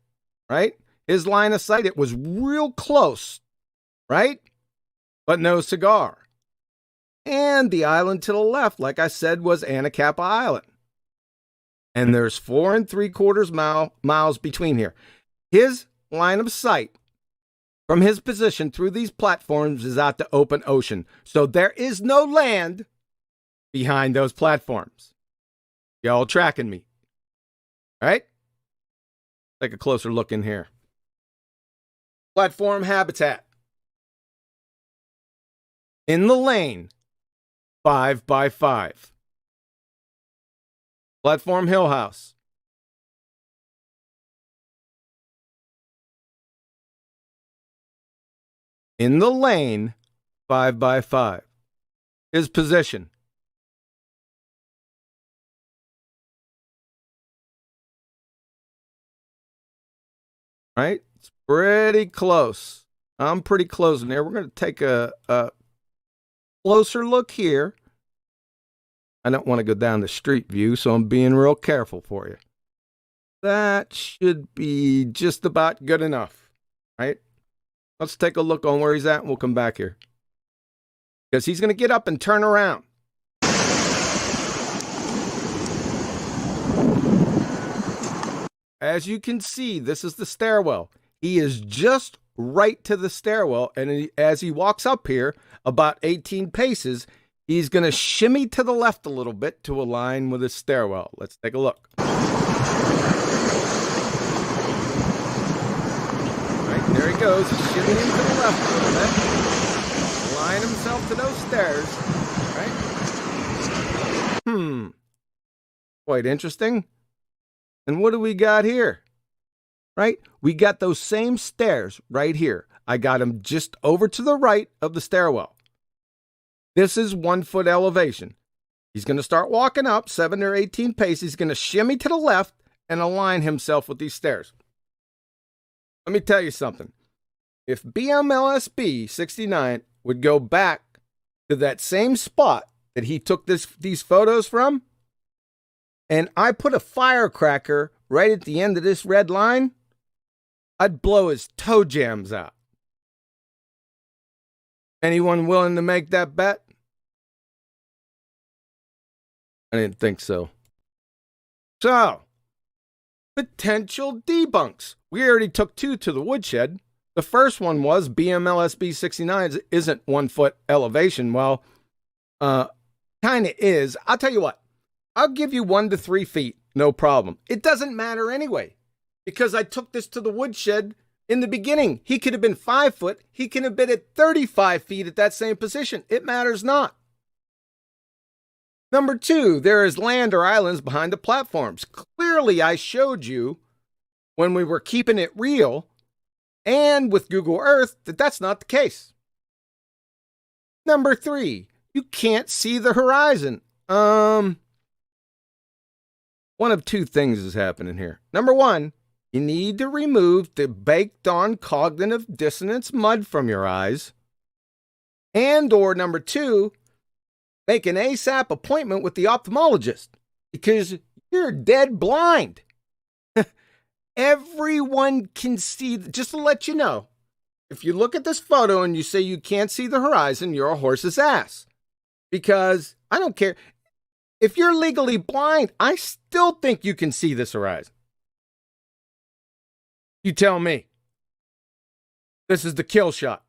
Right? His line of sight, it was real close, right? But no cigar. And the island to the left, like I said, was Anacapa Island. And there's 4 3/4 miles between here. His line of sight from his position through these platforms is out to open ocean. So there is no land behind those platforms. Y'all tracking me? All right? Take a closer look in here. Platform habitat. In the lane, 5 by 5. Platform hill house. In the lane, 5 by 5. His position. right? It's pretty close. I'm pretty close in there. We're going to take a closer look here. I don't want to go down the street view, so I'm being real careful for you. That should be just about good enough, right? Let's take a look on where he's at, and we'll come back here. Because he's going to get up and turn around. As you can see, this is the stairwell. He is just right to the stairwell, and as he walks up here, about 18 paces, he's going to shimmy to the left a little bit to align with his stairwell. Let's take a look. Right, there he goes. He's shimmying to the left a little bit. Align himself to those stairs. Right? Quite interesting. And what do we got here? Right? We got those same stairs right here. I got him just over to the right of the stairwell. This is 1 foot elevation. He's going to start walking up 7 or 18 paces. He's going to shimmy to the left and align himself with these stairs. Let me tell you something. If BMLSB 69 would go back to that same spot that he took these photos from, and I put a firecracker right at the end of this red line, I'd blow his toe jams out. Anyone willing to make that bet? I didn't think so. So, potential debunks. We already took 2 to the woodshed. The first one was BMLSB 69 isn't 1 foot elevation. Well, kind of is. I'll tell you what. I'll give you 1 to 3 feet, no problem. It doesn't matter anyway, because I took this to the woodshed in the beginning. He could have been 5 foot. He could have been at 35 feet at that same position. It matters not. Number 2, there is land or islands behind the platforms. Clearly, I showed you when we were keeping it real and with Google Earth that that's not the case. Number 3, you can't see the horizon. One of 2 things is happening here. Number 1, you need to remove the baked-on cognitive dissonance mud from your eyes. And or number 2, make an ASAP appointment with the ophthalmologist because you're dead blind. Everyone can see, just to let you know, if you look at this photo and you say you can't see the horizon, you're a horse's ass. Because I don't care. If you're legally blind, I still think you can see this horizon. You tell me. This is the kill shot.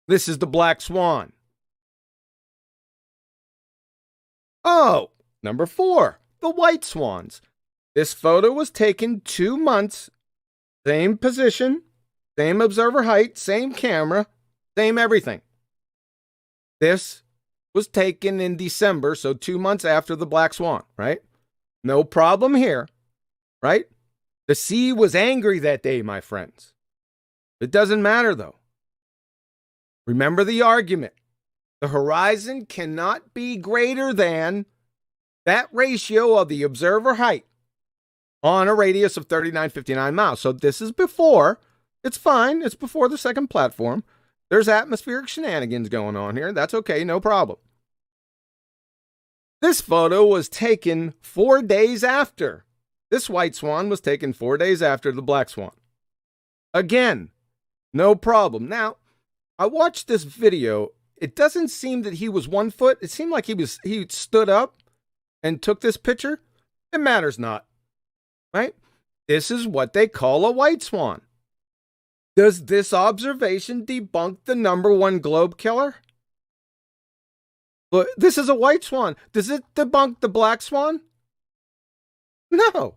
This is the black swan. Oh, number 4, the white swans. This photo was taken 2 months, same position, same observer height, same camera, same everything. This was taken in December, so 2 months after the black swan, right? No problem here, right? The sea was angry that day, my friends. It doesn't matter, though. Remember the argument. The horizon cannot be greater than that ratio of the observer height on a radius of 3959 miles. So this is before. It's fine. It's before the second platform. There's atmospheric shenanigans going on here. That's okay. No problem. This photo was taken 4 days after. This white swan was taken 4 days after the black swan. Again, no problem. Now, I watched this video. It doesn't seem that he was 1 foot. It seemed like he stood up and took this picture. It matters not, right? This is what they call a white swan. Does this observation debunk the number 1 globe killer? Look, this is a white swan. Does it debunk the black swan? No.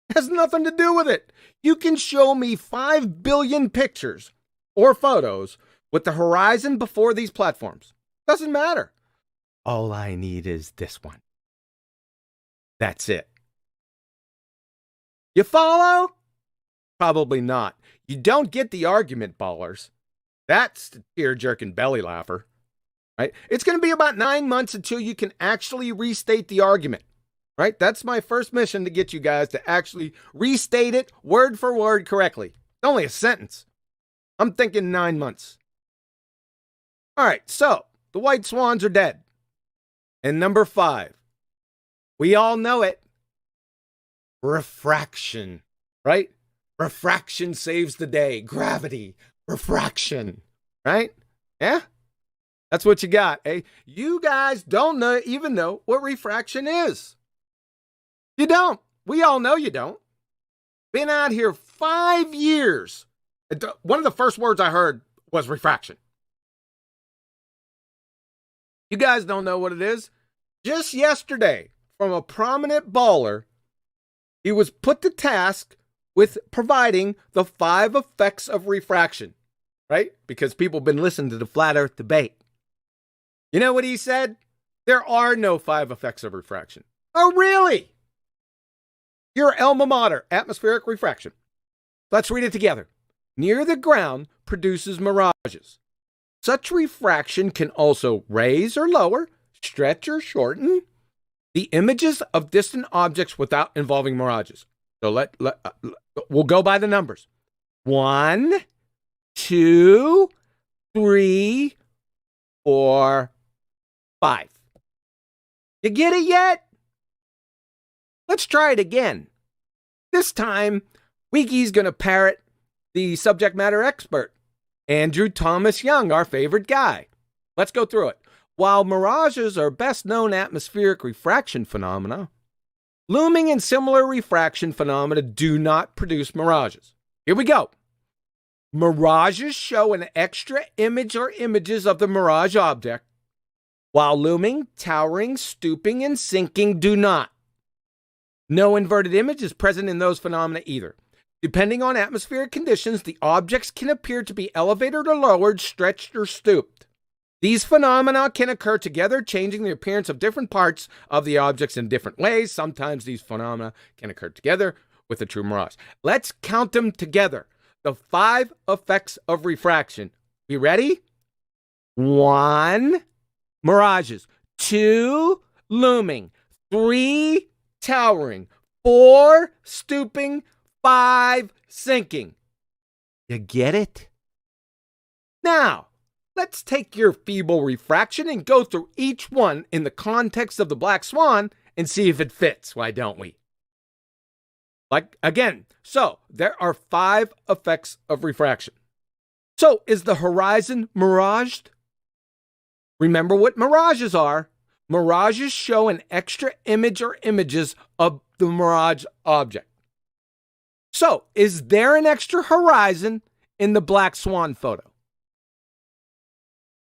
It has nothing to do with it. You can show me 5 billion pictures or photos with the horizon before these platforms. Doesn't matter. All I need is this one. That's it. You follow? Probably not. You don't get the argument, ballers. That's the tear-jerking belly laugher. Right? It's going to be about 9 months until you can actually restate the argument. right? That's my first mission, to get you guys to actually restate it word for word correctly. It's only a sentence. I'm thinking 9 months. All right, so the white swans are dead. And number 5, we all know it. Refraction, right? Refraction saves the day. Gravity, refraction, right? Yeah? That's what you got, eh? You guys don't even know what refraction is. You don't. We all know you don't. Been out here 5 years. One of the first words I heard was refraction. You guys don't know what it is? Just yesterday, from a prominent baller, he was put to task with providing the 5 effects of refraction, right? Because people have been listening to the flat earth debate. You know what he said? There are no 5 effects of refraction. Oh, really? Your alma mater, atmospheric refraction. Let's read it together. Near the ground produces mirages. Such refraction can also raise or lower, stretch or shorten the images of distant objects without involving mirages. So we'll go by the numbers. 1, 2, 3, 4, 5. You get it yet? Let's try it again. This time, Wiki's going to parrot the subject matter expert, Andrew Thomas Young, our favorite guy. Let's go through it. While mirages are best known atmospheric refraction phenomena, looming and similar refraction phenomena do not produce mirages. Here we go. Mirages show an extra image or images of the mirage object, while looming, towering, stooping, and sinking do not. No inverted image is present in those phenomena either. Depending on atmospheric conditions, the objects can appear to be elevated or lowered, stretched or stooped. These phenomena can occur together, changing the appearance of different parts of the objects in different ways. Sometimes these phenomena can occur together with a true mirage. Let's count them together. The 5 effects of refraction. We ready? 1, mirages. 2, looming. 3, towering. 4, stooping. 5, sinking. You get it? Now, let's take your feeble refraction and go through each one in the context of the black swan and see if it fits. Why don't we? So there are 5 effects of refraction. So is the horizon miraged? Remember what mirages are. Mirages show an extra image or images of the mirage object. So, is there an extra horizon in the black swan photo?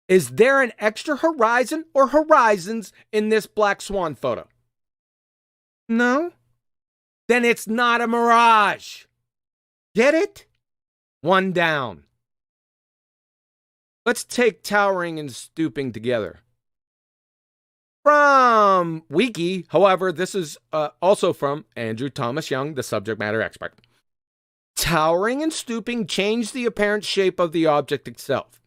Is there an extra horizon or horizons in this black swan photo? No? Then it's not a mirage. Get it? 1 down. Let's take towering and stooping together. From Wiki, however, this is also from Andrew Thomas Young, the subject matter expert. Towering and stooping change the apparent shape of the object itself.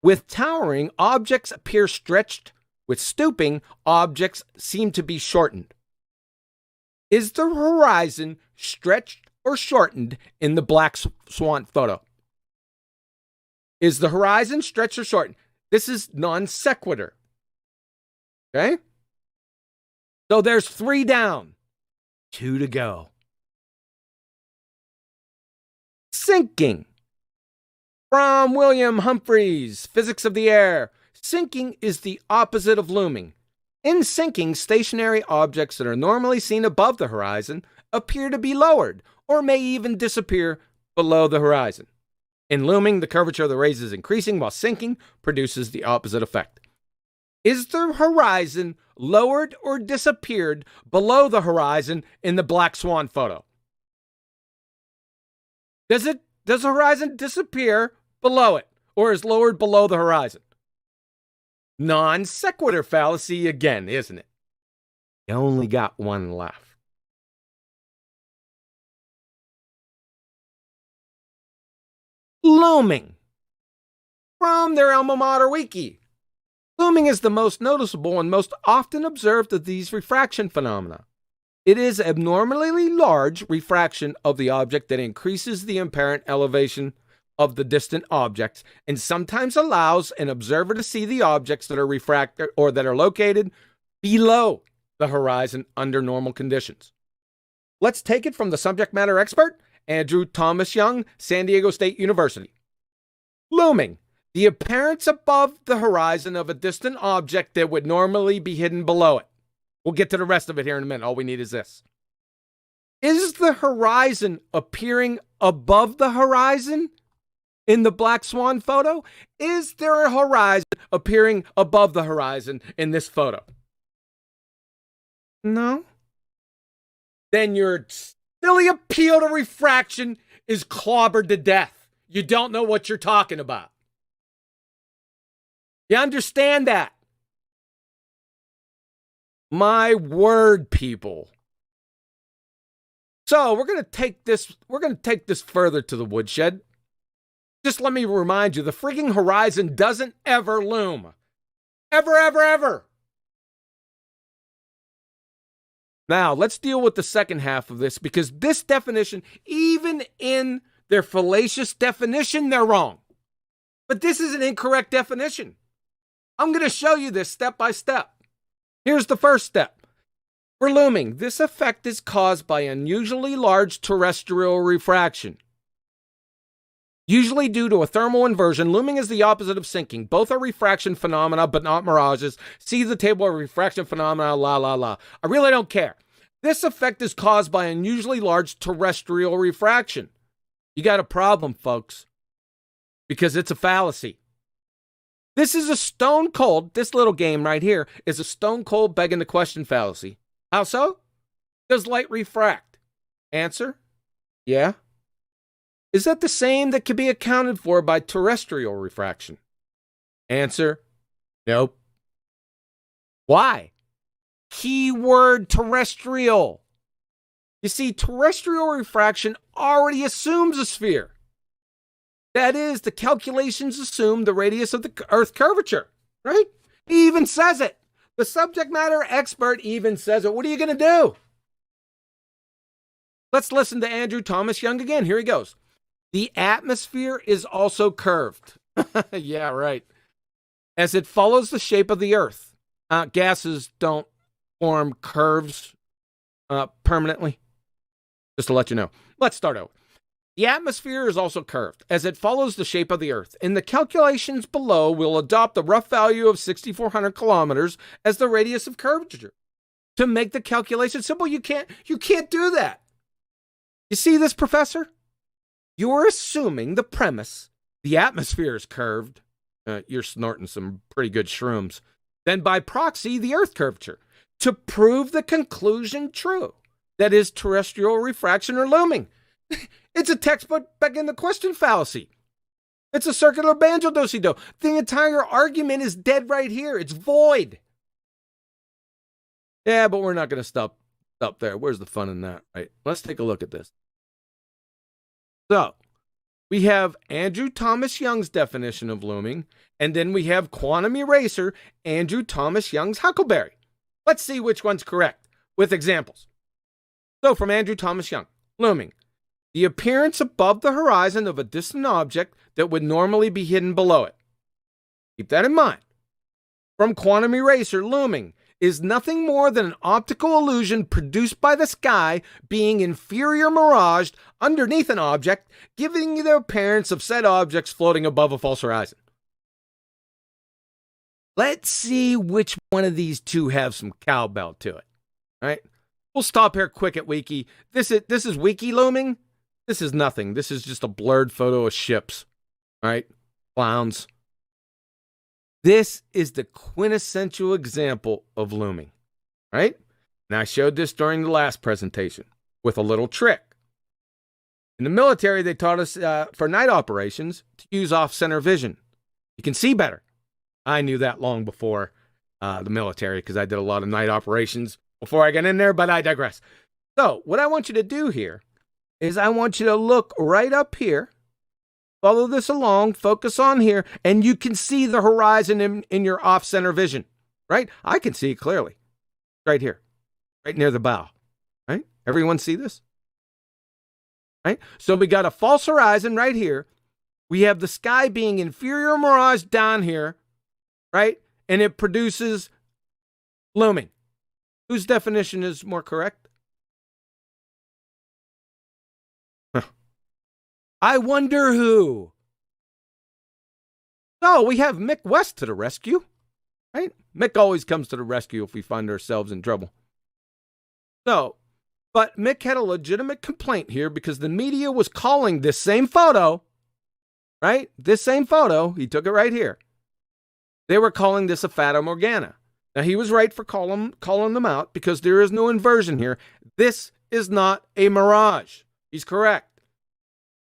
With towering, objects appear stretched. With stooping, objects seem to be shortened. Is the horizon stretched or shortened in the black swan photo? Is the horizon stretched or shortened? This is non sequitur. Okay? So there's 3 down, 2 to go. Sinking. From William Humphreys, Physics of the Air. Sinking is the opposite of looming. In sinking, stationary objects that are normally seen above the horizon appear to be lowered, or may even disappear below the horizon. In looming, the curvature of the rays is increasing, while sinking produces the opposite effect. Is the horizon lowered or disappeared below the horizon in the black swan photo? Does the horizon disappear below it, or is lowered below the horizon? Non sequitur fallacy again, isn't it? You only got 1 left. Looming. From their alma mater Wiki. Looming is the most noticeable and most often observed of these refraction phenomena. It is abnormally large refraction of the object that increases the apparent elevation of the distant objects and sometimes allows an observer to see the objects that are refracted or that are located below the horizon under normal conditions. Let's take it from the subject matter expert, Andrew Thomas Young, San Diego State University. Looming, the appearance above the horizon of a distant object that would normally be hidden below it. We'll get to the rest of it here in a minute. All we need is this. Is the horizon appearing above the horizon in the black swan photo? Is there a horizon appearing above the horizon in this photo? No. Then your silly appeal to refraction is clobbered to death. You don't know what you're talking about. You understand that? My word, people. So we're going to take this further to the woodshed. Just let me remind you, the freaking horizon doesn't ever loom. Ever, ever, ever. Now, let's deal with the second half of this, because this definition, even in their fallacious definition, they're wrong. But this is an incorrect definition. I'm going to show you this step by step. Here's the first step. For looming, this effect is caused by unusually large terrestrial refraction. Usually due to a thermal inversion, looming is the opposite of sinking. Both are refraction phenomena, but not mirages. See the table of refraction phenomena, la, la, la. I really don't care. This effect is caused by unusually large terrestrial refraction. You got a problem, folks, because it's a fallacy. This is a stone cold, this little game right here is a stone cold begging the question fallacy. How so? Does light refract? Answer, yeah. Is that the same that can be accounted for by terrestrial refraction? Answer, nope. Why? Keyword terrestrial. You see, terrestrial refraction already assumes a sphere. That is, the calculations assume the radius of the Earth curvature, right? He even says it. The subject matter expert even says it. What are you going to do? Let's listen to Andrew Thomas Young again. Here he goes. The atmosphere is also curved. Yeah, right. As it follows the shape of the Earth. Gases don't form curves permanently. Just to let you know. Let's start over. The atmosphere is also curved, as it follows the shape of the Earth. In the calculations below, we'll adopt the rough value of 6,400 kilometers as the radius of curvature. To make the calculation simple, you can't do that. You see this, Professor? You're assuming the premise, the atmosphere is curved. You're snorting some pretty good shrooms. Then by proxy, the Earth curvature. To prove the conclusion true. That is terrestrial refraction or looming. It's a textbook begging the question fallacy. It's a circular banjo-do-si-do. The entire argument is dead right here. It's void. Yeah, but we're not going to stop there. Where's the fun in that, right? Let's take a look at this. So, we have Andrew Thomas Young's definition of looming, and then we have quantum eraser, Andrew Thomas Young's huckleberry. Let's see which one's correct, with examples. So, from Andrew Thomas Young, looming. The appearance above the horizon of a distant object that would normally be hidden below it. Keep that in mind. From quantum eraser, looming is nothing more than an optical illusion produced by the sky being inferior miraged underneath an object, giving you the appearance of said objects floating above a false horizon. Let's see which one of these two have some cowbell to it. All right? We'll stop here quick at Wiki. This is Wiki looming. This is nothing. This is just a blurred photo of ships. All right? Clowns. This is the quintessential example of looming. Right? And I showed this during the last presentation with a little trick. In the military, they taught us for night operations to use off-center vision. You can see better. I knew that long before the military because I did a lot of night operations before I got in there, but I digress. So what I want you to do here is I want you to look right up here, follow this along, focus on here, and you can see the horizon in your off-center vision, right? I can see it clearly, right here, right near the bow. Everyone see this? Right? So we got a false horizon right here. We have the sky being inferior mirage down here, right? And it produces looming. Whose definition is more correct? I wonder who. So we have Mick West to the rescue, right? Mick always comes to the rescue if we find ourselves in trouble. So, but Mick had a legitimate complaint here because the media was calling this same photo, right? This same photo, he took it right here. They were calling this a Fata Morgana. Now, he was right for calling them out because there is no inversion here. This is not a mirage. He's correct.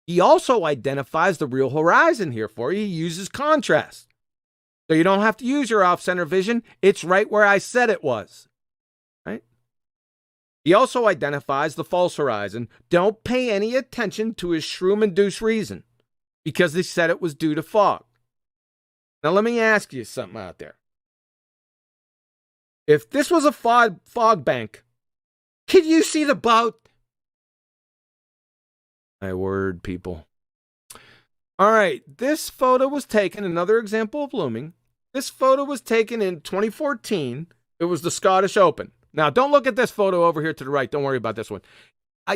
He also identifies the real horizon here for you. He uses contrast. So you don't have to use your off-center vision. It's right where I said it was. Right? He also identifies the false horizon. Don't pay any attention to his shroom-induced reason because he said it was due to fog. Now let me ask you something out there. If this was a fog bank, could you see the boat? My word, people. All right, this photo was taken, another example of looming. This photo was taken in 2014. It was the Scottish Open. Now, don't look at this photo over here to the right. Don't worry about this one.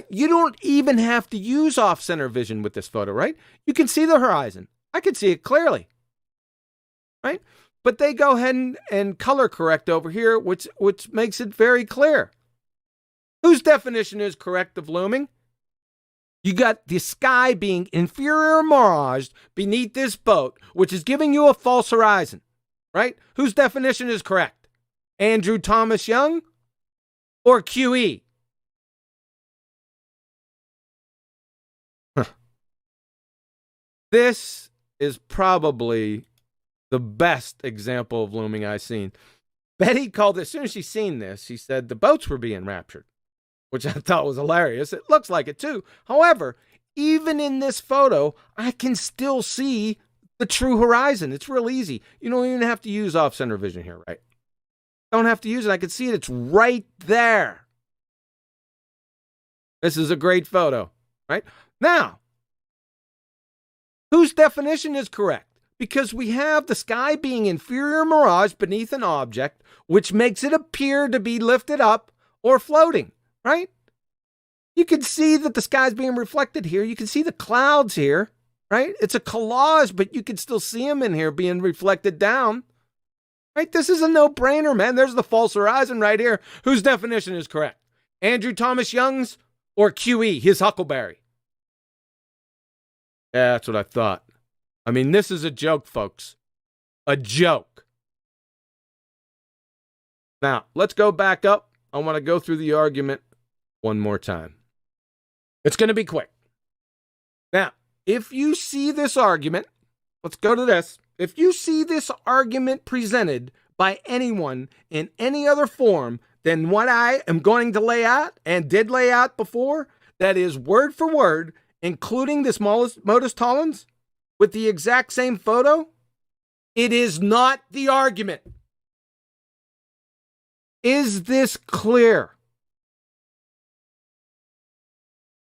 You don't even have to use off-center vision with this photo, right? You can see the horizon. I can see it clearly, right? But they go ahead and color correct over here, which makes it very clear. Whose definition is correct of looming? You got the sky being inferior mirage beneath this boat, which is giving you a false horizon, right? Whose definition is correct? Andrew Thomas Young or QE? This is probably the best example of looming I've seen. Betty called it, as soon as she seen this, she said the boats were being raptured, which I thought was hilarious. It looks like it too. However, even in this photo, I can still see the true horizon. It's real easy. You don't even have to use off-center vision here, right? Don't have to use it. I can see it. It's right there. This is a great photo, right? Now, whose definition is correct? Because we have the sky being inferior mirage beneath an object, which makes it appear to be lifted up or floating, right? You can see that the sky's being reflected here. You can see the clouds here, right? It's a collage, but you can still see them in here being reflected down, right? This is a no-brainer, man. There's the false horizon right here. Whose definition is correct? Andrew Thomas Young's or QE, his Huckleberry? Yeah, that's what I thought. I mean, this is a joke, folks. A joke. Now, let's go back up. I want to go through the argument one more time. It's going to be quick. Now, if you see this argument, let's go to this. If you see this argument presented by anyone in any other form than what I am going to lay out and did lay out before, that is word for word, including this modus tollens, with the exact same photo, it is not the argument. Is this clear?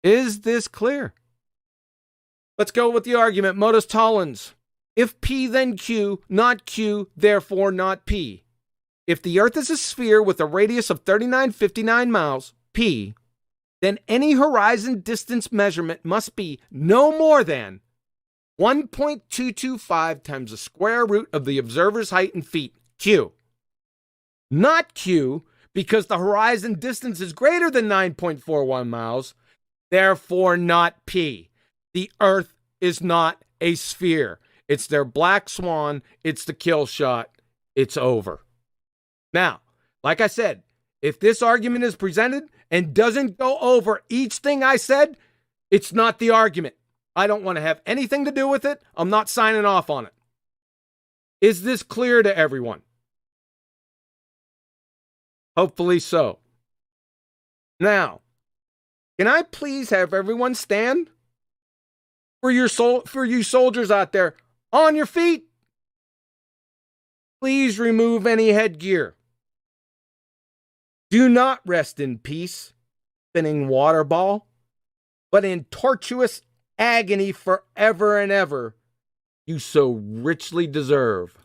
Is this clear? Let's go with the argument. Modus tollens. If P, then Q, not Q, therefore not P. If the Earth is a sphere with a radius of 3959 miles, P, then any horizon distance measurement must be no more than 1.225 times the square root of the observer's height in feet, Q. Not Q, because the horizon distance is greater than 9.41 miles, therefore not P. The Earth is not a sphere. It's their black swan. It's the kill shot. It's over. Now, like I said, if this argument is presented and doesn't go over each thing I said, it's not the argument. I don't want to have anything to do with it. I'm not signing off on it. Is this clear to everyone? Hopefully so. Now, can I please have everyone stand? For you soldiers out there, on your feet. Please remove any headgear. Do not rest in peace. spinning water ball, but in tortuous agony forever and ever you so richly deserve.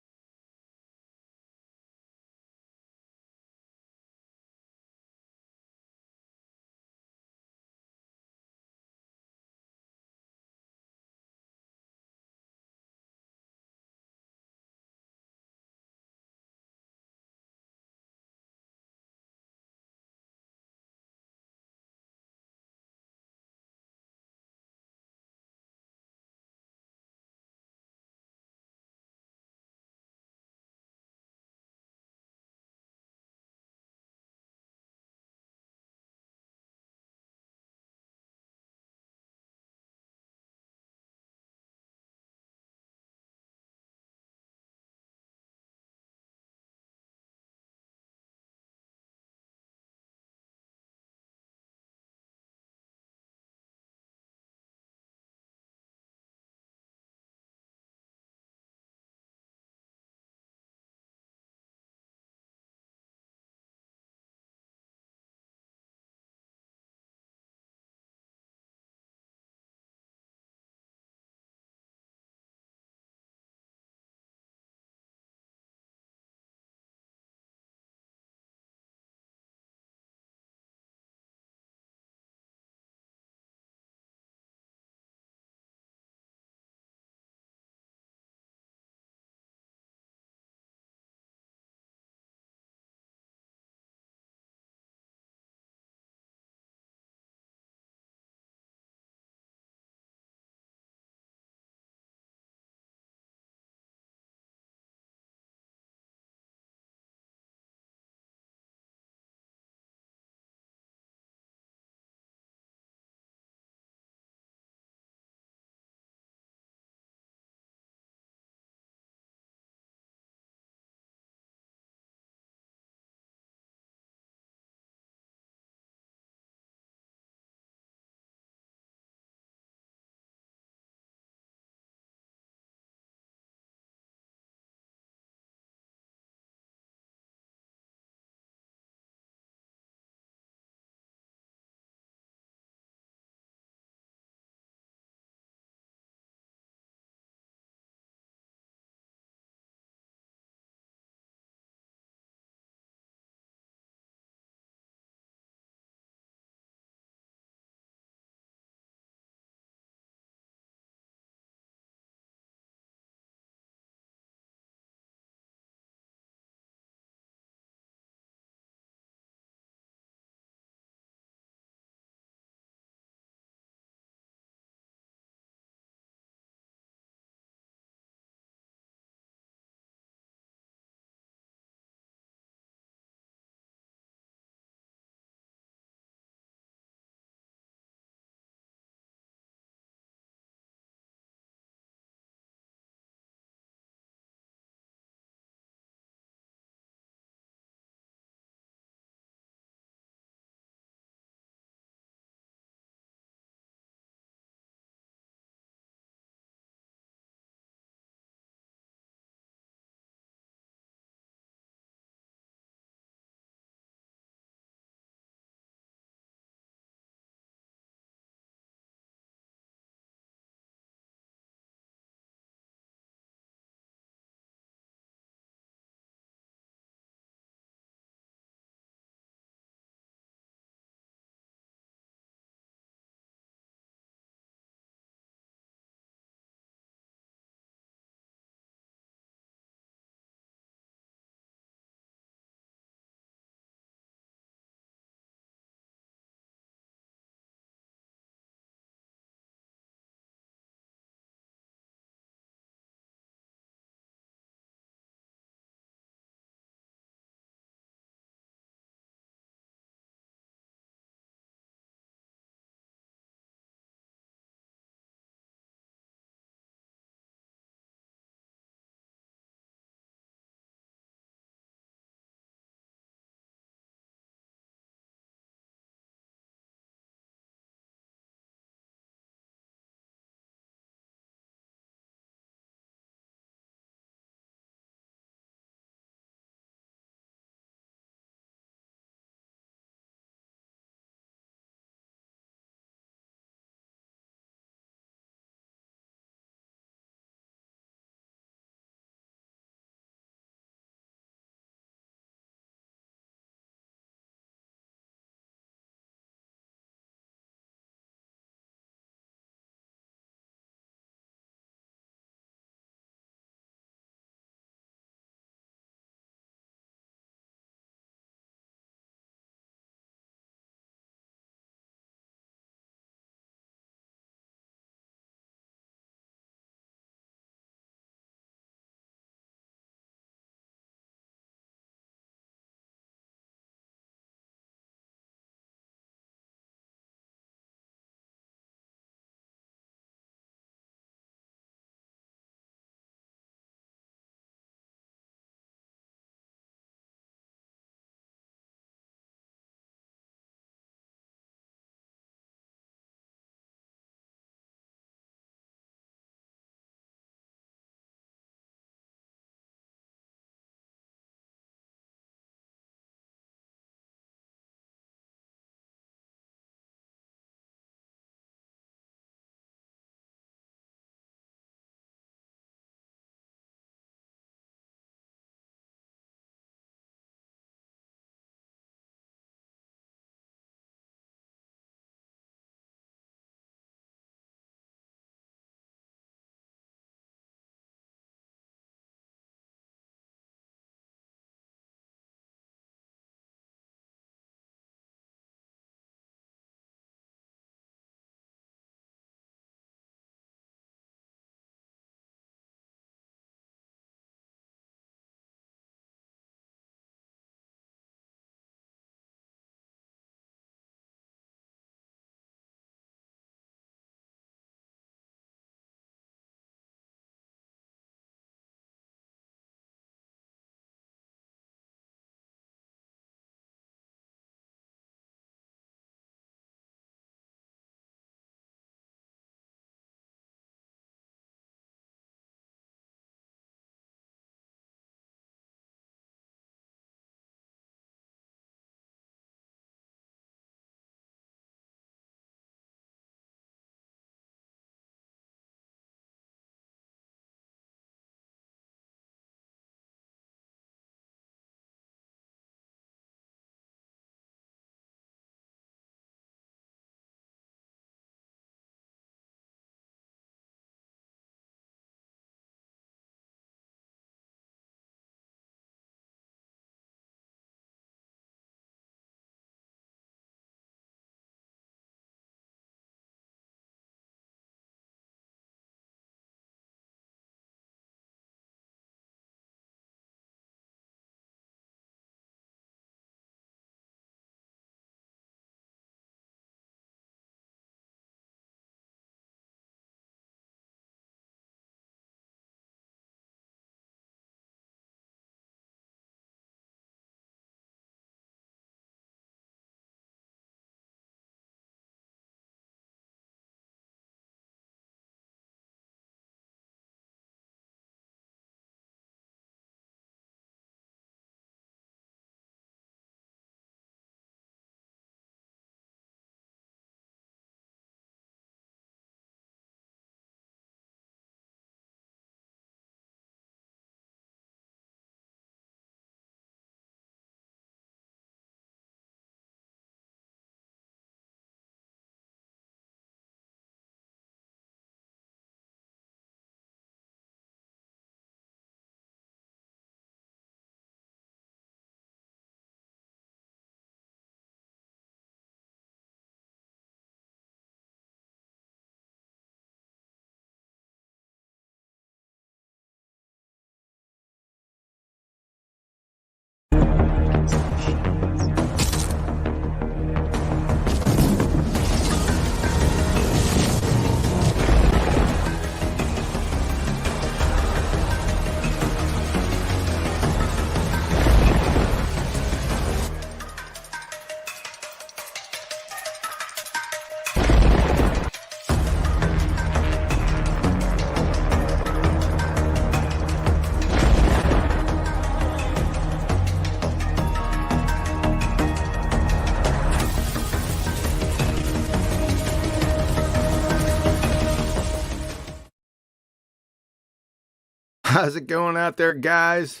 How's it going out there, guys?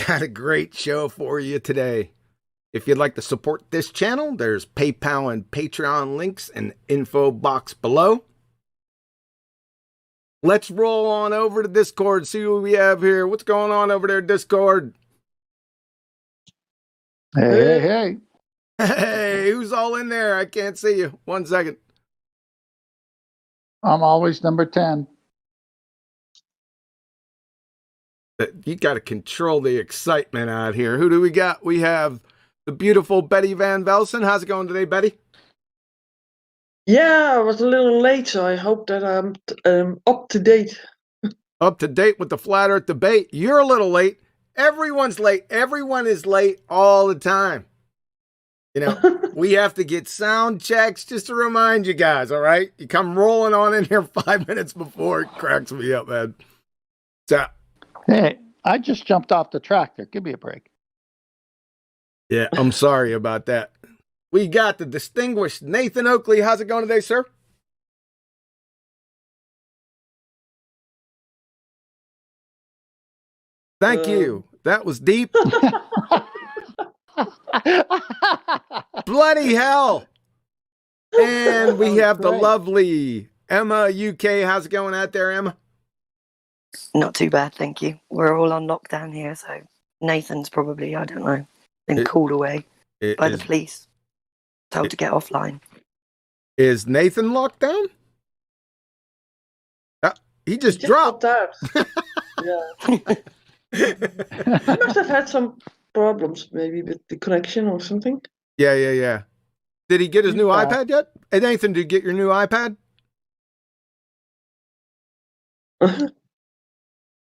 Got a great show for you today. If you'd like to support this channel, there's PayPal and Patreon links in the info box below. Let's roll on over to Discord, see what we have here. What's going on over there, Discord? Hey. Hey, who's all in there? I can't see you. 1 second. I'm always number 10. You got to control the excitement out here. Who do we got? We have the beautiful Betty Van Velsen. How's it going today, Betty? Yeah, I was a little late, so I hope that I'm up to date. Up to date with the Flat Earth debate. You're a little late. Everyone's late. Everyone is late all the time. You know, we have to get sound checks just to remind you guys, all right? You come rolling on in here 5 minutes before. It cracks me up, man. So, Hey, I just jumped off the tractor. Give me a break. yeah, I'm sorry about that. We got the distinguished Nathan Oakley. How's it going today, sir? Thank you. That was deep. Bloody hell. And we have the lovely Emma UK. How's it going out there, Emma? Not too bad, thank you. We're all on lockdown here, so Nathan's probably, I don't know, been called away by the police. Told to get offline. Is Nathan locked down? He just dropped out. Yeah. He must have had some problems, maybe with the connection or something. Yeah. Did he get his new iPad yet? Hey, Nathan, did you get your new iPad?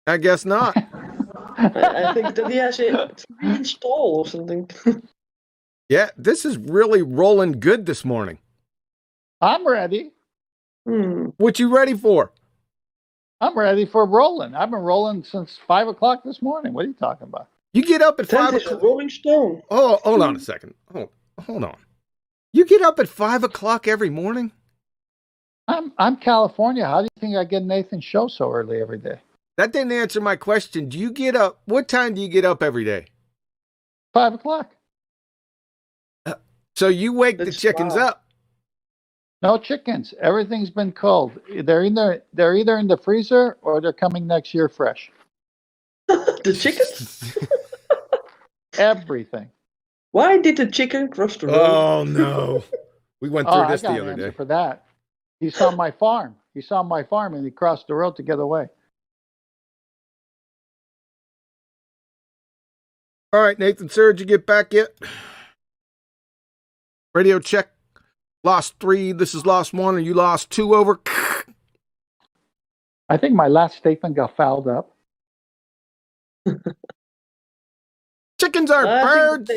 I guess not. I think that he has it to reinstall or something. Yeah, this is really rolling good this morning. I'm ready. What you ready for? I'm ready for rolling. I've been rolling since 5 o'clock this morning. What are you talking about? You get up at 5 o'clock. Rolling Stone. Oh, hold on a second. Hold on. You get up at 5 o'clock every morning? I'm California. How do you think I get Nathan's show so early every day? That didn't answer my question. Do you get up? What time do you get up every day? 5 o'clock. So you wake the chickens up. No chickens. Everything's been cold. They're either in the freezer or they're coming next year fresh. The chickens? Everything. Why did the chicken cross the road? Oh no. We went through this I got the an other answer day. for that. He saw my farm. And he crossed the road to get away. All right, Nathan, sir, did you get back yet? Radio check. Lost 3. This is lost 1, and you lost 2 over. I think my last statement got fouled up. Chickens are birds.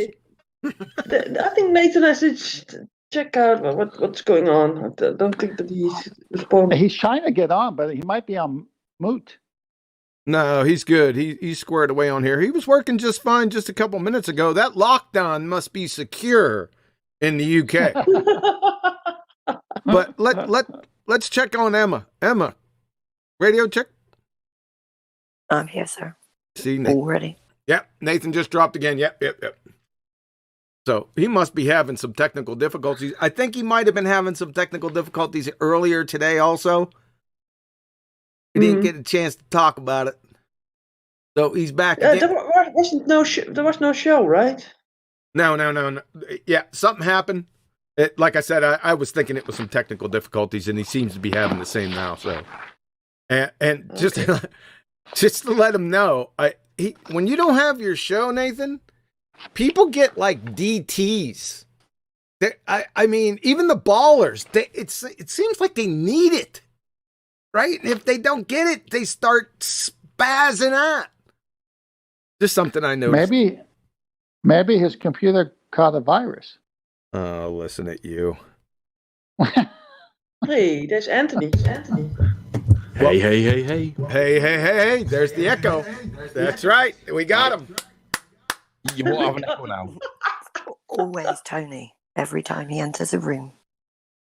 I think Nathan has to check out what's going on. I don't think that he's responding. He's trying to get on, but he might be on mute. No, he's good. He's squared away on here. He was working just fine just a couple minutes ago. That lockdown must be secure in the UK. But let's check on Emma. Emma, radio check. I'm here, sir. See, Nathan. Already. Yep, Nathan just dropped again. Yep. So he must be having some technical difficulties. I think he might have been having some technical difficulties earlier today also. He didn't get a chance to talk about it. So he's back again. There was no show, right? No. Yeah, something happened. Like I said, I was thinking it was some technical difficulties, and he seems to be having the same now. So, and just to let him know, when you don't have your show, Nathan, people get like DTs. I mean, even the ballers, it seems like they need it, right? And if they don't get it, they start spazzing out. Just something I noticed. Maybe his computer caught a virus. Oh, listen at you. Hey, there's Anthony. Hey. There's the echo. That's right. We got him. You won't have an echo now. Always Tony, every time he enters a room.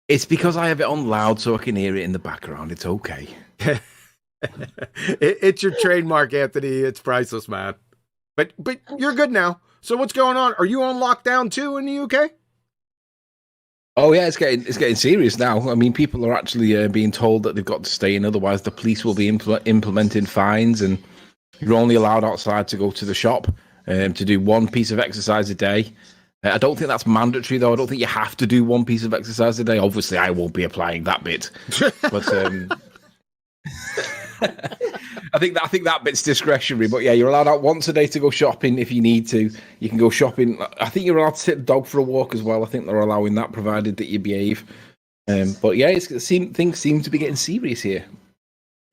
It's because I have it on loud so I can hear it in the background. It's okay. It's your trademark, Anthony. It's priceless, man. But you're good now. So what's going on? Are you on lockdown too in the UK? Oh yeah, it's getting serious now. I mean, people are actually being told that they've got to stay in, otherwise the police will be implementing fines, and you're only allowed outside to go to the shop to do one piece of exercise a day. I don't think that's mandatory though. I don't think you have to do one piece of exercise a day. Obviously, I won't be applying that bit, but I think that bit's discretionary. But yeah, you're allowed out once a day to go shopping if you need to. You can go shopping. I think you're allowed to take the dog for a walk as well. I think they're allowing that, provided that you behave. But yeah, things seem to be getting serious here.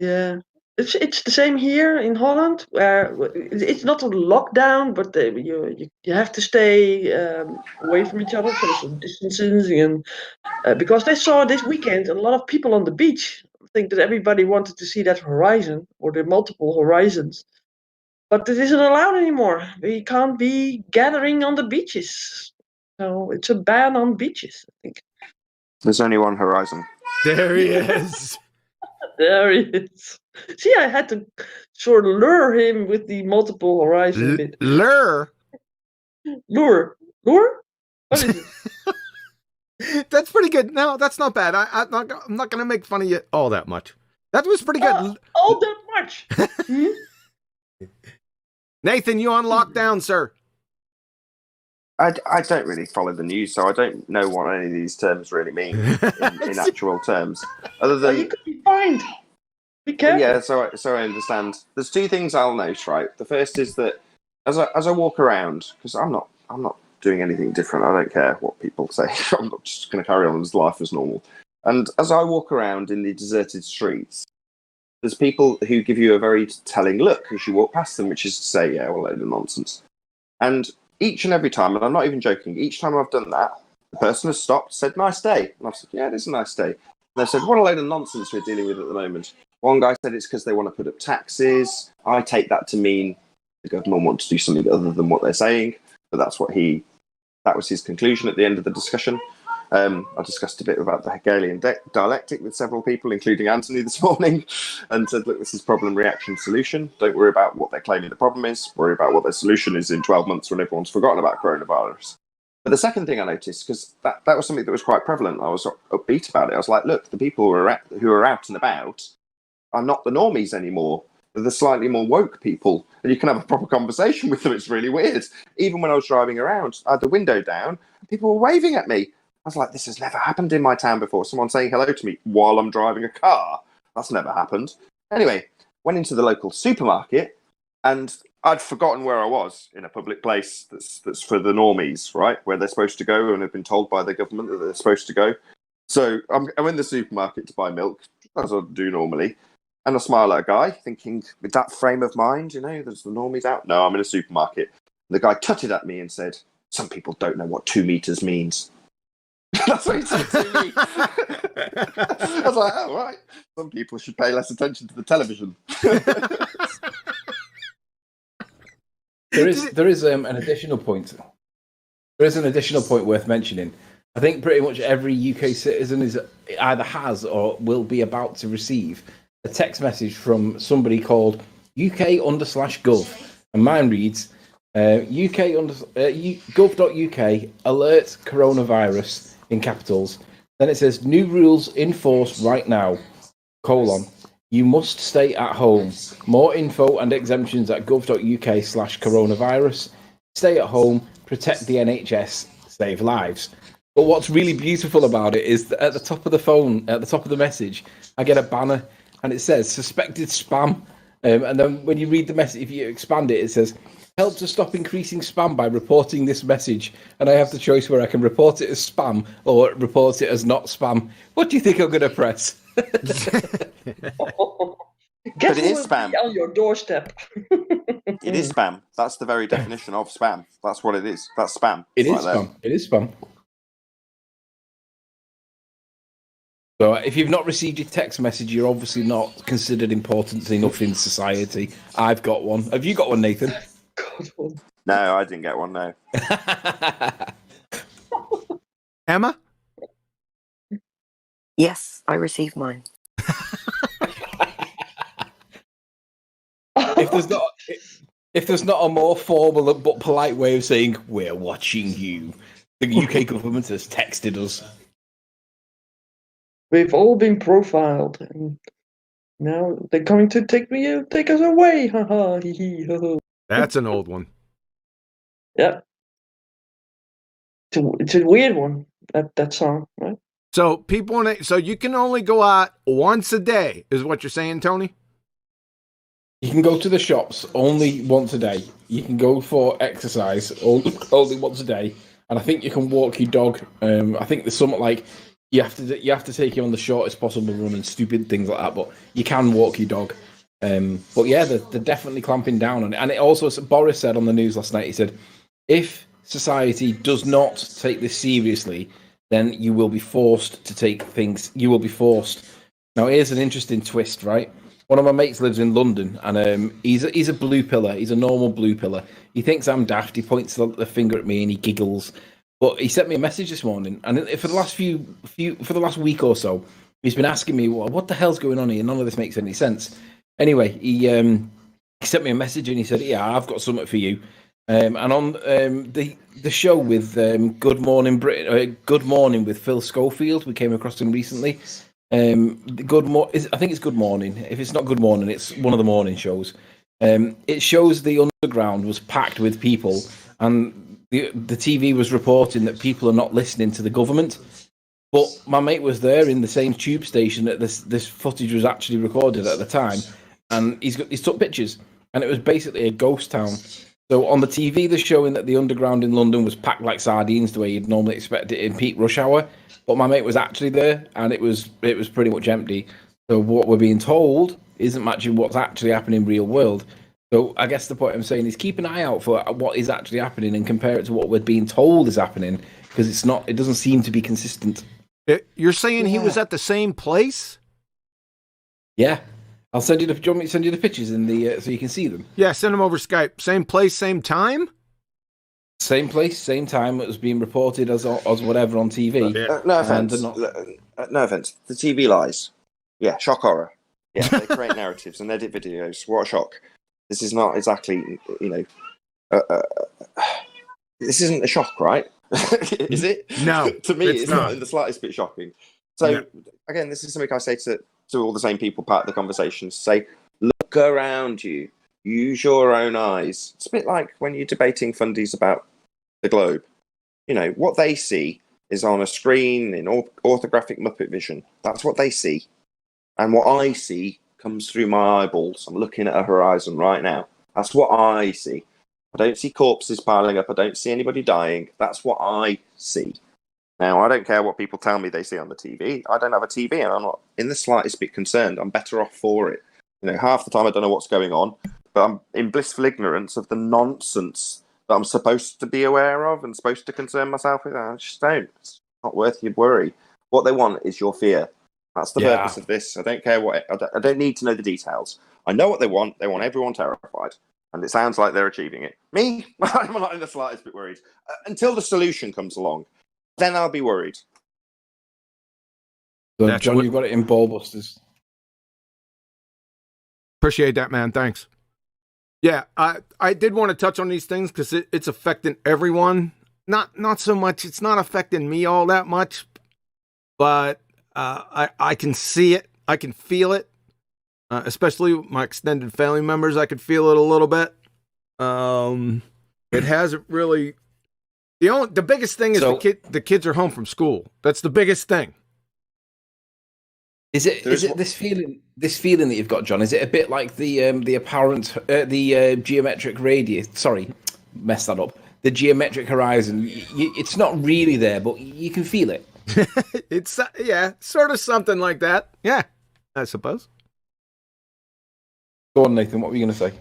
Yeah, it's the same here in Holland, where it's not a lockdown, but you have to stay away from each other, social distancing, and because they saw this weekend a lot of people on the beach. I think that everybody wanted to see that horizon or the multiple horizons, but it isn't allowed anymore. We can't be gathering on the beaches, so it's a ban on beaches, I think. There's only one horizon. There he is. There he is. See, I had to sort of lure him with the multiple horizon bit. Lure? Lure? What is it? That's pretty good. No, that's not bad. I'm not going to make fun of you all that much. That was pretty good. All that much? Nathan, you on lockdown, sir? I don't really follow the news, so I don't know what any of these terms really mean in actual terms. Other than you could be fined. Be careful. Yeah, so I understand. There's two things I'll note, right? The first is that as I walk around, because I'm not doing anything different. I don't care what people say. I'm not just going to carry on as life as normal. And as I walk around in the deserted streets, there's people who give you a very telling look as you walk past them, which is to say, yeah, well, load of nonsense. And each and every time, and I'm not even joking, each time I've done that, the person has stopped, said, nice day. And I've said, yeah, it is a nice day. And they've said, what a load of nonsense we're dealing with at the moment. One guy said it's because they want to put up taxes. I take that to mean the government wants to do something other than what they're saying. But that was his conclusion at the end of the discussion. I discussed a bit about the Hegelian dialectic with several people, including Anthony this morning, and said, look, this is problem, reaction, solution. Don't worry about what they're claiming the problem is. Worry about what their solution is in 12 months when everyone's forgotten about coronavirus. But the second thing I noticed, because that was something that was quite prevalent, I was upbeat about it. I was like, look, the people who are out and about are not the normies anymore. They're the slightly more woke people. And you can have a proper conversation with them. It's really weird. Even when I was driving around, I had the window down, and people were waving at me. I was like, this has never happened in my town before. Someone saying hello to me while I'm driving a car. That's never happened. Anyway, went into the local supermarket, and I'd forgotten where I was in a public place that's for the normies, right? Where they're supposed to go and have been told by the government that they're supposed to go. So I'm in the supermarket to buy milk, as I do normally. And I smile at a guy, thinking, with that frame of mind, there's the normies out. No, I'm in a supermarket. The guy tutted at me and said, some people don't know what 2 meters means. That's what he said to me. I was like, oh, right. Some people should pay less attention to the television. There is an additional point. There is an additional point worth mentioning. I think pretty much every UK citizen either has or will be about to receive a text message from somebody called UK_gov, and mine reads gov.uk alert coronavirus in capitals. Then it says new rules in force right now, : you must stay at home. More info and exemptions at gov.uk/coronavirus. Stay at home, protect the NHS, save lives. But what's really beautiful about it is that at the top of the phone, at the top of the message, I get a banner and it says suspected spam. And then when you read the message, if you expand it, it says help to stop increasing spam by reporting this message. And I have the choice where I can report it as spam or report it as not spam. What do you think I'm going to press? Guess But it is spam. On your doorstep. It is spam. That's the very definition of spam. That's what it is. That's spam. It is spam. It is spam. So if you've not received your text message, you're obviously not considered important enough in society. I've got one. Have you got one, Nathan? No, I didn't get one, no. Emma? Yes, I received mine. if there's not a more formal but polite way of saying we're watching you, the UK government has texted us. We've all been profiled, and now they're coming to take us away. Ha ha, hee hee, ho ho. That's an old one. Yeah. It's a weird one, that song, right? So people want to, so you can only go out once a day, is what you're saying, Tony? You can go to the shops only once a day. You can go for exercise only once a day, and I think you can walk your dog. I think there's something like you have to take him on the shortest possible run and stupid things like that. But you can walk your dog. But yeah, they're definitely clamping down on it. And it also, Boris said on the news last night, he said, if society does not take this seriously, then you will be forced to take things. You will be forced. Now, here's an interesting twist, right? One of my mates lives in London, and he's a blue pillar. He's a normal blue pillar. He thinks I'm daft. He points the finger at me and he giggles. But he sent me a message this morning, and for the last for the last week or so, he's been asking me, well, what the hell's going on here? None of this makes any sense. Anyway, he sent me a message and he said, yeah, I've got something for you. And on the show with Good Morning Britain, Good Morning with Phil Schofield, we came across him recently. I think it's Good Morning. If it's not Good Morning, it's one of the morning shows. It shows the underground was packed with people, and the TV was reporting that people are not listening to the government. But my mate was there in the same tube station that this footage was actually recorded at the time, and he's took pictures, and it was basically a ghost town. So on the TV, they're showing that the underground in London was packed like sardines, the way you'd normally expect it in peak rush hour. But my mate was actually there, and it was pretty much empty. So what we're being told isn't matching what's actually happening in real world. So I guess the point I'm saying is keep an eye out for what is actually happening and compare it to what we're being told is happening, because it doesn't seem to be consistent. You're saying he was at the same place? Yeah. I'll send you do you want me to send you the pictures in the so you can see them? Yeah, send them over Skype. Same place, same time? Same place, same time. It was being reported as whatever on TV. No offense. No offense. The TV lies. Yeah, shock horror. Yeah, they create narratives and edit videos. What a shock. This is not exactly, this isn't a shock, right? Is it? No. To me, it's not in the slightest bit shocking. So, again, this is something I say to all the same people part of the conversation. Say, look around you. Use your own eyes. It's a bit like when you're debating fundies about the globe. What they see is on a screen in orthographic Muppet vision. That's what they see. And what I see comes through my eyeballs. I'm looking at a horizon right now. That's what I see. I don't see corpses piling up. I don't see anybody dying. That's what I see. Now, I don't care what people tell me they see on the TV. I don't have a TV, and I'm not in the slightest bit concerned. I'm better off for it. Half the time I don't know what's going on, but I'm in blissful ignorance of the nonsense that I'm supposed to be aware of and supposed to concern myself with. I just don't. It's not worth your worry. What they want is your fear. That's the purpose of this. I don't care what. I don't need to know the details. I know what they want. They want everyone terrified. And it sounds like they're achieving it. Me, I'm not in the slightest bit worried. Until the solution comes along, then I'll be worried. So, John, you've got it in Ballbusters. Appreciate that, man. Thanks. Yeah, I did want to touch on these things because it's affecting everyone. Not so much. It's not affecting me all that much, but I can see it. I can feel it. Especially my extended family members, I could feel it a little bit. It hasn't really. The biggest thing is the kids are home from school. That's the biggest thing. Is it this feeling that you've got, John? Is it a bit like the apparent geometric radius? Sorry, messed that up. The geometric horizon. It's not really there, but you can feel it. It's sort of something like that. Yeah, I suppose. Go on, Nathan. What were you going to say?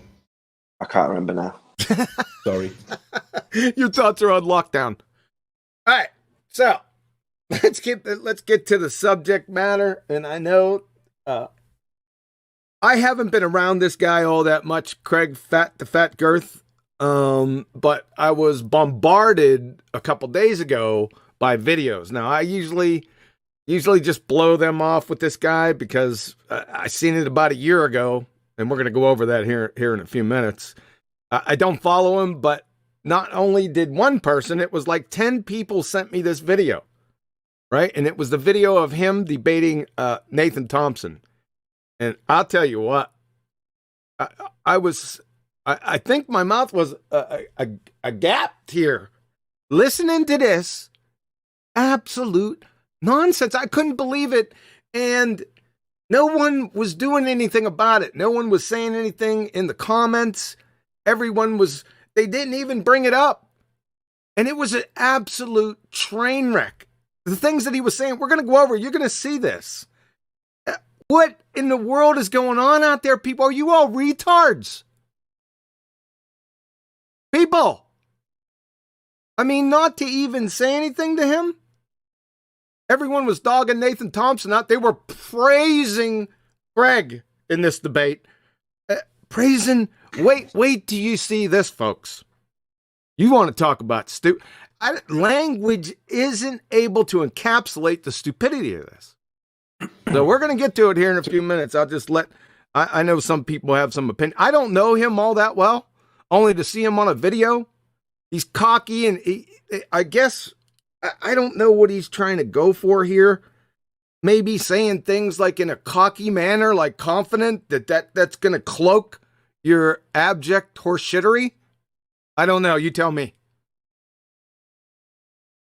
I can't remember now. Sorry. Your thoughts are on lockdown. All right, so let's get to the subject matter. And I know I haven't been around this guy all that much, Craig the Fat Girth, but I was bombarded a couple days ago by videos. Now I usually just blow them off with this guy because I seen it about a year ago. and we're going to go over that here in a few minutes. I don't follow him, but not only did one person, it was like 10 people sent me this video, right? And it was the video of him debating Nathan Thompson. And I'll tell you what, I think my mouth was gapped here listening to this absolute nonsense. I couldn't believe it. And no one was doing anything about it. No one was saying anything in the comments. Everyone was, they didn't even bring it up. And it was an absolute train wreck. The things that he was saying, we're going to go over, you're going to see this. What in the world is going on out there, people? Are you all retards? People. I mean, not to even say anything to him. Everyone was dogging Nathan Thompson out. They were praising Greg in this debate. Praising. Wait till you see this, folks. You want to talk about language isn't able to encapsulate the stupidity of this. So we're going to get to it here in a few minutes. I'll just I know some people have some opinion. I don't know him all that well, only to see him on a video. He's cocky, and I guess I don't know what he's trying to go for here. Maybe saying things like in a cocky manner, like confident that's going to cloak your abject horseshittery. I don't know. You tell me.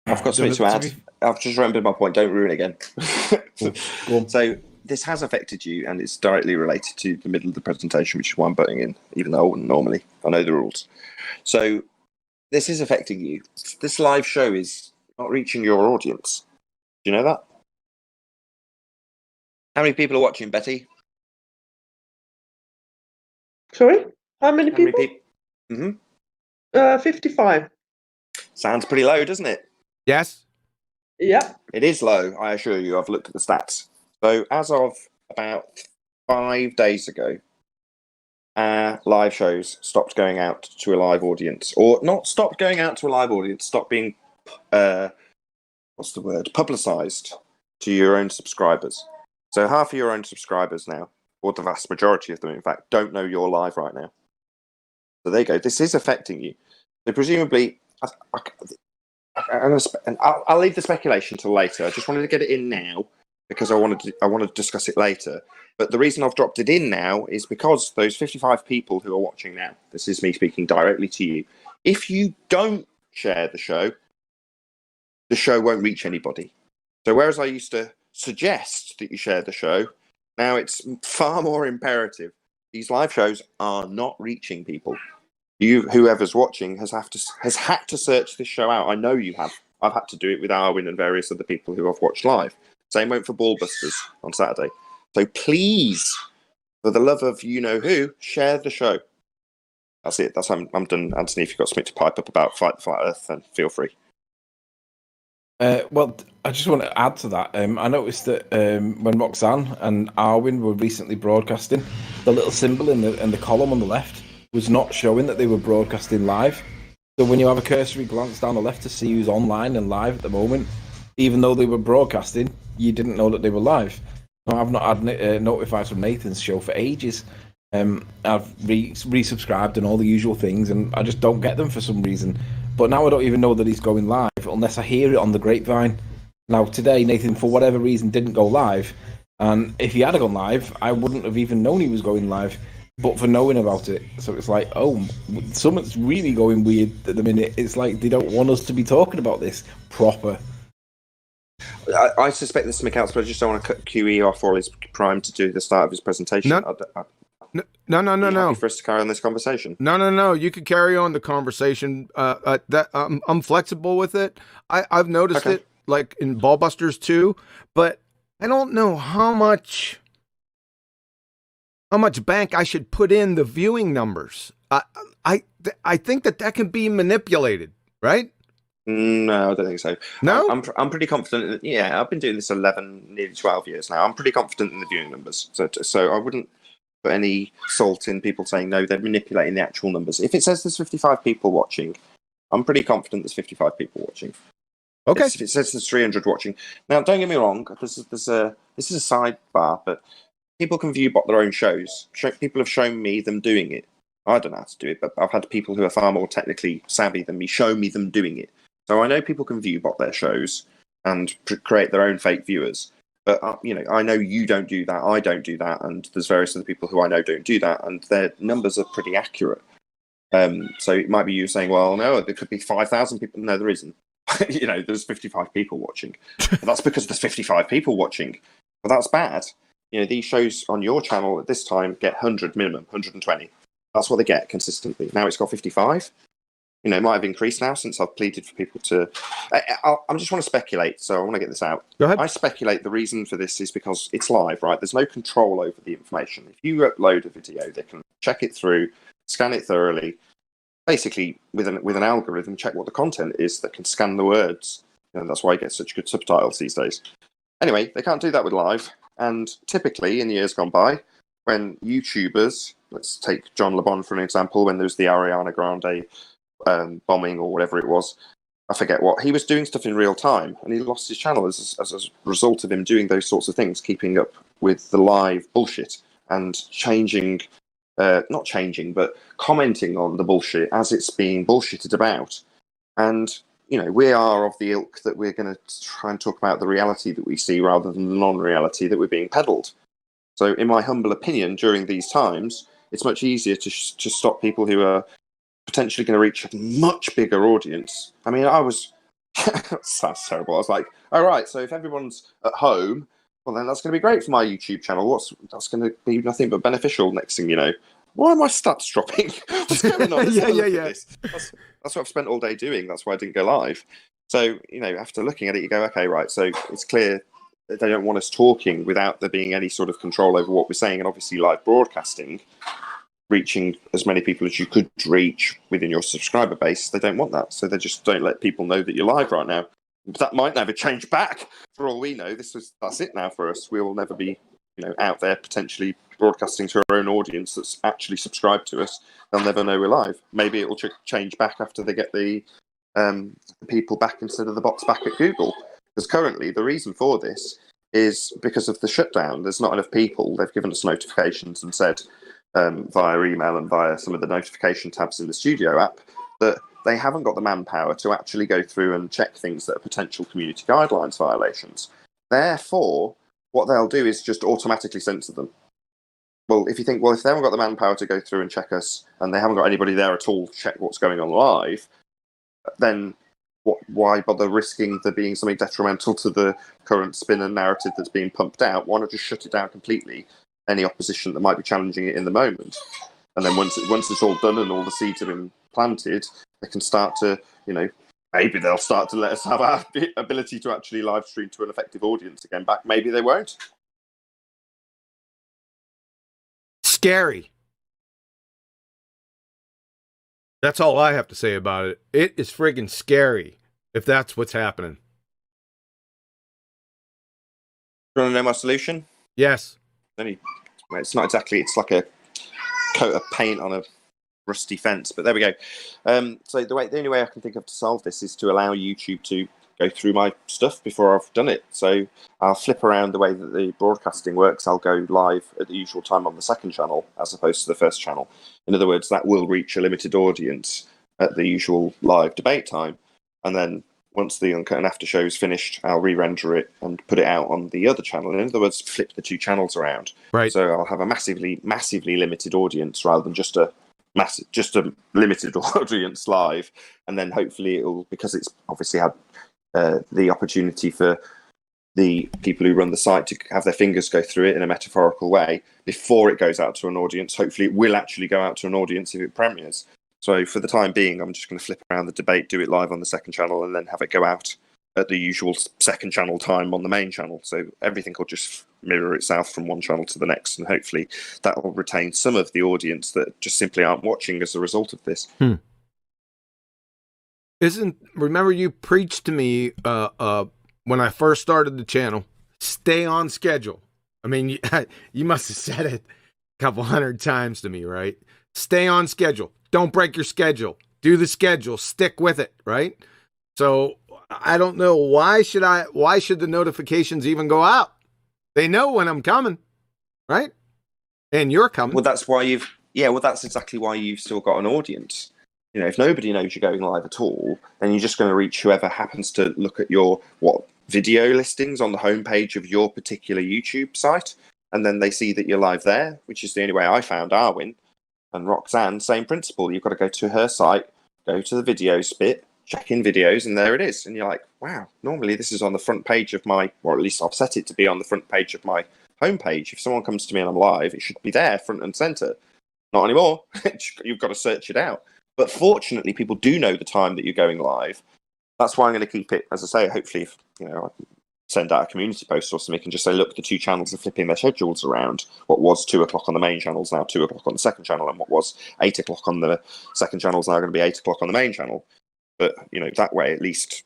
I've got something to add. I've just remembered my point. Don't ruin it again. So this has affected you, and it's directly related to the middle of the presentation, which is why I'm butting in, even though I wouldn't normally. I know the rules. So this is affecting you. This live show is not reaching your audience. Do you know that? How many people are watching, Betty? Sorry? How many people? 55. Sounds pretty low, doesn't it? Yes. Yeah. It is low, I assure you. I've looked at the stats. So as of about 5 days ago, our live shows stopped going out to a live audience. Or not stopped going out to a live audience, stopped being, publicised to your own subscribers. So half of your own subscribers now, or the vast majority of them, in fact, don't know you're live right now. So there you go. This is affecting you. So presumably, and I'll leave the speculation till later. I just wanted to get it in now because I want to discuss it later. But the reason I've dropped it in now is because those 55 people who are watching now, this is me speaking directly to you. If you don't share the show won't reach anybody. So whereas I used to suggest that you share the show, now it's far more imperative. These live shows are not reaching people. Whoever's watching has had to search this show out. I know you have. I've had to do it with Arwin and various other people who I've watched live. Same went for Ballbusters on Saturday. So please, for the love of you know who, share the show. That's it. I'm done. Anthony, if you've got something to pipe up about Fight the Flat Earth, then feel free. Well, I just want to add to that. I noticed that when Roxanne and Arwin were recently broadcasting, the little symbol in the column on the left was not showing that they were broadcasting live. So when you have a cursory glance down the left to see who's online and live at the moment, even though they were broadcasting, you didn't know that they were live. Now, I've not had notified from Nathan's show for ages. I've resubscribed and all the usual things, and I just don't get them for some reason. But now I don't even know that he's going live unless I hear it on the grapevine. Now, today, Nathan, for whatever reason, didn't go live. And if he had gone live, I wouldn't have even known he was going live, but for knowing about it. So it's like, oh, something's really going weird at the minute. It's like they don't want us to be talking about this proper. I suspect this is McAllister, but I just don't want to cut QE off while he's primed to do the start of his presentation. No. Happy for us to carry on this conversation. No. You could carry on the conversation. I'm flexible with it. I've noticed it, like in Ballbusters too, but I don't know how much bank I should put in the viewing numbers. I think that can be manipulated, right? No, I don't think so. No, I'm pretty confident. Yeah, I've been doing this 11, nearly 12 years now. I'm pretty confident in the viewing numbers. So I wouldn't put any salt in people saying no, they're manipulating the actual numbers. If it says there's 55 people watching, I'm pretty confident there's 55 people watching. Okay. If it says there's 300 watching, now don't get me wrong. This is a sidebar, but people can view bot their own shows. People have shown me them doing it. I don't know how to do it, but I've had people who are far more technically savvy than me show me them doing it. So I know people can view bot their shows and create their own fake viewers. But I know you don't do that. I don't do that, and there's various other people who I know don't do that, and their numbers are pretty accurate. So it might be you saying, "Well, no, there could be 5,000 people." No, there isn't. There's 55 people watching. But that's because there's 55 people watching. But that's bad. These shows on your channel at this time get 100 minimum, 120. That's what they get consistently. Now it's got 55. It might have increased now since I've pleaded for people to... I just want to speculate, so I want to get this out. Go ahead. I speculate the reason for this is because it's live, right? There's no control over the information. If you upload a video, they can check it through, scan it thoroughly, basically with an algorithm, check what the content is that can scan the words. That's why I get such good subtitles these days. Anyway, they can't do that with live. And typically, in years gone by, when YouTubers, let's take John LeBon for an example, when there was the Ariana Grande bombing or whatever it was, I forget what, he was doing stuff in real time and he lost his channel as a result of him doing those sorts of things, keeping up with the live bullshit and not changing, but commenting on the bullshit as it's being bullshitted about. And, we are of the ilk that we're going to try and talk about the reality that we see rather than the non-reality that we're being peddled. So in my humble opinion, during these times, it's much easier to stop people who are potentially going to reach a much bigger audience. I mean, sounds terrible. I was like, all right, so if everyone's at home, well, then that's going to be great for my YouTube channel. That's going to be nothing but beneficial. Next thing you know, why are my stats dropping? What's going on? Yeah. That's what I've spent all day doing. That's why I didn't go live. So, after looking at it, you go, okay, right. So it's clear that they don't want us talking without there being any sort of control over what we're saying. And obviously live broadcasting, reaching as many people as you could reach within your subscriber base, they don't want that. So they just don't let people know that you're live right now. That might never change back. For all we know, that's it now for us. We will never be, out there potentially broadcasting to our own audience that's actually subscribed to us. They'll never know we're live. Maybe it will change back after they get the people back instead of the bots back at Google. Because currently, the reason for this is because of the shutdown. There's not enough people. They've given us notifications and said via email and via some of the notification tabs in the studio app that they haven't got the manpower to actually go through and check things that are potential community guidelines violations. Therefore, what they'll do is just automatically censor them. Well, if you think, if they haven't got the manpower to go through and check us and they haven't got anybody there at all to check what's going on live, then why bother risking there being something detrimental to the current spin and narrative that's being pumped out? Why not just shut it down completely? Any opposition that might be challenging it in the moment. And then once it's all done and all the seeds have been planted, they can start to, maybe they'll start to let us have our ability to actually live stream to an effective audience again back. Maybe they won't. Scary. That's all I have to say about it. It is friggin' scary if that's what's happening. You want to know my solution? Yes. It's not exactly, it's like a coat of paint on a rusty fence, but there we go. So the only way I can think of to solve this is to allow YouTube to go through my stuff before I've done it. So I'll flip around the way that the broadcasting works. I'll go live at the usual time on the second channel as opposed to the first channel. In other words, that will reach a limited audience at the usual live debate time. And then once the Uncut and After show is finished, I'll re-render it and put it out on the other channel. In other words, flip the two channels around. Right. So I'll have a massively limited audience rather than just a limited audience live. And then hopefully it'll, because it's obviously had the opportunity for the people who run the site to have their fingers go through it in a metaphorical way before it goes out to an audience. Hopefully it will actually go out to an audience if it premieres. So for the time being, I'm just going to flip around the debate, do it live on the second channel, and then have it go out at the usual second channel time on the main channel. So everything will just mirror itself from one channel to the next, and hopefully that will retain some of the audience that just simply aren't watching as a result of this. Remember you preached to me when I first started the channel, stay on schedule. I mean, you must have said it a couple hundred times to me, right? Stay on schedule. Don't break your schedule. Do the schedule. Stick with it, right? So I don't know, why should the notifications even go out? They know when I'm coming. right? And you're coming. Well, that's why that's exactly why you've still got an audience. You know, if nobody knows you're going live at all, then you're just going to reach whoever happens to look at your video listings on the homepage of your particular YouTube site, and then they see that you're live there, which is the only way I found Arwen. And Roxanne, same principle. You've got to go to her site, go to the videos bit, check in videos, and there it is. And you're like, wow, normally this is on the front page of my, or at least I've set it to be on the front page of my homepage. If someone comes to me and I'm live, it should be there, front and center. Not anymore. You've got to search it out. But fortunately, people do know the time that you're going live. That's why I'm going to keep it, as I say, hopefully, if, you know, I send out a community post or something and just say, look, the two channels are flipping their schedules around. What was 2 o'clock on the main channel is now 2 o'clock on the second channel, and what was 8 o'clock on the second channel is now going to be 8 o'clock on the main channel. But, you know, that way, at least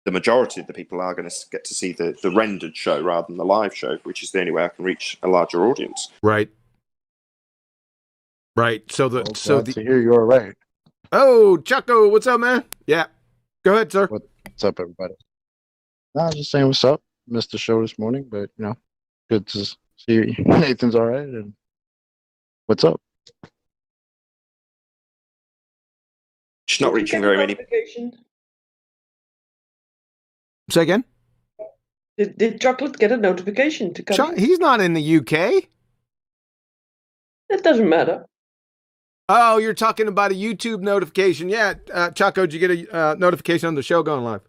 the majority of the people are going to get to see the rendered show rather than the live show, which is the only way I can reach a larger audience. Right. Right. So to hear you're right. Oh, Chucko, what's up, man? Yeah. Go ahead, sir. What's up, everybody? I was just saying what's up. Missed the show this morning, but you know, good to see Nathan's all right. And what's up? She's not reaching very many. Say again? Did Chocolate get a notification to come? He's not in the UK. It doesn't matter. Oh, you're talking about a YouTube notification. Yeah, Choco, did you get a notification on the show going live?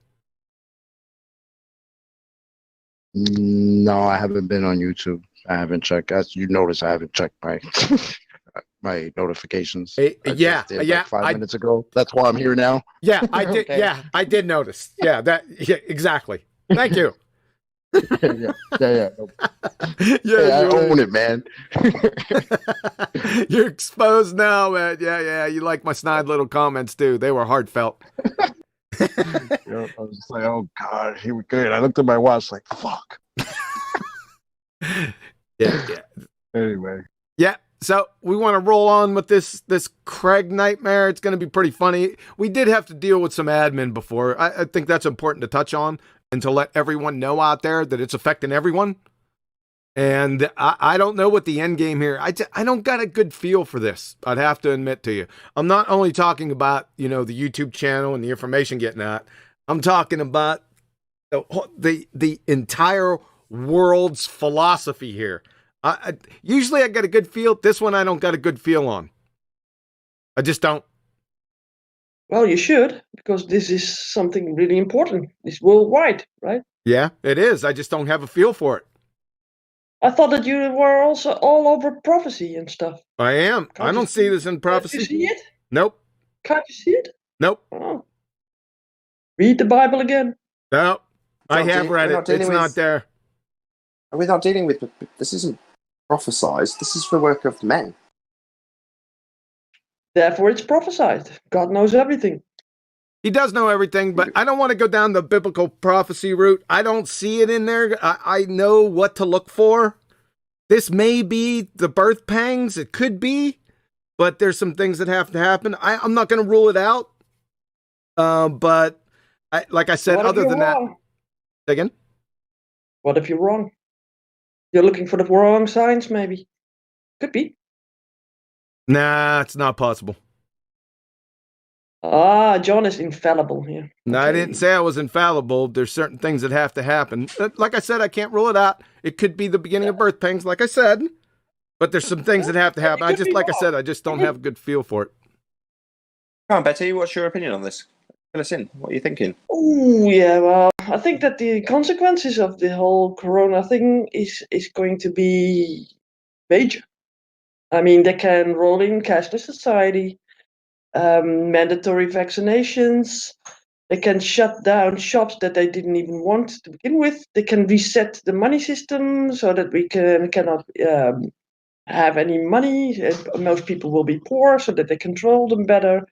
No, I haven't been on YouTube. I haven't checked. As you notice, I haven't checked my my notifications. I did, like 5 minutes ago. That's why I'm here now. Yeah, I did. Okay. Yeah, I did notice. Yeah, exactly. Thank you. yeah. Yeah, I own it, man. You're exposed now, man. Yeah. You like my snide little comments too. They were heartfelt. I was just like, oh God, here we go. I looked at my watch like, fuck. Yeah. Anyway. Yeah. So we want to roll on with this Craig nightmare. It's going to be pretty funny. We did have to deal with some admin before. I think that's important to touch on and to let everyone know out there that it's affecting everyone. And I don't know what the end game here. I don't got a good feel for this. I'd have to admit to you. I'm not only talking about, you know, the YouTube channel and the information getting out. I'm talking about the entire world's philosophy here. Usually I got a good feel. This one I don't got a good feel on. I just don't. Well, you should, because this is something really important. It's worldwide, right? Yeah, it is. I just don't have a feel for it. I thought that you were also all over prophecy and stuff. I am. I don't see this in prophecy. Can't you see it? Nope. Can't you see it? Nope. Oh. Read the Bible again. No, I have read it. It's not there. We're not dealing with this. Isn't prophesized. This is the work of men. Therefore, it's prophesied. God knows everything. He does know everything, but I don't want to go down the biblical prophecy route. I don't see it in there. I know what to look for. This may be the birth pangs. It could be, but there's some things that have to happen. I'm not going to rule it out. But like I said, other than that, again, what if you're wrong? You're looking for the wrong signs, maybe. Could be. Nah, it's not possible. John is infallible here. Okay. No, I didn't say I was infallible. There's certain things that have to happen. Like I said, I can't rule it out. It could be the beginning of birth pangs, like I said. But there's some things that have to happen. I just don't have a good feel for it. Come on, Betty, what's your opinion on this? Fill us in. What are you thinking? Oh, yeah, well, I think that the consequences of the whole corona thing is going to be major. I mean, they can roll in cashless society, mandatory vaccinations. They can shut down shops that they didn't even want to begin with. They can reset the money system so that we cannot have any money. Most people will be poor so that they control them better.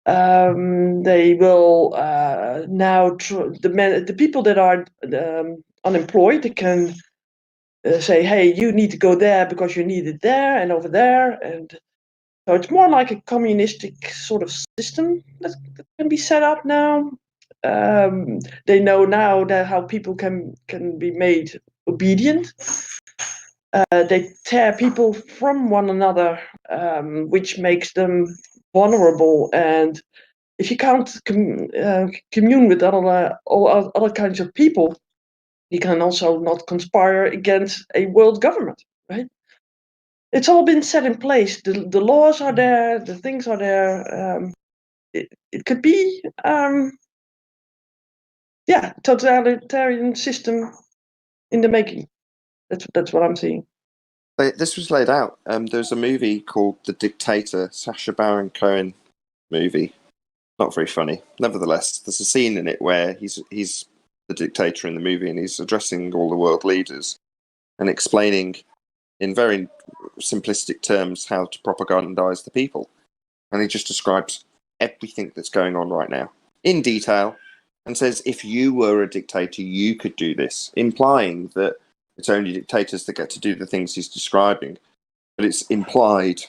They will now the people that are unemployed, they can say, hey, you need to go there because you need it there and over there. And so it's more like a communistic sort of system that can be set up now. They know now that how people can be made obedient. They tear people from one another, which makes them vulnerable. And if you can't commune with all other kinds of people, you can also not conspire against a world government, right? It's all been set in place. The laws are there. The things are there. It could be, totalitarian system in the making. That's what I'm seeing. This was laid out. There's a movie called The Dictator, Sacha Baron Cohen movie. Not very funny. Nevertheless, there's a scene in it where he's the dictator in the movie, and he's addressing all the world leaders and explaining in very simplistic terms how to propagandize the people. And he just describes everything that's going on right now in detail and says, if you were a dictator, you could do this, implying that it's only dictators that get to do the things he's describing. But it's implied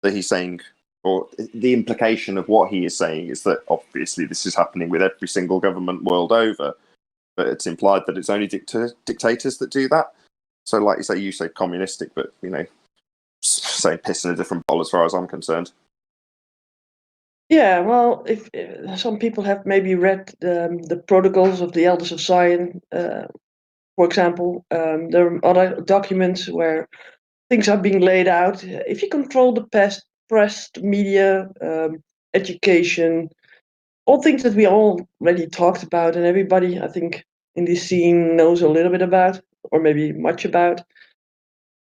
that he's saying, or the implication of what he is saying is that obviously this is happening with every single government world over, but it's implied that it's only dictators that do that. So like you say communistic, but, say piss in a different bowl as far as I'm concerned. Yeah, well, if some people have maybe read the Protocols of the Elders of Zion, for example, there are other documents where things are being laid out. If you control the press, media, education, all things that we already talked about, and everybody, I think, in this scene knows a little bit about, or maybe much about,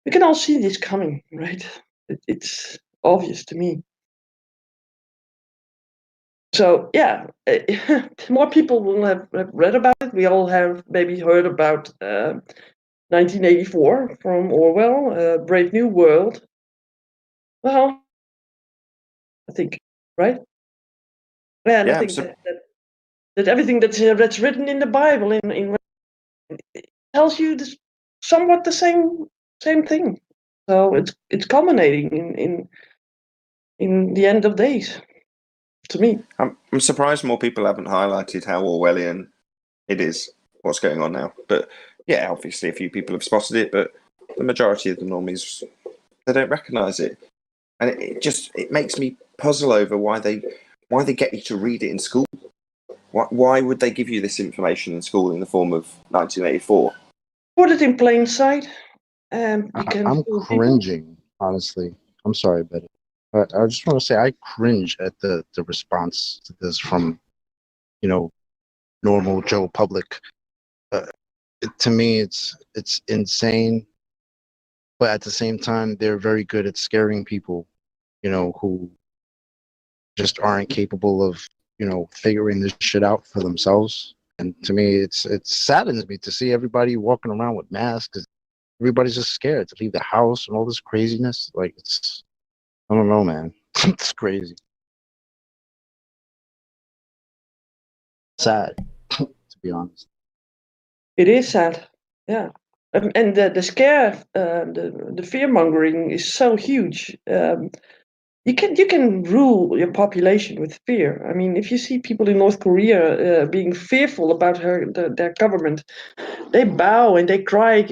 we can all see this coming, right? It's obvious to me. So yeah, more people will have read about it. We all have maybe heard about 1984 from Orwell, Brave New World. Well, I think, right? Yeah, and I think that everything that's written in the Bible in tells you this, somewhat the same thing. So it's culminating in the end of days. To me, I'm surprised more people haven't highlighted how Orwellian it is, what's going on now. But yeah, obviously a few people have spotted it, but the majority of the normies, they don't recognise it. And it makes me puzzle over why they get you to read it in school. Why would they give you this information in school in the form of 1984? Put it in plain sight. I'm cringing, honestly. I'm sorry, Betty. But I just want to say I cringe at the response to this from, normal Joe public. To me, it's insane. But at the same time, they're very good at scaring people, who just aren't capable of, figuring this shit out for themselves. And to me, it saddens me to see everybody walking around with masks. Everybody's just scared to leave the house and all this craziness. Like, I don't know, man. It's crazy. Sad, to be honest. It is sad, yeah. And the scare, the fear mongering is so huge. You can rule your population with fear. I mean, if you see people in North Korea being fearful about their government, they bow and they cry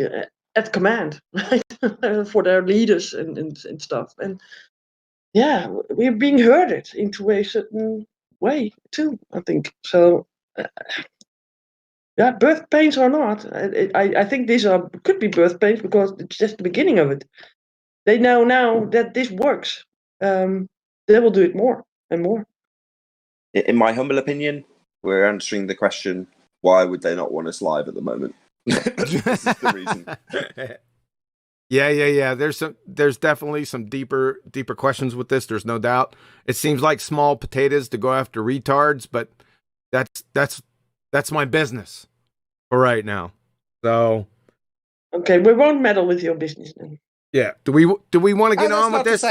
at command, right, for their leaders and stuff. And yeah, we're being herded into a certain way too, I think. So yeah, birth pains or not, I think these could be birth pains because it's just the beginning of it. They know now that this works. They will do it more and more. In my humble opinion, we're answering the question: why would they not want us live at the moment? This is the reason. Yeah. There's definitely some deeper questions with this. There's no doubt. It seems like small potatoes to go after retards, but that's my business for right now. So okay, we won't meddle with your business then. Yeah. Do we want to get on with this?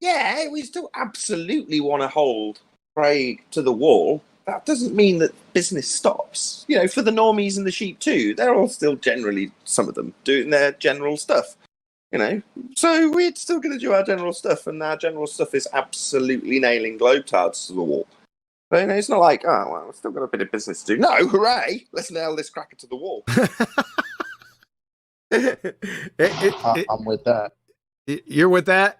Yeah, we still absolutely want to hold Craig to the wall. That doesn't mean that business stops. For the normies and the sheep too, they're all still generally, some of them, doing their general stuff. So we're still going to do our general stuff, and our general stuff is absolutely nailing globetards to the wall. But it's not like, oh, well, we've still got a bit of business to do. No, hooray! Let's nail this cracker to the wall. I'm with that. You're with that?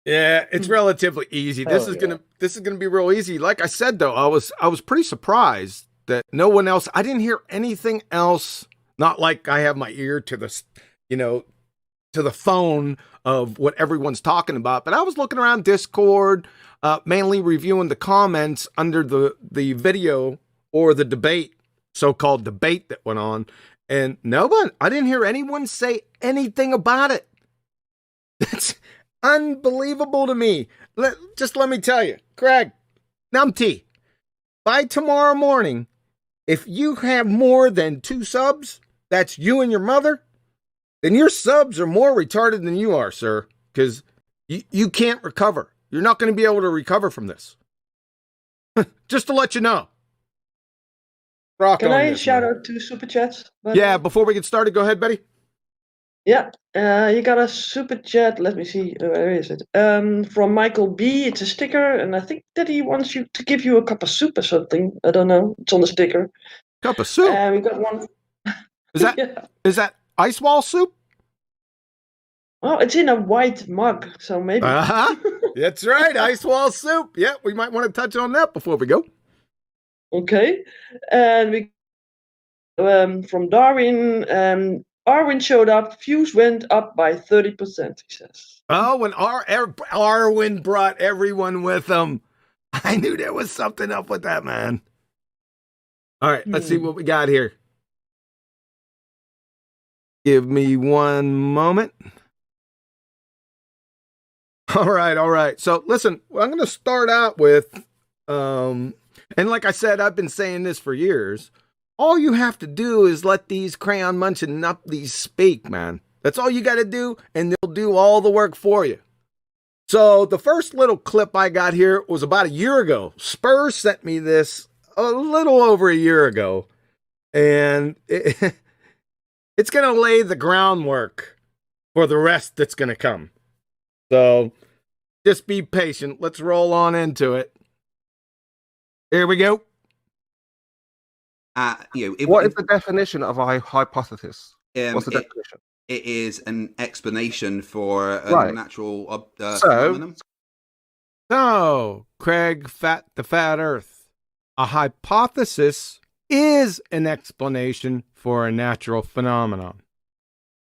Yeah, it's relatively easy. This is gonna be real easy. Like I said though, I was pretty surprised that no one else. I didn't hear anything else. Not like I have my ear to the, to the phone of what everyone's talking about. But I was looking around Discord, mainly reviewing the comments under the video or the debate, so-called debate that went on, and I didn't hear anyone say anything about it. That's unbelievable to me. Just let me tell you, Craig, Numpty, by tomorrow morning, if you have more than 2 subs, that's you and your mother, then your subs are more retarded than you are, sir, because you can't recover. You're not going to be able to recover from this. Just to let you know. Can I shout out 2 super chats? Yeah, before we get started, go ahead, Betty. Yeah, you got a super chat. Let me see, where is it? From Michael B. It's a sticker, and I think that he wants you to give you a cup of soup or something. I don't know. It's on the sticker. Cup of soup. We got one. Is that ice wall soup? Well, it's in a white mug, so maybe. That's right, ice wall soup. Yeah, we might want to touch on that before we go. Okay, and we from Darwin. Arwin showed up. Views went up by 30%. He says. Oh, when Arwin brought everyone with him, I knew there was something up with that man. All right, let's see what we got here. Give me one moment. All right. So listen, I'm going to start out with, and like I said, I've been saying this for years. All you have to do is let these crayon munching nuppies speak, man. That's all you got to do, and they'll do all the work for you. So the first little clip I got here was about a year ago. Spurs sent me this a little over a year ago, and it's going to lay the groundwork for the rest that's going to come. So just be patient. Let's roll on into it. Here we go. What is the definition of a hypothesis? What's the definition? It is an explanation for a natural phenomenon. So, Craig, the fat Earth. A hypothesis is an explanation for a natural phenomenon.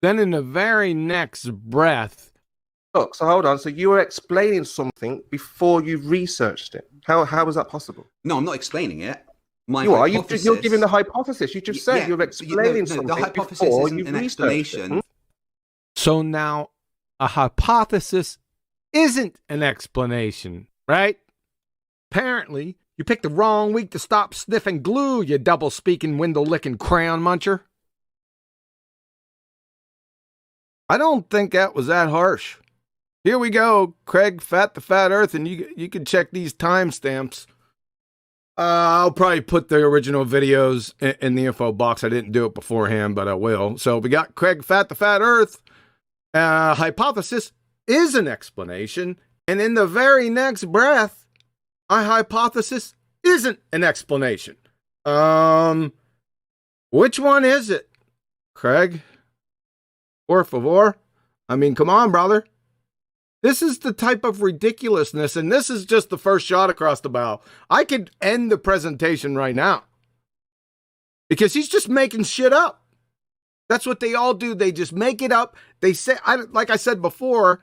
Then, in the very next breath. Look, so hold on. So you were explaining something before you researched it. How is that possible? No, I'm not explaining it. You're giving the hypothesis. You just said you're explaining something the hypothesis before isn't you an researched explanation. it. So now a hypothesis isn't an explanation, right? Apparently, you picked the wrong week to stop sniffing glue, you double-speaking, window-licking crayon muncher. I don't think that was that harsh. Here we go, Craig, the fat Earth, and you can check these timestamps. I'll probably put the original videos in the info box. I didn't do it beforehand, but I will. So we got Craig, the fat Earth. Hypothesis is an explanation. And in the very next breath, a hypothesis isn't an explanation. Which one is it, Craig? Por favor. I mean, come on, brother. This is the type of ridiculousness, and this is just the first shot across the bow. I could end the presentation right now. Because he's just making shit up. That's what they all do. They just make it up. They say, like I said before,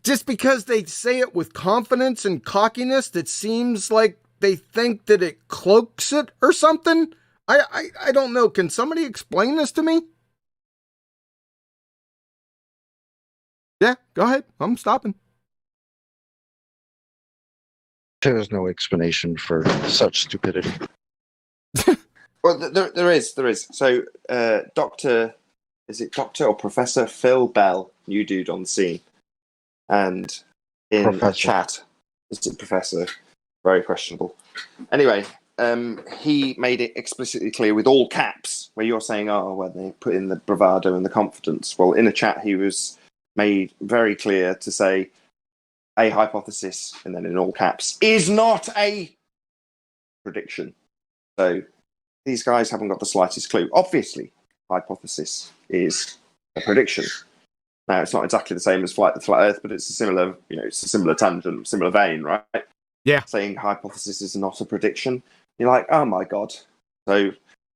just because they say it with confidence and cockiness, that seems like they think that it cloaks it or something. I don't know. Can somebody explain this to me? Yeah, go ahead. I'm stopping. There is no explanation for such stupidity. Well, there is. So, Dr. or Professor Phil Bell, new dude on the scene, and in a chat, is it Professor? Very questionable. Anyway, he made it explicitly clear with all caps, where you're saying, oh, well, they put in the bravado and the confidence. Well, in a chat, he was made very clear to say a hypothesis, and then in all caps, is not a prediction. So these guys haven't got the slightest clue. Obviously, hypothesis is a prediction. Now, it's not exactly the same as the flat Earth, but it's a similar, it's a similar tangent, similar vein, right? Yeah. Saying hypothesis is not a prediction. You're like, oh my God. So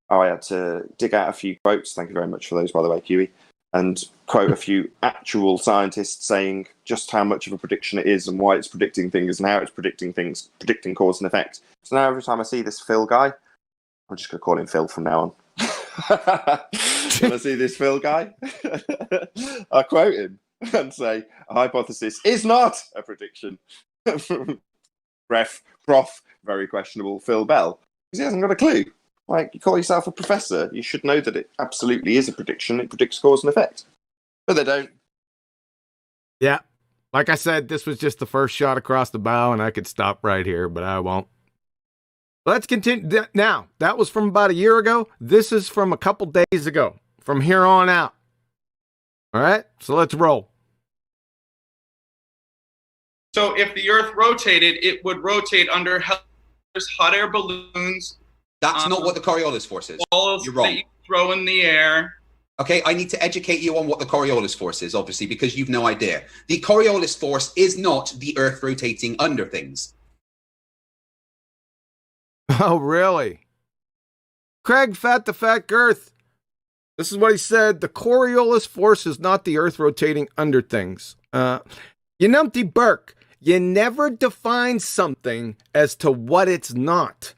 I had to dig out a few quotes. Thank you very much for those, by the way, Kiwi. And quote a few actual scientists saying just how much of a prediction it is and why it's predicting things and how it's predicting things, predicting cause and effect. So now every time I see this Phil guy, I'm just going to call him Phil from now on. When I see this Phil guy, I quote him and say, a hypothesis is not a prediction. Prof, very questionable Phil Bell. Because he hasn't got a clue. Like, you call yourself a professor, you should know that it absolutely is a prediction. It predicts cause and effect. But they don't. Yeah. Like I said, this was just the first shot across the bow, and I could stop right here, but I won't. Let's continue. Now, that was from about a year ago. This is from a couple days ago. From here on out. All right? So let's roll. So if the Earth rotated, it would rotate under hot air balloons. That's not what the Coriolis force is. Balls You're wrong. that you throw in the air. Okay, I need to educate you on what the Coriolis force is, obviously, because you've no idea. The Coriolis force is not the Earth rotating under things. Oh, really? Craig, Fat the Fat Girth. This is what he said. The Coriolis force is not the Earth rotating under things. Numpty Burke, you never define something as to what it's not.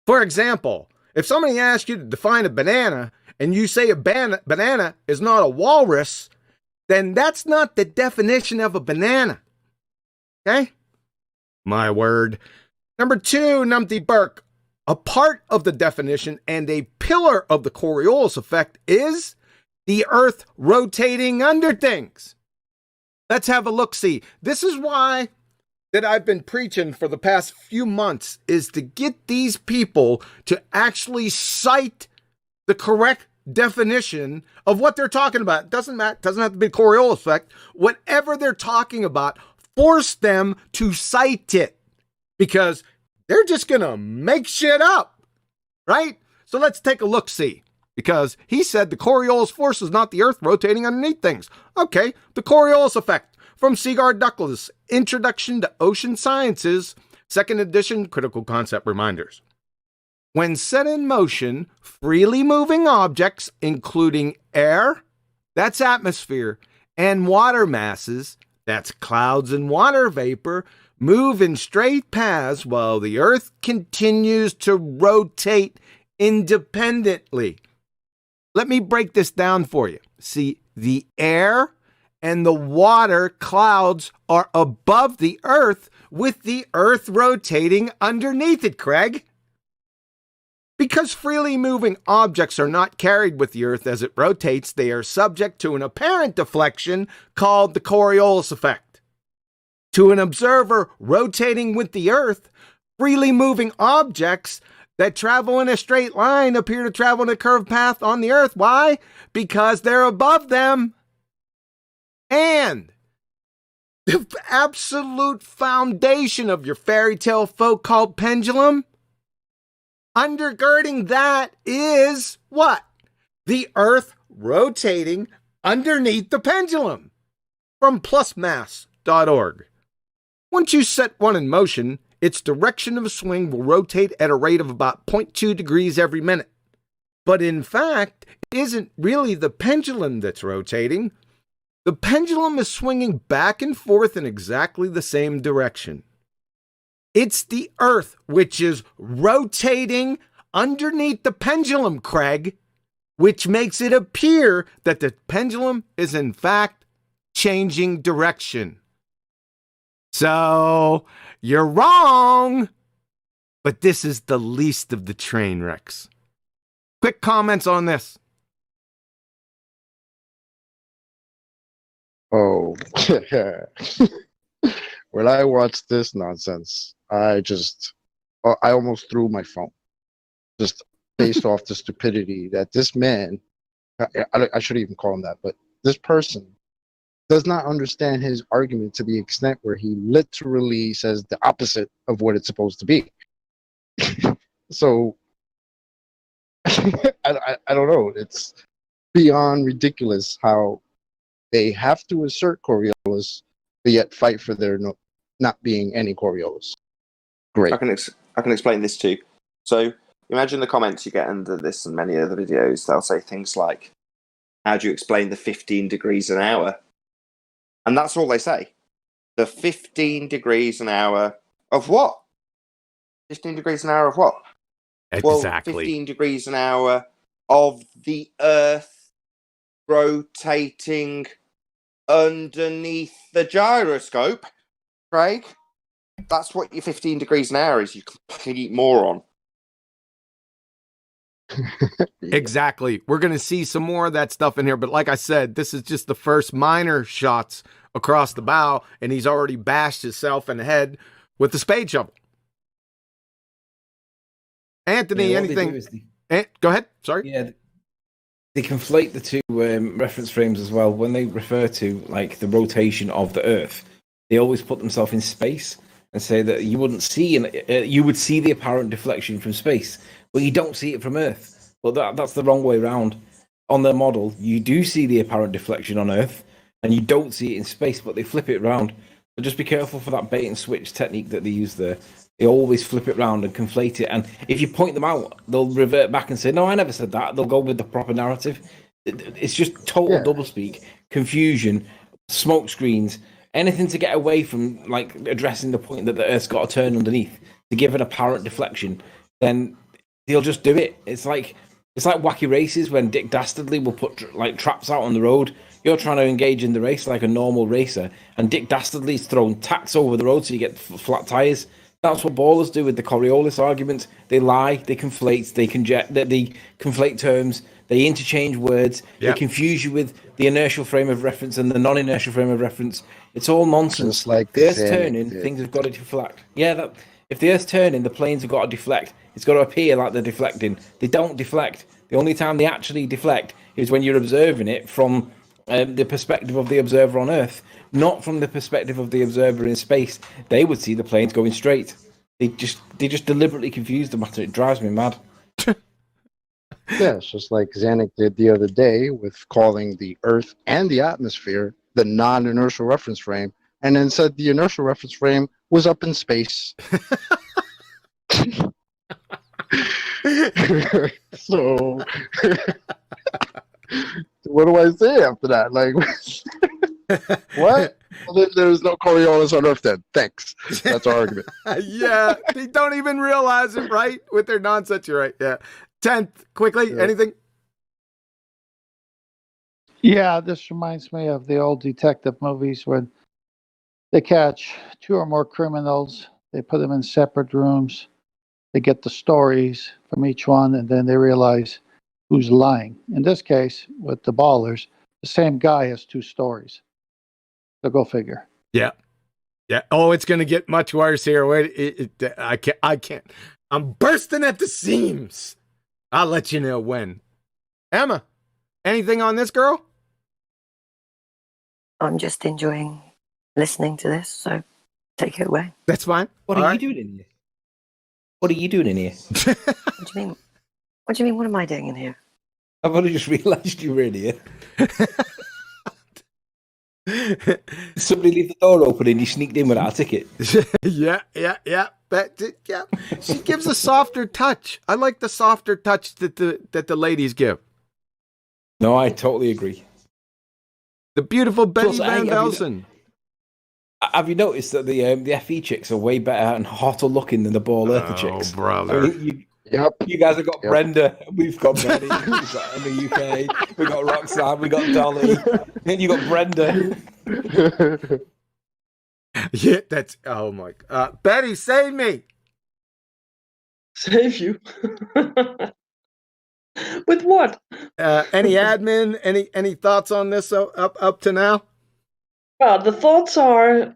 For example, if somebody asks you to define a banana and you say a banana is not a walrus, then that's not the definition of a banana. Okay? My word. Number 2, Numpty Burke. A part of the definition and a pillar of the Coriolis effect is the Earth rotating under things. Let's have a look-see. This is why that I've been preaching for the past few months, is to get these people to actually cite the correct definition of what they're talking about. It doesn't matter. It doesn't have to be Coriolis effect. Whatever they're talking about, force them to cite it, because they're just going to make shit up, right? So let's take a look-see, because he said the Coriolis force is not the Earth rotating underneath things. Okay, the Coriolis effect. From Sigard Douglas, Introduction to Ocean Sciences, 2nd edition, Critical Concept Reminders. When set in motion, freely moving objects, including air, that's atmosphere, and water masses, that's clouds and water vapor, move in straight paths while the Earth continues to rotate independently. Let me break this down for you. See, the air and the water clouds are above the Earth, with the Earth rotating underneath it, Craig. Because freely moving objects are not carried with the Earth as it rotates, they are subject to an apparent deflection called the Coriolis effect. To an observer rotating with the Earth, freely moving objects that travel in a straight line appear to travel in a curved path on the Earth. Why? Because they're above them. And the absolute foundation of your fairy tale folk called pendulum, undergirding that is what? The Earth rotating underneath the pendulum. From plusmass.org. Once you set one in motion, its direction of swing will rotate at a rate of about 0.2 degrees every minute. But in fact, it isn't really the pendulum that's rotating. The pendulum is swinging back and forth in exactly the same direction. It's the Earth which is rotating underneath the pendulum, Craig, which makes it appear that the pendulum is in fact changing direction. So, you're wrong, but this is the least of the train wrecks. Quick comments on this. Oh, when I watched this nonsense, I almost threw my phone, just based off the stupidity that this man, I shouldn't even call him that, but this person does not understand his argument to the extent where he literally says the opposite of what it's supposed to be. So I don't know. It's beyond ridiculous how they have to assert Coriolis, but yet fight for there not being any Coriolis. Great. I can explain this too. So imagine the comments you get under this and many other videos. They'll say things like, "How do you explain the 15 degrees an hour?" And that's all they say. The 15 degrees an hour of what? 15 degrees an hour of what? Exactly. Well, 15 degrees an hour of the Earth rotating underneath the gyroscope, Craig. That's what your 15 degrees an hour is, you complete moron. Exactly. We're going to see some more of that stuff in here. But like I said, this is just the first minor shots across the bow, and he's already bashed himself in the head with the spade shovel. Anthony, Yeah, anything? Go ahead. Sorry. Yeah, they conflate the two reference frames as well. When they refer to like the rotation of the Earth, they always put themselves in space and say that you wouldn't see, you would see the apparent deflection from space, but you don't see it from Earth. But that's the wrong way around. On their model, you do see the apparent deflection on Earth, and you don't see it in space, but they flip it around. So just be careful for that bait and switch technique that they use there. They always flip it around and conflate it, and if you point them out, they'll revert back and say, "No, I never said that." They'll go with the proper narrative. It's just total doublespeak, confusion, smoke screens, anything to get away from like addressing the point that the Earth's got to turn underneath to give an apparent deflection. Then they'll just do it. It's like wacky races when Dick Dastardly will put like traps out on the road. You're trying to engage in the race like a normal racer, and Dick Dastardly's thrown tacks over the road so you get flat tires. That's what ballers do with the Coriolis argument. They lie, they conflate, they conflate terms, they interchange words, they confuse you with the inertial frame of reference and the non-inertial frame of reference. It's all nonsense. Just like the Earth's Zen turning, did. things have got to deflect. Yeah, if the Earth's turning, the planes have got to deflect. It's got to appear like they're deflecting. They don't deflect. The only time they actually deflect is when you're observing it from the perspective of the observer on Earth, not from the perspective of the observer in space. They would see the planes going straight. They just deliberately confuse the matter. It drives me mad. Yeah, it's just like Zanuck did the other day with calling the Earth and the atmosphere the non-inertial reference frame, and then said the inertial reference frame was up in space. So, what do I say after that? Like, what? Well, then there's no Coriolis on Earth then. Thanks. That's our argument. Yeah, they don't even realize it, right? With their nonsense, you're right. Yeah. 10th, quickly, anything? Yeah, this reminds me of the old detective movies when they catch two or more criminals, they put them in separate rooms, they get the stories from each one, and then they realize who's lying. In this case, with the ballers, the same guy has two stories. So go figure. Yeah. Yeah. Oh, it's going to get much worse here. Wait, I can't. I'm bursting at the seams. I'll let you know when. Emma, anything on this girl? I'm just enjoying listening to this, so take it away. That's fine. What are you doing in here? What are you doing in here? What do you mean? What do you mean? What am I doing in here? I've only just realised you were in here. Somebody leave the door open and you sneaked in without a ticket. Yeah. She gives a softer touch. I like the softer touch that the ladies give. No, I totally agree. The beautiful Betty Plus, Van Velzen. Have you noticed that the FE chicks are way better and hotter looking than the Ball Earther chicks? Oh, brother. You guys have got Brenda, we've got Betty, we've got in the UK, we've got Roxanne, we've got Dolly, and you got Brenda. Yeah, that's, oh my, Betty, save me. Save you? With what? Any admin, any thoughts on this up to now? Well, the thoughts are,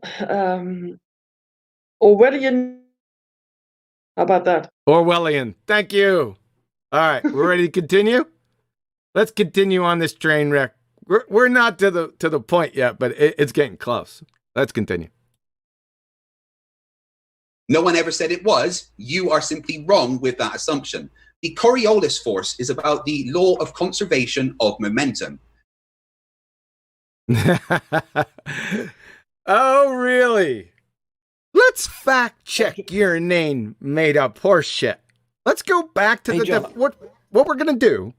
Orwellian. How about that? Orwellian. Thank you. All right, we're ready to continue. Let's continue on this train wreck. We're not to the point yet, but it's getting close. Let's continue. No one ever said it was. You are simply wrong with that assumption. The Coriolis force is about the law of conservation of momentum. Oh, really? Let's fact check your inane made up horse shit. Let's go back to what we're going to do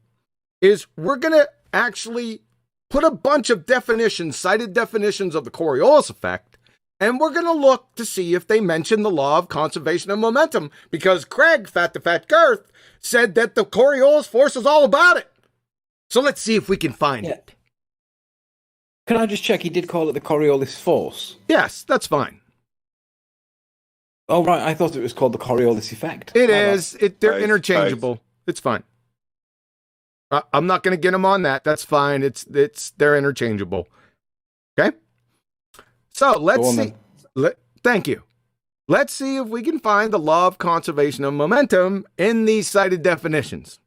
is we're going to actually put a bunch of definitions, cited definitions of the Coriolis effect, and we're going to look to see if they mention the law of conservation of momentum, because Craig, Fat to Fat Girth, said that the Coriolis force is all about it. So let's see if we can find it. Can I just check? He did call it the Coriolis force. Yes, that's fine. Oh, right. I thought it was called the Coriolis effect. It is. They're interchangeable. It's fine. I'm not going to get them on that. That's fine. They're interchangeable. Okay. So let's see. Thank you. Let's see if we can find the law of conservation of momentum in these cited definitions.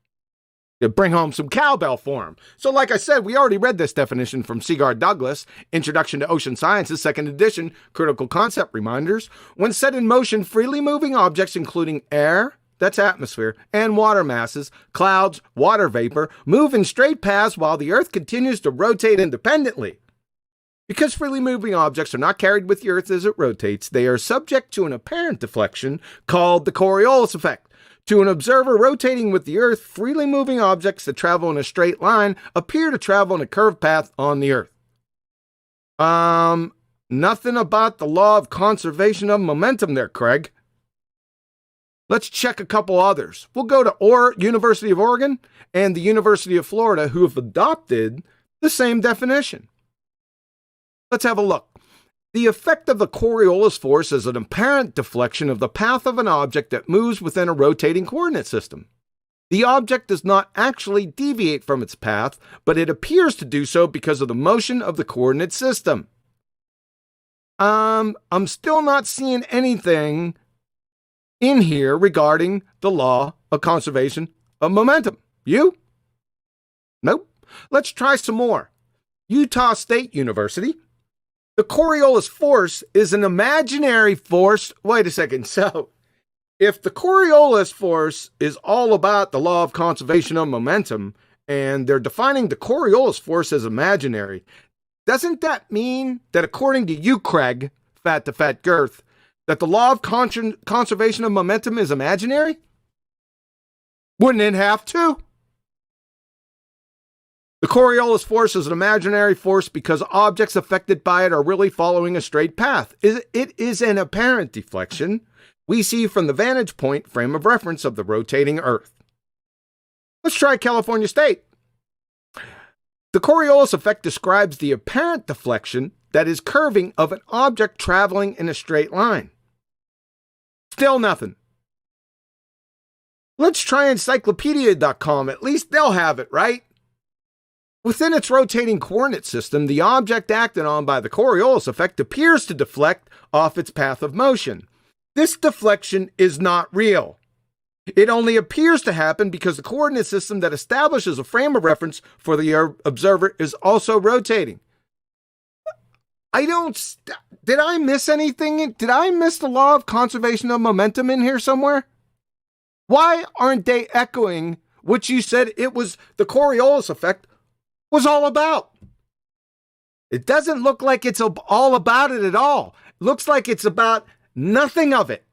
To bring home some cowbell for him. So like I said, we already read this definition from Seaguard Douglas, Introduction to Ocean Sciences, 2nd edition, critical concept reminders. When set in motion, freely moving objects, including air, that's atmosphere, and water masses, clouds, water vapor, move in straight paths while the Earth continues to rotate independently. Because freely moving objects are not carried with the Earth as it rotates, they are subject to an apparent deflection called the Coriolis effect. To an observer rotating with the Earth, freely moving objects that travel in a straight line appear to travel in a curved path on the Earth. Nothing about the law of conservation of momentum there, Craig. Let's check a couple others. We'll go to University of Oregon and the University of Florida, who have adopted the same definition. Let's have a look. The effect of the Coriolis force is an apparent deflection of the path of an object that moves within a rotating coordinate system. The object does not actually deviate from its path, but it appears to do so because of the motion of the coordinate system. I'm still not seeing anything in here regarding the law of conservation of momentum. You? Nope. Let's try some more. Utah State University. The Coriolis force is an imaginary force. Wait a second. So, if the Coriolis force is all about the law of conservation of momentum, and they're defining the Coriolis force as imaginary, doesn't that mean that according to you, Craig, Fat to Fat Girth, that the law of conservation of momentum is imaginary? Wouldn't it have to? The Coriolis force is an imaginary force because objects affected by it are really following a straight path. It is an apparent deflection we see from the vantage point frame of reference of the rotating Earth. Let's try California State. The Coriolis effect describes the apparent deflection, that is curving, of an object traveling in a straight line. Still nothing. Let's try encyclopedia.com. At least they'll have it, right? Within its rotating coordinate system, the object acted on by the Coriolis effect appears to deflect off its path of motion. This deflection is not real. It only appears to happen because the coordinate system that establishes a frame of reference for the observer is also rotating. Did I miss anything? Did I miss the law of conservation of momentum in here somewhere? Why aren't they echoing what you said it was the Coriolis effect was all about? It doesn't look like it's all about it at all. It looks like it's about nothing of it.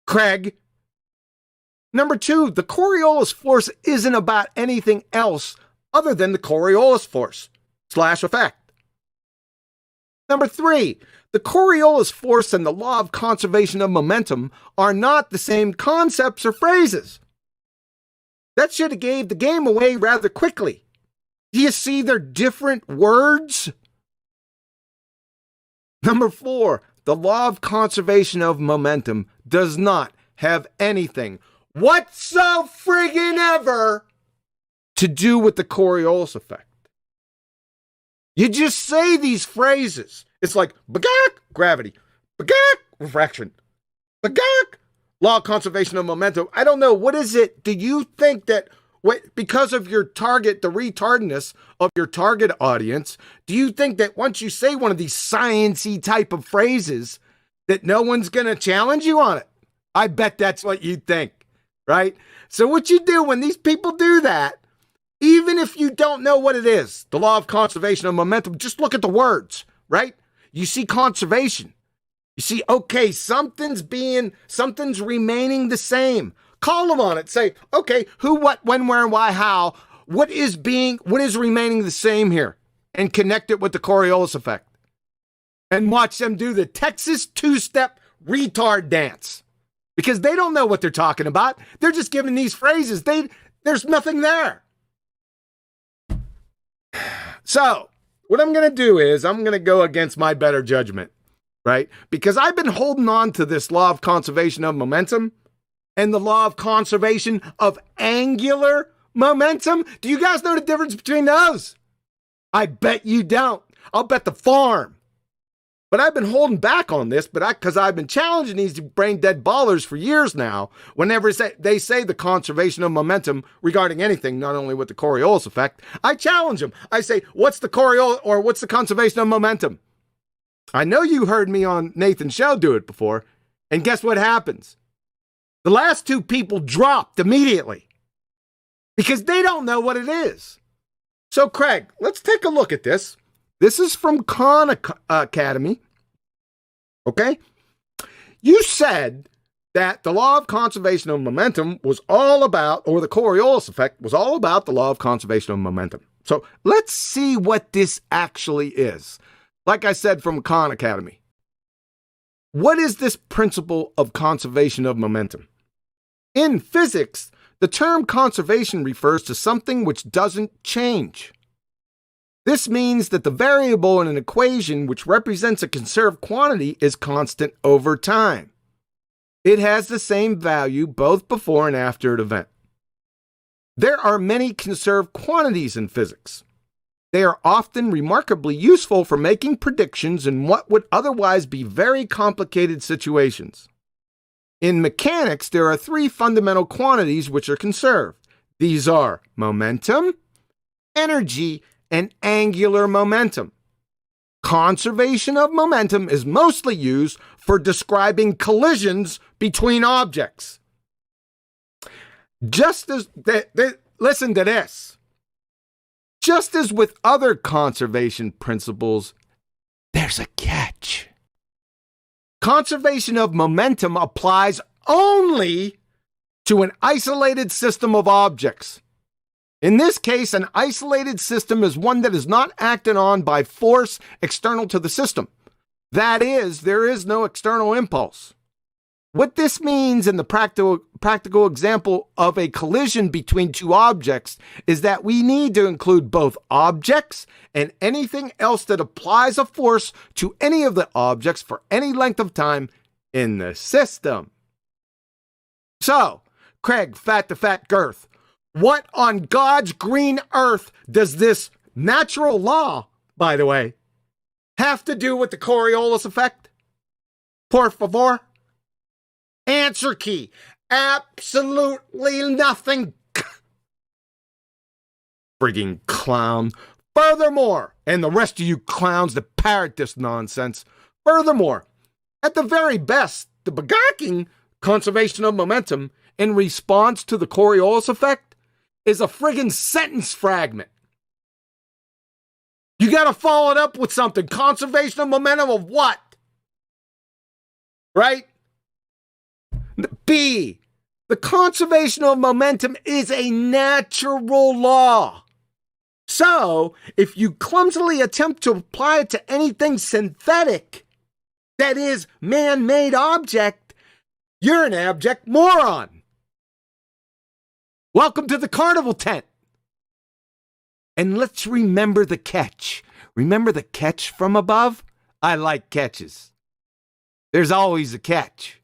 Craig. Number 2, the Coriolis force isn't about anything else other than the Coriolis force / effect. Number 3, the Coriolis force and the law of conservation of momentum are not the same concepts or phrases. That should have gave the game away rather quickly. Do you see they're different words? Number 4, the law of conservation of momentum does not have anything whatsoever to do with the Coriolis effect. You just say these phrases. It's like, bagak, gravity, bagak, refraction, bagak, law of conservation of momentum. I don't know. What is it? Do you think that because of your target, the retardedness of your target audience, do you think that once you say one of these science-y type of phrases that no one's going to challenge you on it? I bet that's what you think, right? So what you do when these people do that, even if you don't know what it is, the law of conservation of momentum, just look at the words, right? You see conservation. You see, okay, something's remaining the same. Call them on it. Say, okay, who, what, when, where, and why, how, what is remaining the same here? And connect it with the Coriolis effect. And watch them do the Texas two-step retard dance. Because they don't know what they're talking about. They're just giving these phrases. There's nothing there. So, what I'm going to do is I'm going to go against my better judgment, right? Because I've been holding on to this law of conservation of momentum and the law of conservation of angular momentum. Do you guys know the difference between those? I bet you don't. I'll bet the farm. But I've been holding back on this, because I've been challenging these brain dead ballers for years now. Whenever they say the conservation of momentum regarding anything, not only with the Coriolis effect, I challenge them. I say, what's the conservation of momentum? I know you heard me on Nathan's show do it before, and guess what happens? The last two people dropped immediately because they don't know what it is. So, Craig, let's take a look at this. This is from Khan Academy. Okay? You said that the law of conservation of momentum was all about, or the Coriolis effect was all about the law of conservation of momentum. So let's see what this actually is. Like I said from Khan Academy. What is this principle of conservation of momentum? In physics, the term conservation refers to something which doesn't change. This means that the variable in an equation which represents a conserved quantity is constant over time. It has the same value both before and after an event. There are many conserved quantities in physics. They are often remarkably useful for making predictions in what would otherwise be very complicated situations. In mechanics, there are three fundamental quantities which are conserved. These are momentum, energy, and angular momentum. Conservation of momentum is mostly used for describing collisions between objects. Listen to this. Just as with other conservation principles, there's a catch. Conservation of momentum applies only to an isolated system of objects. In this case, an isolated system is one that is not acted on by force external to the system. That is, there is no external impulse. What this means in the practical example of a collision between two objects is that we need to include both objects and anything else that applies a force to any of the objects for any length of time in the system. So, Craig, fat to fat girth. What on God's green earth does this natural law, by the way, have to do with the Coriolis effect? Por favor? Answer key. Absolutely nothing. Frigging clown. Furthermore, and the rest of you clowns that parrot this nonsense, furthermore, at the very best, the begaking conservation of momentum in response to the Coriolis effect is a friggin' sentence fragment. You gotta follow it up with something. Conservation of momentum of what? Right? B, the conservation of momentum is a natural law. So, if you clumsily attempt to apply it to anything synthetic, that is, man-made object, you're an abject moron. Welcome to the carnival tent. And let's remember the catch. Remember the catch from above? I like catches. There's always a catch.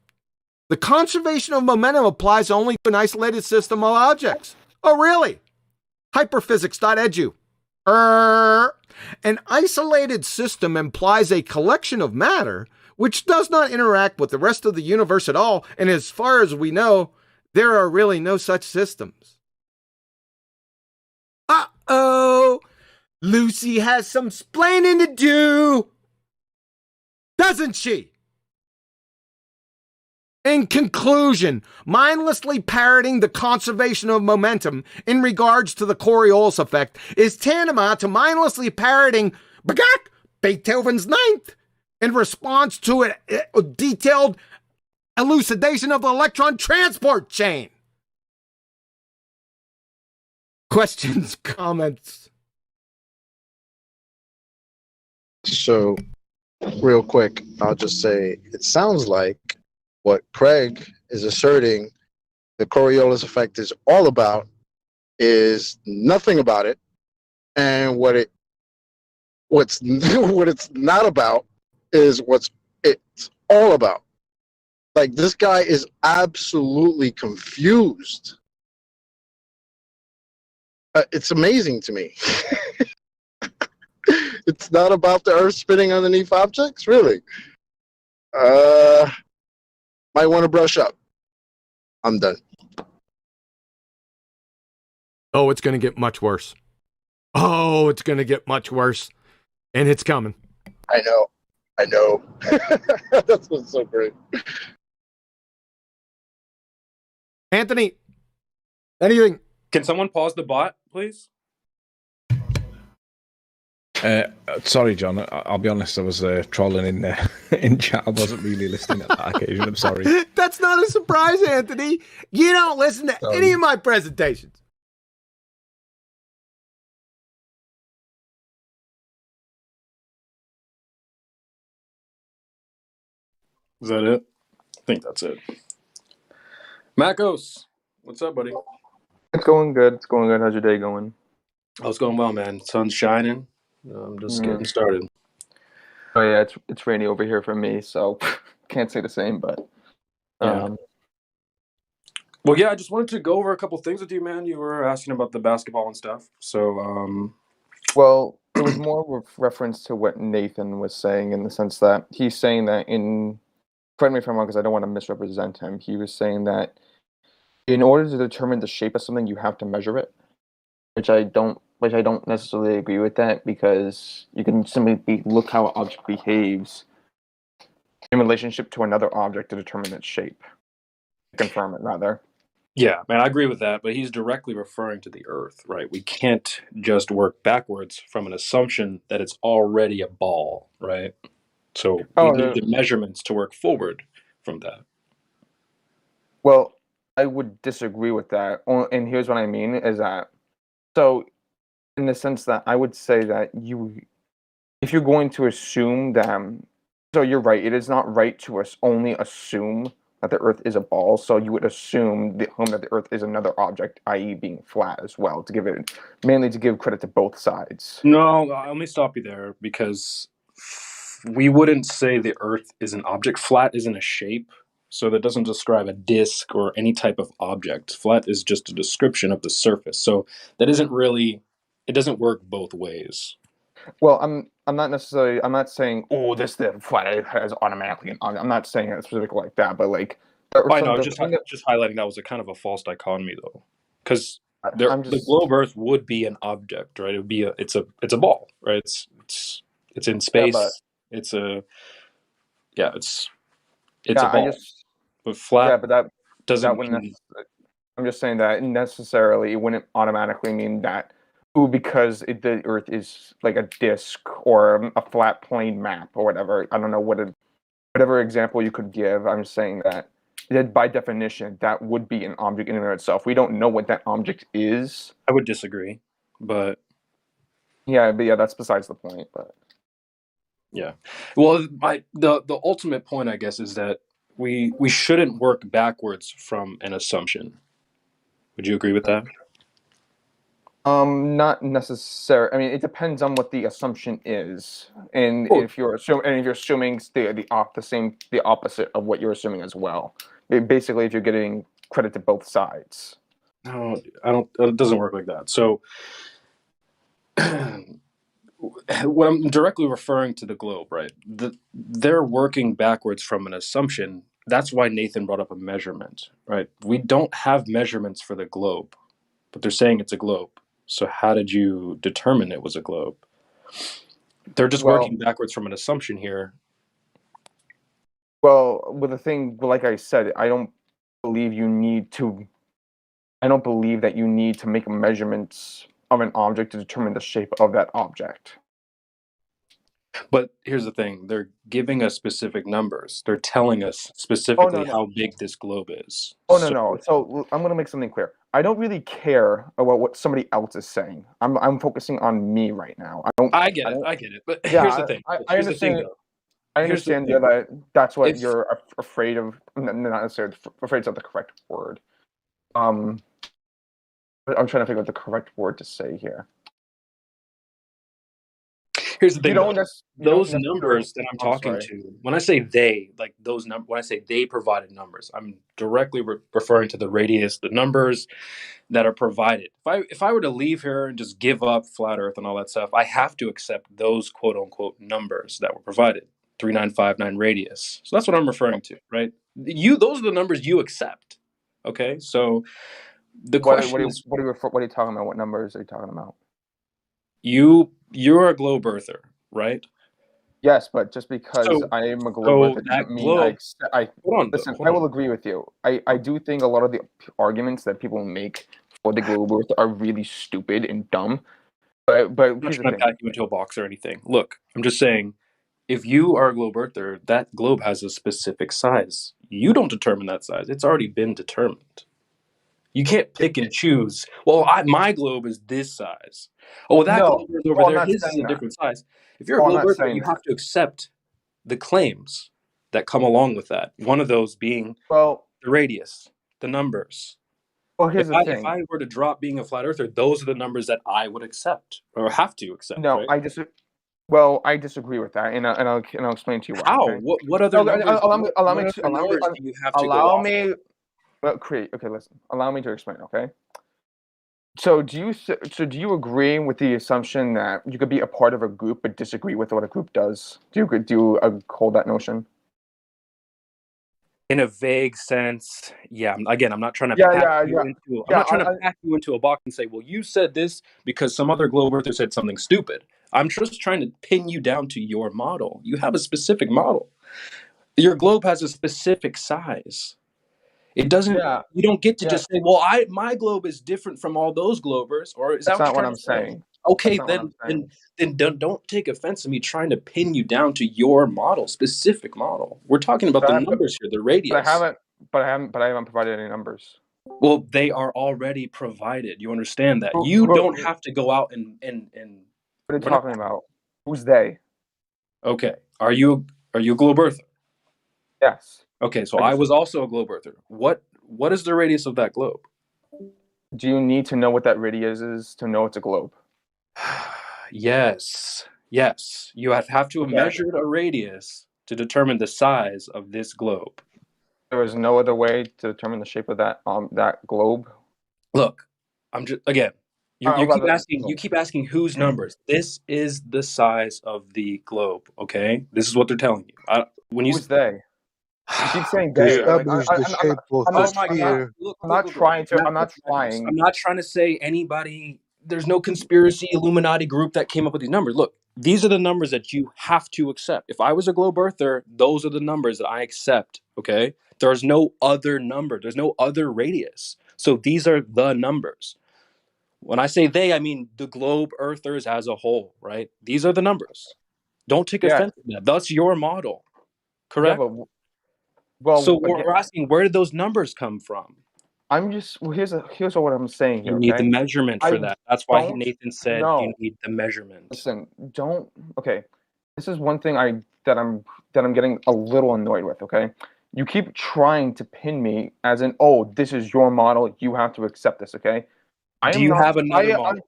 The conservation of momentum applies only to an isolated system of objects. Oh, really? Hyperphysics.edu. An isolated system implies a collection of matter which does not interact with the rest of the universe at all, and as far as we know, there are really no such systems. Uh-oh! Lucy has some splaining to do, doesn't she? In conclusion, mindlessly parroting the conservation of momentum in regards to the Coriolis effect is tantamount to mindlessly parroting Beethoven's Ninth in response to a detailed elucidation of the electron transport chain. Questions, comments? So, real quick, I'll just say it sounds like what Craig is asserting the Coriolis effect is all about is nothing about it, and what's what it's not about is what's it's all about. Like, this guy is absolutely confused. It's amazing to me. It's not about the Earth spinning underneath objects, really. Might want to brush up. I'm done. Oh, it's going to get much worse. Oh, it's going to get much worse. And it's coming. I know. That's what's so great. Anthony, anything? Can someone pause the bot, please? Sorry, John. I'll be honest. I was trolling in chat. I wasn't really listening at that occasion. I'm sorry. That's not a surprise, Anthony. You don't listen to any of my presentations. Is that it? I think that's it. Macos, what's up, buddy? It's going good. It's going good. How's your day going? Oh, it's going well, man. Sun's shining. I'm just getting started. Oh yeah, it's rainy over here for me, so can't say the same. But Well, yeah, I just wanted to go over a couple things with you, man. You were asking about the basketball and stuff. So, well, it was more with reference to what Nathan was saying in the sense that he's saying that correct me if I'm wrong because I don't want to misrepresent him. He was saying that in order to determine the shape of something, you have to measure it, which I don't necessarily agree with that because you can simply look how an object behaves in relationship to another object to determine its shape, confirm it rather. yeah, man, I agree with that. But he's directly referring to the Earth, right? We can't just work backwards from an assumption that it's already a ball, right? So we need the measurements to work forward from that. Well, I would disagree with that. And here's what I mean is that, so in the sense that I would say that if you're going to assume that, so you're right, it is not right to only assume that the Earth is a ball. So you would assume that the Earth is another object, i.e. being flat as well, mainly to give credit to both sides. No, let me stop you there because we wouldn't say the Earth is an object. Flat isn't a shape. So that doesn't describe a disk or any type of object. Flat is just a description of the surface. So that isn't really, it doesn't work both ways. Well, I'm not saying, oh, the flat Earth has automatically an object. I'm not saying it specifically like that, but like. I know, just highlighting that was a kind of a false dichotomy though. Because the globe Earth would be an object, right? It would be it's a ball, right? It's in space. Yeah, it's a ball. But flat. Yeah, but that doesn't mean. I'm just saying that necessarily it wouldn't automatically mean that. Because the Earth is like a disc or a flat plane map or whatever. I don't know whatever example you could give. I'm saying that by definition that would be an object in and of itself. We don't know what that object is. I would disagree, but yeah, that's besides the point. But yeah, well, the ultimate point, I guess, is that we shouldn't work backwards from an assumption. Would you agree with that? Not necessarily. I mean, it depends on what the assumption is, and if you're assuming the opposite of what you're assuming as well. Basically, if you're getting credit to both sides. No, I don't. It doesn't work like that. So, when I'm directly referring to the globe, right? They're working backwards from an assumption. That's why Nathan brought up a measurement, right? We don't have measurements for the globe, but they're saying it's a globe. So how did you determine it was a globe? They're just working backwards from an assumption here. Well, with the thing, like I said, I don't believe you need to. I don't believe that you need to make measurements of an object to determine the shape of that object. But here's the thing: they're giving us specific numbers. They're telling us Oh specifically no. how big this globe is. Oh no. So I'm gonna make something clear. I don't really care about what somebody else is saying. I'm focusing on me right now. I get it. But Yeah, here's the thing. I Here's the thing, understand. though. I Here's the understand thing. that that's what If you're afraid of. Not necessarily afraid is not the correct word. I'm trying to figure out the correct word to say here. Here's the thing, though. Those necessarily. numbers that I'm talking sorry. to, when I say they, like those numbers, when I say they provided numbers, I'm directly referring to the radius, the numbers that are provided. If I were to leave here and just give up flat Earth and all that stuff, I have to accept those quote unquote numbers that were provided, 3959 radius. So that's what I'm referring to, right? Those are the numbers you accept. Okay, so the question is, what are you talking about? What numbers are you talking about? you're a globe earther, right? Yes, but just because I am a globe earther doesn't mean I listen. I will agree with you. I do think a lot of the arguments that people make for the globe earth are really stupid and dumb. But I'm not here's the trying to thing. pack you into a box or anything. Look, I'm just saying, if you are a globe earther, that globe has a specific size. You don't determine that size. It's already been determined. You can't pick and choose. Well, my globe is this size. Oh, that No, globe is over well, I'm there. not His is saying a that. different size. If you're a Well, I'm globe not earther, saying you that. have to accept the claims that come along with that. One of those being the radius, the numbers. Well, here's the If thing. I were to drop being a flat earther, those are the numbers that I would accept or have to accept. No, right? I disagree with that, and I'll explain to you why. How? Okay? What other numbers? Allow me What to other numbers do you have to go allow off? me. Well, okay, listen. Allow me to explain. Okay. So do you agree with the assumption that you could be a part of a group but disagree with what a group does? Do you hold that notion? In a vague sense, yeah. Again, I'm not trying to Yeah, pack yeah, you yeah. into. I'm Yeah, not trying to pack you into a box and say, "Well, you said this because some other globe earther said something stupid." I'm just trying to pin you down to your model. You have a specific model. Your globe has a specific size. It doesn't. Yeah, You don't get to yeah. just say, "Well, my globe is different from all those globers," or is that That's what you're not what trying I'm to say? saying. Okay, That's not what I'm saying. then don't take offense to me trying to pin you down to your model, specific model. We're talking about the numbers here, the But I radius. haven't provided any numbers. Well, they are already provided. You understand that. Who- You who- don't have to go out and What are you we're not- talking about? Who's they? Okay. Are you a globe earther? Yes. Okay, so I was also a globe earther. What is the radius of that globe? Do you need to know what that radius is to know it's a globe? Yes. You have to have measured a radius to determine the size of this globe. There is no other way to determine the shape of that globe. Look, I'm just again. You keep asking whose numbers. This is the size of the globe. Okay, this is what they're telling you. Who's they? You keep saying they. Establish the shape of the Oh my God! sphere. I'm not trying to. I'm not I'm trying. not trying to say anybody. There's no conspiracy Illuminati group that came up with these numbers. Look, these are the numbers that you have to accept. If I was a globe earther, those are the numbers that I accept. Okay, there's no other number. There's no other radius. So these are the numbers. When I say they, I mean the globe earthers as a whole, right? These are the numbers. Don't take offense to that. That's your model, correct? Yeah, but well, so we're asking, where did those numbers come from? I'm just here's what I'm saying here. You need Okay? the measurement for that. That's why Nathan said you need the measurement. Listen, don't. Okay, this is one thing that I'm getting a little annoyed with. Okay, you keep trying to pin me as in, oh, this is your model. You have to accept this. Okay. Do you have another model?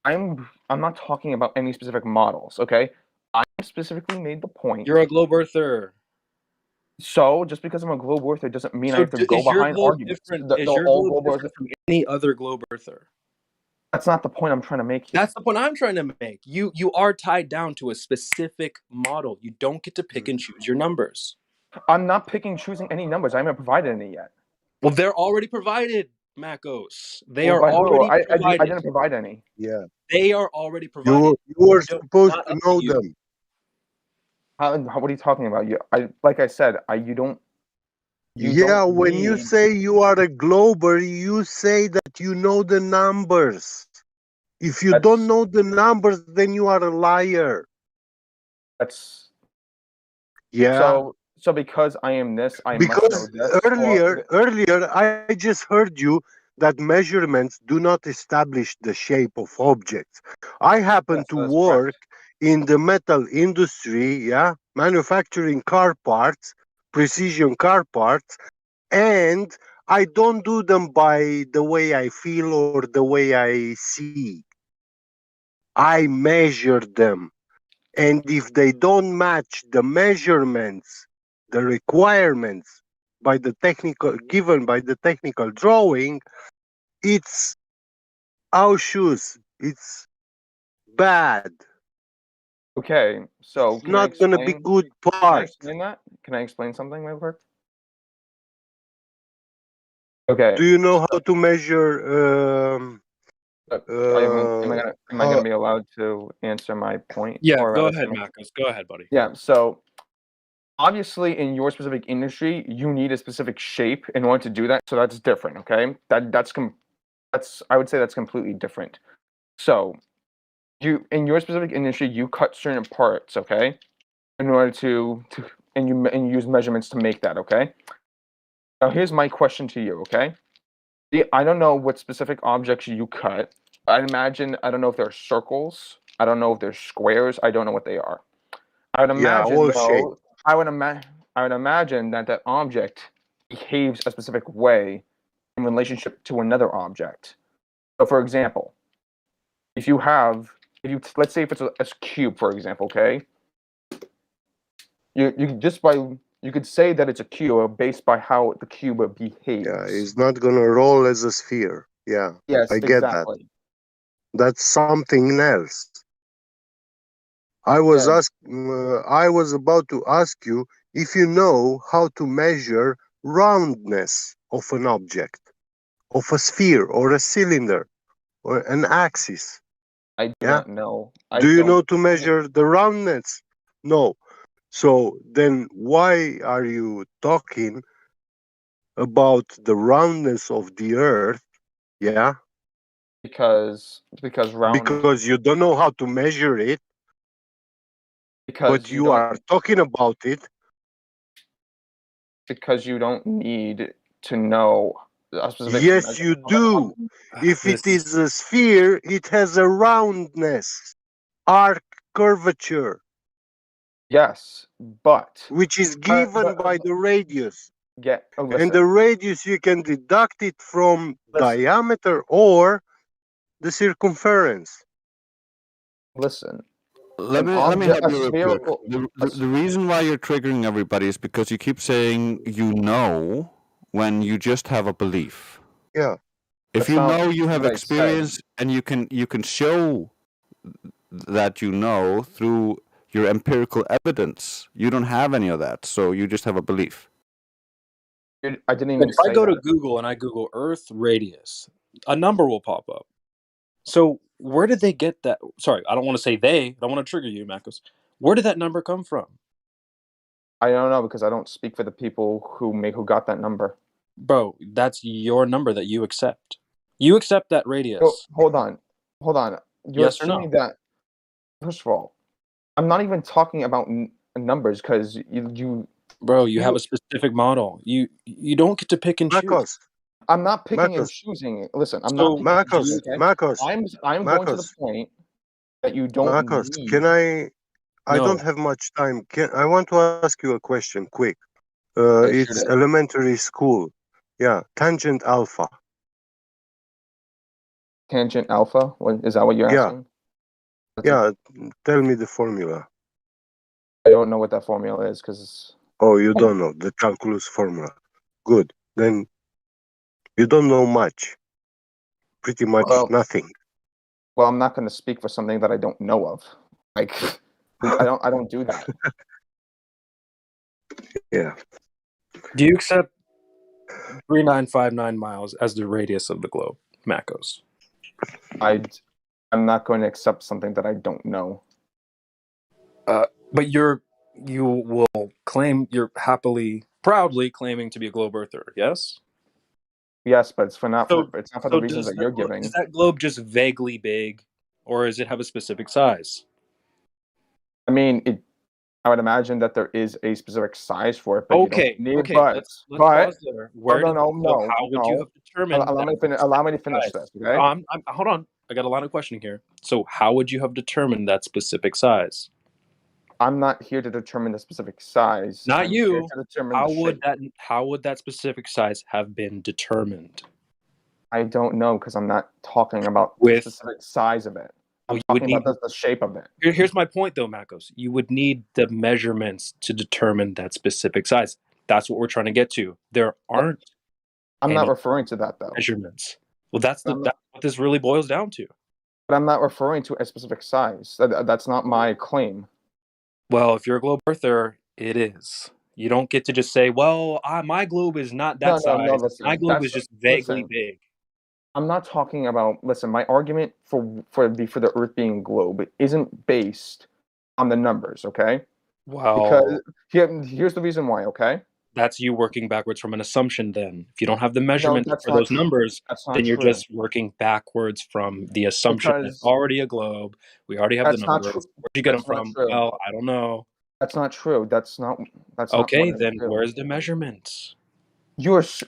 I'm not talking about any specific models. Okay. I specifically made the point. You're a globe earther. So just because I'm a globe earther doesn't mean I have to go behind arguments. Is your globe different from any other globe earther? That's not the point I'm trying to make here. That's the point I'm trying to make. You are tied down to a specific model. You don't get to pick and choose your numbers. I'm not picking choosing any numbers. I haven't provided any yet. Well, they're already provided, Macos. They are already provided. I didn't provide any. Yeah. They are already provided. Yeah. They are already provided. You were supposed to know them. Not upon you. What are you talking about? Like I said, you don't. Yeah, when you say you are a glober, you say that you know the numbers. If you don't know the numbers, then you are a liar. That's yeah. So because I am this, I must know Because this. earlier, I just heard you that measurements do not establish the shape of objects. I happen to that's correct. work in the metal industry, yeah, manufacturing car parts, precision car parts, and I don't do them by the way I feel or the way I see. I measure them. And if they don't match the measurements, the requirements given by the technical drawing, it's our shoes. It's bad. Okay, so It's not gonna be good Can I part. explain that? Can I explain something real quick? Okay. Do you know how to measure? Am I gonna be allowed to answer my point? Yeah, or go rather ahead, say my- Marcos. Go ahead, buddy. Yeah. So obviously, in your specific industry, you need a specific shape in order to do that. So that's different. Okay. That's I would say that's completely different. So you in your specific industry, you cut certain parts. Okay. In order to and you use measurements to make that. Okay. Now here's my question to you. Okay. I don't know what specific objects you cut. I imagine I don't know if they're circles. I don't know if they're squares. I don't know what they are. I would Yeah, imagine all though. shape. I would imagine that object behaves a specific way in relationship to another object. So, for example, if you let's say if it's a cube, for example, okay, you could say that it's a cube based by how the cube behaves. Yeah, it's not gonna roll as a sphere. Yeah, Yes, I get that. exactly. That's something else. I was about to ask you if you know how to measure roundness of an object, of a sphere or a cylinder or an axis. I do Yeah? not know. Do you know to measure the roundness? No. So then why are you talking about the roundness of the earth? Yeah? Because round Because you don't know how to measure it, because but you you are don't talking about it. because you don't need to know a specific Yes, you do. If it is a sphere, it has a roundness, arc curvature, Yes, but which is given by the radius. And listen. the radius, you can deduct it from diameter or the circumference. Listen. Let me help you real quick. The reason why you're triggering everybody is because you keep saying you know when you just have a belief. Yeah. If you know you have experience and you can show that you know through your empirical evidence, you don't have any of that, so you just have a belief. I didn't even If I go to Google and I Google Earth radius, a number will pop up. So where did they get that? Sorry, I don't want to say they. I don't want to trigger you, Marcos. Where did that number come from? I don't know because I don't speak for the people who got that number. Bro, that's your number that you accept. You accept that radius. Oh, hold on. You're Yes or no? assuming that. First of all, I'm not even talking about numbers because you. Bro, you have a specific model. You don't get to pick and choose. I'm not picking and choosing. Listen, I'm not picking and choosing. Okay? I'm going to the point that you don't Marcos, need. can I No. don't have much time. I want to ask you a question quick. It's shoot it. elementary school. Yeah, tangent alpha. Tangent alpha? Is that what you're asking? Yeah, tell me the formula. I don't know what that formula is because. Oh, you don't know the calculus formula. Good. Then you don't know much. Pretty much nothing. Well, I'm not going to speak for something that I don't know of. Like, I don't do that. Yeah. Do you accept 3959 miles as the radius of the globe, Marcos? I'm not going to accept something that I don't know. But you're you will claim you're proudly claiming to be a globe earther, yes? Yes, but it's for not So, for, it's not for the reasons does that you're is giving. that globe just vaguely big, or does it have a specific size? I mean, I would imagine that there is a specific size for it, but you don't Okay, need. okay, let's But pause there. oh Where no does no so no how would you no. have determined Allow that me to finish. Allow me to finish this. Okay. hold on. I got a line of questioning here. So how would you have determined that specific size? I'm not here to determine the specific size. Not I'm here you. to determine the shape. How would that specific size have been determined? I don't know because I'm not talking about With the specific size of it. I'm well, you would talking need about the shape of it. here's my point though, Makos. You would need the measurements to determine that specific size. That's what we're trying to get to. There aren't I'm not any referring to that though. measurements. Well, that's I'm not, what this really boils down to. but I'm not referring to a specific size. That's not my claim. Well, if you're a globe earther, it is. You don't get to just say, "Well, my globe is not that No. size. My Listen, globe is just vaguely big." I'm not talking about. Listen, my argument for the Earth being a globe isn't based on the numbers. Okay. Well, Because here's the reason why. Okay. that's you working backwards from an assumption. Then, if you don't have the No, measurements that's for not those true. numbers, That's not then you're true. just working backwards from the assumption that it's Because already a globe. We already have the that's not numbers. true. Where'd you get them That's not from? true. Well, I don't know. That's not true. That's not what Okay, I then do. where's the measurements?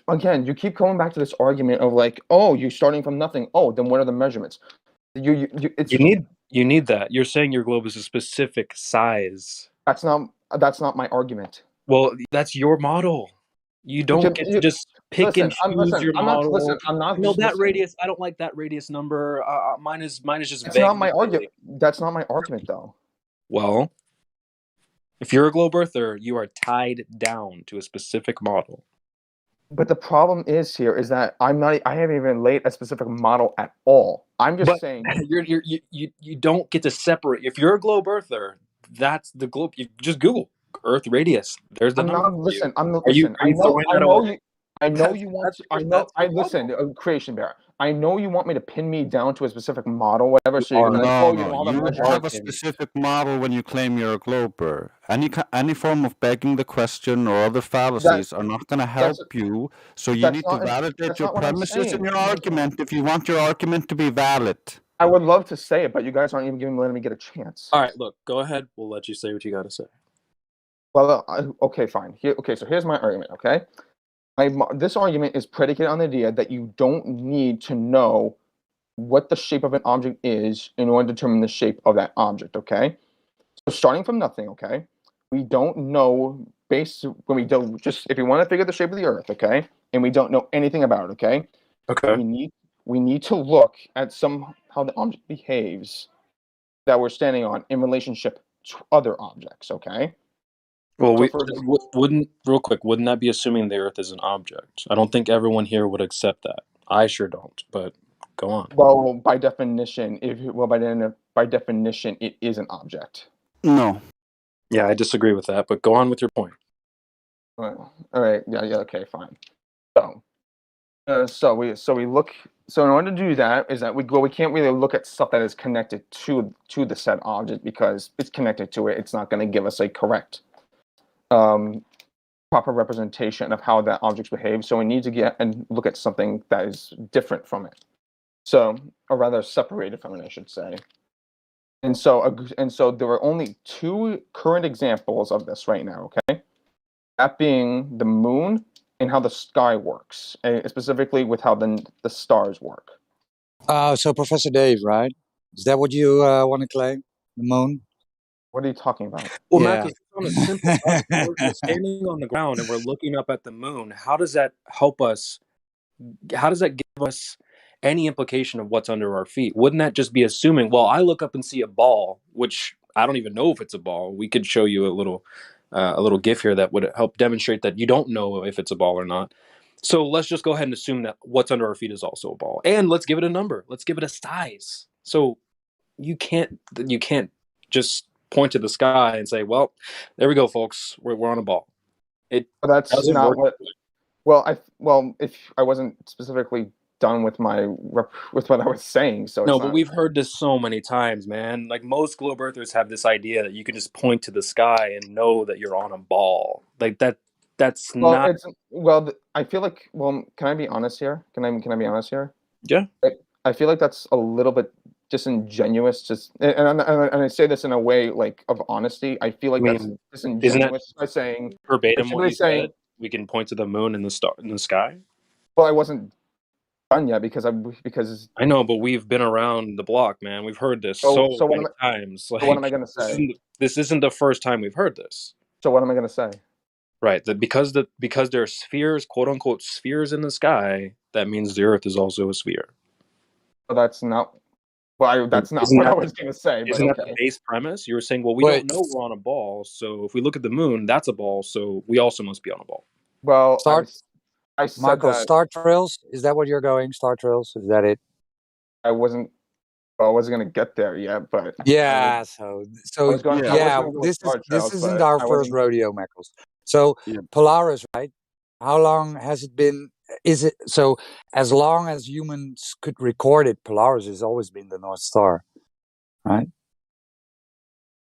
Again, you keep going back to this argument of like, oh, you're starting from nothing. Oh, then what are the measurements? It's You need that. You're saying your globe is a specific size. that's not my argument. Well, that's your model. You don't get to just pick and choose your model. I'm not No, just that listening. radius. I don't like that radius number. Mine is just It's not vaguely my big. argument. That's not my argument though. Well, if you're a globe earther, you are tied down to a specific model. But the problem is that I haven't even laid a specific model at all. I'm just saying you don't get to separate. If you're a globe earther, that's the globe. You just Google Earth radius. There's the number. Listen. Are you throwing that away? I know you want. Listen, Creation Bear. I know you want me to pin me down to a specific model, whatever. So you're No, you know all the you measurements. have a specific model when you claim you're a glober. Any form of begging the question or other fallacies are not going to help you. So you need to validate your premises in your argument if you want your argument to be valid. I would love to say it, but you guys aren't even letting me get a chance. All right, look, go ahead. We'll let you say what you got to say. Well, okay, fine. So here's my argument. Okay. This argument is predicated on the idea that you don't need to know what the shape of an object is in order to determine the shape of that object, okay? So starting from nothing, okay? We don't know if you want to figure the shape of the Earth, okay? And we don't know anything about it, okay? Okay. We need to look at how the object behaves that we're standing on in relationship to other objects, okay? Well, So wouldn't that be assuming the Earth is an object? I don't think everyone here would accept that. I sure don't. But go on. Well, by definition, by definition, it is an object. No. Yeah, I disagree with that. But go on with your point. All right. Yeah. Okay. Fine. So we look. So in order to do that, is that we can't really look at stuff that is connected to the said object because it's connected to it. It's not going to give us a correct proper representation of how that object behaves. So we need to get and look at something that is different from it. So, or rather separated from it, I should say. And so there are only two current examples of this right now, okay? That being the moon and how the sky works, and specifically with how the stars work. So Professor Dave, right? Is that what you want to claim? The moon? What are you talking about? Well, Marcus, it's on a simple we're standing on the ground and we're looking up at the moon. How does that help us? How does that give us any implication of what's under our feet? Wouldn't that just be assuming, well, I look up and see a ball, which I don't even know if it's a ball. We could show you a little GIF here that would help demonstrate that you don't know if it's a ball or not. So let's just go ahead and assume that what's under our feet is also a ball. And let's give it a number. Let's give it a size. So you can't just point to the sky and say, well, there we go, folks. We're on a ball. It That's doesn't not work. what. Well, if I wasn't specifically done with with what I was saying. So No, it's but not. we've heard this so many times, man. Like most globe earthers have this idea that you can just point to the sky and know that you're on a ball. Like that's Well, not. I feel like. Well, can I be honest here? Can I be honest here? Yeah. I feel like that's a little bit disingenuous. And I say this in a way like of honesty. I feel like I that's mean, isn't that disingenuous by saying verbatim what simply you saying. said? We can point to the moon and the star in the sky. Well, I wasn't done yet because I know, but we've been around the block, man. We've heard this So so what many am I? times. So what am I Like going to say? this isn't the first time we've heard this. So what am I going to say? Right. Because there are spheres, quote unquote spheres in the sky, that means the Earth is also a sphere. Well, that's not. Well, that's not Isn't what I that was going to say. But isn't that the okay. base premise? You were saying, well, we Wait, don't know we're on a ball, so if we look at the moon, that's a ball, so we also must be on a ball. Well, Star, I said Marco, that Star Trails? Is that what you're going? Star Trails? Is that it? I wasn't. Well, I wasn't going to get there yet, but Yeah. I So was going. I was yeah. going to go with Star This Trails, isn't but our I first wasn't. rodeo, Michaels. So Polaris, right? How long has it been? Is it so? As long as humans could record it, Polaris has always been the North Star, right?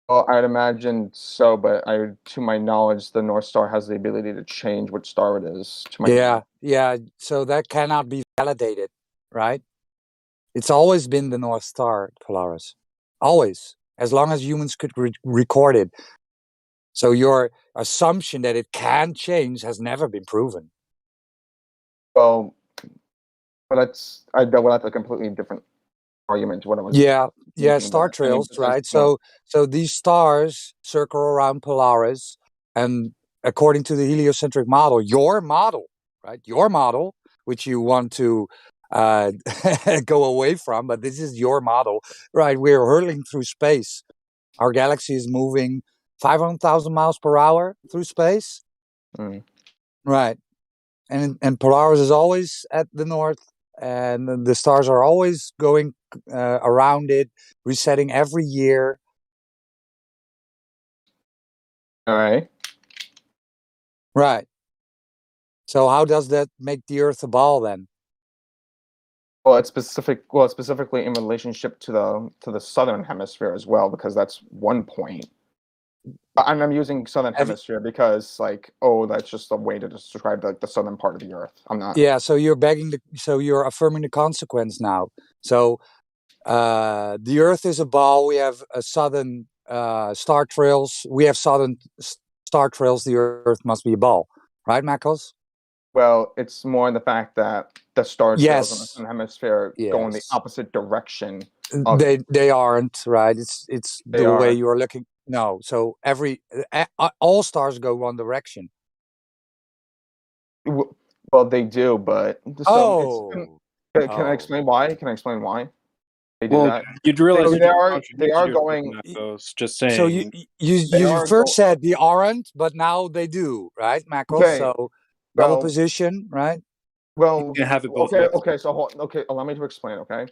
Well, I'd imagine so, but to my knowledge, the North Star has the ability to change which star it is. To my knowledge. Yeah. So that cannot be validated, right? It's always been the North Star, Polaris. Always. As long as humans could record it. So your assumption that it can change has never been proven. Well, but that's a completely different argument to what I was. Yeah, making star there. I mean, trails, because, right? So these stars circle around Polaris, and according to the heliocentric model, your model, right? Your model, which you want to go away from, but this is your model, right? We're hurtling through space. Our galaxy is moving 500,000 miles per hour through space, right? And Polaris is always at the north, and the stars are always going around it, resetting every year. All right. Right. So how does that make the Earth a ball then? Well, it's specifically in relationship to the southern hemisphere as well, because that's one point. And I'm using southern hemisphere because, that's just a way to describe the southern part of the Earth. I'm not. Yeah. So you're affirming the consequence now. So the Earth is a ball. We have a southern star trails. We have southern star trails. The Earth must be a ball, right, Mackles? Well, it's more the fact that the star trails in the southern hemisphere go in the opposite direction. They aren't, right? It's the way you are looking. No, so all stars go one direction. Well, they do, but can I explain why? Can I explain why they do that? You'd realize they are going. Just saying. So you first said they aren't, but now they do, right, Mackles? Okay. So double position, right? Well, you can have it both okay, ways. okay. So allow me to explain. Okay,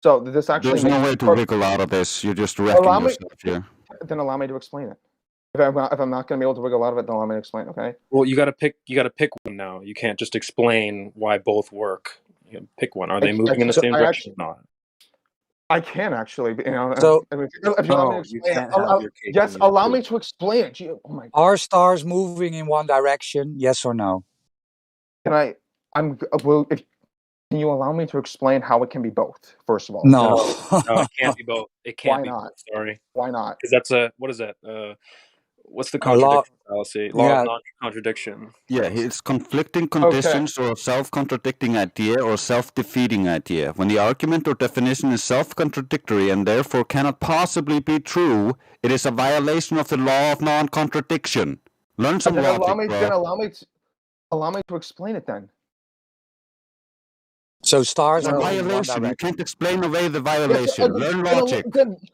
so this actually There's no way to wiggle out of this. You're just wrecking yourself here. Then allow me to explain it. If I'm not going to be able to wiggle out of it, then allow me to explain. Okay. Well, you got to pick one now. You can't just explain why both work. You gotta pick one. Are they moving in the same direction or not? I can actually, So if you allow me to explain it, yes, allow me to explain it. Oh my! Are stars moving in one direction? Yes or no? Can you allow me to explain how it can be both? First of all, no, it can't be both. It can't be both. Sorry. Why not? Because that's what is that? What's the contradiction fallacy? Law of non-contradiction. Yeah, it's conflicting conditions or a self-contradicting idea or self-defeating idea. When the argument or definition is self-contradictory and therefore cannot possibly be true, it is a violation of the law of non-contradiction. Learn some logic, bro. Allow me to explain it then. So stars are moving violation. in one direction. You can't explain away the violation. Learn logic.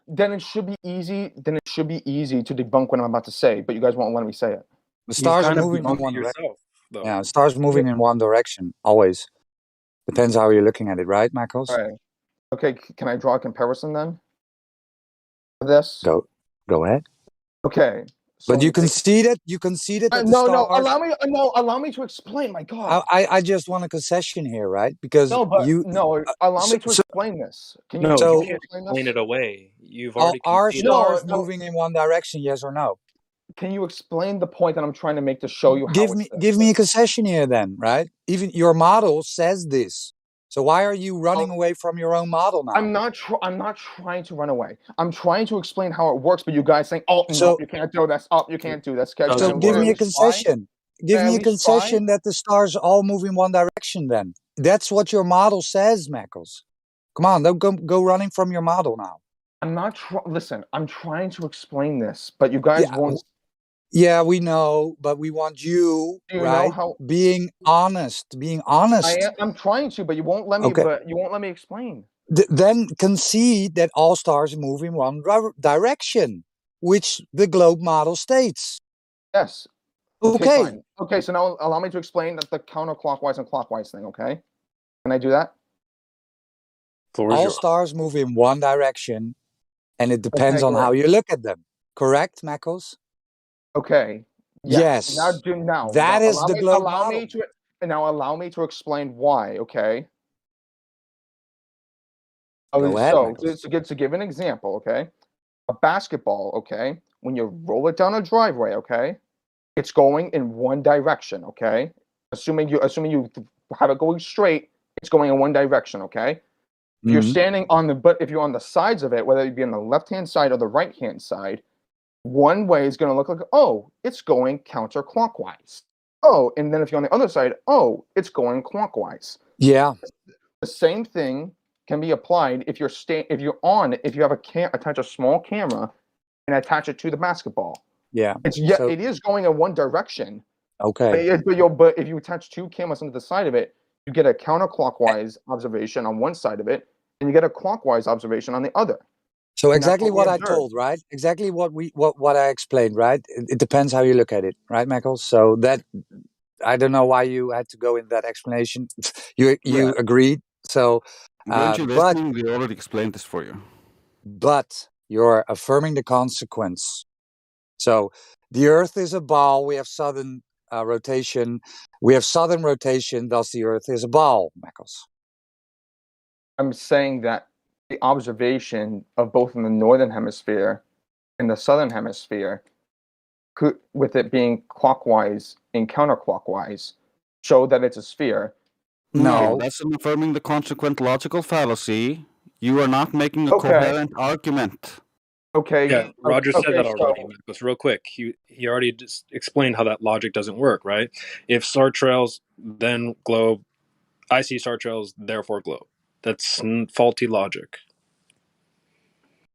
Then it should be easy. Then it should be easy to debunk what I'm about to say. But you guys won't let me say it. The stars are moving in one direction. Yeah, stars moving in one direction always. Depends how you're looking at it, right, Mackles? All right. Okay. Can I draw a comparison then? For this. Go ahead. Okay. But you conceded. You conceded that the no, stars. allow me to explain. My God. I just want a concession here, right? Because No, but allow me to so, explain this. Can No, can you you can't explain explain this? it away. You've already are conceded. stars moving in one direction? Yes or no? Can you explain the point that I'm trying to make to show you how Give me a concession here, then, right? Even your model says this. So why are you running away from your own model now? I'm not trying to run away. I'm trying to explain how it works, but you guys saying, "Oh, So- no, you can't do this. Oh, you can't do this." Can So give me a concession. Give me a concession that the stars all move in one direction. Then that's what your model says, Mackles. Come on, don't go running from your model now. I'm not listen. I'm trying to explain this, but you guys won't. Yeah, we know, but we want you, Do you right? know how? Being honest. I'm trying to, but you won't let me. Okay. But you won't let me explain. Then concede that all stars move in one direction, which the globe model states. Yes. Okay. Fine. Okay, so now allow me to explain the counterclockwise and clockwise thing. Okay, can I do that? All stars move in one direction, and it depends on how great. you look at them. Correct, Mackles? Okay. Yes. Now That is allow the me, globe allow model. me to now allow me to explain why. Okay. Go ahead, So Mackles. to give an example, okay, a basketball, okay, when you roll it down a driveway, okay, it's going in one direction, okay. Assuming you have it going straight, it's going in one direction, okay. If you're standing on if you're on the sides of it, whether it be on the left-hand side or the right-hand side, one way is going to look like, oh, it's going counterclockwise. Oh, and then if you're on the other side, oh, it's going clockwise. Yeah. The same thing can be applied if you have attach a small camera and attach it to the basketball. Yeah. It is going in one direction. Okay. But if you attach two cameras onto the side of it, you get a counterclockwise observation on one side of it, and you get a clockwise observation on the other. So And that's exactly we what I observed. told, right? Exactly what I explained, right? It depends how you look at it, right, Mackles? So that I don't know why you had to go in that explanation. You agreed. So Weren't you but listening? We already explained this for you. but you're affirming the consequence. So the Earth is a ball. We have southern rotation. We have southern rotation. Thus, the Earth is a ball, Mackles. I'm saying that the observation of both in the northern hemisphere and the southern hemisphere, with it being clockwise and counterclockwise, show that it's a sphere. No, that's an affirming the consequent logical fallacy. You are not making a coherent argument. Okay. Yeah, Roger said that already, so Marcos. Real quick, he already just explained how that logic doesn't work, right? If star trails, then globe. I see star trails, therefore globe. That's faulty logic.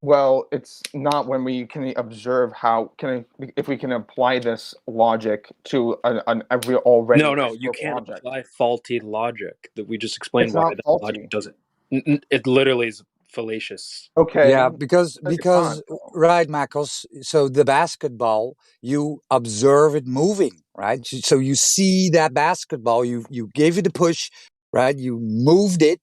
well, it's not when we can observe if we can apply this logic to a real already No, you historical can't object. apply faulty logic. That we just explained It's why not that faulty. logic doesn't. It literally is fallacious. Okay. Yeah, because right, Mackles. So the basketball, you observe it moving, right? So you see that basketball. You gave it a push, right? You moved it,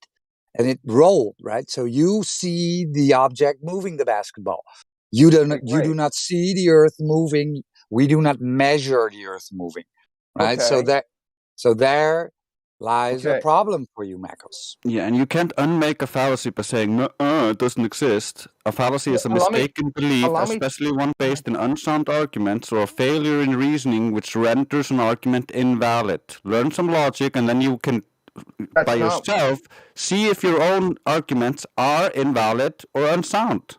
and it rolled, right? So you see the object moving the basketball. You do not see the Earth moving. We do not measure the Earth moving, right? Okay. So there lies a Okay. problem for you, Mackles. Yeah, and you can't unmake a fallacy by saying, no, it doesn't exist. A fallacy is a mistaken belief, especially one based in unsound arguments or a failure in reasoning which renders an argument invalid. Learn some logic and then you can, by yourself, see if your own arguments are invalid or unsound.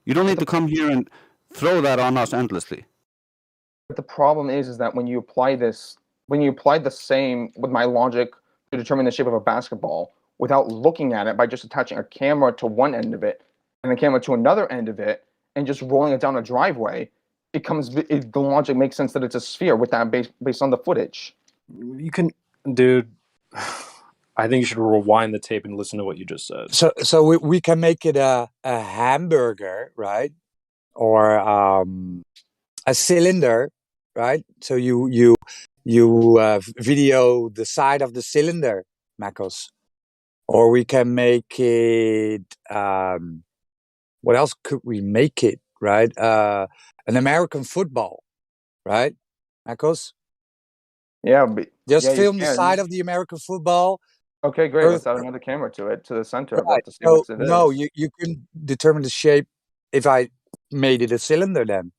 You don't need to come here and throw that on us endlessly. But the problem is that when you apply the same with my logic to determine the shape of a basketball without looking at it by just attaching a camera to one end of it and a camera to another end of it and just rolling it down a driveway, the logic makes sense that it's a sphere with that based on the footage. You can, dude. I think you should rewind the tape and listen to what you just said. So we can make it a hamburger, right? Or a cylinder, right? So you video the side of the cylinder, Mackles. Or we can make it. What else could we make it? Right? An American football. right, Marcos? Yeah, but Just yeah, you film the side can. of the American football. Okay, great. Earth, Let's add another camera to it, to the center of right. it, to see So what it no, is. you can determine the shape if I made it a cylinder then.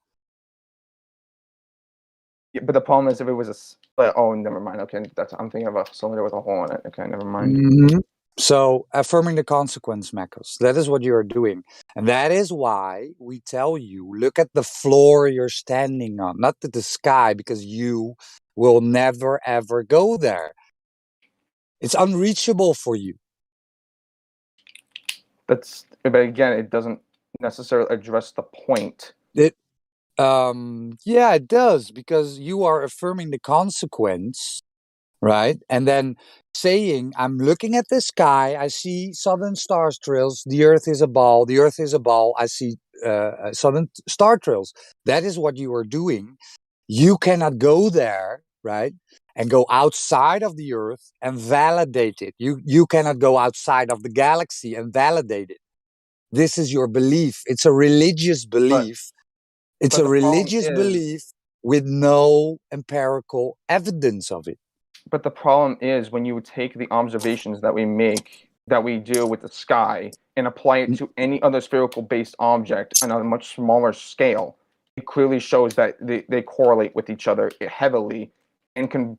Yeah, but the problem is if it was oh, never mind. Okay, I'm thinking of a cylinder with a hole in it. Okay, never mind. Mhm. So affirming the consequence, Marcos, that is what you are doing. And that is why we tell you, look at the floor you're standing on, not at the sky, because you will never, ever go there. It's unreachable for you. But again, it doesn't necessarily address the point. Yeah, it does, because you are affirming the consequence, right? And then saying, I'm looking at the sky, I see southern star trails, the earth is a ball, the earth is a ball, I see southern star trails. That is what you are doing. You cannot go there, right? And go outside of the earth and validate it. You cannot go outside of the galaxy and validate it. This is your belief. It's a religious belief. It's but a the problem religious is, belief with no empirical evidence of it. But the problem is when you take the observations that we do with the sky and apply it to any other spherical based object on a much smaller scale, it clearly shows that they correlate with each other heavily and can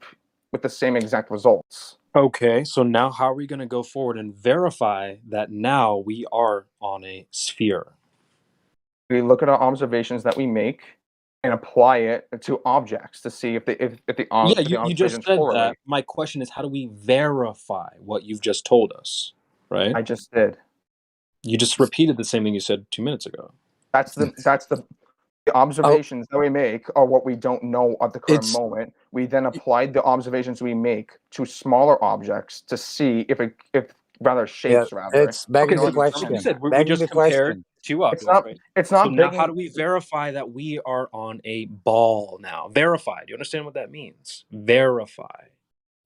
with the same exact results. Okay, so now how are we going to go forward and verify that now we are on a sphere? We look at our observations that we make and apply it to objects to see if the Yeah, if the you just observations said correlate. that. My question is, how do we verify what you've just told us? Right? I just did. You just repeated the same thing you said 2 minutes ago. That's the observations that we make are what we don't know at the current moment. We then applied the observations we make to smaller objects to see if shapes rather. It's begging the so question. you said we Begging just the compared question. two objects, right? It's So not now begging. how do we verify that we are on a ball now? Verify. Do you understand what that means? Verify.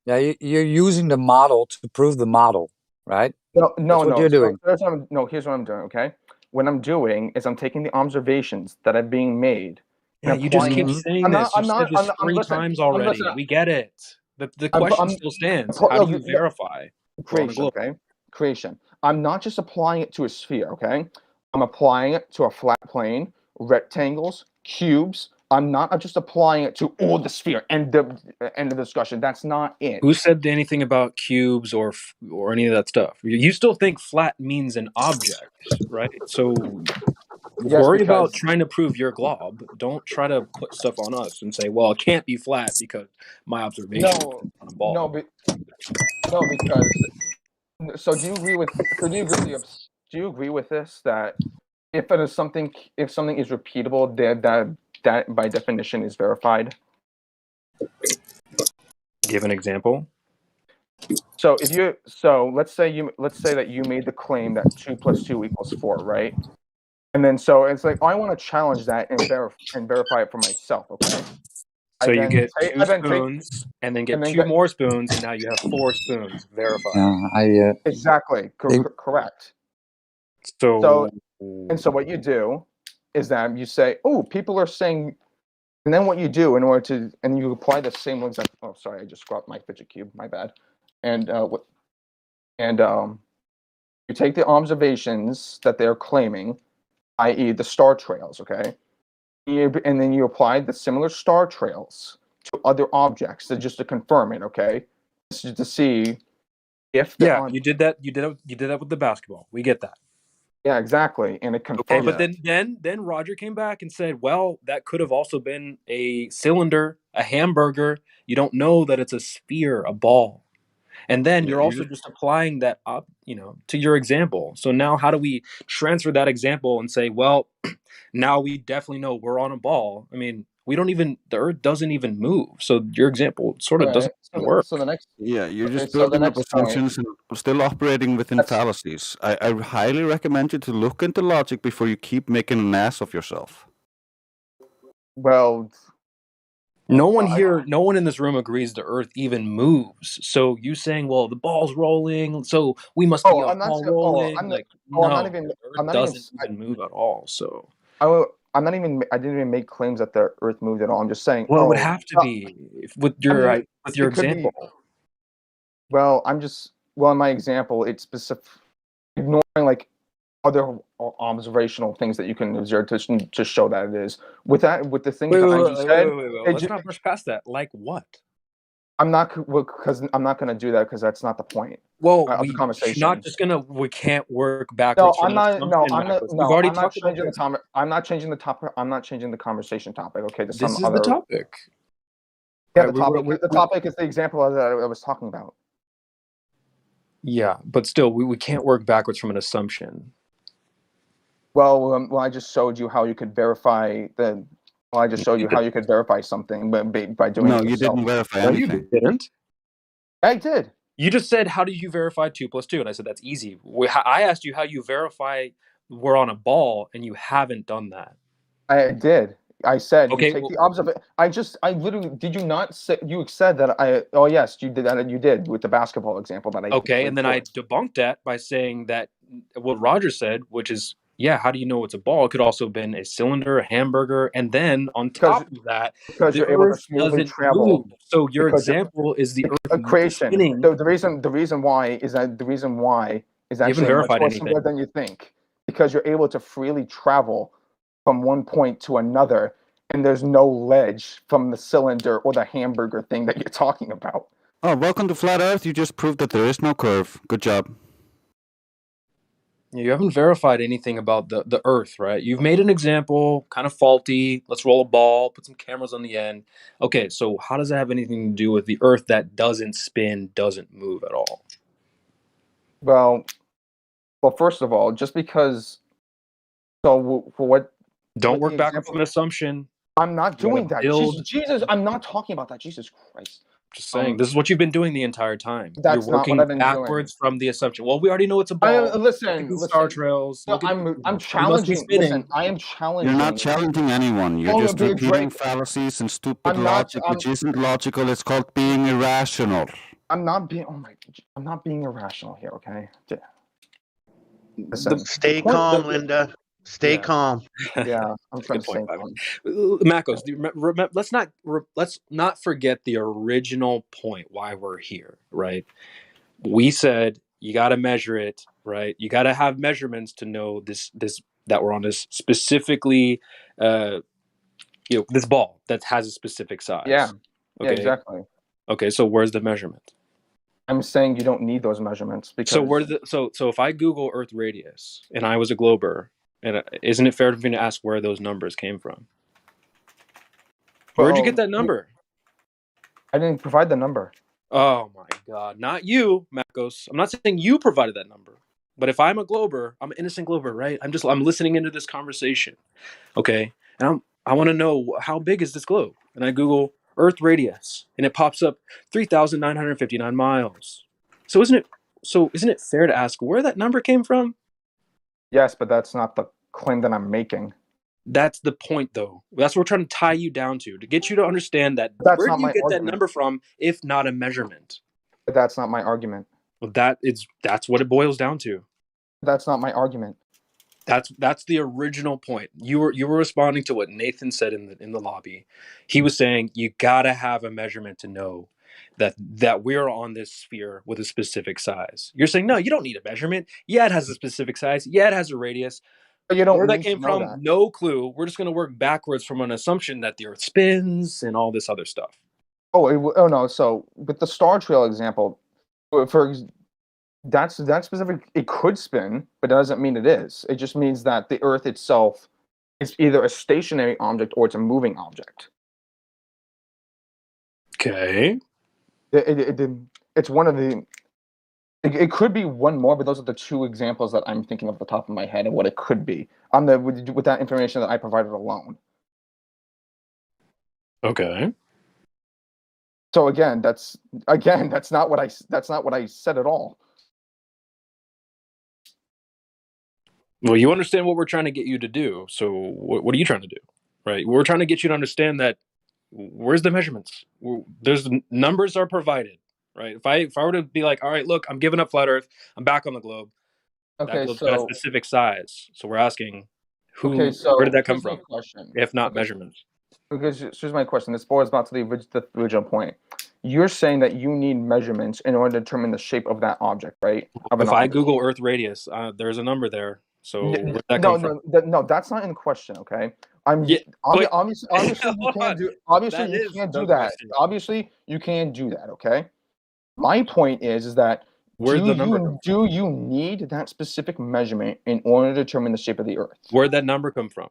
Yeah, you're using the model to prove the model, right? No. That's what you're doing. Here's what I'm doing. Okay, what I'm doing is I'm taking the observations that are being made. Yeah, and you just applying keep it. saying this. You've said this three times already. We get it. The question still stands. How do you verify? We're on a Creation, globe. okay? Creation. I'm not just applying it to a sphere, okay? I'm applying it to a flat plane, rectangles, cubes. I'm not just applying it to all the sphere. End of discussion. That's not it. Who said anything about cubes or any of that stuff? You still think flat means an object, right? So Yes, worry because about trying to prove your glob. Don't try to put stuff on us and say, well, it can't be flat because my observation is on a ball. because so do you agree with do you agree with this that if something is repeatable, that by definition is verified? Give an example. So let's say that you made the claim that 2 + 2 = 4, right? And then so it's like I want to challenge that and verify it for myself, okay? So you get two I then take spoons and then get and then two more spoons, and now you have 4 spoons. Verified. exactly correct. So So what you do is that you say, "Oh, people are saying," and then what you do in order to and you apply the same ones. Oh, sorry, I just dropped my fidget cube. My bad. And you take the observations that they're claiming, i.e., the star trails, okay, and then you apply the similar star trails to other objects to confirm it, okay, to see if you did that. You did that with the basketball. We get that. Yeah, exactly, and it confirms. Okay, but then Roger came back and said, "Well, that could have also been a cylinder, a hamburger. You don't know that it's a sphere, a ball." And then you're also just applying that up, to your example. So now how do we transfer that example and say, well, now we definitely know we're on a ball? I mean, the Earth doesn't even move. So your example sort of doesn't work. So the next, you're just building up assumptions and still operating within fallacies. I highly recommend you to look into logic before you keep making an ass of yourself. Well, no one in this room agrees the Earth even moves. So you saying, well, the ball's rolling, so we must be a ball rolling. I'm not even Earth doesn't even move at all. So I'm not even. I didn't even make claims that the Earth moved at all. I'm just saying. Well, it would Oh, have to be with your I mean, with your it could be. example. Well, I'm just. Well, in my example, it's specific, ignoring like other observational things that you can observe to show that it is. With that, with the things Wait, that wait, I wait, just wait, said, wait, wait, wait. Let's not push past that. Like what? I'm not because I'm not going to do that because that's not the point Well, of the we conversation. not just gonna. We can't work No, backwards I'm from not. assumption, No, I'm not. Marcos. We've No, already I'm not talked about changing the this. topic. I'm not changing the topic. I'm not changing the conversation topic. Okay, to some This is the other. topic. Yeah, Right, the topic. The topic is the example that I was talking about. yeah, but still, we can't work backwards from an assumption. Well, I just showed you how you could verify the. Well, I just showed you how you could verify something by doing No, it you yourself. didn't verify No, you anything. didn't. I did. You just said, "How do you verify 2 + 2?" And I said, "That's easy." I asked you how you verify we're on a ball, and you haven't done that. I did. I said Okay, you take the observation. I literally did. You not say you said that I? Oh yes, you did that. You did with the basketball example that I. Okay, and put then I forth. debunked that by saying that what Roger said, which is, yeah, how do you know it's a ball? It could also have been a cylinder, a hamburger, and then on top of that, Because the you're able to Earth smoothly doesn't move. travel. So your Because example is the Earth a creation. spinning. The reason why is You haven't actually much verified more anything. simpler than you think. Because you're able to freely travel from one point to another, and there's no ledge from the cylinder or the hamburger thing that you're talking about. Oh, welcome to Flat Earth. You just proved that there is no curve. Good job. You haven't verified anything about the Earth, right? You've made an example, kind of faulty. Let's roll a ball, put some cameras on the end. Okay, so how does that have anything to do with the Earth that doesn't spin, doesn't move at all? Well, first of all, just because. So for what? Don't With the work backwards example, from an assumption. I'm not You gotta doing that. build. Jesus, I'm not talking about that. Jesus Christ. Just saying, this is what you've been doing the entire time. You're That's not what working I've been doing. backwards from the assumption. Well, we already know it's a ball. Look at these star trails. No, Look at I'm we must be challenging. spinning. Listen, I am You're challenging. not challenging anyone. You're Oh, just be a repeating Drake. fallacies and stupid I'm not- logic, I'm- which isn't logical. It's called being irrational. I'm not being. Oh my! I'm not being irrational here. Okay. Listen, Stay calm, Linda. Stay calm. Yeah, I'm trying Good to stay point, calm. Makos, let's not forget the original point why we're here, right? We said you got to measure it, right? You got to have measurements to know this that we're on this specifically, this ball that has a specific size. Yeah. Okay. Yeah. Exactly. Okay. So where's the measurement? I'm saying you don't need those measurements because. So if I Google Earth radius and I was a glober, and isn't it fair for me to ask where those numbers came from? Where'd you get that number? I didn't provide the number. Oh my God! Not you, Makos. I'm not saying you provided that number, but if I'm a glober, I'm an innocent glober, right? I'm listening into this conversation, okay? And I want to know how big is this globe? And I Google Earth radius, and it pops up 3,959 miles. So isn't it fair to ask where that number came from? Yes, but that's not the claim that I'm making. That's the point, though. That's what we're trying to tie you down to get you to understand that. That's Where not do you my get that argument. number from, if not a measurement? But that's not my argument. Well, that's what it boils down to. That's not my argument. That's the original point. You were responding to what Nathan said in the lobby. He was saying you gotta have a measurement to know that we're on this sphere with a specific size. You're saying no, you don't need a measurement. Yeah, it has a specific size. Yeah, it has a radius. But you don't Where that need came to know from, that. no clue. We're just gonna work backwards from an assumption that the Earth spins and all this other stuff. Oh no. So with the star trail example, that's specific. It could spin, but that doesn't mean it is. It just means that the Earth itself is either a stationary object or it's a moving object. Okay. It's one of the. It could be one more, but those are the two examples that I'm thinking off the top of my head of what it could be on with that information that I provided alone. Okay. So again, that's not what I said at all. Well, you understand what we're trying to get you to do. So what are you trying to do? Right? We're trying to get you to understand that where's the measurements? There's numbers are provided, right? If I were to be like, all right, look, I'm giving up flat Earth. I'm back on the globe. That Okay, globe's got a so specific size. So we're asking, Who? so Where did that come here's my from? question. If not Okay, measurements. because here's my question. This boils back to the original point. You're saying that you need measurements in order to determine the shape of that object, right? Of an If I object. Google Earth radius, there's a number there. So where did that No, come from? no, that's not in question. Okay, Yeah, but obviously you hold can't on. do. Obviously That you is can't the do that. question. Obviously you can't do that. Okay. My point is that Where'd the number come do you need that specific measurement in order to determine the shape of the Earth? Where'd that number come from?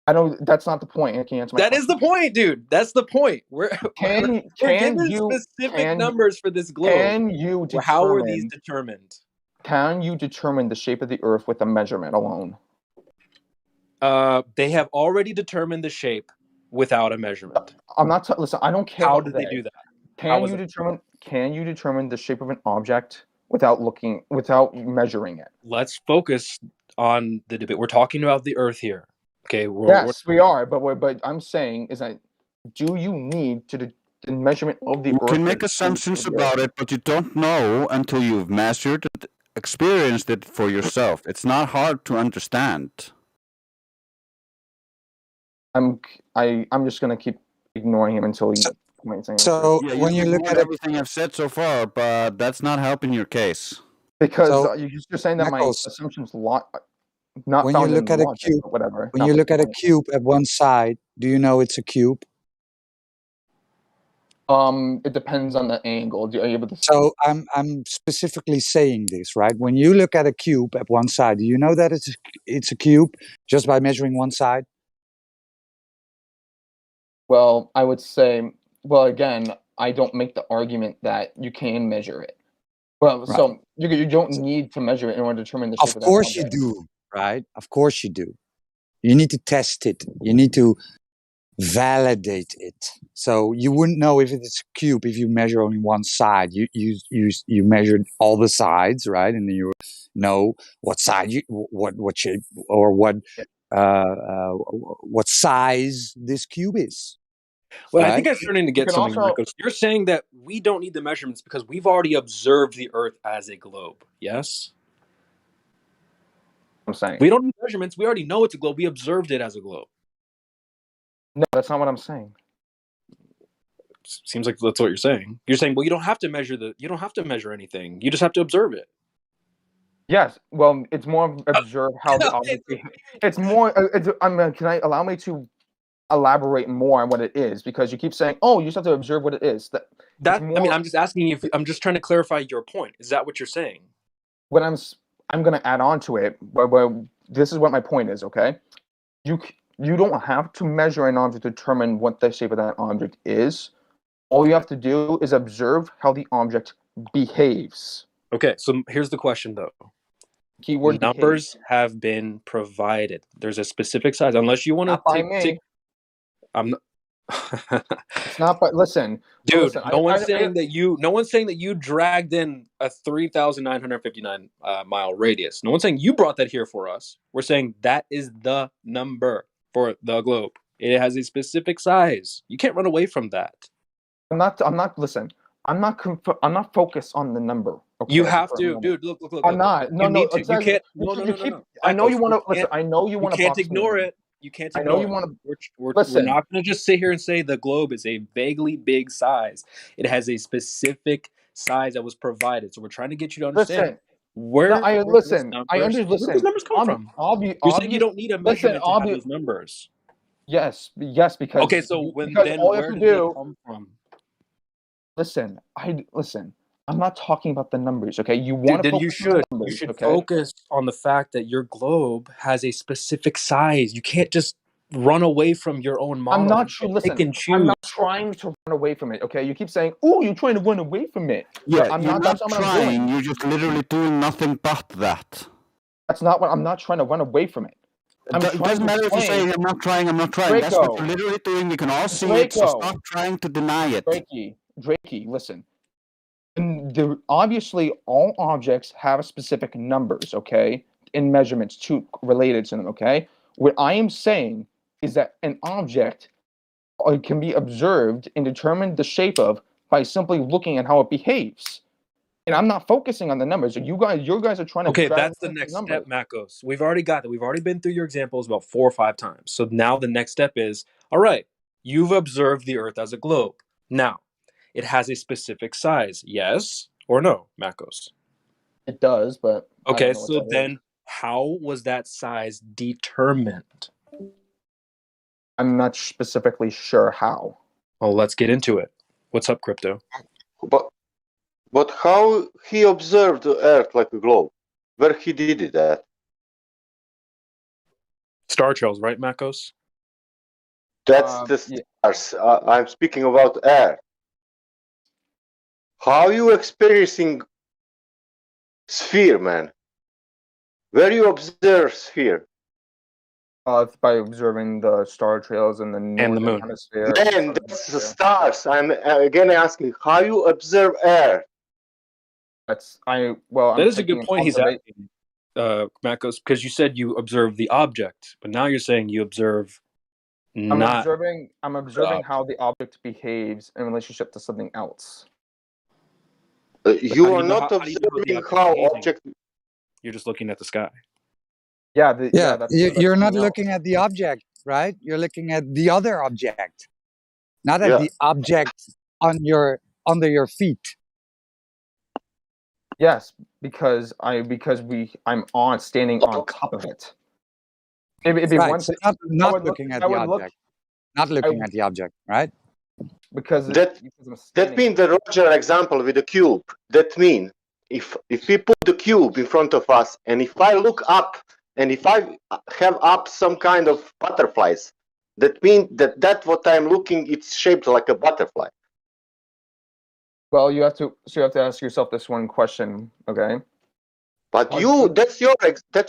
I don't. That's not the point. Can you answer my That question? is the point, dude. That's the point. We're given you specific numbers for this globe. Can you determine? How are these determined? Can you determine the shape of the Earth with a measurement alone? They have already determined the shape without a measurement. I'm not. Listen, I don't care. How about did they do that? Can you determine the shape of an object without measuring it? Let's focus on the debate. We're talking about the Earth here. Okay. Yes, we are. But I'm saying is that do you need the measurement of the You Earth? can make assumptions about it, but you don't know until you've measured it, experienced it for yourself. It's not hard to understand. I'm just gonna keep ignoring him until he points an answer. So Yeah, when you look at it, everything I've said so far, but that's not helping your case. Because So, you're saying that my Knuckles, assumptions not when you found in look at a logic, cube, but whatever. when Not you the look at a point. cube at one side, do you know it's a cube? It depends on the angle. Are you able to? So I'm specifically saying this, right? When you look at a cube at one side, do you know that it's a cube just by measuring one side? Well, I would say. Well, again, I don't make the argument that you can measure it. Well, Right. so you don't need to measure it in order to determine the shape Of of that course you object. do, right? Of course you do. You need to test it. You need to validate it. So you wouldn't know if it's a cube if you measure only one side. You measured all the sides, right? And then you know what side what shape or what size this cube is. Well, right? I think I'm starting to get something, Marcos. You're saying that we don't need the measurements because we've already observed the Earth as a globe. Yes? I'm saying. We don't need measurements. We already know it's a globe. We observed it as a globe. No, that's not what I'm saying. Seems like that's what you're saying. You're saying, well, you don't have to measure anything. You just have to observe it. Yes. Well, it's more observe how the object. It's more. Can I allow me to elaborate more on what it is? Because you keep saying, "Oh, you just have to observe what it is." I mean, I'm just asking if I'm just trying to clarify your point. Is that what you're saying? What I'm going to add on to it. But this is what my point is. Okay, you don't have to measure an object to determine what the shape of that object is. All you have to do is observe how the object behaves. Okay, so here's the question, though. Keyword numbers have been provided. There's a specific size. Unless you want to take. I'm not. It's not, but listen, dude. No one's saying that you dragged in a 3,959 mile radius. No one's saying you brought that here for us. We're saying that is the number for the globe. It has a specific size. You can't run away from that. I'm not. Listen, I'm not focused on the number. Okay? You have to, dude. Look. I'm not. No. You can't. No. I know you want to listen. I know you want to. You can't ignore it. You can't ignore I know you want to. We're not going to just sit here and say the globe is a vaguely big size. It has a specific size that was provided. So we're trying to get you to understand where those numbers come from. You're saying you don't need a measurement to have those numbers. Yes, because. Okay, so where did they come from? Listen, I'm not talking about the numbers, okay? You want to focus on the numbers, you should focus on the fact that your globe has a specific size. You can't just run away from your own model. I'm not trying to run away from it, okay? You keep saying, "Oh, you're trying to run away from it." Yeah, you're not trying. You're just literally doing nothing but that. That's not what I'm not trying to run away from it. It doesn't matter if you say I'm not trying. Draco, that's what you're literally doing. We can all see it, so stop trying to deny it. Drakey, listen. Obviously, all objects have specific numbers, okay, in measurements related to them, okay? What I am saying is that an object can be observed and determined the shape of by simply looking at how it behaves. And I'm not focusing on the numbers. You guys are trying to. Okay, drag that's the me into next numbers. step, Makos. We've already got that. We've already been through your examples about 4 or 5 times. So now the next step is, all right, you've observed the Earth as a globe. Now, it has a specific size. Yes or no, Makos? It does, but I Okay, don't know what so that then is. how was that size determined? I'm not specifically sure how. Well, let's get into it. What's up, Crypto? But how he observed the Earth like a globe? Where he did it at? Star trails, right, Makos? That's the stars. I'm speaking about Earth. How you experiencing sphere, man? Where you observe sphere? By observing the star trails in the northern moon. hemisphere. Man, that's the stars. I'm again asking how you observe Earth. I'm That is a taking good an point he's observation. asking, Makos, because you said you observe the object, but now you're saying you observe I'm not. observing how the object behaves in relationship to something else. You How are do know not how do you know the observing object's how behaving? object. You're just looking at the sky. Yeah, Yeah, you're not looking at the object, right? You're looking at the other object, not at Yeah. the object under your feet. Yes, because I'm standing on top of it. It'd be Right. one So thing. not looking at the object. Not looking at the object, right? Because That means the Roger example with the cube. That means if we put the cube in front of us, and if I look up, and if I have up some kind of butterflies, that means that what I'm looking, it's shaped like a butterfly. Well, you have to ask yourself this one question, okay? But that's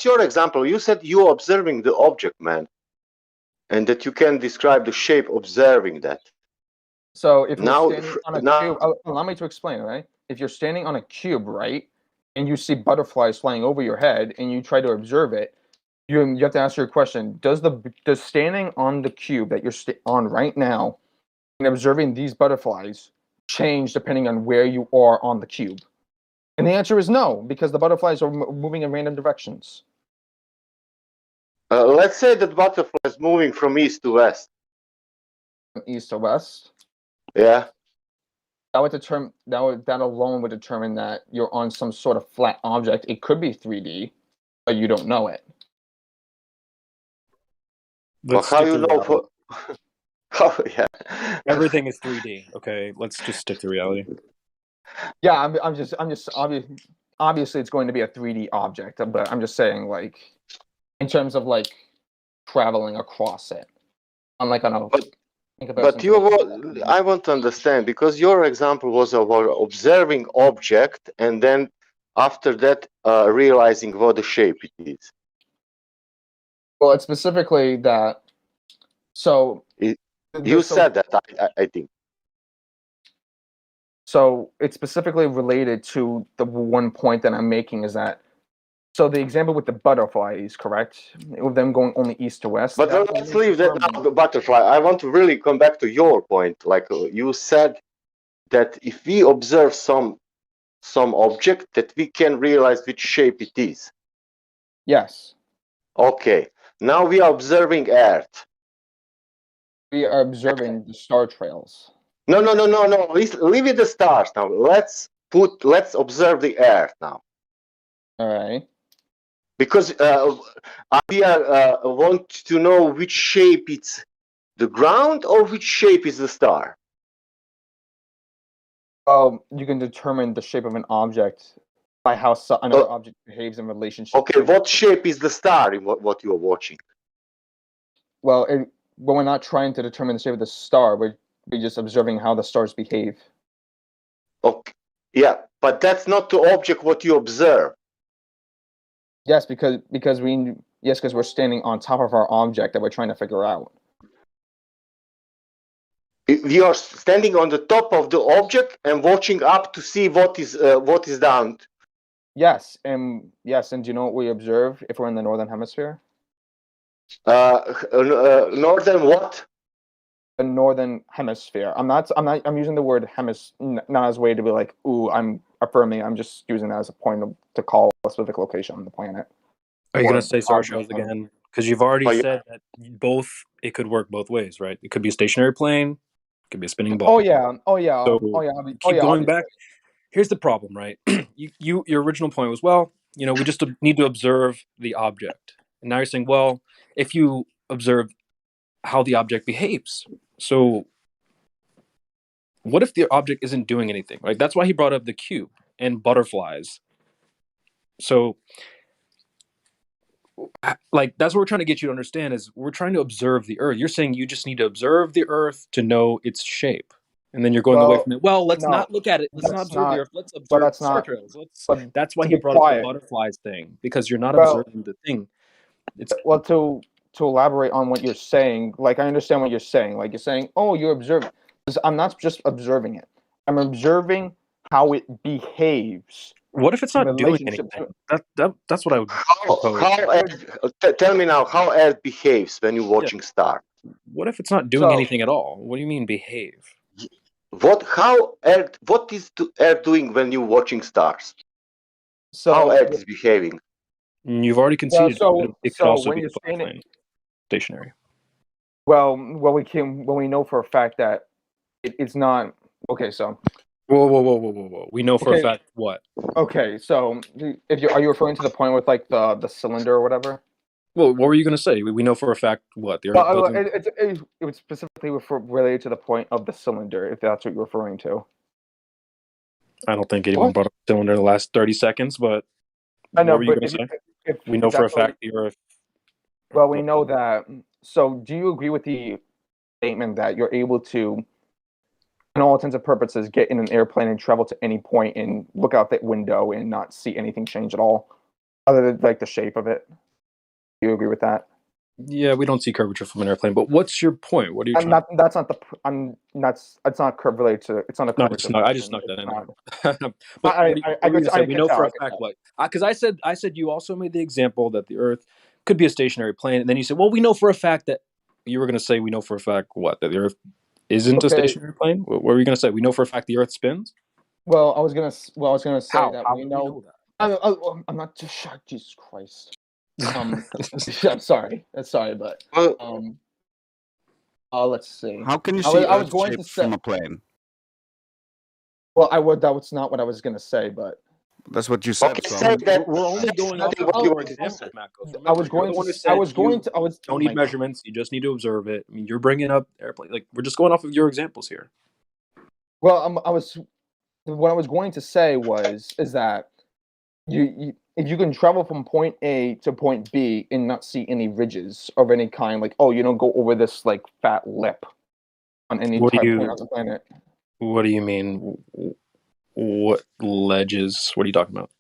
your example. You said you're observing the object, man, and that you can describe the shape observing that. So if Now, you're standing on a cube, allow me to explain, right? If you're standing on a cube, right, and you see butterflies flying over your head, and you try to observe it, you have to ask your question: Does standing on the cube that you're on right now and observing these butterflies change depending on where you are on the cube? And the answer is no, because the butterflies are moving in random directions. let's say that butterfly is moving from east to west. From east to west. Yeah. That alone would determine that you're on some sort of flat object. It could be 3D, but you don't know it. Well, how you know? Oh yeah. Everything is 3D. Okay, let's just stick to reality. Yeah, I'm just obviously it's going to be a 3D object, but I'm just saying, like, in terms of like traveling across it, unlike on a. But I want to understand, because your example was about observing object and then after that realizing what the shape it is. Well, it's specifically that. So you said that, I think. So it's specifically related to the one point that I'm making is that. So the example with the butterflies, correct? With them going only east to west. But let's leave that now, the butterfly. I want to really come back to your point. Like you said that if we observe some object, that we can realize which shape it is. Yes. Okay. Now we are observing Earth. We are observing the star trails. No. Leave it the stars now. Let's observe the Earth now. All right. Because we want to know which shape it's the ground or which shape is the star. You can determine the shape of an object by how another object behaves in relationship. Okay, what shape is the star in what you are watching? Well, we're not trying to determine the shape of the star. We're just observing how the stars behave. Okay, yeah, but that's not the object what you observe. Yes, because we're standing on top of our object that we're trying to figure out. We are standing on the top of the object and watching up to see what is down. Yes, and do you know what we observe if we're in the northern hemisphere? Northern what? The northern hemisphere. I'm using the word not as a way to be like, ooh, I'm affirming. I'm just using that as a point to call a specific location on the planet. Are you Or going to say star object trails on- again? Because you've already Well, said that it could work both ways, right? It could be a stationary plane, it could be a spinning ball. Oh yeah, oh yeah, So oh keep yeah. going Obviously. back. Here's the problem, right? Your original point was, well, we just need to observe the object. And now you're saying, well, if you observe how the object behaves, so what if the object isn't doing anything? Right? That's why he brought up the cube and butterflies. So like that's what we're trying to get you to understand is we're trying to observe the earth. You're saying you just need to observe the earth to know its shape. And then you're going away from it. Well, let's not look at it. Let's not observe the earth. Let's observe star trails. That's why he brought up the butterflies thing, because you're not observing the thing. Well, to elaborate on what you're saying, like I understand what you're saying. Like you're saying, oh, you're observing. I'm not just observing it. I'm observing how it behaves. What if it's not doing anything? That's what I would propose. Tell me now how Earth behaves when you're watching stars. What if it's not doing anything at all? What do you mean behave? What is Earth doing when you're watching stars? So how Earth is behaving? You've already conceded it could also when be you're saying plane, stationary. Well, when we know for a fact that it's not okay. So Whoa. We know for a fact what? Okay, so are you referring to the point with like the cylinder or whatever? Well, what were you going to say? We know for a fact what the Earth Well, doesn't. it was specifically related to the point of the cylinder, if that's what you're referring to. I don't think anyone brought up the cylinder in the last 30 seconds, but I know, what were you but going to say? if We know for a that's what fact the Earth. Well, we know that. So, do you agree with the statement that you're able to, in all intents and purposes, get in an airplane and travel to any point and look out that window and not see anything change at all, other than like the shape of it? Do you agree with that? Yeah, we don't see curvature from an airplane. But what's your point? What are you trying? That's not the. It's not related to. It's not a curvature. No, I just snuck that in there. But I we know for a fact what? Because I said you also made the example that the Earth could be a stationary plane, and then you said, well, we know for a fact that you were going to say we know for a fact what, that the Earth isn't a stationary plane. What were you going to say? We know for a fact the Earth spins. Well, I was gonna say that How we do know. that? I'm not just shocked. Jesus Christ. I'm sorry. That's sorry, but let's see. How can you I see was Earth going to shaped say, from a plane? well, that was not what I was gonna say, but That's what you said. Okay, so. say that. We're only going off of your examples, Marcos. I was going to. Don't need measurements. You just need to observe it. I mean, you're bringing up airplane. Like we're just going off of your examples here. Well, what I was going to say is that if you can travel from point A to point B and not see any ridges of any kind, like you don't go over this like fat lip on any point on the planet. What do you mean? What ledges? What are you talking about?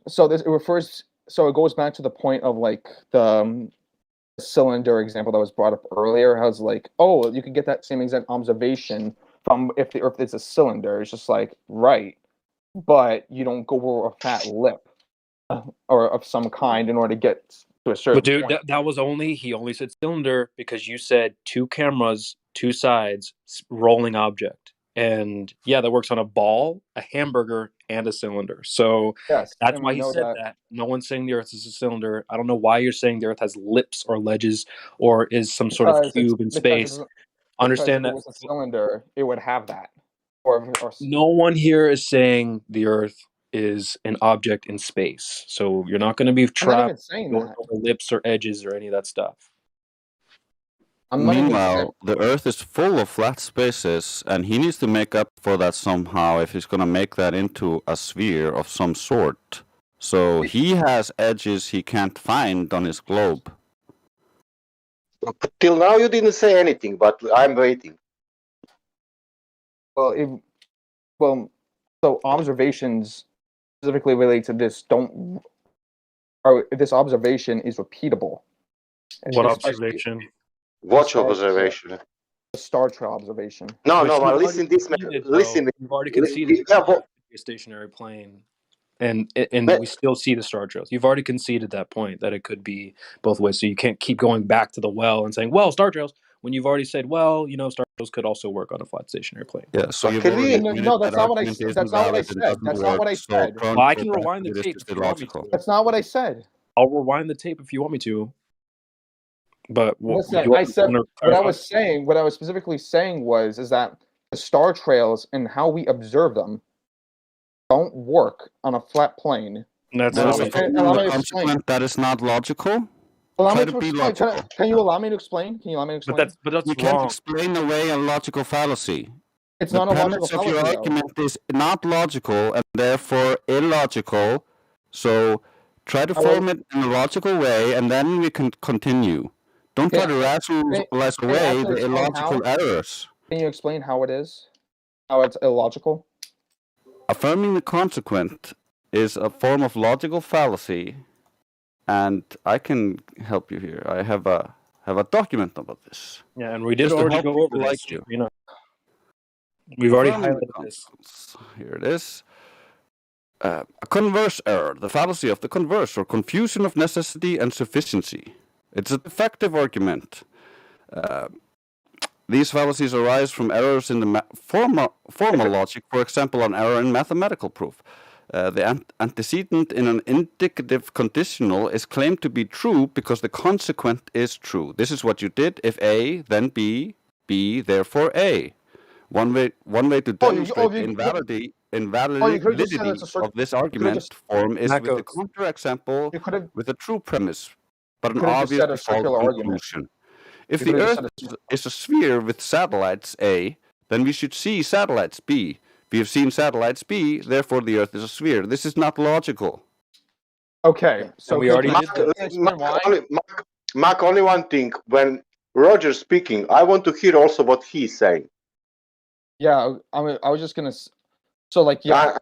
So it goes back to the point of like the cylinder example that was brought up earlier. How it's like, you can get that same exact observation from if the Earth is a cylinder. It's just like, right, but you don't go over a fat lip or of some kind in order to get to a certain But dude, point. that was he only said cylinder because you said two cameras, two sides, rolling object. And yeah, that works on a ball, a hamburger, and a cylinder. So yes, that's why he said that. No one's saying the Earth is a cylinder. I don't know why you're saying the Earth has lips or ledges or is some sort of cube in space. Understand if it that was a cylinder, it would have that. no one here is saying the Earth is an object in space. So you're not going to be trapped over lips or edges or any of that stuff. Meanwhile, the Earth is full of flat spaces, and he needs to make up for that somehow if he's going to make that into a sphere of some sort. So he has edges he can't find on his globe. Till now you didn't say anything, but I'm waiting. So observations specifically related to this this observation is repeatable. What observation? Watch observation. The star trail observation. No, listen this man. Listen. You've already conceded a stationary plane. And we still see the star trails. You've already conceded that point that it could be both ways. So you can't keep going back to the well and saying, well, star trails. when you've already said, well, star trails could also work on a flat stationary plane. Yeah, so you've Can already we? admitted No, that's that not what I argument said. isn't That's not what I valid and said. doesn't That's not what work. I So said. prone Well, I to can go back rewind to the this tape is if you want me illogical. to. That's not what I said. I'll rewind the tape if you want me to. But Listen, you I said want to what I clarify? was saying. What I was specifically saying is that the star trails and how we observe them don't work on a flat plane. That's There not is a what form Allow of me a to explain. consequent that is not logical. Allow Try me to to be explain. logical. Can you allow me to explain? Can you allow me to explain? But that's You can't wrong. explain away a logical fallacy. It's The not a logical premise of your fallacy, though. argument is not logical and therefore illogical. So try to I will- form it in a logical way, and then we can continue. Don't try to rationalize Can you away actually the explain illogical how? errors. Can you explain how it is? How it's illogical? Affirming the consequent is a form of logical fallacy, and I can help you here. I have a document about this. Yeah, and we did Just to already help go over people this. like you. We've already Affirming the highlighted this. consequence. Here it is. A converse error, the fallacy of the converse, or confusion of necessity and sufficiency. It's a defective argument. These fallacies arise from errors in the formal logic, for example, an error in mathematical proof. The antecedent in an indicative conditional is claimed to be true because the consequent is true. This is what you did. If A, then B, B, therefore A. One way to demonstrate the invalidity of this argument form is with the counterexample with a true premise, but an obviously false conclusion. If the Earth is a sphere with satellites A, then we should see satellites B. We have seen satellites B, therefore the Earth is a sphere. This is not logical. Okay, so we already Mark, only one thing. When Roger's speaking, I want to hear also what he's saying. Yeah, I was just gonna. So like, yeah,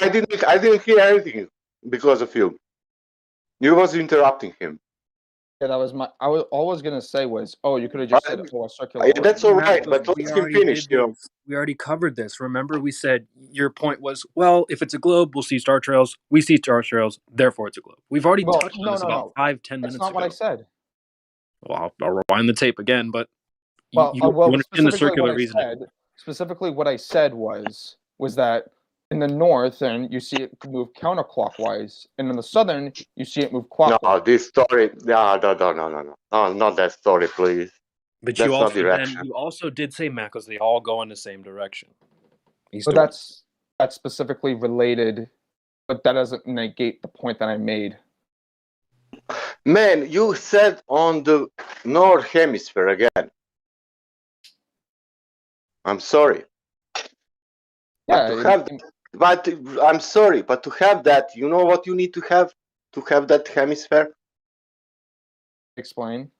I didn't hear anything because of you. You was interrupting him. Yeah, that was my. All I was gonna say was, oh, you could have just said, oh, a circular. Yeah, that's all right, but we let him already finish. did this. We already covered this. Remember, we said your point was, well, if it's a globe, we'll see star trails. We see star trails, therefore it's a globe. We've already touched on this about 5-10 minutes That's not ago. what I said. Well, I'll rewind the tape again, but Well, you understand the circular reasoning. Specifically, what I said was that in the north, and you see it move counterclockwise, and in the southern, you see it move clockwise. No, this story. No, not that story, please. But that's you also not direction. then you also did say, Mackos, they all go in the same direction. But that's specifically related, but that doesn't negate the point that I made. Man, you said on the North Hemisphere again. I'm sorry. Yeah, but I'm sorry, but to have that, you know what you need to have that hemisphere? Explain.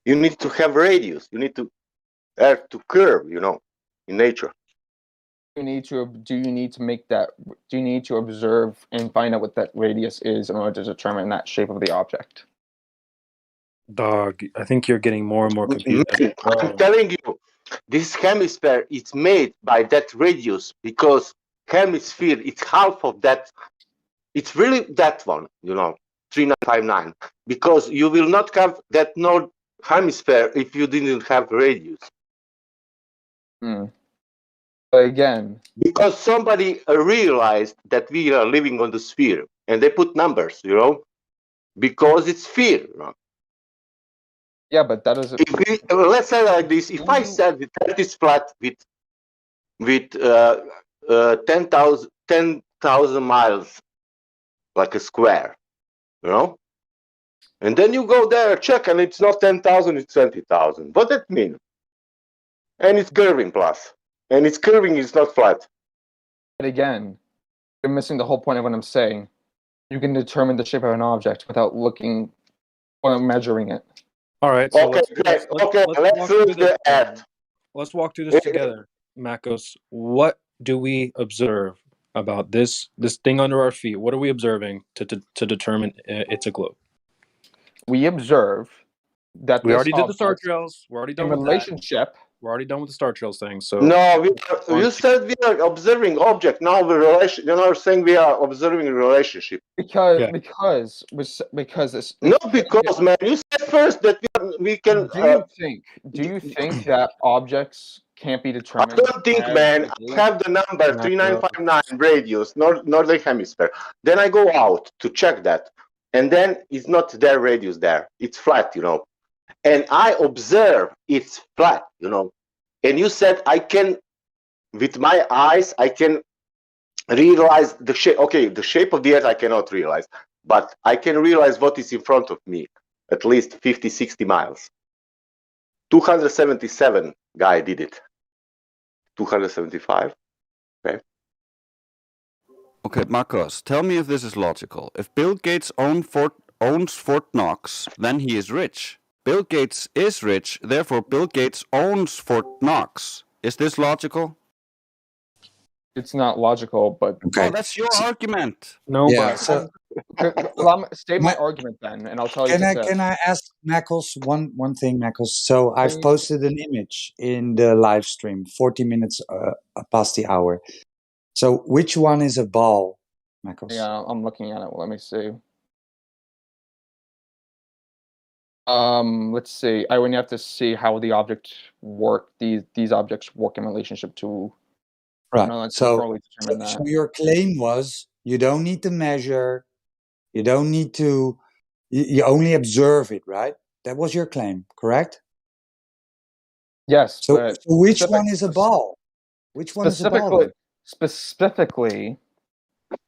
You need to have radius. You need to Earth to curve, in nature. Do you need to make that? Do you need to observe and find out what that radius is in order to determine that shape of the object? Dog, I think you're getting more and more confused. I'm telling you, this hemisphere is made by that radius because hemisphere it's half of that. It's really that one, 3959, because you will not have that north hemisphere if you didn't have radius. But again, because somebody realized that we are living on the sphere, and they put numbers, because it's sphere. Yeah, but that doesn't. Let's say like this: if I said the Earth is flat with 10,000 miles, like a square, and then you go there, check, and it's not 10,000, it's 20,000. What that mean? And it's curving plus, and it's curving is not flat. But again, you're missing the whole point of what I'm saying. You can determine the shape of an object without looking or measuring it. All right. So let's look the Earth. Let's walk through this together, Mackos. What do we observe about this thing under our feet? What are we observing to determine it's a globe? We observe that we already did the star trails. We're already done with relationship. We're already done with the Star Trails thing. So No, you said we are observing object. Now the relation. You're not saying we are observing a relationship. Because Yeah. because it's Not because, man. You said first that we can. do you think that objects can't be I determined? don't think, as man. I behavior? have the number 3959 radius, northern hemisphere. Then I go out to check that, and then it's not their radius there. It's flat, and I observe it's flat, And you said I can, with my eyes, I can realize the shape. Okay, the shape of the earth I cannot realize, but I can realize what is in front of me, at least 50, 60 miles. 277 guy did it. 275. Okay. Okay, Marcos, tell me if this is logical. If Bill Gates owns Fort Knox, then he is rich. Bill Gates is rich, therefore Bill Gates owns Fort Knox. Is this logical? It's not logical, but Oh, that's your argument. No, Yeah, but so state my argument then, and I'll tell you. Can I ask Mackles one thing, Mackles? So I've posted an image in the live stream, 40 minutes past the hour. So which one is a ball, Mackles? Yeah, I'm looking at it. Let me see. Let's see. I would have to see how the object work. These objects work in relationship to. Right. Let's So probably determine that. your claim was you don't need to measure, you don't need to, you only observe it, right? That was your claim, correct? Yes. So, but which one is a ball? Which one is a ball? Specifically,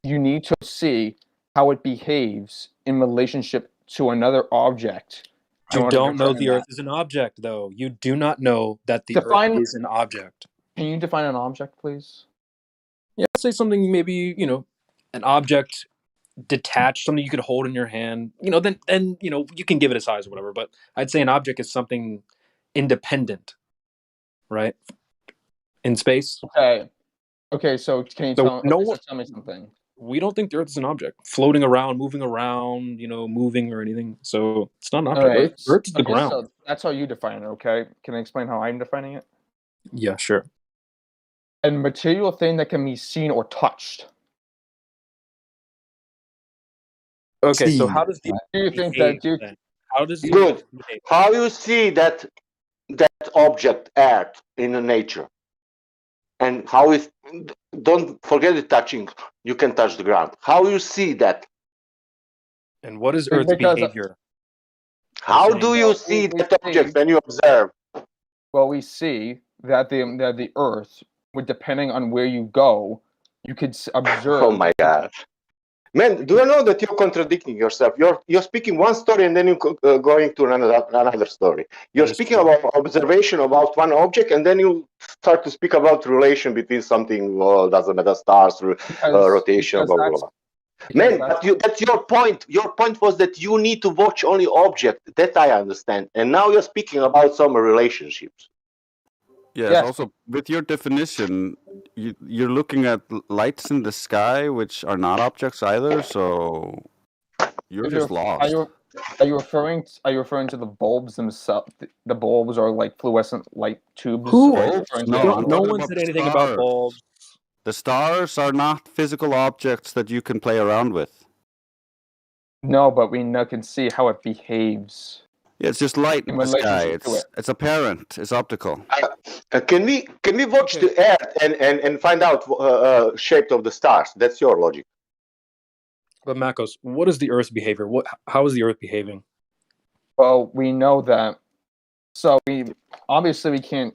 you need to see how it behaves in relationship to another object. You don't know the Earth is an object, though. You do not know that the Earth is an object. Can you define an object, please? Yeah, say something maybe, an object detached, something you could hold in your hand. Then you can give it a size or whatever, but I'd say an object is something independent, right? In space. Okay, so can you tell me something? We don't think the Earth is an object. Floating around, moving or anything. So it's not an object. Right. Earth is the ground. So that's how you define it, okay? Can I explain how I'm defining it? Yeah, sure. A material thing that can be seen or touched. Okay, so how does the do you think that how does good? How you see that object Earth in nature, and how is? Don't forget the touching. You can touch the ground. How you see that? And what is Earth's behavior? How do you see that object when you observe? Well, we see that the Earth, depending on where you go, you could observe. Oh my God. Man, do you know that you're contradicting yourself? You're speaking one story and then you're going to another story. You're speaking about observation about one object and then you start to speak about relation between something, doesn't matter, stars, rotation, blah, blah, blah. Man, but that's your point. Your point was that you need to watch only object. That I understand. And now you're speaking about some relationships. Yes, also with your definition, you're looking at lights in the sky, which are not objects either, so you're just lost. Are you referring to the bulbs themselves? The bulbs are like fluorescent light tubes. No one said anything about bulbs. The stars are not physical objects that you can play around with. No, but we can see how it behaves. Yeah, it's just light in the sky. It's apparent. It's optical. Can we watch the Earth and find out shape of the stars? That's your logic. But Makos, what is the Earth's behavior? How is the Earth behaving? Well, we know that. So we can't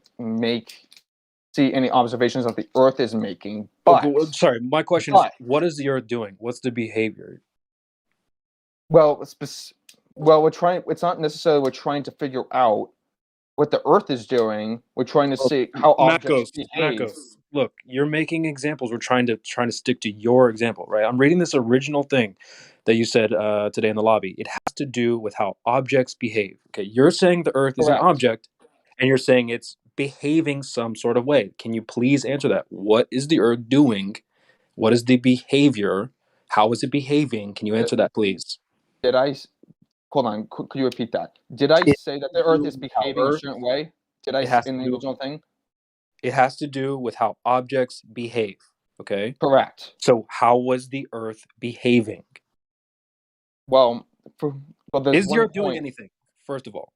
see any observations that the Earth is making. But sorry, my question is, what is the Earth doing? What's the behavior? Well, we're trying. It's not necessarily we're trying to figure out what the Earth is doing. We're trying to see how objects behave. Makos, look, you're making examples. We're trying to stick to your example, right? I'm reading this original thing that you said today in the lobby. It has to do with how objects behave. Okay, you're saying the Earth is an object, and you're saying it's behaving some sort of way. Can you please answer that? What is the Earth doing? What is the behavior? How is it behaving? Can you answer that, please? Hold on, could you repeat that? Did I say that the Earth is behaving a certain way? Did I It has in to the do. original thing? It has to do with how objects behave. Okay. Correct. So how was the Earth behaving? Well, there's Is the one Earth doing point. anything? First of all.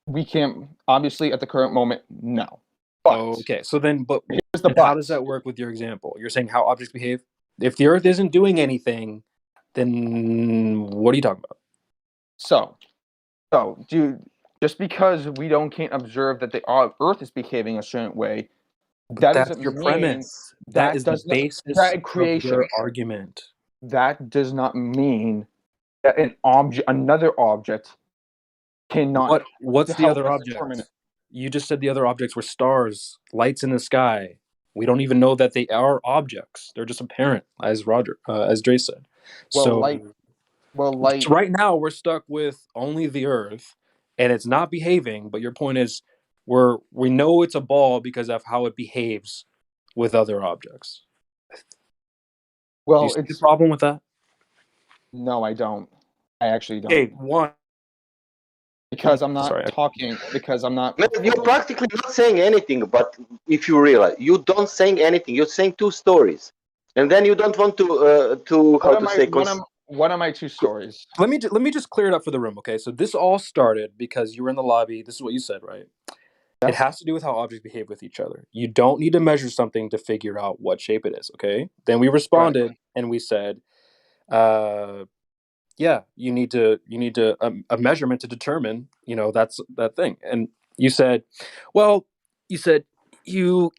We can't, obviously, at the current moment, no. But Okay. So then, here's the how but. does that work with your example? You're saying how objects behave. If the Earth isn't doing anything, then what are you talking about? So, just because we can't observe that the Earth is behaving a certain way, that That's doesn't your mean premise. That is the does not basis that of creation. your argument. That does not mean that another object cannot. What's the help other us object? determine it. You just said the other objects were stars, lights in the sky. We don't even know that they are objects. They're just apparent, as Dre said. Well, So right now we're stuck with only the Earth, and it's not behaving. But your point is, we know it's a ball because of how it behaves with other objects. Well, do you see the problem with that? No, I don't. I actually don't. Okay, one. Because I'm not talking. Because I'm not. Man, you're practically not saying anything. But if you realize you don't saying anything, you're saying two stories, and then you don't want to how to say. What are my two stories? Let me just clear it up for the room, okay? So this all started because you were in the lobby. This is what you said, right? Yeah. It has to do with how objects behave with each other. You don't need to measure something to figure out what shape it is, okay? Then we responded and we said, yeah, you need a measurement to determine, that's that thing. And you said, I'm going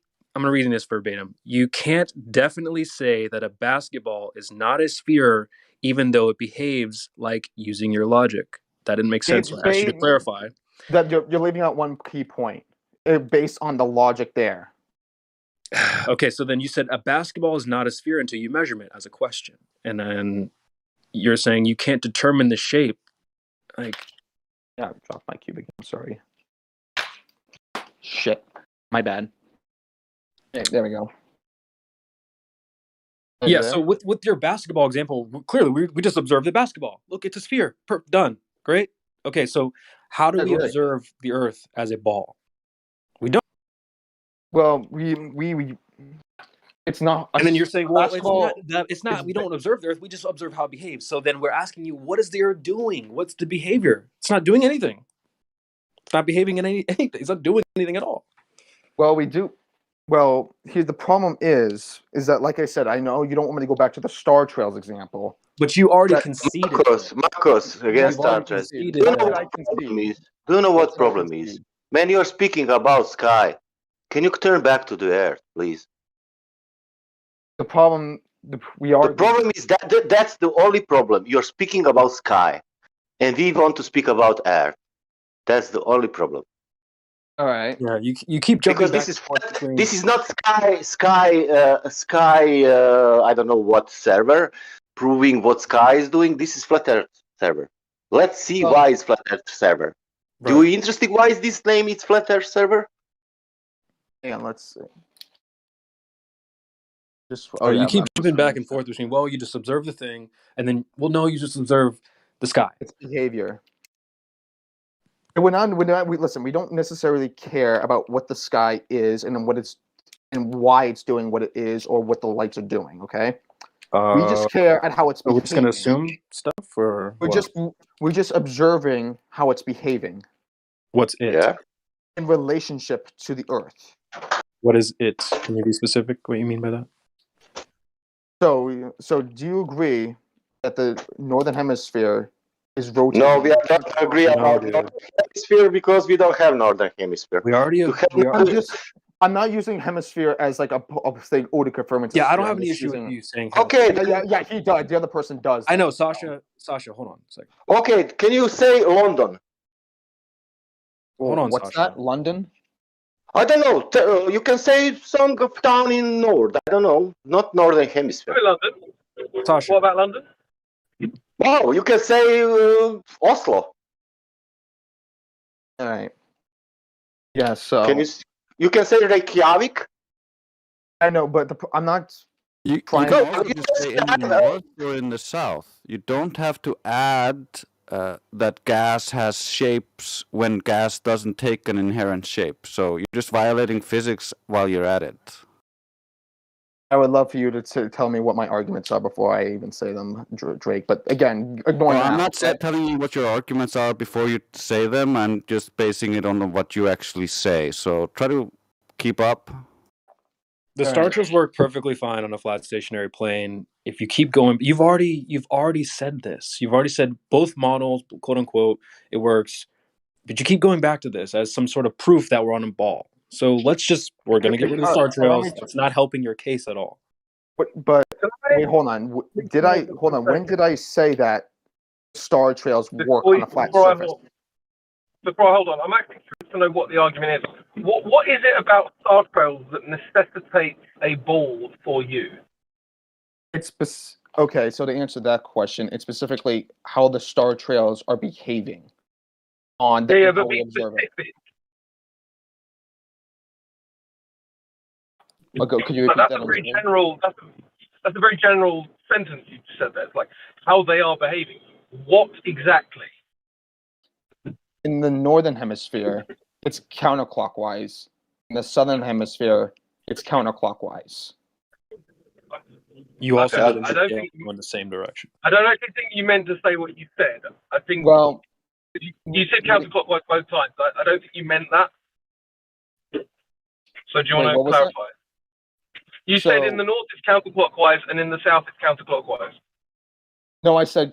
to read this verbatim. You can't definitely say that a basketball is not a sphere, even though it behaves like using your logic. That didn't make sense. So I asked you to clarify. That you're leaving out one key point based on the logic there. Okay, so then you said a basketball is not a sphere until you measure it as a question. And then you're saying you can't determine the shape. Yeah, I dropped my cube again. I'm sorry. Shit. My bad. Okay, there we go. Yeah, so with your basketball example, clearly we just observed the basketball. Look, it's a sphere. Done. Great. Okay, so how do we observe the Earth as a ball? We don't. Well, we it's not. And then you're saying, well, it's not. We don't observe the Earth. We just observe how it behaves. So then we're asking you, what is the Earth doing? What's the behavior? It's not doing anything. It's not behaving in anything. It's not doing anything at all. Well, we do. Well, here the problem is that, like I said, I know you don't want me to go back to the Star Trails example. But you already conceded. Marcos against Star Trails. Do you know what problem is? Do you know what problem is? Man, you're speaking about sky. Can you turn back to the Earth, please? The problem The problem is that's the only problem. You're speaking about sky, and we want to speak about Earth. That's the only problem. All right. Yeah, you keep jumping because this is not sky. I don't know what server proving what sky is doing. This is flat Earth server. Let's see why it's flat Earth server. Right. Do you interested why is this name? It's flat Earth server. Yeah, let's see. You keep jumping back and forth between, you just observe the thing, and then, no, you just observe the sky. It's behavior. Listen, we don't necessarily care about what the sky is and why it's doing what it is or what the lights are doing, okay? We just care at how it's behaving. We're just going to assume stuff, or we're just observing how it's behaving. What's it? Yeah. In relationship to the Earth. What is it? Can you be specific what you mean by that? So do you agree that the Northern Hemisphere is rotating? No, we don't agree about Northern Hemisphere because we don't have Northern Hemisphere. I'm not using hemisphere as like a thing. To confirm it. Yeah, I don't have any issue with you saying. Okay. Yeah, he does. The other person does. I know, Sasha, hold on a second. Okay, can you say London? Hold on, what's Sasha. that? London? I don't know. You can say some town in North. I don't know. Not Northern Hemisphere. London. Sasha. What about London? Wow, you can say Oslo. All right. Yeah. So you can say Reykjavik. I know, but I'm not. You can also just say in the north or in the south. You don't have to add that gas has shapes when gas doesn't take an inherent shape. So you're just violating physics while you're at it. I would love for you to tell me what my arguments are before I even say them, Drake. But again, ignoring Well, I'm that. not telling you what your arguments are before you say them. I'm just basing it on what you actually say. So try to keep up. The star trails work perfectly fine on a flat stationary plane. If you keep going, you've already said this. You've already said both models, quote unquote, it works. But you keep going back to this as some sort of proof that we're on a ball. So we're going to get rid of the star trails. It's not helping your case at all. But wait, hold on. When did I say that star trails work on a flat surface? Before I hold on, I'm actually curious to know what the argument is. What is it about star trails that necessitates a ball for you? Okay, so to answer that question, it's specifically how the star trails are behaving on the But how we be observe it. specific. Could you But repeat that's that? a very general. That's a very general sentence you just said there. It's like how they are behaving. What exactly? In the northern hemisphere, it's counterclockwise. In the southern hemisphere, it's counterclockwise. You also Okay, didn't go in the same direction. I don't actually think you meant to say what you said. I think you said counterclockwise both times. I don't think you meant that. So do you want to clarify? You said in the north it's counterclockwise and in the south it's counterclockwise. No, I said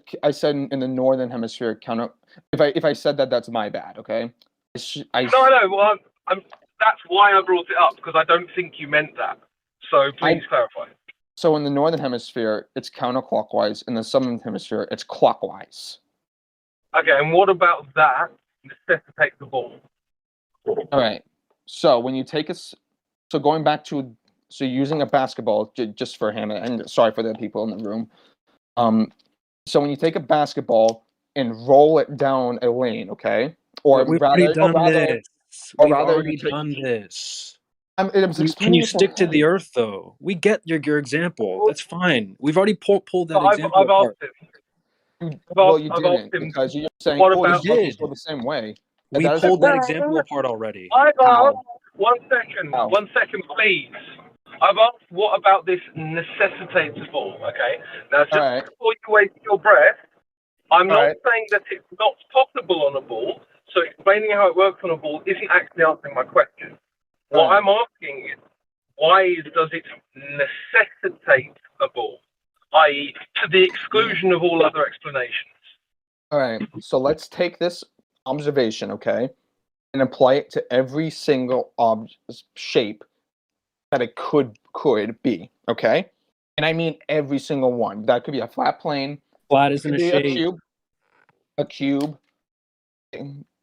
in the northern hemisphere counter. If I said that, that's my bad. Okay. I know. Well, that's why I brought it up because I don't think you meant that. So please clarify. So in the northern hemisphere, it's counterclockwise. In the southern hemisphere, it's clockwise. Okay, and what about that necessitates the ball? All right. So when you take so going back to using a basketball just for him, and sorry for the people in the room. So when you take a basketball and roll it down a lane, okay, We've already done this. Can you stick to the earth though? We get your example. That's fine. We've already pulled that example I've apart. asked him. Well, you didn't because you're saying, what these muscles go the same way. We pulled that example apart already. I've asked, 1 second, 1 second, please. I've asked, what about this necessitates a ball? Okay. Now, just before you waste your breath, I'm not saying that it's not possible on a ball. So explaining how it works on a ball isn't actually answering my question. What I'm asking is, why does it necessitate a ball? I.e., to the exclusion of all other explanations. All right. So let's take this observation, okay, and apply it to every single shape that it could be, okay? And I mean every single one. That could be a flat plane. Flat isn't a shape. A cube.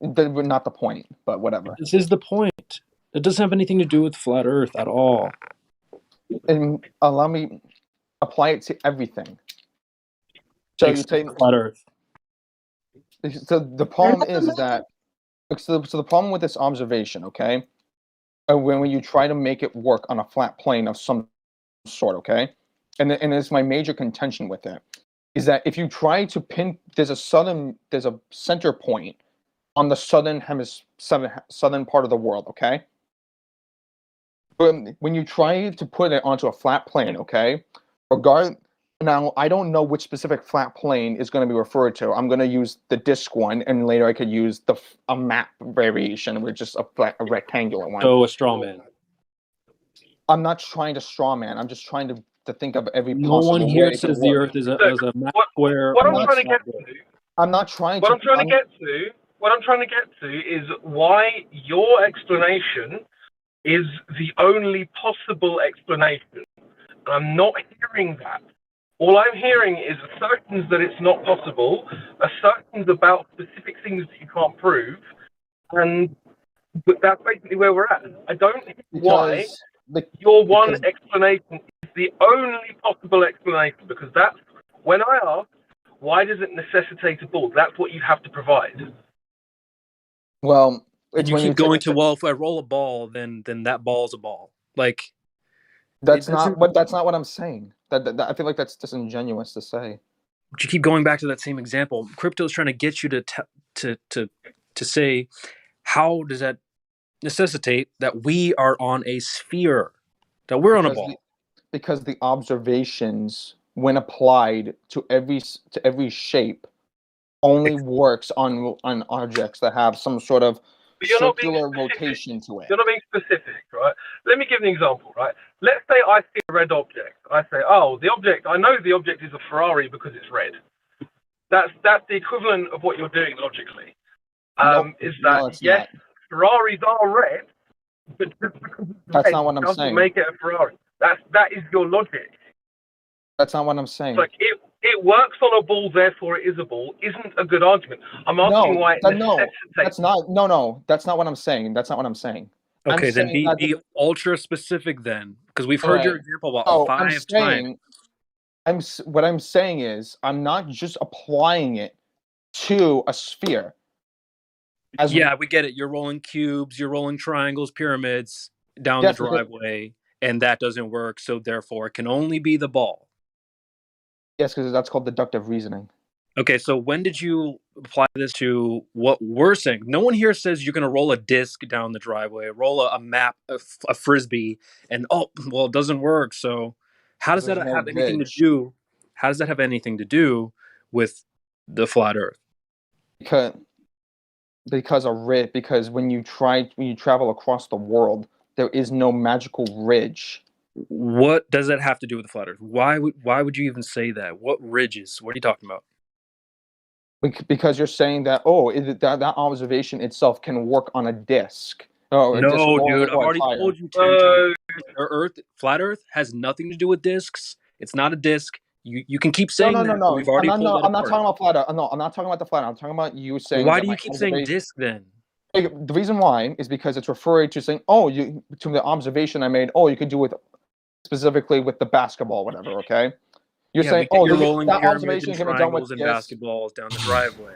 Not the point, but whatever. This is the point. It doesn't have anything to do with flat Earth at all. And allow me apply it to everything. So you take flat Earth. So the problem is that so the problem with this observation, okay, when you try to make it work on a flat plane of some sort, okay, and it's my major contention with it, is that if you try to there's a center point on the southern part of the world, okay. When you try to put it onto a flat plane, okay, now I don't know which specific flat plane is going to be referred to. I'm going to use the disc one, and later I could use a map variation, which is a rectangular one. So a straw man. I'm not trying to straw man. I'm just trying to think of every No possible one way here it says could the work. Earth is a map square. What I'm trying to get to. I'm not trying What to. I'm trying to get to. What I'm trying to get to is why your explanation is the only possible explanation. I'm not hearing that. All I'm hearing is assertions that it's not possible, assertions about specific things that you can't prove, and that's basically where we're at. I don't know why your one explanation is the only possible explanation, because that's when I ask, why does it necessitate a ball? That's what you have to provide. Well, and you keep going to, well, if I roll a ball, then that ball's a ball. Like that's not what I'm saying. That I feel like that's disingenuous to say. you keep going back to that same example. Crypto is trying to get you to say, how does that necessitate that we are on a sphere, that we're on a ball? Because the observations, when applied to every shape, only works on objects that have some sort of But you're not being circular specific. rotation to it. You're not being specific, right? Let me give an example, right? Let's say I see a red object. I say, oh, the object, I know the object is a Ferrari because it's red. That's the equivalent of what you're doing logically. Yes, not. Ferraris are red, but just because it's That's red not what I'm doesn't saying. make it a Ferrari. That is your logic. That's not what I'm saying. It's like it works on a ball, therefore it is a ball. Isn't a good argument. I'm asking why it necessitates. That's not. No, that's not what I'm saying. That's not what I'm saying. Okay, I'm then saying be ultra specific then, because we've heard your example about five times. What I'm saying is, I'm not just applying it to a sphere. We get it. You're rolling cubes, you're rolling triangles, pyramids down the driveway, and that doesn't work. So therefore, it can only be the ball. Yes, because that's called deductive reasoning. Okay, so when did you apply this to what we're saying? No one here says you're going to roll a disc down the driveway, roll a map, a frisbee, and it doesn't work. So how does that have anything to do? How does that have anything to do with the flat Earth? Because when you travel across the world, there is no magical ridge. What does that have to do with the flat Earth? Why would you even say that? What ridges? What are you talking about? Because you're saying that that observation itself can work on a disc. No, dude, I've already told you 10 times. Flat Earth has nothing to do with discs. It's not a disc. You can keep saying that. No. We've already I'm pulled not talking about flat Earth. No, I'm not talking about the flat Earth. I'm talking about you saying. Why do you keep saying disc then? The reason why is because it's referring to saying, to the observation I made. You could do it specifically with the basketball, whatever. Okay. You're saying, you're rolling that pyramids observation and can be done with triangles and basketballs down the driveway.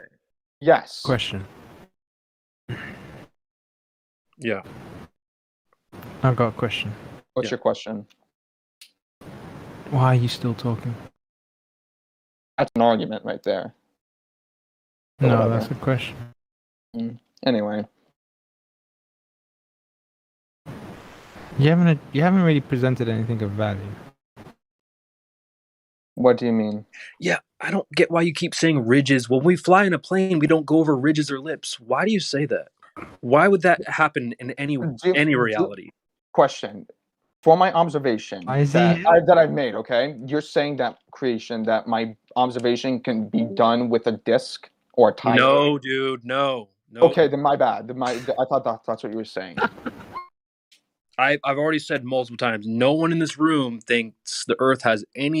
Yes. Question. Yeah. I've got a question. What's your question? Why are you still talking? That's an argument right there. No, that's a question. Anyway. You haven't really presented anything of value. What do you mean? Yeah, I don't get why you keep saying ridges. When we fly in a plane, we don't go over ridges or lips. Why do you say that? Why would that happen in any reality? Question. For my observation that I've made, okay? You're saying that my observation can be done with a disc or a tire. No, dude, no. Okay, then my bad. I thought that's what you were saying. I've already said multiple times, no one in this room thinks the Earth has any